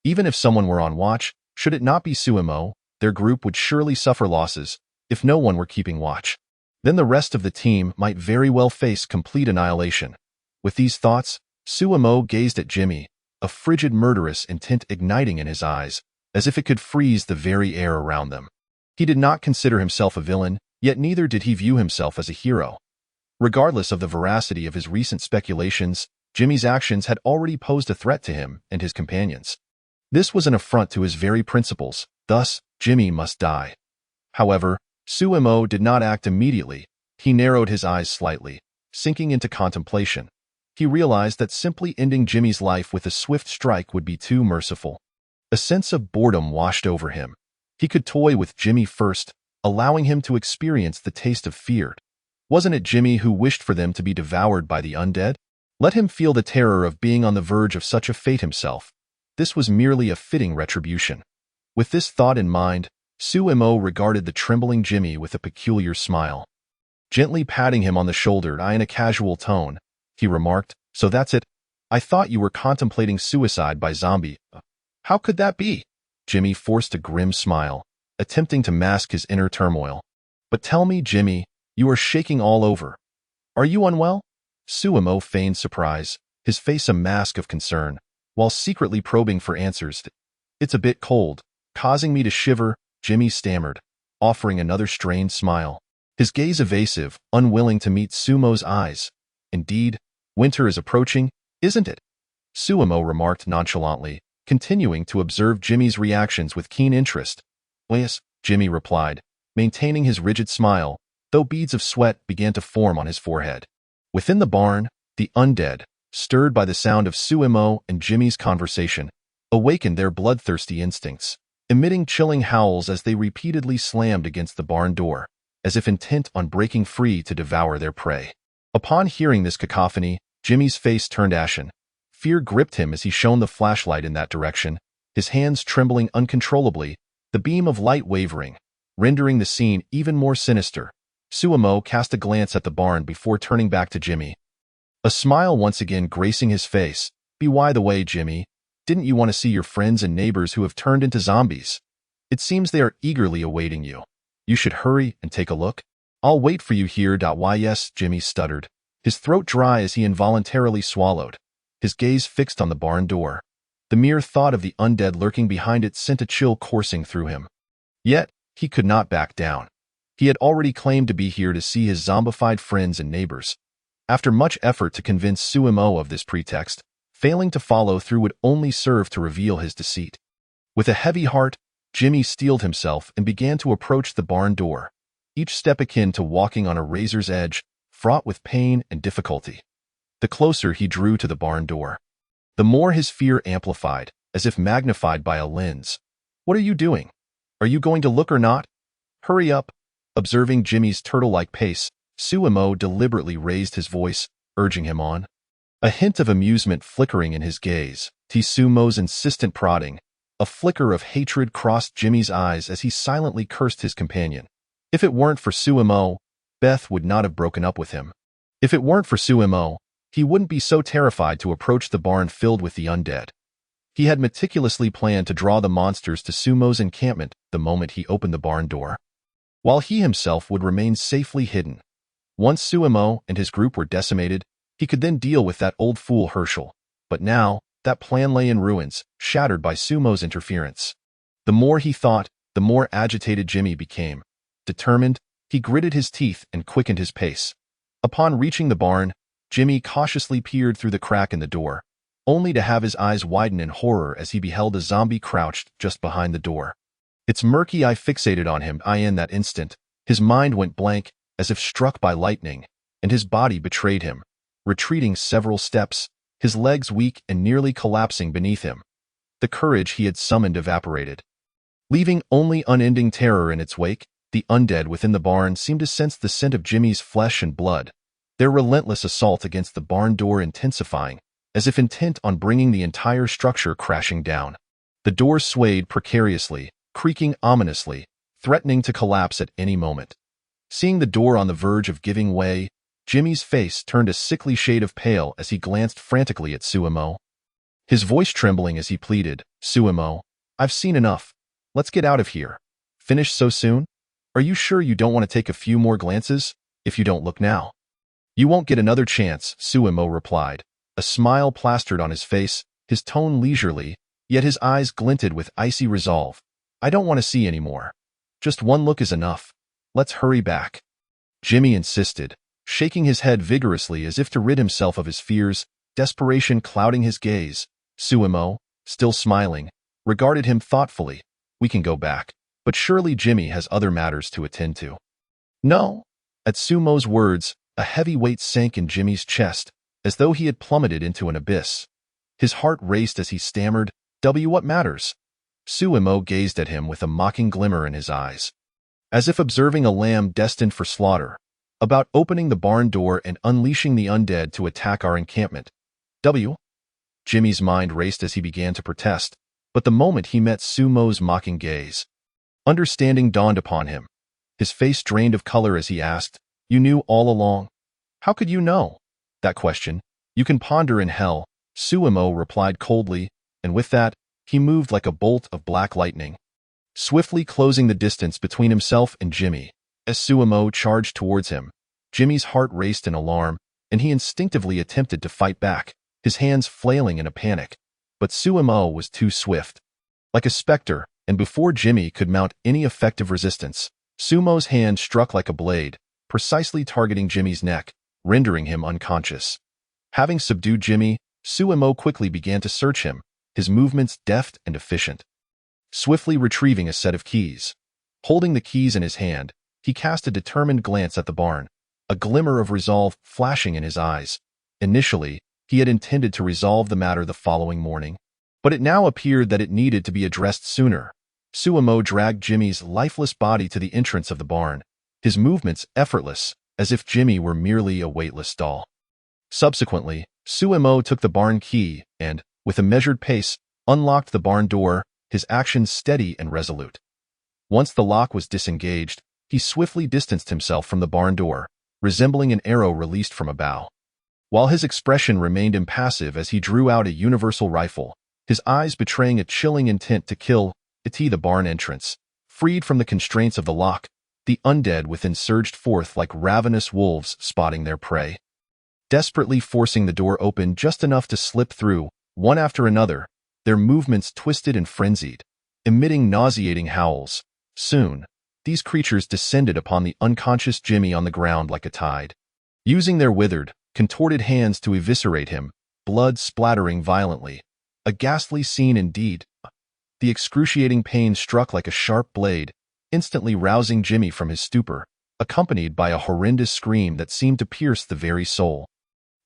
Even if someone were on watch, should it not be Suemo, their group would surely suffer losses if no one were keeping watch. Then the rest of the team might very well face complete annihilation. With these thoughts, Suemo gazed at Jimmy, a frigid murderous intent igniting in his eyes, as if it could freeze the very air around them. He did not consider himself a villain, yet neither did he view himself as a hero. Regardless of the veracity of his recent speculations, Jimmy's actions had already posed a threat to him and his companions. This was an affront to his very principles, thus, Jimmy must die. However, Suemo did not act immediately. He narrowed his eyes slightly, sinking into contemplation. He realized that simply ending Jimmy's life with a swift strike would be too merciful. A sense of boredom washed over him. He could toy with Jimmy first, allowing him to experience the taste of fear. Wasn't it Jimmy who wished for them to be devoured by the undead? Let him feel the terror of being on the verge of such a fate himself. This was merely a fitting retribution. With this thought in mind, Suemo regarded the trembling Jimmy with a peculiar smile. Gently patting him on the shoulder in a casual tone, he remarked, "So that's it. I thought you were contemplating suicide by zombie. How could that be?" Jimmy forced a grim smile, attempting to mask his inner turmoil. "But tell me, Jimmy, you are shaking all over. Are you unwell?" Suemo feigned surprise, his face a mask of concern, while secretly probing for answers. "It's a bit cold, causing me to shiver," Jimmy stammered, offering another strained smile. His gaze evasive, unwilling to meet Sumo's eyes. "Indeed, winter is approaching, isn't it?" Suemo remarked nonchalantly, continuing to observe Jimmy's reactions with keen interest. "Yes," Jimmy replied, maintaining his rigid smile, though beads of sweat began to form on his forehead. Within the barn, the undead, stirred by the sound of Suemo and Jimmy's conversation, awakened their bloodthirsty instincts, emitting chilling howls as they repeatedly slammed against the barn door, as if intent on breaking free to devour their prey. Upon hearing this cacophony, Jimmy's face turned ashen. Fear gripped him as he shone the flashlight in that direction, his hands trembling uncontrollably, the beam of light wavering, rendering the scene even more sinister. Suemo cast a glance at the barn before turning back to Jimmy. A smile once again gracing his face. "By the way, Jimmy, didn't you want to see your friends and neighbors who have turned into zombies? It seems they are eagerly awaiting you. You should hurry and take a look." "I'll wait for you here. Why yes," Jimmy stuttered, his throat dry as he involuntarily swallowed, his gaze fixed on the barn door. The mere thought of the undead lurking behind it sent a chill coursing through him. Yet, he could not back down. He had already claimed to be here to see his zombified friends and neighbors. After much effort to convince Suemo of this pretext, failing to follow through would only serve to reveal his deceit. With a heavy heart, Jimmy steeled himself and began to approach the barn door, each step akin to walking on a razor's edge, fraught with pain and difficulty. The closer he drew to the barn door, the more his fear amplified. as if magnified by a lens. "What are you doing? Are you going to look or not? Hurry up." Observing Jimmy's turtle-like pace, Suemo deliberately raised his voice, urging him on. A hint of amusement flickering in his gaze, Sumo's insistent prodding, a flicker of hatred crossed Jimmy's eyes as he silently cursed his companion. If it weren't for Suemo, Beth would not have broken up with him. If it weren't for Suemo, he wouldn't be so terrified to approach the barn filled with the undead. He had meticulously planned to draw the monsters to Sumo's encampment the moment he opened the barn door, while he himself would remain safely hidden. Once Suemo and his group were decimated, he could then deal with that old fool Hershel. But now, that plan lay in ruins, shattered by Sumo's interference. The more he thought, the more agitated Jimmy became. Determined, he gritted his teeth and quickened his pace. Upon reaching the barn, Jimmy cautiously peered through the crack in the door, only to have his eyes widen in horror as he beheld a zombie crouched just behind the door. Its murky eye fixated on him. In that instant, his mind went blank, as if struck by lightning, and his body betrayed him. Retreating several steps, his legs weak and nearly collapsing beneath him. The courage he had summoned evaporated, leaving only unending terror in its wake. The undead within the barn seemed to sense the scent of Jimmy's flesh and blood, their relentless assault against the barn door intensifying, as if intent on bringing the entire structure crashing down. The door swayed precariously, creaking ominously, threatening to collapse at any moment. Seeing the door on the verge of giving way, Jimmy's face turned a sickly shade of pale as he glanced frantically at Suemo. His voice trembling as he pleaded, "Suemo, I've seen enough. Let's get out of here. Finished so soon? Are you sure you don't want to take a few more glances? If you don't look now, you won't get another chance," Suemo replied. A smile plastered on his face, his tone leisurely, yet his eyes glinted with icy resolve. "I don't want to see any more. Just one look is enough. Let's hurry back." Jimmy insisted, shaking his head vigorously as if to rid himself of his fears, desperation clouding his gaze. Suemo, still smiling, regarded him thoughtfully. "We can go back, but surely Jimmy has other matters to attend to." "No." At Sumo's words, a heavy weight sank in Jimmy's chest, as though he had plummeted into an abyss. His heart raced as he stammered, What matters?" Suemo gazed at him with a mocking glimmer in his eyes, as if observing a lamb destined for slaughter. "About opening the barn door and unleashing the undead to attack our encampment." Jimmy's mind raced as he began to protest, but the moment he met Sumo's mocking gaze, understanding dawned upon him. His face drained of color as he asked, "You knew all along? How could you know?" "That question you can ponder in hell," Suemo replied coldly, and with that, he moved like a bolt of black lightning, swiftly closing the distance between himself and Jimmy. As Suemo charged towards him, Jimmy's heart raced in alarm, and he instinctively attempted to fight back, his hands flailing in a panic. But Suemo was too swift. Like a specter, and before Jimmy could mount any effective resistance, Sumo's hand struck like a blade, precisely targeting Jimmy's neck, rendering him unconscious. Having subdued Jimmy, Suemo quickly began to search him, his movements deft and efficient. Swiftly retrieving a set of keys. Holding the keys in his hand, he cast a determined glance at the barn, a glimmer of resolve flashing in his eyes. Initially, he had intended to resolve the matter the following morning, but it now appeared that it needed to be addressed sooner. Suemo dragged Jimmy's lifeless body to the entrance of the barn, his movements effortless, as if Jimmy were merely a weightless doll. Subsequently, Suemo took the barn key and, with a measured pace, unlocked the barn door, his actions steady and resolute. Once the lock was disengaged, he swiftly distanced himself from the barn door, resembling an arrow released from a bow. While his expression remained impassive as he drew out a universal rifle, his eyes betraying a chilling intent to kill, the barn entrance. Freed from the constraints of the lock, the undead within surged forth like ravenous wolves spotting their prey. Desperately forcing the door open just enough to slip through, one after another, their movements twisted and frenzied, emitting nauseating howls. Soon, these creatures descended upon the unconscious Jimmy on the ground like a tide, using their withered, contorted hands to eviscerate him, blood splattering violently. A ghastly scene indeed. The excruciating pain struck like a sharp blade, instantly rousing Jimmy from his stupor, accompanied by a horrendous scream that seemed to pierce the very soul.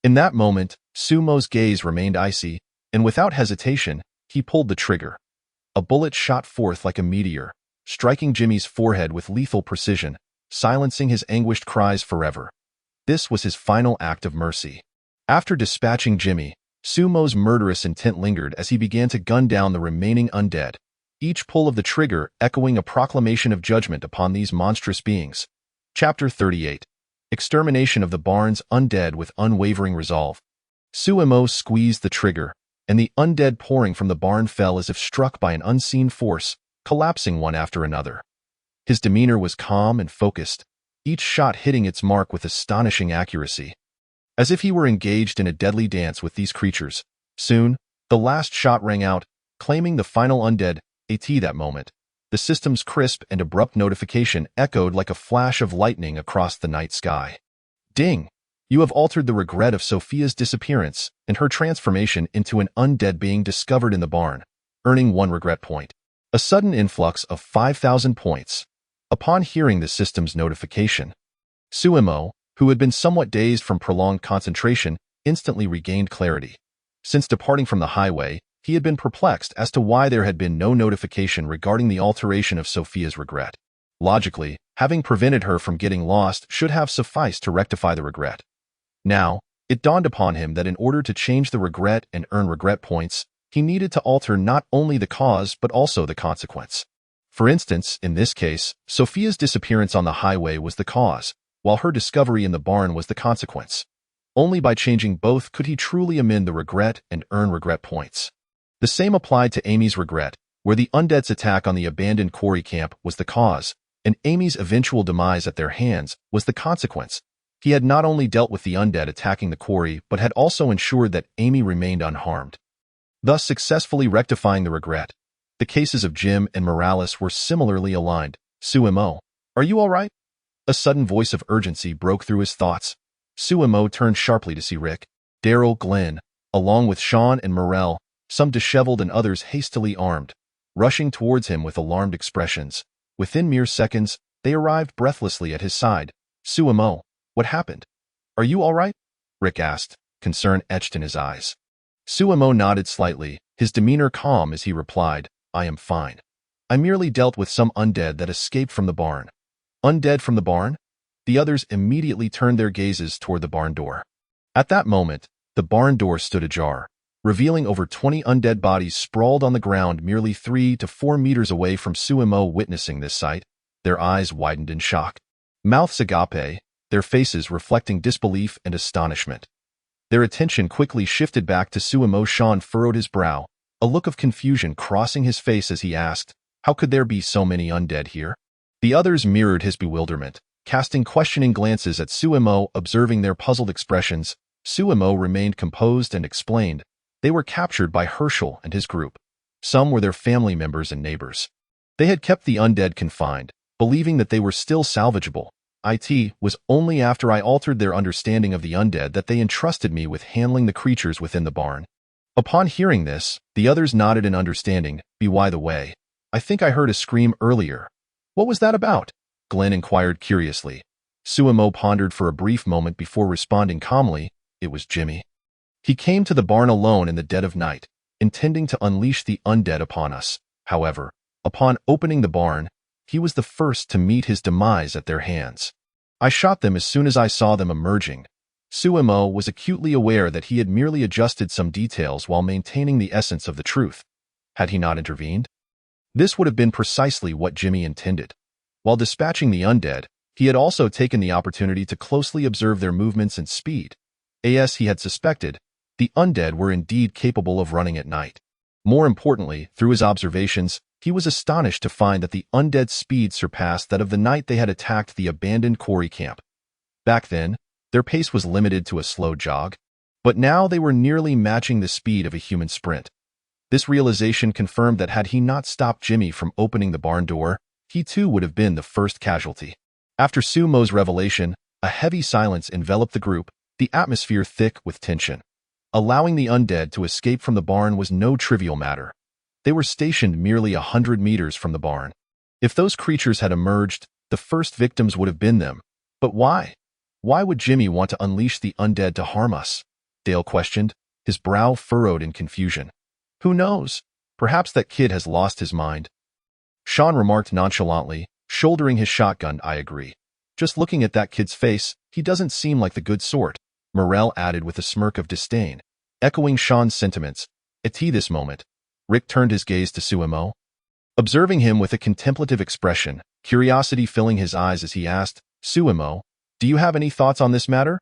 In that moment, Sumo's gaze remained icy, and without hesitation, he pulled the trigger. A bullet shot forth like a meteor, striking Jimmy's forehead with lethal precision, silencing his anguished cries forever. This was his final act of mercy. After dispatching Jimmy, Sumo's murderous intent lingered as he began to gun down the remaining undead, each pull of the trigger echoing a proclamation of judgment upon these monstrous beings. Chapter 38. Extermination of the barn's undead with unwavering resolve. Sumo squeezed the trigger, and the undead pouring from the barn fell as if struck by an unseen force, collapsing one after another. His demeanor was calm and focused, each shot hitting its mark with astonishing accuracy. As if he were engaged in a deadly dance with these creatures. Soon, the last shot rang out, claiming the final undead. At that moment, the system's crisp and abrupt notification echoed like a flash of lightning across the night sky. Ding! You have altered the regret of Sophia's disappearance and her transformation into an undead being discovered in the barn, earning 1 regret point. A sudden influx of 5,000 points. Upon hearing the system's notification, Sumo, who had been somewhat dazed from prolonged concentration, instantly regained clarity. Since departing from the highway, he had been perplexed as to why there had been no notification regarding the alteration of Sophia's regret. Logically, having prevented her from getting lost should have sufficed to rectify the regret. Now, it dawned upon him that in order to change the regret and earn regret points, he needed to alter not only the cause but also the consequence. For instance, in this case, Sophia's disappearance on the highway was the cause, while her discovery in the barn was the consequence. Only by changing both could he truly amend the regret and earn regret points. The same applied to Amy's regret, where the undead's attack on the abandoned quarry camp was the cause, and Amy's eventual demise at their hands was the consequence. He had not only dealt with the undead attacking the quarry but had also ensured that Amy remained unharmed, thus successfully rectifying the regret. The cases of Jim and Morales were similarly aligned. Sumo, are you all right? A sudden voice of urgency broke through his thoughts. Sumo turned sharply to see Rick, Daryl, Glenn, along with Sean and Morel, some disheveled and others hastily armed, rushing towards him with alarmed expressions. Within mere seconds, they arrived breathlessly at his side. Sumo, what happened? Are you all right? Rick asked, concern etched in his eyes. Sumo nodded slightly, his demeanor calm as he replied, I am fine. I merely dealt with some undead that escaped from the barn. Undead from the barn? The others immediately turned their gazes toward the barn door. At that moment, the barn door stood ajar, revealing over 20 undead bodies sprawled on the ground merely 3 to 4 meters away from Sumo. Witnessing this sight, their eyes widened in shock. Mouths agape, their faces reflecting disbelief and astonishment. Their attention quickly shifted back to Sumo. Sean furrowed his brow, a look of confusion crossing his face as he asked, how could there be so many undead here? The others mirrored his bewilderment, casting questioning glances at Sumo. Observing their puzzled expressions, Sumo remained composed and explained, they were captured by Hershel and his group. Some were their family members and neighbors. They had kept the undead confined, believing that they were still salvageable. It was only after I altered their understanding of the undead that they entrusted me with handling the creatures within the barn. Upon hearing this, the others nodded in understanding. By the way, I think I heard a scream earlier. What was that about? Glenn inquired curiously. Sumo pondered for a brief moment before responding calmly, it was Jimmy. He came to the barn alone in the dead of night, intending to unleash the undead upon us. However, upon opening the barn, he was the first to meet his demise at their hands. I shot them as soon as I saw them emerging. Sumo was acutely aware that he had merely adjusted some details while maintaining the essence of the truth. Had he not intervened? This would have been precisely what Jimmy intended. While dispatching the undead, he had also taken the opportunity to closely observe their movements and speed. As he had suspected, the undead were indeed capable of running at night. More importantly, through his observations, he was astonished to find that the undead's speed surpassed that of the night they had attacked the abandoned quarry camp. Back then, their pace was limited to a slow jog, but now they were nearly matching the speed of a human sprint. This realization confirmed that had he not stopped Jimmy from opening the barn door, he too would have been the first casualty. After Sumo's revelation, a heavy silence enveloped the group, the atmosphere thick with tension. Allowing the undead to escape from the barn was no trivial matter. They were stationed merely 100 meters from the barn. If those creatures had emerged, the first victims would have been them. But why? Why would Jimmy want to unleash the undead to harm us? Dale questioned, his brow furrowed in confusion. Who knows? Perhaps that kid has lost his mind. Sean remarked nonchalantly, shouldering his shotgun. I agree. Just looking at that kid's face, he doesn't seem like the good sort, Morel added with a smirk of disdain. Echoing Sean's sentiments, at this moment, Rick turned his gaze to Suemo, observing him with a contemplative expression, curiosity filling his eyes as he asked, Suemo, do you have any thoughts on this matter?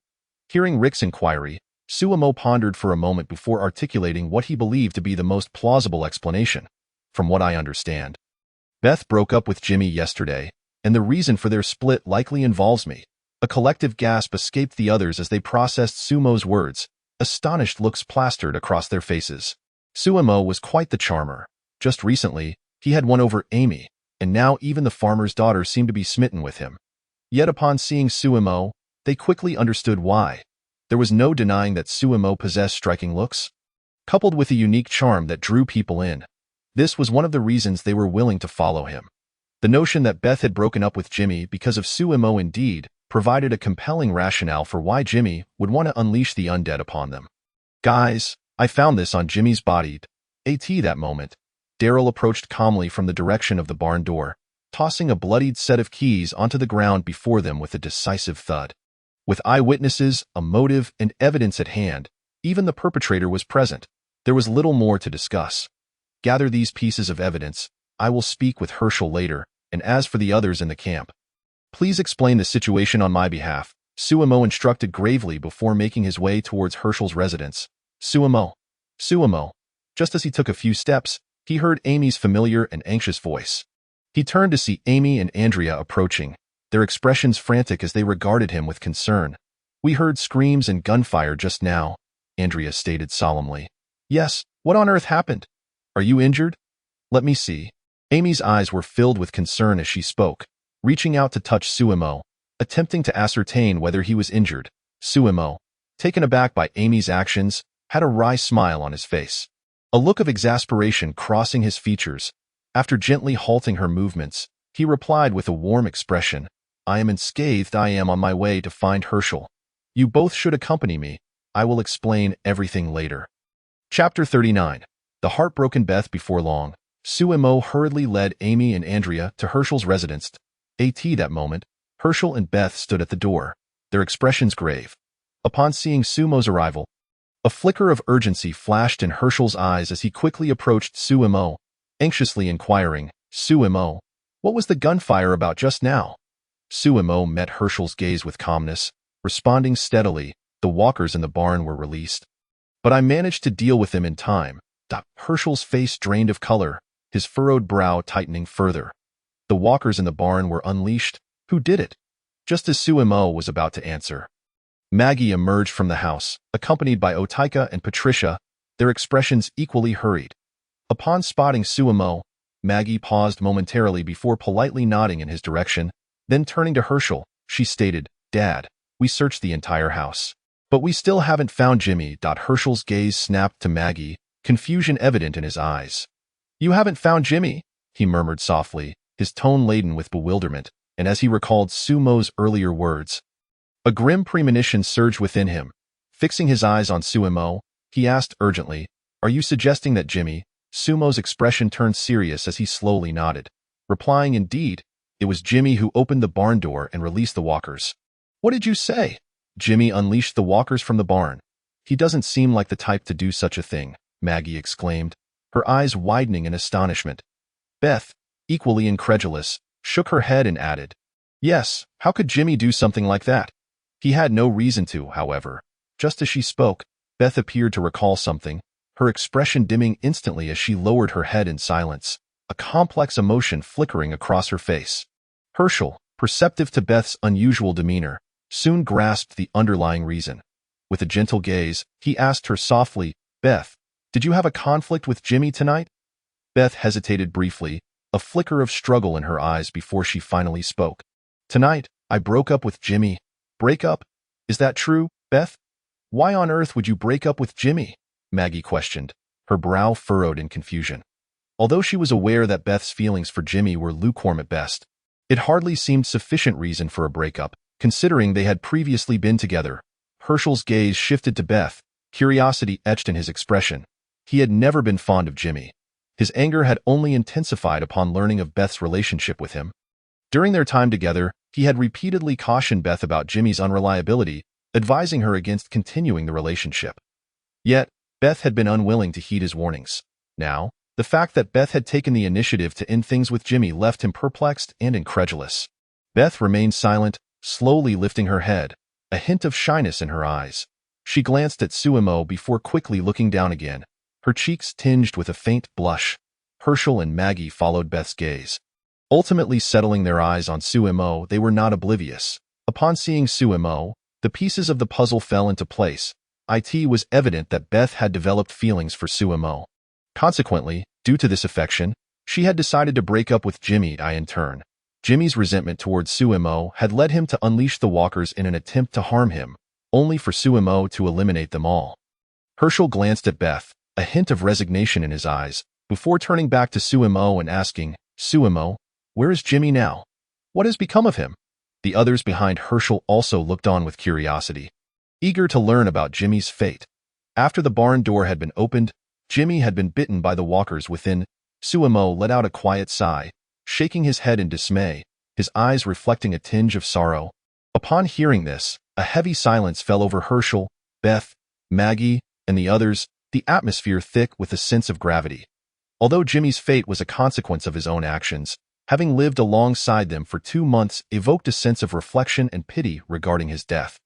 Hearing Rick's inquiry, Suemo pondered for a moment before articulating what he believed to be the most plausible explanation. From what I understand, Beth broke up with Jimmy yesterday, and the reason for their split likely involves me. A collective gasp escaped the others as they processed Sumo's words. Astonished looks plastered across their faces. Suemo was quite the charmer. Just recently, he had won over Amy, and now even the farmer's daughter seemed to be smitten with him. Yet upon seeing Suemo, they quickly understood why. There was no denying that Suemo possessed striking looks, coupled with a unique charm that drew people in. This was one of the reasons they were willing to follow him. The notion that Beth had broken up with Jimmy because of Suemo indeed provided a compelling rationale for why Jimmy would want to unleash the undead upon them. Guys, I found this on Jimmy's body. That moment, Daryl approached calmly from the direction of the barn door, tossing a bloodied set of keys onto the ground before them with a decisive thud. With eyewitnesses, a motive, and evidence at hand, even the perpetrator was present. There was little more to discuss. Gather these pieces of evidence. I will speak with Hershel later, and as for the others in the camp, please explain the situation on my behalf, Suemo instructed gravely before making his way towards Hershel's residence. Suemo. Just as he took a few steps, he heard Amy's familiar and anxious voice. He turned to see Amy and Andrea approaching, their expressions frantic as they regarded him with concern. We heard screams and gunfire just now, Andrea stated solemnly. Yes, what on earth happened? Are you injured? Let me see. Amy's eyes were filled with concern as she spoke, reaching out to touch Suemo, attempting to ascertain whether he was injured. Suemo, taken aback by Amy's actions, had a wry smile on his face, a look of exasperation crossing his features. After gently halting her movements, he replied with a warm expression, I am unscathed. I am on my way to find Hershel. You both should accompany me. I will explain everything later. Chapter 39. The Heartbroken Beth. Before long, Suemo hurriedly led Amy and Andrea to Hershel's residence. That moment, Hershel and Beth stood at the door, their expressions grave. Upon seeing Sumo's arrival, a flicker of urgency flashed in Hershel's eyes as he quickly approached Suemo, anxiously inquiring, Suemo, what was the gunfire about just now? Suemo met Hershel's gaze with calmness, responding steadily, the walkers in the barn were released. But I managed to deal with them in time. Hershel's face drained of color, his furrowed brow tightening further. The walkers in the barn were unleashed. Who did it? Just as Suemo was about to answer, Maggie emerged from the house, accompanied by Otaika and Patricia, their expressions equally hurried. Upon spotting Suemo, Maggie paused momentarily before politely nodding in his direction, then turning to Hershel, she stated, Dad, we searched the entire house, but we still haven't found Jimmy. Hershel's gaze snapped to Maggie, confusion evident in his eyes. You haven't found Jimmy? He murmured softly, his tone laden with bewilderment, and as he recalled Sumo's earlier words, a grim premonition surged within him. Fixing his eyes on Suemo, he asked urgently, Are you suggesting that Jimmy? Sumo's expression turned serious as he slowly nodded, replying, Indeed, it was Jimmy who opened the barn door and released the walkers. What did you say? Jimmy unleashed the walkers from the barn. He doesn't seem like the type to do such a thing, Maggie exclaimed, her eyes widening in astonishment. Beth, equally incredulous, shook her head and added, Yes, how could Jimmy do something like that? He had no reason to, however. Just as she spoke, Beth appeared to recall something, her expression dimming instantly as she lowered her head in silence, a complex emotion flickering across her face. Hershel, perceptive to Beth's unusual demeanor, soon grasped the underlying reason. With a gentle gaze, he asked her softly, Beth, did you have a conflict with Jimmy tonight? Beth hesitated briefly, a flicker of struggle in her eyes before she finally spoke. Tonight, I broke up with Jimmy. Break up? Is that true, Beth? Why on earth would you break up with Jimmy? Maggie questioned, her brow furrowed in confusion. Although she was aware that Beth's feelings for Jimmy were lukewarm at best, it hardly seemed sufficient reason for a breakup, considering they had previously been together. Hershel's gaze shifted to Beth, curiosity etched in his expression. He had never been fond of Jimmy. His anger had only intensified upon learning of Beth's relationship with him. During their time together, he had repeatedly cautioned Beth about Jimmy's unreliability, advising her against continuing the relationship. Yet, Beth had been unwilling to heed his warnings. Now, the fact that Beth had taken the initiative to end things with Jimmy left him perplexed and incredulous. Beth remained silent, slowly lifting her head, a hint of shyness in her eyes. She glanced at Suemo before quickly looking down again, her cheeks tinged with a faint blush. Hershel and Maggie followed Beth's gaze. Ultimately settling their eyes on Suemo, they were not oblivious. Upon seeing Suemo, the pieces of the puzzle fell into place. It was evident that Beth had developed feelings for Suemo. Consequently, due to this affection, she had decided to break up with Jimmy in turn. Jimmy's resentment towards Suemo had led him to unleash the walkers in an attempt to harm him, only for Suemo to eliminate them all. Hershel glanced at Beth, a hint of resignation in his eyes, before turning back to Suemo and asking, "Suemo, where is Jimmy now? What has become of him?" The others behind Hershel also looked on with curiosity, eager to learn about Jimmy's fate. After the barn door had been opened, Jimmy had been bitten by the walkers within. Suemo let out a quiet sigh, shaking his head in dismay, his eyes reflecting a tinge of sorrow. Upon hearing this, a heavy silence fell over Hershel, Beth, Maggie, and the others, the atmosphere thick with a sense of gravity. Although Jimmy's fate was a consequence of his own actions, having lived alongside them for 2 months evoked a sense of reflection and pity regarding his death.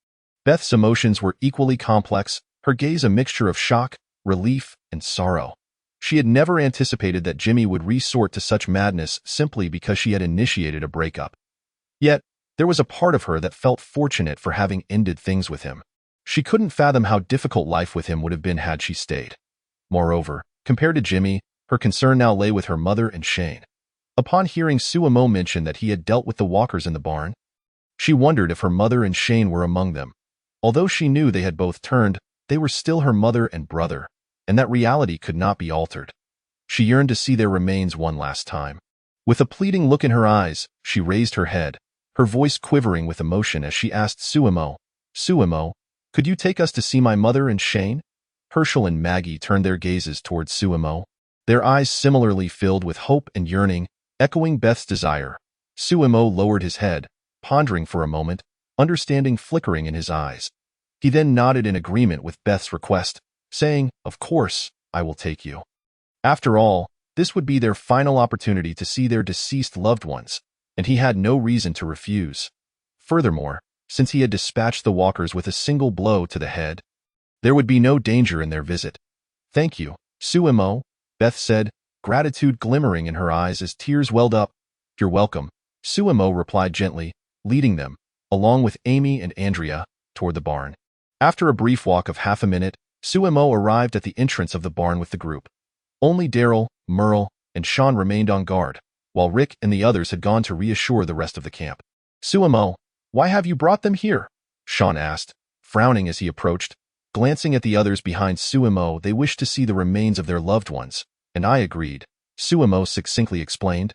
Beth's emotions were equally complex, her gaze a mixture of shock, relief, and sorrow. She had never anticipated that Jimmy would resort to such madness simply because she had initiated a breakup. Yet, there was a part of her that felt fortunate for having ended things with him. She couldn't fathom how difficult life with him would have been had she stayed. Moreover, compared to Jimmy, her concern now lay with her mother and Shane. Upon hearing Suemo mention that he had dealt with the walkers in the barn, she wondered if her mother and Shane were among them. Although she knew they had both turned, they were still her mother and brother, and that reality could not be altered. She yearned to see their remains one last time. With a pleading look in her eyes, she raised her head, her voice quivering with emotion as she asked Suemo, "Suemo, could you take us to see my mother and Shane?" Hershel and Maggie turned their gazes towards Suemo, their eyes similarly filled with hope and yearning, echoing Beth's desire. Suemo lowered his head, pondering for a moment, understanding flickering in his eyes. He then nodded in agreement with Beth's request, saying, "Of course, I will take you." After all, this would be their final opportunity to see their deceased loved ones, and he had no reason to refuse. Furthermore, since he had dispatched the walkers with a single blow to the head, there would be no danger in their visit. "Thank you, Suemo," Beth said, gratitude glimmering in her eyes as tears welled up. "You're welcome," Suemo replied gently, leading them, along with Amy and Andrea, toward the barn. After a brief walk of half a minute, Suemo arrived at the entrance of the barn with the group. Only Daryl, Merle, and Sean remained on guard, while Rick and the others had gone to reassure the rest of the camp. "Suemo, why have you brought them here?" Sean asked, frowning as he approached. Glancing at the others behind Suemo, they wished to see the remains of their loved ones, and I agreed, Suemo succinctly explained.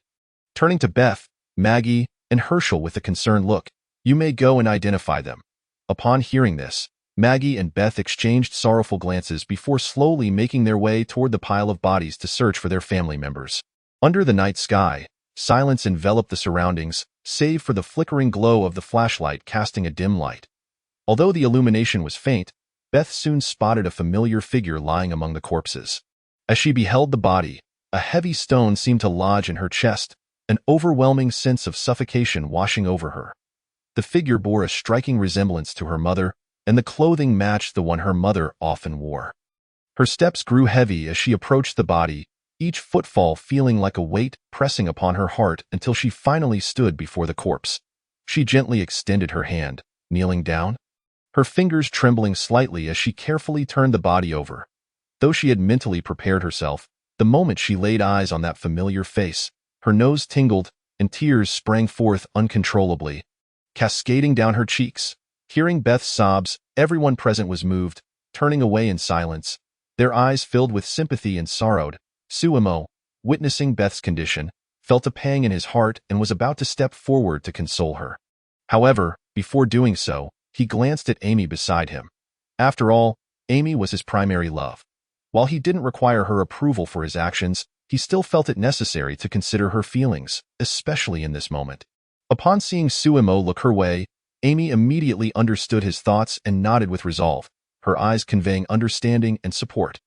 Turning to Beth, Maggie, and Hershel with a concerned look, "You may go and identify them." Upon hearing this, Maggie and Beth exchanged sorrowful glances before slowly making their way toward the pile of bodies to search for their family members. Under the night sky, silence enveloped the surroundings, save for the flickering glow of the flashlight casting a dim light. Although the illumination was faint, Beth soon spotted a familiar figure lying among the corpses. As she beheld the body, a heavy stone seemed to lodge in her chest, an overwhelming sense of suffocation washing over her. The figure bore a striking resemblance to her mother, and the clothing matched the one her mother often wore. Her steps grew heavy as she approached the body, each footfall feeling like a weight pressing upon her heart until she finally stood before the corpse. She gently extended her hand, kneeling down, her fingers trembling slightly as she carefully turned the body over. Though she had mentally prepared herself, the moment she laid eyes on that familiar face, her nose tingled and tears sprang forth uncontrollably, cascading down her cheeks. Hearing Beth's sobs, everyone present was moved, turning away in silence, their eyes filled with sympathy and sorrow. Suemo, witnessing Beth's condition, felt a pang in his heart and was about to step forward to console her. However, before doing so, he glanced at Amy beside him. After all, Amy was his primary love. While he didn't require her approval for his actions, he still felt it necessary to consider her feelings, especially in this moment. Upon seeing Suemo look her way, Amy immediately understood his thoughts and nodded with resolve, her eyes conveying understanding and support.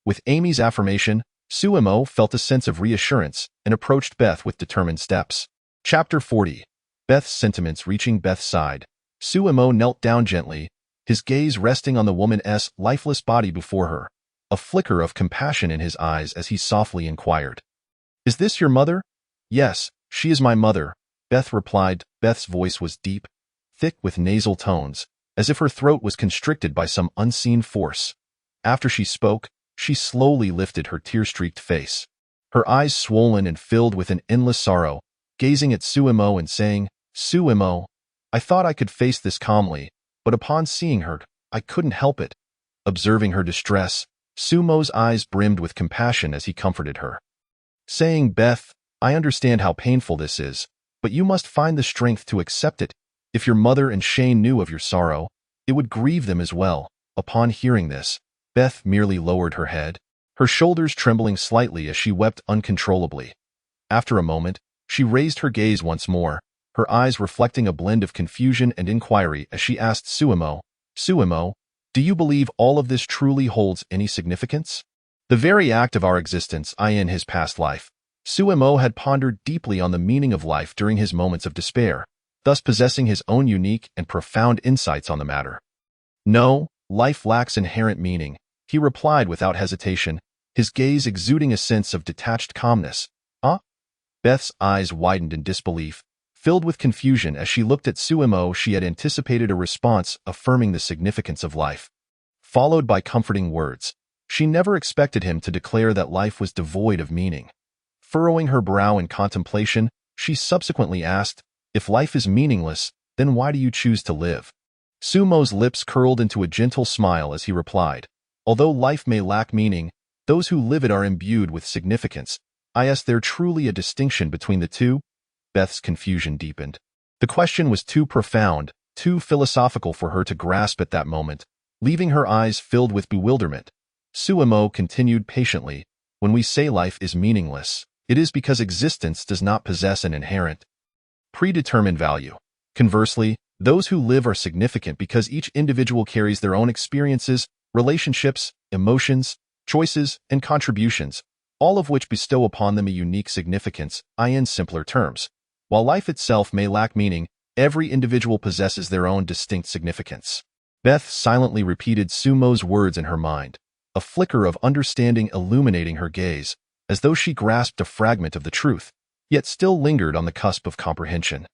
With Amy's affirmation, Suemo felt a sense of reassurance and approached Beth with determined steps. Chapter 40. Beth's sentiments reaching Beth's side. Suemo knelt down gently, his gaze resting on the woman's lifeless body before her, a flicker of compassion in his eyes as he softly inquired. "Is this your mother?" "Yes, she is my mother," Beth replied. Beth's voice was deep, thick with nasal tones, as if her throat was constricted by some unseen force. After she spoke, she slowly lifted her tear-streaked face, her eyes swollen and filled with an endless sorrow, gazing at Suemo and saying, "Suemo, I thought I could face this calmly, but upon seeing her, I couldn't help it." Observing her distress, Suemo's eyes brimmed with compassion as he comforted her, saying, "Beth, I understand how painful this is, but you must find the strength to accept it. If your mother and Shane knew of your sorrow, it would grieve them as well." Upon hearing this, Beth merely lowered her head, her shoulders trembling slightly as she wept uncontrollably. After a moment, she raised her gaze once more, her eyes reflecting a blend of confusion and inquiry as she asked Suemo, "Suemo, do you believe all of this truly holds any significance?" The very act of our existence in his past life. Suemo had pondered deeply on the meaning of life during his moments of despair, thus possessing his own unique and profound insights on the matter. "No, life lacks inherent meaning," he replied without hesitation, his gaze exuding a sense of detached calmness. "Huh?" Beth's eyes widened in disbelief, filled with confusion as she looked at Suemo. She had anticipated a response affirming the significance of life, followed by comforting words. She never expected him to declare that life was devoid of meaning. Furrowing her brow in contemplation, she subsequently asked, "If life is meaningless, then why do you choose to live?" Sumo's lips curled into a gentle smile as he replied, "Although life may lack meaning, those who live it are imbued with significance. Is there truly a distinction between the two?" Beth's confusion deepened. The question was too profound, too philosophical for her to grasp at that moment, leaving her eyes filled with bewilderment. Suemo continued patiently, "When we say life is meaningless, it is because existence does not possess an inherent, predetermined value. Conversely, those who live are significant because each individual carries their own experiences, relationships, emotions, choices, and contributions, all of which bestow upon them a unique significance. In simpler terms, while life itself may lack meaning, every individual possesses their own distinct significance." Beth silently repeated Sumo's words in her mind, a flicker of understanding illuminating her gaze, as though she grasped a fragment of the truth, yet still lingered on the cusp of comprehension.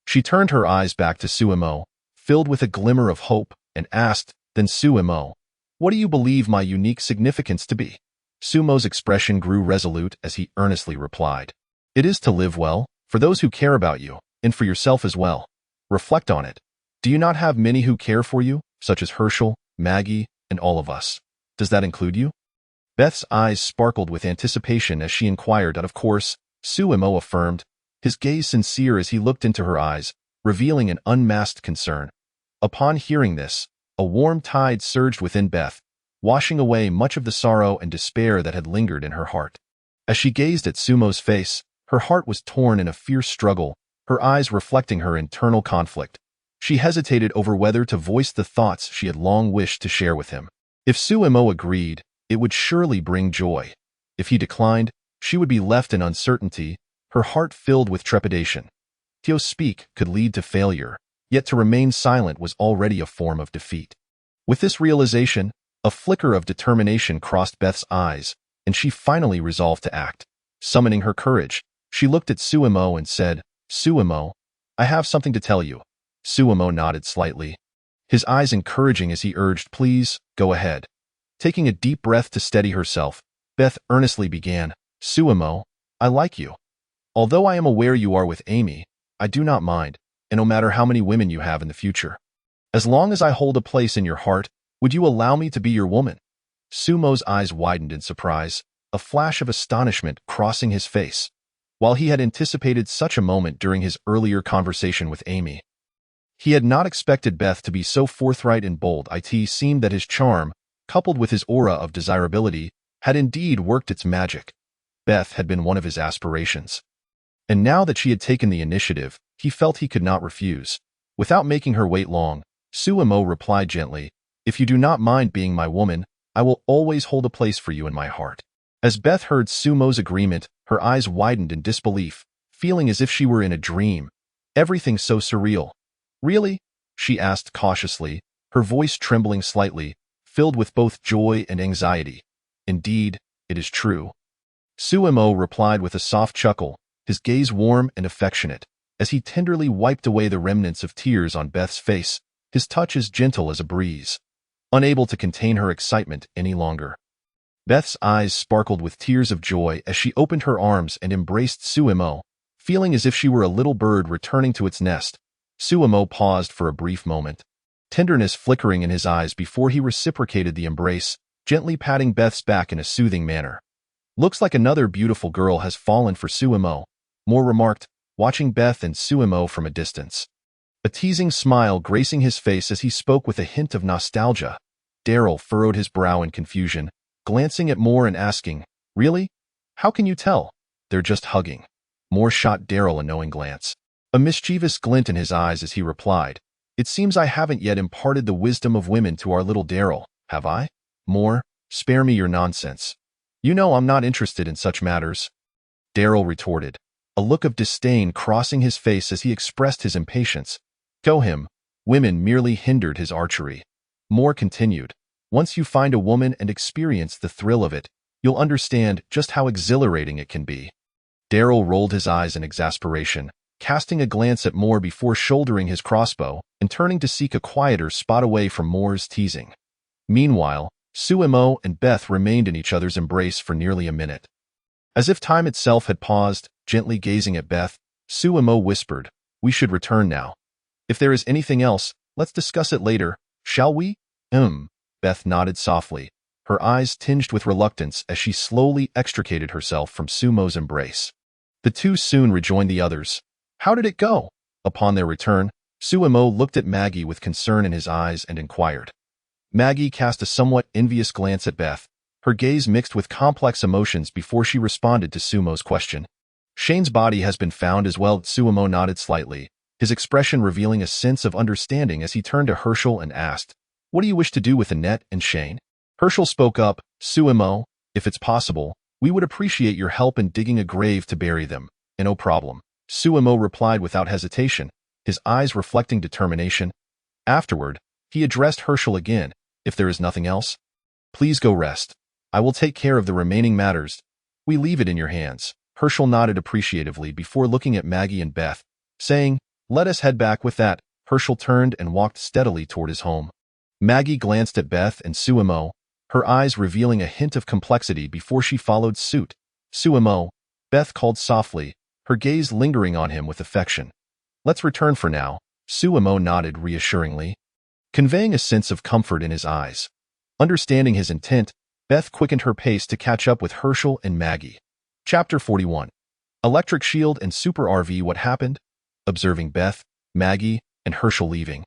She turned her eyes back to Suemo, filled with a glimmer of hope, and asked, "Then Suemo, what do you believe my unique significance to be?" Sumo's expression grew resolute as he earnestly replied, "It is to live well, for those who care about you, and for yourself as well. Reflect on it. Do you not have many who care for you, such as Hershel, Maggie, and all of us? Does that include you?" Beth's eyes sparkled with anticipation as she inquired. "Of course," Suemo affirmed, his gaze sincere as he looked into her eyes, revealing an unmasked concern. Upon hearing this, a warm tide surged within Beth, washing away much of the sorrow and despair that had lingered in her heart. As she gazed at Sumo's face, her heart was torn in a fierce struggle, her eyes reflecting her internal conflict. She hesitated over whether to voice the thoughts she had long wished to share with him. If Suemo agreed, it would surely bring joy. If he declined, she would be left in uncertainty, her heart filled with trepidation. To speak could lead to failure, yet to remain silent was already a form of defeat. With this realization, a flicker of determination crossed Beth's eyes, and she finally resolved to act. Summoning her courage, she looked at Suemo and said, "Suemo, I have something to tell you." Suemo nodded slightly, his eyes encouraging as he urged, "Please, go ahead." Taking a deep breath to steady herself, Beth earnestly began, "Suemo, I like you. Although I am aware you are with Amy, I do not mind, and no matter how many women you have in the future. As long as I hold a place in your heart, would you allow me to be your woman?" Sumo's eyes widened in surprise, a flash of astonishment crossing his face. While he had anticipated such a moment during his earlier conversation with Amy, he had not expected Beth to be so forthright and bold. It seemed that his charm, coupled with his aura of desirability, had indeed worked its magic. Beth had been one of his aspirations. And now that she had taken the initiative, he felt he could not refuse. Without making her wait long, Suemo replied gently, "If you do not mind being my woman, I will always hold a place for you in my heart." As Beth heard Sumo's agreement, her eyes widened in disbelief, feeling as if she were in a dream. Everything so surreal. "Really?" she asked cautiously, her voice trembling slightly, filled with both joy and anxiety. "Indeed, it is true." Suemo replied with a soft chuckle, his gaze warm and affectionate, as he tenderly wiped away the remnants of tears on Beth's face, his touch as gentle as a breeze. Unable to contain her excitement any longer, Beth's eyes sparkled with tears of joy as she opened her arms and embraced Suemo, feeling as if she were a little bird returning to its nest. Suemo paused for a brief moment, tenderness flickering in his eyes before he reciprocated the embrace, gently patting Beth's back in a soothing manner. "Looks like another beautiful girl has fallen for Suemo," Moore remarked, watching Beth and Suemo from a distance. A teasing smile gracing his face as he spoke with a hint of nostalgia. Daryl furrowed his brow in confusion, glancing at Moore and asking, "Really? How can you tell? They're just hugging." Moore shot Daryl a knowing glance, a mischievous glint in his eyes as he replied, "It seems I haven't yet imparted the wisdom of women to our little Daryl, have I? Moore, spare me your nonsense. You know I'm not interested in such matters." Daryl retorted, a look of disdain crossing his face as he expressed his impatience. "Go him. Women merely hindered his archery." Moore continued, "Once you find a woman and experience the thrill of it, you'll understand just how exhilarating it can be." Daryl rolled his eyes in exasperation, casting a glance at Moore before shouldering his crossbow and turning to seek a quieter spot away from Moore's teasing. Meanwhile, Suemo and Beth remained in each other's embrace for nearly a minute. As if time itself had paused, gently gazing at Beth, Suemo whispered, "We should return now. If there is anything else, let's discuss it later, shall we?" Beth nodded softly, her eyes tinged with reluctance as she slowly extricated herself from Sumo's embrace. The two soon rejoined the others. "How did it go?" Upon their return, Suemo looked at Maggie with concern in his eyes and inquired. Maggie cast a somewhat envious glance at Beth, her gaze mixed with complex emotions before she responded to Sumo's question. "Shane's body has been found as well." Suemo nodded slightly, his expression revealing a sense of understanding as he turned to Hershel and asked, "What do you wish to do with Annette and Shane?" Hershel spoke up, "Suemo, if it's possible, we would appreciate your help in digging a grave to bury them." "No problem." Suemo replied without hesitation, his eyes reflecting determination. Afterward, he addressed Hershel again, "If there is nothing else, please go rest. I will take care of the remaining matters. We leave it in your hands." Hershel nodded appreciatively before looking at Maggie and Beth, saying, "Let us head back." With that, Hershel turned and walked steadily toward his home. Maggie glanced at Beth and Suemo, her eyes revealing a hint of complexity before she followed suit. "Suemo," Beth called softly, her gaze lingering on him with affection. "Let's return for now." Suemo nodded reassuringly, conveying a sense of comfort in his eyes. Understanding his intent, Beth quickened her pace to catch up with Hershel and Maggie. Chapter 41. Electric Shield and Super RV. What happened? Observing Beth, Maggie, and Hershel leaving,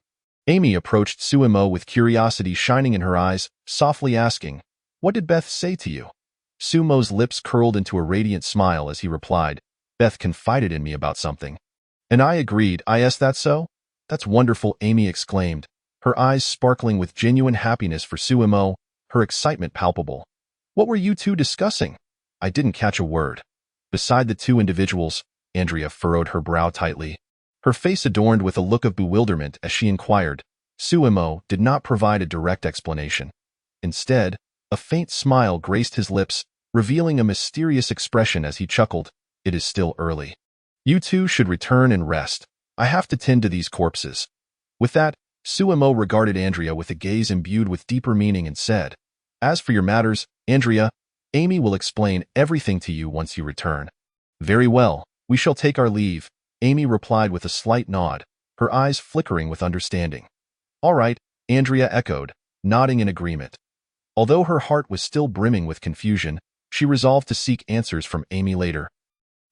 Amy approached Suemo with curiosity shining in her eyes, softly asking, "What did Beth say to you?" Sumo's lips curled into a radiant smile as he replied, "Beth confided in me about something." "And I agreed. Is that so?" "That's wonderful," Amy exclaimed, her eyes sparkling with genuine happiness for Suemo, her excitement palpable. "What were you two discussing?" "I didn't catch a word." Beside the two individuals, Andrea furrowed her brow tightly, her face adorned with a look of bewilderment as she inquired. Suemo did not provide a direct explanation. Instead, a faint smile graced his lips, revealing a mysterious expression as he chuckled, "It is still early. You two should return and rest. I have to tend to these corpses." With that, Suemo regarded Andrea with a gaze imbued with deeper meaning and said, "As for your matters, Andrea, Amy will explain everything to you once you return." "Very well, we shall take our leave," Amy replied with a slight nod, her eyes flickering with understanding. "All right," Andrea echoed, nodding in agreement. Although her heart was still brimming with confusion, she resolved to seek answers from Amy later.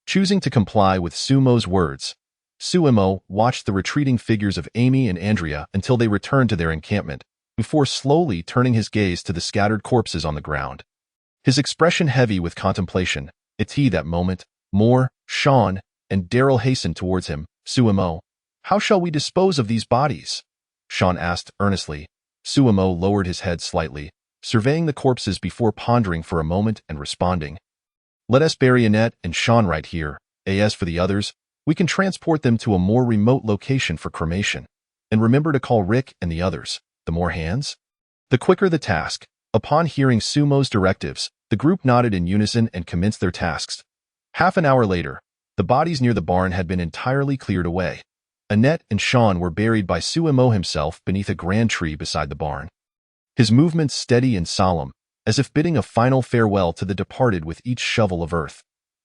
Choosing to comply with Sumo's words, Suemo watched the retreating figures of Amy and Andrea until they returned to their encampment, before slowly turning his gaze to the scattered corpses on the ground. His expression heavy with contemplation, It's he that moment. Moore, Sean, and Daryl hastened towards him. Suemo, how shall we dispose of these bodies? Sean asked earnestly. Suemo lowered his head slightly, surveying the corpses before pondering for a moment and responding. Let us bury Annette and Sean right here. As for the others, we can transport them to a more remote location for cremation. And remember to call Rick and the others. The more hands, the quicker the task. Upon hearing Sumo's directives, the group nodded in unison and commenced their tasks. Half an hour later, the bodies near the barn had been entirely cleared away. Annette and Sean were buried by Suemo himself beneath a grand tree beside the barn. His movements steady and solemn, as if bidding a final farewell to the departed with each shovel of earth.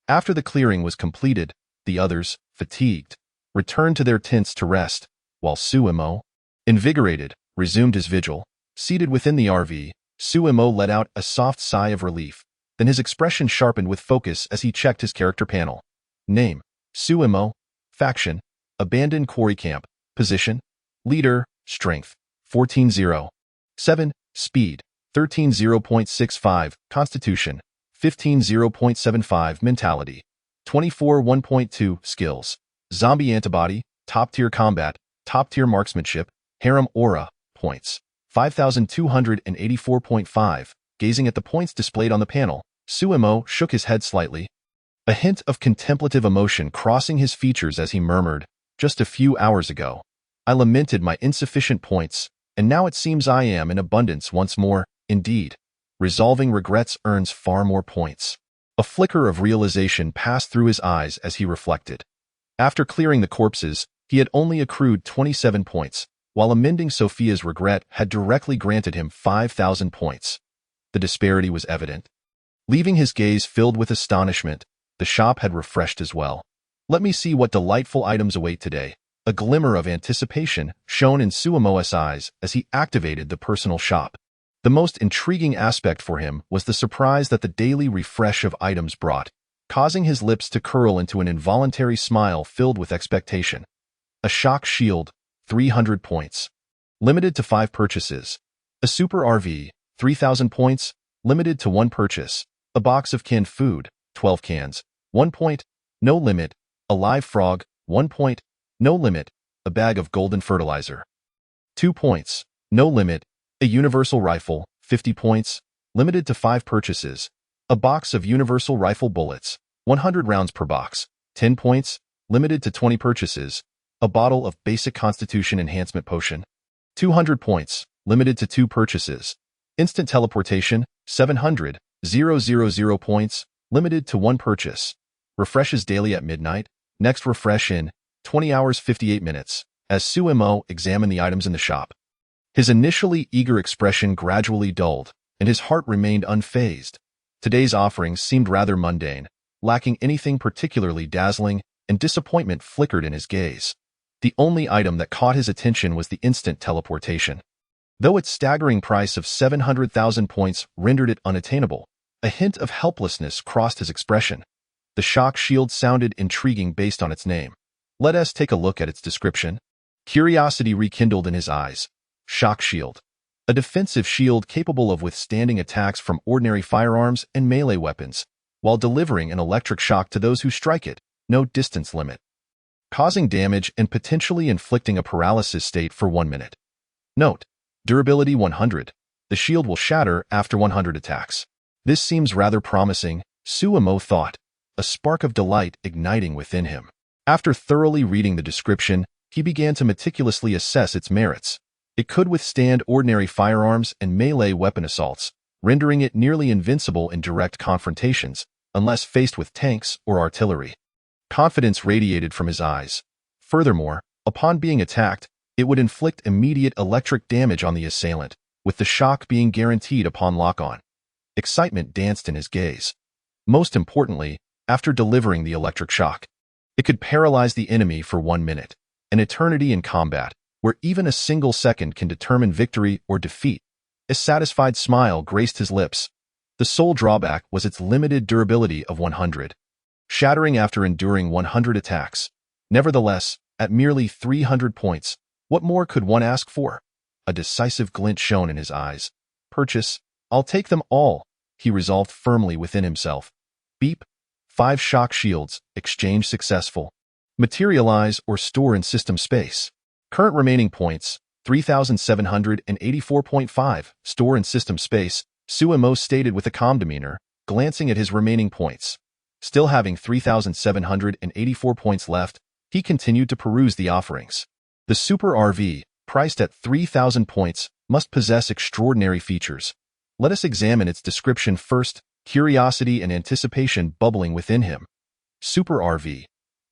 After the clearing was completed, the others, fatigued, returned to their tents to rest, while Suemo, invigorated, resumed his vigil. Seated within the RV, Suemo let out a soft sigh of relief. Then his expression sharpened with focus as he checked his character panel. Name, Suemo. Faction, Abandoned Quarry Camp. Position, Leader, Strength, 14-0. 7, Speed, 13-0.65, Constitution, 15-0.75, Mentality, 24-1.2, Skills, Zombie Antibody, Top-Tier Combat, Top-Tier Marksmanship, Harem Aura, Points, 5,284.5. Gazing at the points displayed on the panel, Suemo shook his head slightly, a hint of contemplative emotion crossing his features as he murmured, just a few hours ago, I lamented my insufficient points, and now it seems I am in abundance once more. Indeed, resolving regrets earns far more points. A flicker of realization passed through his eyes as he reflected. After clearing the corpses, he had only accrued 27 points, while amending Sophia's regret had directly granted him 5,000 points. The disparity was evident. Leaving his gaze filled with astonishment, the shop had refreshed as well. Let me see what delightful items await today. A glimmer of anticipation shone in Suemo's eyes as he activated the personal shop. The most intriguing aspect for him was the surprise that the daily refresh of items brought, causing his lips to curl into an involuntary smile filled with expectation. A shock shield, 300 points. Limited to 5 purchases. A super RV, 3,000 points, limited to 1 purchase. A box of canned food, 12 cans, 1 point, no limit. A live frog, 1 point, no limit. A bag of golden fertilizer, 2 points, no limit. A universal rifle, 50 points, limited to 5 purchases. A box of universal rifle bullets, 100 rounds per box, 10 points, limited to 20 purchases. A bottle of basic constitution enhancement potion, 200 points, limited to 2 purchases. Instant teleportation, 700, 000 points, limited to 1 purchase. Refreshes daily at midnight. Next refresh in 20 hours 58 minutes. As Suemo examined the items in the shop, his initially eager expression gradually dulled, and his heart remained unfazed. Today's offerings seemed rather mundane, lacking anything particularly dazzling, and disappointment flickered in his gaze. The only item that caught his attention was the instant teleportation. Though its staggering price of 700,000 points rendered it unattainable, a hint of helplessness crossed his expression. The shock shield sounded intriguing based on its name. Let us take a look at its description. Curiosity rekindled in his eyes. Shock shield. A defensive shield capable of withstanding attacks from ordinary firearms and melee weapons, while delivering an electric shock to those who strike it. No distance limit. Causing damage and potentially inflicting a paralysis state for 1 minute. Note, durability 100. The shield will shatter after 100 attacks. This seems rather promising, Suemo thought, a spark of delight igniting within him. After thoroughly reading the description, he began to meticulously assess its merits. It could withstand ordinary firearms and melee weapon assaults, rendering it nearly invincible in direct confrontations, unless faced with tanks or artillery. Confidence radiated from his eyes. Furthermore, upon being attacked, it would inflict immediate electric damage on the assailant, with the shock being guaranteed upon lock-on. Excitement danced in his gaze. Most importantly, after delivering the electric shock, it could paralyze the enemy for 1 minute, an eternity in combat, where even a single second can determine victory or defeat. A satisfied smile graced his lips. The sole drawback was its limited durability of 100, shattering after enduring 100 attacks. Nevertheless, at merely 300 points, what more could one ask for? A decisive glint shone in his eyes. Purchase, I'll take them all, he resolved firmly within himself. Beep. 5 shock shields, exchange successful. Materialize or store in system space. Current remaining points, 3,784.5, store in system space, Suemo stated with a calm demeanor, glancing at his remaining points. Still having 3,784 points left, he continued to peruse the offerings. The Super RV, priced at 3,000 points, must possess extraordinary features. Let us examine its description first, curiosity and anticipation bubbling within him. Super RV.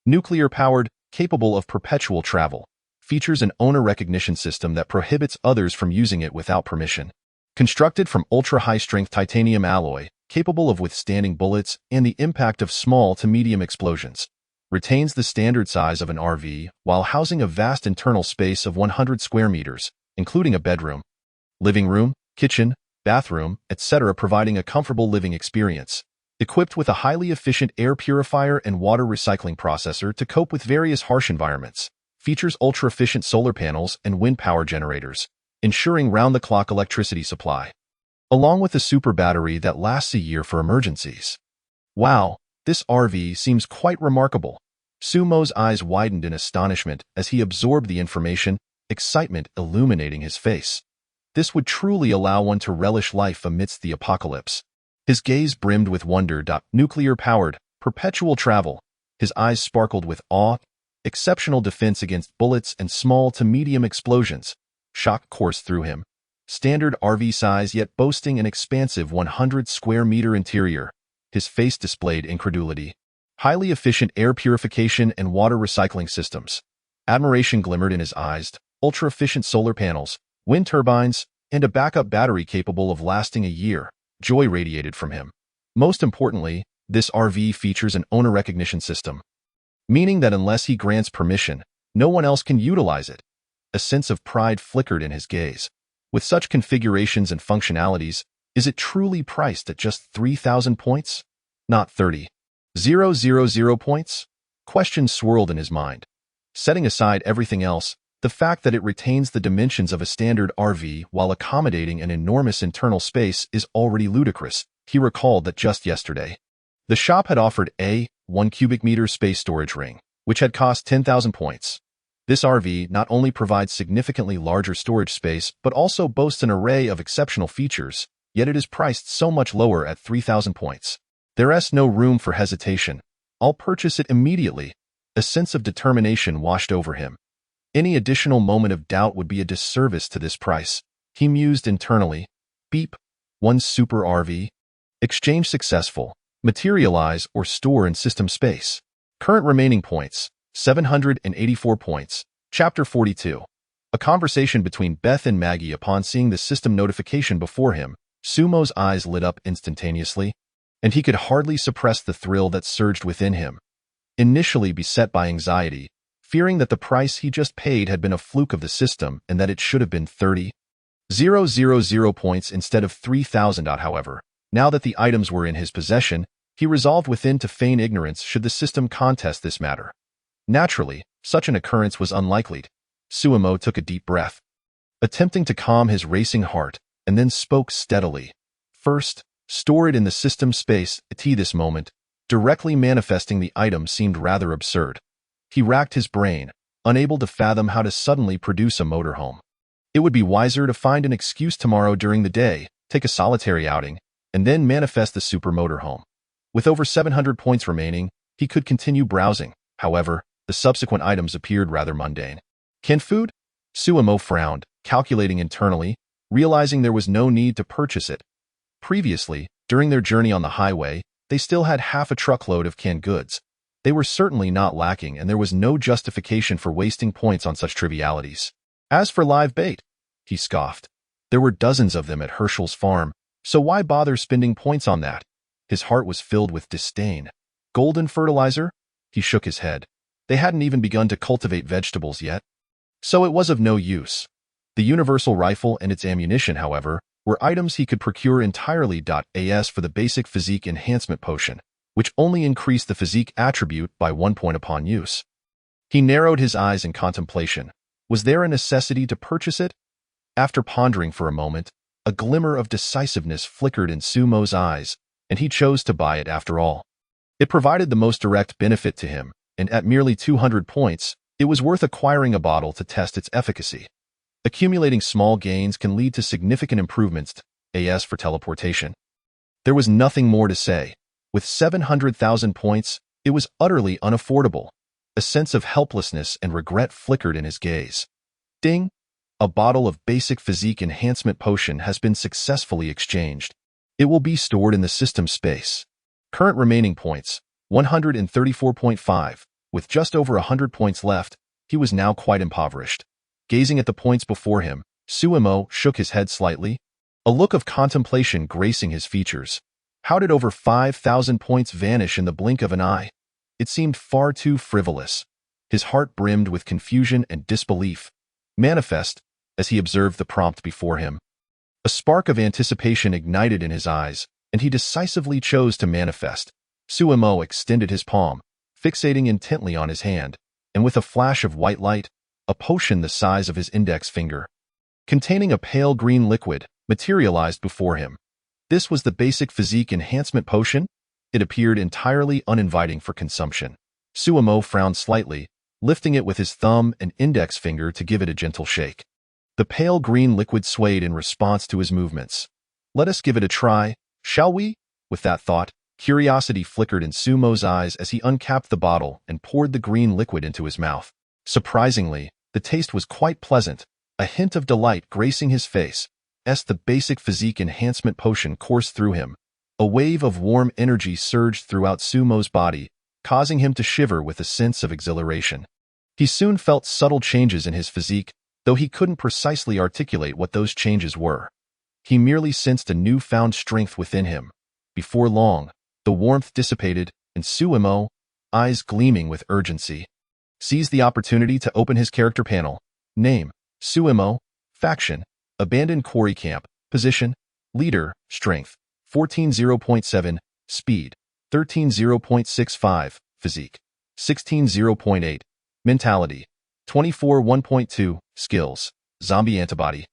Nuclear-powered, capable of perpetual travel. Features an owner recognition system that prohibits others from using it without permission. Constructed from ultra-high-strength titanium alloy, capable of withstanding bullets and the impact of small to medium explosions. Retains the standard size of an RV while housing a vast internal space of 100 square meters, including a bedroom, living room, kitchen, bathroom, etc., providing a comfortable living experience. Equipped with a highly efficient air purifier and water recycling processor to cope with various harsh environments. Features ultra-efficient solar panels and wind power generators, ensuring round-the-clock electricity supply. Along with a super battery that lasts a year for emergencies. Wow, this RV seems quite remarkable. Sumo's eyes widened in astonishment as he absorbed the information, excitement illuminating his face. This would truly allow one to relish life amidst the apocalypse. His gaze brimmed with wonder. Nuclear-powered, perpetual travel. His eyes sparkled with awe. Exceptional defense against bullets and small to medium explosions. Shock coursed through him. Standard RV size yet boasting an expansive 100 square meter interior. His face displayed incredulity. Highly efficient air purification and water recycling systems. Admiration glimmered in his eyes. Ultra-efficient solar panels, wind turbines, and a backup battery capable of lasting a year. Joy radiated from him. Most importantly, this RV features an owner recognition system, meaning that unless he grants permission, no one else can utilize it. A sense of pride flickered in his gaze. With such configurations and functionalities, is it truly priced at just 3,000 points? Not 30,000 points? Questions swirled in his mind. Setting aside everything else, the fact that it retains the dimensions of a standard RV while accommodating an enormous internal space is already ludicrous. He recalled that just yesterday, the shop had offered a 1 cubic meter space storage ring, which had cost 10,000 points. This RV not only provides significantly larger storage space but also boasts an array of exceptional features, yet it is priced so much lower at 3,000 points. There's no room for hesitation. I'll purchase it immediately. A sense of determination washed over him. Any additional moment of doubt would be a disservice to this price. He mused internally. Beep. 1 super RV. Exchange successful. Materialize or store in system space. Current remaining points, 784 points. Chapter 42. A conversation between Beth and Maggie. Upon seeing the system notification before him, Sumo's eyes lit up instantaneously, and he could hardly suppress the thrill that surged within him. Initially beset by anxiety, fearing that the price he just paid had been a fluke of the system and that it should have been 30,000 points instead of 3,000. However, now that the items were in his possession, he resolved within to feign ignorance should the system contest this matter. Naturally, such an occurrence was unlikely. Suemo took a deep breath, attempting to calm his racing heart, and then spoke steadily. First, store it in the system space. At this moment, directly manifesting the item seemed rather absurd. He racked his brain, unable to fathom how to suddenly produce a motorhome. It would be wiser to find an excuse tomorrow during the day, take a solitary outing, and then manifest the super motorhome. With over 700 points remaining, he could continue browsing. However, the subsequent items appeared rather mundane. Canned food? Suemo frowned, calculating internally, realizing there was no need to purchase it. Previously, during their journey on the highway, they still had half a truckload of canned goods. They were certainly not lacking, and there was no justification for wasting points on such trivialities. As for live bait, he scoffed. There were dozens of them at Hershel's farm, so why bother spending points on that? His heart was filled with disdain. Golden fertilizer? He shook his head. They hadn't even begun to cultivate vegetables yet. So it was of no use. The universal rifle and its ammunition, however, were items he could procure entirely. As for the basic physique enhancement potion, which only increased the physique attribute by 1 point upon use. He narrowed his eyes in contemplation. Was there a necessity to purchase it? After pondering for a moment, a glimmer of decisiveness flickered in Sumo's eyes, and he chose to buy it after all. It provided the most direct benefit to him, and at merely 200 points, it was worth acquiring a bottle to test its efficacy. Accumulating small gains can lead to significant improvements, as for teleportation. There was nothing more to say. With 700,000 points, it was utterly unaffordable. A sense of helplessness and regret flickered in his gaze. Ding! A bottle of basic physique enhancement potion has been successfully exchanged. It will be stored in the system space. Current remaining points, 134.5. With just over 100 points left, he was now quite impoverished. Gazing at the points before him, Suemo shook his head slightly, a look of contemplation gracing his features. How did over 5,000 points vanish in the blink of an eye? It seemed far too frivolous. His heart brimmed with confusion and disbelief. Manifest, as he observed the prompt before him. A spark of anticipation ignited in his eyes, and he decisively chose to manifest. Suemo extended his palm, fixating intently on his hand, and with a flash of white light, a potion the size of his index finger, containing a pale green liquid, materialized before him. This was the basic physique enhancement potion? It appeared entirely uninviting for consumption. Suemo frowned slightly, lifting it with his thumb and index finger to give it a gentle shake. The pale green liquid swayed in response to his movements. Let us give it a try, shall we? With that thought, curiosity flickered in Sumo's eyes as he uncapped the bottle and poured the green liquid into his mouth. Surprisingly, the taste was quite pleasant, a hint of delight gracing his face, as the basic physique enhancement potion coursed through him. A wave of warm energy surged throughout Sumo's body, causing him to shiver with a sense of exhilaration. He soon felt subtle changes in his physique, though he couldn't precisely articulate what those changes were. He merely sensed a newfound strength within him. Before long, the warmth dissipated, and Suemo, eyes gleaming with urgency, seized the opportunity to open his character panel. Name, Suemo. Faction, Abandoned Quarry Camp. Position, Leader. Strength, 14.0.7. Speed, 13.0.65. Physique, 16.0.8. Mentality, 24.1.2. Skills, Zombie Antibody.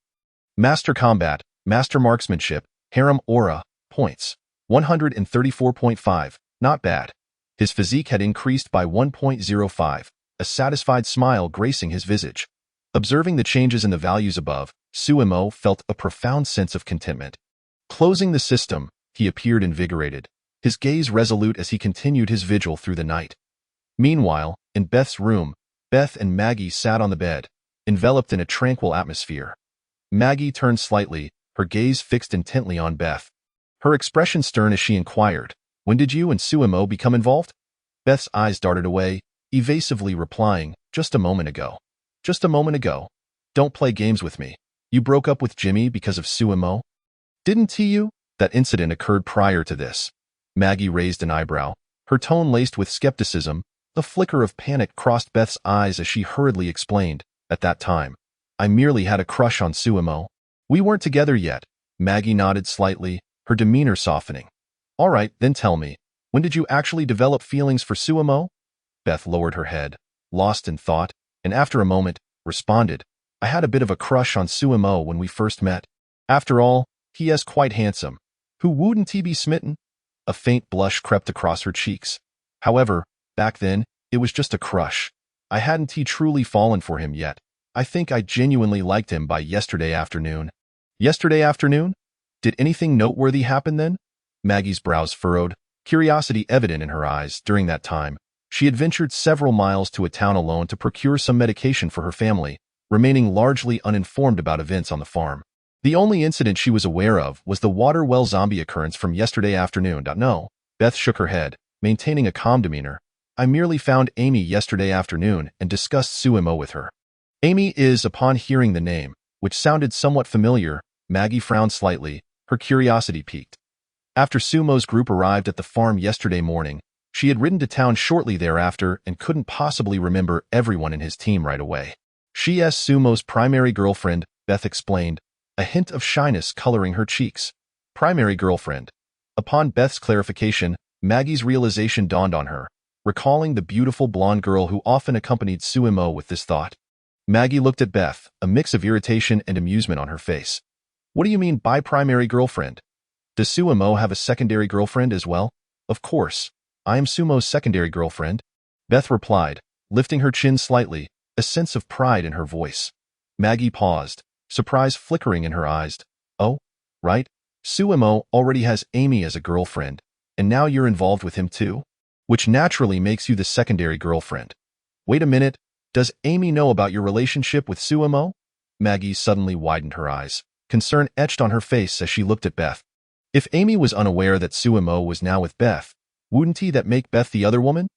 Master Combat, Master Marksmanship, Harem Aura. Points, 134.5. Not bad. His physique had increased by 1.05, a satisfied smile gracing his visage. Observing the changes in the values above, Suemo felt a profound sense of contentment. Closing the system, he appeared invigorated, his gaze resolute as he continued his vigil through the night. Meanwhile, in Beth's room, Beth and Maggie sat on the bed, enveloped in a tranquil atmosphere. Maggie turned slightly, her gaze fixed intently on Beth. Her expression stern as she inquired, "When did you and Suemo become involved?" Beth's eyes darted away, evasively replying, "Just a moment ago. Just a moment ago. Don't play games with me. You broke up with Jimmy because of Suemo?" "Didn't you?" That incident occurred prior to this. Maggie raised an eyebrow, her tone laced with skepticism. A flicker of panic crossed Beth's eyes as she hurriedly explained, "At that time, I merely had a crush on Suemo. We weren't together yet." Maggie nodded slightly, her demeanor softening. "All right, then tell me, when did you actually develop feelings for Suemo?" Beth lowered her head, lost in thought, and after a moment, responded, "I had a bit of a crush on Suemo when we first met. After all, he is quite handsome. Who wouldn't he be smitten?" A faint blush crept across her cheeks. "However, back then, it was just a crush. I hadn't truly fallen for him yet. I think I genuinely liked him by yesterday afternoon." "Yesterday afternoon? Did anything noteworthy happen then?" Maggie's brows furrowed, curiosity evident in her eyes. During that time, she had ventured several miles to a town alone to procure some medication for her family, remaining largely uninformed about events on the farm. The only incident she was aware of was the water well zombie occurrence from yesterday afternoon. "No." Beth shook her head, maintaining a calm demeanor. "I merely found Amy yesterday afternoon and discussed Suemo with her." Amy is, upon hearing the name, which sounded somewhat familiar, Maggie frowned slightly, her curiosity piqued. After Sumo's group arrived at the farm yesterday morning, she had ridden to town shortly thereafter and couldn't possibly remember everyone in his team right away. "She is Sumo's primary girlfriend," Beth explained, a hint of shyness coloring her cheeks. Primary girlfriend. Upon Beth's clarification, Maggie's realization dawned on her, recalling the beautiful blonde girl who often accompanied Suemo with this thought. Maggie looked at Beth, a mix of irritation and amusement on her face. "What do you mean by primary girlfriend? Does Suemo have a secondary girlfriend as well?" "Of course. I am Sumo's secondary girlfriend, Beth replied, lifting her chin slightly, a sense of pride in her voice. Maggie paused, surprise flickering in her eyes. Oh, right? Sumo already has Amy as a girlfriend, and now you're involved with him too? Which naturally makes you the secondary girlfriend. Wait a minute, does Amy know about your relationship with Sumo? Maggie suddenly widened her eyes, concern etched on her face as she looked at Beth. If Amy was unaware that Sumo was now with Beth, wouldn't he that make Beth the other woman?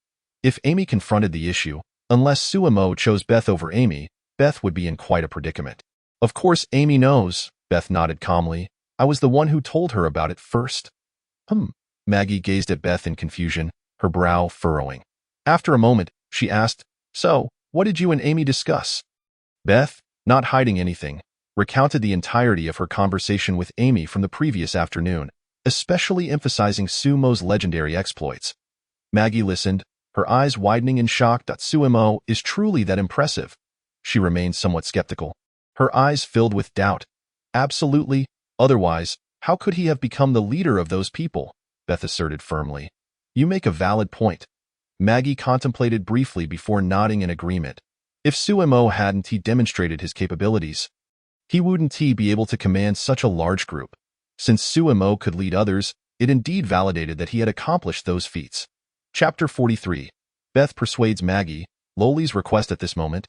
If Amy confronted the issue, unless Sumo chose Beth over Amy, Beth would be in quite a predicament. Of course Amy knows, Beth nodded calmly. I was the one who told her about it first. Maggie gazed at Beth in confusion, her brow furrowing. After a moment, she asked, So, what did you and Amy discuss? Beth, not hiding anything, recounted the entirety of her conversation with Amy from the previous afternoon, especially emphasizing Sumo's legendary exploits. Maggie listened, her eyes widening in shock that Sumo is truly that impressive. She remained somewhat skeptical, her eyes filled with doubt. Absolutely, otherwise, how could he have become the leader of those people? Beth asserted firmly. You make a valid point. Maggie contemplated briefly before nodding in agreement. If Sumo hadn't he demonstrated his capabilities, he wouldn't he be able to command such a large group. Since Sumo could lead others, it indeed validated that he had accomplished those feats. Chapter 43. Beth persuades Maggie, Loli's request at this moment.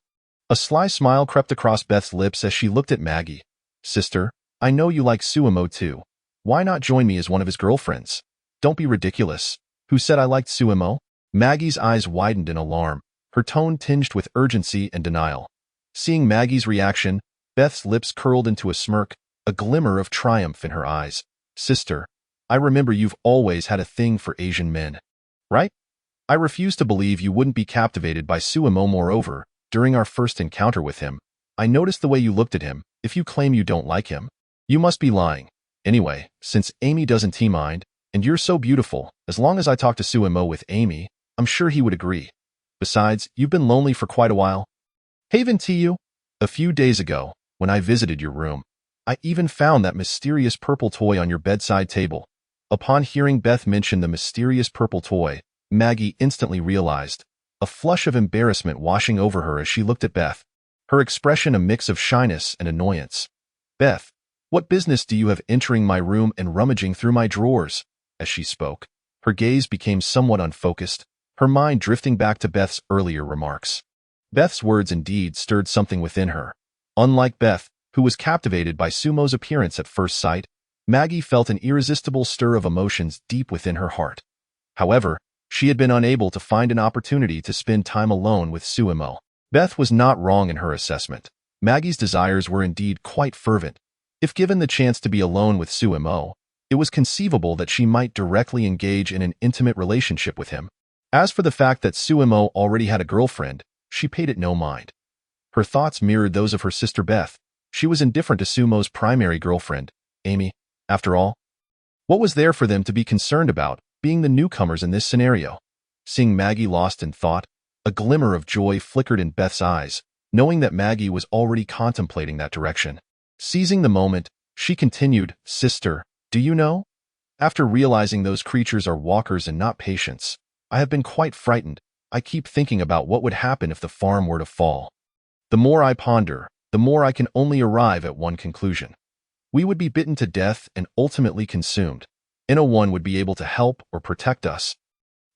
A sly smile crept across Beth's lips as she looked at Maggie. Sister, I know you like Sumo too. Why not join me as one of his girlfriends? Don't be ridiculous. Who said I liked Sumo? Maggie's eyes widened in alarm, her tone tinged with urgency and denial. Seeing Maggie's reaction, Beth's lips curled into a smirk, a glimmer of triumph in her eyes. Sister, I remember you've always had a thing for Asian men. Right? I refuse to believe you wouldn't be captivated by Sumo. Moreover, during our first encounter with him, I noticed the way you looked at him. If you claim you don't like him, you must be lying. Anyway, since Amy doesn't mind, and you're so beautiful, as long as I talk to Sumo with Amy, I'm sure he would agree. Besides, you've been lonely for quite a while. Haven't you? A few days ago, when I visited your room, I even found that mysterious purple toy on your bedside table. Upon hearing Beth mention the mysterious purple toy, Maggie instantly realized, a flush of embarrassment washing over her as she looked at Beth, her expression a mix of shyness and annoyance. Beth, what business do you have entering my room and rummaging through my drawers? As she spoke, her gaze became somewhat unfocused, her mind drifting back to Beth's earlier remarks. Beth's words indeed stirred something within her. Unlike Beth, who was captivated by Sumo's appearance at first sight, Maggie felt an irresistible stir of emotions deep within her heart. However, she had been unable to find an opportunity to spend time alone with Sumo. Beth was not wrong in her assessment. Maggie's desires were indeed quite fervent. If given the chance to be alone with Sumo, it was conceivable that she might directly engage in an intimate relationship with him. As for the fact that Sumo already had a girlfriend, she paid it no mind. Her thoughts mirrored those of her sister Beth. She was indifferent to Sumo's primary girlfriend, Amy. After all, what was there for them to be concerned about, being the newcomers in this scenario? Seeing Maggie lost in thought, a glimmer of joy flickered in Beth's eyes, knowing that Maggie was already contemplating that direction. Seizing the moment, she continued, Sister, do you know? After realizing those creatures are walkers and not patients, I have been quite frightened. I keep thinking about what would happen if the farm were to fall. The more I ponder, the more I can only arrive at one conclusion. We would be bitten to death and ultimately consumed. No one would be able to help or protect us.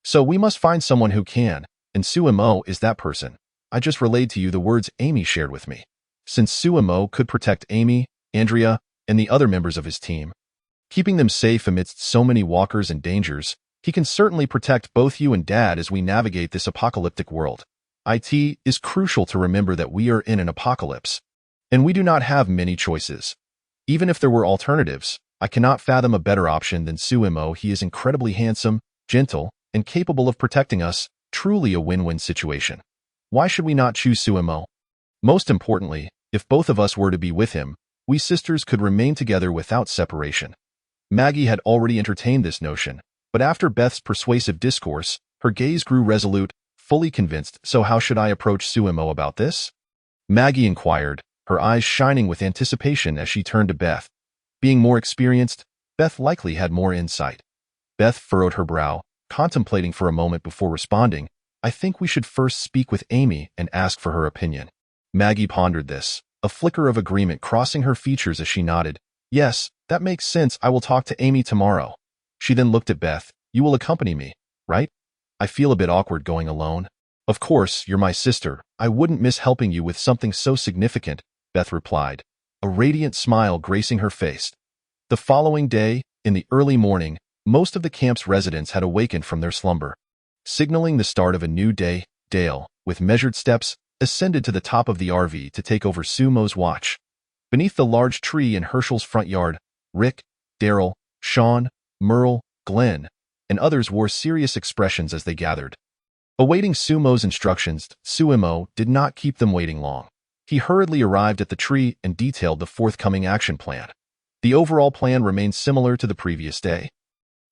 So we must find someone who can, and Sumo is that person. I just relayed to you the words Amy shared with me. Since Sumo could protect Amy, Andrea, and the other members of his team, keeping them safe amidst so many walkers and dangers, he can certainly protect both you and Dad as we navigate this apocalyptic world. It is crucial to remember that we are in an apocalypse, and we do not have many choices. Even if there were alternatives, I cannot fathom a better option than Sumo. He is incredibly handsome, gentle, and capable of protecting us, truly a win-win situation. Why should we not choose Sumo? Most importantly, if both of us were to be with him, we sisters could remain together without separation. Maggie had already entertained this notion, but after Beth's persuasive discourse, her gaze grew resolute, fully convinced. So how should I approach Sumo about this? Maggie inquired, her eyes shining with anticipation as she turned to Beth. Being more experienced, Beth likely had more insight. Beth furrowed her brow, contemplating for a moment before responding, "I think we should first speak with Amy and ask for her opinion." Maggie pondered this, a flicker of agreement crossing her features as she nodded. "Yes, that makes sense. I will talk to Amy tomorrow." She then looked at Beth. "You will accompany me, right? I feel a bit awkward going alone." "Of course, you're my sister. I wouldn't miss helping you with something so significant," Beth replied, a radiant smile gracing her face. The following day, in the early morning, most of the camp's residents had awakened from their slumber. Signaling the start of a new day, Dale, with measured steps, ascended to the top of the RV to take over Sumo's watch. Beneath the large tree in Hershel's front yard, Rick, Daryl, Sean, Merle, Glenn, and others wore serious expressions as they gathered. Awaiting Sumo's instructions, Sumo did not keep them waiting long. He hurriedly arrived at the tree and detailed the forthcoming action plan. The overall plan remained similar to the previous day.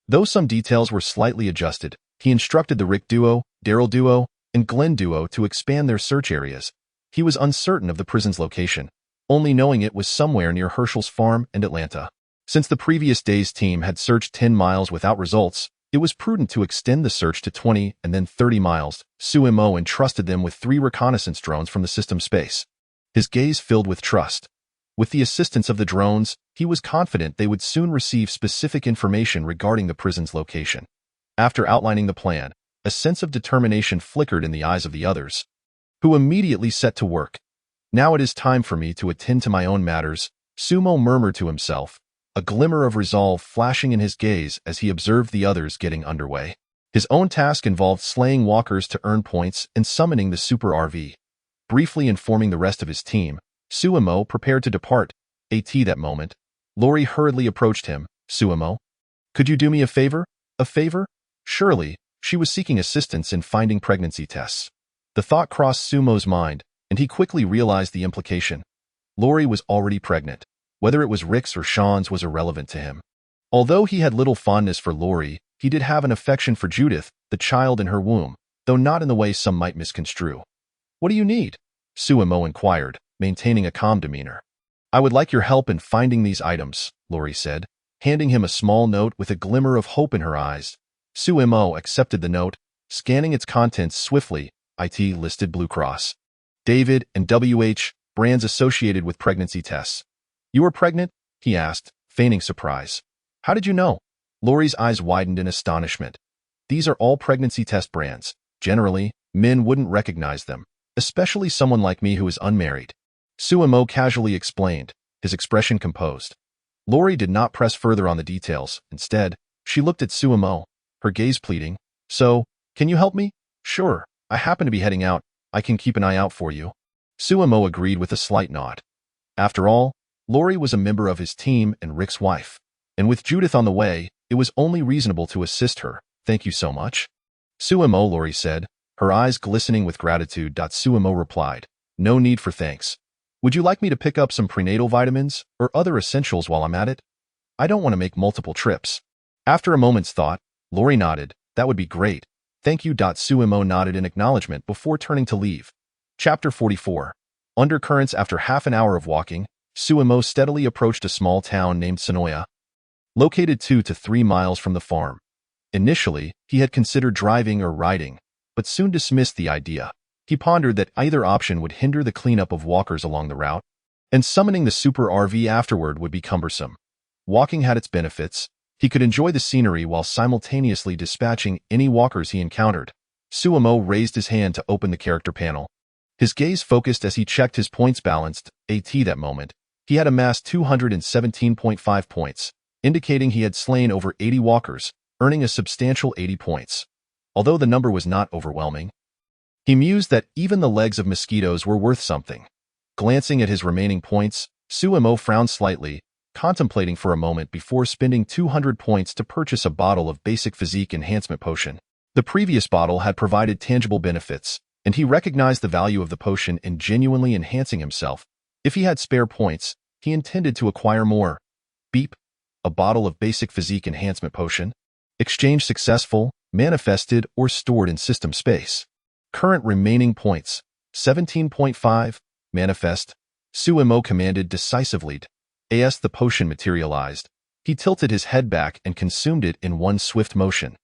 Though some details were slightly adjusted, he instructed the Rick duo, Daryl duo, and Glenn duo to expand their search areas. He was uncertain of the prison's location, only knowing it was somewhere near Hershel's farm and Atlanta. Since the previous day's team had searched 10 miles without results, it was prudent to extend the search to 20 and then 30 miles. Sumo entrusted them with 3 reconnaissance drones from the system space. His gaze filled with trust. With the assistance of the drones, he was confident they would soon receive specific information regarding the prison's location. After outlining the plan, a sense of determination flickered in the eyes of the others, who immediately set to work. "Now it is time for me to attend to my own matters," Sumo murmured to himself, a glimmer of resolve flashing in his gaze as he observed the others getting underway. His own task involved slaying walkers to earn points and summoning the Super RV. Briefly informing the rest of his team, Sumo prepared to depart. That moment, Lori hurriedly approached him. "Sumo, could you do me a favor?" "A favor?" Surely, she was seeking assistance in finding pregnancy tests. The thought crossed Sumo's mind, and he quickly realized the implication. Lori was already pregnant. Whether it was Rick's or Sean's was irrelevant to him. Although he had little fondness for Lori, he did have an affection for Judith, the child in her womb, though not in the way some might misconstrue. "What do you need?" Sumo inquired, maintaining a calm demeanor. "I would like your help in finding these items," Lori said, handing him a small note with a glimmer of hope in her eyes. Sumo accepted the note, scanning its contents swiftly. IT listed Blue Cross, David, and WH, brands associated with pregnancy tests. "You are pregnant?" he asked, feigning surprise. "How did you know?" Lori's eyes widened in astonishment. "These are all pregnancy test brands. Generally, men wouldn't recognize them, especially someone like me who is unmarried." Sumo casually explained, his expression composed. Lori did not press further on the details. Instead, she looked at Sumo, her gaze pleading. "So, can you help me?" "Sure, I happen to be heading out. I can keep an eye out for you." Sumo agreed with a slight nod. After all, Lori was a member of his team and Rick's wife, and with Judith on the way, it was only reasonable to assist her. "Thank you so much." "Sumo," Lori said, her eyes glistening with gratitude. Sumo replied, "No need for thanks. Would you like me to pick up some prenatal vitamins or other essentials while I'm at it? I don't want to make multiple trips." After a moment's thought, Lori nodded. "That would be great. Thank you." Sumo nodded in acknowledgement before turning to leave. Chapter 44. Undercurrents. After half an hour of walking, Sumo steadily approached a small town named Sonoya, located 2 to 3 miles from the farm. Initially, he had considered driving or riding, but soon dismissed the idea. He pondered that either option would hinder the cleanup of walkers along the route, and summoning the Super RV afterward would be cumbersome. Walking had its benefits. He could enjoy the scenery while simultaneously dispatching any walkers he encountered. Sumo raised his hand to open the character panel. His gaze focused as he checked his points balanced. That moment, he had amassed 217.5 points, indicating he had slain over 80 walkers, earning a substantial 80 points. Although the number was not overwhelming, he mused that even the legs of mosquitoes were worth something. Glancing at his remaining points, Sumo frowned slightly, contemplating for a moment before spending 200 points to purchase a bottle of basic physique enhancement potion. The previous bottle had provided tangible benefits, and he recognized the value of the potion in genuinely enhancing himself. If he had spare points, he intended to acquire more. Beep. A bottle of basic physique enhancement potion. Exchange successful, manifested, or stored in system space. Current remaining points, 17.5, manifest. Sumo commanded decisively. As the potion materialized, he tilted his head back and consumed it in one swift motion.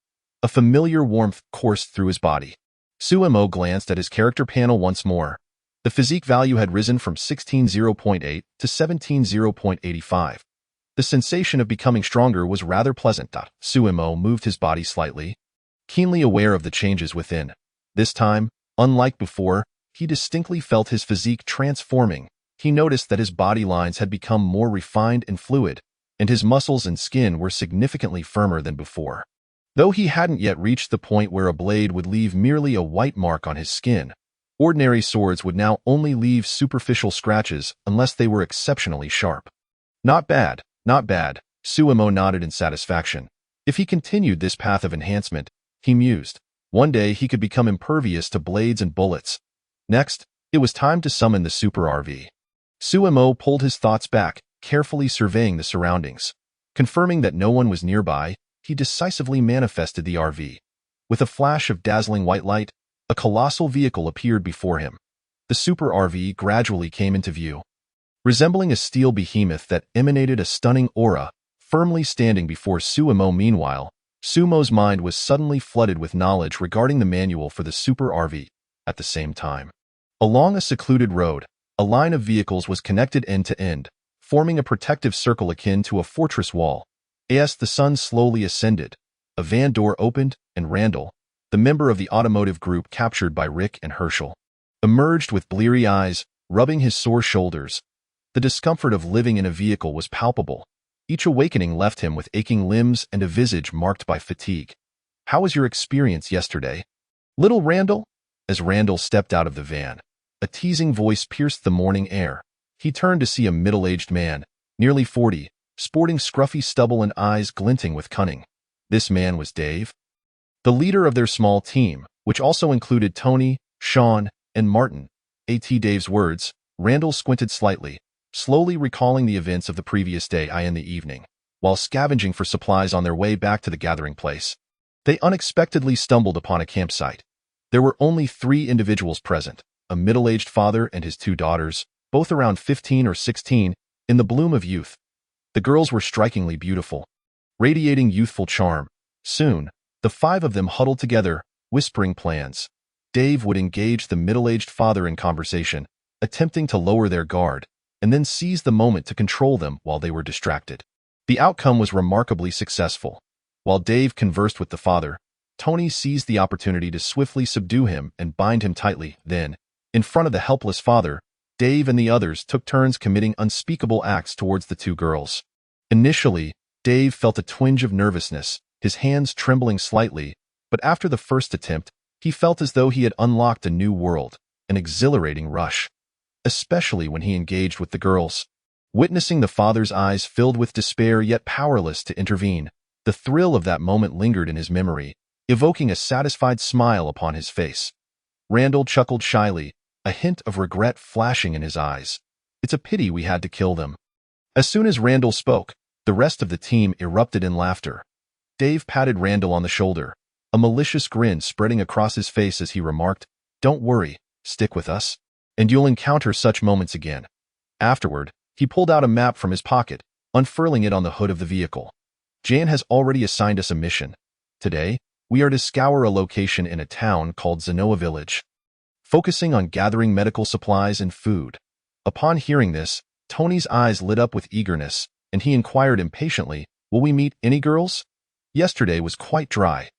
A familiar warmth coursed through his body. Sumo glanced at his character panel once more. The physique value had risen from 16.0.8 to 17.0.85. The sensation of becoming stronger was rather pleasant. Sumo moved his body slightly, keenly aware of the changes within. This time, unlike before, he distinctly felt his physique transforming. He noticed that his body lines had become more refined and fluid, and his muscles and skin were significantly firmer than before. Though he hadn't yet reached the point where a blade would leave merely a white mark on his skin, ordinary swords would now only leave superficial scratches unless they were exceptionally sharp. Not bad, not bad, Sumo nodded in satisfaction. If he continued this path of enhancement, he mused, one day he could become impervious to blades and bullets. Next, it was time to summon the Super RV. Sumo pulled his thoughts back, carefully surveying the surroundings. Confirming that no one was nearby, he decisively manifested the RV. With a flash of dazzling white light, a colossal vehicle appeared before him. The Super RV gradually came into view. Resembling a steel behemoth that emanated a stunning aura, firmly standing before Sumo. Meanwhile, Sumo's mind was suddenly flooded with knowledge regarding the manual for the Super RV. At the same time, along a secluded road, a line of vehicles was connected end to end, forming a protective circle akin to a fortress wall. As the sun slowly ascended, a van door opened, and Randall, the member of the automotive group captured by Rick and Hershel, emerged with bleary eyes, rubbing his sore shoulders. The discomfort of living in a vehicle was palpable. Each awakening left him with aching limbs and a visage marked by fatigue. "How was your experience yesterday, little Randall?" As Randall stepped out of the van, a teasing voice pierced the morning air. He turned to see a middle-aged man, nearly 40, sporting scruffy stubble and eyes glinting with cunning. This man was Dave, the leader of their small team, which also included Tony, Sean, and Martin. Dave's words, Randall squinted slightly, slowly recalling the events of the previous day in the evening. While scavenging for supplies on their way back to the gathering place, they unexpectedly stumbled upon a campsite. There were only 3 individuals present, a middle-aged father and his 2 daughters, both around 15 or 16, in the bloom of youth. The girls were strikingly beautiful, radiating youthful charm. Soon, the 5 of them huddled together, whispering plans. Dave would engage the middle-aged father in conversation, attempting to lower their guard, and then seize the moment to control them while they were distracted. The outcome was remarkably successful. While Dave conversed with the father, Tony seized the opportunity to swiftly subdue him and bind him tightly. Then, in front of the helpless father, Dave and the others took turns committing unspeakable acts towards the 2 girls. Initially, Dave felt a twinge of nervousness, his hands trembling slightly, but after the first attempt, he felt as though he had unlocked a new world, an exhilarating rush. Especially when he engaged with the girls. Witnessing the father's eyes filled with despair yet powerless to intervene, the thrill of that moment lingered in his memory, evoking a satisfied smile upon his face. Randall chuckled shyly, a hint of regret flashing in his eyes. "It's a pity we had to kill them." As soon as Randall spoke, the rest of the team erupted in laughter. Dave patted Randall on the shoulder, a malicious grin spreading across his face as he remarked, "Don't worry, stick with us, and you'll encounter such moments again." Afterward, he pulled out a map from his pocket, unfurling it on the hood of the vehicle. "Jan has already assigned us a mission. Today, we are to scour a location in a town called Zenoa Village, focusing on gathering medical supplies and food." Upon hearing this, Tony's eyes lit up with eagerness, and he inquired impatiently, "Will we meet any girls? Yesterday was quite dry."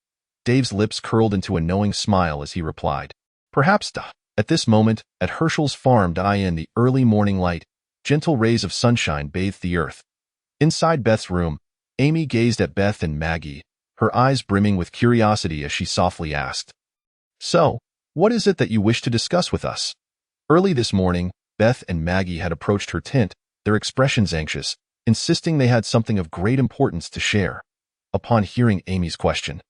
Dave's lips curled into a knowing smile as he replied, "Perhaps." At this moment, at Hershel's farm in the early morning light, gentle rays of sunshine bathed the earth. Inside Beth's room, Amy gazed at Beth and Maggie, her eyes brimming with curiosity as she softly asked, "So, what is it that you wish to discuss with us?" Early this morning, Beth and Maggie had approached her tent, their expressions anxious, insisting they had something of great importance to share. Upon hearing Amy's question,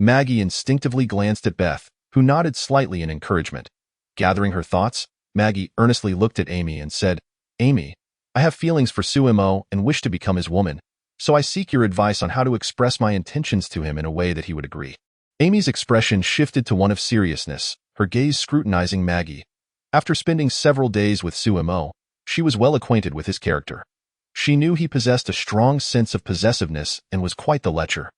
Maggie instinctively glanced at Beth, who nodded slightly in encouragement. Gathering her thoughts, Maggie earnestly looked at Amy and said, "Amy, I have feelings for Sumo and wish to become his woman, so I seek your advice on how to express my intentions to him in a way that he would agree." Amy's expression shifted to one of seriousness, her gaze scrutinizing Maggie. After spending several days with Sumo, she was well acquainted with his character. She knew he possessed a strong sense of possessiveness and was quite the lecher.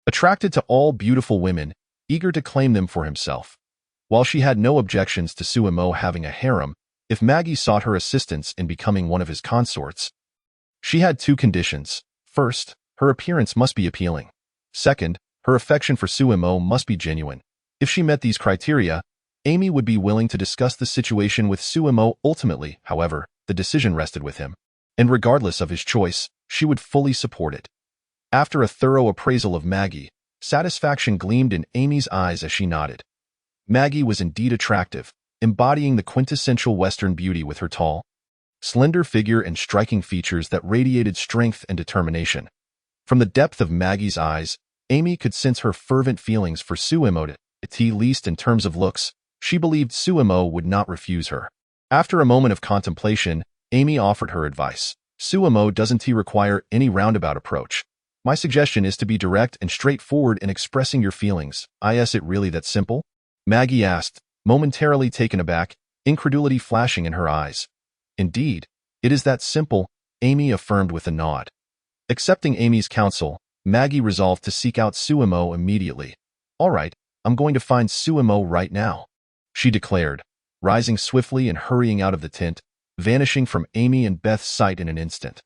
attracted to all beautiful women, eager to claim them for himself. While she had no objections to Suemo having a harem, if Maggie sought her assistance in becoming one of his consorts, she had two conditions. First, her appearance must be appealing. Second, her affection for Suemo must be genuine. If she met these criteria, Amy would be willing to discuss the situation with Suemo. Ultimately, however, the decision rested with him, and regardless of his choice, she would fully support it. After a thorough appraisal of Maggie, satisfaction gleamed in Amy's eyes as she nodded. Maggie was indeed attractive, embodying the quintessential Western beauty with her tall, slender figure and striking features that radiated strength and determination. From the depth of Maggie's eyes, Amy could sense her fervent feelings for Suemo. At least in terms of looks, she believed Suemo would not refuse her. After a moment of contemplation, Amy offered her advice. Suemo, doesn't he require any roundabout approach? My suggestion is to be direct and straightforward in expressing your feelings. Is it really that simple? Maggie asked, momentarily taken aback, incredulity flashing in her eyes. Indeed, it is that simple, Amy affirmed with a nod. Accepting Amy's counsel, Maggie resolved to seek out Suemo immediately. All right, I'm going to find Suemo right now, she declared, rising swiftly and hurrying out of the tent, vanishing from Amy and Beth's sight in an instant.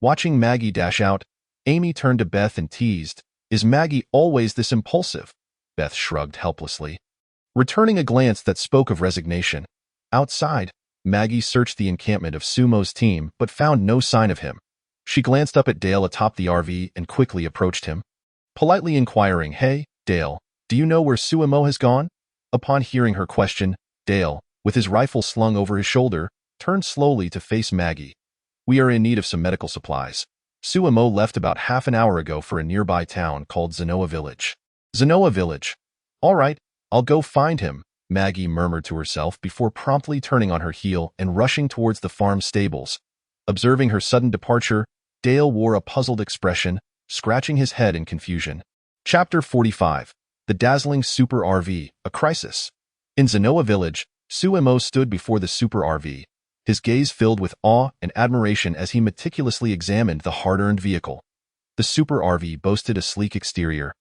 Watching Maggie dash out, Amy turned to Beth and teased, "Is Maggie always this impulsive?" Beth shrugged helplessly, returning a glance that spoke of resignation. Outside, Maggie searched the encampment of Sumo's team but found no sign of him. She glanced up at Dale atop the RV and quickly approached him, politely inquiring, "Hey, Dale, do you know where Suemo has gone?" Upon hearing her question, Dale, with his rifle slung over his shoulder, turned slowly to face Maggie. "We are in need of some medical supplies. Suemo left about half an hour ago for a nearby town called Zenoa Village." "Zenoa Village. All right, I'll go find him," Maggie murmured to herself before promptly turning on her heel and rushing towards the farm stables. Observing her sudden departure, Dale wore a puzzled expression, scratching his head in confusion. Chapter 45. The Dazzling Super RV, A Crisis. In Zenoa Village, Suemo stood before the Super RV, his gaze filled with awe and admiration as he meticulously examined the hard-earned vehicle. The Super RV boasted a sleek exterior,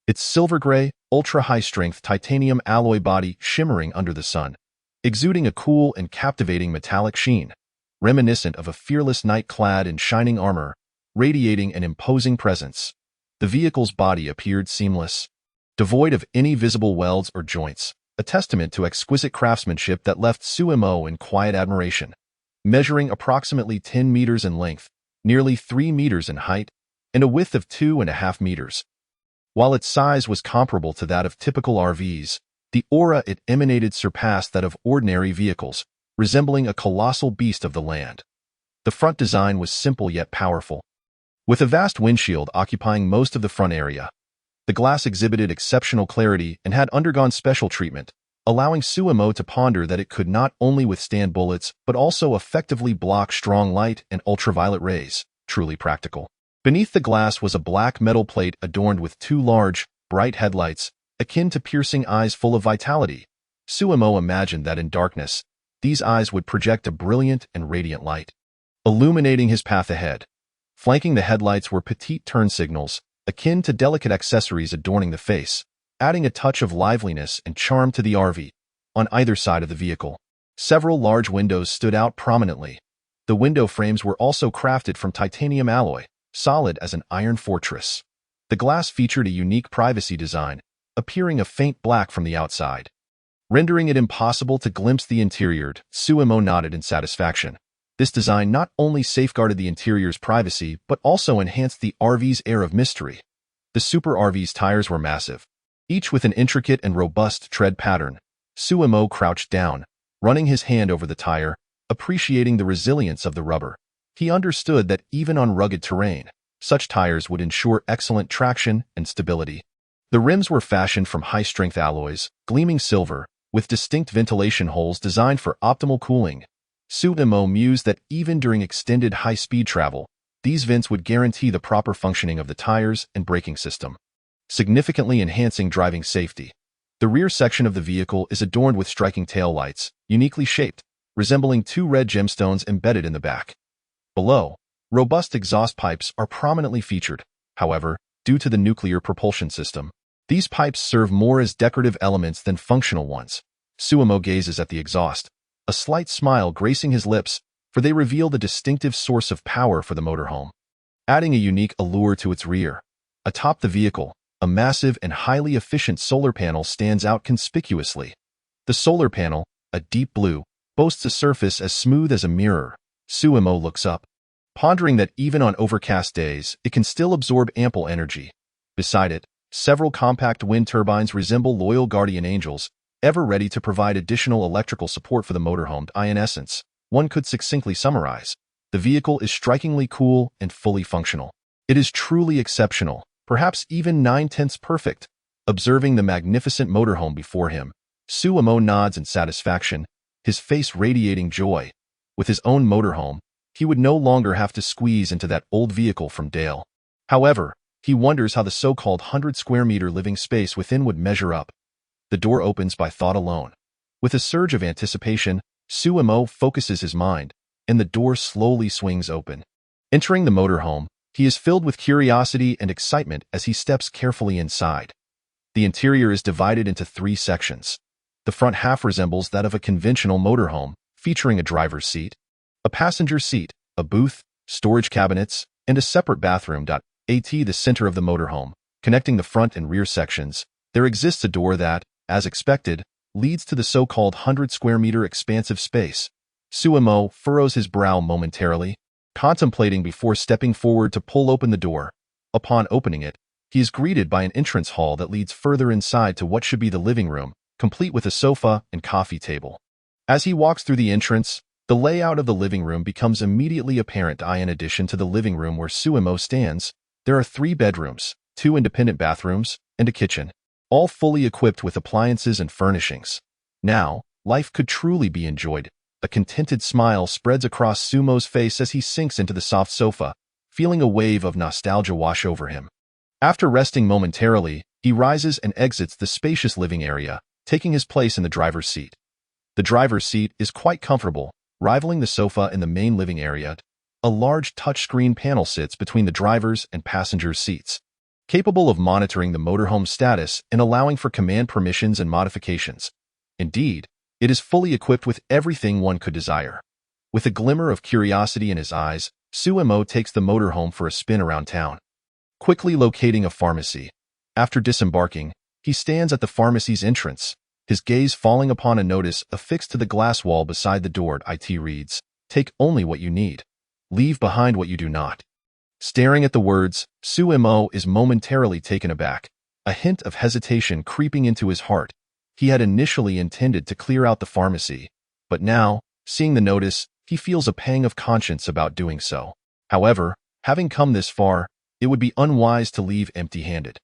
its silver gray, ultra-high-strength titanium alloy body shimmering under the sun, exuding a cool and captivating metallic sheen, reminiscent of a fearless knight clad in shining armor, radiating an imposing presence. The vehicle's body appeared seamless, devoid of any visible welds or joints, a testament to exquisite craftsmanship that left Suemo in quiet admiration. Measuring approximately 10 meters in length, nearly 3 meters in height, and a width of 2.5 meters. While its size was comparable to that of typical RVs, the aura it emanated surpassed that of ordinary vehicles, resembling a colossal beast of the land. The front design was simple yet powerful. With a vast windshield occupying most of the front area, the glass exhibited exceptional clarity and had undergone special treatment, allowing Suemo to ponder that it could not only withstand bullets but also effectively block strong light and ultraviolet rays. Truly practical. Beneath the glass was a black metal plate adorned with two large, bright headlights, akin to piercing eyes full of vitality. Suemo imagined that in darkness, these eyes would project a brilliant and radiant light, illuminating his path ahead. Flanking the headlights were petite turn signals, akin to delicate accessories adorning the face, adding a touch of liveliness and charm to the RV. On either side of the vehicle, several large windows stood out prominently. The window frames were also crafted from titanium alloy, solid as an iron fortress. The glass featured a unique privacy design, appearing a faint black from the outside, rendering it impossible to glimpse the interior. Suemo nodded in satisfaction. This design not only safeguarded the interior's privacy but also enhanced the RV's air of mystery. The Super RV's tires were massive, each with an intricate and robust tread pattern. Suemo crouched down, running his hand over the tire, appreciating the resilience of the rubber. He understood that even on rugged terrain, such tires would ensure excellent traction and stability. The rims were fashioned from high-strength alloys, gleaming silver, with distinct ventilation holes designed for optimal cooling. Suemo mused that even during extended high-speed travel, these vents would guarantee the proper functioning of the tires and braking system, significantly enhancing driving safety. The rear section of the vehicle is adorned with striking taillights, uniquely shaped, resembling two red gemstones embedded in the back. Below, robust exhaust pipes are prominently featured. However, due to the nuclear propulsion system. These pipes serve more as decorative elements than functional ones. Suemo gazes at the exhaust, a slight smile gracing his lips, for they reveal the distinctive source of power for the motorhome, adding a unique allure to its rear. Atop the vehicle, a massive and highly efficient solar panel stands out conspicuously. The solar panel, a deep blue, boasts a surface as smooth as a mirror. Suemo looks up, pondering that even on overcast days, it can still absorb ample energy. Beside it, several compact wind turbines resemble loyal guardian angels, ever ready to provide additional electrical support for the motorhome. In essence, one could succinctly summarize, the vehicle is strikingly cool and fully functional. It is truly exceptional, perhaps even 9/10 perfect. Observing the magnificent motorhome before him, Suemo nods in satisfaction, his face radiating joy. With his own motorhome, he would no longer have to squeeze into that old vehicle from Dale. However, he wonders how the so-called 100-square-meter living space within would measure up. The door opens by thought alone. With a surge of anticipation, Suemo focuses his mind, and the door slowly swings open. Entering the motorhome, he is filled with curiosity and excitement as he steps carefully inside. The interior is divided into 3 sections. The front half resembles that of a conventional motorhome, featuring a driver's seat, a passenger seat, a booth, storage cabinets, and a separate bathroom. At the center of the motorhome, connecting the front and rear sections, there exists a door that, as expected, leads to the so-called 100-square-meter expansive space. Suemo furrows his brow momentarily, contemplating before stepping forward to pull open the door. Upon opening it, he is greeted by an entrance hall that leads further inside to what should be the living room, complete with a sofa and coffee table. As he walks through the entrance, the layout of the living room becomes immediately apparent. In addition to the living room where Suemo stands, there are 3 bedrooms, 2 independent bathrooms, and a kitchen, all fully equipped with appliances and furnishings. Now, life could truly be enjoyed. A contented smile spreads across Sumo's face as he sinks into the soft sofa, feeling a wave of nostalgia wash over him. After resting momentarily, he rises and exits the spacious living area, taking his place in the driver's seat. The driver's seat is quite comfortable, rivaling the sofa in the main living area. A large touchscreen panel sits between the driver's and passenger's seats, capable of monitoring the motorhome status and allowing for command permissions and modifications. Indeed, it is fully equipped with everything one could desire. With a glimmer of curiosity in his eyes, Suemo takes the motorhome for a spin around town, quickly locating a pharmacy. After disembarking, he stands at the pharmacy's entrance, his gaze falling upon a notice affixed to the glass wall beside the door. It reads, "Take only what you need. Leave behind what you do not." Staring at the words, Suemo is momentarily taken aback, a hint of hesitation creeping into his heart. He had initially intended to clear out the pharmacy, but now, seeing the notice, he feels a pang of conscience about doing so. However, having come this far, it would be unwise to leave empty-handed.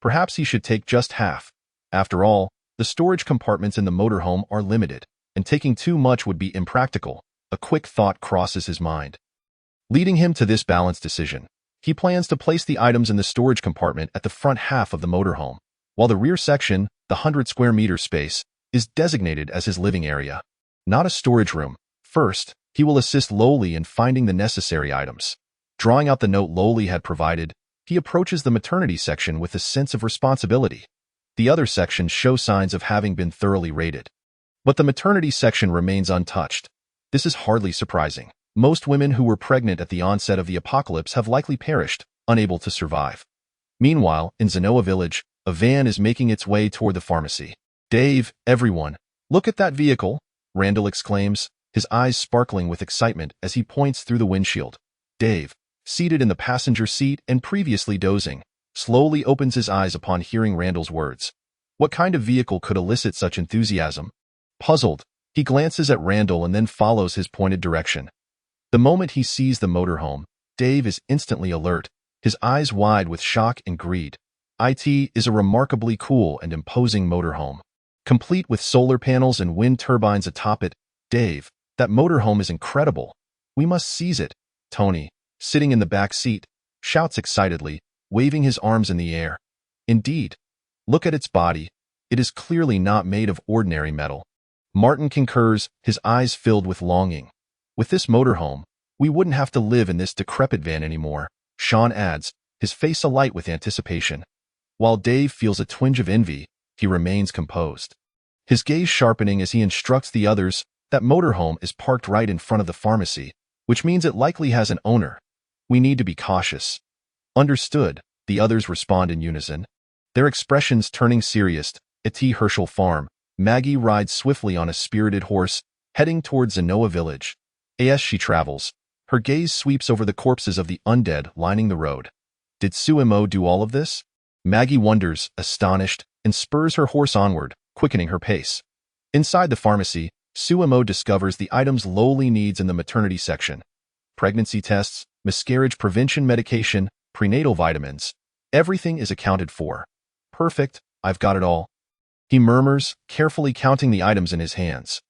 Perhaps he should take just half. After all, the storage compartments in the motorhome are limited, and taking too much would be impractical. A quick thought crosses his mind, leading him to this balanced decision. He plans to place the items in the storage compartment at the front half of the motorhome, while the rear section, the 100-square-meter space, is designated as his living area. Not a storage room. First, he will assist Loli in finding the necessary items. Drawing out the note Loli had provided, he approaches the maternity section with a sense of responsibility. The other sections show signs of having been thoroughly raided, but the maternity section remains untouched. This is hardly surprising. Most women who were pregnant at the onset of the apocalypse have likely perished, unable to survive. Meanwhile, in Zenoa village, a van is making its way toward the pharmacy. "Dave, everyone, look at that vehicle," Randall exclaims, his eyes sparkling with excitement as he points through the windshield. Dave, seated in the passenger seat and previously dozing, slowly opens his eyes upon hearing Randall's words. What kind of vehicle could elicit such enthusiasm? Puzzled, he glances at Randall and then follows his pointed direction. The moment he sees the motorhome, Dave is instantly alert, his eyes wide with shock and greed. It is a remarkably cool and imposing motorhome, complete with solar panels and wind turbines atop it. "Dave, that motorhome is incredible. We must seize it," Tony, sitting in the back seat, shouts excitedly, waving his arms in the air. "Indeed. Look at its body. It is clearly not made of ordinary metal." Martin concurs, his eyes filled with longing. "With this motorhome, we wouldn't have to live in this decrepit van anymore," Sean adds, his face alight with anticipation. While Dave feels a twinge of envy, he remains composed. His gaze sharpening as he instructs the others that motorhome is parked right in front of the pharmacy, which means it likely has an owner. We need to be cautious. Understood, the others respond in unison. Their expressions turning serious. At Hershel farm, Maggie rides swiftly on a spirited horse, heading towards Zenoa village. As she travels, her gaze sweeps over the corpses of the undead lining the road. Did Suemo do all of this? Maggie wonders, astonished, and spurs her horse onward, quickening her pace. Inside the pharmacy, Suemo discovers the items Lowly needs in the maternity section. Pregnancy tests, miscarriage prevention medication, prenatal vitamins. Everything is accounted for. Perfect, I've got it all. He murmurs, carefully counting the items in his hands.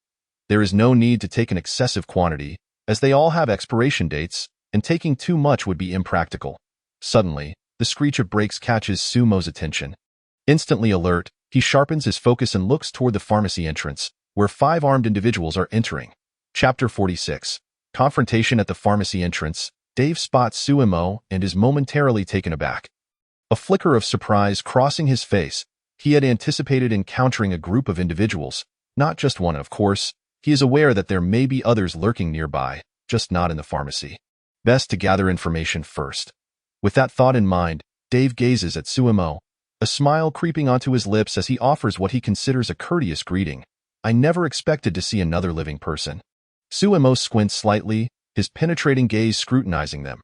There is no need to take an excessive quantity, as they all have expiration dates, and taking too much would be impractical. Suddenly, the screech of brakes catches Sumo's attention. Instantly alert, he sharpens his focus and looks toward the pharmacy entrance, where 5 armed individuals are entering. Chapter 46. Confrontation at the pharmacy entrance. Dave spots Suemo and is momentarily taken aback. A flicker of surprise crossing his face. He had anticipated encountering a group of individuals, not just one, of course. He is aware that there may be others lurking nearby, just not in the pharmacy. Best to gather information first. With that thought in mind, Dave gazes at Suemo, a smile creeping onto his lips as he offers what he considers a courteous greeting. I never expected to see another living person. Suemo squints slightly, his penetrating gaze scrutinizing them.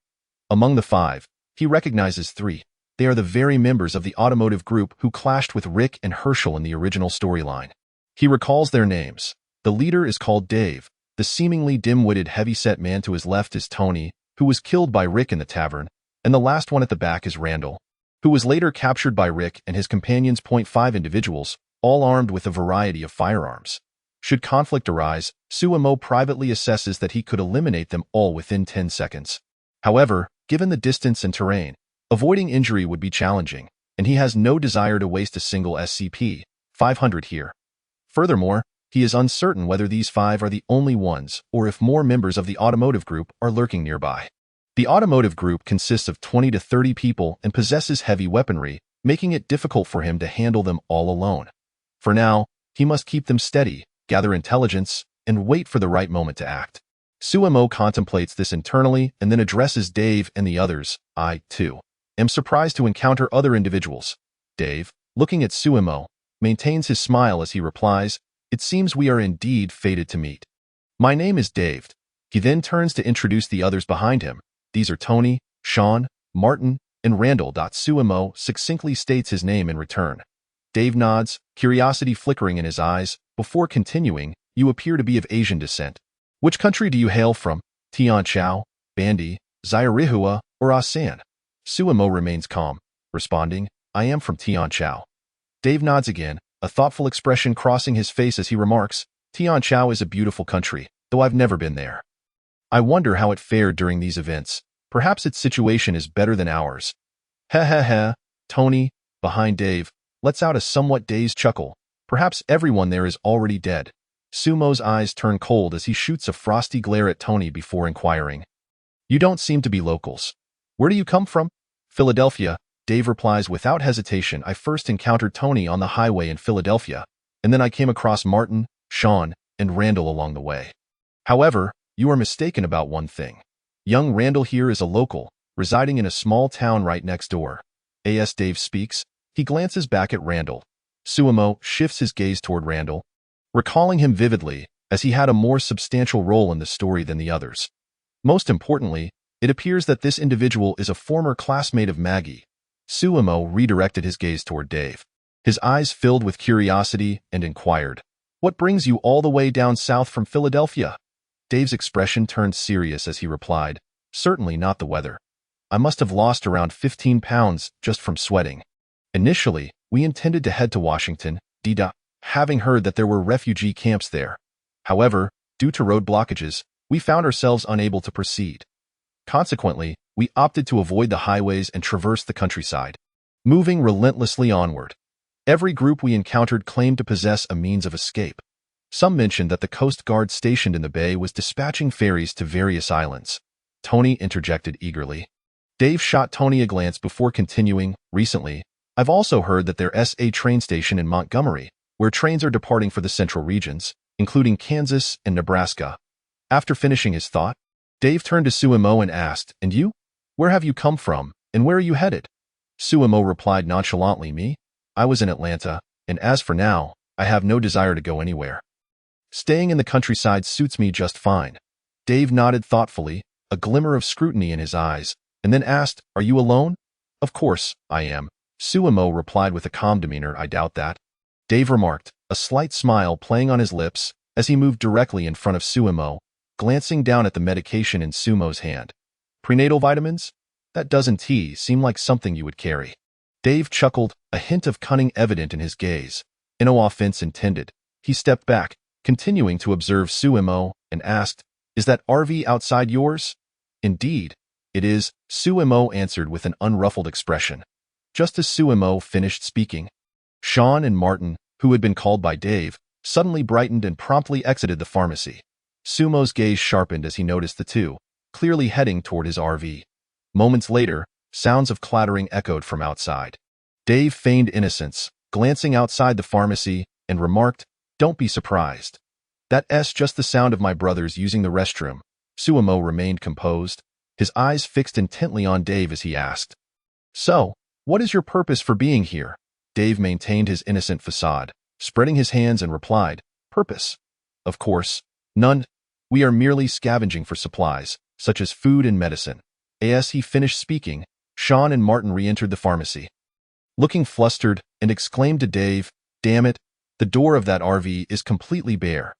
Among the 5, he recognizes 3. They are the very members of the Automotive group who clashed with Rick and Hershel in the original storyline. He recalls their names. The leader is called Dave. The seemingly dim-witted heavy-set man to his left is Tony, who was killed by Rick in the tavern, and the last one at the back is Randall, who was later captured by Rick and his companions. 5 individuals, all armed with a variety of firearms. Should conflict arise, Suemo privately assesses that he could eliminate them all within 10 seconds. However, given the distance and terrain, avoiding injury would be challenging, and he has no desire to waste a single SCP-500 here. Furthermore, he is uncertain whether these 5 are the only ones or if more members of the Automotive group are lurking nearby. The Automotive group consists of 20 to 30 people and possesses heavy weaponry, making it difficult for him to handle them all alone. For now, he must keep them steady, gather intelligence, and wait for the right moment to act. Suemo contemplates this internally and then addresses Dave and the others. I, too, am surprised to encounter other individuals. Dave, looking at Suemo, maintains his smile as he replies, it seems we are indeed fated to meet. My name is Dave. He then turns to introduce the others behind him. These are Tony, Sean, Martin, and Randall. Suemo succinctly states his name in return. Dave nods, curiosity flickering in his eyes, before continuing, you appear to be of Asian descent. Which country do you hail from? Tianchao, Bandi, Zairihua, or Asan? Suemo remains calm, responding, I am from Tianchao. Dave nods again, a thoughtful expression crossing his face as he remarks, Tianchao is a beautiful country, though I've never been there. I wonder how it fared during these events. Perhaps its situation is better than ours. Heh. Tony, behind Dave, lets out a somewhat dazed chuckle. Perhaps everyone there is already dead. Sumo's eyes turn cold as he shoots a frosty glare at Tony before inquiring. You don't seem to be locals. Where do you come from? Philadelphia, Dave replies without hesitation. I first encountered Tony on the highway in Philadelphia, and then I came across Martin, Sean, and Randall along the way. However, you are mistaken about one thing. Young Randall here is a local, residing in a small town right next door. As Dave speaks, he glances back at Randall. Suemo shifts his gaze toward Randall, recalling him vividly, as he had a more substantial role in the story than the others. Most importantly, it appears that this individual is a former classmate of Maggie. Suemo redirected his gaze toward Dave. His eyes filled with curiosity and inquired, what brings you all the way down south from Philadelphia? Dave's expression turned serious as he replied, certainly not the weather. I must have lost around 15 pounds just from sweating. Initially, we intended to head to Washington, D.C., having heard that there were refugee camps there. However, due to road blockages, we found ourselves unable to proceed. Consequently, we opted to avoid the highways and traverse the countryside, moving relentlessly onward. Every group we encountered claimed to possess a means of escape. Some mentioned that the Coast Guard stationed in the bay was dispatching ferries to various islands. Tony interjected eagerly. Dave shot Tony a glance before continuing, recently, I've also heard that there's a train station in Montgomery, where trains are departing for the central regions, including Kansas and Nebraska. After finishing his thought, Dave turned to Suemo and asked, and you? Where have you come from, and where are you headed? Suemo replied nonchalantly, me? I was in Atlanta, and as for now, I have no desire to go anywhere. Staying in the countryside suits me just fine. Dave nodded thoughtfully, a glimmer of scrutiny in his eyes, and then asked, are you alone? Of course, I am. Suemo replied with a calm demeanor, I doubt that. Dave remarked, a slight smile playing on his lips as he moved directly in front of Suemo, glancing down at the medication in Sumo's hand. Prenatal vitamins? That doesn't seem like something you would carry. Dave chuckled, a hint of cunning evident in his gaze. No offense intended. He stepped back, continuing to observe Suemo, and asked, is that RV outside yours? Indeed, it is, Suemo answered with an unruffled expression. Just as Suemo finished speaking, Sean and Martin, who had been called by Dave, suddenly brightened and promptly exited the pharmacy. Sumo's gaze sharpened as he noticed the two, clearly heading toward his RV. Moments later, sounds of clattering echoed from outside. Dave feigned innocence, glancing outside the pharmacy, and remarked, don't be surprised. That's just the sound of my brothers using the restroom. Suemo remained composed, his eyes fixed intently on Dave as he asked, so, what is your purpose for being here? Dave maintained his innocent facade, spreading his hands and replied, purpose? Of course, none. We are merely scavenging for supplies, such as food and medicine. As he finished speaking, Sean and Martin re-entered the pharmacy. Looking flustered, and exclaimed to Dave, damn it, the door of that RV is completely bare.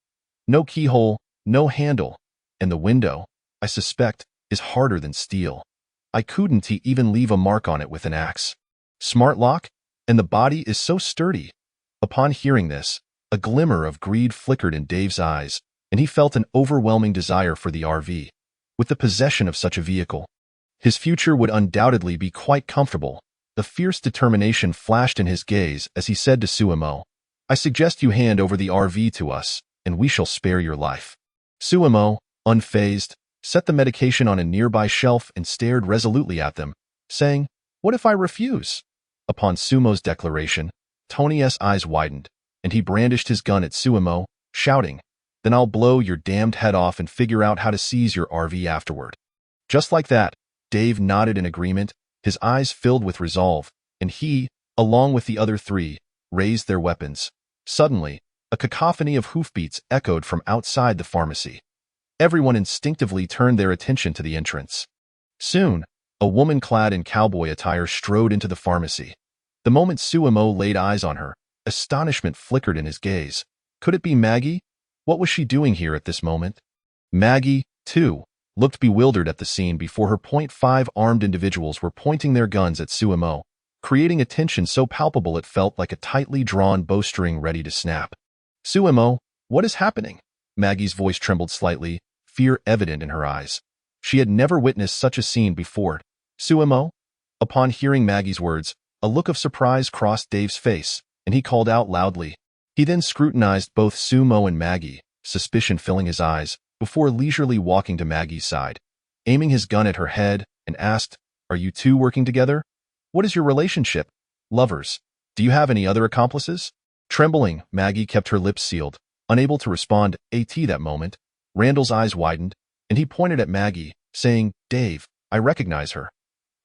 No keyhole, no handle, and the window, I suspect, is harder than steel. I couldn't even leave a mark on it with an axe. Smart lock, and the body is so sturdy. Upon hearing this, a glimmer of greed flickered in Dave's eyes, and he felt an overwhelming desire for the RV. With the possession of such a vehicle, his future would undoubtedly be quite comfortable. A fierce determination flashed in his gaze as he said to Suemo, I suggest you hand over the RV to us, and we shall spare your life. Suemo, unfazed, set the medication on a nearby shelf and stared resolutely at them, saying, what if I refuse? Upon Sumo's declaration, Tony's eyes widened, and he brandished his gun at Suemo, shouting, then I'll blow your damned head off and figure out how to seize your RV afterward. Just like that, Dave nodded in agreement, his eyes filled with resolve, and he, along with the other three, raised their weapons. Suddenly, a cacophony of hoofbeats echoed from outside the pharmacy. Everyone instinctively turned their attention to the entrance. Soon, a woman clad in cowboy attire strode into the pharmacy. The moment Suemo laid eyes on her, astonishment flickered in his gaze. Could it be Maggie? What was she doing here at this moment? Maggie, too, looked bewildered at the scene before her .5 armed individuals were pointing their guns at Suemo, creating a tension so palpable it felt like a tightly drawn bowstring ready to snap. Suemo, what is happening? Maggie's voice trembled slightly, fear evident in her eyes. She had never witnessed such a scene before. Suemo? Upon hearing Maggie's words, a look of surprise crossed Dave's face, and he called out loudly. He then scrutinized both Suemo and Maggie, suspicion filling his eyes, before leisurely walking to Maggie's side, aiming his gun at her head, and asked, are you two working together? What is your relationship? Lovers. Do you have any other accomplices? Trembling, Maggie kept her lips sealed, unable to respond that moment. Randall's eyes widened, and he pointed at Maggie, saying, Dave, I recognize her.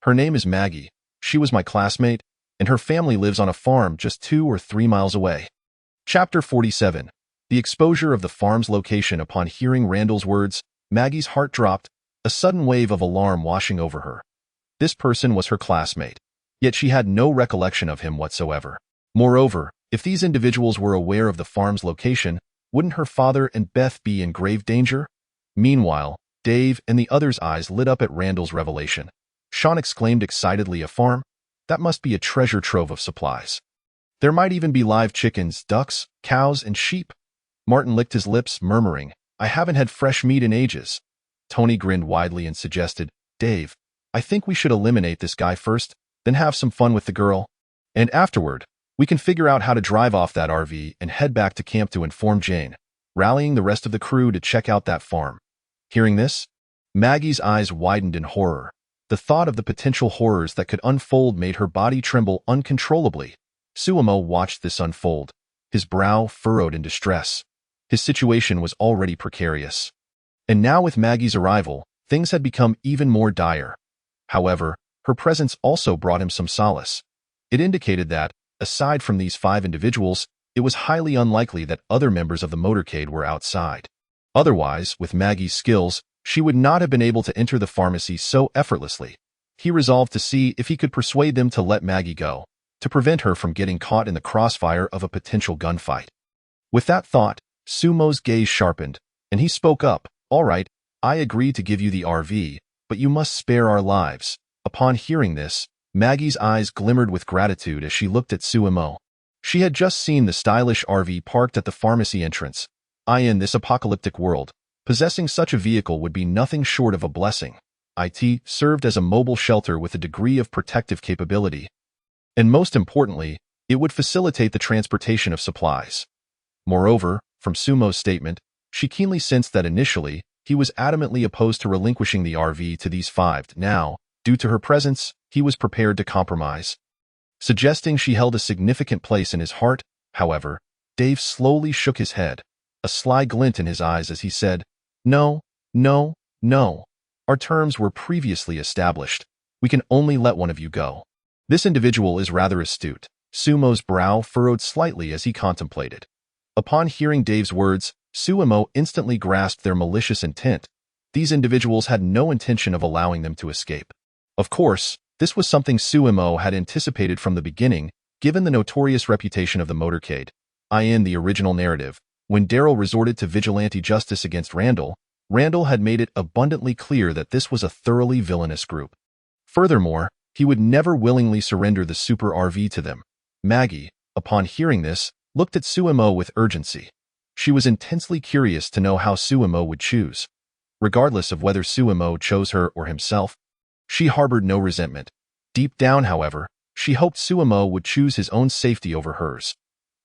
Her name is Maggie. She was my classmate, and her family lives on a farm just 2 or 3 miles away. Chapter 47. The exposure of the farm's location. Upon hearing Randall's words, Maggie's heart dropped, a sudden wave of alarm washing over her. This person was her classmate, yet she had no recollection of him whatsoever. Moreover, if these individuals were aware of the farm's location, wouldn't her father and Beth be in grave danger? Meanwhile, Dave and the others' eyes lit up at Randall's revelation. Sean exclaimed excitedly, a farm? That must be a treasure trove of supplies. There might even be live chickens, ducks, cows, and sheep. Martin licked his lips, murmuring, I haven't had fresh meat in ages. Tony grinned widely and suggested, Dave, I think we should eliminate this guy first, then have some fun with the girl. And afterward, we can figure out how to drive off that RV and head back to camp to inform Jane, rallying the rest of the crew to check out that farm. Hearing this, Maggie's eyes widened in horror. The thought of the potential horrors that could unfold made her body tremble uncontrollably. Suemo watched this unfold, his brow furrowed in distress. His situation was already precarious. And now with Maggie's arrival, things had become even more dire. However, her presence also brought him some solace. It indicated that, aside from these 5 individuals, it was highly unlikely that other members of the motorcade were outside. Otherwise, with Maggie's skills, she would not have been able to enter the pharmacy so effortlessly. He resolved to see if he could persuade them to let Maggie go, to prevent her from getting caught in the crossfire of a potential gunfight. With that thought, Sumo's gaze sharpened, and he spoke up. "All right, I agree to give you the RV, but you must spare our lives." Upon hearing this, Maggie's eyes glimmered with gratitude as she looked at Suemo. She had just seen the stylish RV parked at the pharmacy entrance. In this apocalyptic world, possessing such a vehicle would be nothing short of a blessing. It served as a mobile shelter with a degree of protective capability. And most importantly, it would facilitate the transportation of supplies. Moreover, from Sumo's statement, she keenly sensed that initially, he was adamantly opposed to relinquishing the RV to these 5. Now, due to her presence, he was prepared to compromise. Suggesting she held a significant place in his heart, however, Dave slowly shook his head, a sly glint in his eyes as he said, "No, no, no. Our terms were previously established. We can only let one of you go." This individual is rather astute. Sumo's brow furrowed slightly as he contemplated. Upon hearing Dave's words, Suemo instantly grasped their malicious intent. These individuals had no intention of allowing them to escape. Of course, this was something Suemo had anticipated from the beginning, given the notorious reputation of the motorcade. In the original narrative, when Daryl resorted to vigilante justice against Randall had made it abundantly clear that this was a thoroughly villainous group. Furthermore, he would never willingly surrender the super RV to them. Maggie, upon hearing this, looked at Suemo with urgency. She was intensely curious to know how Suemo would choose. Regardless of whether Suemo chose her or himself, she harbored no resentment. Deep down, however, she hoped Suemo would choose his own safety over hers.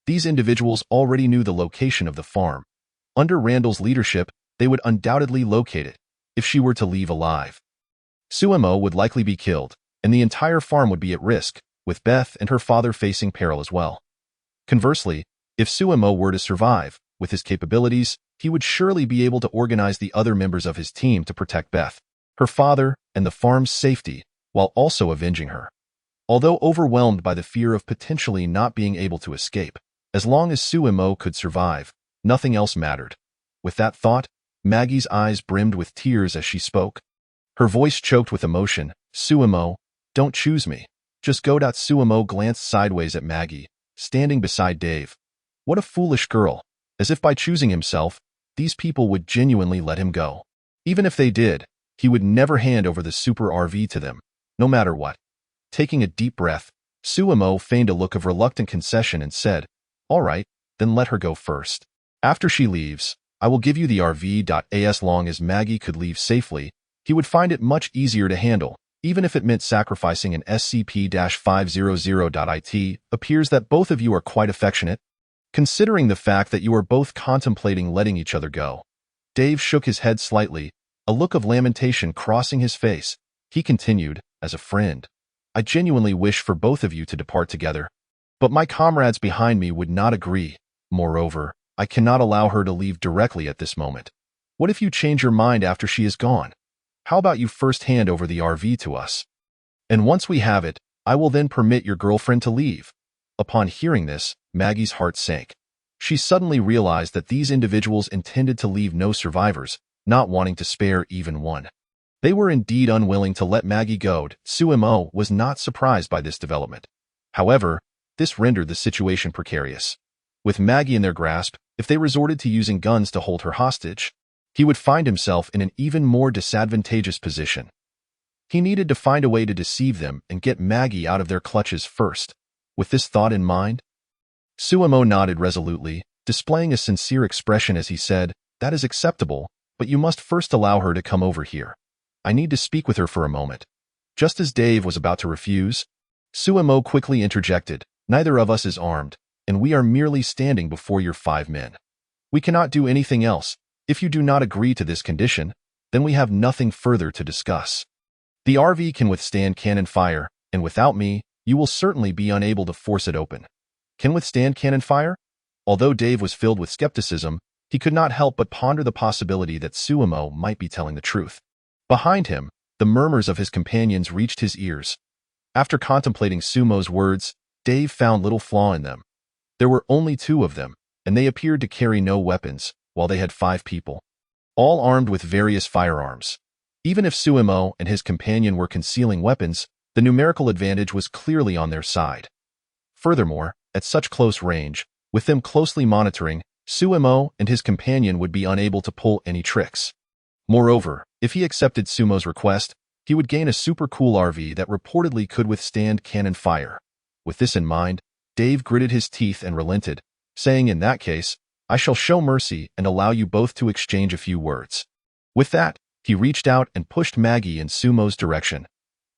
These individuals already knew the location of the farm. Under Randall's leadership, they would undoubtedly locate it, if she were to leave alive. Suemo would likely be killed, and the entire farm would be at risk, with Beth and her father facing peril as well. Conversely, if Suemo were to survive, with his capabilities, he would surely be able to organize the other members of his team to protect Beth, her father, and the farm's safety, while also avenging her. Although overwhelmed by the fear of potentially not being able to escape, as long as Suemo could survive, nothing else mattered. With that thought, Maggie's eyes brimmed with tears as she spoke. Her voice choked with emotion. "Suemo, don't choose me. Just go." Suemo glanced sideways at Maggie, standing beside Dave. What a foolish girl. As if by choosing himself, these people would genuinely let him go. Even if they did, he would never hand over the super RV to them, no matter what. Taking a deep breath, Suemo feigned a look of reluctant concession and said, "All right, then let her go first. After she leaves, I will give you the RV. As long as Maggie could leave safely, he would find it much easier to handle, even if it meant sacrificing an SCP-500. It appears that both of you are quite affectionate, considering the fact that you are both contemplating letting each other go." Dave shook his head slightly, a look of lamentation crossing his face. He continued, "As a friend, I genuinely wish for both of you to depart together. But my comrades behind me would not agree. Moreover, I cannot allow her to leave directly at this moment. What if you change your mind after she is gone? How about you first hand over the RV to us? And once we have it, I will then permit your girlfriend to leave." Upon hearing this, Maggie's heart sank. She suddenly realized that these individuals intended to leave no survivors, not wanting to spare even one. They were indeed unwilling to let Maggie go. Suemo was not surprised by this development. However, this rendered the situation precarious. With Maggie in their grasp, if they resorted to using guns to hold her hostage, he would find himself in an even more disadvantageous position. He needed to find a way to deceive them and get Maggie out of their clutches first. With this thought in mind, Suemo nodded resolutely, displaying a sincere expression as he said, "That is acceptable, but you must first allow her to come over here. I need to speak with her for a moment." Just as Dave was about to refuse, Suemo quickly interjected, "Neither of us is armed, and we are merely standing before your 5 men. We cannot do anything else. If you do not agree to this condition, then we have nothing further to discuss." The RV can withstand cannon fire, and without me, you will certainly be unable to force it open. Can withstand cannon fire? Although Dave was filled with skepticism, he could not help but ponder the possibility that Suemo might be telling the truth. Behind him, the murmurs of his companions reached his ears. After contemplating Sumo's words, Dave found little flaw in them. There were only 2 of them, and they appeared to carry no weapons, while they had 5 people, all armed with various firearms. Even if Suemo and his companion were concealing weapons, the numerical advantage was clearly on their side. Furthermore, at such close range, with them closely monitoring, Suemo and his companion would be unable to pull any tricks. Moreover, if he accepted Sumo's request, he would gain a super cool RV that reportedly could withstand cannon fire. With this in mind, Dave gritted his teeth and relented, saying, "In that case, I shall show mercy and allow you both to exchange a few words." With that, he reached out and pushed Maggie in Sumo's direction.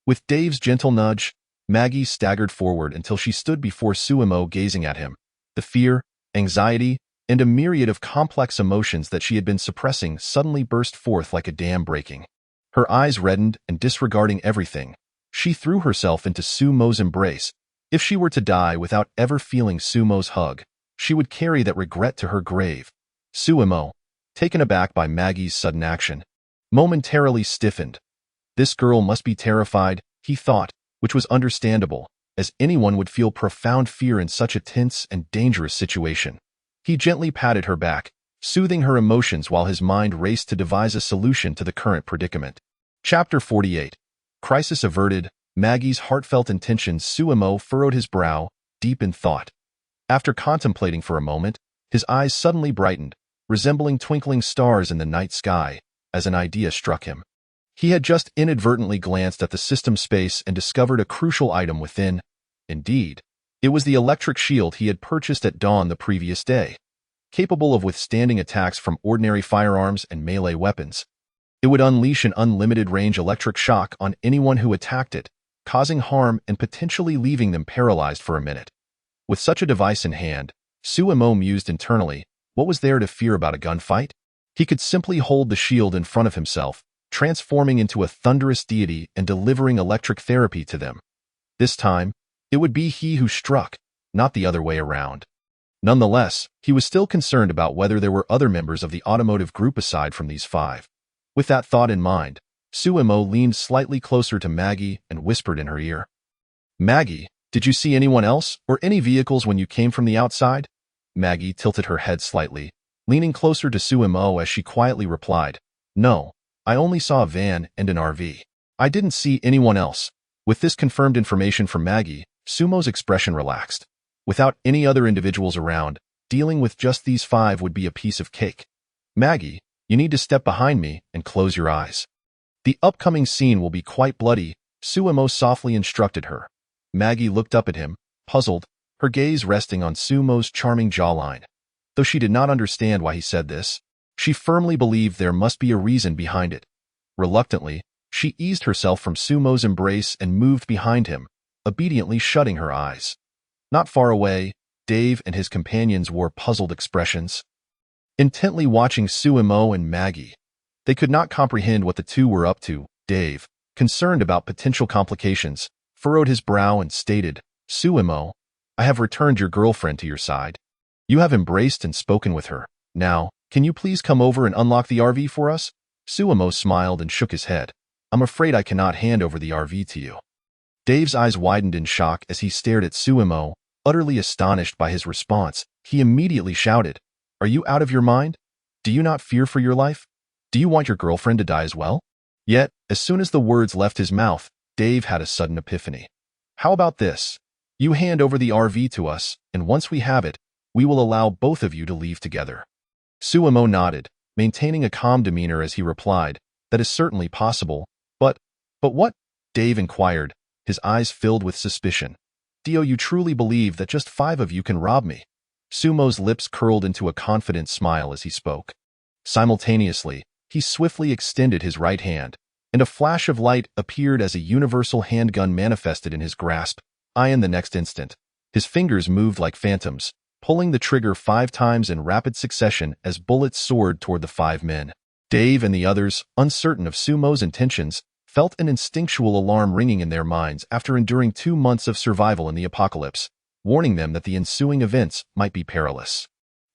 With Dave's gentle nudge, Maggie staggered forward until she stood before Suemo gazing at him. The fear, anxiety, and a myriad of complex emotions that she had been suppressing suddenly burst forth like a dam breaking. Her eyes reddened, and disregarding everything, she threw herself into Sumo's embrace. If she were to die without ever feeling Sumo's hug, she would carry that regret to her grave. Suemo, taken aback by Maggie's sudden action, momentarily stiffened. This girl must be terrified, he thought, which was understandable, as anyone would feel profound fear in such a tense and dangerous situation. He gently patted her back, soothing her emotions while his mind raced to devise a solution to the current predicament. Chapter 48. Crisis averted. Maggie's heartfelt intentions. Suemo furrowed his brow, deep in thought. After contemplating for a moment, his eyes suddenly brightened, resembling twinkling stars in the night sky, as an idea struck him. He had just inadvertently glanced at the system space and discovered a crucial item within. Indeed, it was the electric shield he had purchased at dawn the previous day, capable of withstanding attacks from ordinary firearms and melee weapons. It would unleash an unlimited range electric shock on anyone who attacked it, causing harm and potentially leaving them paralyzed for a minute. With such a device in hand, Suemo mused internally, what was there to fear about a gunfight? He could simply hold the shield in front of himself, transforming into a thunderous deity and delivering electric therapy to them. This time, it would be he who struck, not the other way around. Nonetheless, he was still concerned about whether there were other members of the Automotive group aside from these 5. With that thought in mind, Suemo leaned slightly closer to Maggie and whispered in her ear. "Maggie, did you see anyone else or any vehicles when you came from the outside?" Maggie tilted her head slightly, leaning closer to Suemo as she quietly replied, "No, I only saw a van and an RV. I didn't see anyone else." With this confirmed information from Maggie, Sumo's expression relaxed. Without any other individuals around, dealing with just these 5 would be a piece of cake. "Maggie, you need to step behind me and close your eyes. The upcoming scene will be quite bloody," Suemo softly instructed her. Maggie looked up at him, puzzled, her gaze resting on Sumo's charming jawline. Though she did not understand why he said this, she firmly believed there must be a reason behind it. Reluctantly, she eased herself from Sumo's embrace and moved behind him, obediently shutting her eyes. Not far away, Dave and his companions wore puzzled expressions, intently watching Suemo and Maggie. They could not comprehend what the 2 were up to. Dave, concerned about potential complications, furrowed his brow and stated, "Suemo, I have returned your girlfriend to your side. You have embraced and spoken with her. Now, can you please come over and unlock the RV for us?" Suemo smiled and shook his head. "I'm afraid I cannot hand over the RV to you." Dave's eyes widened in shock as he stared at Suemo, utterly astonished by his response. He immediately shouted, "Are you out of your mind? Do you not fear for your life? Do you want your girlfriend to die as well?" Yet, as soon as the words left his mouth, Dave had a sudden epiphany. "How about this? You hand over the RV to us, and once we have it, we will allow both of you to leave together." Suemo nodded, maintaining a calm demeanor as he replied, "That is certainly possible, but what?" Dave inquired, his eyes filled with suspicion. "Do you truly believe that just 5 of you can rob me?" Sumo's lips curled into a confident smile as he spoke. Simultaneously, he swiftly extended his right hand, and a flash of light appeared as a universal handgun manifested in his grasp. In the next instant, his fingers moved like phantoms, pulling the trigger 5 times in rapid succession as bullets soared toward the 5 men. Dave and the others, uncertain of Sumo's intentions, felt an instinctual alarm ringing in their minds after enduring 2 months of survival in the apocalypse, warning them that the ensuing events might be perilous.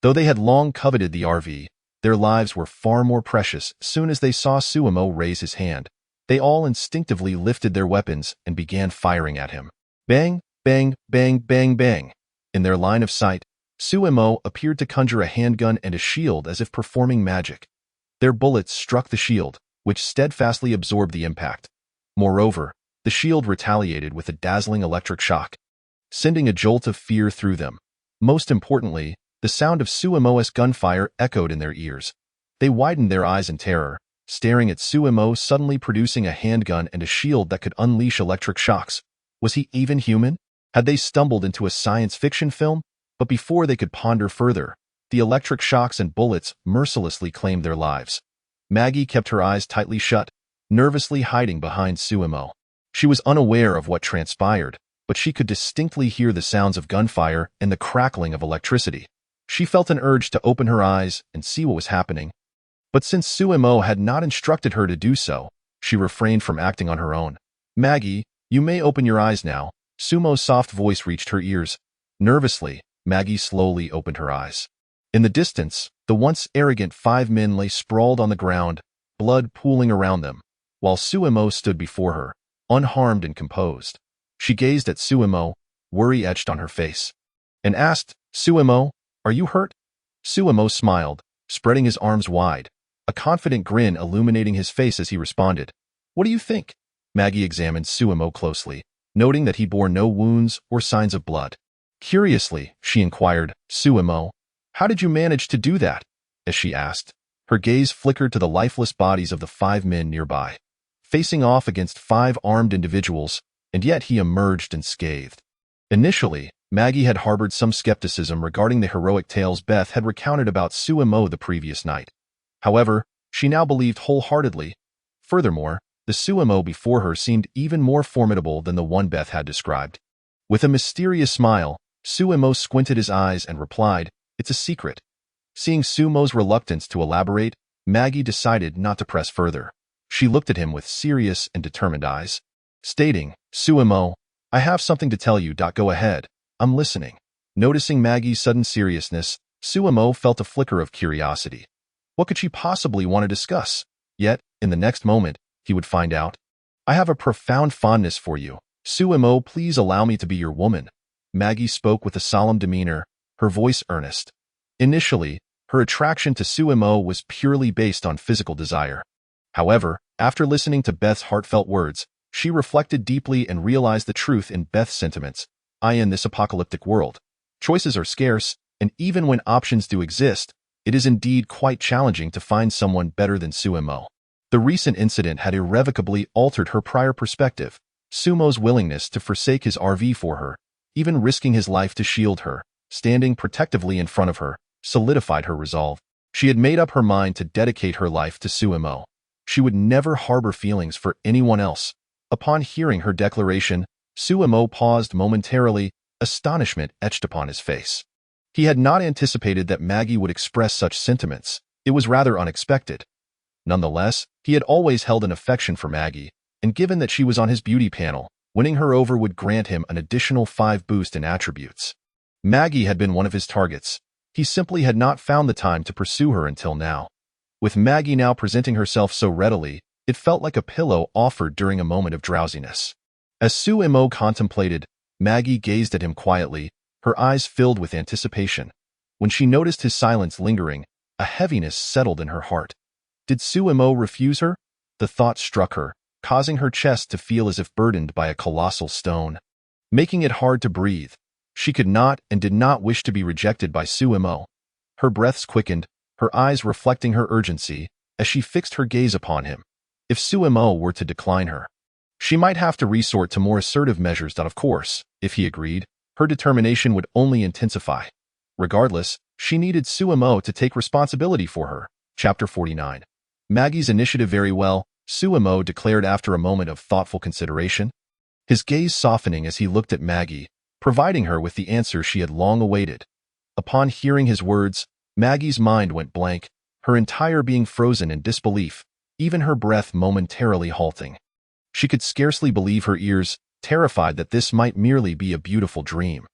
Though they had long coveted the RV, their lives were far more precious soon as they saw Suemo raise his hand. They all instinctively lifted their weapons and began firing at him. Bang, bang, bang, bang, bang. In their line of sight, Suemo appeared to conjure a handgun and a shield as if performing magic. Their bullets struck the shield, which steadfastly absorbed the impact. Moreover, the shield retaliated with a dazzling electric shock, sending a jolt of fear through them. Most importantly, the sound of Suemo's gunfire echoed in their ears. They widened their eyes in terror, staring at Suemo suddenly producing a handgun and a shield that could unleash electric shocks. Was he even human? Had they stumbled into a science fiction film? But before they could ponder further, the electric shocks and bullets mercilessly claimed their lives. Maggie kept her eyes tightly shut, nervously hiding behind Suemo. She was unaware of what transpired, but she could distinctly hear the sounds of gunfire and the crackling of electricity. She felt an urge to open her eyes and see what was happening. But since Suemo had not instructed her to do so, she refrained from acting on her own. Maggie, you may open your eyes now. Sumo's soft voice reached her ears. Nervously, Maggie slowly opened her eyes. In the distance, the once arrogant 5 men lay sprawled on the ground, blood pooling around them, while Suemo stood before her, unharmed and composed. She gazed at Suemo, worry etched on her face, and asked, Suemo, are you hurt? Suemo smiled, spreading his arms wide, a confident grin illuminating his face as he responded. What do you think? Maggie examined Suemo closely, noting that he bore no wounds or signs of blood. Curiously, she inquired, Suemo, how did you manage to do that? As she asked, her gaze flickered to the lifeless bodies of the 5 men nearby, facing off against 5 armed individuals, and yet he emerged unscathed. Initially, Maggie had harbored some skepticism regarding the heroic tales Beth had recounted about Suemo the previous night. However, she now believed wholeheartedly. Furthermore, the Suemo before her seemed even more formidable than the one Beth had described. With a mysterious smile, Suemo squinted his eyes and replied, It's a secret. Seeing Sumo's reluctance to elaborate, Maggie decided not to press further. She looked at him with serious and determined eyes, stating, Suemo, I have something to tell you. Go ahead. I'm listening. Noticing Maggie's sudden seriousness, Suemo felt a flicker of curiosity. What could she possibly want to discuss? Yet, in the next moment, he would find out. I have a profound fondness for you. Suemo, please allow me to be your woman. Maggie spoke with a solemn demeanor, her voice earnest. Initially, her attraction to Suemo was purely based on physical desire. However, after listening to Beth's heartfelt words, she reflected deeply and realized the truth in Beth's sentiments. In this apocalyptic world, choices are scarce, and even when options do exist, it is indeed quite challenging to find someone better than Suemo. The recent incident had irrevocably altered her prior perspective. Sumo's willingness to forsake his RV for her, even risking his life to shield her, standing protectively in front of her, solidified her resolve. She had made up her mind to dedicate her life to Suemo. She would never harbor feelings for anyone else. Upon hearing her declaration, Suemo paused momentarily, astonishment etched upon his face. He had not anticipated that Maggie would express such sentiments. It was rather unexpected. Nonetheless, he had always held an affection for Maggie, and given that she was on his beauty panel, winning her over would grant him an additional 5 boost in attributes. Maggie had been one of his targets. He simply had not found the time to pursue her until now. With Maggie now presenting herself so readily, it felt like a pillow offered during a moment of drowsiness. As Suemo contemplated, Maggie gazed at him quietly, her eyes filled with anticipation. When she noticed his silence lingering, a heaviness settled in her heart. Did Suemo refuse her? The thought struck her, causing her chest to feel as if burdened by a colossal stone, making it hard to breathe. She could not and did not wish to be rejected by Suemo. Her breaths quickened, her eyes reflecting her urgency, as she fixed her gaze upon him. If Suemo were to decline her, she might have to resort to more assertive measures. Of course, if he agreed, her determination would only intensify. Regardless, she needed Suemo to take responsibility for her. Chapter 49. Maggie's initiative. Very well, Suemo declared after a moment of thoughtful consideration, his gaze softening as he looked at Maggie, providing her with the answer she had long awaited. Upon hearing his words, Maggie's mind went blank, her entire being frozen in disbelief, even her breath momentarily halting. She could scarcely believe her ears, terrified that this might merely be a beautiful dream.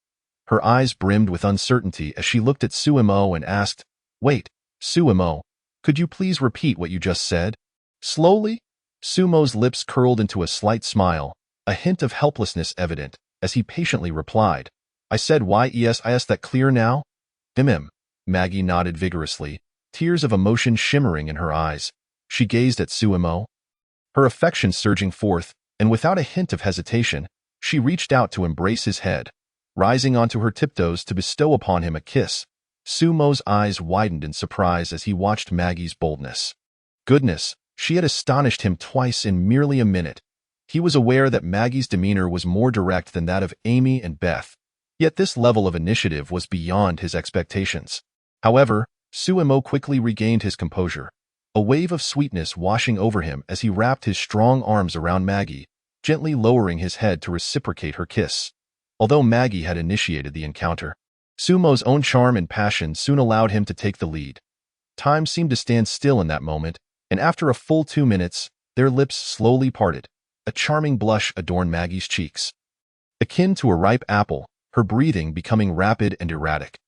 Her eyes brimmed with uncertainty as she looked at Suemo and asked, "Wait, Suemo, could you please repeat what you just said?" Slowly, Sumo's lips curled into a slight smile, a hint of helplessness evident, as he patiently replied, "I said yes, is that clear now?" Maggie nodded vigorously, tears of emotion shimmering in her eyes. She gazed at Suemo, her affection surging forth, and without a hint of hesitation, she reached out to embrace his head, rising onto her tiptoes to bestow upon him a kiss. Sumo's eyes widened in surprise as he watched Maggie's boldness. Goodness, she had astonished him twice in merely a minute. He was aware that Maggie's demeanor was more direct than that of Amy and Beth, yet this level of initiative was beyond his expectations. However, Suemo quickly regained his composure, a wave of sweetness washing over him as he wrapped his strong arms around Maggie, gently lowering his head to reciprocate her kiss. Although Maggie had initiated the encounter, Sumo's own charm and passion soon allowed him to take the lead. Time seemed to stand still in that moment, and after a full 2 minutes, their lips slowly parted. A charming blush adorned Maggie's cheeks. Akin to a ripe apple, her breathing becoming rapid and erratic.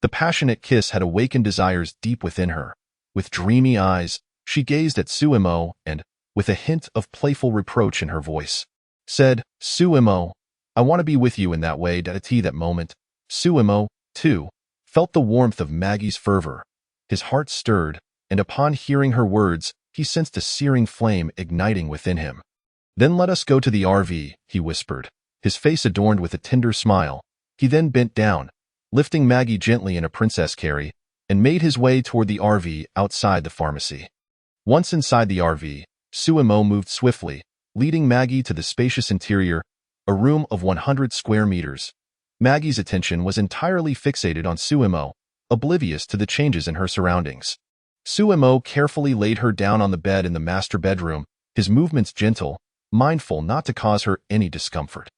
The passionate kiss had awakened desires deep within her. With dreamy eyes, she gazed at Suemo and, with a hint of playful reproach in her voice, said, "Suemo, I want to be with you in that way." That moment, Suemo, too, felt the warmth of Maggie's fervor. His heart stirred, and upon hearing her words, he sensed a searing flame igniting within him. "Then let us go to the RV," he whispered, his face adorned with a tender smile. He then bent down, lifting Maggie gently in a princess carry, and made his way toward the RV outside the pharmacy. Once inside the RV, Suemo moved swiftly, leading Maggie to the spacious interior, a room of 100 square meters. Maggie's attention was entirely fixated on Suemo, oblivious to the changes in her surroundings. Suemo carefully laid her down on the bed in the master bedroom, his movements gentle, mindful not to cause her any discomfort.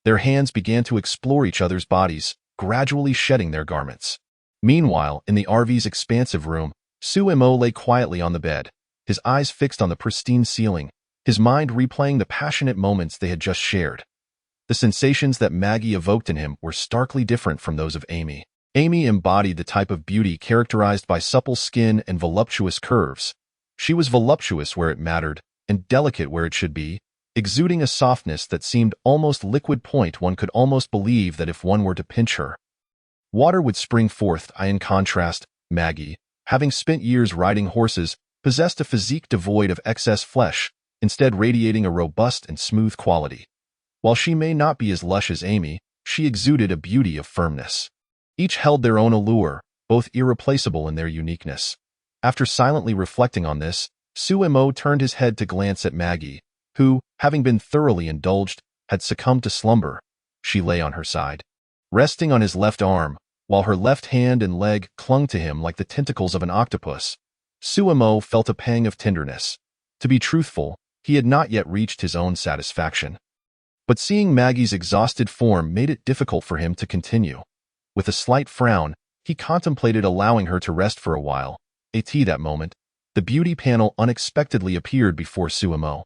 Their hands began to explore each other's bodies, gradually shedding their garments. Meanwhile, in the RV's expansive room, Suemo lay quietly on the bed, his eyes fixed on the pristine ceiling, his mind replaying the passionate moments they had just shared. The sensations that Maggie evoked in him were starkly different from those of Amy. Amy embodied the type of beauty characterized by supple skin and voluptuous curves. She was voluptuous where it mattered, and delicate where it should be, exuding a softness that seemed almost liquid point. One could almost believe that if one were to pinch her, water would spring forth. In contrast, Maggie, having spent years riding horses, possessed a physique devoid of excess flesh, instead radiating a robust and smooth quality. While she may not be as lush as Amy, she exuded a beauty of firmness. Each held their own allure, both irreplaceable in their uniqueness. After silently reflecting on this, Suemo turned his head to glance at Maggie, who, having been thoroughly indulged, had succumbed to slumber. She lay on her side, resting on his left arm, while her left hand and leg clung to him like the tentacles of an octopus. Suemo felt a pang of tenderness. To be truthful, he had not yet reached his own satisfaction. But seeing Maggie's exhausted form made it difficult for him to continue. With a slight frown, he contemplated allowing her to rest for a while. That moment, the beauty panel unexpectedly appeared before Suemo,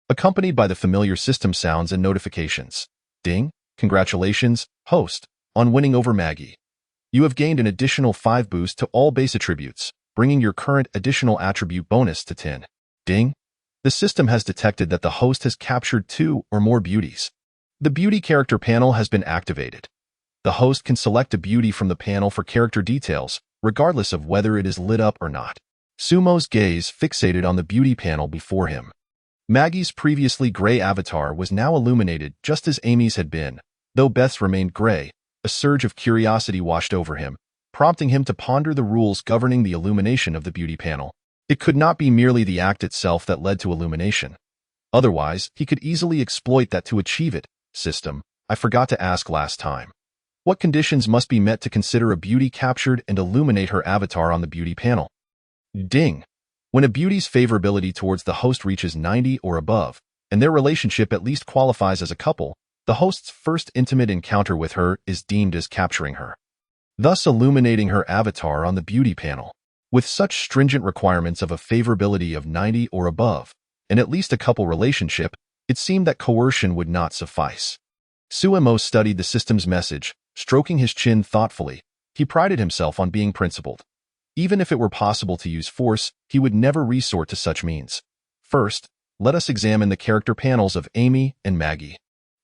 accompanied by the familiar system sounds and notifications. Ding, congratulations, host, on winning over Maggie. You have gained an additional 5 boost to all base attributes, bringing your current additional attribute bonus to 10. Ding. The system has detected that the host has captured 2 or more beauties. The beauty character panel has been activated. The host can select a beauty from the panel for character details, regardless of whether it is lit up or not. Sumo's gaze fixated on the beauty panel before him. Maggie's previously gray avatar was now illuminated just as Amy's had been. Though Beth's remained gray, a surge of curiosity washed over him, prompting him to ponder the rules governing the illumination of the beauty panel. It could not be merely the act itself that led to illumination. Otherwise, he could easily exploit that to achieve it. System, I forgot to ask last time. What conditions must be met to consider a beauty captured and illuminate her avatar on the beauty panel? Ding. When a beauty's favorability towards the host reaches 90 or above, and their relationship at least qualifies as a couple, the host's first intimate encounter with her is deemed as capturing her, thus illuminating her avatar on the beauty panel. With such stringent requirements of a favorability of 90 or above, and at least a couple relationship, It seemed that coercion would not suffice. Suemo studied the system's message, stroking his chin thoughtfully. He prided himself on being principled. Even if it were possible to use force, he would never resort to such means. First, let us examine the character panels of Amy and Maggie.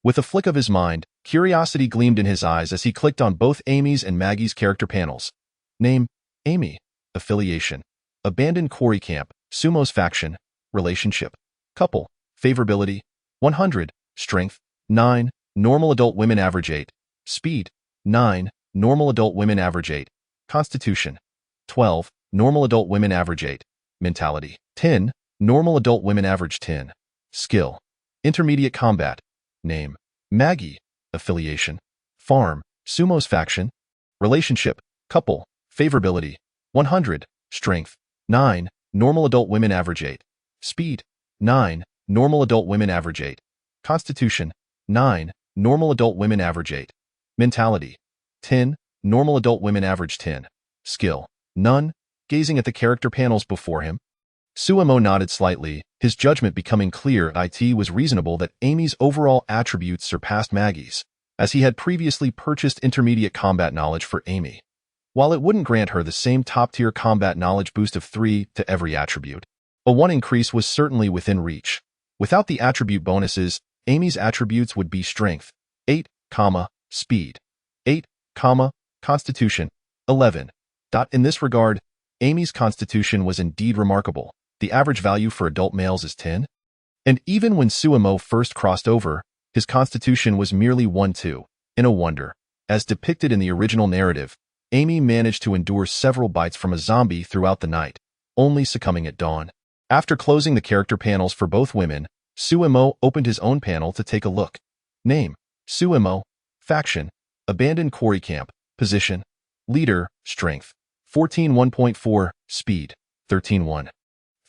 With a flick of his mind, curiosity gleamed in his eyes as he clicked on both Amy's and Maggie's character panels. Name: Amy. Affiliation: abandoned quarry camp, Sumo's faction. Relationship: couple. Favorability: 100. Strength: 9. Normal adult women average 8. Speed: 9. Normal adult women average 8. Constitution: 12. Normal adult women average 8. Mentality: 10. Normal adult women average 10. Skill: intermediate combat. Name: Maggie. Affiliation: farm, Sumo's faction. Relationship: couple. Favorability: 100. Strength: 9. Normal adult women average 8. Speed: 9. Normal adult women average 8. Constitution: 9. Normal adult women average 8. Mentality: 10. Normal adult women average 10. Skill: none. Gazing at the character panels before him, Suemo nodded slightly, his judgment becoming clear. It was reasonable that Amy's overall attributes surpassed Maggie's, as he had previously purchased intermediate combat knowledge for Amy. While it wouldn't grant her the same top-tier combat knowledge boost of 3 to every attribute, a 1 increase was certainly within reach. Without the attribute bonuses, Amy's attributes would be strength: 8, speed: 8, constitution: 11. In this regard, Amy's constitution was indeed remarkable. The average value for adult males is 10. And even when Suemo first crossed over, his constitution was merely 1-2. In a wonder, as depicted in the original narrative, Amy managed to endure several bites from a zombie throughout the night, only succumbing at dawn. After closing the character panels for both women, Suemo opened his own panel to take a look. Name: Suemo. Faction: abandoned quarry camp. Position: leader. Strength: 14.1.4. Speed: 13.1.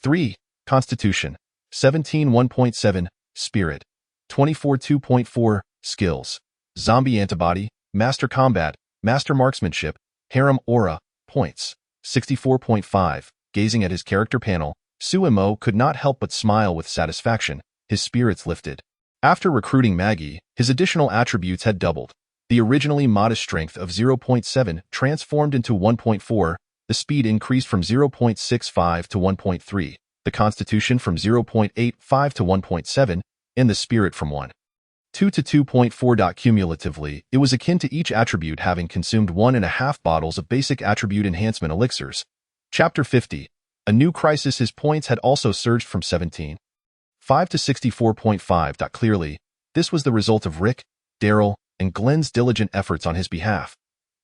3. Constitution: 17.1.7. Spirit: 24.2.4. Skills: zombie antibody, master combat, master marksmanship, harem aura. Points: 64.5. Gazing at his character panel, Suemo could not help but smile with satisfaction. His spirits lifted. After recruiting Maggie, his additional attributes had doubled. The originally modest strength of 0.7 transformed into 1.4, the speed increased from 0.65 to 1.3, the constitution from 0.85 to 1.7, and the spirit from 1.2 to 2.4. Cumulatively, it was akin to each attribute having consumed 1.5 bottles of basic attribute enhancement elixirs. Chapter 50. A new crisis. His points had also surged from 17.5 to 64.5. Clearly, this was the result of Rick, Daryl, and Glenn's diligent efforts on his behalf.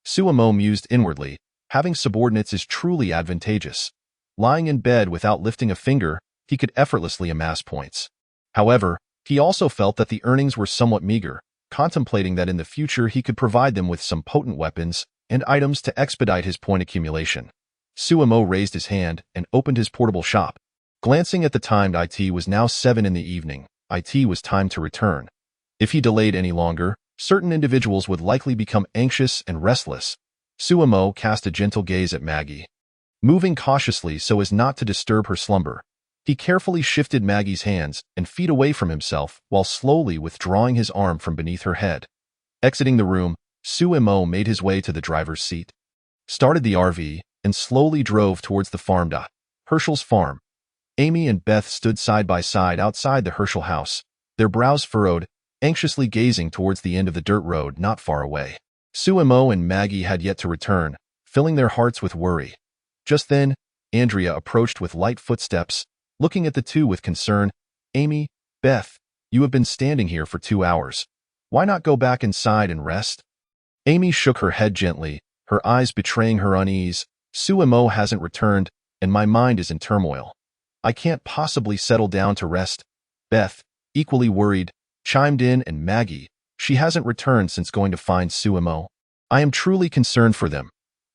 Suemo mused inwardly. Having subordinates is truly advantageous. Lying in bed without lifting a finger, he could effortlessly amass points. However, he also felt that the earnings were somewhat meager, contemplating that in the future he could provide them with some potent weapons and items to expedite his point accumulation. Suemo raised his hand and opened his portable shop. Glancing at the time, it was now 7 in the evening. It was time to return. If he delayed any longer, certain individuals would likely become anxious and restless. Suemo cast a gentle gaze at Maggie. Moving cautiously so as not to disturb her slumber, he carefully shifted Maggie's hands and feet away from himself while slowly withdrawing his arm from beneath her head. Exiting the room, Suemo made his way to the driver's seat, started the RV, and slowly drove towards the farm. Hershel's farm. Amy and Beth stood side by side outside the Hershel house, their brows furrowed, anxiously gazing towards the end of the dirt road not far away. Suemo and Maggie had yet to return, filling their hearts with worry. Just then, Andrea approached with light footsteps, looking at the two with concern. Amy, Beth, you have been standing here for 2 hours. Why not go back inside and rest? Amy shook her head gently, her eyes betraying her unease. Suemo hasn't returned, and my mind is in turmoil. I can't possibly settle down to rest. Beth, equally worried, chimed in, and Maggie, she hasn't returned since going to find Suemo. I am truly concerned for them.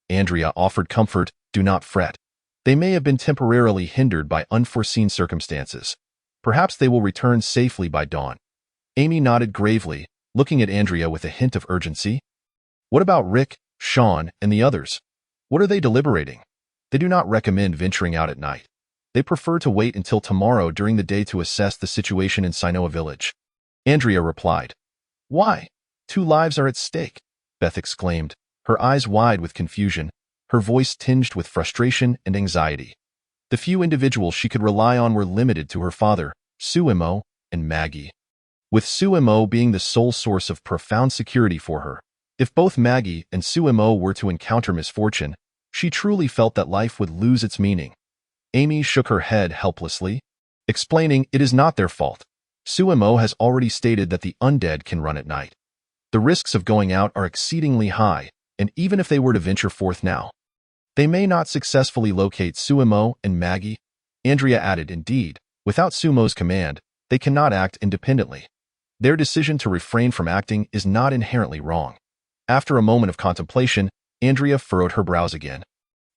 Andrea offered comfort. Do not fret. They may have been temporarily hindered by unforeseen circumstances. Perhaps they will return safely by dawn. Amy nodded gravely, looking at Andrea with a hint of urgency. What about Rick, Sean, and the others? What are they deliberating? They do not recommend venturing out at night. They prefer to wait until tomorrow during the day to assess the situation in Sinoa village. Andrea replied. Why? 2 lives are at stake, Beth exclaimed, her eyes wide with confusion, her voice tinged with frustration and anxiety. The few individuals she could rely on were limited to her father, Suemo, and Maggie. With Suemo being the sole source of profound security for her, if both Maggie and Suemo were to encounter misfortune, she truly felt that life would lose its meaning. Amy shook her head helplessly, explaining it is not their fault. Suemo has already stated that the undead can run at night. The risks of going out are exceedingly high, and even if they were to venture forth now, they may not successfully locate Suemo and Maggie. Andrea added, indeed, without Sumo's command, they cannot act independently. Their decision to refrain from acting is not inherently wrong. After a moment of contemplation, Andrea furrowed her brows again.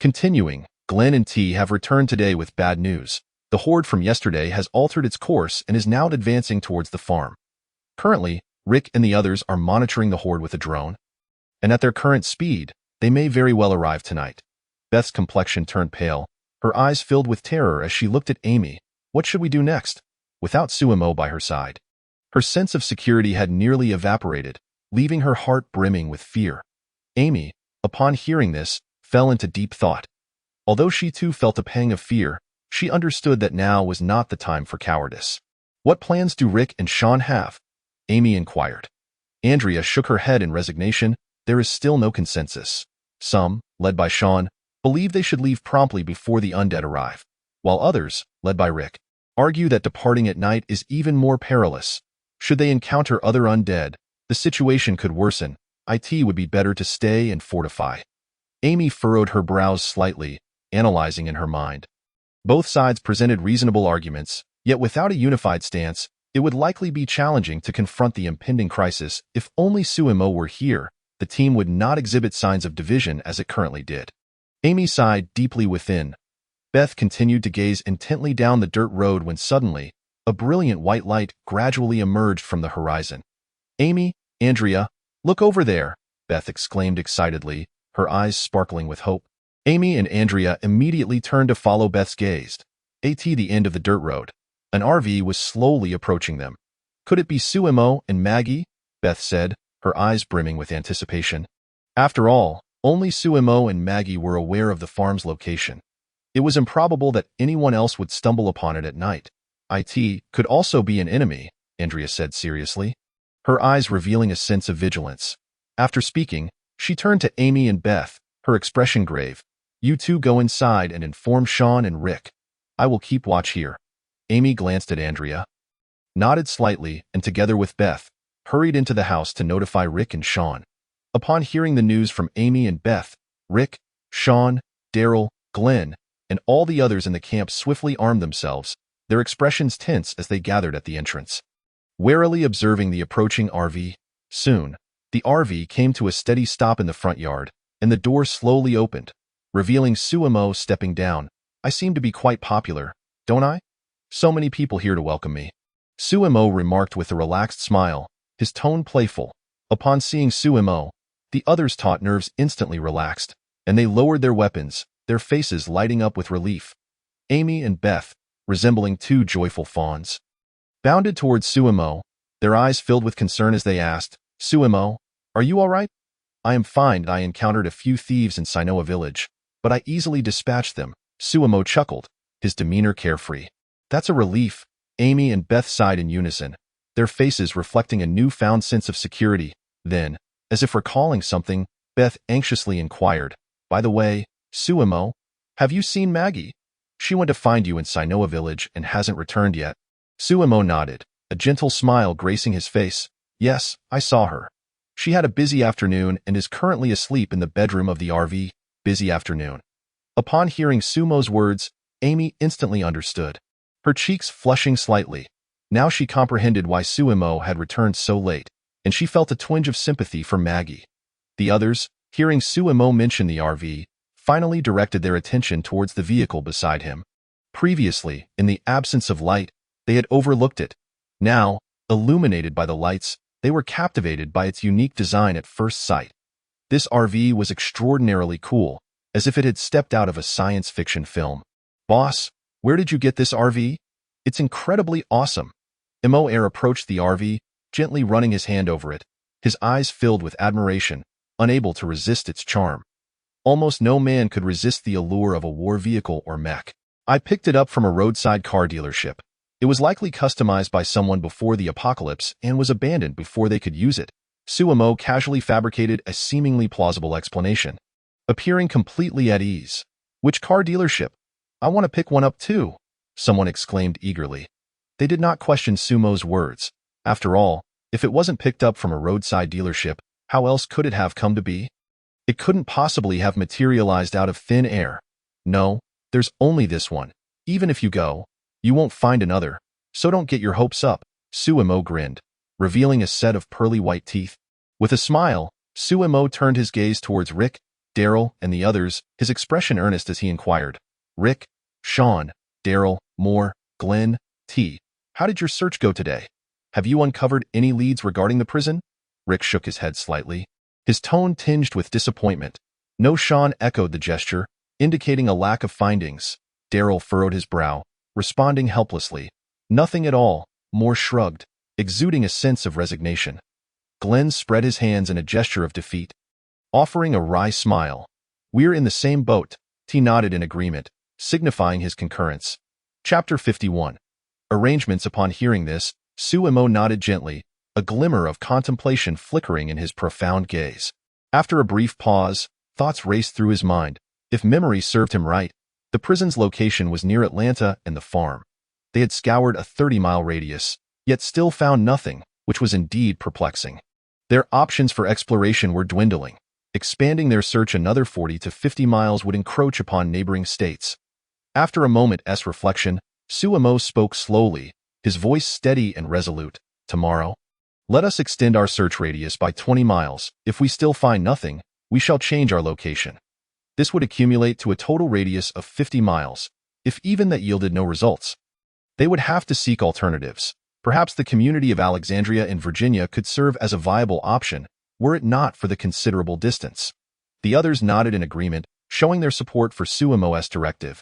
Continuing, Glenn and T have returned today with bad news. The horde from yesterday has altered its course and is now advancing towards the farm. Currently, Rick and the others are monitoring the horde with a drone. And at their current speed, they may very well arrive tonight. Beth's complexion turned pale, her eyes filled with terror as she looked at Amy. What should we do next? Without Suemo by her side, her sense of security had nearly evaporated, leaving her heart brimming with fear. Amy, upon hearing this, fell into deep thought. Although she too felt a pang of fear, she understood that now was not the time for cowardice. What plans do Rick and Sean have? Amy inquired. Andrea shook her head in resignation. There is still no consensus. Some, led by Sean, believe they should leave promptly before the undead arrive, while others, led by Rick, argue that departing at night is even more perilous. Should they encounter other undead, the situation could worsen. It would be better to stay and fortify. Amy furrowed her brows slightly, analyzing in her mind. Both sides presented reasonable arguments, yet without a unified stance, it would likely be challenging to confront the impending crisis. If only Suemo were here, the team would not exhibit signs of division as it currently did. Amy sighed deeply within. Beth continued to gaze intently down the dirt road when suddenly, a brilliant white light gradually emerged from the horizon. Amy, Andrea, look over there, Beth exclaimed excitedly, her eyes sparkling with hope. Amy and Andrea immediately turned to follow Beth's gaze. At the end of the dirt road, an RV was slowly approaching them. Could it be Suemo and Maggie? Beth said, her eyes brimming with anticipation. After all, only Suemo and Maggie were aware of the farm's location. It was improbable that anyone else would stumble upon it at night. It could also be an enemy, Andrea said seriously, her eyes revealing a sense of vigilance. After speaking, she turned to Amy and Beth, her expression grave. You two go inside and inform Sean and Rick. I will keep watch here. Amy glanced at Andrea, nodded slightly, and together with Beth, hurried into the house to notify Rick and Sean. Upon hearing the news from Amy and Beth, Rick, Sean, Daryl, Glenn, and all the others in the camp swiftly armed themselves, their expressions tense as they gathered at the entrance, warily observing the approaching RV. Soon, the RV came to a steady stop in the front yard, and the door slowly opened, revealing Suemo stepping down. I seem to be quite popular, don't I? So many people here to welcome me. Suemo remarked with a relaxed smile, his tone playful. Upon seeing Suemo, the others' taut nerves instantly relaxed, and they lowered their weapons, their faces lighting up with relief. Amy and Beth, resembling 2 joyful fawns, bounded towards Suemo, their eyes filled with concern as they asked, Suemo, are you all right? I am fine. I encountered a few thieves in Sinoa village, but I easily dispatched them. Suemo chuckled, his demeanor carefree. That's a relief. Amy and Beth sighed in unison, their faces reflecting a newfound sense of security. Then, as if recalling something, Beth anxiously inquired, by the way, Suemo, have you seen Maggie? She went to find you in Sinoa village and hasn't returned yet. Suemo nodded, a gentle smile gracing his face. Yes, I saw her. She had a busy afternoon and is currently asleep in the bedroom of the RV. Busy afternoon. Upon hearing Sumo's words, Amy instantly understood, her cheeks flushing slightly. Now she comprehended why Suemo had returned so late, and she felt a twinge of sympathy for Maggie. The others, hearing Suemo mention the RV, finally directed their attention towards the vehicle beside him. Previously, in the absence of light, they had overlooked it. Now, illuminated by the lights, they were captivated by its unique design at first sight. This RV was extraordinarily cool, as if it had stepped out of a science fiction film. Boss, Where did you get this RV? It's incredibly awesome. Mo Air approached the RV, gently running his hand over it, his eyes filled with admiration, unable to resist its charm. Almost no man could resist the allure of a war vehicle or mech. I picked it up from a roadside car dealership. It was likely customized by someone before the apocalypse and was abandoned before they could use it. Suemo casually fabricated a seemingly plausible explanation, appearing completely at ease. Which car dealership? I want to pick one up too, someone exclaimed eagerly. They did not question Sumo's words. After all, if it wasn't picked up from a roadside dealership, how else could it have come to be? It couldn't possibly have materialized out of thin air. No, there's only this one. Even if you go, you won't find another. So don't get your hopes up, Suemo grinned, revealing a set of pearly white teeth. With a smile, Suemo turned his gaze towards Rick, Daryl, and the others, his expression earnest as he inquired. Rick, Sean, Daryl, Moore, Glenn, T. How did your search go today? Have you uncovered any leads regarding the prison? Rick shook his head slightly, his tone tinged with disappointment. No, Sean echoed the gesture, indicating a lack of findings. Daryl furrowed his brow, responding helplessly. Nothing at all, Moore shrugged, exuding a sense of resignation. Glenn spread his hands in a gesture of defeat, offering a wry smile. We're in the same boat, T nodded in agreement, signifying his concurrence. Chapter 51. Arrangements. Upon hearing this, Suemo nodded gently, a glimmer of contemplation flickering in his profound gaze. After a brief pause, thoughts raced through his mind. If memory served him right, the prison's location was near Atlanta and the farm. They had scoured a 30-mile radius, yet still found nothing, which was indeed perplexing. Their options for exploration were dwindling. Expanding their search another 40 to 50 miles would encroach upon neighboring states. After a moment's reflection, Suemo spoke slowly, his voice steady and resolute. Tomorrow, let us extend our search radius by 20 miles. If we still find nothing, we shall change our location. This would accumulate to a total radius of 50 miles. If even that yielded no results, they would have to seek alternatives. Perhaps the community of Alexandria in Virginia could serve as a viable option, were it not for the considerable distance. The others nodded in agreement, showing their support for Suemo's directive.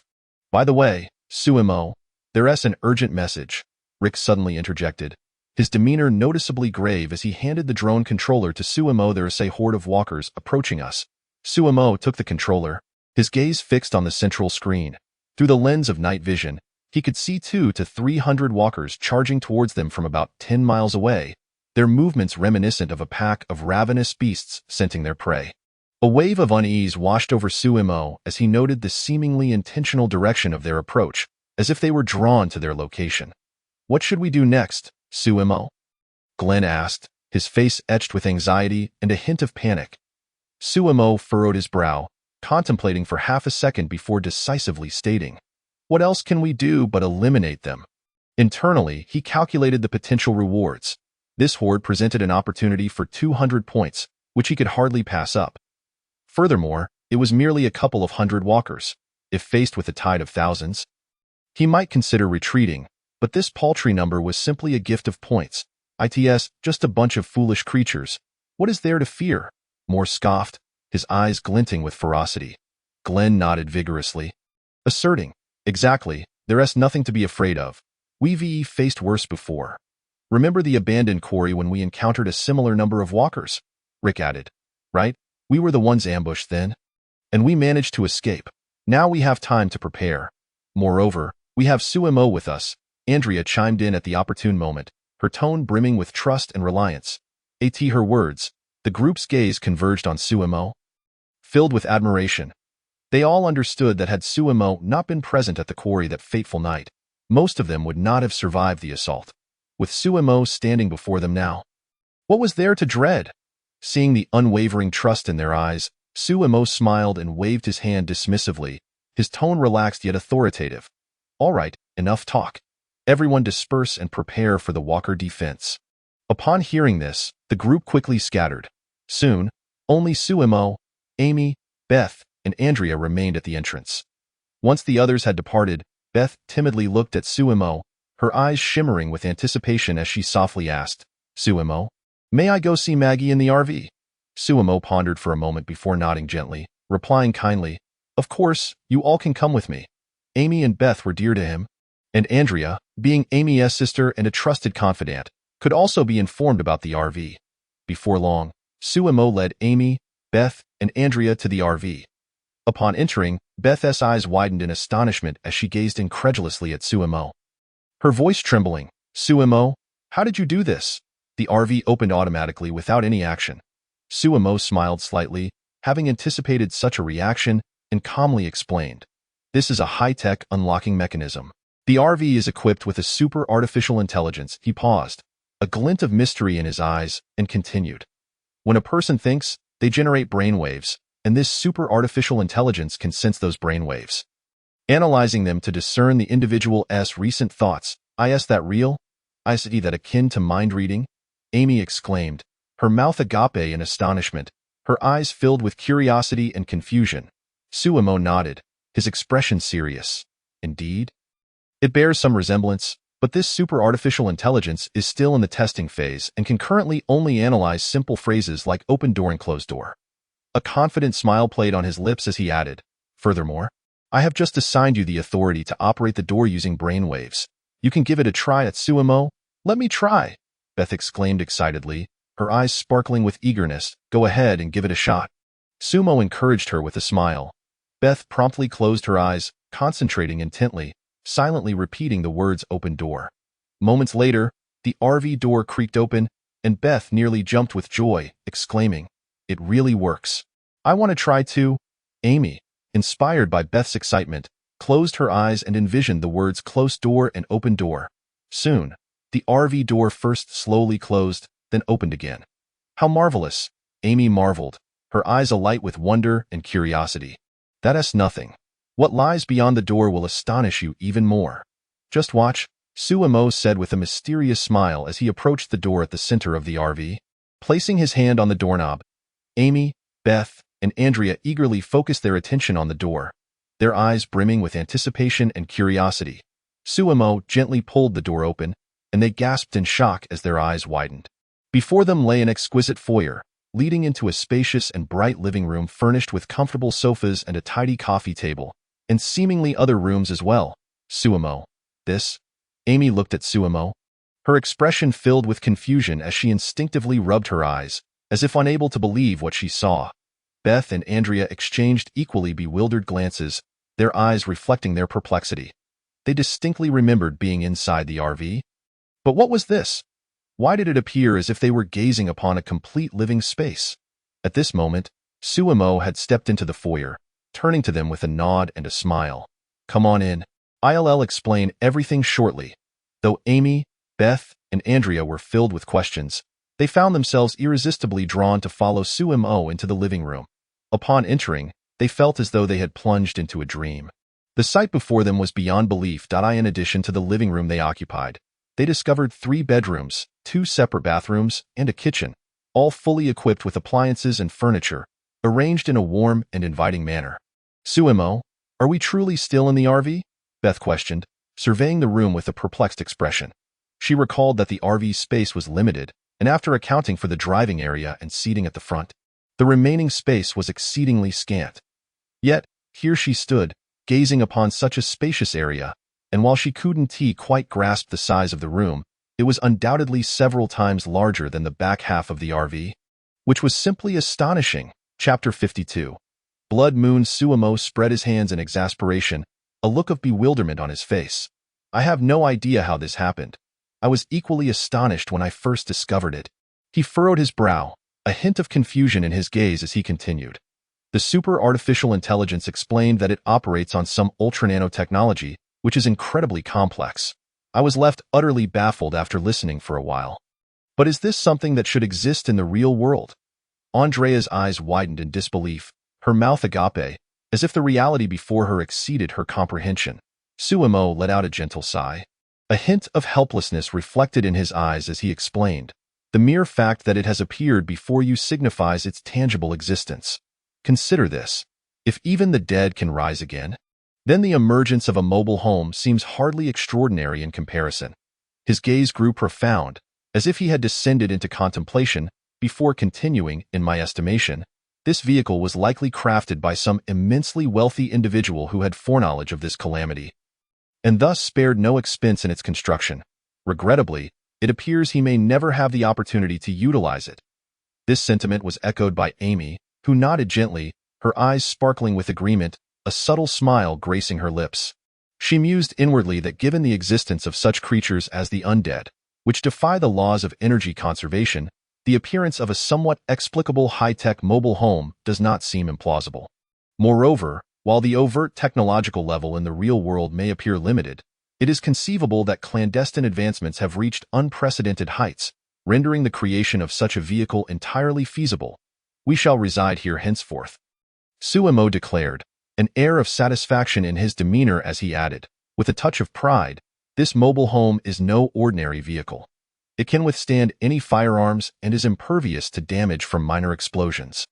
By the way, Suemo, there's an urgent message, Rick suddenly interjected, his demeanor noticeably grave as he handed the drone controller to Suemo. There's a horde of walkers approaching us. Suemo took the controller, his gaze fixed on the central screen. Through the lens of night vision, he could see 200 to 300 walkers charging towards them from about 10 miles away, their movements reminiscent of a pack of ravenous beasts scenting their prey. A wave of unease washed over Suemo as he noted the seemingly intentional direction of their approach, as if they were drawn to their location. What should we do next, Suemo? Glenn asked, his face etched with anxiety and a hint of panic. Suemo furrowed his brow, contemplating for half a second before decisively stating, "What else can we do but eliminate them?" Internally, he calculated the potential rewards. This horde presented an opportunity for 200 points, which he could hardly pass up. Furthermore, it was merely a couple of hundred walkers. If faced with a tide of thousands, he might consider retreating, but this paltry number was simply a gift of points. It's just a bunch of foolish creatures. What is there to fear? Moore scoffed, his eyes glinting with ferocity. Glenn nodded vigorously, asserting, "Exactly, there's nothing to be afraid of. We've faced worse before. Remember the abandoned quarry when we encountered a similar number of walkers?" Rick added. "Right? We were the ones ambushed then. And we managed to escape. Now we have time to prepare. Moreover, we have Suemo with us." Andrea chimed in at the opportune moment, her tone brimming with trust and reliance. Her words, the group's gaze converged on Suemo, filled with admiration. They all understood that had Suemo not been present at the quarry that fateful night, most of them would not have survived the assault. With Suemo standing before them now, what was there to dread? Seeing the unwavering trust in their eyes, Suemo smiled and waved his hand dismissively, his tone relaxed yet authoritative. "All right, enough talk. Everyone disperse and prepare for the walker defense." Upon hearing this, the group quickly scattered. Soon, only Suemo, Amy, Beth, and Andrea remained at the entrance. Once the others had departed, Beth timidly looked at Suemo, her eyes shimmering with anticipation as she softly asked, "Suemo, may I go see Maggie in the RV?" Suemo pondered for a moment before nodding gently, replying kindly, "Of course, you all can come with me." Amy and Beth were dear to him, and Andrea, being Amy's sister and a trusted confidant, could also be informed about the RV. Before long, Suemo led Amy, Beth, and Andrea to the RV. Upon entering, Beth's eyes widened in astonishment as she gazed incredulously at Suemo. Her voice trembling, "Suemo, how did you do this?" The RV opened automatically without any action. Suemo smiled slightly, having anticipated such a reaction, and calmly explained, "This is a high-tech unlocking mechanism. The RV is equipped with a super artificial intelligence." He paused, a glint of mystery in his eyes, and continued. "When a person thinks, they generate brainwaves, and this super artificial intelligence can sense those brainwaves, analyzing them to discern the individual's recent thoughts. Is that real? I see that akin to mind reading?" Amy exclaimed, her mouth agape in astonishment, her eyes filled with curiosity and confusion. Suemo nodded, his expression serious. "Indeed. It bears some resemblance, but this super artificial intelligence is still in the testing phase and can currently only analyze simple phrases like open door and closed door." A confident smile played on his lips as he added, "Furthermore, I have just assigned you the authority to operate the door using brainwaves. You can give it a try at Suemo." "Let me try," Beth exclaimed excitedly, her eyes sparkling with eagerness. "Go ahead and give it a shot." Sumo encouraged her with a smile. Beth promptly closed her eyes, concentrating intently, silently repeating the words "open door." Moments later, the RV door creaked open, and Beth nearly jumped with joy, exclaiming, "It really works. I want to try too." Amy, inspired by Beth's excitement, closed her eyes and envisioned the words "closed door" and "open door." Soon, the RV door first slowly closed, then opened again. "How marvelous!" Amy marveled, her eyes alight with wonder and curiosity. "That's nothing. What lies beyond the door will astonish you even more. Just watch," Suemo said with a mysterious smile as he approached the door at the center of the RV. Placing his hand on the doorknob, Amy, Beth, and Andrea eagerly focused their attention on the door, their eyes brimming with anticipation and curiosity. Suemo gently pulled the door open, and they gasped in shock as their eyes widened. Before them lay an exquisite foyer, leading into a spacious and bright living room furnished with comfortable sofas and a tidy coffee table, and seemingly other rooms as well. "Suemo, this?" Amy looked at Suemo, her expression filled with confusion as she instinctively rubbed her eyes, as if unable to believe what she saw. Beth and Andrea exchanged equally bewildered glances, their eyes reflecting their perplexity. They distinctly remembered being inside the RV. But what was this? Why did it appear as if they were gazing upon a complete living space? At this moment, Suemo had stepped into the foyer, turning to them with a nod and a smile. "Come on in. I'll explain everything shortly." Though Amy, Beth, and Andrea were filled with questions, they found themselves irresistibly drawn to follow Suemo into the living room. Upon entering, they felt as though they had plunged into a dream. The sight before them was beyond belief. In addition to the living room they occupied, they discovered 3 bedrooms, 2 separate bathrooms, and a kitchen, all fully equipped with appliances and furniture, arranged in a warm and inviting manner. "Suemo, are we truly still in the RV?" Beth questioned, surveying the room with a perplexed expression. She recalled that the RV's space was limited, and after accounting for the driving area and seating at the front, the remaining space was exceedingly scant. Yet, here she stood, gazing upon such a spacious area, and while she couldn't quite grasp the size of the room, it was undoubtedly several times larger than the back half of the RV, which was simply astonishing. Chapter 52. Blood Moon. Suemo spread his hands in exasperation, a look of bewilderment on his face. "I have no idea how this happened. I was equally astonished when I first discovered it." He furrowed his brow, a hint of confusion in his gaze as he continued. "The super artificial intelligence explained that it operates on some ultra-nanotechnology, which is incredibly complex. I was left utterly baffled after listening for a while. But is this something that should exist in the real world?" Andrea's eyes widened in disbelief, her mouth agape, as if the reality before her exceeded her comprehension. Suemo let out a gentle sigh. A hint of helplessness reflected in his eyes as he explained, "The mere fact that it has appeared before you signifies its tangible existence. Consider this. If even the dead can rise again, then the emergence of a mobile home seems hardly extraordinary in comparison." His gaze grew profound, as if he had descended into contemplation, before continuing, "In my estimation, This vehicle was likely crafted by some immensely wealthy individual who had foreknowledge of this calamity, and thus spared no expense in its construction. Regrettably, it appears he may never have the opportunity to utilize it. This sentiment was echoed by Amy, who nodded gently, her eyes sparkling with agreement, a subtle smile gracing her lips. She mused inwardly that given the existence of such creatures as the undead, which defy the laws of energy conservation, the appearance of a somewhat explicable high-tech mobile home does not seem implausible. Moreover, while the overt technological level in the real world may appear limited, it is conceivable that clandestine advancements have reached unprecedented heights, rendering the creation of such a vehicle entirely feasible. We shall reside here henceforth, Suemo declared, an air of satisfaction in his demeanor as he added, with a touch of pride, this mobile home is no ordinary vehicle. It can withstand any firearms and is impervious to damage from minor explosions.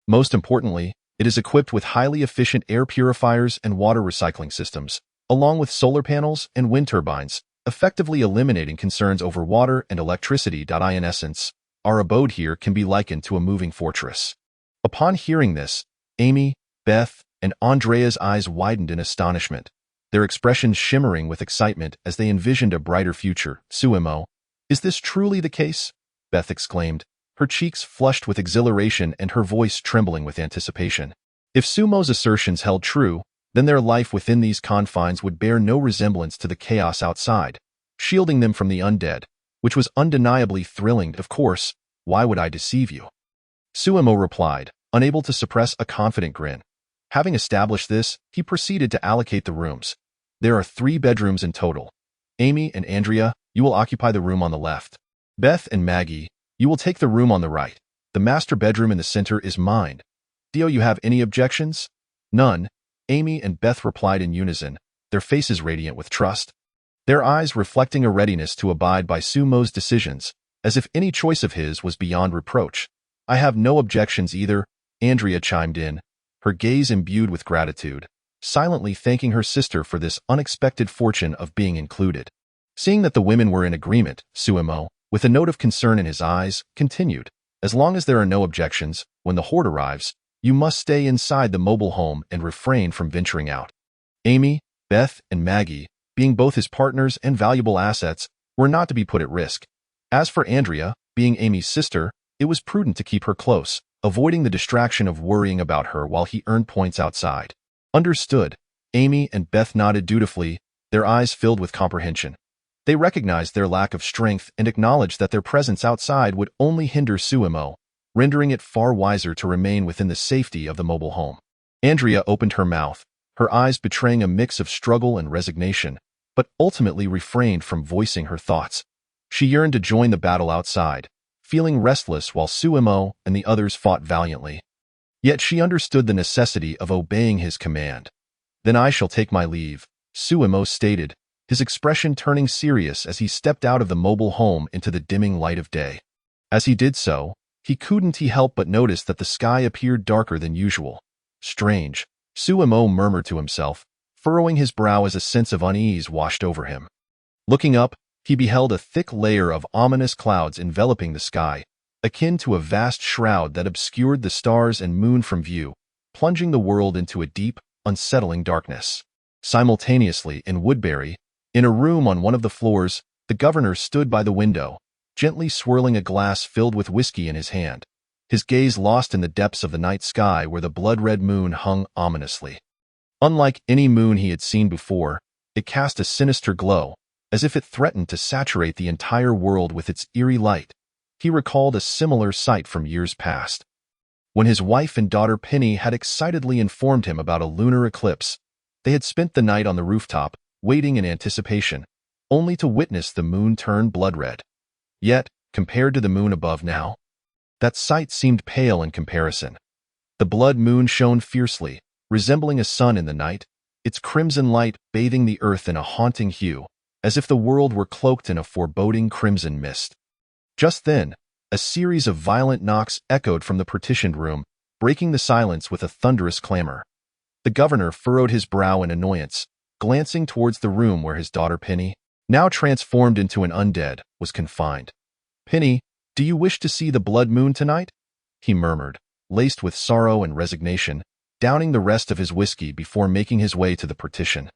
Most importantly, it is equipped with highly efficient air purifiers and water recycling systems, along with solar panels and wind turbines, effectively eliminating concerns over water and electricity. In essence, our abode here can be likened to a moving fortress. Upon hearing this, Amy, Beth, and Andrea's eyes widened in astonishment, their expressions shimmering with excitement as they envisioned a brighter future. Suemo, is this truly the case? Beth exclaimed, her cheeks flushed with exhilaration and her voice trembling with anticipation. If Sumo's assertions held true, then their life within these confines would bear no resemblance to the chaos outside, shielding them from the undead, which was undeniably thrilling. Of course, why would I deceive you? Suemo replied, unable to suppress a confident grin. Having established this, he proceeded to allocate the rooms. There are 3 bedrooms in total. Amy and Andrea, you will occupy the room on the left. Beth and Maggie, you will take the room on the right. The master bedroom in the center is mine. Do you have any objections? None, Amy and Beth replied in unison, their faces radiant with trust, their eyes reflecting a readiness to abide by Sumo's decisions, as if any choice of his was beyond reproach. I have no objections either, Andrea chimed in, her gaze imbued with gratitude, silently thanking her sister for this unexpected fortune of being included. Seeing that the women were in agreement, Suemo, with a note of concern in his eyes, continued, as long as there are no objections, when the horde arrives, you must stay inside the mobile home and refrain from venturing out. Amy, Beth, and Maggie, being both his partners and valuable assets, were not to be put at risk. As for Andrea, being Amy's sister, it was prudent to keep her close, avoiding the distraction of worrying about her while he earned points outside. Understood. Amy and Beth nodded dutifully, their eyes filled with comprehension. They recognized their lack of strength and acknowledged that their presence outside would only hinder Suemo, rendering it far wiser to remain within the safety of the mobile home. Andrea opened her mouth, her eyes betraying a mix of struggle and resignation, but ultimately refrained from voicing her thoughts. She yearned to join the battle outside, feeling restless while Suemo and the others fought valiantly. Yet she understood the necessity of obeying his command. Then I shall take my leave, Suemo stated, his expression turning serious as he stepped out of the mobile home into the dimming light of day. As he did so, he couldn't help but notice that the sky appeared darker than usual. Strange, Suemo murmured to himself, furrowing his brow as a sense of unease washed over him. Looking up, he beheld a thick layer of ominous clouds enveloping the sky, akin to a vast shroud that obscured the stars and moon from view, plunging the world into a deep, unsettling darkness. Simultaneously, in Woodbury, in a room on one of the floors, the governor stood by the window, gently swirling a glass filled with whiskey in his hand, his gaze lost in the depths of the night sky where the blood-red moon hung ominously. Unlike any moon he had seen before, it cast a sinister glow, as if it threatened to saturate the entire world with its eerie light. He recalled a similar sight from years past, when his wife and daughter Penny had excitedly informed him about a lunar eclipse. They had spent the night on the rooftop, waiting in anticipation, only to witness the moon turn blood-red. Yet, compared to the moon above now, that sight seemed pale in comparison. The blood moon shone fiercely, resembling a sun in the night, its crimson light bathing the earth in a haunting hue, as if the world were cloaked in a foreboding crimson mist. Just then, a series of violent knocks echoed from the partitioned room, breaking the silence with a thunderous clamor. The governor furrowed his brow in annoyance, glancing towards the room where his daughter Penny, now transformed into an undead, was confined. "Penny, do you wish to see the blood moon tonight?" he murmured, laced with sorrow and resignation, downing the rest of his whiskey before making his way to the partition.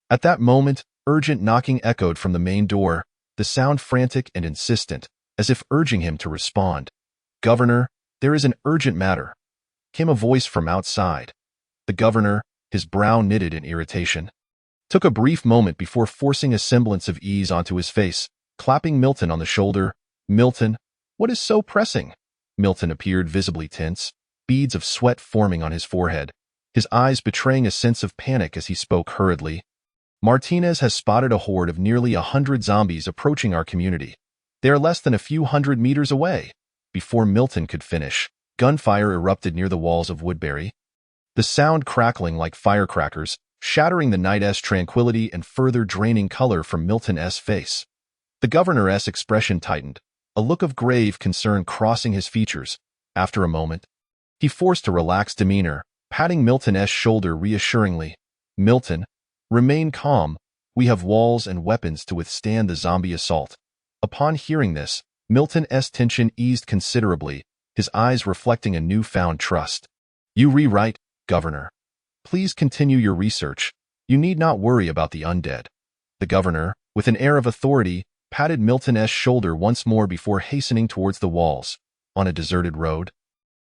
At that moment, urgent knocking echoed from the main door, the sound frantic and insistent, as if urging him to respond. "Governor, there is an urgent matter," came a voice from outside. The governor, his brow knitted in irritation, took a brief moment before forcing a semblance of ease onto his face, clapping Milton on the shoulder. "Milton, what is so pressing?" Milton appeared visibly tense, beads of sweat forming on his forehead, his eyes betraying a sense of panic as he spoke hurriedly. "Martinez has spotted a horde of nearly 100 zombies approaching our community. They are less than a few hundred meters away." Before Milton could finish, gunfire erupted near the walls of Woodbury, the sound crackling like firecrackers, shattering the night's tranquility and further draining color from Milton's face. The governor's expression tightened, a look of grave concern crossing his features. After a moment, he forced a relaxed demeanor, patting Milton's shoulder reassuringly. "Milton, remain calm. We have walls and weapons to withstand the zombie assault." Upon hearing this, Milton's tension eased considerably, his eyes reflecting a newfound trust. "You rewrite, Governor. Please continue your research. You need not worry about the undead." The governor, with an air of authority, patted Milton's shoulder once more before hastening towards the walls. On a deserted road,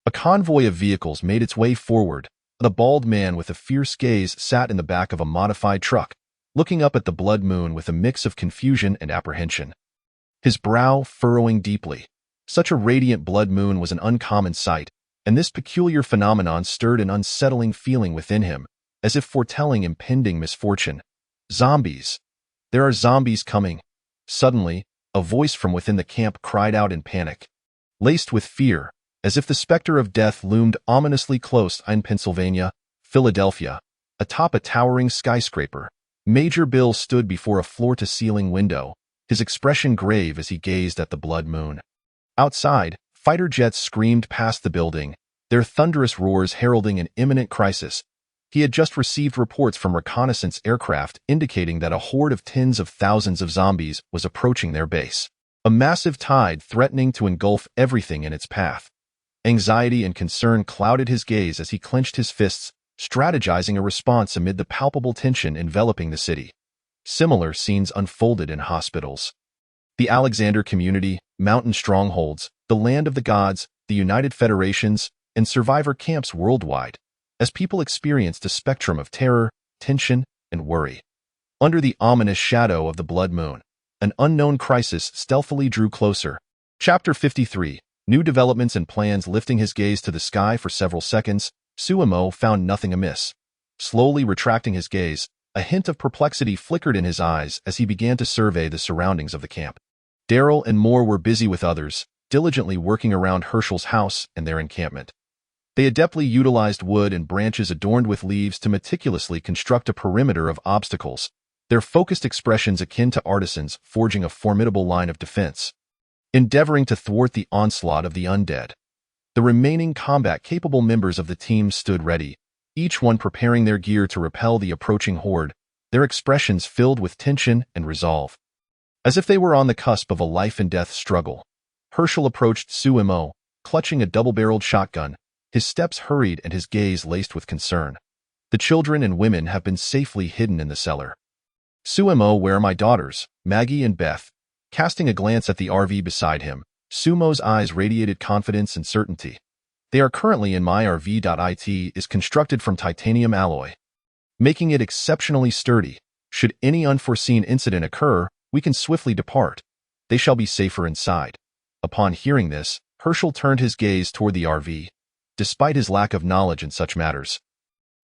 a convoy of vehicles made its way forward. The bald man with a fierce gaze sat in the back of a modified truck, looking up at the blood moon with a mix of confusion and apprehension, his brow furrowing deeply. Such a radiant blood moon was an uncommon sight, and this peculiar phenomenon stirred an unsettling feeling within him, as if foretelling impending misfortune. "Zombies! There are zombies coming!" Suddenly, a voice from within the camp cried out in panic. Laced with fear, as if the specter of death loomed ominously close in Pennsylvania, Philadelphia, atop a towering skyscraper, Major Bill stood before a floor-to-ceiling window, his expression grave as he gazed at the blood moon. Outside, fighter jets screamed past the building, their thunderous roars heralding an imminent crisis. He had just received reports from reconnaissance aircraft indicating that a horde of tens of thousands of zombies was approaching their base, a massive tide threatening to engulf everything in its path. Anxiety and concern clouded his gaze as he clenched his fists, strategizing a response amid the palpable tension enveloping the city. Similar scenes unfolded in hospitals, the Alexander community, mountain strongholds, the land of the gods, the United Federations, and survivor camps worldwide, as people experienced a spectrum of terror, tension, and worry. Under the ominous shadow of the blood moon, an unknown crisis stealthily drew closer. Chapter 53. New developments and plans. Lifting his gaze to the sky for several seconds, Suemo found nothing amiss. Slowly retracting his gaze, a hint of perplexity flickered in his eyes as he began to survey the surroundings of the camp. Daryl and Moore were busy with others, diligently working around Hershel's house and their encampment. They adeptly utilized wood and branches adorned with leaves to meticulously construct a perimeter of obstacles, their focused expressions akin to artisans forging a formidable line of defense, endeavoring to thwart the onslaught of the undead. The remaining combat-capable members of the team stood ready, each one preparing their gear to repel the approaching horde, their expressions filled with tension and resolve. As if they were on the cusp of a life-and-death struggle, Hershel approached Suemo, clutching a double-barreled shotgun, his steps hurried and his gaze laced with concern. "The children and women have been safely hidden in the cellar." "Suemo, where are my daughters, Maggie and Beth?" Casting a glance at the RV beside him, Sumo's eyes radiated confidence and certainty. "They are currently in my RV. It is constructed from titanium alloy, making it exceptionally sturdy. Should any unforeseen incident occur, we can swiftly depart. They shall be safer inside." Upon hearing this, Hershel turned his gaze toward the RV. Despite his lack of knowledge in such matters,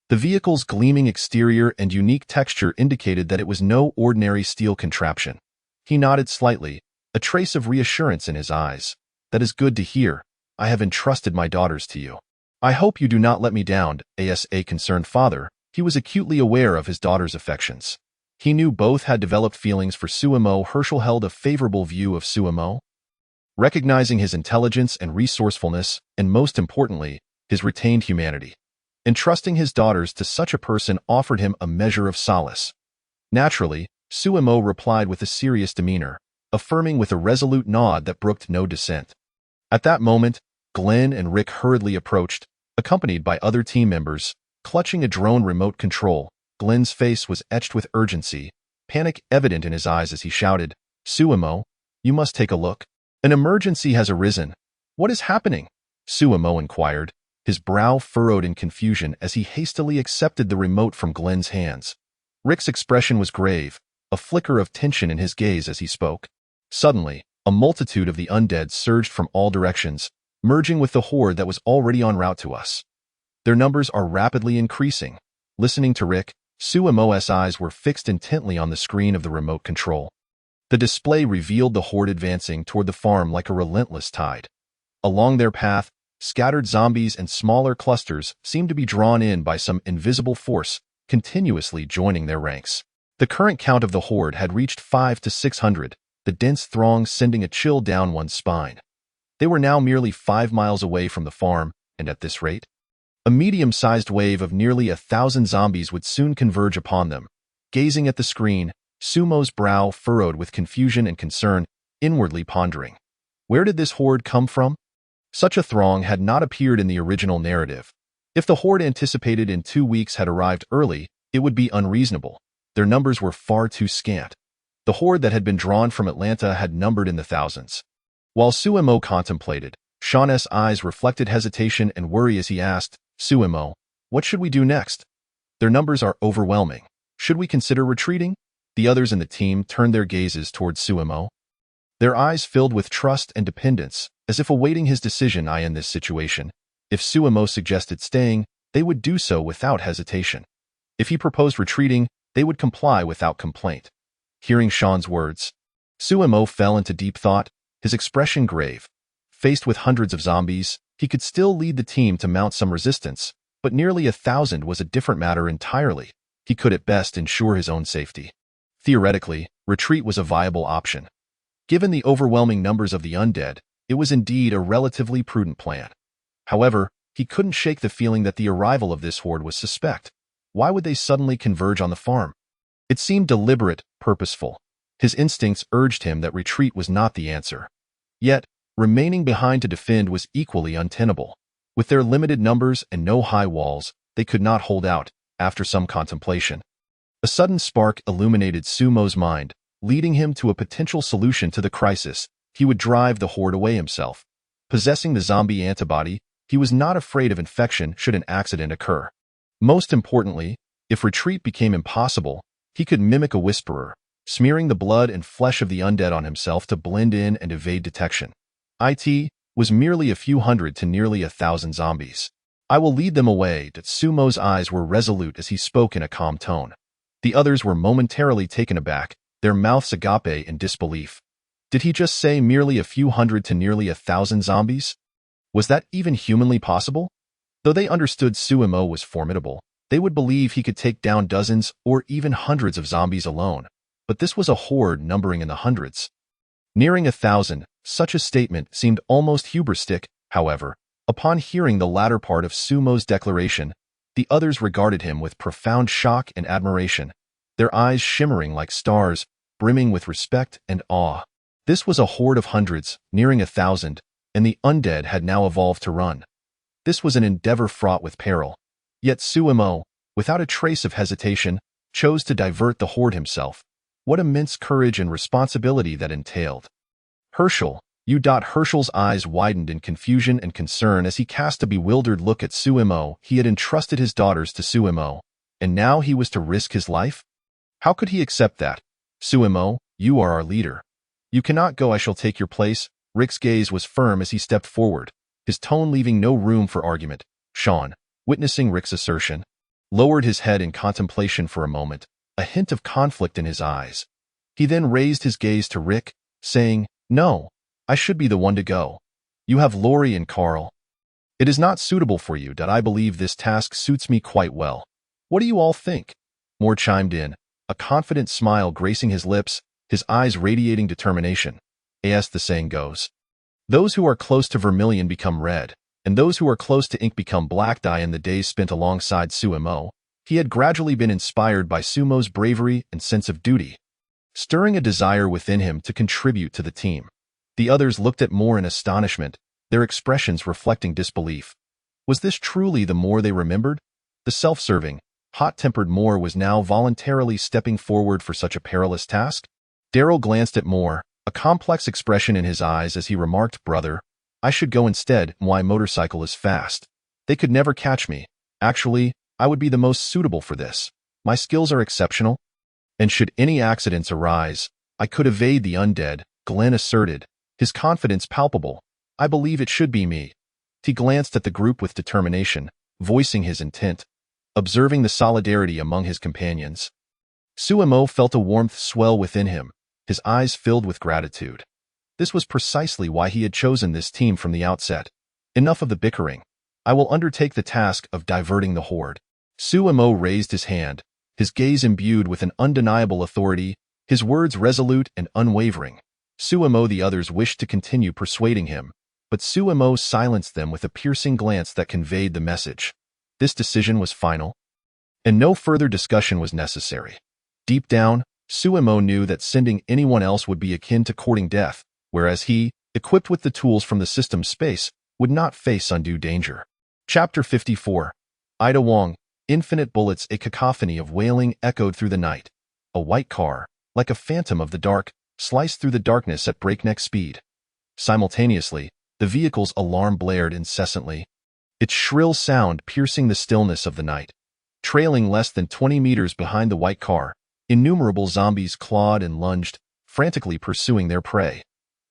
the vehicle's gleaming exterior and unique texture indicated that it was no ordinary steel contraption. He nodded slightly, a trace of reassurance in his eyes. "That is good to hear. I have entrusted my daughters to you. I hope you do not let me down." As a concerned father, he was acutely aware of his daughter's affections. He knew both had developed feelings for Suemo. Hershel held a favorable view of Suemo, recognizing his intelligence and resourcefulness, and most importantly, his retained humanity. Entrusting his daughters to such a person offered him a measure of solace. Naturally, Suemo replied with a serious demeanor, affirming with a resolute nod that brooked no dissent. At that moment, Glenn and Rick hurriedly approached, Accompanied by other team members, clutching a drone remote control, Glenn's face was etched with urgency, panic evident in his eyes as he shouted, "Suemo, you must take a look. An emergency has arisen. What is happening?" Suemo inquired, his brow furrowed in confusion as he hastily accepted the remote from Glenn's hands. Rick's expression was grave, a flicker of tension in his gaze as he spoke. Suddenly, a multitude of the undead surged from all directions, merging with the horde that was already en route to us. Their numbers are rapidly increasing. Listening to Rick, Suemo's eyes were fixed intently on the screen of the remote control. The display revealed the horde advancing toward the farm like a relentless tide. Along their path, scattered zombies and smaller clusters seemed to be drawn in by some invisible force, continuously joining their ranks. The current count of the horde had reached 500 to 600, the dense throng sending a chill down one's spine. They were now merely 5 miles away from the farm, and at this rate, a medium-sized wave of nearly 1,000 zombies would soon converge upon them. Gazing at the screen, Sumo's brow furrowed with confusion and concern, inwardly pondering. Where did this horde come from? Such a throng had not appeared in the original narrative. If the horde anticipated in 2 weeks had arrived early, it would be unreasonable. Their numbers were far too scant. The horde that had been drawn from Atlanta had numbered in the thousands. While Suemo contemplated, Sean's eyes reflected hesitation and worry as he asked, "Suemo, what should we do next? Their numbers are overwhelming. Should we consider retreating?" The others in the team turned their gazes towards Suemo. Their eyes filled with trust and dependence, as if awaiting his decision in this situation. If Suemo suggested staying, they would do so without hesitation. If he proposed retreating, they would comply without complaint. Hearing Sean's words, Suemo fell into deep thought, his expression grave. Faced with hundreds of zombies, he could still lead the team to mount some resistance, but nearly 1,000 was a different matter entirely. He could at best ensure his own safety. Theoretically, retreat was a viable option. Given the overwhelming numbers of the undead, it was indeed a relatively prudent plan. However, he couldn't shake the feeling that the arrival of this horde was suspect. Why would they suddenly converge on the farm? It seemed deliberate, purposeful. His instincts urged him that retreat was not the answer. Yet, remaining behind to defend was equally untenable. With their limited numbers and no high walls, they could not hold out. After some contemplation, a sudden spark illuminated Sumo's mind, leading him to a potential solution to the crisis. He would drive the horde away himself. Possessing the zombie antibody, he was not afraid of infection should an accident occur. Most importantly, if retreat became impossible, he could mimic a whisperer, smearing the blood and flesh of the undead on himself to blend in and evade detection. It was merely a few hundred to nearly 1,000 zombies. "I will lead them away." Sumo's eyes were resolute as he spoke in a calm tone. The others were momentarily taken aback, their mouths agape in disbelief. Did he just say merely a few hundred to nearly 1,000 zombies? Was that even humanly possible? Though they understood Suemo was formidable, they would believe he could take down dozens or even hundreds of zombies alone. But this was a horde numbering in the hundreds. Nearing 1,000, such a statement seemed almost hubristic. However, upon hearing the latter part of Sumo's declaration, the others regarded him with profound shock and admiration, their eyes shimmering like stars, brimming with respect and awe. This was a horde of hundreds, nearing 1,000, and the undead had now evolved to run. This was an endeavor fraught with peril. Yet Suemo, without a trace of hesitation, chose to divert the horde himself. What immense courage and responsibility that entailed. "Hershel, you." Hershel's eyes widened in confusion and concern as he cast a bewildered look at Suemo. He had entrusted his daughters to Suemo, and now he was to risk his life? How could he accept that? "Suemo, you are our leader. You cannot go. I shall take your place." Rick's gaze was firm as he stepped forward, his tone leaving no room for argument. Sean, witnessing Rick's assertion, lowered his head in contemplation for a moment, a hint of conflict in his eyes. He then raised his gaze to Rick, saying, "No, I should be the one to go. You have Lori and Carl. It is not suitable for you. I believe this task suits me quite well. What do you all think?" Moore chimed in, a confident smile gracing his lips, his eyes radiating determination. As the saying goes, those who are close to vermilion become red, and those who are close to ink become black. In the days spent alongside Suemo, he had gradually been inspired by Sumo's bravery and sense of duty, stirring a desire within him to contribute to the team. The others looked at Moore in astonishment, their expressions reflecting disbelief. Was this truly the Moore they remembered? The self-serving, hot-tempered Moore was now voluntarily stepping forward for such a perilous task? Darrell glanced at Moore, a complex expression in his eyes as he remarked, "Brother, I should go instead. My motorcycle is fast. They could never catch me. Actually, I would be the most suitable for this. My skills are exceptional, and should any accidents arise, I could evade the undead," Glenn asserted, his confidence palpable. "I believe it should be me." He glanced at the group with determination, voicing his intent, observing the solidarity among his companions. Suemo felt a warmth swell within him, his eyes filled with gratitude. This was precisely why he had chosen this team from the outset. Enough of the bickering. I will undertake the task of diverting the horde. Suemo raised his hand, his gaze imbued with an undeniable authority, his words resolute and unwavering. Suemo the others wished to continue persuading him, but Suemo silenced them with a piercing glance that conveyed the message. This decision was final, and no further discussion was necessary. Deep down, Suemo knew that sending anyone else would be akin to courting death, whereas he, equipped with the tools from the system's space, would not face undue danger. Chapter 54. Ida Wong. Infinite bullets. A cacophony of wailing echoed through the night. A white car, like a phantom of the dark, sliced through the darkness at breakneck speed. Simultaneously, the vehicle's alarm blared incessantly, its shrill sound piercing the stillness of the night. Trailing less than 20 meters behind the white car, innumerable zombies clawed and lunged, frantically pursuing their prey.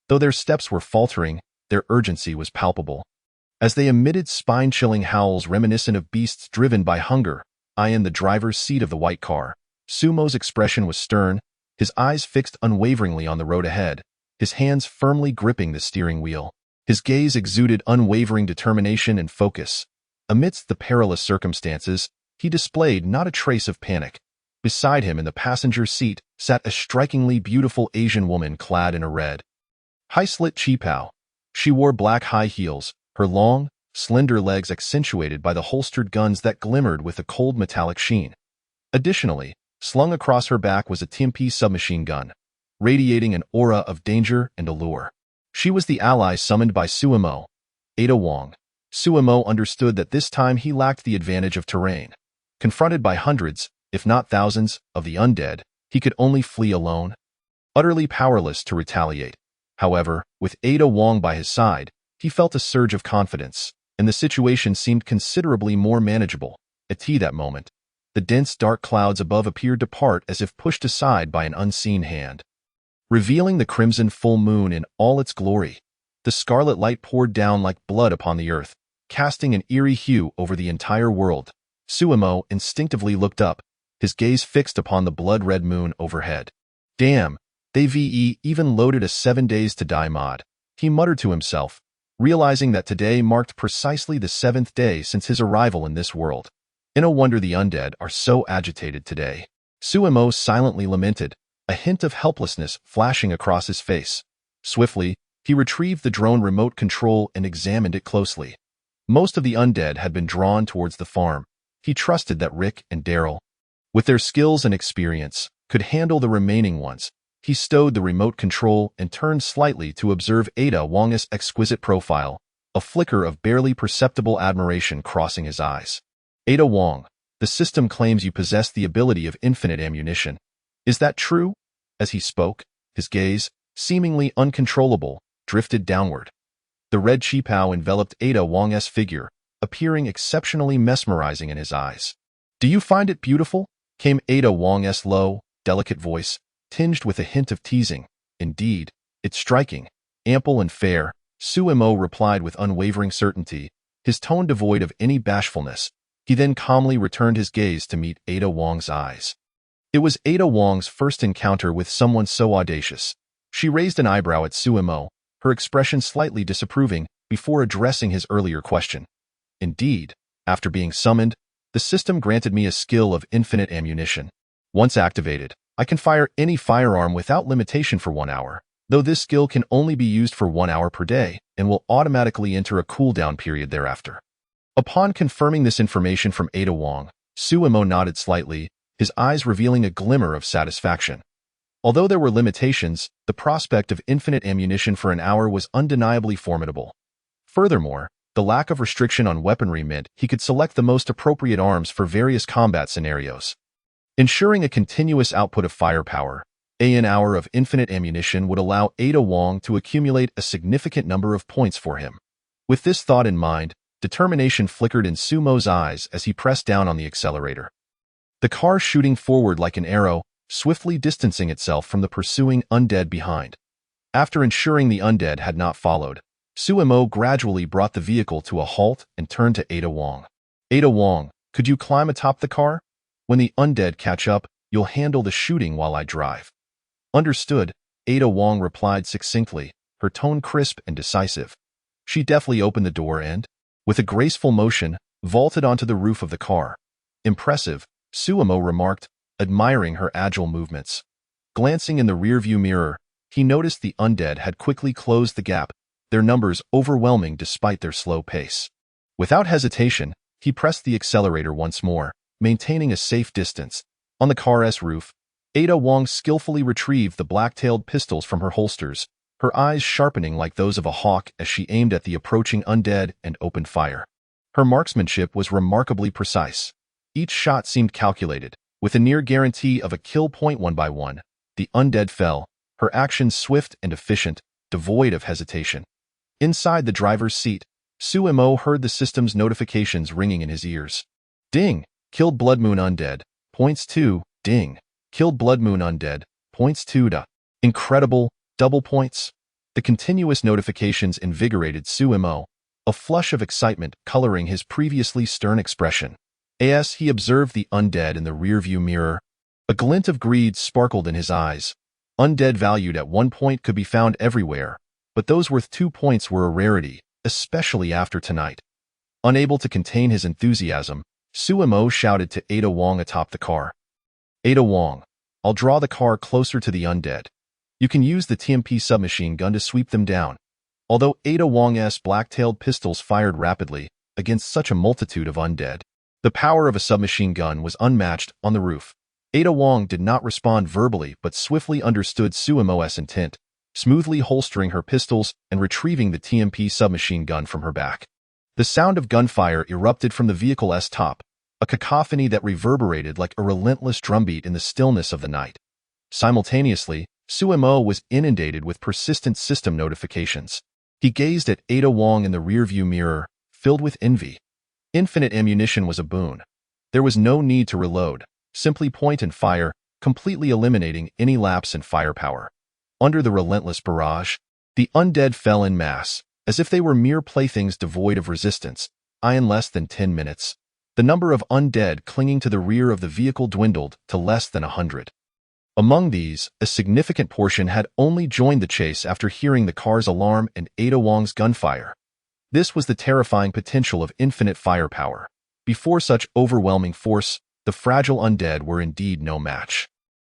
Though their steps were faltering, their urgency was palpable. As they emitted spine-chilling howls reminiscent of beasts driven by hunger, I in the driver's seat of the white car. Sumo's expression was stern, his eyes fixed unwaveringly on the road ahead, his hands firmly gripping the steering wheel. His gaze exuded unwavering determination and focus. Amidst the perilous circumstances, he displayed not a trace of panic. Beside him in the passenger seat sat a strikingly beautiful Asian woman clad in a red, high-slit qipao. She wore black high heels, her long, slender legs accentuated by the holstered guns that glimmered with a cold metallic sheen. Additionally, slung across her back was a TMP submachine gun, radiating an aura of danger and allure. She was the ally summoned by Suemo, Ada Wong. Suemo understood that this time he lacked the advantage of terrain. Confronted by hundreds, if not thousands, of the undead, he could only flee alone, utterly powerless to retaliate. However, with Ada Wong by his side, he felt a surge of confidence, and the situation seemed considerably more manageable. At that moment, the dense dark clouds above appeared to part as if pushed aside by an unseen hand, revealing the crimson full moon in all its glory. The scarlet light poured down like blood upon the earth, casting an eerie hue over the entire world. Suemo instinctively looked up, his gaze fixed upon the blood-red moon overhead. "Damn, they even loaded a 7 days to die mod," he muttered to himself, realizing that today marked precisely the 7th day since his arrival in this world. No wonder the undead are so agitated today. Suemo silently lamented, a hint of helplessness flashing across his face. Swiftly, he retrieved the drone remote control and examined it closely. Most of the undead had been drawn towards the farm. He trusted that Rick and Darrell, with their skills and experience, could handle the remaining ones. He stowed the remote control and turned slightly to observe Ada Wong's exquisite profile, a flicker of barely perceptible admiration crossing his eyes. "Ada Wong, the system claims you possess the ability of infinite ammunition. Is that true?" As he spoke, his gaze, seemingly uncontrollable, drifted downward. The red qipao enveloped Ada Wong's figure, appearing exceptionally mesmerizing in his eyes. "Do you find it beautiful?" came Ada Wong's low, delicate voice, tinged with a hint of teasing. "Indeed, it's striking, ample and fair," Suemo replied with unwavering certainty, his tone devoid of any bashfulness. He then calmly returned his gaze to meet Ada Wong's eyes. It was Ada Wong's first encounter with someone so audacious. She raised an eyebrow at Suemo, her expression slightly disapproving, before addressing his earlier question. "Indeed, after being summoned, the system granted me a skill of infinite ammunition. Once activated, I can fire any firearm without limitation for 1 hour, though this skill can only be used for 1 hour per day and will automatically enter a cooldown period thereafter." Upon confirming this information from Ada Wong, Suemo nodded slightly, his eyes revealing a glimmer of satisfaction. Although there were limitations, the prospect of infinite ammunition for an hour was undeniably formidable. Furthermore, The lack of restriction on weaponry meant he could select the most appropriate arms for various combat scenarios. Ensuring a continuous output of firepower, an hour of infinite ammunition would allow Ada Wong to accumulate a significant number of points for him. With this thought in mind, determination flickered in Sumo's eyes as he pressed down on the accelerator. The car shooting forward like an arrow, swiftly distancing itself from the pursuing undead behind. After ensuring the undead had not followed, Sumo gradually brought the vehicle to a halt and turned to Ada Wong. Ada Wong, could you climb atop the car? When the undead catch up, you'll handle the shooting while I drive. Understood, Ada Wong replied succinctly, her tone crisp and decisive. She deftly opened the door and, with a graceful motion, vaulted onto the roof of the car. Impressive, Sumo remarked, admiring her agile movements. Glancing in the rearview mirror, he noticed the undead had quickly closed the gap, their numbers overwhelming despite their slow pace. Without hesitation, he pressed the accelerator once more, maintaining a safe distance. On the car's roof, Ada Wong skillfully retrieved the black-tailed pistols from her holsters, her eyes sharpening like those of a hawk as she aimed at the approaching undead and opened fire. Her marksmanship was remarkably precise. Each shot seemed calculated, with a near guarantee of a kill point. One by one, the undead fell, her actions swift and efficient, devoid of hesitation. Inside the driver's seat, Sumo heard the system's notifications ringing in his ears. Ding! Killed Blood Moon Undead. Points 2. Ding! Killed Blood Moon Undead. Points 2 to. Incredible! Double points. The continuous notifications invigorated Sumo, a flush of excitement coloring his previously stern expression. As he observed the undead in the rearview mirror, a glint of greed sparkled in his eyes. Undead valued at 1 point could be found everywhere, but those worth 2 points were a rarity, especially after tonight. Unable to contain his enthusiasm, Sumo shouted to Ada Wong atop the car. Ada Wong, I'll draw the car closer to the undead. You can use the TMP submachine gun to sweep them down. Although Ada Wong's black-tailed pistols fired rapidly against such a multitude of undead, the power of a submachine gun was unmatched on the roof. Ada Wong did not respond verbally but swiftly understood Sumo's intent, smoothly holstering her pistols and retrieving the TMP submachine gun from her back. The sound of gunfire erupted from the vehicle's top, a cacophony that reverberated like a relentless drumbeat in the stillness of the night. Simultaneously, Sumo was inundated with persistent system notifications. He gazed at Ada Wong in the rearview mirror, filled with envy. Infinite ammunition was a boon. There was no need to reload, simply point and fire, completely eliminating any lapse in firepower. Under the relentless barrage, the undead fell en masse, as if they were mere playthings devoid of resistance. In less than 10 minutes, the number of undead clinging to the rear of the vehicle dwindled to less than 100. Among these, a significant portion had only joined the chase after hearing the car's alarm and Ada Wong's gunfire. This was the terrifying potential of infinite firepower. Before such overwhelming force, the fragile undead were indeed no match.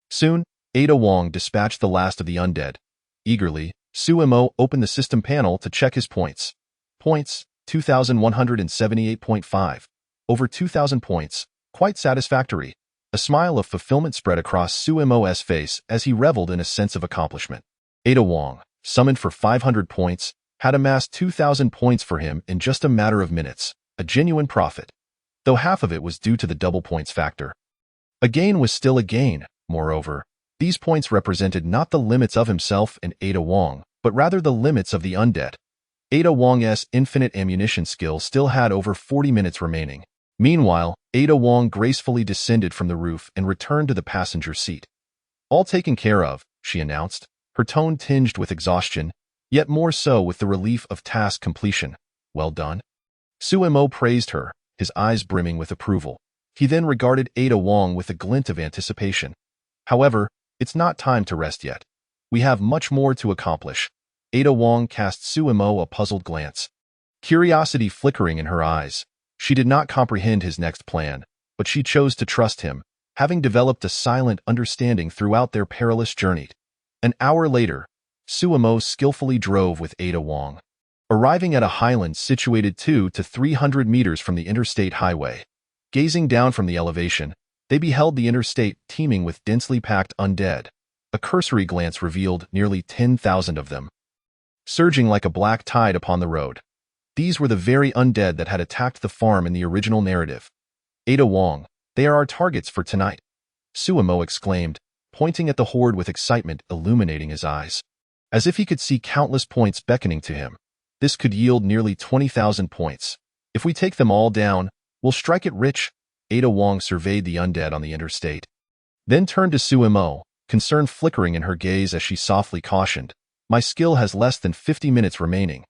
Soon, Ada Wong dispatched the last of the undead. Eagerly, Sumo opened the system panel to check his points. Points, 2,178.5. Over 2,000 points, quite satisfactory. A smile of fulfillment spread across Sumo's face as he reveled in a sense of accomplishment. Ada Wong, summoned for 500 points, had amassed 2,000 points for him in just a matter of minutes, a genuine profit, though half of it was due to the double points factor. A gain was still a gain, moreover. These points represented not the limits of himself and Ada Wong, but rather the limits of the undead. Ada Wong's infinite ammunition skill still had over 40 minutes remaining. Meanwhile, Ada Wong gracefully descended from the roof and returned to the passenger seat. All taken care of, she announced, her tone tinged with exhaustion, yet more so with the relief of task completion. Well done. Sumo praised her, his eyes brimming with approval. He then regarded Ada Wong with a glint of anticipation. However, it's not time to rest yet. We have much more to accomplish. Ada Wong cast Sumo a puzzled glance, curiosity flickering in her eyes. She did not comprehend his next plan, but she chose to trust him, having developed a silent understanding throughout their perilous journey. An hour later, Sumo skillfully drove with Ada Wong, arriving at a highland situated 200 to 300 meters from the interstate highway. Gazing down from the elevation, they beheld the interstate teeming with densely packed undead. A cursory glance revealed nearly 10,000 of them, surging like a black tide upon the road. These were the very undead that had attacked the farm in the original narrative. Ada Wong, they are our targets for tonight, Suemo exclaimed, pointing at the horde with excitement illuminating his eyes. As if he could see countless points beckoning to him. This could yield nearly 20,000 points. If we take them all down, we'll strike it rich. Ada Wong surveyed the undead on the interstate. Then turned to Suemo, concern flickering in her gaze as she softly cautioned, my skill has less than 50 minutes remaining.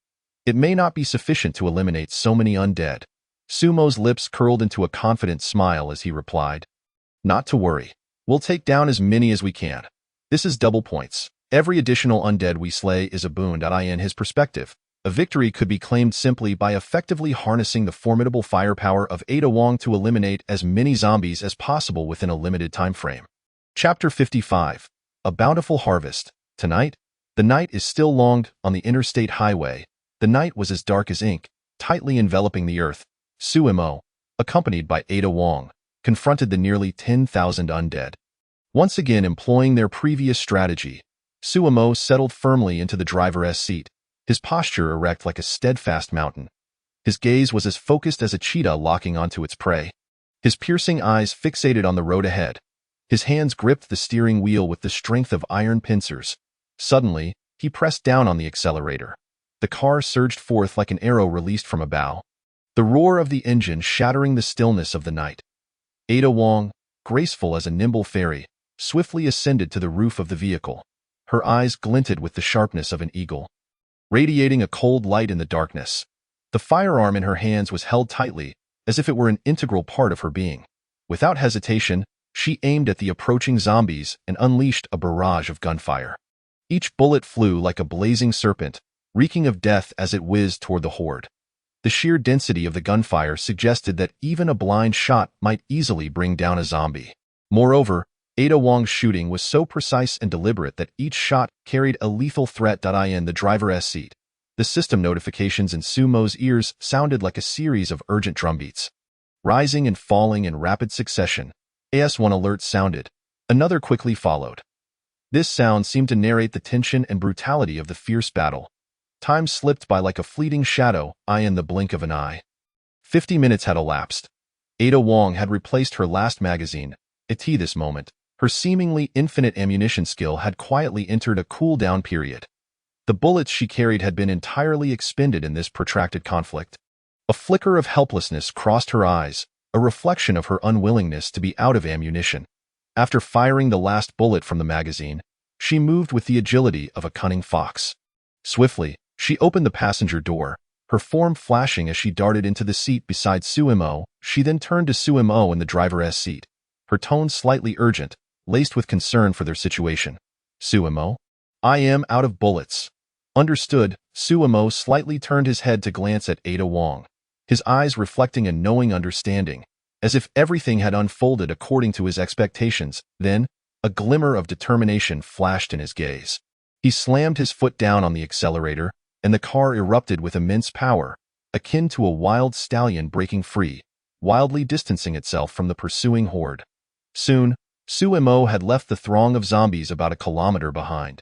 It may not be sufficient to eliminate so many undead. Sumo's lips curled into a confident smile as he replied, not to worry. We'll take down as many as we can. This is double points. Every additional undead we slay is a boon. In his perspective, a victory could be claimed simply by effectively harnessing the formidable firepower of Ada Wong to eliminate as many zombies as possible within a limited time frame. Chapter 55. A Bountiful Harvest. Tonight, the night is still long on the interstate highway. The night was as dark as ink, tightly enveloping the earth. Suemo, accompanied by Ada Wong, confronted the nearly 10,000 undead. Once again employing their previous strategy, Suemo settled firmly into the driver's seat, his posture erect like a steadfast mountain. His gaze was as focused as a cheetah locking onto its prey. His piercing eyes fixated on the road ahead. His hands gripped the steering wheel with the strength of iron pincers. Suddenly, he pressed down on the accelerator. The car surged forth like an arrow released from a bow, the roar of the engine shattering the stillness of the night. Ada Wong, graceful as a nimble fairy, swiftly ascended to the roof of the vehicle. Her eyes glinted with the sharpness of an eagle, radiating a cold light in the darkness. The firearm in her hands was held tightly, as if it were an integral part of her being. Without hesitation, she aimed at the approaching zombies and unleashed a barrage of gunfire. Each bullet flew like a blazing serpent, reeking of death as it whizzed toward the horde. The sheer density of the gunfire suggested that even a blind shot might easily bring down a zombie. Moreover, Ada Wong's shooting was so precise and deliberate that each shot carried a lethal threat. In the driver's seat, the system notifications in Sumo's ears sounded like a series of urgent drumbeats. Rising and falling in rapid succession, AS1 alert sounded. Another quickly followed. This sound seemed to narrate the tension and brutality of the fierce battle. Time slipped by like a fleeting shadow, in the blink of an eye. 50 minutes had elapsed. Ada Wong had replaced her last magazine. At this moment, her seemingly infinite ammunition skill had quietly entered a cool-down period. The bullets she carried had been entirely expended in this protracted conflict. A flicker of helplessness crossed her eyes, a reflection of her unwillingness to be out of ammunition. After firing the last bullet from the magazine, she moved with the agility of a cunning fox. Swiftly, she opened the passenger door, her form flashing as she darted into the seat beside Suemo. She then turned to Suemo in the driver's seat, her tone slightly urgent, laced with concern for their situation. Suemo, I am out of bullets. Understood. Suemo slightly turned his head to glance at Ada Wong, his eyes reflecting a knowing understanding, as if everything had unfolded according to his expectations. Then, a glimmer of determination flashed in his gaze. He slammed his foot down on the accelerator, and the car erupted with immense power, akin to a wild stallion breaking free, wildly distancing itself from the pursuing horde. Soon, Suemo had left the throng of zombies about a kilometer behind.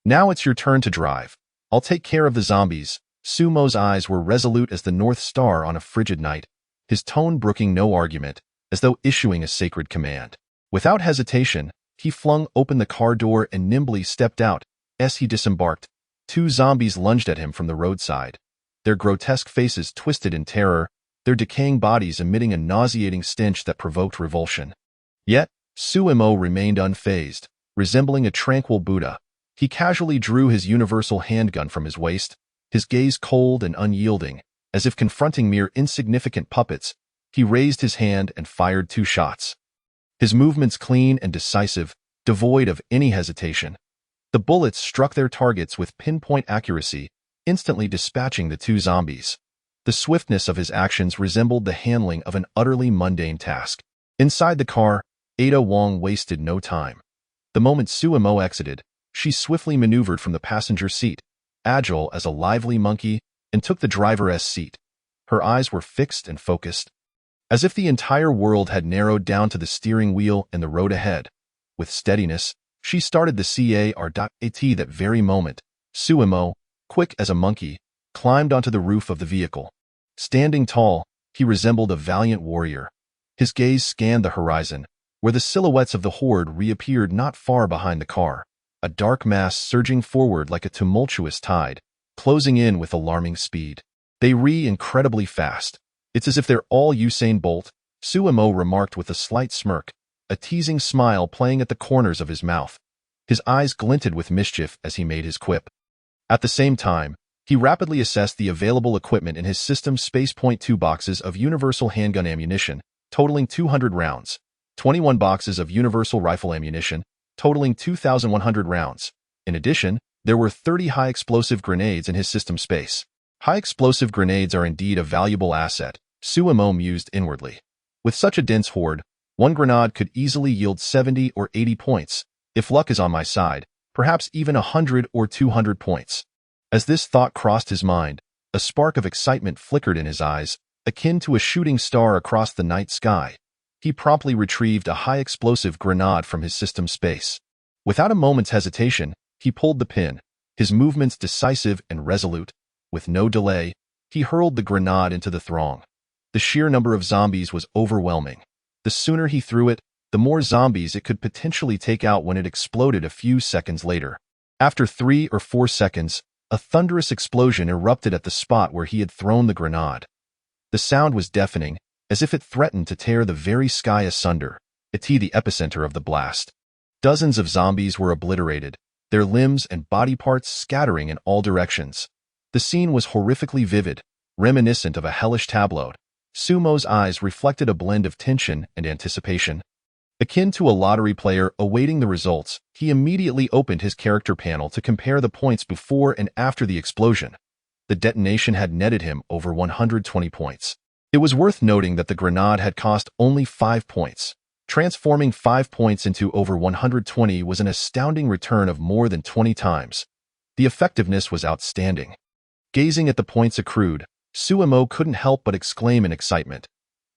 Now it's your turn to drive. I'll take care of the zombies. Sumo's eyes were resolute as the North Star on a frigid night, his tone brooking no argument, as though issuing a sacred command. Without hesitation, he flung open the car door and nimbly stepped out. As he disembarked, 2 zombies lunged at him from the roadside, their grotesque faces twisted in terror, their decaying bodies emitting a nauseating stench that provoked revulsion. Yet, Suemo remained unfazed, resembling a tranquil Buddha. He casually drew his universal handgun from his waist, his gaze cold and unyielding, as if confronting mere insignificant puppets. He raised his hand and fired 2 shots. His movements clean and decisive, devoid of any hesitation. The bullets struck their targets with pinpoint accuracy, instantly dispatching the 2 zombies. The swiftness of his actions resembled the handling of an utterly mundane task. Inside the car, Ada Wong wasted no time. The moment Suemo exited, she swiftly maneuvered from the passenger seat, agile as a lively monkey, and took the driver's seat. Her eyes were fixed and focused, as if the entire world had narrowed down to the steering wheel and the road ahead. With steadiness, she started the car. At that very moment, Suemo, quick as a monkey, climbed onto the roof of the vehicle. Standing tall, he resembled a valiant warrior. His gaze scanned the horizon, where the silhouettes of the horde reappeared not far behind the car, a dark mass surging forward like a tumultuous tide, closing in with alarming speed. They incredibly fast. It's as if they're all Usain Bolt, Suemo remarked with a slight smirk, a teasing smile playing at the corners of his mouth. His eyes glinted with mischief as he made his quip. At the same time, he rapidly assessed the available equipment in his system's Space.2 boxes of universal handgun ammunition, totaling 200 rounds, 21 boxes of universal rifle ammunition, totaling 2,100 rounds. In addition, there were 30 high-explosive grenades in his system space. High-explosive grenades are indeed a valuable asset, Suemo mused inwardly. With such a dense horde, one grenade could easily yield 70 or 80 points. If luck is on my side, perhaps even 100 or 200 points. As this thought crossed his mind, a spark of excitement flickered in his eyes, akin to a shooting star across the night sky. He promptly retrieved a high-explosive grenade from his system space. Without a moment's hesitation, he pulled the pin, his movements decisive and resolute. With no delay, he hurled the grenade into the throng. The sheer number of zombies was overwhelming. The sooner he threw it, the more zombies it could potentially take out when it exploded a few seconds later. After 3 or 4 seconds, a thunderous explosion erupted at the spot where he had thrown the grenade. The sound was deafening, as if it threatened to tear the very sky asunder. It's the epicenter of the blast. Dozens of zombies were obliterated, their limbs and body parts scattering in all directions. The scene was horrifically vivid, reminiscent of a hellish tableau. Sumo's eyes reflected a blend of tension and anticipation. Akin to a lottery player awaiting the results, he immediately opened his character panel to compare the points before and after the explosion. The detonation had netted him over 120 points. It was worth noting that the grenade had cost only 5 points. Transforming 5 points into over 120 was an astounding return of more than 20 times. The effectiveness was outstanding. Gazing at the points accrued, Suemo couldn't help but exclaim in excitement.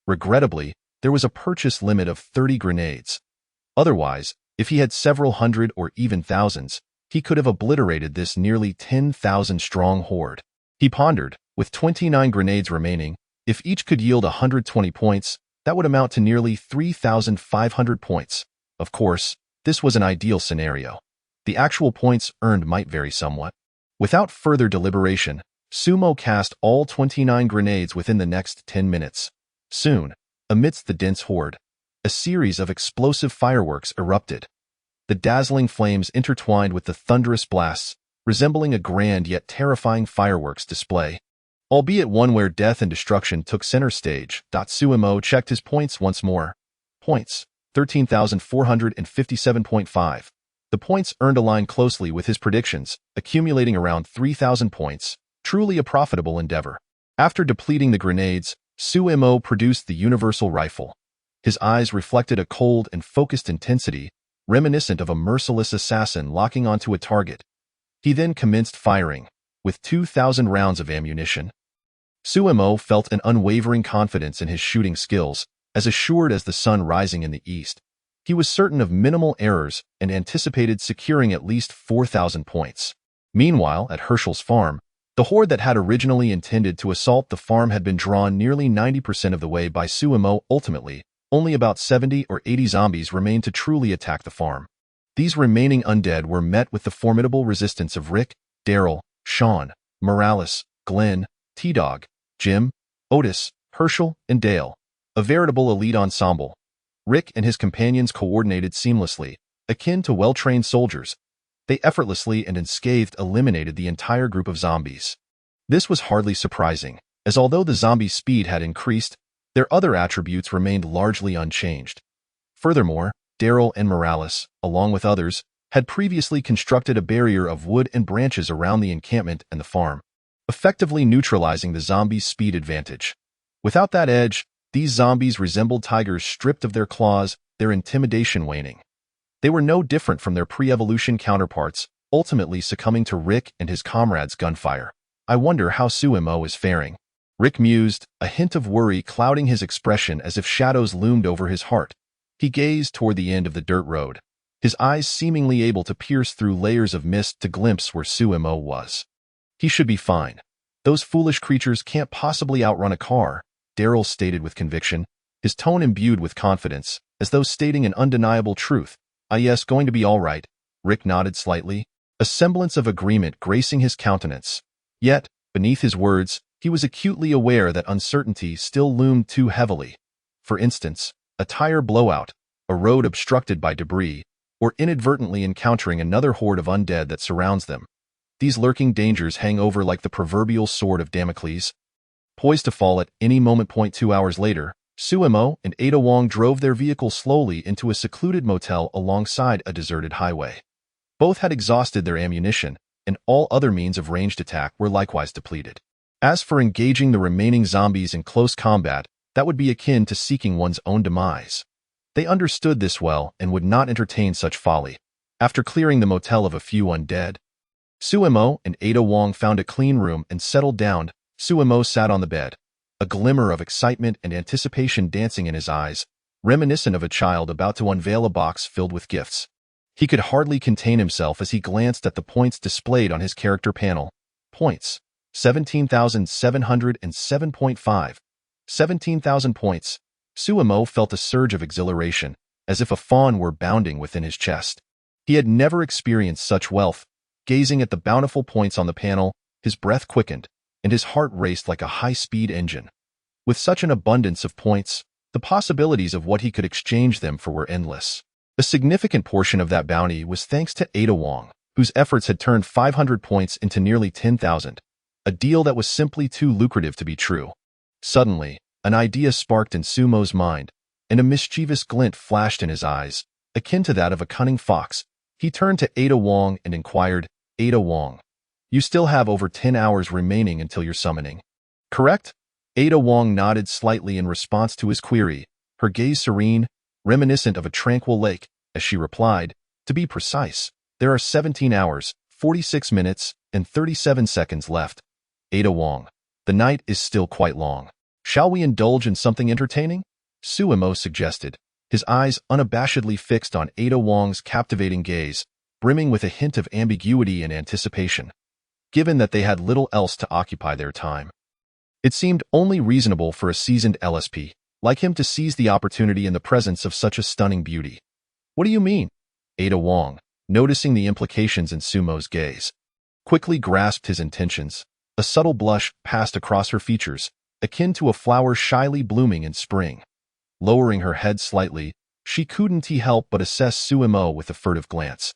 Regrettably, there was a purchase limit of 30 grenades. Otherwise, if he had several hundred or even thousands, he could have obliterated this nearly 10,000-strong horde. He pondered, with 29 grenades remaining, if each could yield 120 points, that would amount to nearly 3,500 points. Of course, this was an ideal scenario. The actual points earned might vary somewhat. Without further deliberation, Sumo cast all 29 grenades within the next 10 minutes. Soon, amidst the dense horde, a series of explosive fireworks erupted. The dazzling flames intertwined with the thunderous blasts, resembling a grand yet terrifying fireworks display. Albeit one where death and destruction took center stage, Suemo checked his points once more. Points, 13,457.5. The points earned aligned closely with his predictions, accumulating around 3,000 points, truly a profitable endeavor. After depleting the grenades, Suemo produced the universal rifle. His eyes reflected a cold and focused intensity, reminiscent of a merciless assassin locking onto a target. He then commenced firing, with 2,000 rounds of ammunition. Suemo felt an unwavering confidence in his shooting skills, as assured as the sun rising in the east. He was certain of minimal errors and anticipated securing at least 4,000 points. Meanwhile, at Hershel's farm, the horde that had originally intended to assault the farm had been drawn nearly 90% of the way by Suemo. Ultimately, only about 70 or 80 zombies remained to truly attack the farm. These remaining undead were met with the formidable resistance of Rick, Daryl, Sean, Morales, Glenn, T-Dog, Jim, Otis, Hershel, and Dale, a veritable elite ensemble. Rick and his companions coordinated seamlessly, akin to well-trained soldiers. They effortlessly and unscathed eliminated the entire group of zombies. This was hardly surprising, as although the zombies' speed had increased, their other attributes remained largely unchanged. Furthermore, Daryl and Morales, along with others, had previously constructed a barrier of wood and branches around the encampment and the farm, effectively neutralizing the zombies' speed advantage. Without that edge, these zombies resembled tigers stripped of their claws, their intimidation waning. They were no different from their pre-evolution counterparts, ultimately succumbing to Rick and his comrades' gunfire. I wonder how Suemo is faring. Rick mused, a hint of worry clouding his expression as if shadows loomed over his heart. He gazed toward the end of the dirt road, his eyes seemingly able to pierce through layers of mist to glimpse where Suemo was. He should be fine. Those foolish creatures can't possibly outrun a car, Daryl stated with conviction, his tone imbued with confidence, as though stating an undeniable truth. Yes, going to be all right. Rick nodded slightly, a semblance of agreement gracing his countenance. Yet, beneath his words, he was acutely aware that uncertainty still loomed too heavily. For instance, a tire blowout, a road obstructed by debris, or inadvertently encountering another horde of undead that surrounds them. These lurking dangers hang over like the proverbial sword of Damocles, poised to fall at any moment. 2 hours later, Suemo and Ada Wong drove their vehicle slowly into a secluded motel alongside a deserted highway. Both had exhausted their ammunition, and all other means of ranged attack were likewise depleted. As for engaging the remaining zombies in close combat, that would be akin to seeking one's own demise. They understood this well and would not entertain such folly. After clearing the motel of a few undead, Suemo and Ada Wong found a clean room and settled down. Suemo sat on the bed, a glimmer of excitement and anticipation dancing in his eyes, reminiscent of a child about to unveil a box filled with gifts. He could hardly contain himself as he glanced at the points displayed on his character panel. Points: 17,707.5. 17,000 points. Suemo felt a surge of exhilaration, as if a fawn were bounding within his chest. He had never experienced such wealth. Gazing at the bountiful points on the panel, his breath quickened, and his heart raced like a high-speed engine. With such an abundance of points, the possibilities of what he could exchange them for were endless. A significant portion of that bounty was thanks to Ada Wong, whose efforts had turned 500 points into nearly 10,000, a deal that was simply too lucrative to be true. Suddenly, an idea sparked in Sumo's mind, and a mischievous glint flashed in his eyes, akin to that of a cunning fox. He turned to Ada Wong and inquired, "Ada Wong, you still have over 10 hours remaining until your summoning, correct?" Ada Wong nodded slightly in response to his query, her gaze serene, reminiscent of a tranquil lake, as she replied, "To be precise, there are 17 hours, 46 minutes, and 37 seconds left. Ada Wong, the night is still quite long. Shall we indulge in something entertaining?" Suemo suggested, his eyes unabashedly fixed on Ada Wong's captivating gaze, brimming with a hint of ambiguity and anticipation. Given that they had little else to occupy their time, it seemed only reasonable for a seasoned LSP like him to seize the opportunity in the presence of such a stunning beauty. "What do you mean?" Ada Wong, noticing the implications in Sumo's gaze, quickly grasped his intentions. A subtle blush passed across her features, akin to a flower shyly blooming in spring. Lowering her head slightly, she couldn't help but assess Suemo with a furtive glance.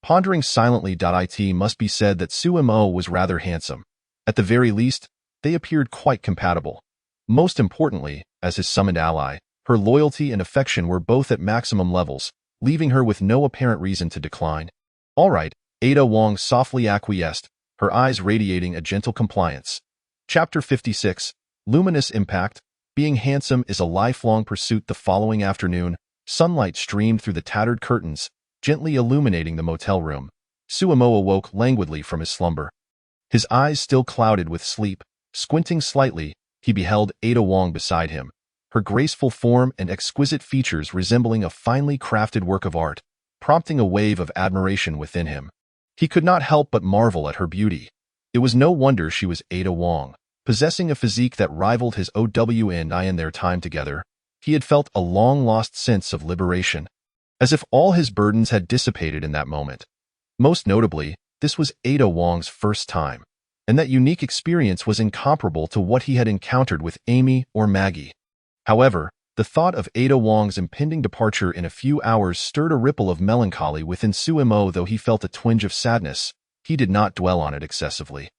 Pondering silently, it must be said that Suemo was rather handsome. At the very least, they appeared quite compatible. Most importantly, as his summoned ally, her loyalty and affection were both at maximum levels, leaving her with no apparent reason to decline. "All right," Ada Wong softly acquiesced, her eyes radiating a gentle compliance. Chapter 56, Luminous Impact. Being handsome is a lifelong pursuit. The following afternoon, sunlight streamed through the tattered curtains, gently illuminating the motel room. Suemo awoke languidly from his slumber. His eyes still clouded with sleep, squinting slightly, he beheld Ada Wong beside him, her graceful form and exquisite features resembling a finely crafted work of art, prompting a wave of admiration within him. He could not help but marvel at her beauty. It was no wonder she was Ada Wong. Possessing a physique that rivaled his OWN in their time together, he had felt a long-lost sense of liberation, as if all his burdens had dissipated in that moment. Most notably, this was Ada Wong's first time, and that unique experience was incomparable to what he had encountered with Amy or Maggie. However, the thought of Ada Wong's impending departure in a few hours stirred a ripple of melancholy within Suemo. Though he felt a twinge of sadness, he did not dwell on it excessively.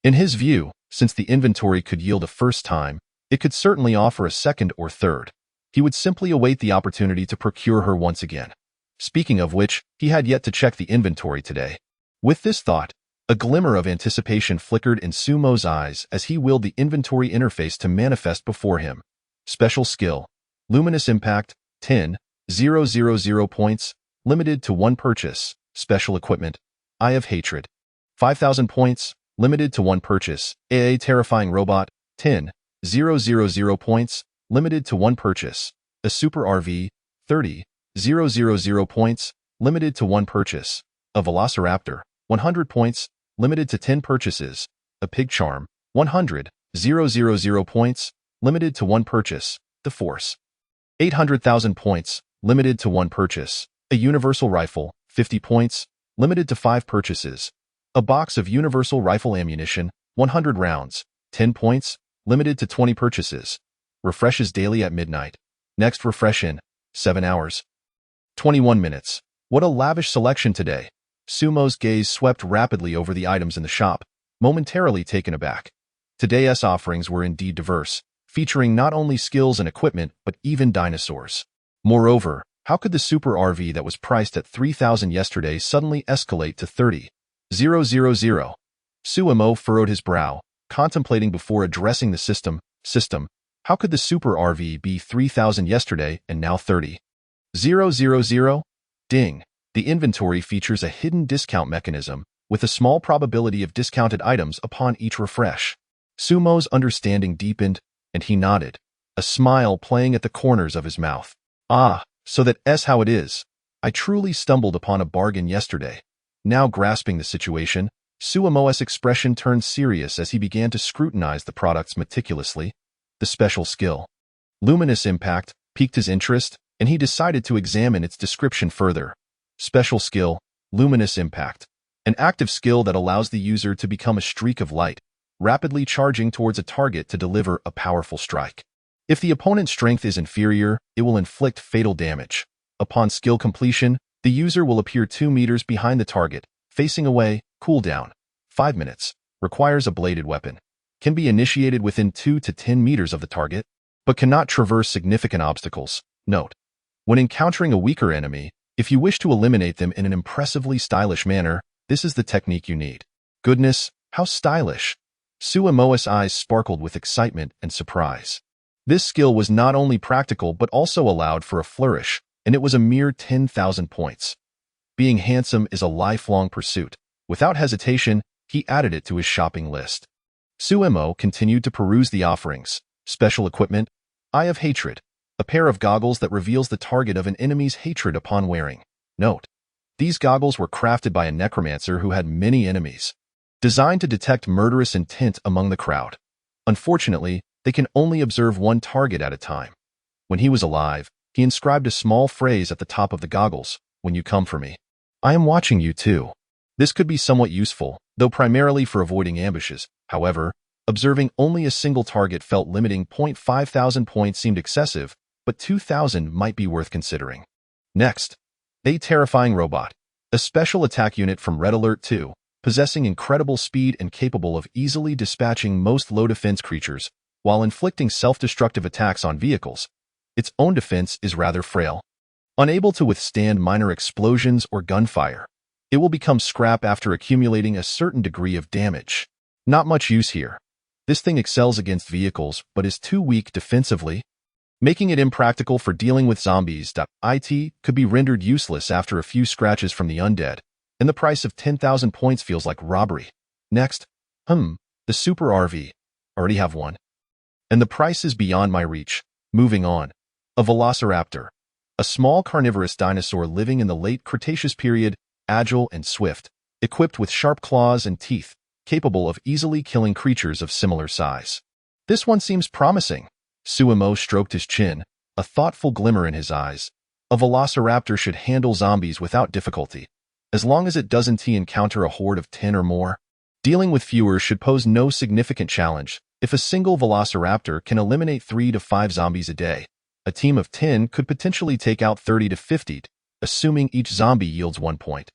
In his view, since the inventory could yield a first time, it could certainly offer a second or third. He would simply await the opportunity to procure her once again. Speaking of which, he had yet to check the inventory today. With this thought, a glimmer of anticipation flickered in Sumo's eyes as he willed the inventory interface to manifest before him. Special skill: Luminous Impact, 10,000 points, limited to 1 purchase. Special equipment: Eye of Hatred, 5,000 points, limited to 1 purchase. AA Terrifying Robot, 10,000 points, limited to 1 purchase. A Super RV, 30,000 points, limited to 1 purchase. A Velociraptor, 100 points, limited to 10 purchases. A Pig Charm, 100,000 points, limited to one purchase, the Force. 800,000 points, limited to one purchase, a universal rifle, 50 points, limited to 5 purchases, a box of universal rifle ammunition, 100 rounds, 10 points, limited to 20 purchases, refreshes daily at midnight, next refresh in 7 hours. 21 minutes. What a lavish selection today. Sumo's gaze swept rapidly over the items in the shop, momentarily taken aback. Today's offerings were indeed diverse, featuring not only skills and equipment, but even dinosaurs. Moreover, how could the super RV that was priced at 3,000 yesterday suddenly escalate to 30,000? Sumo furrowed his brow, contemplating before addressing the system. How could the super RV be 3,000 yesterday and now 30,000? Ding. The inventory features a hidden discount mechanism, with a small probability of discounted items upon each refresh. Sumo's understanding deepened, and he nodded, a smile playing at the corners of his mouth. Ah, so that's how it is. I truly stumbled upon a bargain yesterday. Now grasping the situation, Sumo's expression turned serious as he began to scrutinize the products meticulously. The special skill, Luminous Impact, piqued his interest, and he decided to examine its description further. Special skill, Luminous Impact. An active skill that allows the user to become a streak of light, rapidly charging towards a target to deliver a powerful strike. If the opponent's strength is inferior, it will inflict fatal damage. Upon skill completion, the user will appear 2 meters behind the target, facing away. Cooldown, 5 minutes. Requires a bladed weapon. Can be initiated within 2 to 10 meters of the target, but cannot traverse significant obstacles. Note: when encountering a weaker enemy, if you wish to eliminate them in an impressively stylish manner, this is the technique you need. Goodness, how stylish! Sumo's eyes sparkled with excitement and surprise. This skill was not only practical but also allowed for a flourish, and it was a mere 10,000 points. Being handsome is a lifelong pursuit. Without hesitation, he added it to his shopping list. Sumo continued to peruse the offerings. Special equipment, Eye of Hatred, a pair of goggles that reveals the target of an enemy's hatred upon wearing. Note: these goggles were crafted by a necromancer who had many enemies. Designed to detect murderous intent among the crowd. Unfortunately, they can only observe one target at a time. When he was alive, he inscribed a small phrase at the top of the goggles: when you come for me, I am watching you too. This could be somewhat useful, though primarily for avoiding ambushes. However, observing only a single target felt limiting. 5,000 points seemed excessive, but 2,000 might be worth considering. Next, a terrifying robot, a special attack unit from Red Alert 2, possessing incredible speed and capable of easily dispatching most low-defense creatures, while inflicting self-destructive attacks on vehicles. Its own defense is rather frail. Unable to withstand minor explosions or gunfire, it will become scrap after accumulating a certain degree of damage. Not much use here. This thing excels against vehicles, but is too weak defensively, making it impractical for dealing with zombies. It could be rendered useless after a few scratches from the undead, and the price of 10,000 points feels like robbery. Next, the Super RV. Already have one. And the price is beyond my reach. Moving on. A Velociraptor. A small carnivorous dinosaur living in the late Cretaceous period, agile and swift, equipped with sharp claws and teeth, capable of easily killing creatures of similar size. This one seems promising. Sumo stroked his chin, a thoughtful glimmer in his eyes. A Velociraptor should handle zombies without difficulty, as long as it doesn't encounter a horde of 10 or more. Dealing with fewer should pose no significant challenge. If a single Velociraptor can eliminate 3 to 5 zombies a day, a team of 10 could potentially take out 30 to 50, assuming each zombie yields 1 point.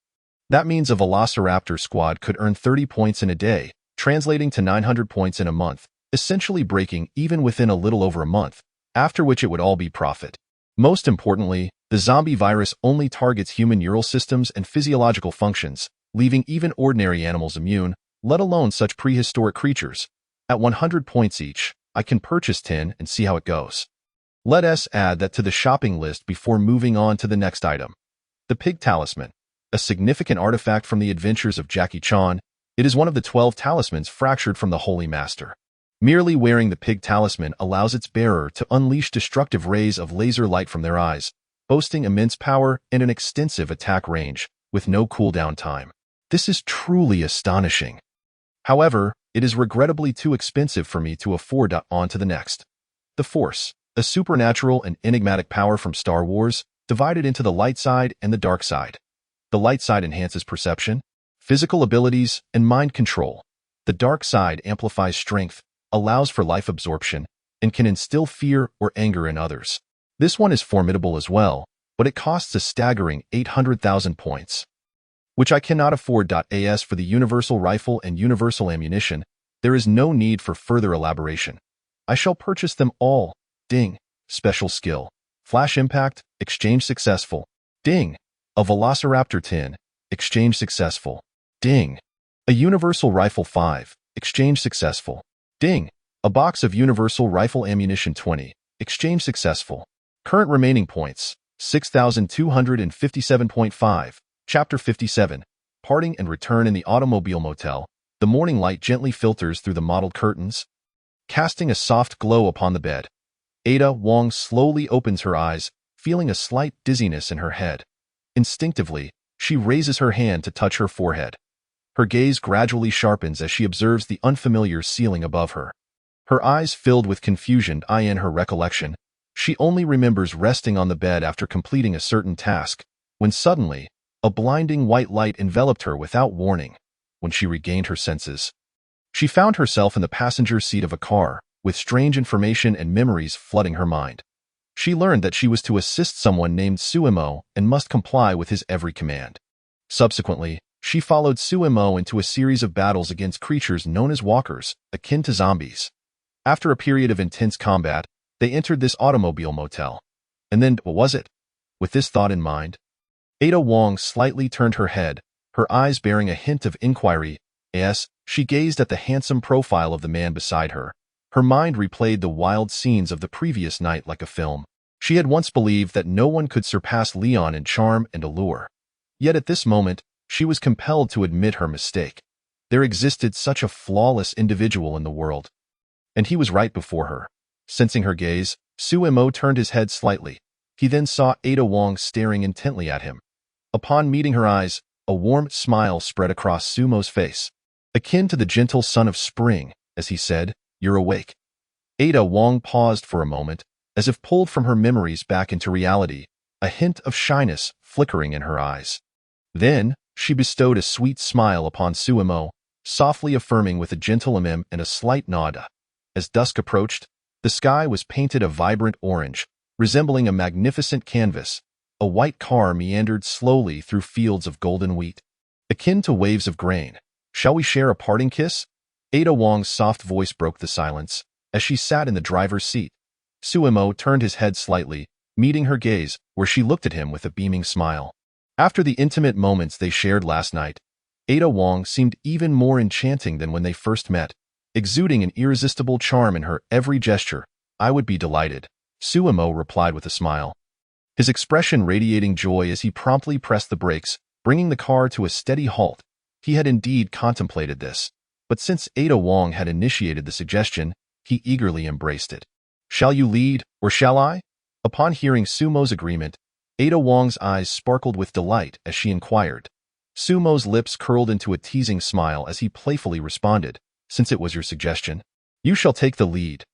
That means a Velociraptor squad could earn 30 points in a day, translating to 900 points in a month, essentially breaking even within a little over a month, after which it would all be profit. Most importantly, the zombie virus only targets human neural systems and physiological functions, leaving even ordinary animals immune, let alone such prehistoric creatures. At 100 points each, I can purchase 10 and see how it goes. Let us add that to the shopping list before moving on to the next item. The Pig Talisman. A significant artifact from the adventures of Jackie Chan, it is one of the 12 talismans fractured from the Holy Master. Merely wearing the Pig Talisman allows its bearer to unleash destructive rays of laser light from their eyes, boasting immense power and an extensive attack range, with no cooldown time. This is truly astonishing. However, It is regrettably too expensive for me to afford. On to the next. The Force, a supernatural and enigmatic power from Star Wars, divided into the light side and the dark side. The light side enhances perception, physical abilities, and mind control. The dark side amplifies strength, allows for life absorption, and can instill fear or anger in others. This one is formidable as well, but it costs a staggering 800,000 points, which I cannot afford. As for the universal rifle and universal ammunition, there is no need for further elaboration. I shall purchase them all. Ding. Special skill. Flash impact, exchange successful. Ding. A Velociraptor tin, exchange successful. Ding. A universal rifle 5, exchange successful. Ding. A box of universal rifle ammunition 20, exchange successful. Current remaining points, 6,257.5. Chapter 57. Parting and return in the automobile motel. The morning light gently filters through the mottled curtains, casting a soft glow upon the bed. Ada Wong slowly opens her eyes, feeling a slight dizziness in her head. Instinctively, she raises her hand to touch her forehead. Her gaze gradually sharpens as she observes the unfamiliar ceiling above her. Her eyes filled with confusion. In her recollection, she only remembers resting on the bed after completing a certain task, when suddenly, a blinding white light enveloped her without warning. When she regained her senses, she found herself in the passenger seat of a car, with strange information and memories flooding her mind. She learned that she was to assist someone named Suimo and must comply with his every command. Subsequently, she followed Suimo into a series of battles against creatures known as walkers, akin to zombies. After a period of intense combat, they entered this automobile motel. And then, what was it? With this thought in mind, Ada Wong slightly turned her head, her eyes bearing a hint of inquiry. As she gazed at the handsome profile of the man beside her, her mind replayed the wild scenes of the previous night like a film. She had once believed that no one could surpass Leon in charm and allure. Yet at this moment, she was compelled to admit her mistake. There existed such a flawless individual in the world. And he was right before her. Sensing her gaze, Suimo turned his head slightly. He then saw Ada Wong staring intently at him. Upon meeting her eyes, a warm smile spread across Sumo's face, akin to the gentle sun of spring, as he said, "You're awake." Ada Wong paused for a moment, as if pulled from her memories back into reality, a hint of shyness flickering in her eyes. Then, she bestowed a sweet smile upon Suimo, softly affirming with a gentle and a slight nod. As dusk approached, the sky was painted a vibrant orange, resembling a magnificent canvas. A white car meandered slowly through fields of golden wheat, akin to waves of grain. "Shall we share a parting kiss?" Ada Wong's soft voice broke the silence, as she sat in the driver's seat. Suimo turned his head slightly, meeting her gaze, where she looked at him with a beaming smile. After the intimate moments they shared last night, Ada Wong seemed even more enchanting than when they first met, exuding an irresistible charm in her every gesture. "I would be delighted," Suimo replied with a smile, his expression radiating joy as he promptly pressed the brakes, bringing the car to a steady halt. He had indeed contemplated this, but since Ada Wong had initiated the suggestion, he eagerly embraced it. "Shall you lead, or shall I?" Upon hearing Sumo's agreement, Ada Wong's eyes sparkled with delight as she inquired. Sumo's lips curled into a teasing smile as he playfully responded, "Since it was your suggestion, you shall take the lead."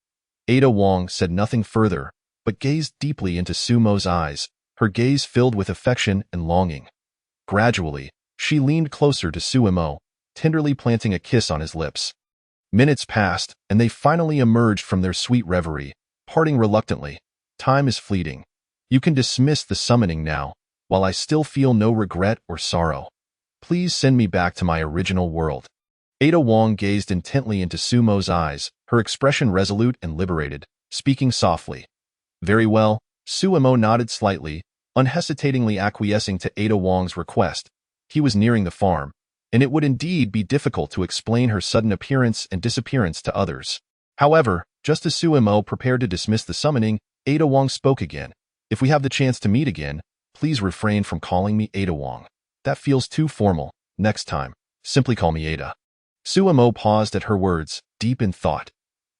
Ada Wong said nothing further, but gazed deeply into Sumo's eyes, her gaze filled with affection and longing. Gradually, she leaned closer to Suimo, tenderly planting a kiss on his lips. Minutes passed, and they finally emerged from their sweet reverie, parting reluctantly. "Time is fleeting. You can dismiss the summoning now, while I still feel no regret or sorrow. Please send me back to my original world." Ada Wong gazed intently into Sumo's eyes, her expression resolute and liberated, speaking softly. "Very well." Suimo nodded slightly, unhesitatingly acquiescing to Ada Wong's request. He was nearing the farm, and it would indeed be difficult to explain her sudden appearance and disappearance to others. However, just as Suimo prepared to dismiss the summoning, Ada Wong spoke again. "If we have the chance to meet again, please refrain from calling me Ada Wong. That feels too formal. Next time, simply call me Ada." Suimo paused at her words, deep in thought.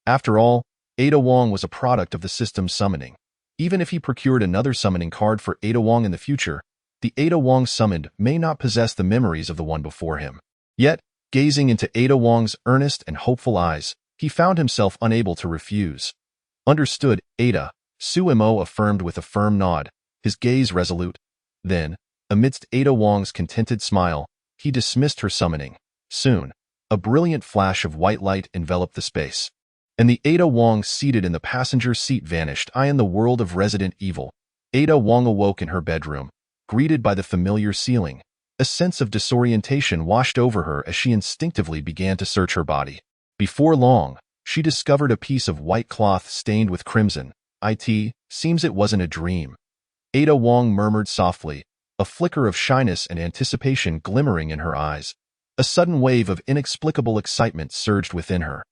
After all, Ada Wong was a product of the system's summoning. Even if he procured another summoning card for Ada Wong in the future, the Ada Wong summoned may not possess the memories of the one before him. Yet, Gazing into Ada Wong's earnest and hopeful eyes, he found himself unable to refuse. Understood, Ada, Sumo affirmed with a firm nod, his gaze resolute. Then, amidst Ada Wong's contented smile, he dismissed her summoning. Soon, a brilliant flash of white light enveloped the space, and the Ada Wong seated in the passenger seat vanished. In the world of Resident Evil, Ada Wong awoke in her bedroom, greeted by the familiar ceiling. A sense of disorientation washed over her as she instinctively began to search her body. Before long, she discovered a piece of white cloth stained with crimson. It seems it wasn't a dream. Ada Wong murmured softly, a flicker of shyness and anticipation glimmering in her eyes. A sudden wave of inexplicable excitement surged within her.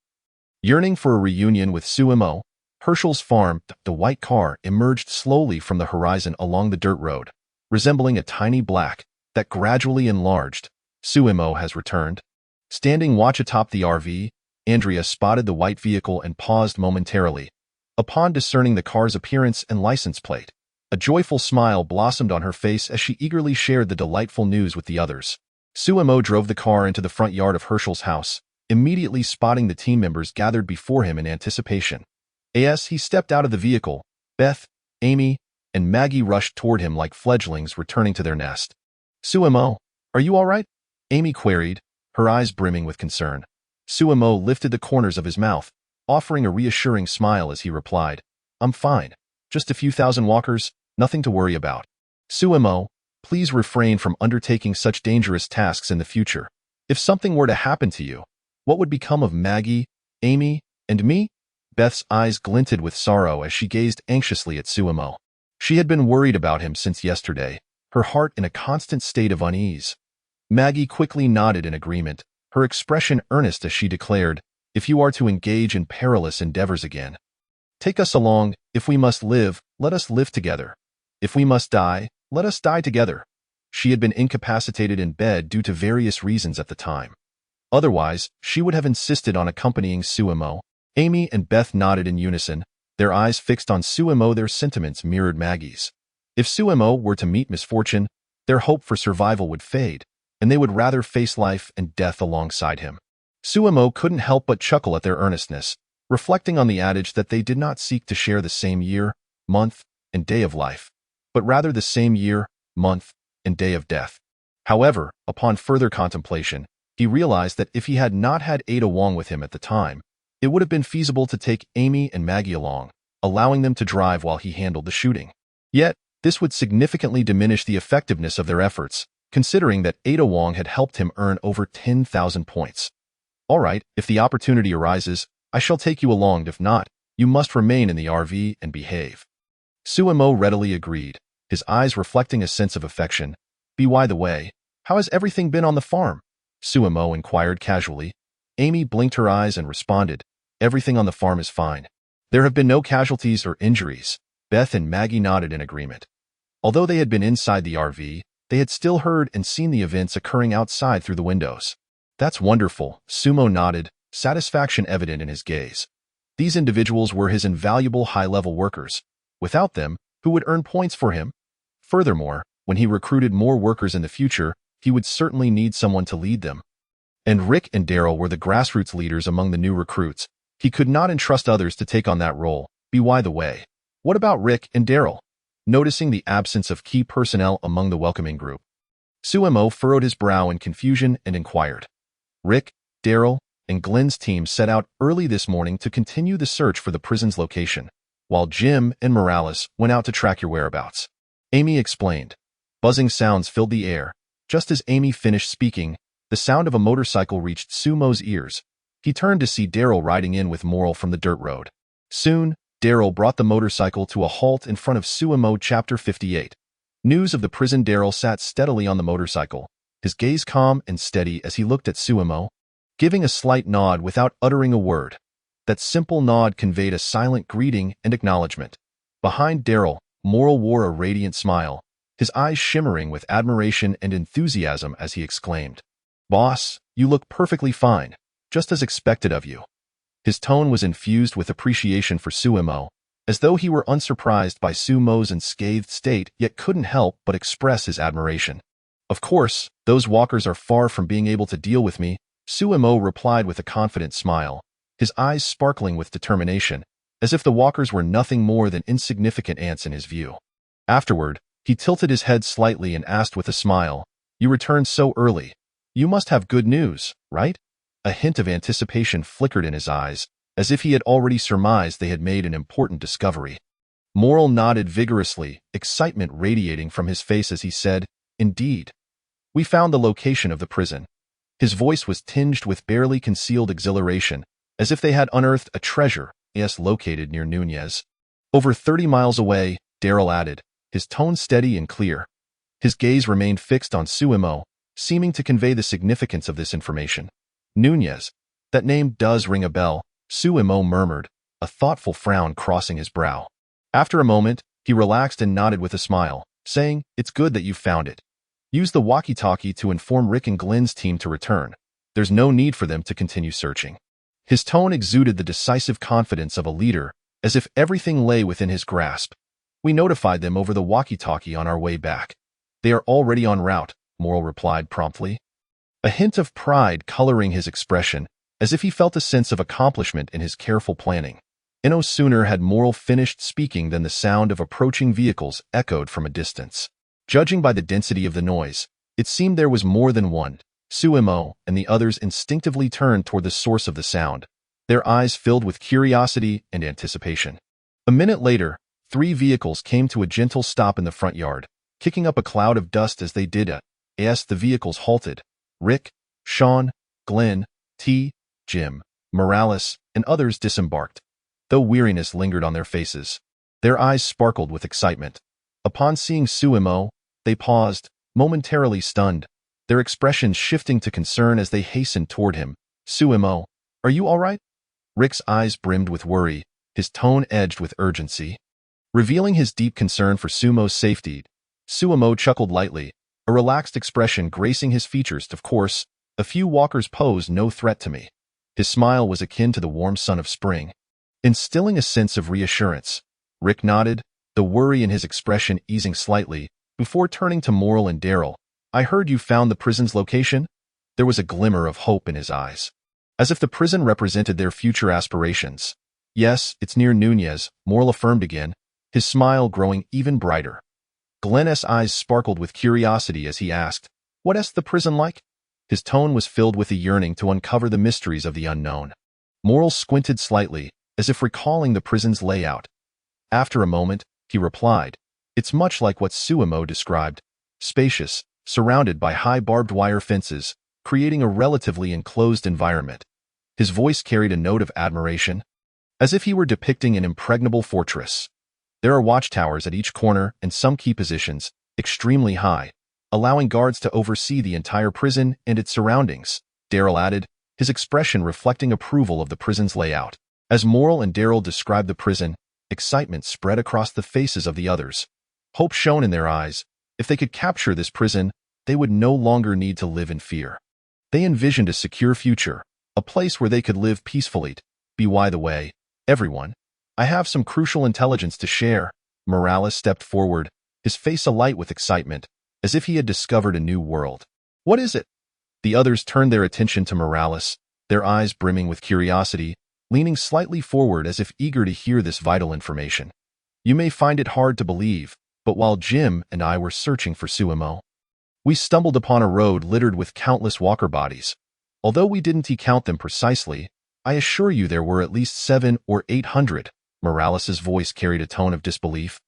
Yearning for a reunion with Sumo, Hershel's farm, the white car emerged slowly from the horizon along the dirt road, resembling a tiny black that gradually enlarged. Sumo has returned. Standing watch atop the RV, Andrea spotted the white vehicle and paused momentarily. Upon discerning the car's appearance and license plate, a joyful smile blossomed on her face as she eagerly shared the delightful news with the others. Sumo drove the car into the front yard of Hershel's house, immediately spotting the team members gathered before him in anticipation. As he stepped out of the vehicle, Beth, Amy, and Maggie rushed toward him like fledglings returning to their nest. Sumo, are you all right? Amy queried, her eyes brimming with concern. Sumo lifted the corners of his mouth, offering a reassuring smile as he replied, I'm fine. Just a few thousand walkers, nothing to worry about. Sumo, please refrain from undertaking such dangerous tasks in the future. If something were to happen to you, what would become of Maggie, Amy, and me? Beth's eyes glinted with sorrow as she gazed anxiously at Sumo. She had been worried about him since yesterday, her heart in a constant state of unease. Maggie quickly nodded in agreement, her expression earnest as she declared, if you are to engage in perilous endeavors again, take us along. If we must live, let us live together. If we must die, let us die together. She had been incapacitated in bed due to various reasons at the time. Otherwise, she would have insisted on accompanying Sumo. Amy and Beth nodded in unison, their eyes fixed on Sumo. Their sentiments mirrored Maggie's. If Sumo were to meet misfortune, their hope for survival would fade, and they would rather face life and death alongside him. Sumo couldn't help but chuckle at their earnestness, reflecting on the adage that they did not seek to share the same year, month, and day of life, but rather the same year, month, and day of death. However, upon further contemplation, he realized that if he had not had Ada Wong with him at the time, it would have been feasible to take Amy and Maggie along, allowing them to drive while he handled the shooting. Yet, this would significantly diminish the effectiveness of their efforts, considering that Ada Wong had helped him earn over 10,000 points. All right, if the opportunity arises, I shall take you along. If not, you must remain in the RV and behave. Sumo readily agreed, his eyes reflecting a sense of affection. By the way, how has everything been on the farm? Sumo inquired casually. Amy blinked her eyes and responded, everything on the farm is fine. There have been no casualties or injuries. Beth and Maggie nodded in agreement. Although they had been inside the RV, they had still heard and seen the events occurring outside through the windows. That's wonderful, Sumo nodded, satisfaction evident in his gaze. These individuals were his invaluable high-level workers. Without them, who would earn points for him? Furthermore, when he recruited more workers in the future, he would certainly need someone to lead them. And Rick and Daryl were the grassroots leaders among the new recruits. He could not entrust others to take on that role. By the way, what about Rick and Daryl? Noticing the absence of key personnel among the welcoming group, Sumo furrowed his brow in confusion and inquired. Rick, Daryl, and Glenn's team set out early this morning to continue the search for the prison's location, while Jim and Morales went out to track your whereabouts. Amy explained. Buzzing sounds filled the air. Just as Amy finished speaking, the sound of a motorcycle reached Sumo's ears. He turned to see Daryl riding in with Moral from the dirt road. Soon, Daryl brought the motorcycle to a halt in front of Sumo. Chapter 58. News of the prison. Daryl sat steadily on the motorcycle, his gaze calm and steady as he looked at Sumo, giving a slight nod without uttering a word. That simple nod conveyed a silent greeting and acknowledgement. Behind Daryl, Moral wore a radiant smile, his eyes shimmering with admiration and enthusiasm as he exclaimed, Boss, you look perfectly fine, just as expected of you. His tone was infused with appreciation for Sumo, as though he were unsurprised by Sumo's unscathed state yet couldn't help but express his admiration. Of course, those walkers are far from being able to deal with me, Suemo replied with a confident smile, his eyes sparkling with determination, as if the walkers were nothing more than insignificant ants in his view. Afterward, he tilted his head slightly and asked with a smile, "You returned so early. You must have good news, right?" A hint of anticipation flickered in his eyes, as if he had already surmised they had made an important discovery. Morrel nodded vigorously, excitement radiating from his face as he said, "Indeed. We found the location of the prison." His voice was tinged with barely concealed exhilaration, as if they had unearthed a treasure, located near Nunez. "Over 30 miles away," Darrell added, his tone steady and clear. His gaze remained fixed on Suemo, seeming to convey the significance of this information. "Nunez. That name does ring a bell," Suemo murmured, a thoughtful frown crossing his brow. After a moment, he relaxed and nodded with a smile, saying, "It's good that you found it. Use the walkie-talkie to inform Rick and Glenn's team to return. There's no need for them to continue searching." His tone exuded the decisive confidence of a leader, as if everything lay within his grasp. "We notified them over the walkie-talkie on our way back. They are already en route," Morrel replied promptly. A hint of pride coloring his expression, as if he felt a sense of accomplishment in his careful planning. No sooner had Morrel finished speaking than the sound of approaching vehicles echoed from a distance. Judging by the density of the noise, it seemed there was more than one. Suemo and the others instinctively turned toward the source of the sound, their eyes filled with curiosity and anticipation. A minute later, 3 vehicles came to a gentle stop in the front yard, kicking up a cloud of dust as they did. As the vehicles halted, Rick, Sean, Glenn, Jim, Morales, and others disembarked. Though weariness lingered on their faces, their eyes sparkled with excitement. Upon seeing Suemo, they paused, momentarily stunned, their expressions shifting to concern as they hastened toward him. "Suemo, are you all right?" Rick's eyes brimmed with worry, his tone edged with urgency. Revealing his deep concern for Sumo's safety, Suemo chuckled lightly, a relaxed expression gracing his features. "Of course, a few walkers pose no threat to me." His smile was akin to the warm sun of spring, instilling a sense of reassurance. Rick nodded, the worry in his expression easing slightly, before turning to Morrel and Darrell. "I heard you found the prison's location?" There was a glimmer of hope in his eyes, as if the prison represented their future aspirations. "Yes, it's near Nunez," Morrel affirmed again, his smile growing even brighter. Glenn's eyes sparkled with curiosity as he asked, "What's the prison like?" His tone was filled with a yearning to uncover the mysteries of the unknown. Morrel squinted slightly, as if recalling the prison's layout. After a moment, he replied, "It's much like what Suemo described, spacious, surrounded by high barbed wire fences, creating a relatively enclosed environment." His voice carried a note of admiration, as if he were depicting an impregnable fortress. "There are watchtowers at each corner and some key positions, extremely high, allowing guards to oversee the entire prison and its surroundings," Darrell added, his expression reflecting approval of the prison's layout. As Morrel and Darrell described the prison, excitement spread across the faces of the others. Hope shone in their eyes. If they could capture this prison, they would no longer need to live in fear. They envisioned a secure future, a place where they could live peacefully. "By the way, everyone, I have some crucial intelligence to share." Morales stepped forward, his face alight with excitement, as if he had discovered a new world. "What is it?" The others turned their attention to Morales, their eyes brimming with curiosity, leaning slightly forward as if eager to hear this vital information. "You may find it hard to believe, but while Jim and I were searching for Suemo, we stumbled upon a road littered with countless walker bodies. Although we didn't count them precisely, I assure you there were at least 700 or 800. Morales' voice carried a tone of disbelief,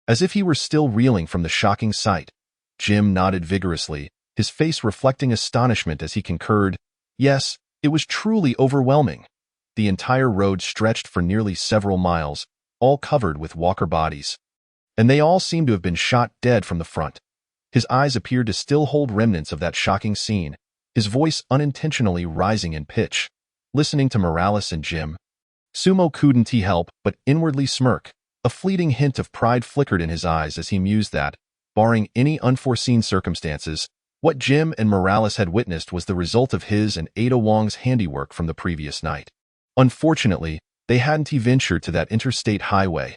as if he were still reeling from the shocking sight. Jim nodded vigorously, his face reflecting astonishment as he concurred, "Yes, it was truly overwhelming." The entire road stretched for nearly several miles, all covered with walker bodies, and they all seemed to have been shot dead from the front. His eyes appeared to still hold remnants of that shocking scene, his voice unintentionally rising in pitch. Listening to Morales and Jim, Sumo couldn't help but inwardly smirk. A fleeting hint of pride flickered in his eyes as he mused that, barring any unforeseen circumstances, what Jim and Morales had witnessed was the result of his and Ada Wong's handiwork from the previous night. Unfortunately, they hadn't ventured to that interstate highway.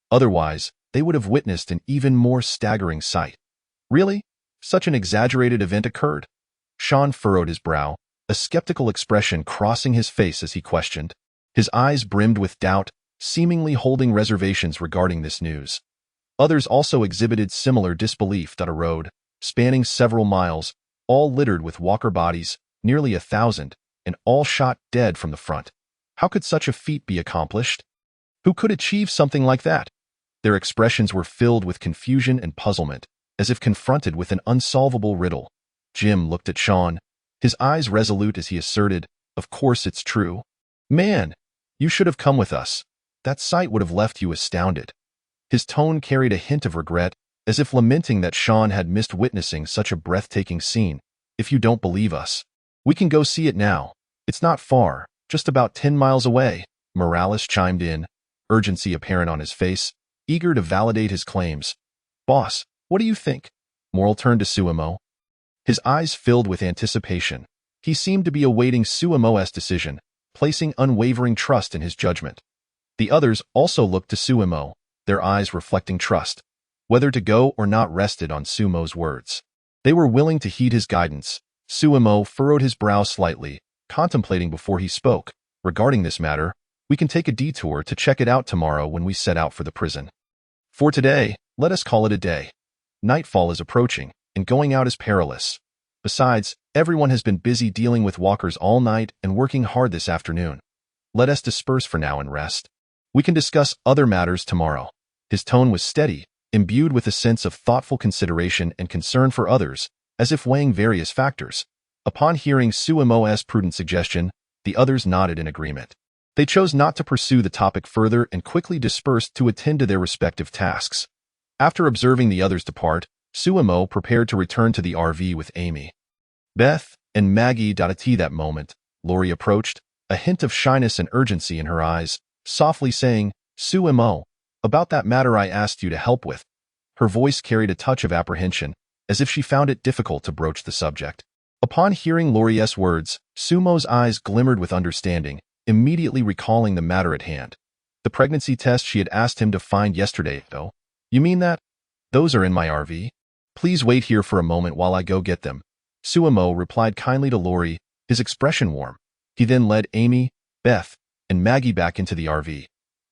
Otherwise, they would have witnessed an even more staggering sight. Really? Such an exaggerated event occurred? Sean furrowed his brow, a skeptical expression crossing his face as he questioned. His eyes brimmed with doubt, seemingly holding reservations regarding this news. Others also exhibited similar disbelief. A road, spanning several miles, all littered with walker bodies, nearly 1,000, and all shot dead from the front. How could such a feat be accomplished? Who could achieve something like that? Their expressions were filled with confusion and puzzlement, as if confronted with an unsolvable riddle. Jim looked at Sean, his eyes resolute as he asserted, "Of course it's true. Man, you should have come with us. That sight would have left you astounded." His tone carried a hint of regret, as if lamenting that Sean had missed witnessing such a breathtaking scene. "If you don't believe us, we can go see it now. It's not far, just about 10 miles away," Morales chimed in, urgency apparent on his face, eager to validate his claims. "Boss, what do you think?" Morrell turned to Suemo. His eyes filled with anticipation. He seemed to be awaiting Suemo's decision, placing unwavering trust in his judgment. The others also looked to Suemo, their eyes reflecting trust. Whether to go or not rested on Suemo's words. They were willing to heed his guidance. Suemo furrowed his brow slightly, contemplating before he spoke. "Regarding this matter, we can take a detour to check it out tomorrow when we set out for the prison. For today, let us call it a day. Nightfall is approaching, and going out is perilous. Besides, everyone has been busy dealing with walkers all night and working hard this afternoon. Let us disperse for now and rest. We can discuss other matters tomorrow." His tone was steady, imbued with a sense of thoughtful consideration and concern for others, as if weighing various factors. Upon hearing Suemo's prudent suggestion, the others nodded in agreement. They chose not to pursue the topic further and quickly dispersed to attend to their respective tasks. After observing the others depart, Suemo prepared to return to the RV with Amy, Beth, and Maggie. At that moment, Lori approached, a hint of shyness and urgency in her eyes, softly saying, "Suemo, about that matter I asked you to help with." Her voice carried a touch of apprehension, as if she found it difficult to broach the subject. Upon hearing Lori's words, Sumo's eyes glimmered with understanding, immediately recalling the matter at hand. "The pregnancy test she had asked him to find yesterday, though. You mean that? Those are in my RV. Please wait here for a moment while I go get them." Suemo replied kindly to Lori, his expression warm. He then led Amy, Beth, and Maggie back into the RV.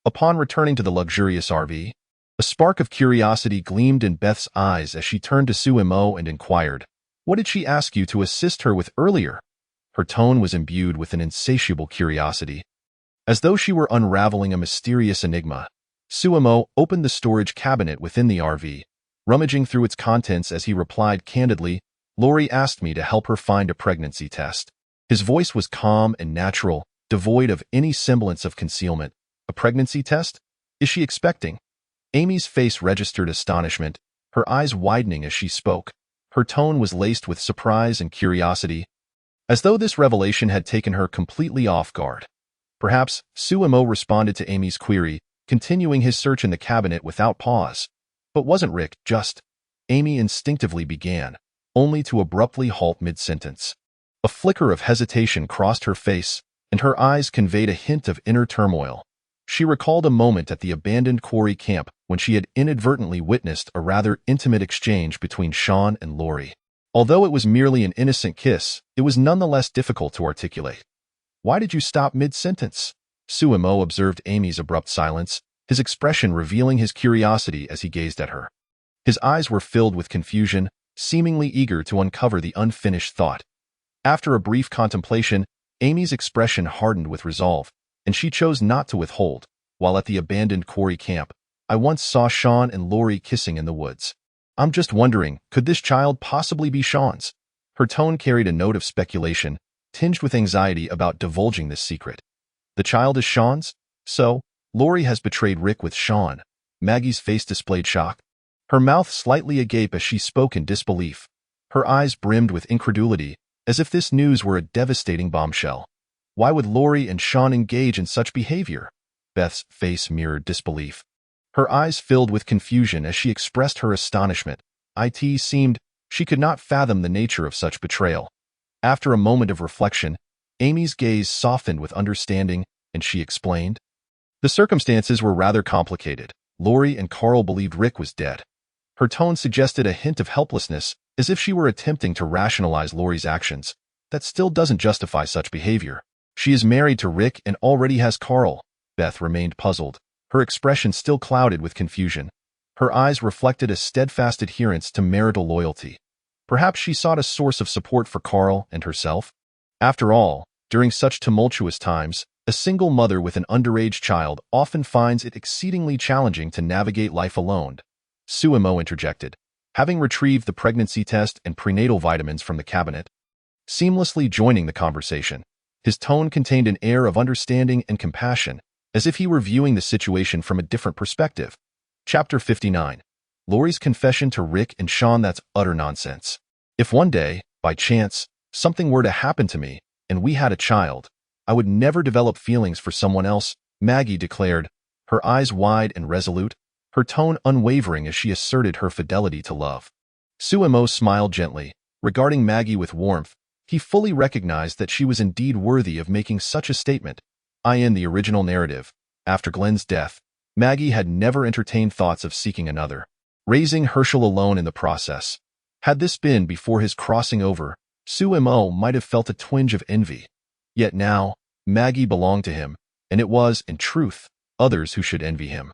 Upon returning to the luxurious RV, a spark of curiosity gleamed in Beth's eyes as she turned to Suemo and inquired, "What did she ask you to assist her with earlier?" Her tone was imbued with an insatiable curiosity. As though she were unraveling a mysterious enigma, Suemo opened the storage cabinet within the RV, rummaging through its contents as he replied candidly, "Lori asked me to help her find a pregnancy test." His voice was calm and natural, devoid of any semblance of concealment. "A pregnancy test? Is she expecting?" Amy's face registered astonishment, her eyes widening as she spoke. Her tone was laced with surprise and curiosity, as though this revelation had taken her completely off guard. Perhaps Suemo responded to Amy's query, continuing his search in the cabinet without pause. "But wasn't Rick just—" Amy instinctively began, only to abruptly halt mid-sentence. A flicker of hesitation crossed her face, and her eyes conveyed a hint of inner turmoil. She recalled a moment at the abandoned quarry camp when she had inadvertently witnessed a rather intimate exchange between Sean and Lori. Although it was merely an innocent kiss, it was nonetheless difficult to articulate. "Why did you stop mid-sentence?" Suemo observed Amy's abrupt silence, his expression revealing his curiosity as he gazed at her. His eyes were filled with confusion, seemingly eager to uncover the unfinished thought. After a brief contemplation, Amy's expression hardened with resolve, and she chose not to withhold. "While at the abandoned quarry camp, I once saw Sean and Lori kissing in the woods. I'm just wondering, could this child possibly be Sean's?" Her tone carried a note of speculation, tinged with anxiety about divulging this secret. "The child is Sean's? So, Lori has betrayed Rick with Sean." Maggie's face displayed shock, her mouth slightly agape as she spoke in disbelief. Her eyes brimmed with incredulity, as if this news were a devastating bombshell. Why would Lori and Sean engage in such behavior? Beth's face mirrored disbelief. Her eyes filled with confusion as she expressed her astonishment. It seemed she could not fathom the nature of such betrayal. After a moment of reflection, Amy's gaze softened with understanding, and she explained. The circumstances were rather complicated. Lori and Carl believed Rick was dead. Her tone suggested a hint of helplessness, as if she were attempting to rationalize Lori's actions. that still doesn't justify such behavior. She is married to Rick and already has Carl. Beth remained puzzled, her expression still clouded with confusion. Her eyes reflected a steadfast adherence to marital loyalty. Perhaps she sought a source of support for Carl and herself? After all, during such tumultuous times, a single mother with an underage child often finds it exceedingly challenging to navigate life alone. Suemo interjected, having retrieved the pregnancy test and prenatal vitamins from the cabinet, seamlessly joining the conversation. His tone contained an air of understanding and compassion, as if he were viewing the situation from a different perspective. Chapter 59. Lori's confession to Rick and Sean. That's utter nonsense. If one day, by chance, something were to happen to me, and we had a child, I would never develop feelings for someone else, Maggie declared, her eyes wide and resolute, her tone unwavering as she asserted her fidelity to love. Suemo smiled gently, regarding Maggie with warmth. He fully recognized that she was indeed worthy of making such a statement. In the original narrative, after Glenn's death, Maggie had never entertained thoughts of seeking another, raising Hershel alone in the process. Had this been before his crossing over, Suemo might have felt a twinge of envy. Yet now, Maggie belonged to him, and it was, in truth, others who should envy him.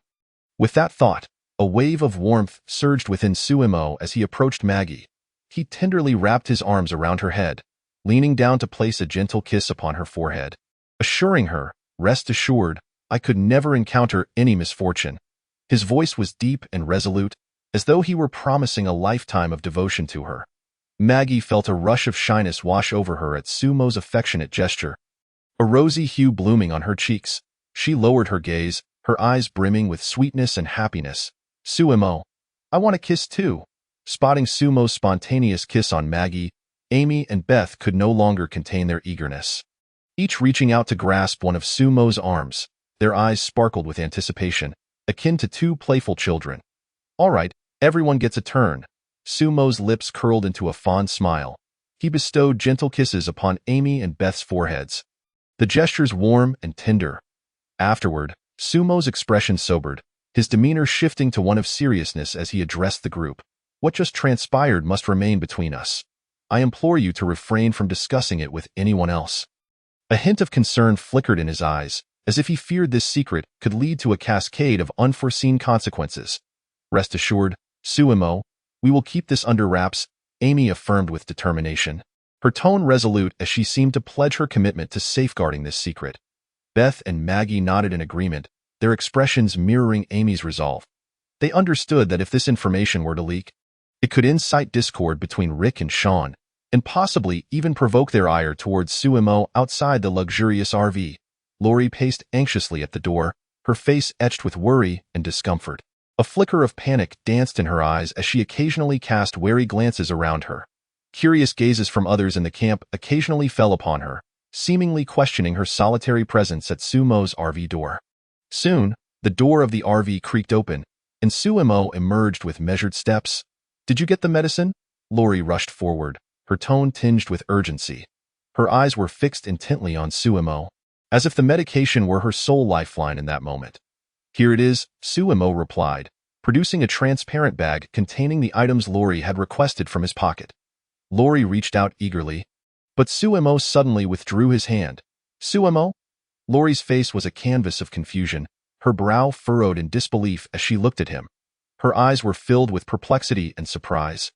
With that thought, a wave of warmth surged within Suemo as he approached Maggie. He tenderly wrapped his arms around her head, leaning down to place a gentle kiss upon her forehead, assuring her, "Rest assured, I could never encounter any misfortune." His voice was deep and resolute, as though he were promising a lifetime of devotion to her. Maggie felt a rush of shyness wash over her at Sumo's affectionate gesture, a rosy hue blooming on her cheeks. She lowered her gaze, her eyes brimming with sweetness and happiness. "Suemo, I want a kiss too." Spotting Sumo's spontaneous kiss on Maggie, Amy and Beth could no longer contain their eagerness. Each reaching out to grasp one of Sumo's arms, their eyes sparkled with anticipation, akin to two playful children. "All right, everyone gets a turn." Sumo's lips curled into a fond smile. He bestowed gentle kisses upon Amy and Beth's foreheads, the gestures warm and tender. Afterward, Sumo's expression sobered, his demeanor shifting to one of seriousness as he addressed the group. "What just transpired must remain between us. I implore you to refrain from discussing it with anyone else." A hint of concern flickered in his eyes, as if he feared this secret could lead to a cascade of unforeseen consequences. "Rest assured, Suemo, we will keep this under wraps," Amy affirmed with determination, her tone resolute as she seemed to pledge her commitment to safeguarding this secret. Beth and Maggie nodded in agreement, their expressions mirroring Amy's resolve. They understood that if this information were to leak, it could incite discord between Rick and Sean, and possibly even provoke their ire towards Suemo outside the luxurious RV. Lori paced anxiously at the door, her face etched with worry and discomfort. A flicker of panic danced in her eyes as she occasionally cast wary glances around her. Curious gazes from others in the camp occasionally fell upon her, seemingly questioning her solitary presence at Sumo's RV door. Soon, the door of the RV creaked open, and Suemo emerged with measured steps. "Did you get the medicine?" Lori rushed forward, her tone tinged with urgency. Her eyes were fixed intently on Suemo, as if the medication were her sole lifeline in that moment. "Here it is," Suemo replied, producing a transparent bag containing the items Lori had requested from his pocket. Lori reached out eagerly, but Suemo suddenly withdrew his hand. "Suemo?" Lori's face was a canvas of confusion, her brow furrowed in disbelief as she looked at him. Her eyes were filled with perplexity and surprise,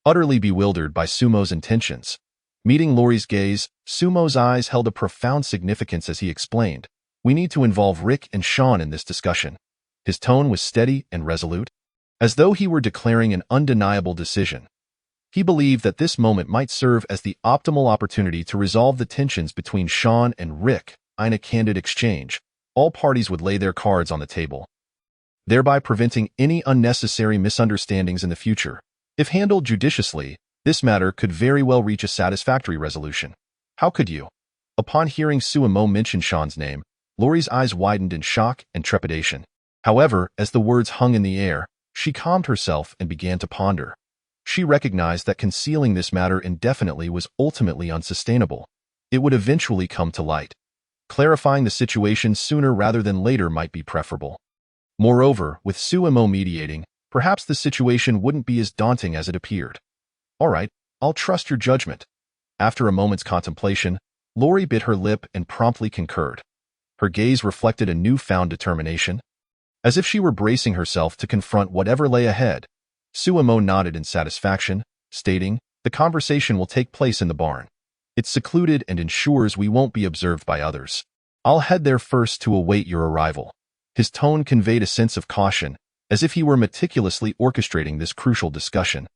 utterly bewildered by Sumo's intentions. Meeting Lori's gaze, Sumo's eyes held a profound significance as he explained, "We need to involve Rick and Sean in this discussion." His tone was steady and resolute, as though he were declaring an undeniable decision. He believed that this moment might serve as the optimal opportunity to resolve the tensions between Sean and Rick. In a candid exchange, all parties would lay their cards on the table, thereby preventing any unnecessary misunderstandings in the future. If handled judiciously, this matter could very well reach a satisfactory resolution. "How could you?" Upon hearing Suemo mention Sean's name, Lori's eyes widened in shock and trepidation. However, as the words hung in the air, she calmed herself and began to ponder. She recognized that concealing this matter indefinitely was ultimately unsustainable. It would eventually come to light. Clarifying the situation sooner rather than later might be preferable. Moreover, with Suemo mediating, perhaps the situation wouldn't be as daunting as it appeared. "All right, I'll trust your judgment." After a moment's contemplation, Lori bit her lip and promptly concurred. Her gaze reflected a newfound determination. As if she were bracing herself to confront whatever lay ahead, Suemo nodded in satisfaction, stating, "The conversation will take place in the barn. It's secluded and ensures we won't be observed by others. I'll head there first to await your arrival." His tone conveyed a sense of caution, as if he were meticulously orchestrating this crucial discussion.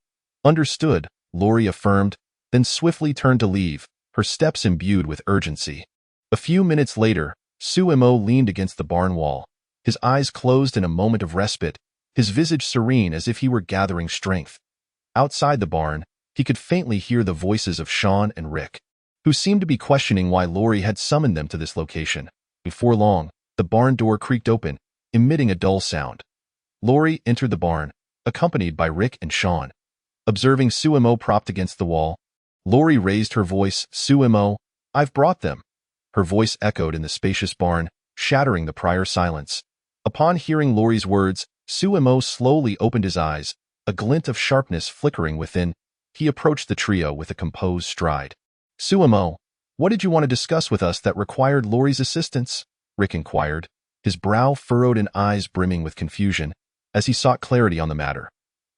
"Understood," Lori affirmed, then swiftly turned to leave, her steps imbued with urgency. A few minutes later, Suemo leaned against the barn wall, his eyes closed in a moment of respite, his visage serene as if he were gathering strength. Outside the barn, he could faintly hear the voices of Sean and Rick, who seemed to be questioning why Lori had summoned them to this location. Before long, the barn door creaked open, emitting a dull sound. Lori entered the barn, accompanied by Rick and Sean. Observing Suemo propped against the wall, Lori raised her voice, "Suemo, I've brought them." Her voice echoed in the spacious barn, shattering the prior silence. Upon hearing Lori's words, Suemo slowly opened his eyes, a glint of sharpness flickering within. He approached the trio with a composed stride. "Suemo, what did you want to discuss with us that required Lori's assistance?" Rick inquired, his brow furrowed and eyes brimming with confusion, as he sought clarity on the matter.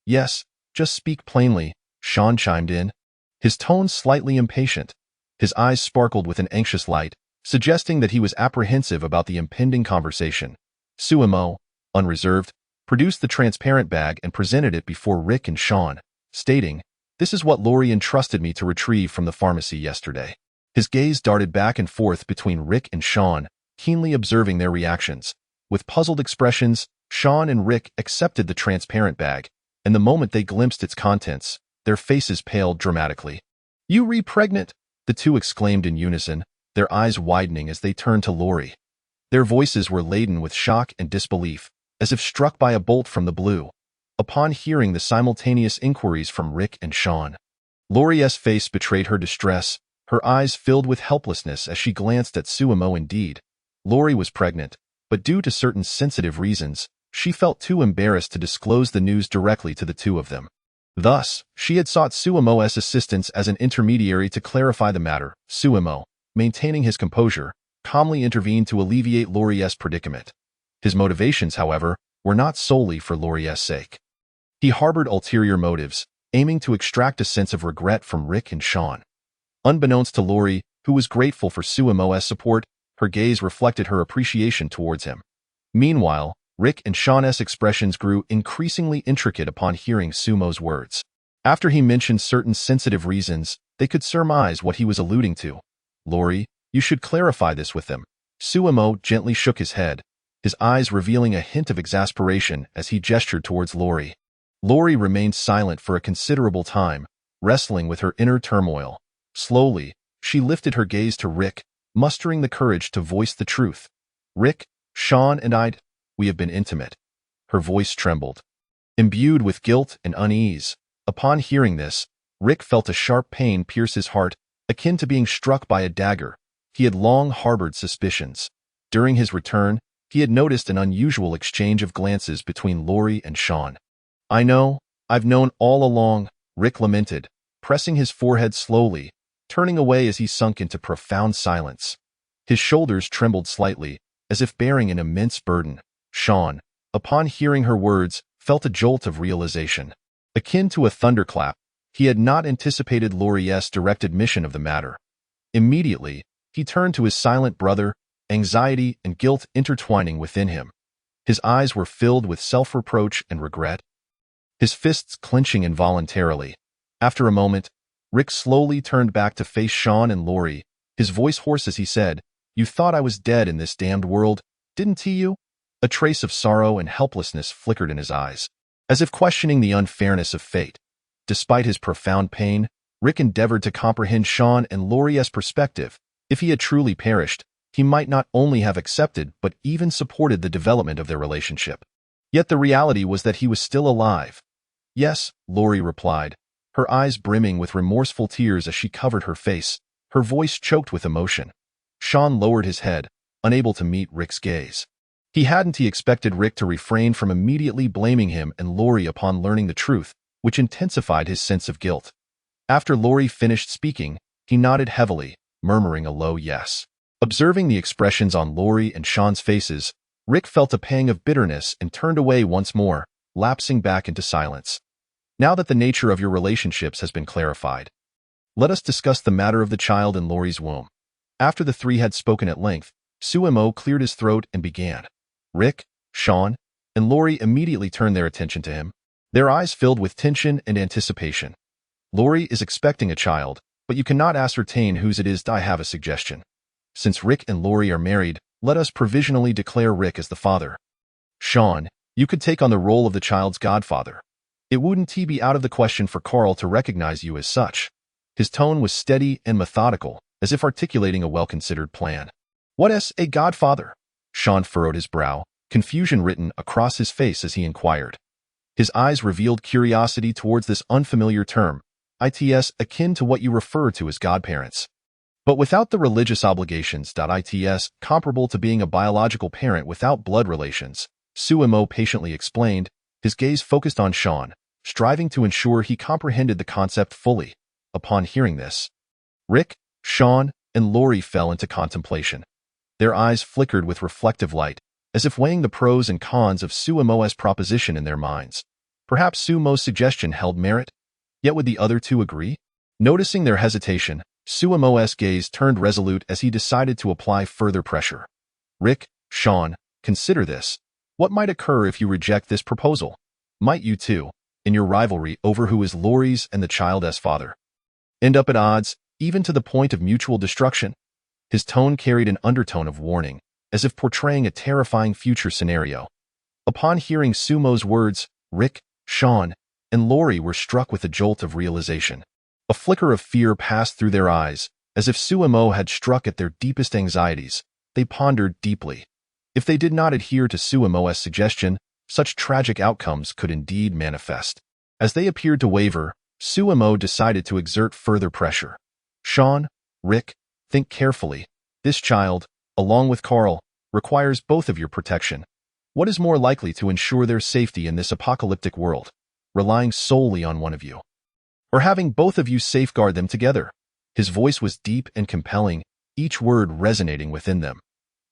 "Yes, just speak plainly," Sean chimed in, his tone slightly impatient. His eyes sparkled with an anxious light, suggesting that he was apprehensive about the impending conversation. Suemo, unreserved, produced the transparent bag and presented it before Rick and Sean, stating, "This is what Lori entrusted me to retrieve from the pharmacy yesterday." His gaze darted back and forth between Rick and Sean, keenly observing their reactions. With puzzled expressions, Sean and Rick accepted the transparent bag, and the moment they glimpsed its contents, their faces paled dramatically. "You re-pregnant?" the two exclaimed in unison, their eyes widening as they turned to Lori. Their voices were laden with shock and disbelief, as if struck by a bolt from the blue. Upon hearing the simultaneous inquiries from Rick and Sean, Lori's face betrayed her distress, her eyes filled with helplessness as she glanced at Suemo. Indeed, Lori was pregnant, but due to certain sensitive reasons, she felt too embarrassed to disclose the news directly to the two of them. Thus, she had sought Suemo's assistance as an intermediary to clarify the matter. Suemo, maintaining his composure, calmly intervened to alleviate Lori's predicament. His motivations, however, were not solely for Lori's sake. He harbored ulterior motives, aiming to extract a sense of regret from Rick and Sean. Unbeknownst to Lori, who was grateful for Suemo's support, her gaze reflected her appreciation towards him. Meanwhile, Rick and Sean's expressions grew increasingly intricate upon hearing Suemo's words. After he mentioned certain sensitive reasons, they could surmise what he was alluding to. "Lori, you should clarify this with them." Suemo gently shook his head, his eyes revealing a hint of exasperation as he gestured towards Lori. Lori remained silent for a considerable time, wrestling with her inner turmoil. Slowly, she lifted her gaze to Rick, mustering the courage to voice the truth. "Rick, Sean and we have been intimate." Her voice trembled, imbued with guilt and unease. Upon hearing this, Rick felt a sharp pain pierce his heart, akin to being struck by a dagger. He had long harbored suspicions. During his return, he had noticed an unusual exchange of glances between Lori and Sean. "I know, I've known all along," Rick lamented, pressing his forehead slowly, turning away as he sunk into profound silence. His shoulders trembled slightly, as if bearing an immense burden. Sean, upon hearing her words, felt a jolt of realization. Akin to a thunderclap, he had not anticipated Lori's direct admission of the matter. Immediately, he turned to his silent brother, anxiety and guilt intertwining within him. His eyes were filled with self-reproach and regret, his fists clenching involuntarily. After a moment, Rick slowly turned back to face Sean and Lori, his voice hoarse as he said, "You thought I was dead in this damned world, didn't you?" A trace of sorrow and helplessness flickered in his eyes, as if questioning the unfairness of fate. Despite his profound pain, Rick endeavored to comprehend Sean and Lori's perspective. If he had truly perished, he might not only have accepted but even supported the development of their relationship. Yet the reality was that he was still alive. "Yes," Lori replied, her eyes brimming with remorseful tears as she covered her face, her voice choked with emotion. Sean lowered his head, unable to meet Rick's gaze. He expected Rick to refrain from immediately blaming him and Lori upon learning the truth, which intensified his sense of guilt. After Lori finished speaking, he He nodded heavily, murmuring a low yes. Observing the expressions on Lori and Sean's faces, Rick felt a pang of bitterness and turned away once more, lapsing back into silence. Now that the nature of your relationships has been clarified, let us discuss the matter of the child in Lori's womb. After the three had spoken at length, Sumo cleared his throat and began. Rick, Sean, and Lori immediately turned their attention to him, their eyes filled with tension and anticipation. Lori is expecting a child, but you cannot ascertain whose it is. I have a suggestion. Since Rick and Lori are married, let us provisionally declare Rick as the father. Sean, you could take on the role of the child's godfather. It wouldn't be out of the question for Carl to recognize you as such. His tone was steady and methodical, as if articulating a well-considered plan. What is a godfather? Sean furrowed his brow, confusion written across his face as he inquired. His eyes revealed curiosity towards this unfamiliar term, its akin to what you refer to as godparents. But without the religious obligations. Its comparable to being a biological parent without blood relations, Sumo patiently explained, his gaze focused on Sean, striving to ensure he comprehended the concept fully. Upon hearing this, Rick, Sean, and Lori fell into contemplation. Their eyes flickered with reflective light, as if weighing the pros and cons of Sumo's proposition in their minds. Perhaps Sumo's suggestion held merit? Yet would the other two agree? Noticing their hesitation, Sumo's gaze turned resolute as he decided to apply further pressure. Rick, Sean, consider this. What might occur if you reject this proposal? Might you two, in your rivalry over who is Lori's and the child's father, end up at odds, even to the point of mutual destruction? His tone carried an undertone of warning, as if portraying a terrifying future scenario. Upon hearing Sumo's words, Rick, Sean, and Lori were struck with a jolt of realization. A flicker of fear passed through their eyes, as if Sumo had struck at their deepest anxieties. They pondered deeply. If they did not adhere to Sumo's suggestion, such tragic outcomes could indeed manifest. As they appeared to waver, Sumo decided to exert further pressure. Sean, Rick, think carefully. This child, along with Carl, requires both of your protection. What is more likely to ensure their safety in this apocalyptic world? Relying solely on one of you, or having both of you safeguard them together? His voice was deep and compelling, each word resonating within them.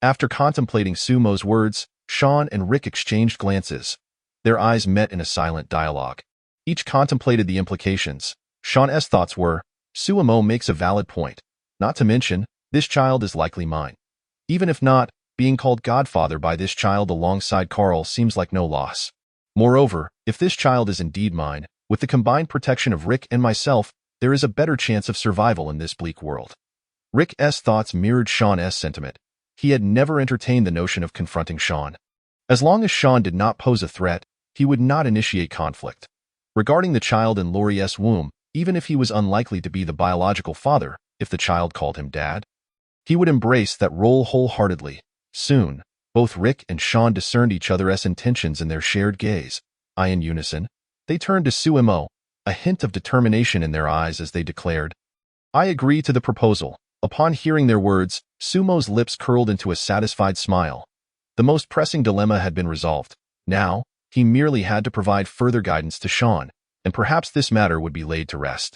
After contemplating Sumo's words, Sean and Rick exchanged glances. Their eyes met in a silent dialogue. Each contemplated the implications. Sean's thoughts were, Sumo makes a valid point. Not to mention, this child is likely mine. Even if not, being called godfather by this child alongside Carl seems like no loss. Moreover, if this child is indeed mine, with the combined protection of Rick and myself, there is a better chance of survival in this bleak world. Rick's thoughts mirrored Sean's sentiment. He had never entertained the notion of confronting Sean. As long as Sean did not pose a threat, he would not initiate conflict. Regarding the child in Lori's womb, even if he was unlikely to be the biological father, if the child called him dad, he would embrace that role wholeheartedly. Soon, both Rick and Sean discerned each other's intentions in their shared gaze. In unison, they turned to Sumo, a hint of determination in their eyes as they declared, I agree to the proposal. Upon hearing their words, Sumo's lips curled into a satisfied smile. The most pressing dilemma had been resolved. Now, he merely had to provide further guidance to Sean, and perhaps this matter would be laid to rest.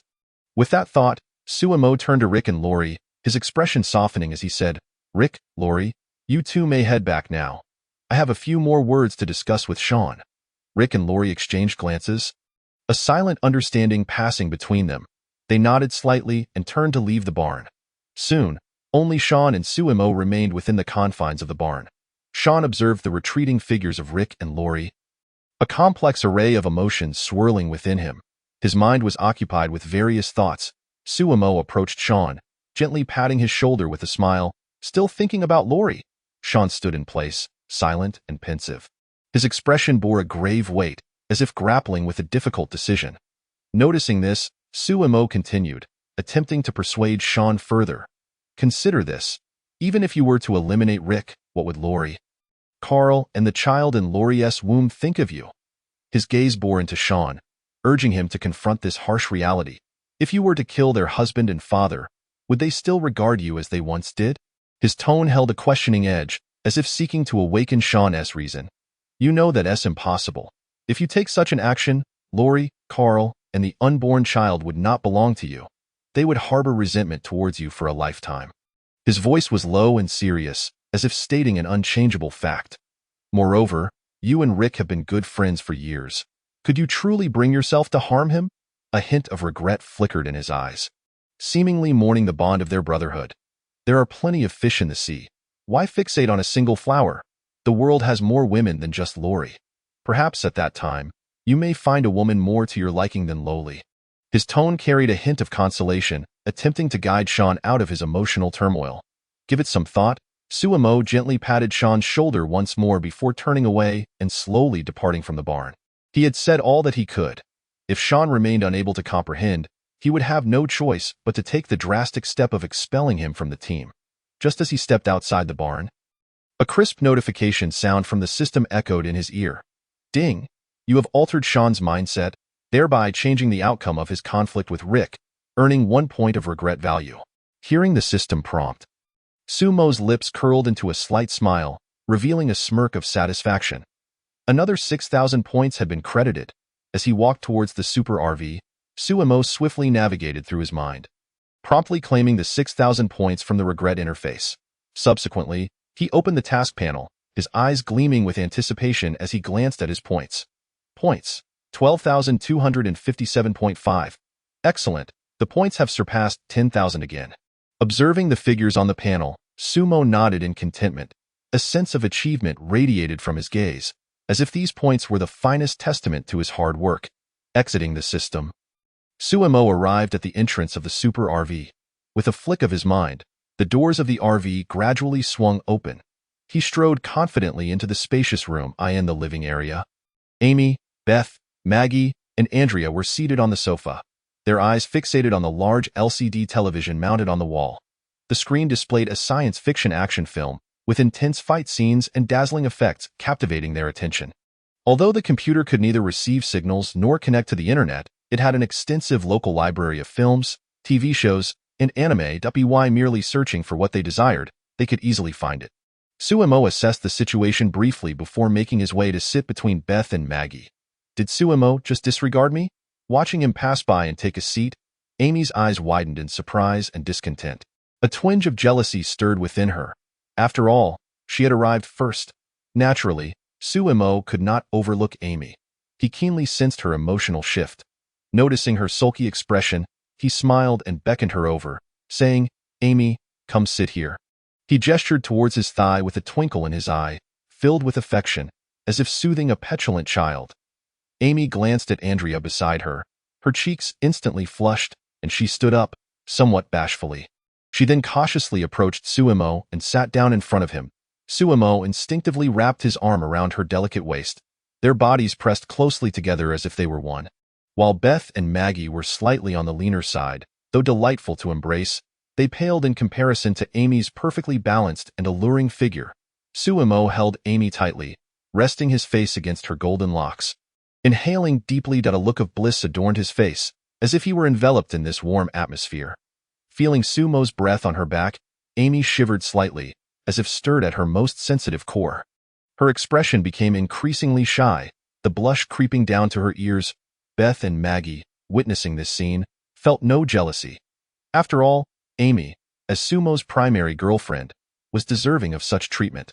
With that thought, Sumo turned to Rick and Lori, his expression softening as he said, Rick, Lori, you two may head back now. I have a few more words to discuss with Sean. Rick and Lori exchanged glances, a silent understanding passing between them. They nodded slightly and turned to leave the barn. Soon, only Sean and Sumo remained within the confines of the barn. Sean observed the retreating figures of Rick and Lori, a complex array of emotions swirling within him. His mind was occupied with various thoughts. Sumo approached Sean, gently patting his shoulder with a smile, still thinking about Lori. Sean stood in place, silent and pensive. His expression bore a grave weight, as if grappling with a difficult decision. Noticing this, Sumo continued, attempting to persuade Sean further. Consider this. Even if you were to eliminate Rick, what would Lori, Carl, and the child in Lori's womb think of you? His gaze bore into Sean, urging him to confront this harsh reality. If you were to kill their husband and father, would they still regard you as they once did? His tone held a questioning edge, as if seeking to awaken Sean's reason. You know that's impossible. If you take such an action, Lori, Carl, and the unborn child would not belong to you. they would harbor resentment towards you for a lifetime. His voice was low and serious, as if stating an unchangeable fact. Moreover, you and Rick have been good friends for years. Could you truly bring yourself to harm him? A hint of regret flickered in his eyes, seemingly mourning the bond of their brotherhood. There are plenty of fish in the sea. Why fixate on a single flower? The world has more women than just Lori. Perhaps at that time, you may find a woman more to your liking than Loli. His tone carried a hint of consolation, attempting to guide Sean out of his emotional turmoil. Give it some thought. Suemo gently patted Sean's shoulder once more before turning away and slowly departing from the barn. He had said all that he could. If Sean remained unable to comprehend, he would have no choice but to take the drastic step of expelling him from the team. Just as he stepped outside the barn, a crisp notification sound from the system echoed in his ear. Ding! You have altered Sean's mindset, thereby changing the outcome of his conflict with Rick, earning 1 point of regret value. Hearing the system prompt, Sumo's lips curled into a slight smile, revealing a smirk of satisfaction. Another 6,000 points had been credited. As he walked towards the Super RV, Suemo swiftly navigated through his mind, promptly claiming the 6,000 points from the regret interface. Subsequently, he opened the task panel, his eyes gleaming with anticipation as he glanced at his points. Points: 12,257.5. Excellent. The points have surpassed 10,000 again. Observing the figures on the panel, Sumo nodded in contentment. A sense of achievement radiated from his gaze, as if these points were the finest testament to his hard work. Exiting the system, Suemo arrived at the entrance of the Super RV. With a flick of his mind, the doors of the RV gradually swung open. He strode confidently into the spacious room in the living area. Amy, Beth, Maggie, and Andrea were seated on the sofa, their eyes fixated on the large LCD television mounted on the wall. The screen displayed a science fiction action film, with intense fight scenes and dazzling effects captivating their attention. Although the computer could neither receive signals nor connect to the internet, it had an extensive local library of films, TV shows, and anime. By merely searching for what they desired, they could easily find it. Suemo assessed the situation briefly before making his way to sit between Beth and Maggie. Did Suemo just disregard me? Watching him pass by and take a seat, Amy's eyes widened in surprise and discontent. A twinge of jealousy stirred within her. After all, she had arrived first. Naturally, Suemo could not overlook Amy. He keenly sensed her emotional shift. Noticing her sulky expression, he smiled and beckoned her over, saying, "Amy, come sit here." He gestured towards his thigh with a twinkle in his eye, filled with affection, as if soothing a petulant child. Amy glanced at Andrea beside her. Her cheeks instantly flushed, and she stood up, somewhat bashfully. She then cautiously approached Suemo and sat down in front of him. Suemo instinctively wrapped his arm around her delicate waist. Their bodies pressed closely together as if they were one. While Beth and Maggie were slightly on the leaner side, though delightful to embrace, they paled in comparison to Amy's perfectly balanced and alluring figure. Suemo held Amy tightly, resting his face against her golden locks. Inhaling deeply, a look of bliss adorned his face, as if he were enveloped in this warm atmosphere. Feeling Sumo's breath on her back, Amy shivered slightly, as if stirred at her most sensitive core. Her expression became increasingly shy, the blush creeping down to her ears. Beth and Maggie, witnessing this scene, felt no jealousy. After all, Amy, as Sumo's primary girlfriend, was deserving of such treatment.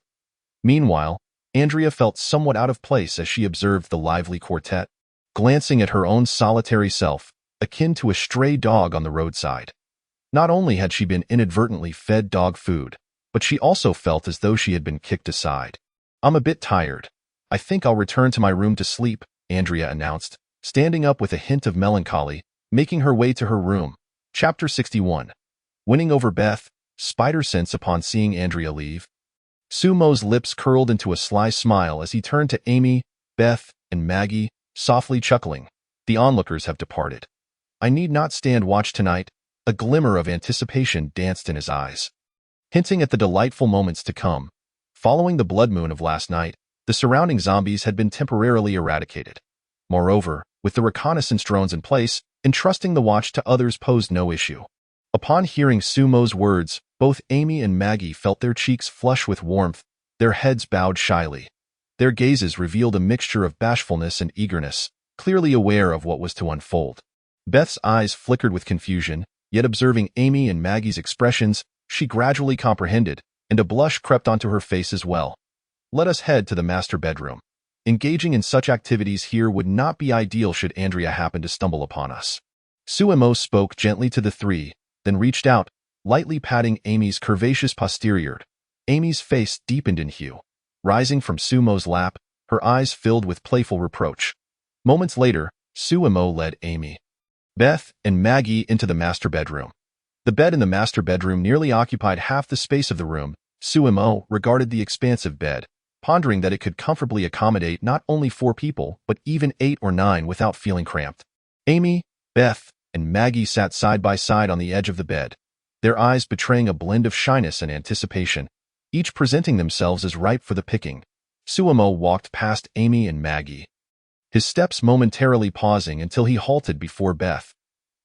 Meanwhile, Andrea felt somewhat out of place as she observed the lively quartet, glancing at her own solitary self, akin to a stray dog on the roadside. Not only had she been inadvertently fed dog food, but she also felt as though she had been kicked aside. "I'm a bit tired. I think I'll return to my room to sleep," Andrea announced, standing up with a hint of melancholy, making her way to her room. Chapter 61. Winning over Beth, Spider Sense upon seeing Andrea leave. Sumo's lips curled into a sly smile as he turned to Amy, Beth, and Maggie, softly chuckling. "The onlookers have departed. I need not stand watch tonight." A glimmer of anticipation danced in his eyes, hinting at the delightful moments to come. Following the blood moon of last night, the surrounding zombies had been temporarily eradicated. Moreover, with the reconnaissance drones in place, entrusting the watch to others posed no issue. Upon hearing Sumo's words, both Amy and Maggie felt their cheeks flush with warmth, their heads bowed shyly. Their gazes revealed a mixture of bashfulness and eagerness, clearly aware of what was to unfold. Beth's eyes flickered with confusion, Yet observing Amy and Maggie's expressions, she gradually comprehended, and a blush crept onto her face as well. Let us head to the master bedroom. Engaging in such activities here would not be ideal should Andrea happen to stumble upon us. Suemo spoke gently to the three, then reached out, lightly patting Amy's curvaceous posterior. Amy's face deepened in hue. Rising from Sumo's lap, her eyes filled with playful reproach. Moments later, Suemo led Amy, Beth, and Maggie into the master bedroom. The bed in the master bedroom nearly occupied half the space of the room. Suemo regarded the expansive bed, pondering that it could comfortably accommodate not only 4 people, but even 8 or 9 without feeling cramped. Amy, Beth, and Maggie sat side by side on the edge of the bed, their eyes betraying a blend of shyness and anticipation, each presenting themselves as ripe for the picking. Suemo walked past Amy and Maggie, his steps momentarily pausing until he halted before Beth.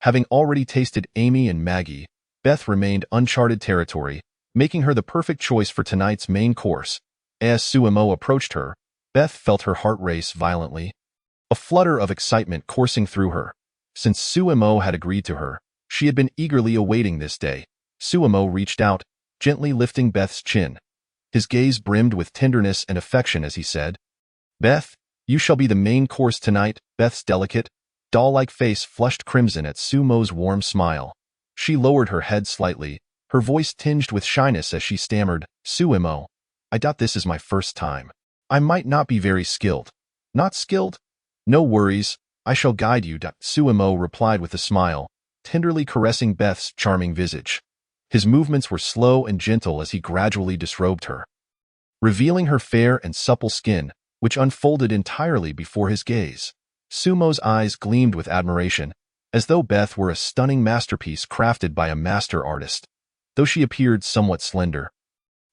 Having already tasted Amy and Maggie, Beth remained uncharted territory, making her the perfect choice for tonight's main course. As Suemo approached her, Beth felt her heart race violently, a flutter of excitement coursing through her. Since Suemo had agreed to her, she had been eagerly awaiting this day. Suemo reached out, gently lifting Beth's chin. His gaze brimmed with tenderness and affection as he said, "Beth, you shall be the main course tonight." Beth's delicate, doll-like face flushed crimson at Sumo's warm smile. She lowered her head slightly, her voice tinged with shyness as she stammered, "Suemo, I doubt this is my first time. I might not be very skilled." "Not skilled? No worries, I shall guide you." Suemo replied with a smile, tenderly caressing Beth's charming visage. His movements were slow and gentle as he gradually disrobed her, revealing her fair and supple skin, which unfolded entirely before his gaze. Sumo's eyes gleamed with admiration, as though Beth were a stunning masterpiece crafted by a master artist. Though she appeared somewhat slender,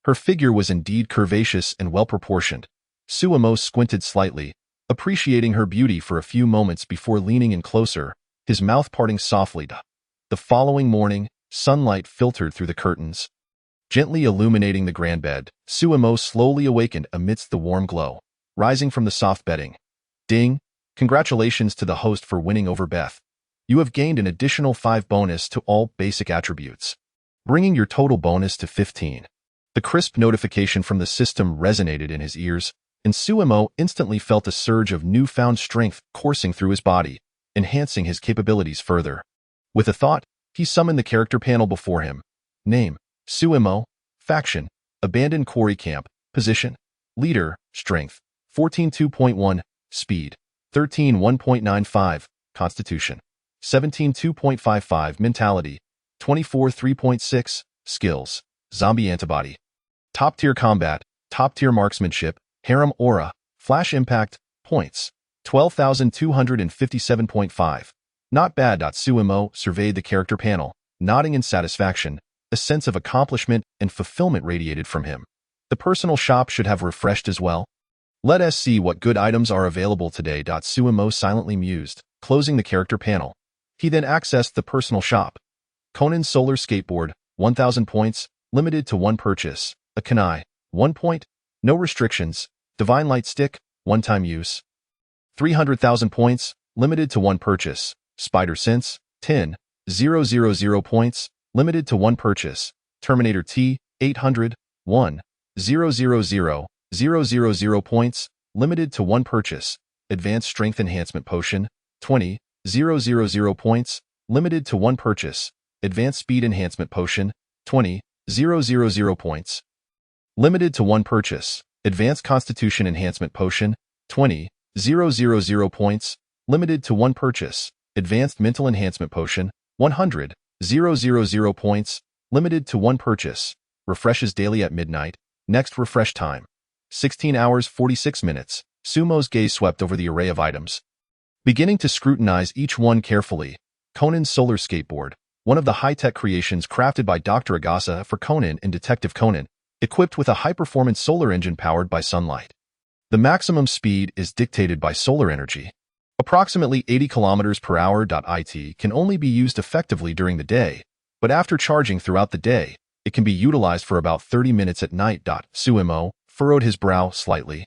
her figure was indeed curvaceous and well-proportioned. Suemo squinted slightly, appreciating her beauty for a few moments before leaning in closer, his mouth parting softly. The following morning, sunlight filtered through the curtains, gently illuminating the grand bed. Suemo slowly awakened amidst the warm glow, rising from the soft bedding. "Ding! Congratulations to the host for winning over Beth. You have gained an additional 5 bonus to all basic attributes, bringing your total bonus to 15. The crisp notification from the system resonated in his ears, and Suemo instantly felt a surge of newfound strength coursing through his body, enhancing his capabilities further. With a thought, he summoned the character panel before him. Name: Suemo. Faction: Abandoned Quarry Camp. Position: Leader. Strength: 14.2.1. Speed: 13.1.95. Constitution: 17.2.55. Mentality: 24.3.6. Skills: Zombie Antibody. Top-tier combat, top-tier marksmanship, harem aura, flash impact, points: 12,257.5. Not bad. Suemo surveyed the character panel, nodding in satisfaction. A sense of accomplishment and fulfillment radiated from him. The personal shop should have refreshed as well. Let us see what good items are available today. Suemo silently mused, closing the character panel. He then accessed the personal shop. Conan's solar skateboard, 1,000 points, limited to 1 purchase. A kunai, 1 point, no restrictions. Divine light stick, one-time use. 300,000 points, limited to 1 purchase. Spider sense, 10,000 points, limited to 1 purchase. Terminator T, 800, 1,000,000 points, limited to 1 purchase. Advanced Strength Enhancement Potion, 20,000 points, limited to 1 purchase. Advanced Speed Enhancement Potion, 20,000 points, limited to 1 purchase. Advanced Constitution Enhancement Potion, 20,000 points, limited to 1 purchase. Advanced Mental Enhancement Potion, 100,000 points, limited to 1 purchase. Refreshes daily at midnight. Next refresh time: 16 hours 46 minutes. Sumo's gaze swept over the array of items, beginning to scrutinize each one carefully. Conan's solar skateboard, one of the high-tech creations crafted by Dr. Agasa for Conan and Detective Conan, equipped with a high-performance solar engine powered by sunlight. The maximum speed is dictated by solar energy, approximately 80 km per hour. It can only be used effectively during the day, but after charging throughout the day, it can be utilized for about 30 minutes at night. Suemo furrowed his brow slightly,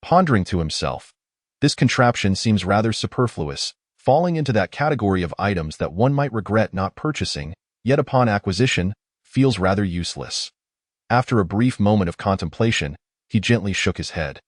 pondering to himself. This contraption seems rather superfluous. falling into that category of items that one might regret not purchasing, yet upon acquisition, feels rather useless. After a brief moment of contemplation, he gently shook his head.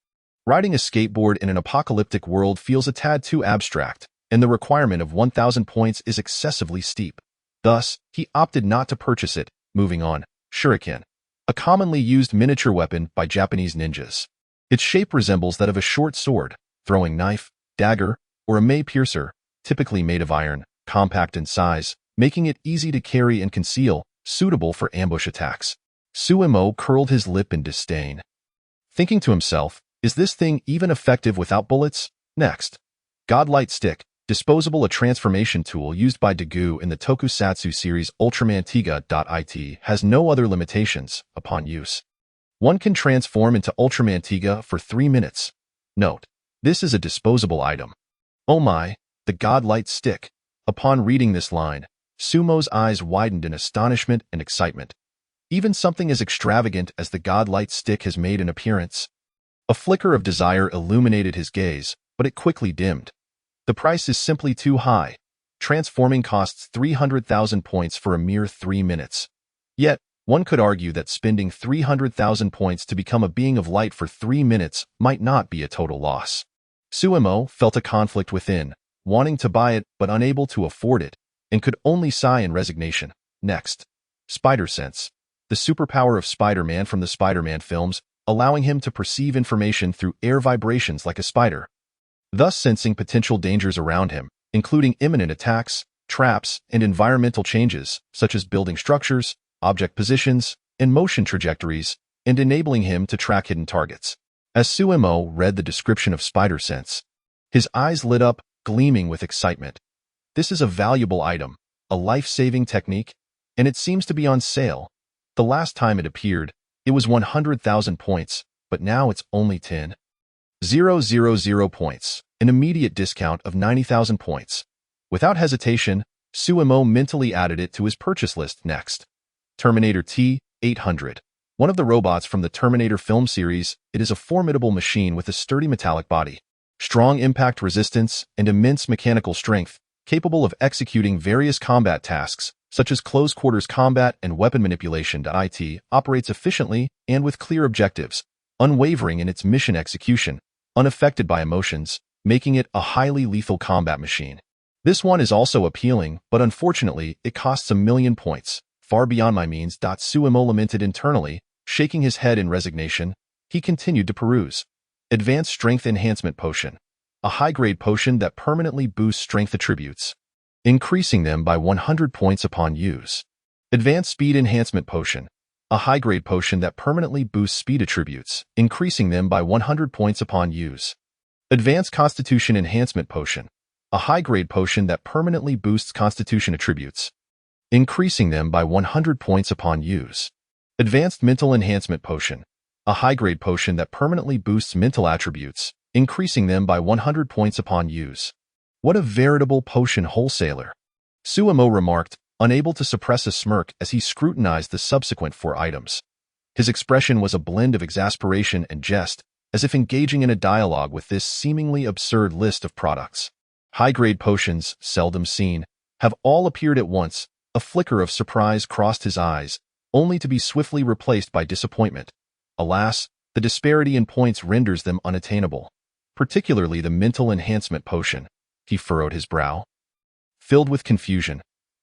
Riding a skateboard in an apocalyptic world feels a tad too abstract, and the requirement of 1,000 points is excessively steep. Thus, he opted not to purchase it. Moving on, shuriken, a commonly used miniature weapon by Japanese ninjas. Its shape resembles that of a short sword, throwing knife, dagger, or a mei piercer, typically made of iron, compact in size, making it easy to carry and conceal, suitable for ambush attacks. Suemo curled his lip in disdain. Thinking to himself, is this thing even effective without bullets? Next. Godlight Stick, disposable, a transformation tool used by Dagu in the tokusatsu series Ultramantiga.it, has no other limitations upon use. One can transform into Ultramantiga for 3 minutes. Note, this is a disposable item. Oh my, the Godlight Stick. Upon reading this line, Sumo's eyes widened in astonishment and excitement. Even something as extravagant as the Godlight Stick has made an appearance. A flicker of desire illuminated his gaze, but it quickly dimmed. The price is simply too high. Transforming costs 300,000 points for a mere 3 minutes. Yet, one could argue that spending 300,000 points to become a being of light for 3 minutes might not be a total loss. Suemo felt a conflict within, wanting to buy it but unable to afford it, and could only sigh in resignation. Next. Spider Sense, the superpower of Spider-Man from the Spider-Man films, allowing him to perceive information through air vibrations like a spider, thus sensing potential dangers around him, including imminent attacks, traps, and environmental changes, such as building structures, object positions, and motion trajectories, and enabling him to track hidden targets. As Suemo read the description of Spider Sense, his eyes lit up, gleaming with excitement. This is a valuable item, a life-saving technique, and it seems to be on sale. The last time it appeared, it was 100,000 points, but now it's only 10,000 points, an immediate discount of 90,000 points. Without hesitation, Suemo mentally added it to his purchase list. Next. Terminator T-800. One of the robots from the Terminator film series, it is a formidable machine with a sturdy metallic body, strong impact resistance, and immense mechanical strength, capable of executing various combat tasks, such as close-quarters combat and weapon manipulation. It operates efficiently and with clear objectives, unwavering in its mission execution, unaffected by emotions, making it a highly lethal combat machine. This one is also appealing, but unfortunately, it costs 1,000,000 points, far beyond my means. Suemo lamented internally, shaking his head in resignation. He continued to peruse. Advanced Strength Enhancement Potion, a high-grade potion that permanently boosts strength attributes, increasing them by 100 points upon use. Advanced Speed Enhancement Potion, a high-grade potion that permanently boosts speed attributes, increasing them by 100 points upon use. Advanced Constitution Enhancement Potion, a high-grade potion that permanently boosts constitution attributes, increasing them by 100 points upon use. Advanced Mental Enhancement Potion, a high-grade potion that permanently boosts mental attributes, increasing them by 100 points upon use. What a veritable potion wholesaler! Suemo remarked, unable to suppress a smirk as he scrutinized the subsequent 4 items. His expression was a blend of exasperation and jest, as if engaging in a dialogue with this seemingly absurd list of products. High-grade potions, seldom seen, have all appeared at once. A flicker of surprise crossed his eyes, only to be swiftly replaced by disappointment. Alas, the disparity in points renders them unattainable, particularly the mental enhancement potion. He furrowed his brow, filled with confusion.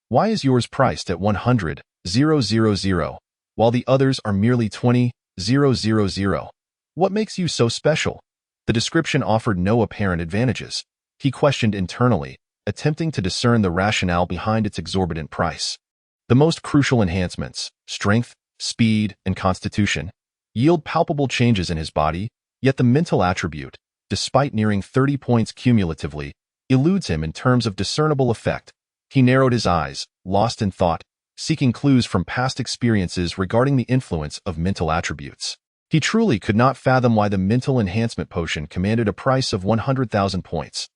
Why is yours priced at 100,000, while the others are merely 20,000? What makes you so special? The description offered no apparent advantages. He questioned internally, attempting to discern the rationale behind its exorbitant price. The most crucial enhancements, strength, speed, and constitution, yield palpable changes in his body, yet the mental attribute, despite nearing 30 points cumulatively, eludes him in terms of discernible effect. He narrowed his eyes, lost in thought, seeking clues from past experiences regarding the influence of mental attributes. He truly could not fathom why the mental enhancement potion commanded a price of 100,000 points.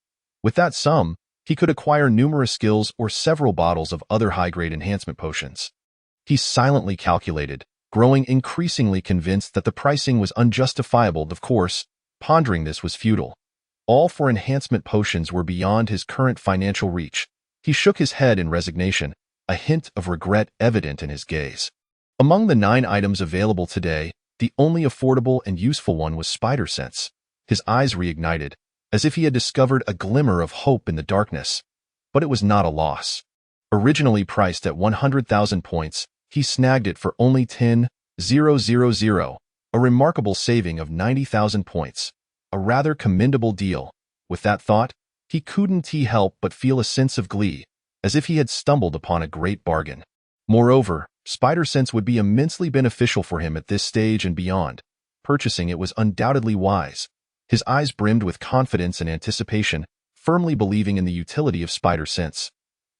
With that sum, he could acquire numerous skills or several bottles of other high-grade enhancement potions. He silently calculated, growing increasingly convinced that the pricing was unjustifiable. Of course, pondering this was futile. all for enhancement potions were beyond his current financial reach. He shook his head in resignation, a hint of regret evident in his gaze. Among the 9 items available today, the only affordable and useful one was Spider Sense. His eyes reignited, as if he had discovered a glimmer of hope in the darkness. But it was not a loss. Originally priced at 100,000 points, he snagged it for only 10,000, a remarkable saving of 90,000 points. A rather commendable deal. With that thought, he couldn't help but feel a sense of glee, as if he had stumbled upon a great bargain. Moreover, Spider Sense would be immensely beneficial for him at this stage and beyond. Purchasing it was undoubtedly wise. His eyes brimmed with confidence and anticipation, firmly believing in the utility of Spider Sense.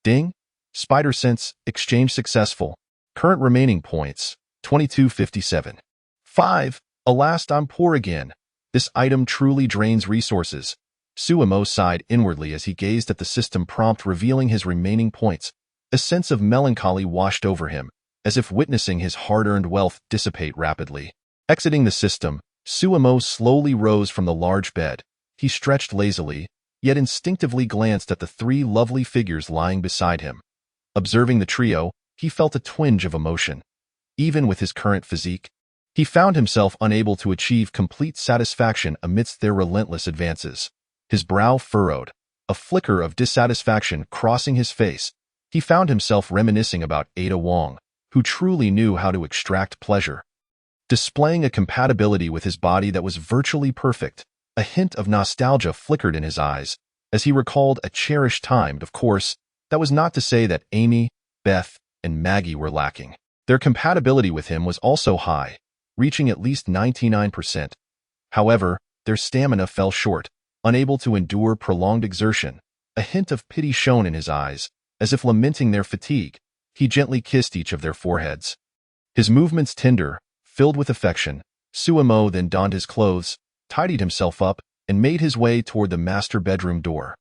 Ding! Spider Sense, exchange successful. Current remaining points, 2257. 5. Alas, I'm poor again. This item truly drains resources. Suemo sighed inwardly as he gazed at the system prompt revealing his remaining points. A sense of melancholy washed over him, as if witnessing his hard-earned wealth dissipate rapidly. Exiting the system, Suemo slowly rose from the large bed. He stretched lazily, yet instinctively glanced at the 3 lovely figures lying beside him. Observing the trio, he felt a twinge of emotion. Even with his current physique, he found himself unable to achieve complete satisfaction amidst their relentless advances. His brow furrowed, a flicker of dissatisfaction crossing his face. He found himself reminiscing about Ada Wong, who truly knew how to extract pleasure. Displaying a compatibility with his body that was virtually perfect, a hint of nostalgia flickered in his eyes as he recalled a cherished time. Of course, that was not to say that Amy, Beth, and Maggie were lacking. Their compatibility with him was also high, reaching at least 99%. However, their stamina fell short, unable to endure prolonged exertion. A hint of pity shone in his eyes, as if lamenting their fatigue. He gently kissed each of their foreheads. His movements tender, filled with affection, Suemo then donned his clothes, tidied himself up, and made his way toward the master bedroom door.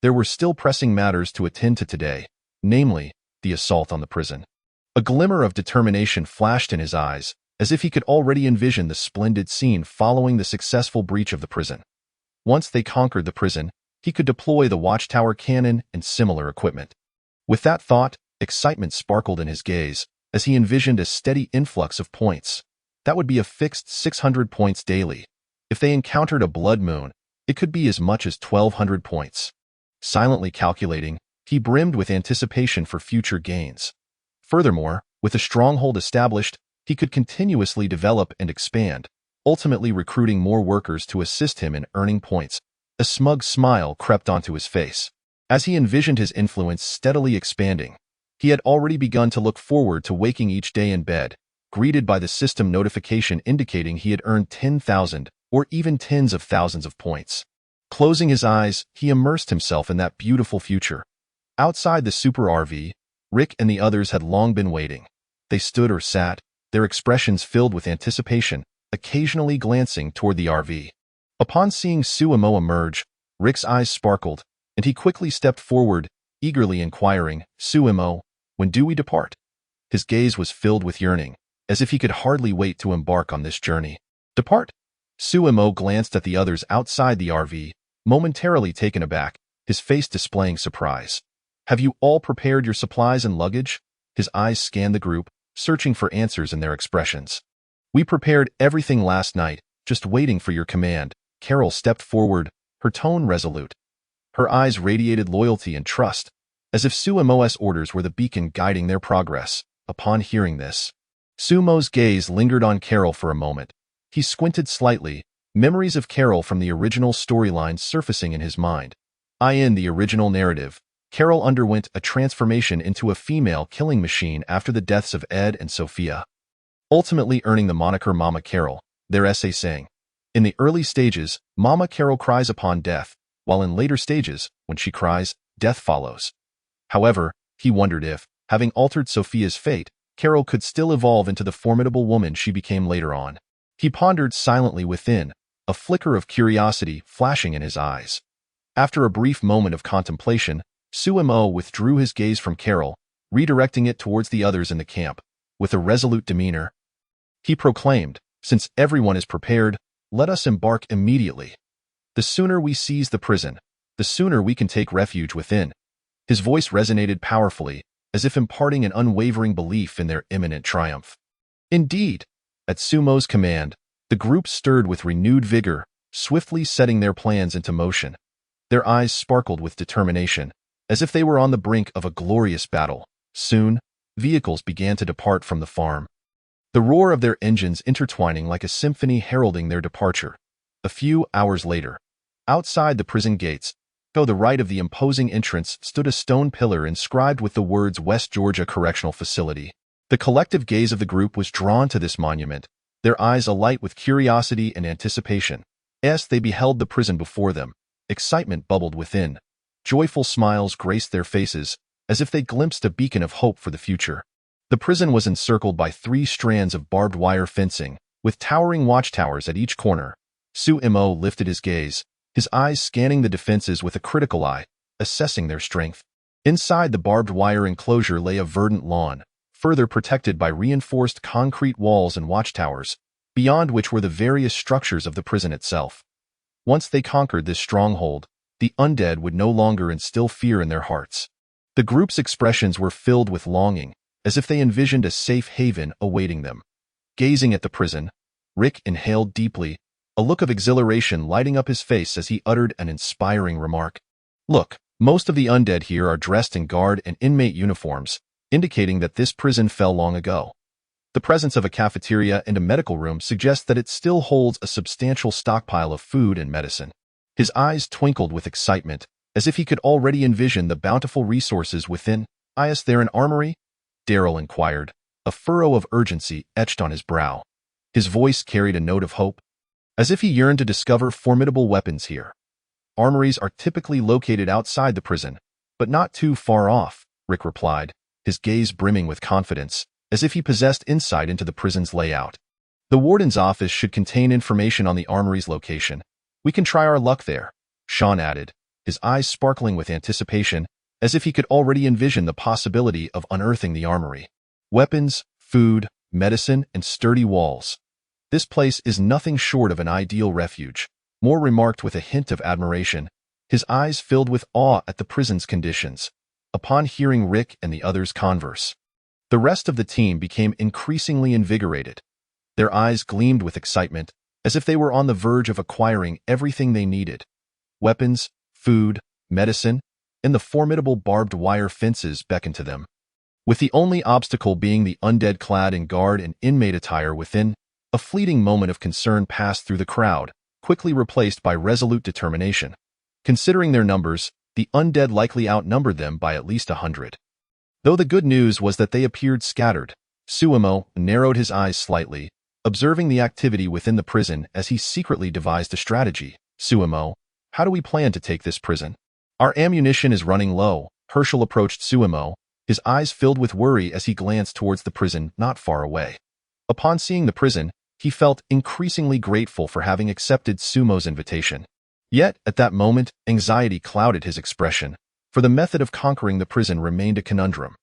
There were still pressing matters to attend to today, namely, the assault on the prison. A glimmer of determination flashed in his eyes, as if he could already envision the splendid scene following the successful breach of the prison. Once they conquered the prison, he could deploy the watchtower cannon and similar equipment. With that thought, excitement sparkled in his gaze, as he envisioned a steady influx of points. That would be a fixed 600 points daily. If they encountered a blood moon, it could be as much as 1,200 points. Silently calculating, he brimmed with anticipation for future gains. Furthermore, with a stronghold established, he could continuously develop and expand, ultimately recruiting more workers to assist him in earning points. A smug smile crept onto his face. As he envisioned his influence steadily expanding, he had already begun to look forward to waking each day in bed, greeted by the system notification indicating he had earned 10,000 or even tens of thousands of points. Closing his eyes, he immersed himself in that beautiful future. Outside the Super RV, Rick and the others had long been waiting. They stood or sat, their expressions filled with anticipation, occasionally glancing toward the RV. Upon seeing Suemo emerge, Rick's eyes sparkled, and he quickly stepped forward, eagerly inquiring, "Suemo, when do we depart?" His gaze was filled with yearning, as if he could hardly wait to embark on this journey. Depart? Suemo glanced at the others outside the RV, momentarily taken aback, his face displaying surprise. "Have you all prepared your supplies and luggage?" His eyes scanned the group, searching for answers in their expressions. "We prepared everything last night, just waiting for your command." Carol stepped forward, her tone resolute. Her eyes radiated loyalty and trust, as if Suemo's orders were the beacon guiding their progress. Upon hearing this, Suemo's gaze lingered on Carol for a moment. He squinted slightly, memories of Carol from the original storyline surfacing in his mind. In the original narrative, Carol underwent a transformation into a female killing machine after the deaths of Ed and Sophia, ultimately earning the moniker Mama Carol, their essay saying. In the early stages, Mama Carol cries upon death, while in later stages, when she cries, death follows. However, he wondered if, having altered Sophia's fate, Carol could still evolve into the formidable woman she became later on. He pondered silently within, a flicker of curiosity flashing in his eyes. After a brief moment of contemplation, Suemo withdrew his gaze from Carol, redirecting it towards the others in the camp. With a resolute demeanor, he proclaimed, "Since everyone is prepared, let us embark immediately." The The sooner we seize the prison, the sooner we can take refuge within. His voice resonated powerfully, as if imparting an unwavering belief in their imminent triumph. Indeed, at Sumo's command, the group stirred with renewed vigor, swiftly setting their plans into motion. Their eyes sparkled with determination, as if they were on the brink of a glorious battle. Soon, vehicles began to depart from the farm, the roar of their engines intertwining like a symphony heralding their departure. A few hours later, outside the prison gates, to the right of the imposing entrance stood a stone pillar inscribed with the words West Georgia Correctional Facility. The collective gaze of the group was drawn to this monument, their eyes alight with curiosity and anticipation. As they beheld the prison before them, excitement bubbled within. Joyful smiles graced their faces, as if they glimpsed a beacon of hope for the future. The prison was encircled by 3 strands of barbed wire fencing, with towering watchtowers at each corner. Sumo lifted his gaze, his eyes scanning the defenses with a critical eye, assessing their strength. Inside the barbed wire enclosure lay a verdant lawn, further protected by reinforced concrete walls and watchtowers, beyond which were the various structures of the prison itself. Once they conquered this stronghold, the undead would no longer instill fear in their hearts. The group's expressions were filled with longing, as if they envisioned a safe haven awaiting them. Gazing at the prison, Rick inhaled deeply, a look of exhilaration lighting up his face as he uttered an inspiring remark. Look, most of the undead here are dressed in guard and inmate uniforms, indicating that this prison fell long ago. The presence of a cafeteria and a medical room suggests that it still holds a substantial stockpile of food and medicine. His eyes twinkled with excitement, as if he could already envision the bountiful resources within. Is there an armory? Daryl inquired, a furrow of urgency etched on his brow. His voice carried a note of hope, as if he yearned to discover formidable weapons here. Armories are typically located outside the prison, but not too far off, Rick replied, his gaze brimming with confidence, as if he possessed insight into the prison's layout. The warden's office should contain information on the armory's location. We can try our luck there, Sean added, his eyes sparkling with anticipation, as if he could already envision the possibility of unearthing the armory. Weapons, food, medicine, and sturdy walls. This place is nothing short of an ideal refuge, Moore remarked with a hint of admiration, his eyes filled with awe at the prison's conditions. Upon hearing Rick and the others converse, the rest of the team became increasingly invigorated. Their eyes gleamed with excitement, as if they were on the verge of acquiring everything they needed. Weapons, food, medicine, and the formidable barbed wire fences beckoned to them, with the only obstacle being the undead clad in guard and inmate attire within. A fleeting moment of concern passed through the crowd, quickly replaced by resolute determination. Considering their numbers, the undead likely outnumbered them by at least 100. Though the good news was that they appeared scattered, Sumo narrowed his eyes slightly, observing the activity within the prison as he secretly devised a strategy. Sumo, how do we plan to take this prison? Our ammunition is running low. Hershel approached Sumo, his eyes filled with worry as he glanced towards the prison not far away. Upon seeing the prison, he felt increasingly grateful for having accepted Sumo's invitation. Yet, at that moment, anxiety clouded his expression, for the method of conquering the prison remained a conundrum.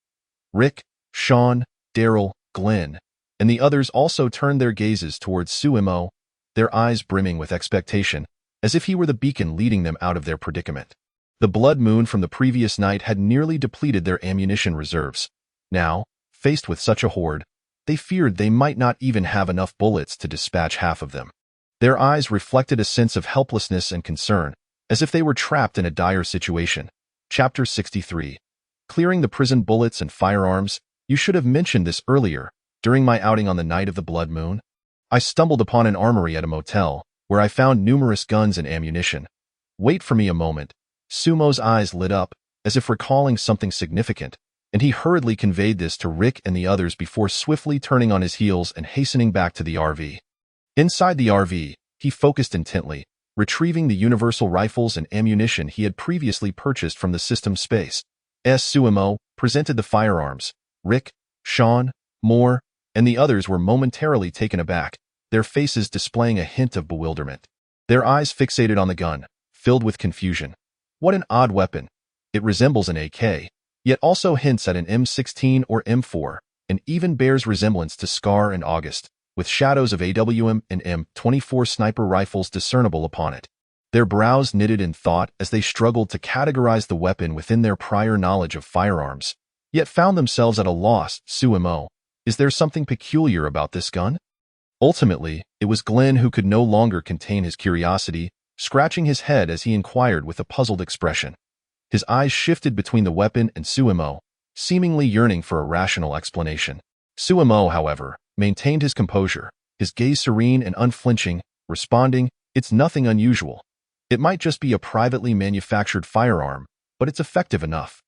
Rick, Sean, Daryl, Glenn, and the others also turned their gazes towards Sumo, their eyes brimming with expectation, as if he were the beacon leading them out of their predicament. The blood moon from the previous night had nearly depleted their ammunition reserves. Now, faced with such a horde, they feared they might not even have enough bullets to dispatch half of them. Their eyes reflected a sense of helplessness and concern, as if they were trapped in a dire situation. Chapter 63. Clearing the prison bullets and firearms. You should have mentioned this earlier, during my outing on the night of the blood moon. I stumbled upon an armory at a motel, where I found numerous guns and ammunition. Wait for me a moment. Sumo's eyes lit up, as if recalling something significant, and he hurriedly conveyed this to Rick and the others before swiftly turning on his heels and hastening back to the RV. Inside the RV, he focused intently, retrieving the universal rifles and ammunition he had previously purchased from the system space. Sumo presented the firearms. Rick, Sean, Moore, and the others were momentarily taken aback, their faces displaying a hint of bewilderment. Their eyes fixated on the gun, filled with confusion. What an odd weapon. It resembles an AK, yet also hints at an M16 or M4, and even bears resemblance to Scar and August, with shadows of AWM and M24 sniper rifles discernible upon it. Their brows knitted in thought as they struggled to categorize the weapon within their prior knowledge of firearms, yet found themselves at a loss. Sumo, is there something peculiar about this gun? Ultimately, it was Glenn who could no longer contain his curiosity, scratching his head as he inquired with a puzzled expression. His eyes shifted between the weapon and Sumo, seemingly yearning for a rational explanation. Sumo, however, maintained his composure, his gaze serene and unflinching, responding, "It's nothing unusual. It might just be a privately manufactured firearm, but it's effective enough.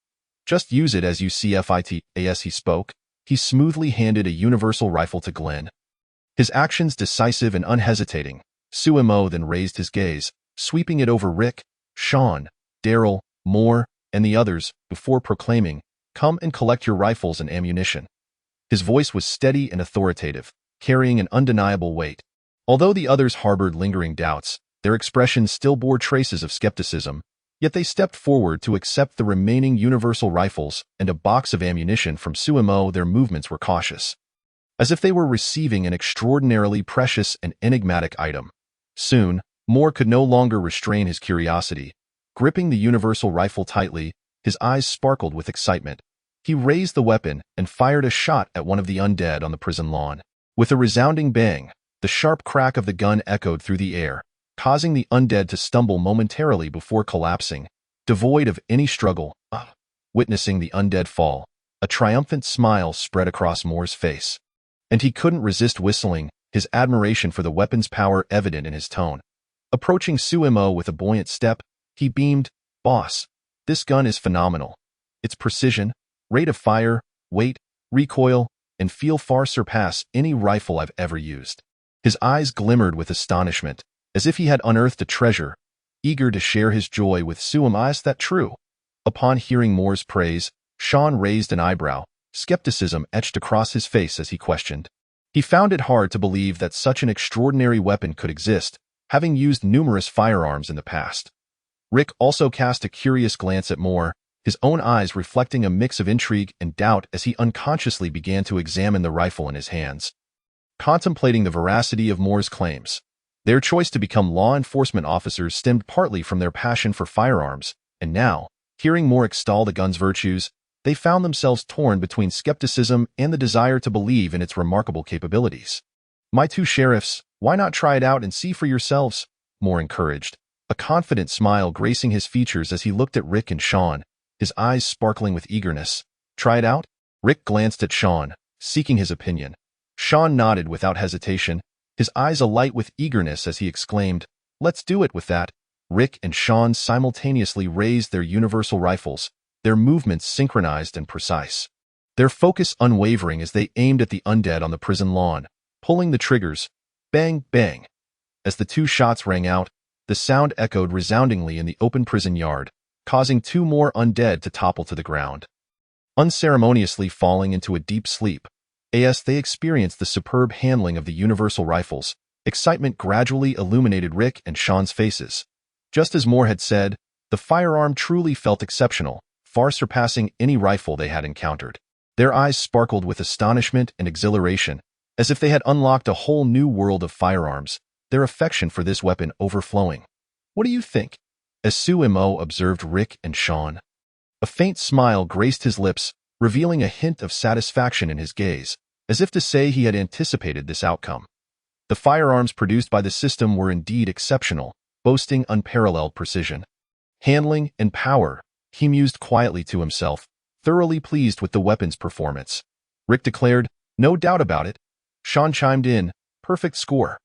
Just use it as you see fit." As he spoke, he smoothly handed a universal rifle to Glenn. His actions decisive and unhesitating, Sumo then raised his gaze, sweeping it over Rick, Sean, Daryl, Moore, and the others before proclaiming, "Come and collect your rifles and ammunition." His voice was steady and authoritative, carrying an undeniable weight. Although the others harbored lingering doubts, their expressions still bore traces of skepticism, yet they stepped forward to accept the remaining universal rifles and a box of ammunition from Sumo. Their movements were cautious, as if they were receiving an extraordinarily precious and enigmatic item. Soon, Moore could no longer restrain his curiosity. Gripping the universal rifle tightly, his eyes sparkled with excitement. He raised the weapon and fired a shot at one of the undead on the prison lawn. With a resounding bang, the sharp crack of the gun echoed through the air, causing the undead to stumble momentarily before collapsing, devoid of any struggle. Witnessing the undead fall, a triumphant smile spread across Moore's face, and he couldn't resist whistling, his admiration for the weapon's power evident in his tone. Approaching Sumo with a buoyant step, he beamed, "Boss, this gun is phenomenal. Its precision, rate of fire, weight, recoil, and feel far surpass any rifle I've ever used." His eyes glimmered with astonishment, as if he had unearthed a treasure, eager to share his joy with Sumo. "Is that true?" Upon hearing Moore's praise, Sean raised an eyebrow, skepticism etched across his face as he questioned. He found it hard to believe that such an extraordinary weapon could exist, having used numerous firearms in the past. Rick also cast a curious glance at Moore, his own eyes reflecting a mix of intrigue and doubt as he unconsciously began to examine the rifle in his hands. Contemplating the veracity of Moore's claims, their choice to become law enforcement officers stemmed partly from their passion for firearms, and now, hearing Moore extol the gun's virtues, they found themselves torn between skepticism and the desire to believe in its remarkable capabilities. "My two sheriffs, why not try it out and see for yourselves?" Moore encouraged, a confident smile gracing his features as he looked at Rick and Sean, his eyes sparkling with eagerness. "Try it out?" Rick glanced at Sean, seeking his opinion. Sean nodded without hesitation, his eyes alight with eagerness as he exclaimed, "Let's do it." With that, Rick and Sean simultaneously raised their universal rifles, their movements synchronized and precise, their focus unwavering as they aimed at the undead on the prison lawn, pulling the triggers. Bang, bang. As the two shots rang out, the sound echoed resoundingly in the open prison yard, causing two more undead to topple to the ground, unceremoniously falling into a deep sleep. As they experienced the superb handling of the universal rifles, excitement gradually illuminated Rick and Sean's faces. Just as Moore had said, the firearm truly felt exceptional, far surpassing any rifle they had encountered. Their eyes sparkled with astonishment and exhilaration, as if they had unlocked a whole new world of firearms, their affection for this weapon overflowing. "What do you think?" as Sumo observed Rick and Sean. A faint smile graced his lips, revealing a hint of satisfaction in his gaze, as if to say he had anticipated this outcome. The firearms produced by the system were indeed exceptional, boasting unparalleled precision, handling, and power. He mused quietly to himself, thoroughly pleased with the weapon's performance. Rick declared, "No doubt about it." Sean chimed in, "Perfect score."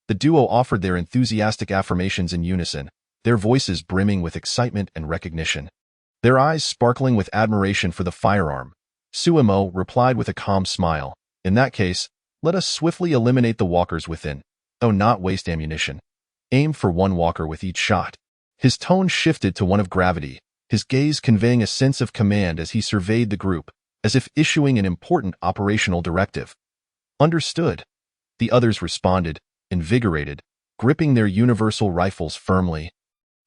The duo offered their enthusiastic affirmations in unison, their voices brimming with excitement and recognition, their eyes sparkling with admiration for the firearm. Sumo replied with a calm smile, "In that case, let us swiftly eliminate the walkers within. Oh, not waste ammunition. Aim for one walker with each shot." His tone shifted to one of gravity, his gaze conveying a sense of command as he surveyed the group, as if issuing an important operational directive. "Understood." The others responded, invigorated, gripping their universal rifles firmly,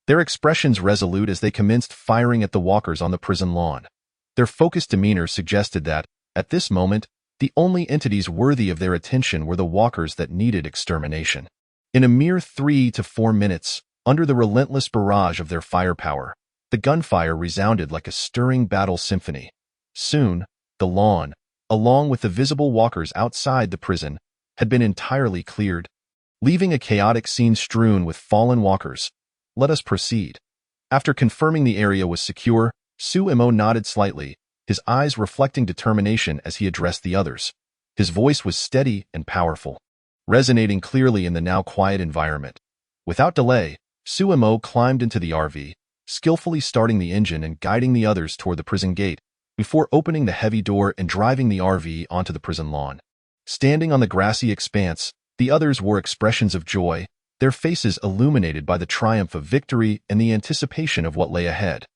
their expressions resolute as they commenced firing at the walkers on the prison lawn. Their focused demeanor suggested that, at this moment, the only entities worthy of their attention were the walkers that needed extermination. In a mere 3 to 4 minutes, Under the relentless barrage of their firepower, the gunfire resounded like a stirring battle symphony. Soon, the lawn, along with the visible walkers outside the prison, had been entirely cleared, leaving a chaotic scene strewn with fallen walkers. Let us proceed. After confirming the area was secure, Suemo nodded slightly, his eyes reflecting determination as he addressed the others. His voice was steady and powerful, resonating clearly in the now quiet environment. Without delay, Suemo climbed into the RV, skillfully starting the engine and guiding the others toward the prison gate, before opening the heavy door and driving the RV onto the prison lawn. Standing on the grassy expanse, the others wore expressions of joy, their faces illuminated by the triumph of victory and the anticipation of what lay ahead.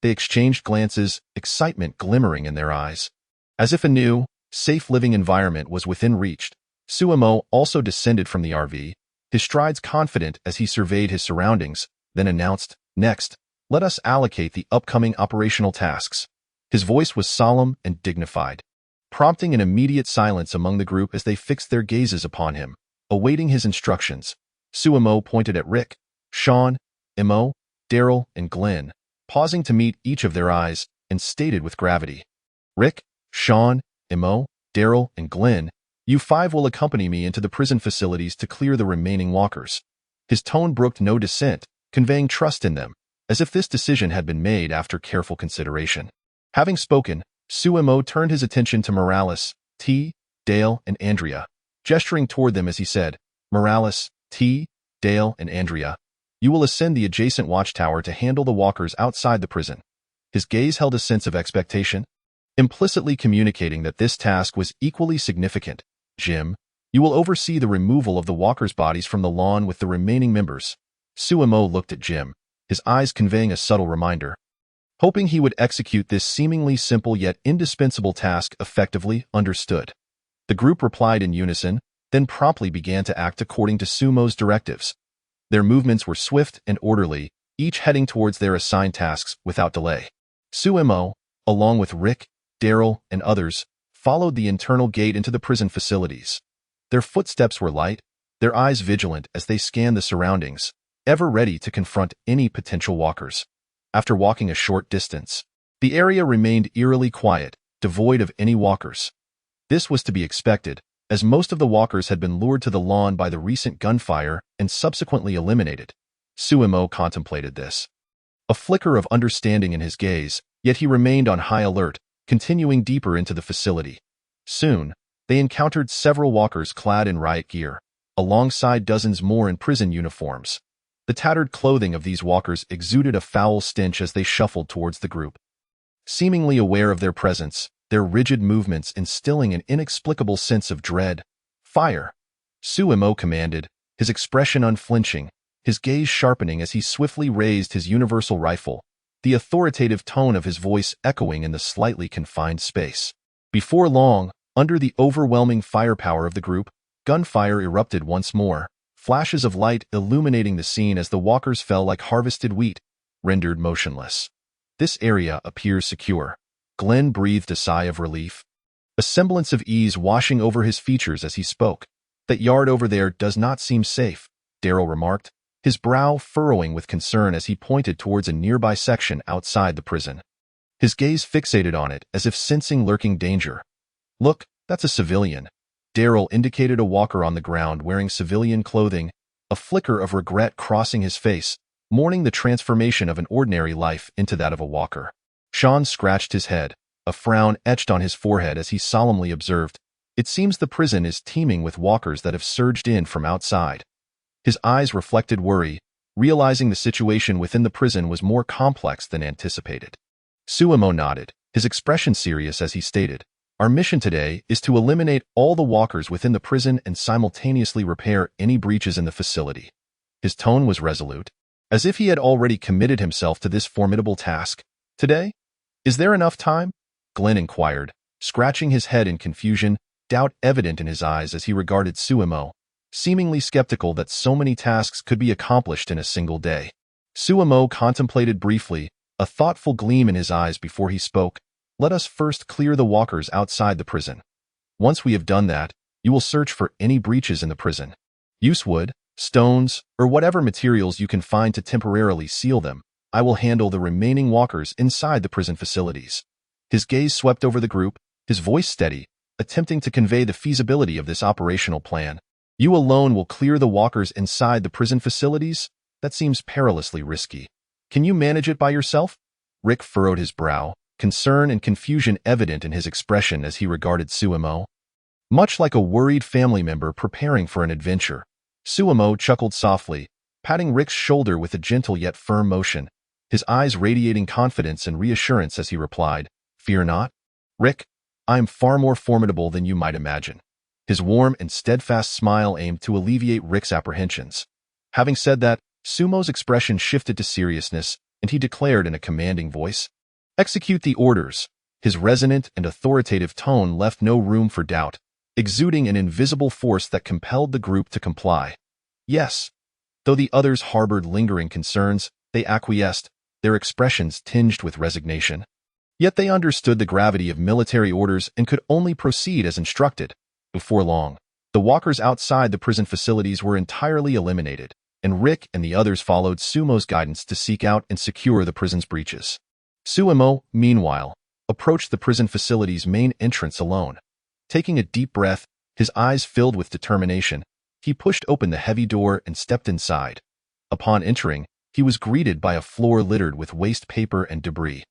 They exchanged glances, excitement glimmering in their eyes. As if a new, safe living environment was within reach, Suemo also descended from the RV, his strides confident as he surveyed his surroundings, then announced, "Next, let us allocate the upcoming operational tasks." His voice was solemn and dignified, prompting an immediate silence among the group as they fixed their gazes upon him, awaiting his instructions. Suemo pointed at Rick, Sean, Emo, Daryl, and Glenn, pausing to meet each of their eyes, and stated with gravity, "Rick, Sean, Emo, Daryl, and Glenn, you five will accompany me into the prison facilities to clear the remaining walkers." His tone brooked no dissent, conveying trust in them, as if this decision had been made after careful consideration. Having spoken, Suemo turned his attention to Morales, T, Dale, and Andrea, gesturing toward them as he said, "Morales, T, Dale, and Andrea, you will ascend the adjacent watchtower to handle the walkers outside the prison." His gaze held a sense of expectation, implicitly communicating that this task was equally significant. "Jim, you will oversee the removal of the walkers' bodies from the lawn with the remaining members." Suemo looked at Jim, his eyes conveying a subtle reminder. Hoping he would execute this seemingly simple yet indispensable task effectively. "Understood." The group replied in unison, then promptly began to act according to Sumo's directives. Their movements were swift and orderly, each heading towards their assigned tasks without delay. Suemo, along with Rick, Daryl, and others, followed the internal gate into the prison facilities. Their footsteps were light, their eyes vigilant as they scanned the surroundings, ever ready to confront any potential walkers. After walking a short distance, the area remained eerily quiet, devoid of any walkers. This was to be expected, as most of the walkers had been lured to the lawn by the recent gunfire and subsequently eliminated. Suemo contemplated this, a flicker of understanding in his gaze, yet he remained on high alert, continuing deeper into the facility. Soon, they encountered several walkers clad in riot gear, alongside dozens more in prison uniforms. The tattered clothing of these walkers exuded a foul stench as they shuffled towards the group. Seemingly aware of their presence, their rigid movements instilling an inexplicable sense of dread. "Fire!" Suemo commanded, his expression unflinching, his gaze sharpening as he swiftly raised his universal rifle, the authoritative tone of his voice echoing in the slightly confined space. Before long, under the overwhelming firepower of the group, gunfire erupted once more, flashes of light illuminating the scene as the walkers fell like harvested wheat, rendered motionless. "This area appears secure." Glenn breathed a sigh of relief, a semblance of ease washing over his features as he spoke. "That yard over there does not seem safe," Daryl remarked, his brow furrowing with concern as he pointed towards a nearby section outside the prison. His gaze fixated on it as if sensing lurking danger. "Look, that's a civilian." Daryl indicated a walker on the ground wearing civilian clothing, a flicker of regret crossing his face, mourning the transformation of an ordinary life into that of a walker. Sean scratched his head, a frown etched on his forehead as he solemnly observed, "It seems the prison is teeming with walkers that have surged in from outside." His eyes reflected worry, realizing the situation within the prison was more complex than anticipated. Suemo nodded, his expression serious as he stated, "Our mission today is to eliminate all the walkers within the prison and simultaneously repair any breaches in the facility." His tone was resolute, as if he had already committed himself to this formidable task. "Today? Is there enough time?" Glenn inquired, scratching his head in confusion, doubt evident in his eyes as he regarded Suemo, seemingly skeptical that so many tasks could be accomplished in a single day. Suemo contemplated briefly, a thoughtful gleam in his eyes before he spoke. "Let us first clear the walkers outside the prison. Once we have done that, you will search for any breaches in the prison." "Use wood," stones, or whatever materials you can find to temporarily seal them. I will handle the remaining walkers inside the prison facilities." His gaze swept over the group, his voice steady, attempting to convey the feasibility of this operational plan. "You alone will clear the walkers inside the prison facilities? That seems perilously risky. Can you manage it by yourself?" Rick furrowed his brow, concern and confusion evident in his expression as he regarded Suemo. Much like a worried family member preparing for an adventure, Suemo chuckled softly, patting Rick's shoulder with a gentle yet firm motion, his eyes radiating confidence and reassurance as he replied, "Fear not. Rick, I am far more formidable than you might imagine." His warm and steadfast smile aimed to alleviate Rick's apprehensions. Having said that, Sumo's expression shifted to seriousness, and he declared in a commanding voice, "Execute the orders." His resonant and authoritative tone left no room for doubt, exuding an invisible force that compelled the group to comply. Yes. Though the others harbored lingering concerns, they acquiesced, their expressions tinged with resignation. Yet they understood the gravity of military orders and could only proceed as instructed. Before long, the walkers outside the prison facilities were entirely eliminated, and Rick and the others followed Sumo's guidance to seek out and secure the prison's breaches. Suemo, meanwhile, approached the prison facility's main entrance alone. Taking a deep breath, his eyes filled with determination, he pushed open the heavy door and stepped inside. Upon entering, he was greeted by a floor littered with waste paper and debris.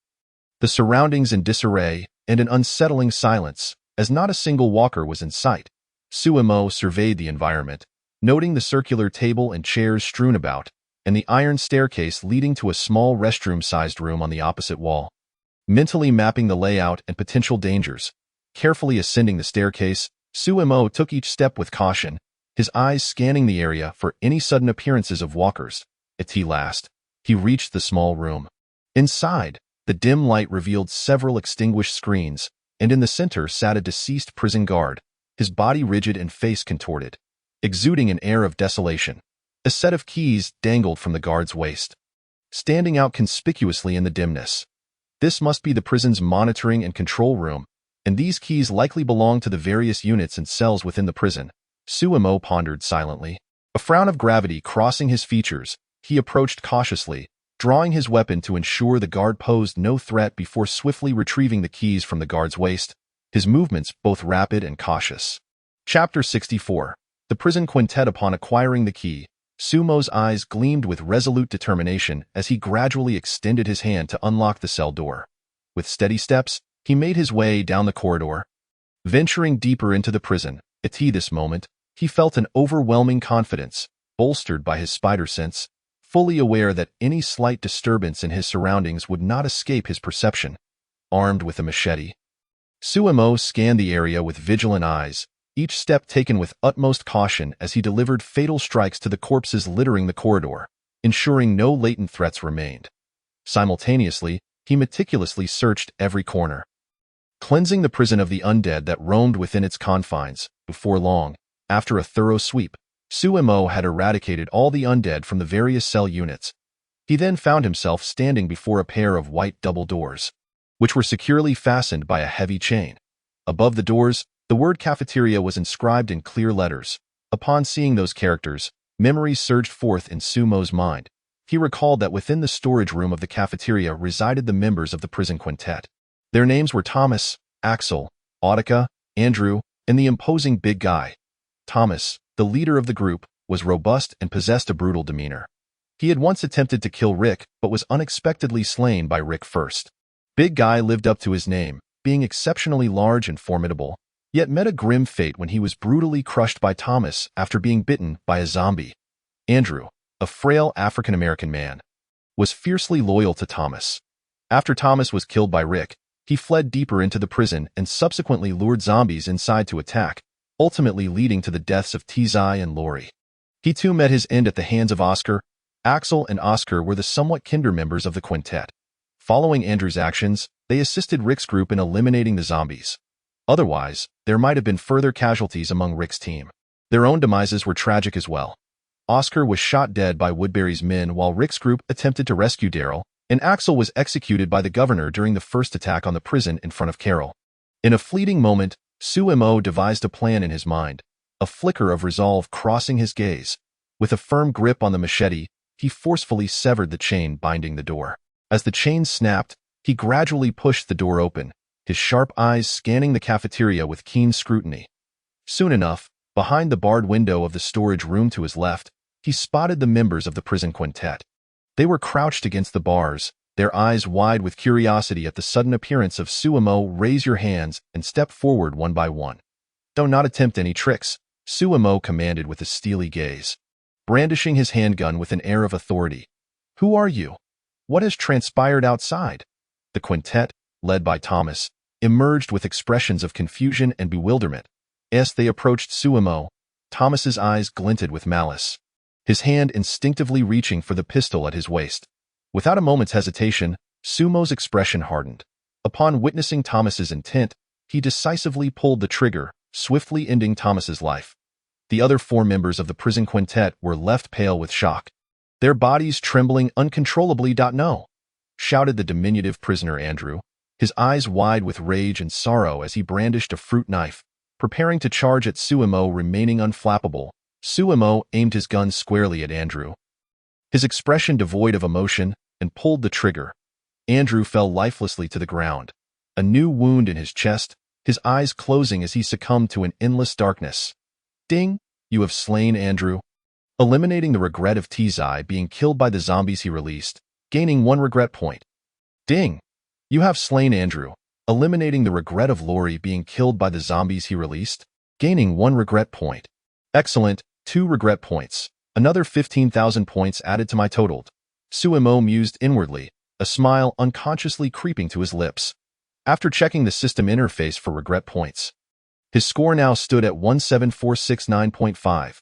The surroundings in disarray and an unsettling silence, as not a single walker was in sight. Suemo surveyed the environment, noting the circular table and chairs strewn about, and the iron staircase leading to a small restroom-sized room on the opposite wall. Mentally mapping the layout and potential dangers, carefully ascending the staircase, Suemo took each step with caution, his eyes scanning the area for any sudden appearances of walkers. At last, he reached the small room. Inside, the dim light revealed several extinguished screens, and in the center sat a deceased prison guard, his body rigid and face contorted, exuding an air of desolation. A set of keys dangled from the guard's waist, standing out conspicuously in the dimness. This must be the prison's monitoring and control room, and these keys likely belong to the various units and cells within the prison. Suemo pondered silently. A frown of gravity crossing his features, he approached cautiously, drawing his weapon to ensure the guard posed no threat before swiftly retrieving the keys from the guard's waist, his movements both rapid and cautious. Chapter 64. The Prison Quintet. Upon acquiring the key, Sumo's eyes gleamed with resolute determination as he gradually extended his hand to unlock the cell door. With steady steps, he made his way down the corridor. Venturing deeper into the prison, at this moment, he felt an overwhelming confidence, bolstered by his spider sense, fully aware that any slight disturbance in his surroundings would not escape his perception. Armed with a machete, Suemo scanned the area with vigilant eyes, each step taken with utmost caution as he delivered fatal strikes to the corpses littering the corridor, ensuring no latent threats remained. Simultaneously, he meticulously searched every corner, cleansing the prison of the undead that roamed within its confines. Before long, after a thorough sweep, Suemo had eradicated all the undead from the various cell units. He then found himself standing before a pair of white double doors, which were securely fastened by a heavy chain. Above the doors, the word cafeteria was inscribed in clear letters. Upon seeing those characters, memories surged forth in Sumo's mind. He recalled that within the storage room of the cafeteria resided the members of the prison quintet. Their names were Thomas, Axel, Autica, Andrew, and the imposing big guy. Thomas, the leader of the group, was robust and possessed a brutal demeanor. He had once attempted to kill Rick, but was unexpectedly slain by Rick first. Big Guy lived up to his name, being exceptionally large and formidable, yet met a grim fate when he was brutally crushed by Thomas after being bitten by a zombie. Andrew, a frail African-American man, was fiercely loyal to Thomas. After Thomas was killed by Rick, he fled deeper into the prison and subsequently lured zombies inside to attack, ultimately leading to the deaths of Tizai and Lori. He too met his end at the hands of Oscar. Axel and Oscar were the somewhat kinder members of the quintet. Following Andrew's actions, they assisted Rick's group in eliminating the zombies. Otherwise, there might have been further casualties among Rick's team. Their own demises were tragic as well. Oscar was shot dead by Woodbury's men while Rick's group attempted to rescue Daryl, and Axel was executed by the governor during the first attack on the prison in front of Carol. In a fleeting moment, Suemo devised a plan in his mind, a flicker of resolve crossing his gaze. With a firm grip on the machete, he forcefully severed the chain binding the door. As the chain snapped, he gradually pushed the door open, his sharp eyes scanning the cafeteria with keen scrutiny. Soon enough, behind the barred window of the storage room to his left, he spotted the members of the prison quintet. They were crouched against the bars, their eyes wide with curiosity at the sudden appearance of Suemo. Raise your hands and step forward one by one. Do not attempt any tricks, Suemo commanded with a steely gaze, brandishing his handgun with an air of authority. Who are you? What has transpired outside? The quintet, led by Thomas, emerged with expressions of confusion and bewilderment. As they approached Suemo, Thomas's eyes glinted with malice, his hand instinctively reaching for the pistol at his waist. Without a moment's hesitation, Sumo's expression hardened. Upon witnessing Thomas's intent, he decisively pulled the trigger, swiftly ending Thomas's life. The other 4 members of the prison quintet were left pale with shock, their bodies trembling uncontrollably. No, shouted the diminutive prisoner Andrew, his eyes wide with rage and sorrow as he brandished a fruit knife, preparing to charge at Suemo. Remaining unflappable, Suemo aimed his gun squarely at Andrew, his expression devoid of emotion, and pulled the trigger. Andrew fell lifelessly to the ground, a new wound in his chest, his eyes closing as he succumbed to an endless darkness. Ding! You have slain Andrew. Eliminating the regret of Tizai being killed by the zombies he released, gaining 1 regret point. Ding! You have slain Andrew. Eliminating the regret of Lori being killed by the zombies he released, gaining 1 regret point. Excellent, 2 regret points. Another 15,000 points added to my total. Suemo mused inwardly, a smile unconsciously creeping to his lips. After checking the system interface for regret points, his score now stood at 17469.5.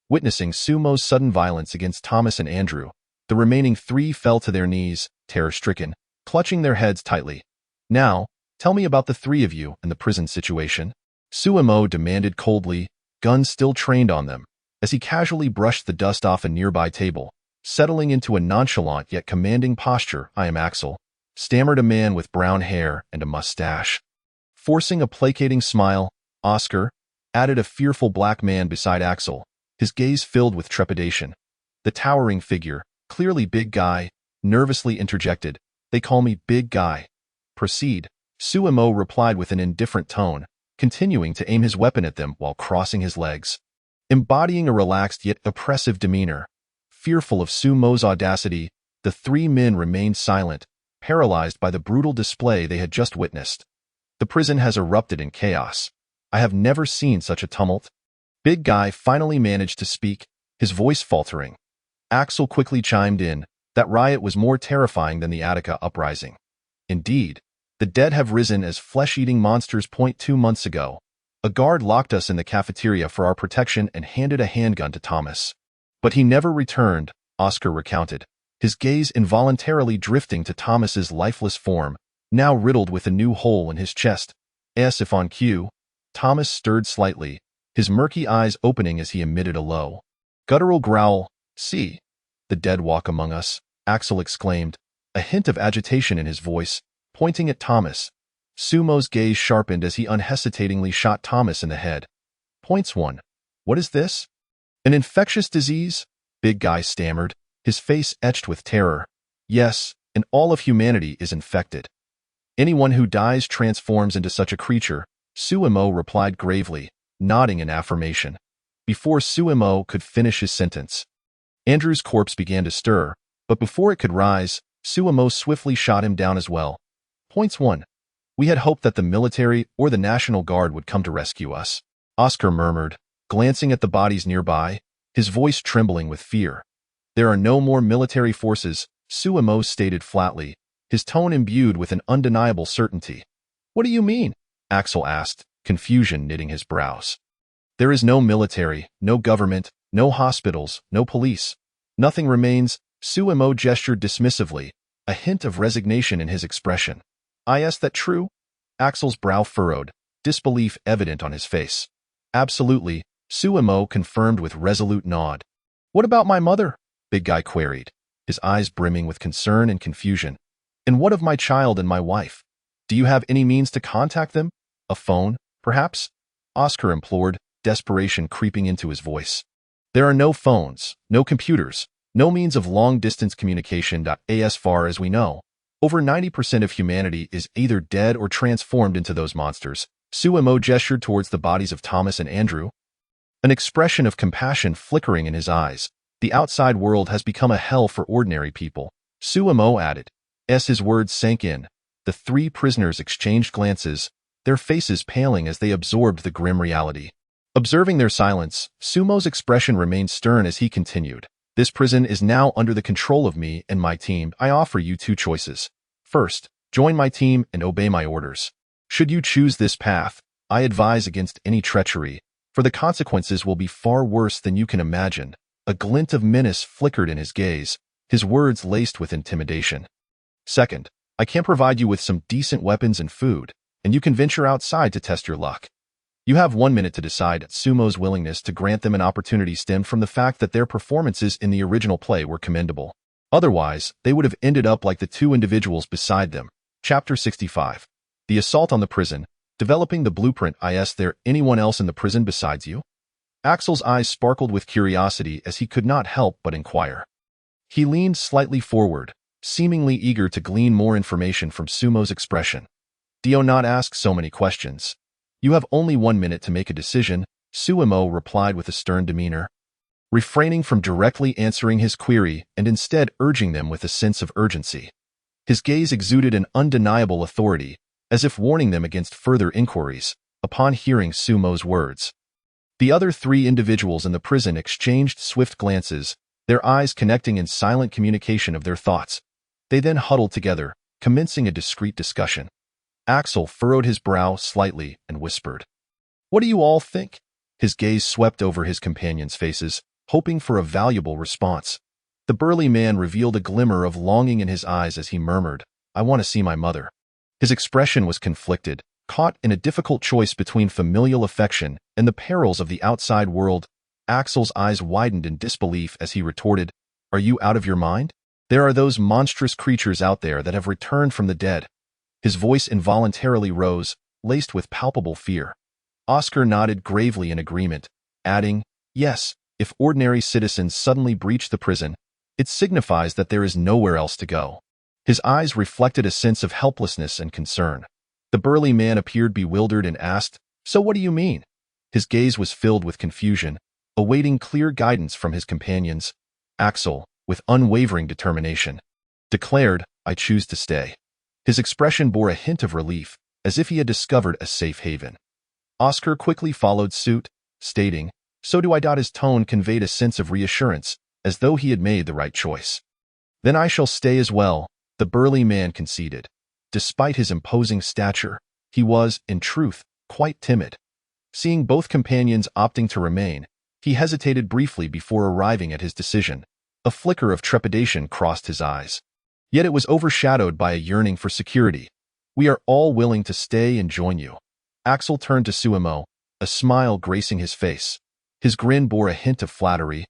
Witnessing Sumo's sudden violence against Thomas and Andrew, the remaining 3 fell to their knees, terror-stricken, clutching their heads tightly. Now, tell me about the 3 of you and the prison situation, Suemo demanded coldly, guns still trained on them, as he casually brushed the dust off a nearby table, settling into a nonchalant yet commanding posture. I am Axel, stammered a man with brown hair and a mustache. Forcing a placating smile, Oscar, added a fearful black man beside Axel, his gaze filled with trepidation. The towering figure, clearly Big Guy, nervously interjected, They call me Big Guy. Proceed, Suemo replied with an indifferent tone, continuing to aim his weapon at them while crossing his legs. Embodying a relaxed yet oppressive demeanor, fearful of Sumo's audacity, the 3 men remained silent, paralyzed by the brutal display they had just witnessed. The prison has erupted in chaos. I have never seen such a tumult. Big Guy finally managed to speak, his voice faltering. Axel quickly chimed in, that riot was more terrifying than the Attica uprising. Indeed, the dead have risen as flesh-eating monsters. 2 months ago, a guard locked us in the cafeteria for our protection and handed a handgun to Thomas. But he never returned, Oscar recounted, his gaze involuntarily drifting to Thomas's lifeless form, now riddled with a new hole in his chest. As if on cue, Thomas stirred slightly, his murky eyes opening as he emitted a low, guttural growl. See, the dead walk among us, Axel exclaimed, a hint of agitation in his voice, pointing at Thomas. Sumo's gaze sharpened as he unhesitatingly shot Thomas in the head. Points 1. What is this? An infectious disease? Big Guy stammered, his face etched with terror. Yes, and all of humanity is infected. Anyone who dies transforms into such a creature, Suemo replied gravely, nodding in affirmation. Before Suemo could finish his sentence, Andrew's corpse began to stir, but before it could rise, Suemo swiftly shot him down as well. Points 1. We had hoped that the military or the National Guard would come to rescue us, Oscar murmured, glancing at the bodies nearby, his voice trembling with fear. There are no more military forces, Suemo stated flatly, his tone imbued with an undeniable certainty. What do you mean? Axel asked, confusion knitting his brows. There is no military, no government, no hospitals, no police. Nothing remains, Suemo gestured dismissively, a hint of resignation in his expression. Is that true? Axel's brow furrowed, disbelief evident on his face. Absolutely, Suemo confirmed with resolute nod. What about my mother? Big Guy queried, his eyes brimming with concern and confusion. And what of my child and my wife? Do you have any means to contact them? A phone, perhaps? Oscar implored, desperation creeping into his voice. There are no phones, no computers, no means of long-distance communication. As far as we know, over 90% of humanity is either dead or transformed into those monsters. Suemo gestured towards the bodies of Thomas and Andrew, an expression of compassion flickering in his eyes. The outside world has become a hell for ordinary people, Suemo added. As his words sank in, the three prisoners exchanged glances, their faces paling as they absorbed the grim reality. Observing their silence, Sumo's expression remained stern as he continued. This prison is now under the control of me and my team. I offer you two choices. First, join my team and obey my orders. Should you choose this path, I advise against any treachery, for the consequences will be far worse than you can imagine. A glint of menace flickered in his gaze, his words laced with intimidation. Second, I can provide you with some decent weapons and food, and you can venture outside to test your luck. You have 1 minute to decide. Sumo's willingness to grant them an opportunity stemmed from the fact that their performances in the original play were commendable. Otherwise, they would have ended up like the two individuals beside them. Chapter 65. The Assault on the Prison. Developing the Blueprint. Is there anyone else in the prison besides you? Axel's eyes sparkled with curiosity as he could not help but inquire. He leaned slightly forward, seemingly eager to glean more information from Sumo's expression. Do not ask so many questions. You have only 1 minute to make a decision, Suemo replied with a stern demeanor, refraining from directly answering his query and instead urging them with a sense of urgency. His gaze exuded an undeniable authority, as if warning them against further inquiries. Upon hearing Sumo's words, the other three individuals in the prison exchanged swift glances, their eyes connecting in silent communication of their thoughts. They then huddled together, commencing a discreet discussion. Axel furrowed his brow slightly and whispered, "What do you all think?" His gaze swept over his companions' faces, hoping for a valuable response. The burly man revealed a glimmer of longing in his eyes as he murmured, "I want to see my mother." His expression was conflicted, caught in a difficult choice between familial affection and the perils of the outside world. Axel's eyes widened in disbelief as he retorted, "Are you out of your mind? There are those monstrous creatures out there that have returned from the dead." His voice involuntarily rose, laced with palpable fear. Oscar nodded gravely in agreement, adding, "Yes, if ordinary citizens suddenly breach the prison, it signifies that there is nowhere else to go." His eyes reflected a sense of helplessness and concern. The burly man appeared bewildered and asked, "So what do you mean?" His gaze was filled with confusion, awaiting clear guidance from his companions. Axel, with unwavering determination, declared, "I choose to stay." His expression bore a hint of relief, as if he had discovered a safe haven. Oscar quickly followed suit, stating, "So do I." His tone conveyed a sense of reassurance, as though he had made the right choice. "Then I shall stay as well," the burly man conceded. Despite his imposing stature, he was, in truth, quite timid. Seeing both companions opting to remain, he hesitated briefly before arriving at his decision. A flicker of trepidation crossed his eyes. Yet it was overshadowed by a yearning for security. "We are all willing to stay and join you." Axel turned to Suemo, a smile gracing his face. His grin bore a hint of flattery.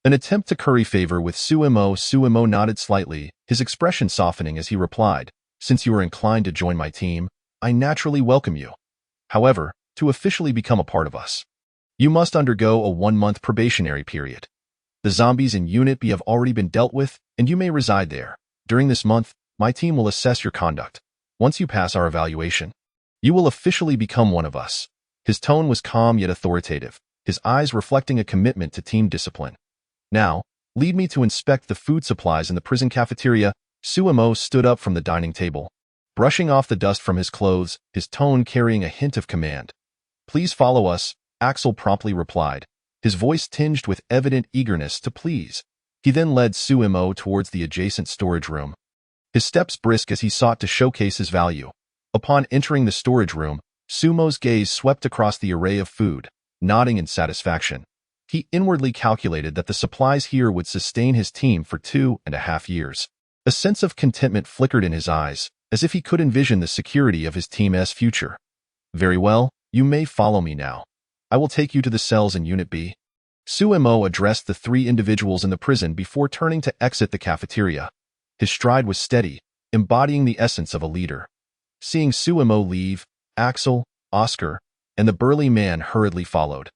An attempt to curry favor with Suemo. Suemo nodded slightly, his expression softening as he replied, "Since you are inclined to join my team, I naturally welcome you. However, to officially become a part of us, you must undergo a 1-month probationary period. The zombies in Unit B have already been dealt with, and you may reside there. During this month, my team will assess your conduct. Once you pass our evaluation, you will officially become one of us." His tone was calm yet authoritative, his eyes reflecting a commitment to team discipline. "Now, lead me to inspect the food supplies in the prison cafeteria." Suemo stood up from the dining table, brushing off the dust from his clothes, his tone carrying a hint of command. "Please follow us," Axel promptly replied, his voice tinged with evident eagerness to please. He then led Suemo towards the adjacent storage room, his steps brisk as he sought to showcase his value. Upon entering the storage room, Sumo's gaze swept across the array of food, nodding in satisfaction. He inwardly calculated that the supplies here would sustain his team for 2.5 years. A sense of contentment flickered in his eyes, as if he could envision the security of his team's future. "Very well, you may follow me now. I will take you to the cells in Unit B." Suemo addressed the three individuals in the prison before turning to exit the cafeteria. His stride was steady, embodying the essence of a leader. Seeing Suemo leave, Axel, Oscar, and the burly man hurriedly followed.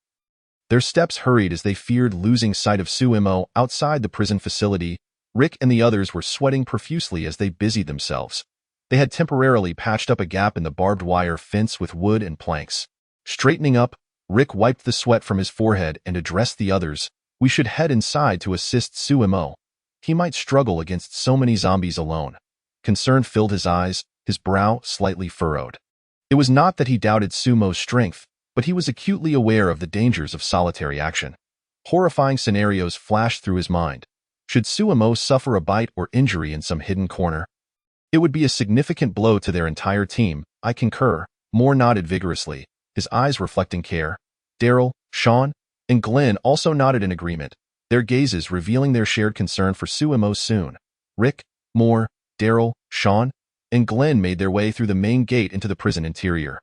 Their steps hurried as they feared losing sight of Sumo outside the prison facility. Rick and the others were sweating profusely as they busied themselves. They had temporarily patched up a gap in the barbed wire fence with wood and planks. Straightening up, Rick wiped the sweat from his forehead and addressed the others. "We should head inside to assist Sumo. He might struggle against so many zombies alone." Concern filled his eyes, his brow slightly furrowed. It was not that he doubted Sumo's strength, but he was acutely aware of the dangers of solitary action. Horrifying scenarios flashed through his mind. Should Sumo suffer a bite or injury in some hidden corner? It would be a significant blow to their entire team. "I concur," Moore nodded vigorously, his eyes reflecting care. Daryl, Sean, and Glenn also nodded in agreement, their gazes revealing their shared concern for Sumo soon. Rick, Moore, Daryl, Sean, and Glenn made their way through the main gate into the prison interior.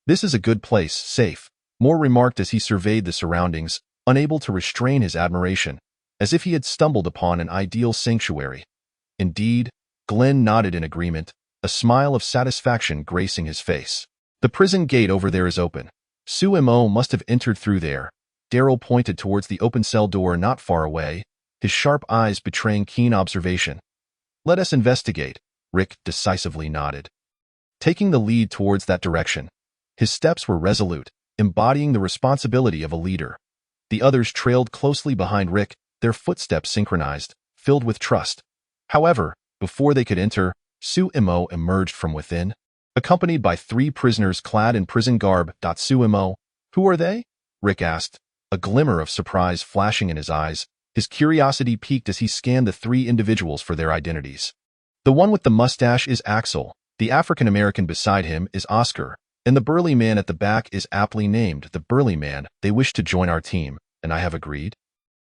"This is a good place, safe," Moore remarked as he surveyed the surroundings, unable to restrain his admiration, as if he had stumbled upon an ideal sanctuary. "Indeed," Glenn nodded in agreement, a smile of satisfaction gracing his face. "The prison gate over there is open. Sumo must have entered through there." Daryl pointed towards the open cell door not far away, his sharp eyes betraying keen observation. "Let us investigate," Rick decisively nodded, taking the lead towards that direction. His steps were resolute, embodying the responsibility of a leader. The others trailed closely behind Rick, their footsteps synchronized, filled with trust. However, before they could enter, Sumo emerged from within, accompanied by 3 prisoners clad in prison garb. "Sumo, who are they?" Rick asked, a glimmer of surprise flashing in his eyes. His curiosity piqued as he scanned the 3 individuals for their identities. The one with the mustache is Axel, the African-American beside him is Oscar, and the burly man at the back is aptly named the Burly Man. "They wish to join our team, and I have agreed.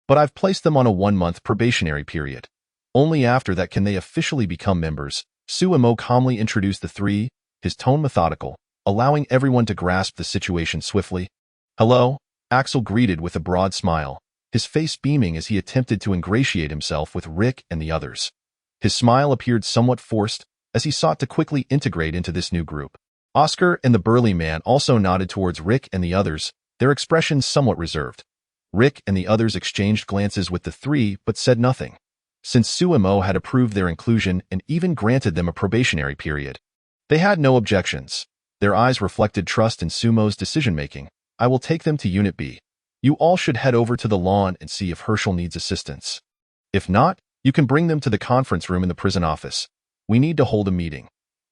But I've placed them on a 1-month probationary period. Only after that can they officially become members." Sumo calmly introduced the 3, his tone methodical, allowing everyone to grasp the situation swiftly. "Hello," Axel greeted with a broad smile, his face beaming as he attempted to ingratiate himself with Rick and the others. His smile appeared somewhat forced as he sought to quickly integrate into this new group. Oscar and the Burly Man also nodded towards Rick and the others, their expressions somewhat reserved. Rick and the others exchanged glances with the 3 but said nothing, since Sumo had approved their inclusion and even granted them a probationary period. They had no objections. Their eyes reflected trust in Sumo's decision-making. "I will take them to Unit B. You all should head over to the lawn and see if Hershel needs assistance. If not, you can bring them to the conference room in the prison office. We need to hold a meeting."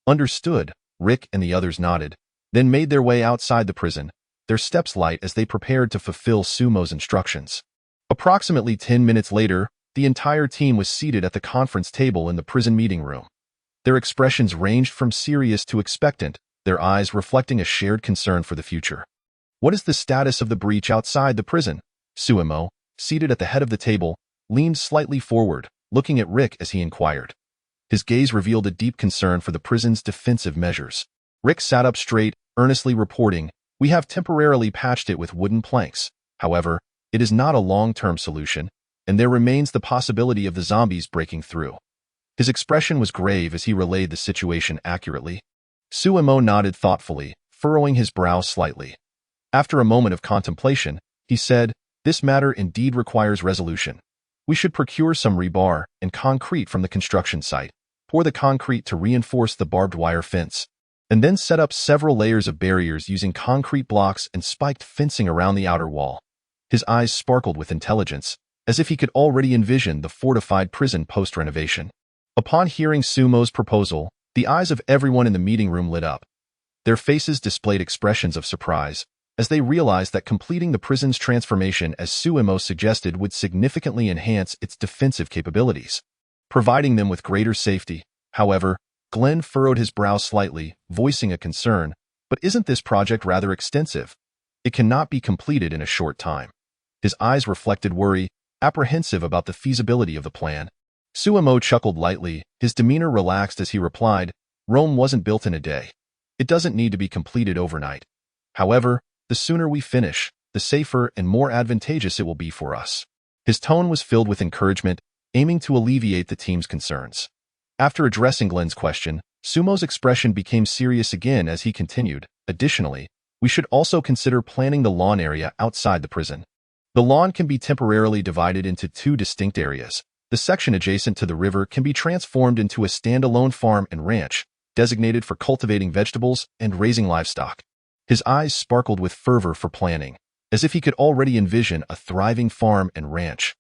"Understood," Rick and the others nodded, then made their way outside the prison, their steps light as they prepared to fulfill Sumo's instructions. Approximately 10 minutes later, the entire team was seated at the conference table in the prison meeting room. Their expressions ranged from serious to expectant, their eyes reflecting a shared concern for the future. "What is the status of the breach outside the prison?" Sumo, seated at the head of the table, leaned slightly forward, looking at Rick as he inquired. His gaze revealed a deep concern for the prison's defensive measures. Rick sat up straight, earnestly reporting, "We have temporarily patched it with wooden planks. However, it is not a long-term solution, and there remains the possibility of the zombies breaking through." His expression was grave as he relayed the situation accurately. Sumo nodded thoughtfully, furrowing his brow slightly. After a moment of contemplation, he said, "This matter indeed requires resolution. We should procure some rebar and concrete from the construction site, pour the concrete to reinforce the barbed wire fence, and then set up several layers of barriers using concrete blocks and spiked fencing around the outer wall." His eyes sparkled with intelligence, as if he could already envision the fortified prison post-renovation. Upon hearing Sumo's proposal, the eyes of everyone in the meeting room lit up. Their faces displayed expressions of surprise, as they realized that completing the prison's transformation as Sumo suggested would significantly enhance its defensive capabilities, providing them with greater safety. However, Glenn furrowed his brow slightly, voicing a concern, "But isn't this project rather extensive? It cannot be completed in a short time." His eyes reflected worry, apprehensive about the feasibility of the plan. Sumo chuckled lightly, his demeanor relaxed as he replied, "Rome wasn't built in a day. It doesn't need to be completed overnight. However, the sooner we finish, the safer and more advantageous it will be for us." His tone was filled with encouragement, aiming to alleviate the team's concerns. After addressing Glenn's question, Sumo's expression became serious again as he continued, "Additionally, we should also consider planning the lawn area outside the prison. The lawn can be temporarily divided into two distinct areas. The section adjacent to the river can be transformed into a standalone farm and ranch, designated for cultivating vegetables and raising livestock. His eyes sparkled with fervor for planning, as if he could already envision a thriving farm and ranch.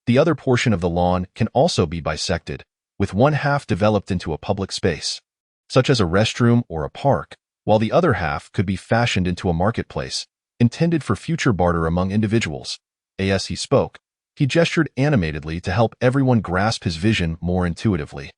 The other portion of the lawn can also be bisected, with one half developed into a public space, such as a restroom or a park, while the other half could be fashioned into a marketplace, intended for future barter among individuals. As he spoke, he gestured animatedly to help everyone grasp his vision more intuitively.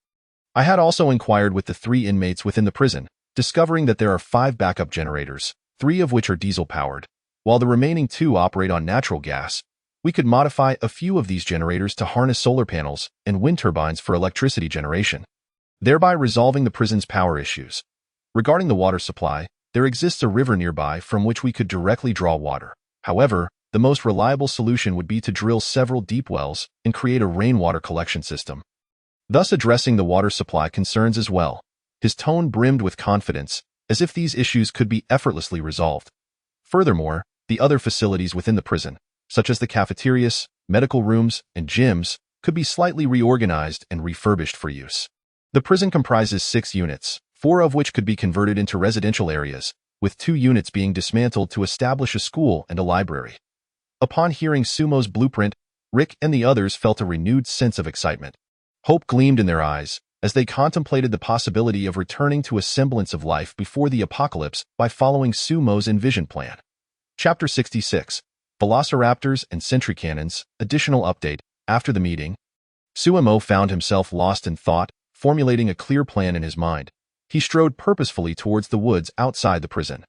I had also inquired with the 3 inmates within the prison, discovering that there are 5 backup generators, 3 of which are diesel-powered, while the remaining 2 operate on natural gas. We could modify a few of these generators to harness solar panels and wind turbines for electricity generation, thereby resolving the prison's power issues. Regarding the water supply, there exists a river nearby from which we could directly draw water. However, the most reliable solution would be to drill several deep wells and create a rainwater collection system, thus addressing the water supply concerns as well. His tone brimmed with confidence, as if these issues could be effortlessly resolved. Furthermore, the other facilities within the prison, such as the cafeterias, medical rooms, and gyms, could be slightly reorganized and refurbished for use. The prison comprises 6 units, 4 of which could be converted into residential areas, with 2 units being dismantled to establish a school and a library. Upon hearing Sumo's blueprint, Rick and the others felt a renewed sense of excitement. Hope gleamed in their eyes as they contemplated the possibility of returning to a semblance of life before the apocalypse by following Sumo's envisioned plan. Chapter 66, Velociraptors and Sentry Cannons. Additional update. After the meeting, Sumo found himself lost in thought, formulating a clear plan in his mind. He strode purposefully towards the woods outside the prison.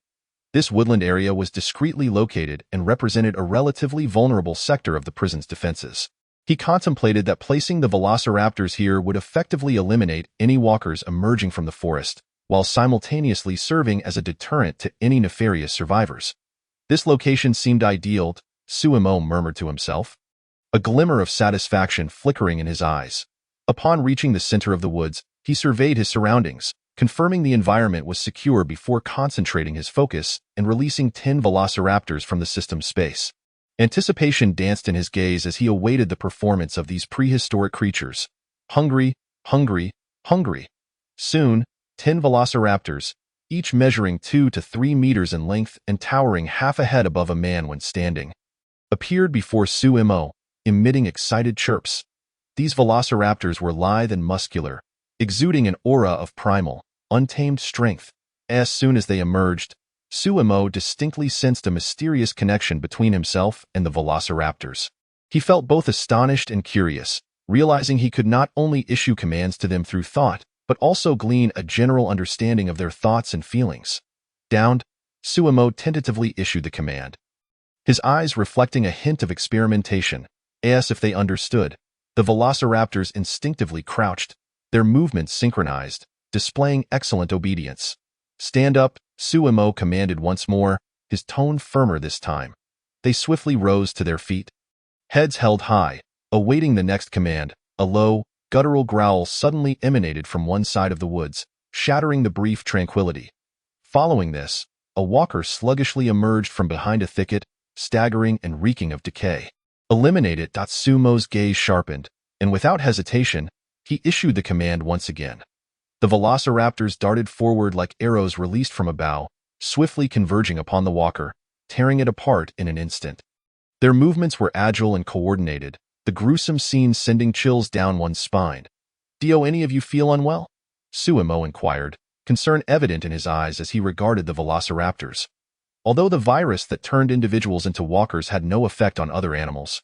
This woodland area was discreetly located and represented a relatively vulnerable sector of the prison's defenses. He contemplated that placing the Velociraptors here would effectively eliminate any walkers emerging from the forest, while simultaneously serving as a deterrent to any nefarious survivors. This location seemed ideal, Sumo murmured to himself, a glimmer of satisfaction flickering in his eyes. Upon reaching the center of the woods, he surveyed his surroundings, confirming the environment was secure before concentrating his focus and releasing 10 Velociraptors from the system's space. Anticipation danced in his gaze as he awaited the performance of these prehistoric creatures. Hungry, hungry, hungry. Soon, 10 Velociraptors, each measuring 2 to 3 meters in length and towering half a head above a man when standing, appeared before Sumo, emitting excited chirps. These Velociraptors were lithe and muscular, exuding an aura of primal, untamed strength. As soon as they emerged, Sumo distinctly sensed a mysterious connection between himself and the Velociraptors. He felt both astonished and curious, realizing he could not only issue commands to them through thought, but also glean a general understanding of their thoughts and feelings. Downed, Sumo tentatively issued the command, his eyes reflecting a hint of experimentation, as if they understood. The Velociraptors instinctively crouched, their movements synchronized, displaying excellent obedience. Stand up, Sumo commanded once more, his tone firmer this time. They swiftly rose to their feet, heads held high, awaiting the next command. A low, guttural growl suddenly emanated from one side of the woods, shattering the brief tranquility. Following this, a walker sluggishly emerged from behind a thicket, staggering and reeking of decay. Eliminate it. Sumo's gaze sharpened, and without hesitation, he issued the command once again. The Velociraptors darted forward like arrows released from a bow, swiftly converging upon the walker, tearing it apart in an instant. Their movements were agile and coordinated, the gruesome scene sending chills down one's spine. "Do any of you feel unwell?" Sumo inquired, concern evident in his eyes as he regarded the Velociraptors. Although the virus that turned individuals into walkers had no effect on other animals,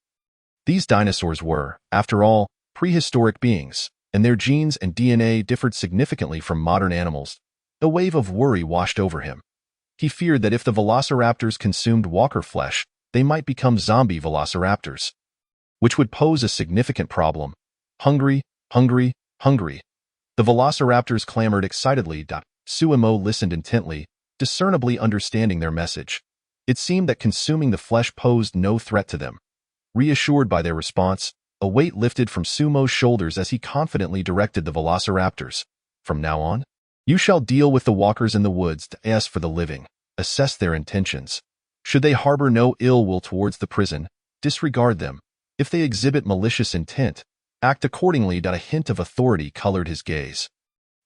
these dinosaurs were, after all, prehistoric beings, and their genes and DNA differed significantly from modern animals. A wave of worry washed over him. He feared that if the Velociraptors consumed walker flesh, they might become zombie Velociraptors, which would pose a significant problem. Hungry, hungry, hungry. The Velociraptors clamored excitedly. Sumo listened intently, discernibly understanding their message. It seemed that consuming the flesh posed no threat to them. Reassured by their response, a weight lifted from Sumo's shoulders as he confidently directed the Velociraptors. "From now on, you shall deal with the walkers in the woods to ask for the living, assess their intentions. Should they harbor no ill will towards the prison, Disregard them. If they exhibit malicious intent, act accordingly. A hint of authority colored his gaze.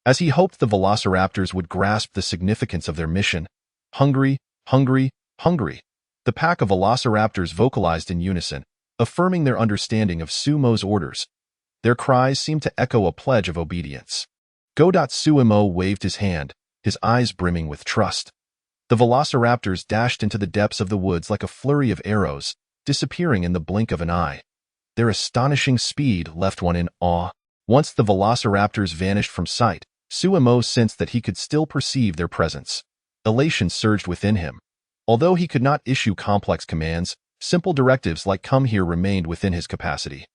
As he hoped the velociraptors would grasp the significance of their mission, hungry, hungry, hungry. The pack of velociraptors vocalized in unison, affirming their understanding of Sumo's orders. Their cries seemed to echo a pledge of obedience. Go! Sumo waved his hand, his eyes brimming with trust. The velociraptors dashed into the depths of the woods like a flurry of arrows, disappearing in the blink of an eye. Their astonishing speed left one in awe. Once the velociraptors vanished from sight, Sumo sensed that he could still perceive their presence. Elation surged within him. Although he could not issue complex commands, simple directives like "come here" remained within his capacity.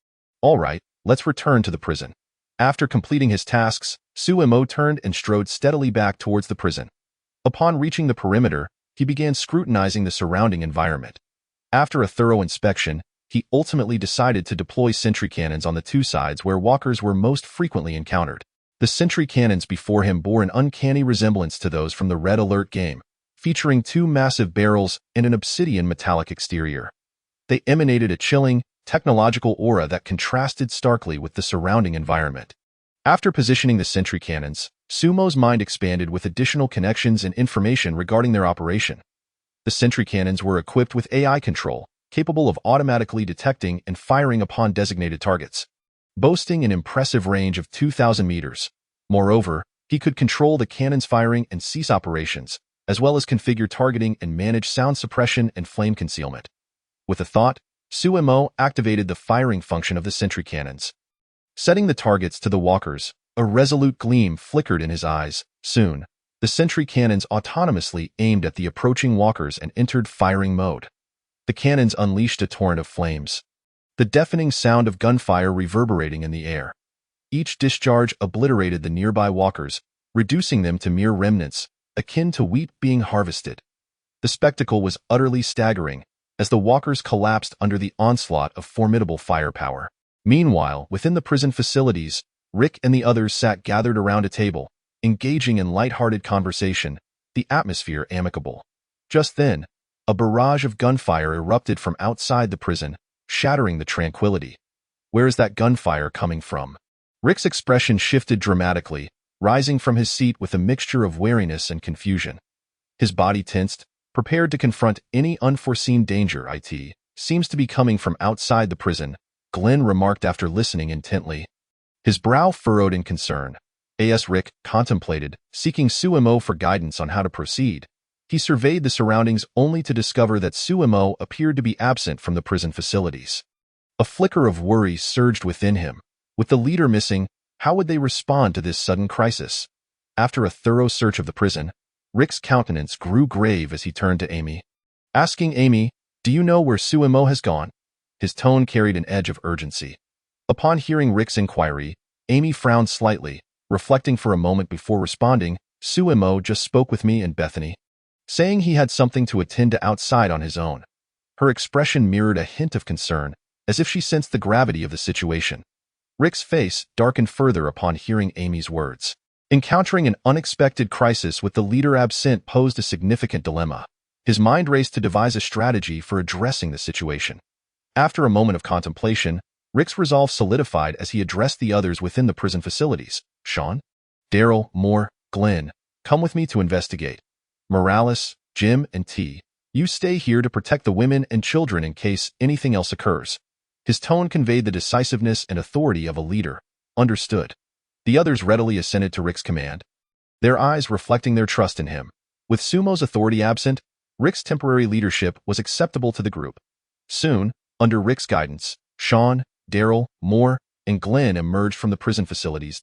All right, let's return to the prison. After completing his tasks, Sumo turned and strode steadily back towards the prison. Upon reaching the perimeter, he began scrutinizing the surrounding environment. After a thorough inspection, he ultimately decided to deploy sentry cannons on the two sides where walkers were most frequently encountered. The sentry cannons before him bore an uncanny resemblance to those from the Red Alert game, featuring two massive barrels and an obsidian metallic exterior. They emanated a chilling, technological aura that contrasted starkly with the surrounding environment. After positioning the sentry cannons, Sumo's mind expanded with additional connections and information regarding their operation. The sentry cannons were equipped with AI control, capable of automatically detecting and firing upon designated targets, boasting an impressive range of 2,000 meters. Moreover, he could control the cannon's firing and cease operations, as well as configure targeting and manage sound suppression and flame concealment. With a thought, Sumo activated the firing function of the sentry cannons. Setting the targets to the walkers, a resolute gleam flickered in his eyes. Soon, the sentry cannons autonomously aimed at the approaching walkers and entered firing mode. The cannons unleashed a torrent of flames, the deafening sound of gunfire reverberating in the air. Each discharge obliterated the nearby walkers, reducing them to mere remnants, akin to wheat being harvested. The spectacle was utterly staggering, as the walkers collapsed under the onslaught of formidable firepower. Meanwhile, within the prison facilities, Rick and the others sat gathered around a table, engaging in light-hearted conversation, the atmosphere amicable. Just then, a barrage of gunfire erupted from outside the prison, shattering the tranquility. Where is that gunfire coming from? Rick's expression shifted dramatically, rising from his seat with a mixture of wariness and confusion. His body tensed, prepared to confront any unforeseen danger. It seems to be coming from outside the prison, Glenn remarked after listening intently. His brow furrowed in concern. As Rick contemplated, seeking Sumo for guidance on how to proceed. He surveyed the surroundings only to discover that Sumo appeared to be absent from the prison facilities. A flicker of worry surged within him. With the leader missing, how would they respond to this sudden crisis? After a thorough search of the prison, Rick's countenance grew grave as he turned to Amy. Asking Amy, "Do you know where Sumo has gone?" His tone carried an edge of urgency. Upon hearing Rick's inquiry, Amy frowned slightly, reflecting for a moment before responding. Sumo just spoke with me and Bethany, saying he had something to attend to outside on his own. Her expression mirrored a hint of concern, as if she sensed the gravity of the situation. Rick's face darkened further upon hearing Amy's words. Encountering an unexpected crisis with the leader absent posed a significant dilemma. His mind raced to devise a strategy for addressing the situation. After a moment of contemplation, Rick's resolve solidified as he addressed the others within the prison facilities. Sean, Daryl, Moore, Glenn, come with me to investigate. Morales, Jim, and T, you stay here to protect the women and children in case anything else occurs. His tone conveyed the decisiveness and authority of a leader. Understood. The others readily assented to Rick's command, their eyes reflecting their trust in him. With Sumo's authority absent, Rick's temporary leadership was acceptable to the group. Soon, under Rick's guidance, Sean, Daryl, Moore, and Glenn emerged from the prison facilities.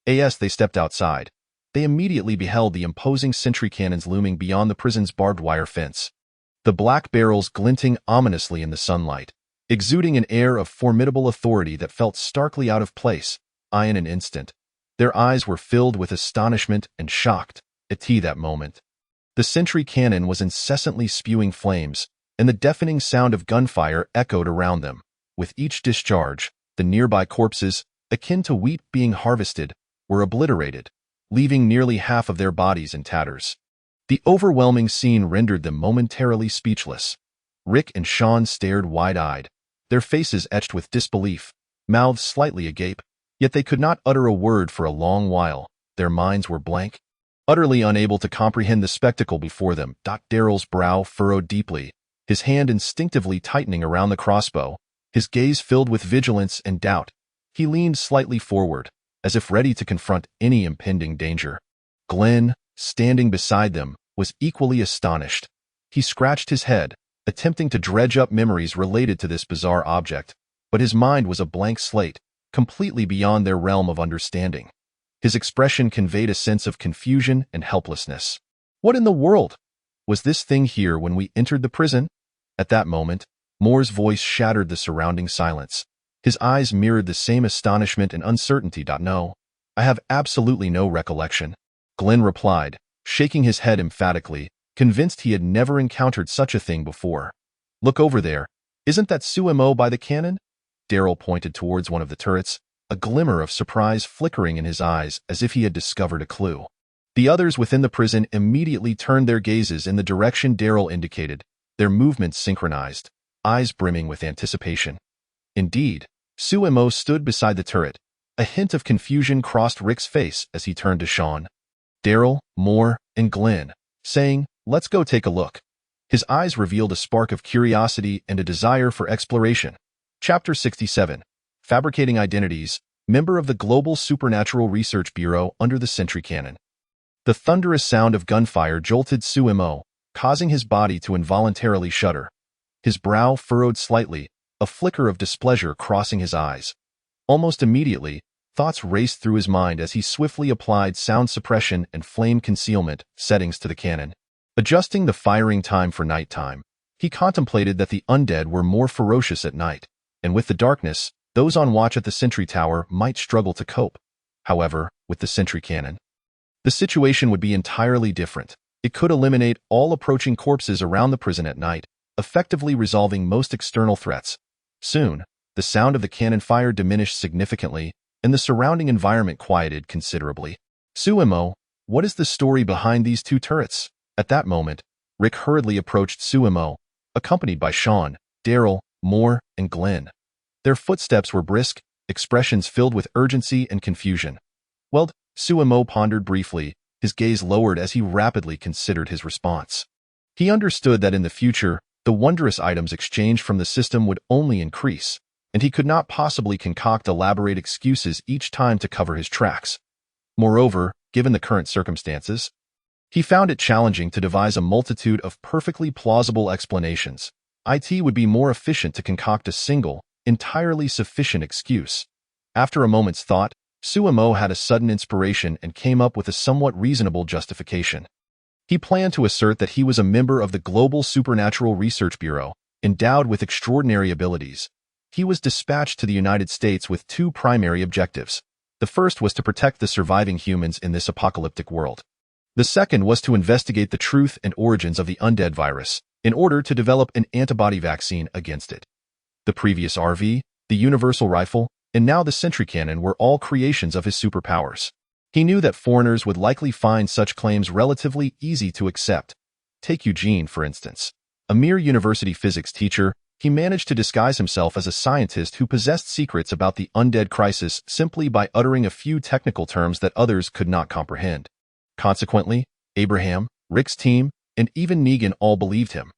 As they stepped outside, they immediately beheld the imposing sentry cannons looming beyond the prison's barbed wire fence. The black barrels glinting ominously in the sunlight, exuding an air of formidable authority that felt starkly out of place. In an instant, their eyes were filled with astonishment and shocked. At that moment, the sentry cannon was incessantly spewing flames, and the deafening sound of gunfire echoed around them. With each discharge, the nearby corpses, akin to wheat being harvested, were obliterated, leaving nearly half of their bodies in tatters. The overwhelming scene rendered them momentarily speechless. Rick and Sean stared wide-eyed, their faces etched with disbelief, mouths slightly agape, yet they could not utter a word for a long while. Their minds were blank. Utterly unable to comprehend the spectacle before them, Daryl's brow furrowed deeply, his hand instinctively tightening around the crossbow, his gaze filled with vigilance and doubt. He leaned slightly forward, as if ready to confront any impending danger. Glenn, standing beside them, was equally astonished. He scratched his head, attempting to dredge up memories related to this bizarre object, but his mind was a blank slate, completely beyond their realm of understanding. His expression conveyed a sense of confusion and helplessness. What in the world? Was this thing here when we entered the prison? At that moment, Moore's voice shattered the surrounding silence. His eyes mirrored the same astonishment and uncertainty. No, I have absolutely no recollection, Glenn replied, shaking his head emphatically, convinced he had never encountered such a thing before. Look over there. Isn't that Sumo by the cannon? Daryl pointed towards one of the turrets, a glimmer of surprise flickering in his eyes as if he had discovered a clue. The others within the prison immediately turned their gazes in the direction Daryl indicated, their movements synchronized, eyes brimming with anticipation. Indeed, Sumo stood beside the turret. A hint of confusion crossed Rick's face as he turned to Sean, Daryl, Moore, and Glenn, saying, "Let's go take a look." His eyes revealed a spark of curiosity and a desire for exploration. Chapter 67. Fabricating Identities, member of the Global Supernatural Research Bureau under the Sentry Cannon. The thunderous sound of gunfire jolted Sumo, causing his body to involuntarily shudder. His brow furrowed slightly, a flicker of displeasure crossing his eyes. Almost immediately, thoughts raced through his mind as he swiftly applied sound suppression and flame concealment settings to the cannon. Adjusting the firing time for nighttime, he contemplated that the undead were more ferocious at night, and with the darkness, those on watch at the sentry tower might struggle to cope. However, with the sentry cannon, the situation would be entirely different. It could eliminate all approaching corpses around the prison at night, effectively resolving most external threats. Soon, the sound of the cannon fire diminished significantly, and the surrounding environment quieted considerably. Sumo, what is the story behind these two turrets? At that moment, Rick hurriedly approached Sumo, accompanied by Sean, Daryl, Moore, and Glenn. Their footsteps were brisk, expressions filled with urgency and confusion. Well, Sumo pondered briefly, his gaze lowered as he rapidly considered his response. He understood that in the future, the wondrous items exchanged from the system would only increase, and he could not possibly concoct elaborate excuses each time to cover his tracks. Moreover, given the current circumstances, he found it challenging to devise a multitude of perfectly plausible explanations. It would be more efficient to concoct a single, entirely sufficient excuse. After a moment's thought, Sumo had a sudden inspiration and came up with a somewhat reasonable justification. He planned to assert that he was a member of the Global Supernatural Research Bureau, endowed with extraordinary abilities. He was dispatched to the United States with two primary objectives. The first was to protect the surviving humans in this apocalyptic world. The second was to investigate the truth and origins of the undead virus, in order to develop an antibody vaccine against it. The previous RV, the universal rifle, and now the sentry cannon were all creations of his superpowers. He knew that foreigners would likely find such claims relatively easy to accept. Take Eugene, for instance. A mere university physics teacher, he managed to disguise himself as a scientist who possessed secrets about the undead crisis simply by uttering a few technical terms that others could not comprehend. Consequently, Abraham, Rick's team, and even Negan all believed him.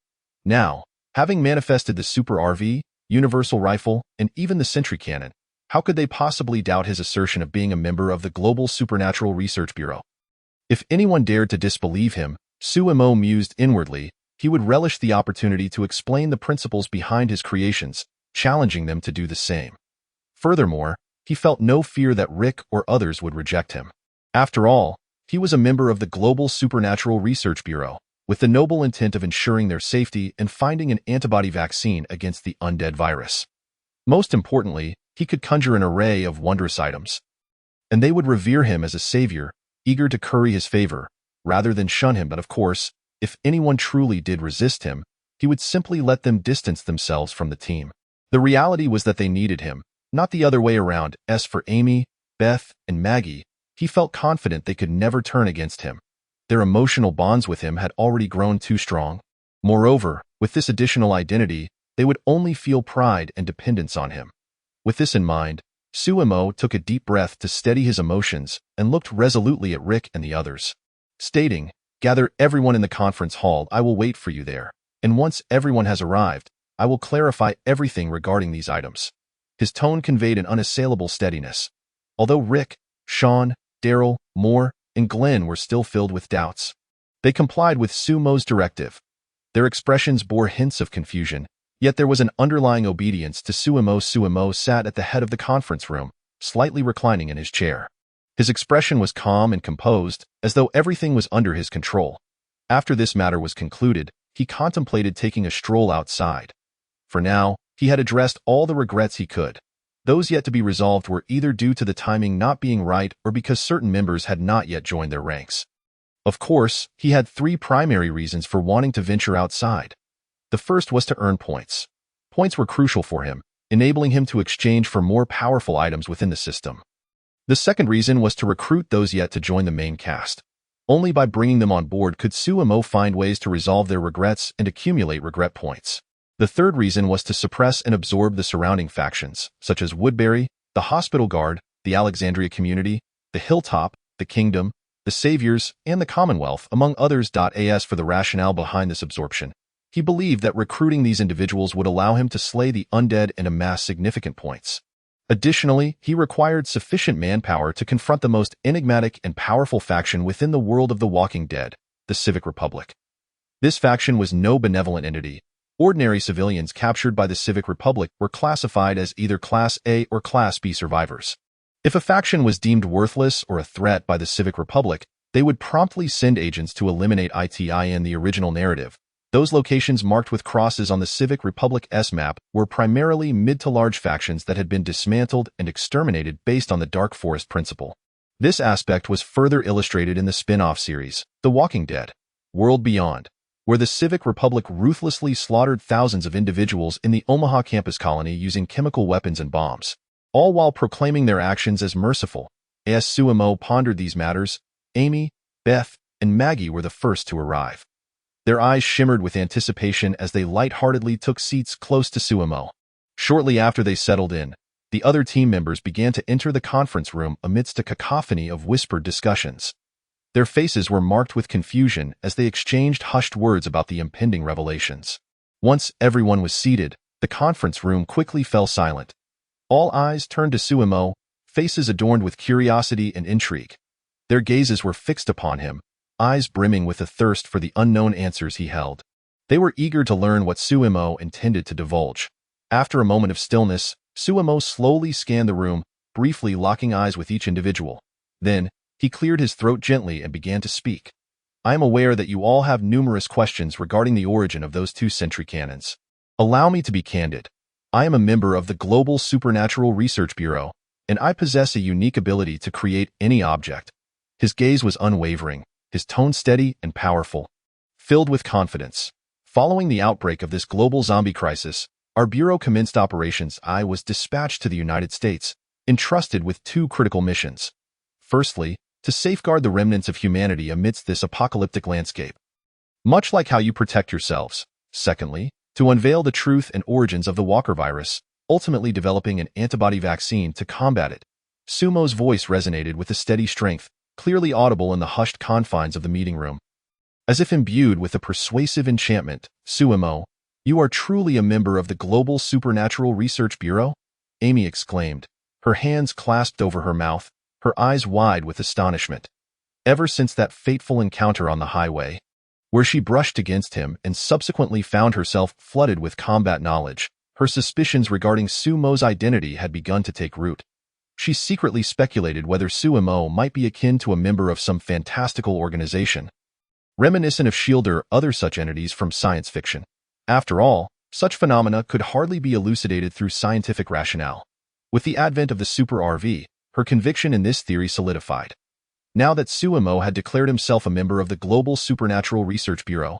Now, having manifested the Super RV, Universal Rifle, and even the Sentry Cannon, how could they possibly doubt his assertion of being a member of the Global Supernatural Research Bureau? If anyone dared to disbelieve him, Sumo mused inwardly, he would relish the opportunity to explain the principles behind his creations, challenging them to do the same. Furthermore, he felt no fear that Rick or others would reject him. After all, he was a member of the Global Supernatural Research Bureau, with the noble intent of ensuring their safety and finding an antibody vaccine against the undead virus. Most importantly, he could conjure an array of wondrous items, and they would revere him as a savior, eager to curry his favor, rather than shun him. But of course, if anyone truly did resist him, he would simply let them distance themselves from the team. The reality was that they needed him, not the other way around. As for Amy, Beth, and Maggie, he felt confident they could never turn against him. Their emotional bonds with him had already grown too strong. Moreover, with this additional identity, they would only feel pride and dependence on him. With this in mind, Suemo took a deep breath to steady his emotions and looked resolutely at Rick and the others, stating, "Gather everyone in the conference hall. I will wait for you there. And once everyone has arrived, I will clarify everything regarding these items." His tone conveyed an unassailable steadiness. Although Rick, Sean, Daryl, Moore, and Glenn were still filled with doubts, they complied with Sumo's directive. Their expressions bore hints of confusion, yet there was an underlying obedience to Suemo. Suemo sat at the head of the conference room, slightly reclining in his chair. His expression was calm and composed, as though everything was under his control. After this matter was concluded, he contemplated taking a stroll outside. For now, he had addressed all the regrets he could. Those yet to be resolved were either due to the timing not being right or because certain members had not yet joined their ranks. Of course, he had three primary reasons for wanting to venture outside. The first was to earn points. Points were crucial for him, enabling him to exchange for more powerful items within the system. The second reason was to recruit those yet to join the main cast. Only by bringing them on board could Suemo find ways to resolve their regrets and accumulate regret points. The third reason was to suppress and absorb the surrounding factions, such as Woodbury, the Hospital Guard, the Alexandria Community, the Hilltop, the Kingdom, the Saviors, and the Commonwealth, among others. As for the rationale behind this absorption, he believed that recruiting these individuals would allow him to slay the undead and amass significant points. Additionally, he required sufficient manpower to confront the most enigmatic and powerful faction within the world of The Walking Dead, the Civic Republic. This faction was no benevolent entity. Ordinary civilians captured by the Civic Republic were classified as either Class A or Class B survivors. If a faction was deemed worthless or a threat by the Civic Republic, they would promptly send agents to eliminate it. In the original narrative, those locations marked with crosses on the Civic Republic's map were primarily mid to large factions that had been dismantled and exterminated based on the Dark Forest principle. This aspect was further illustrated in the spin-off series, The Walking Dead: World Beyond, where the Civic Republic ruthlessly slaughtered thousands of individuals in the Omaha campus colony using chemical weapons and bombs, all while proclaiming their actions as merciful. As Suemo pondered these matters, Amy, Beth, and Maggie were the first to arrive. Their eyes shimmered with anticipation as they lightheartedly took seats close to Suemo. Shortly after they settled in, the other team members began to enter the conference room amidst a cacophony of whispered discussions. Their faces were marked with confusion as they exchanged hushed words about the impending revelations. Once everyone was seated, the conference room quickly fell silent. All eyes turned to Suemo, faces adorned with curiosity and intrigue. Their gazes were fixed upon him, eyes brimming with a thirst for the unknown answers he held. They were eager to learn what Suemo intended to divulge. After a moment of stillness, Suemo slowly scanned the room, briefly locking eyes with each individual. Then, he cleared his throat gently and began to speak. "I am aware that you all have numerous questions regarding the origin of those two sentry cannons. Allow me to be candid. I am a member of the Global Supernatural Research Bureau, and I possess a unique ability to create any object." His gaze was unwavering, his tone steady and powerful, filled with confidence. "Following the outbreak of this global zombie crisis, our bureau commenced operations. I was dispatched to the United States, entrusted with two critical missions. Firstly, to safeguard the remnants of humanity amidst this apocalyptic landscape, much like how you protect yourselves. Secondly, to unveil the truth and origins of the Walker virus, ultimately developing an antibody vaccine to combat it." Sumo's voice resonated with a steady strength, clearly audible in the hushed confines of the meeting room. As if imbued with a persuasive enchantment, "Suemo, you are truly a member of the Global Supernatural Research Bureau?" Amy exclaimed, her hands clasped over her mouth, her eyes wide with astonishment. Ever since that fateful encounter on the highway, where she brushed against him and subsequently found herself flooded with combat knowledge, her suspicions regarding Sumo's identity had begun to take root. She secretly speculated whether Suemo might be akin to a member of some fantastical organization, reminiscent of S.H.I.E.L.D. or other such entities from science fiction. After all, such phenomena could hardly be elucidated through scientific rationale. With the advent of the Super RV, her conviction in this theory solidified. Now that Suemo had declared himself a member of the Global Supernatural Research Bureau,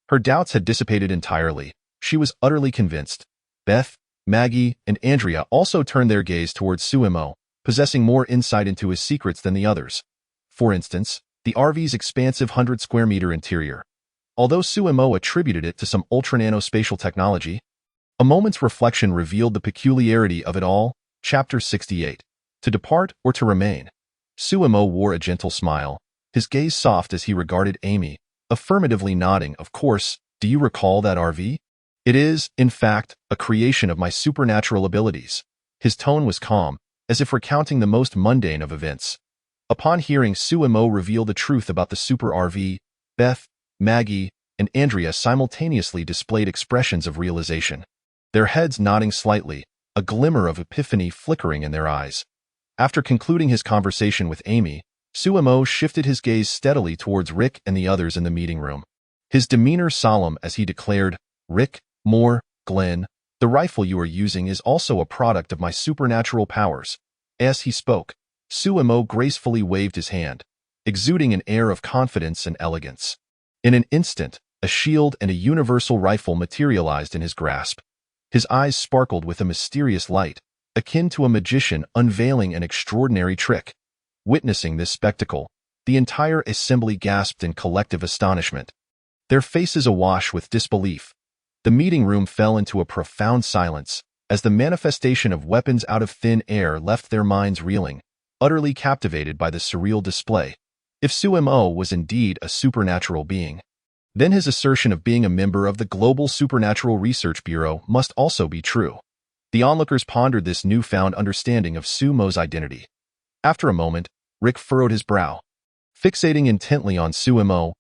her doubts had dissipated entirely. She was utterly convinced. Beth, Maggie, and Andrea also turned their gaze towards Suemo, possessing more insight into his secrets than the others. For instance, the RV's expansive 100-square-meter interior. Although Suemo attributed it to some ultra-nanospatial technology, A moment's reflection revealed the peculiarity of it all. Chapter 68. To depart or to remain. Suemo wore a gentle smile, his gaze soft as he regarded Amy, affirmatively nodding. Of course, do you recall that RV? It is, in fact, a creation of my supernatural abilities. His tone was calm, as if recounting the most mundane of events. Upon hearing Suemo reveal the truth about the super RV, Beth, Maggie, and Andrea simultaneously displayed expressions of realization. Their heads nodding slightly, a glimmer of epiphany flickering in their eyes. After concluding his conversation with Amy, Suemo shifted his gaze steadily towards Rick and the others in the meeting room. His demeanor solemn as he declared, "Rick, Moore, Glenn, the rifle you are using is also a product of my supernatural powers." As he spoke, Suemo gracefully waved his hand, exuding an air of confidence and elegance. In an instant, a shield and a universal rifle materialized in his grasp. His eyes sparkled with a mysterious light, akin to a magician unveiling an extraordinary trick. Witnessing this spectacle, the entire assembly gasped in collective astonishment, their faces awash with disbelief. The meeting room fell into a profound silence as the manifestation of weapons out of thin air left their minds reeling, utterly captivated by the surreal display. If Suemo was indeed a supernatural being, then his assertion of being a member of the Global Supernatural Research Bureau must also be true. The onlookers pondered this newfound understanding of Suemo's identity. After a moment, Rick furrowed his brow. Fixating intently on Suemo,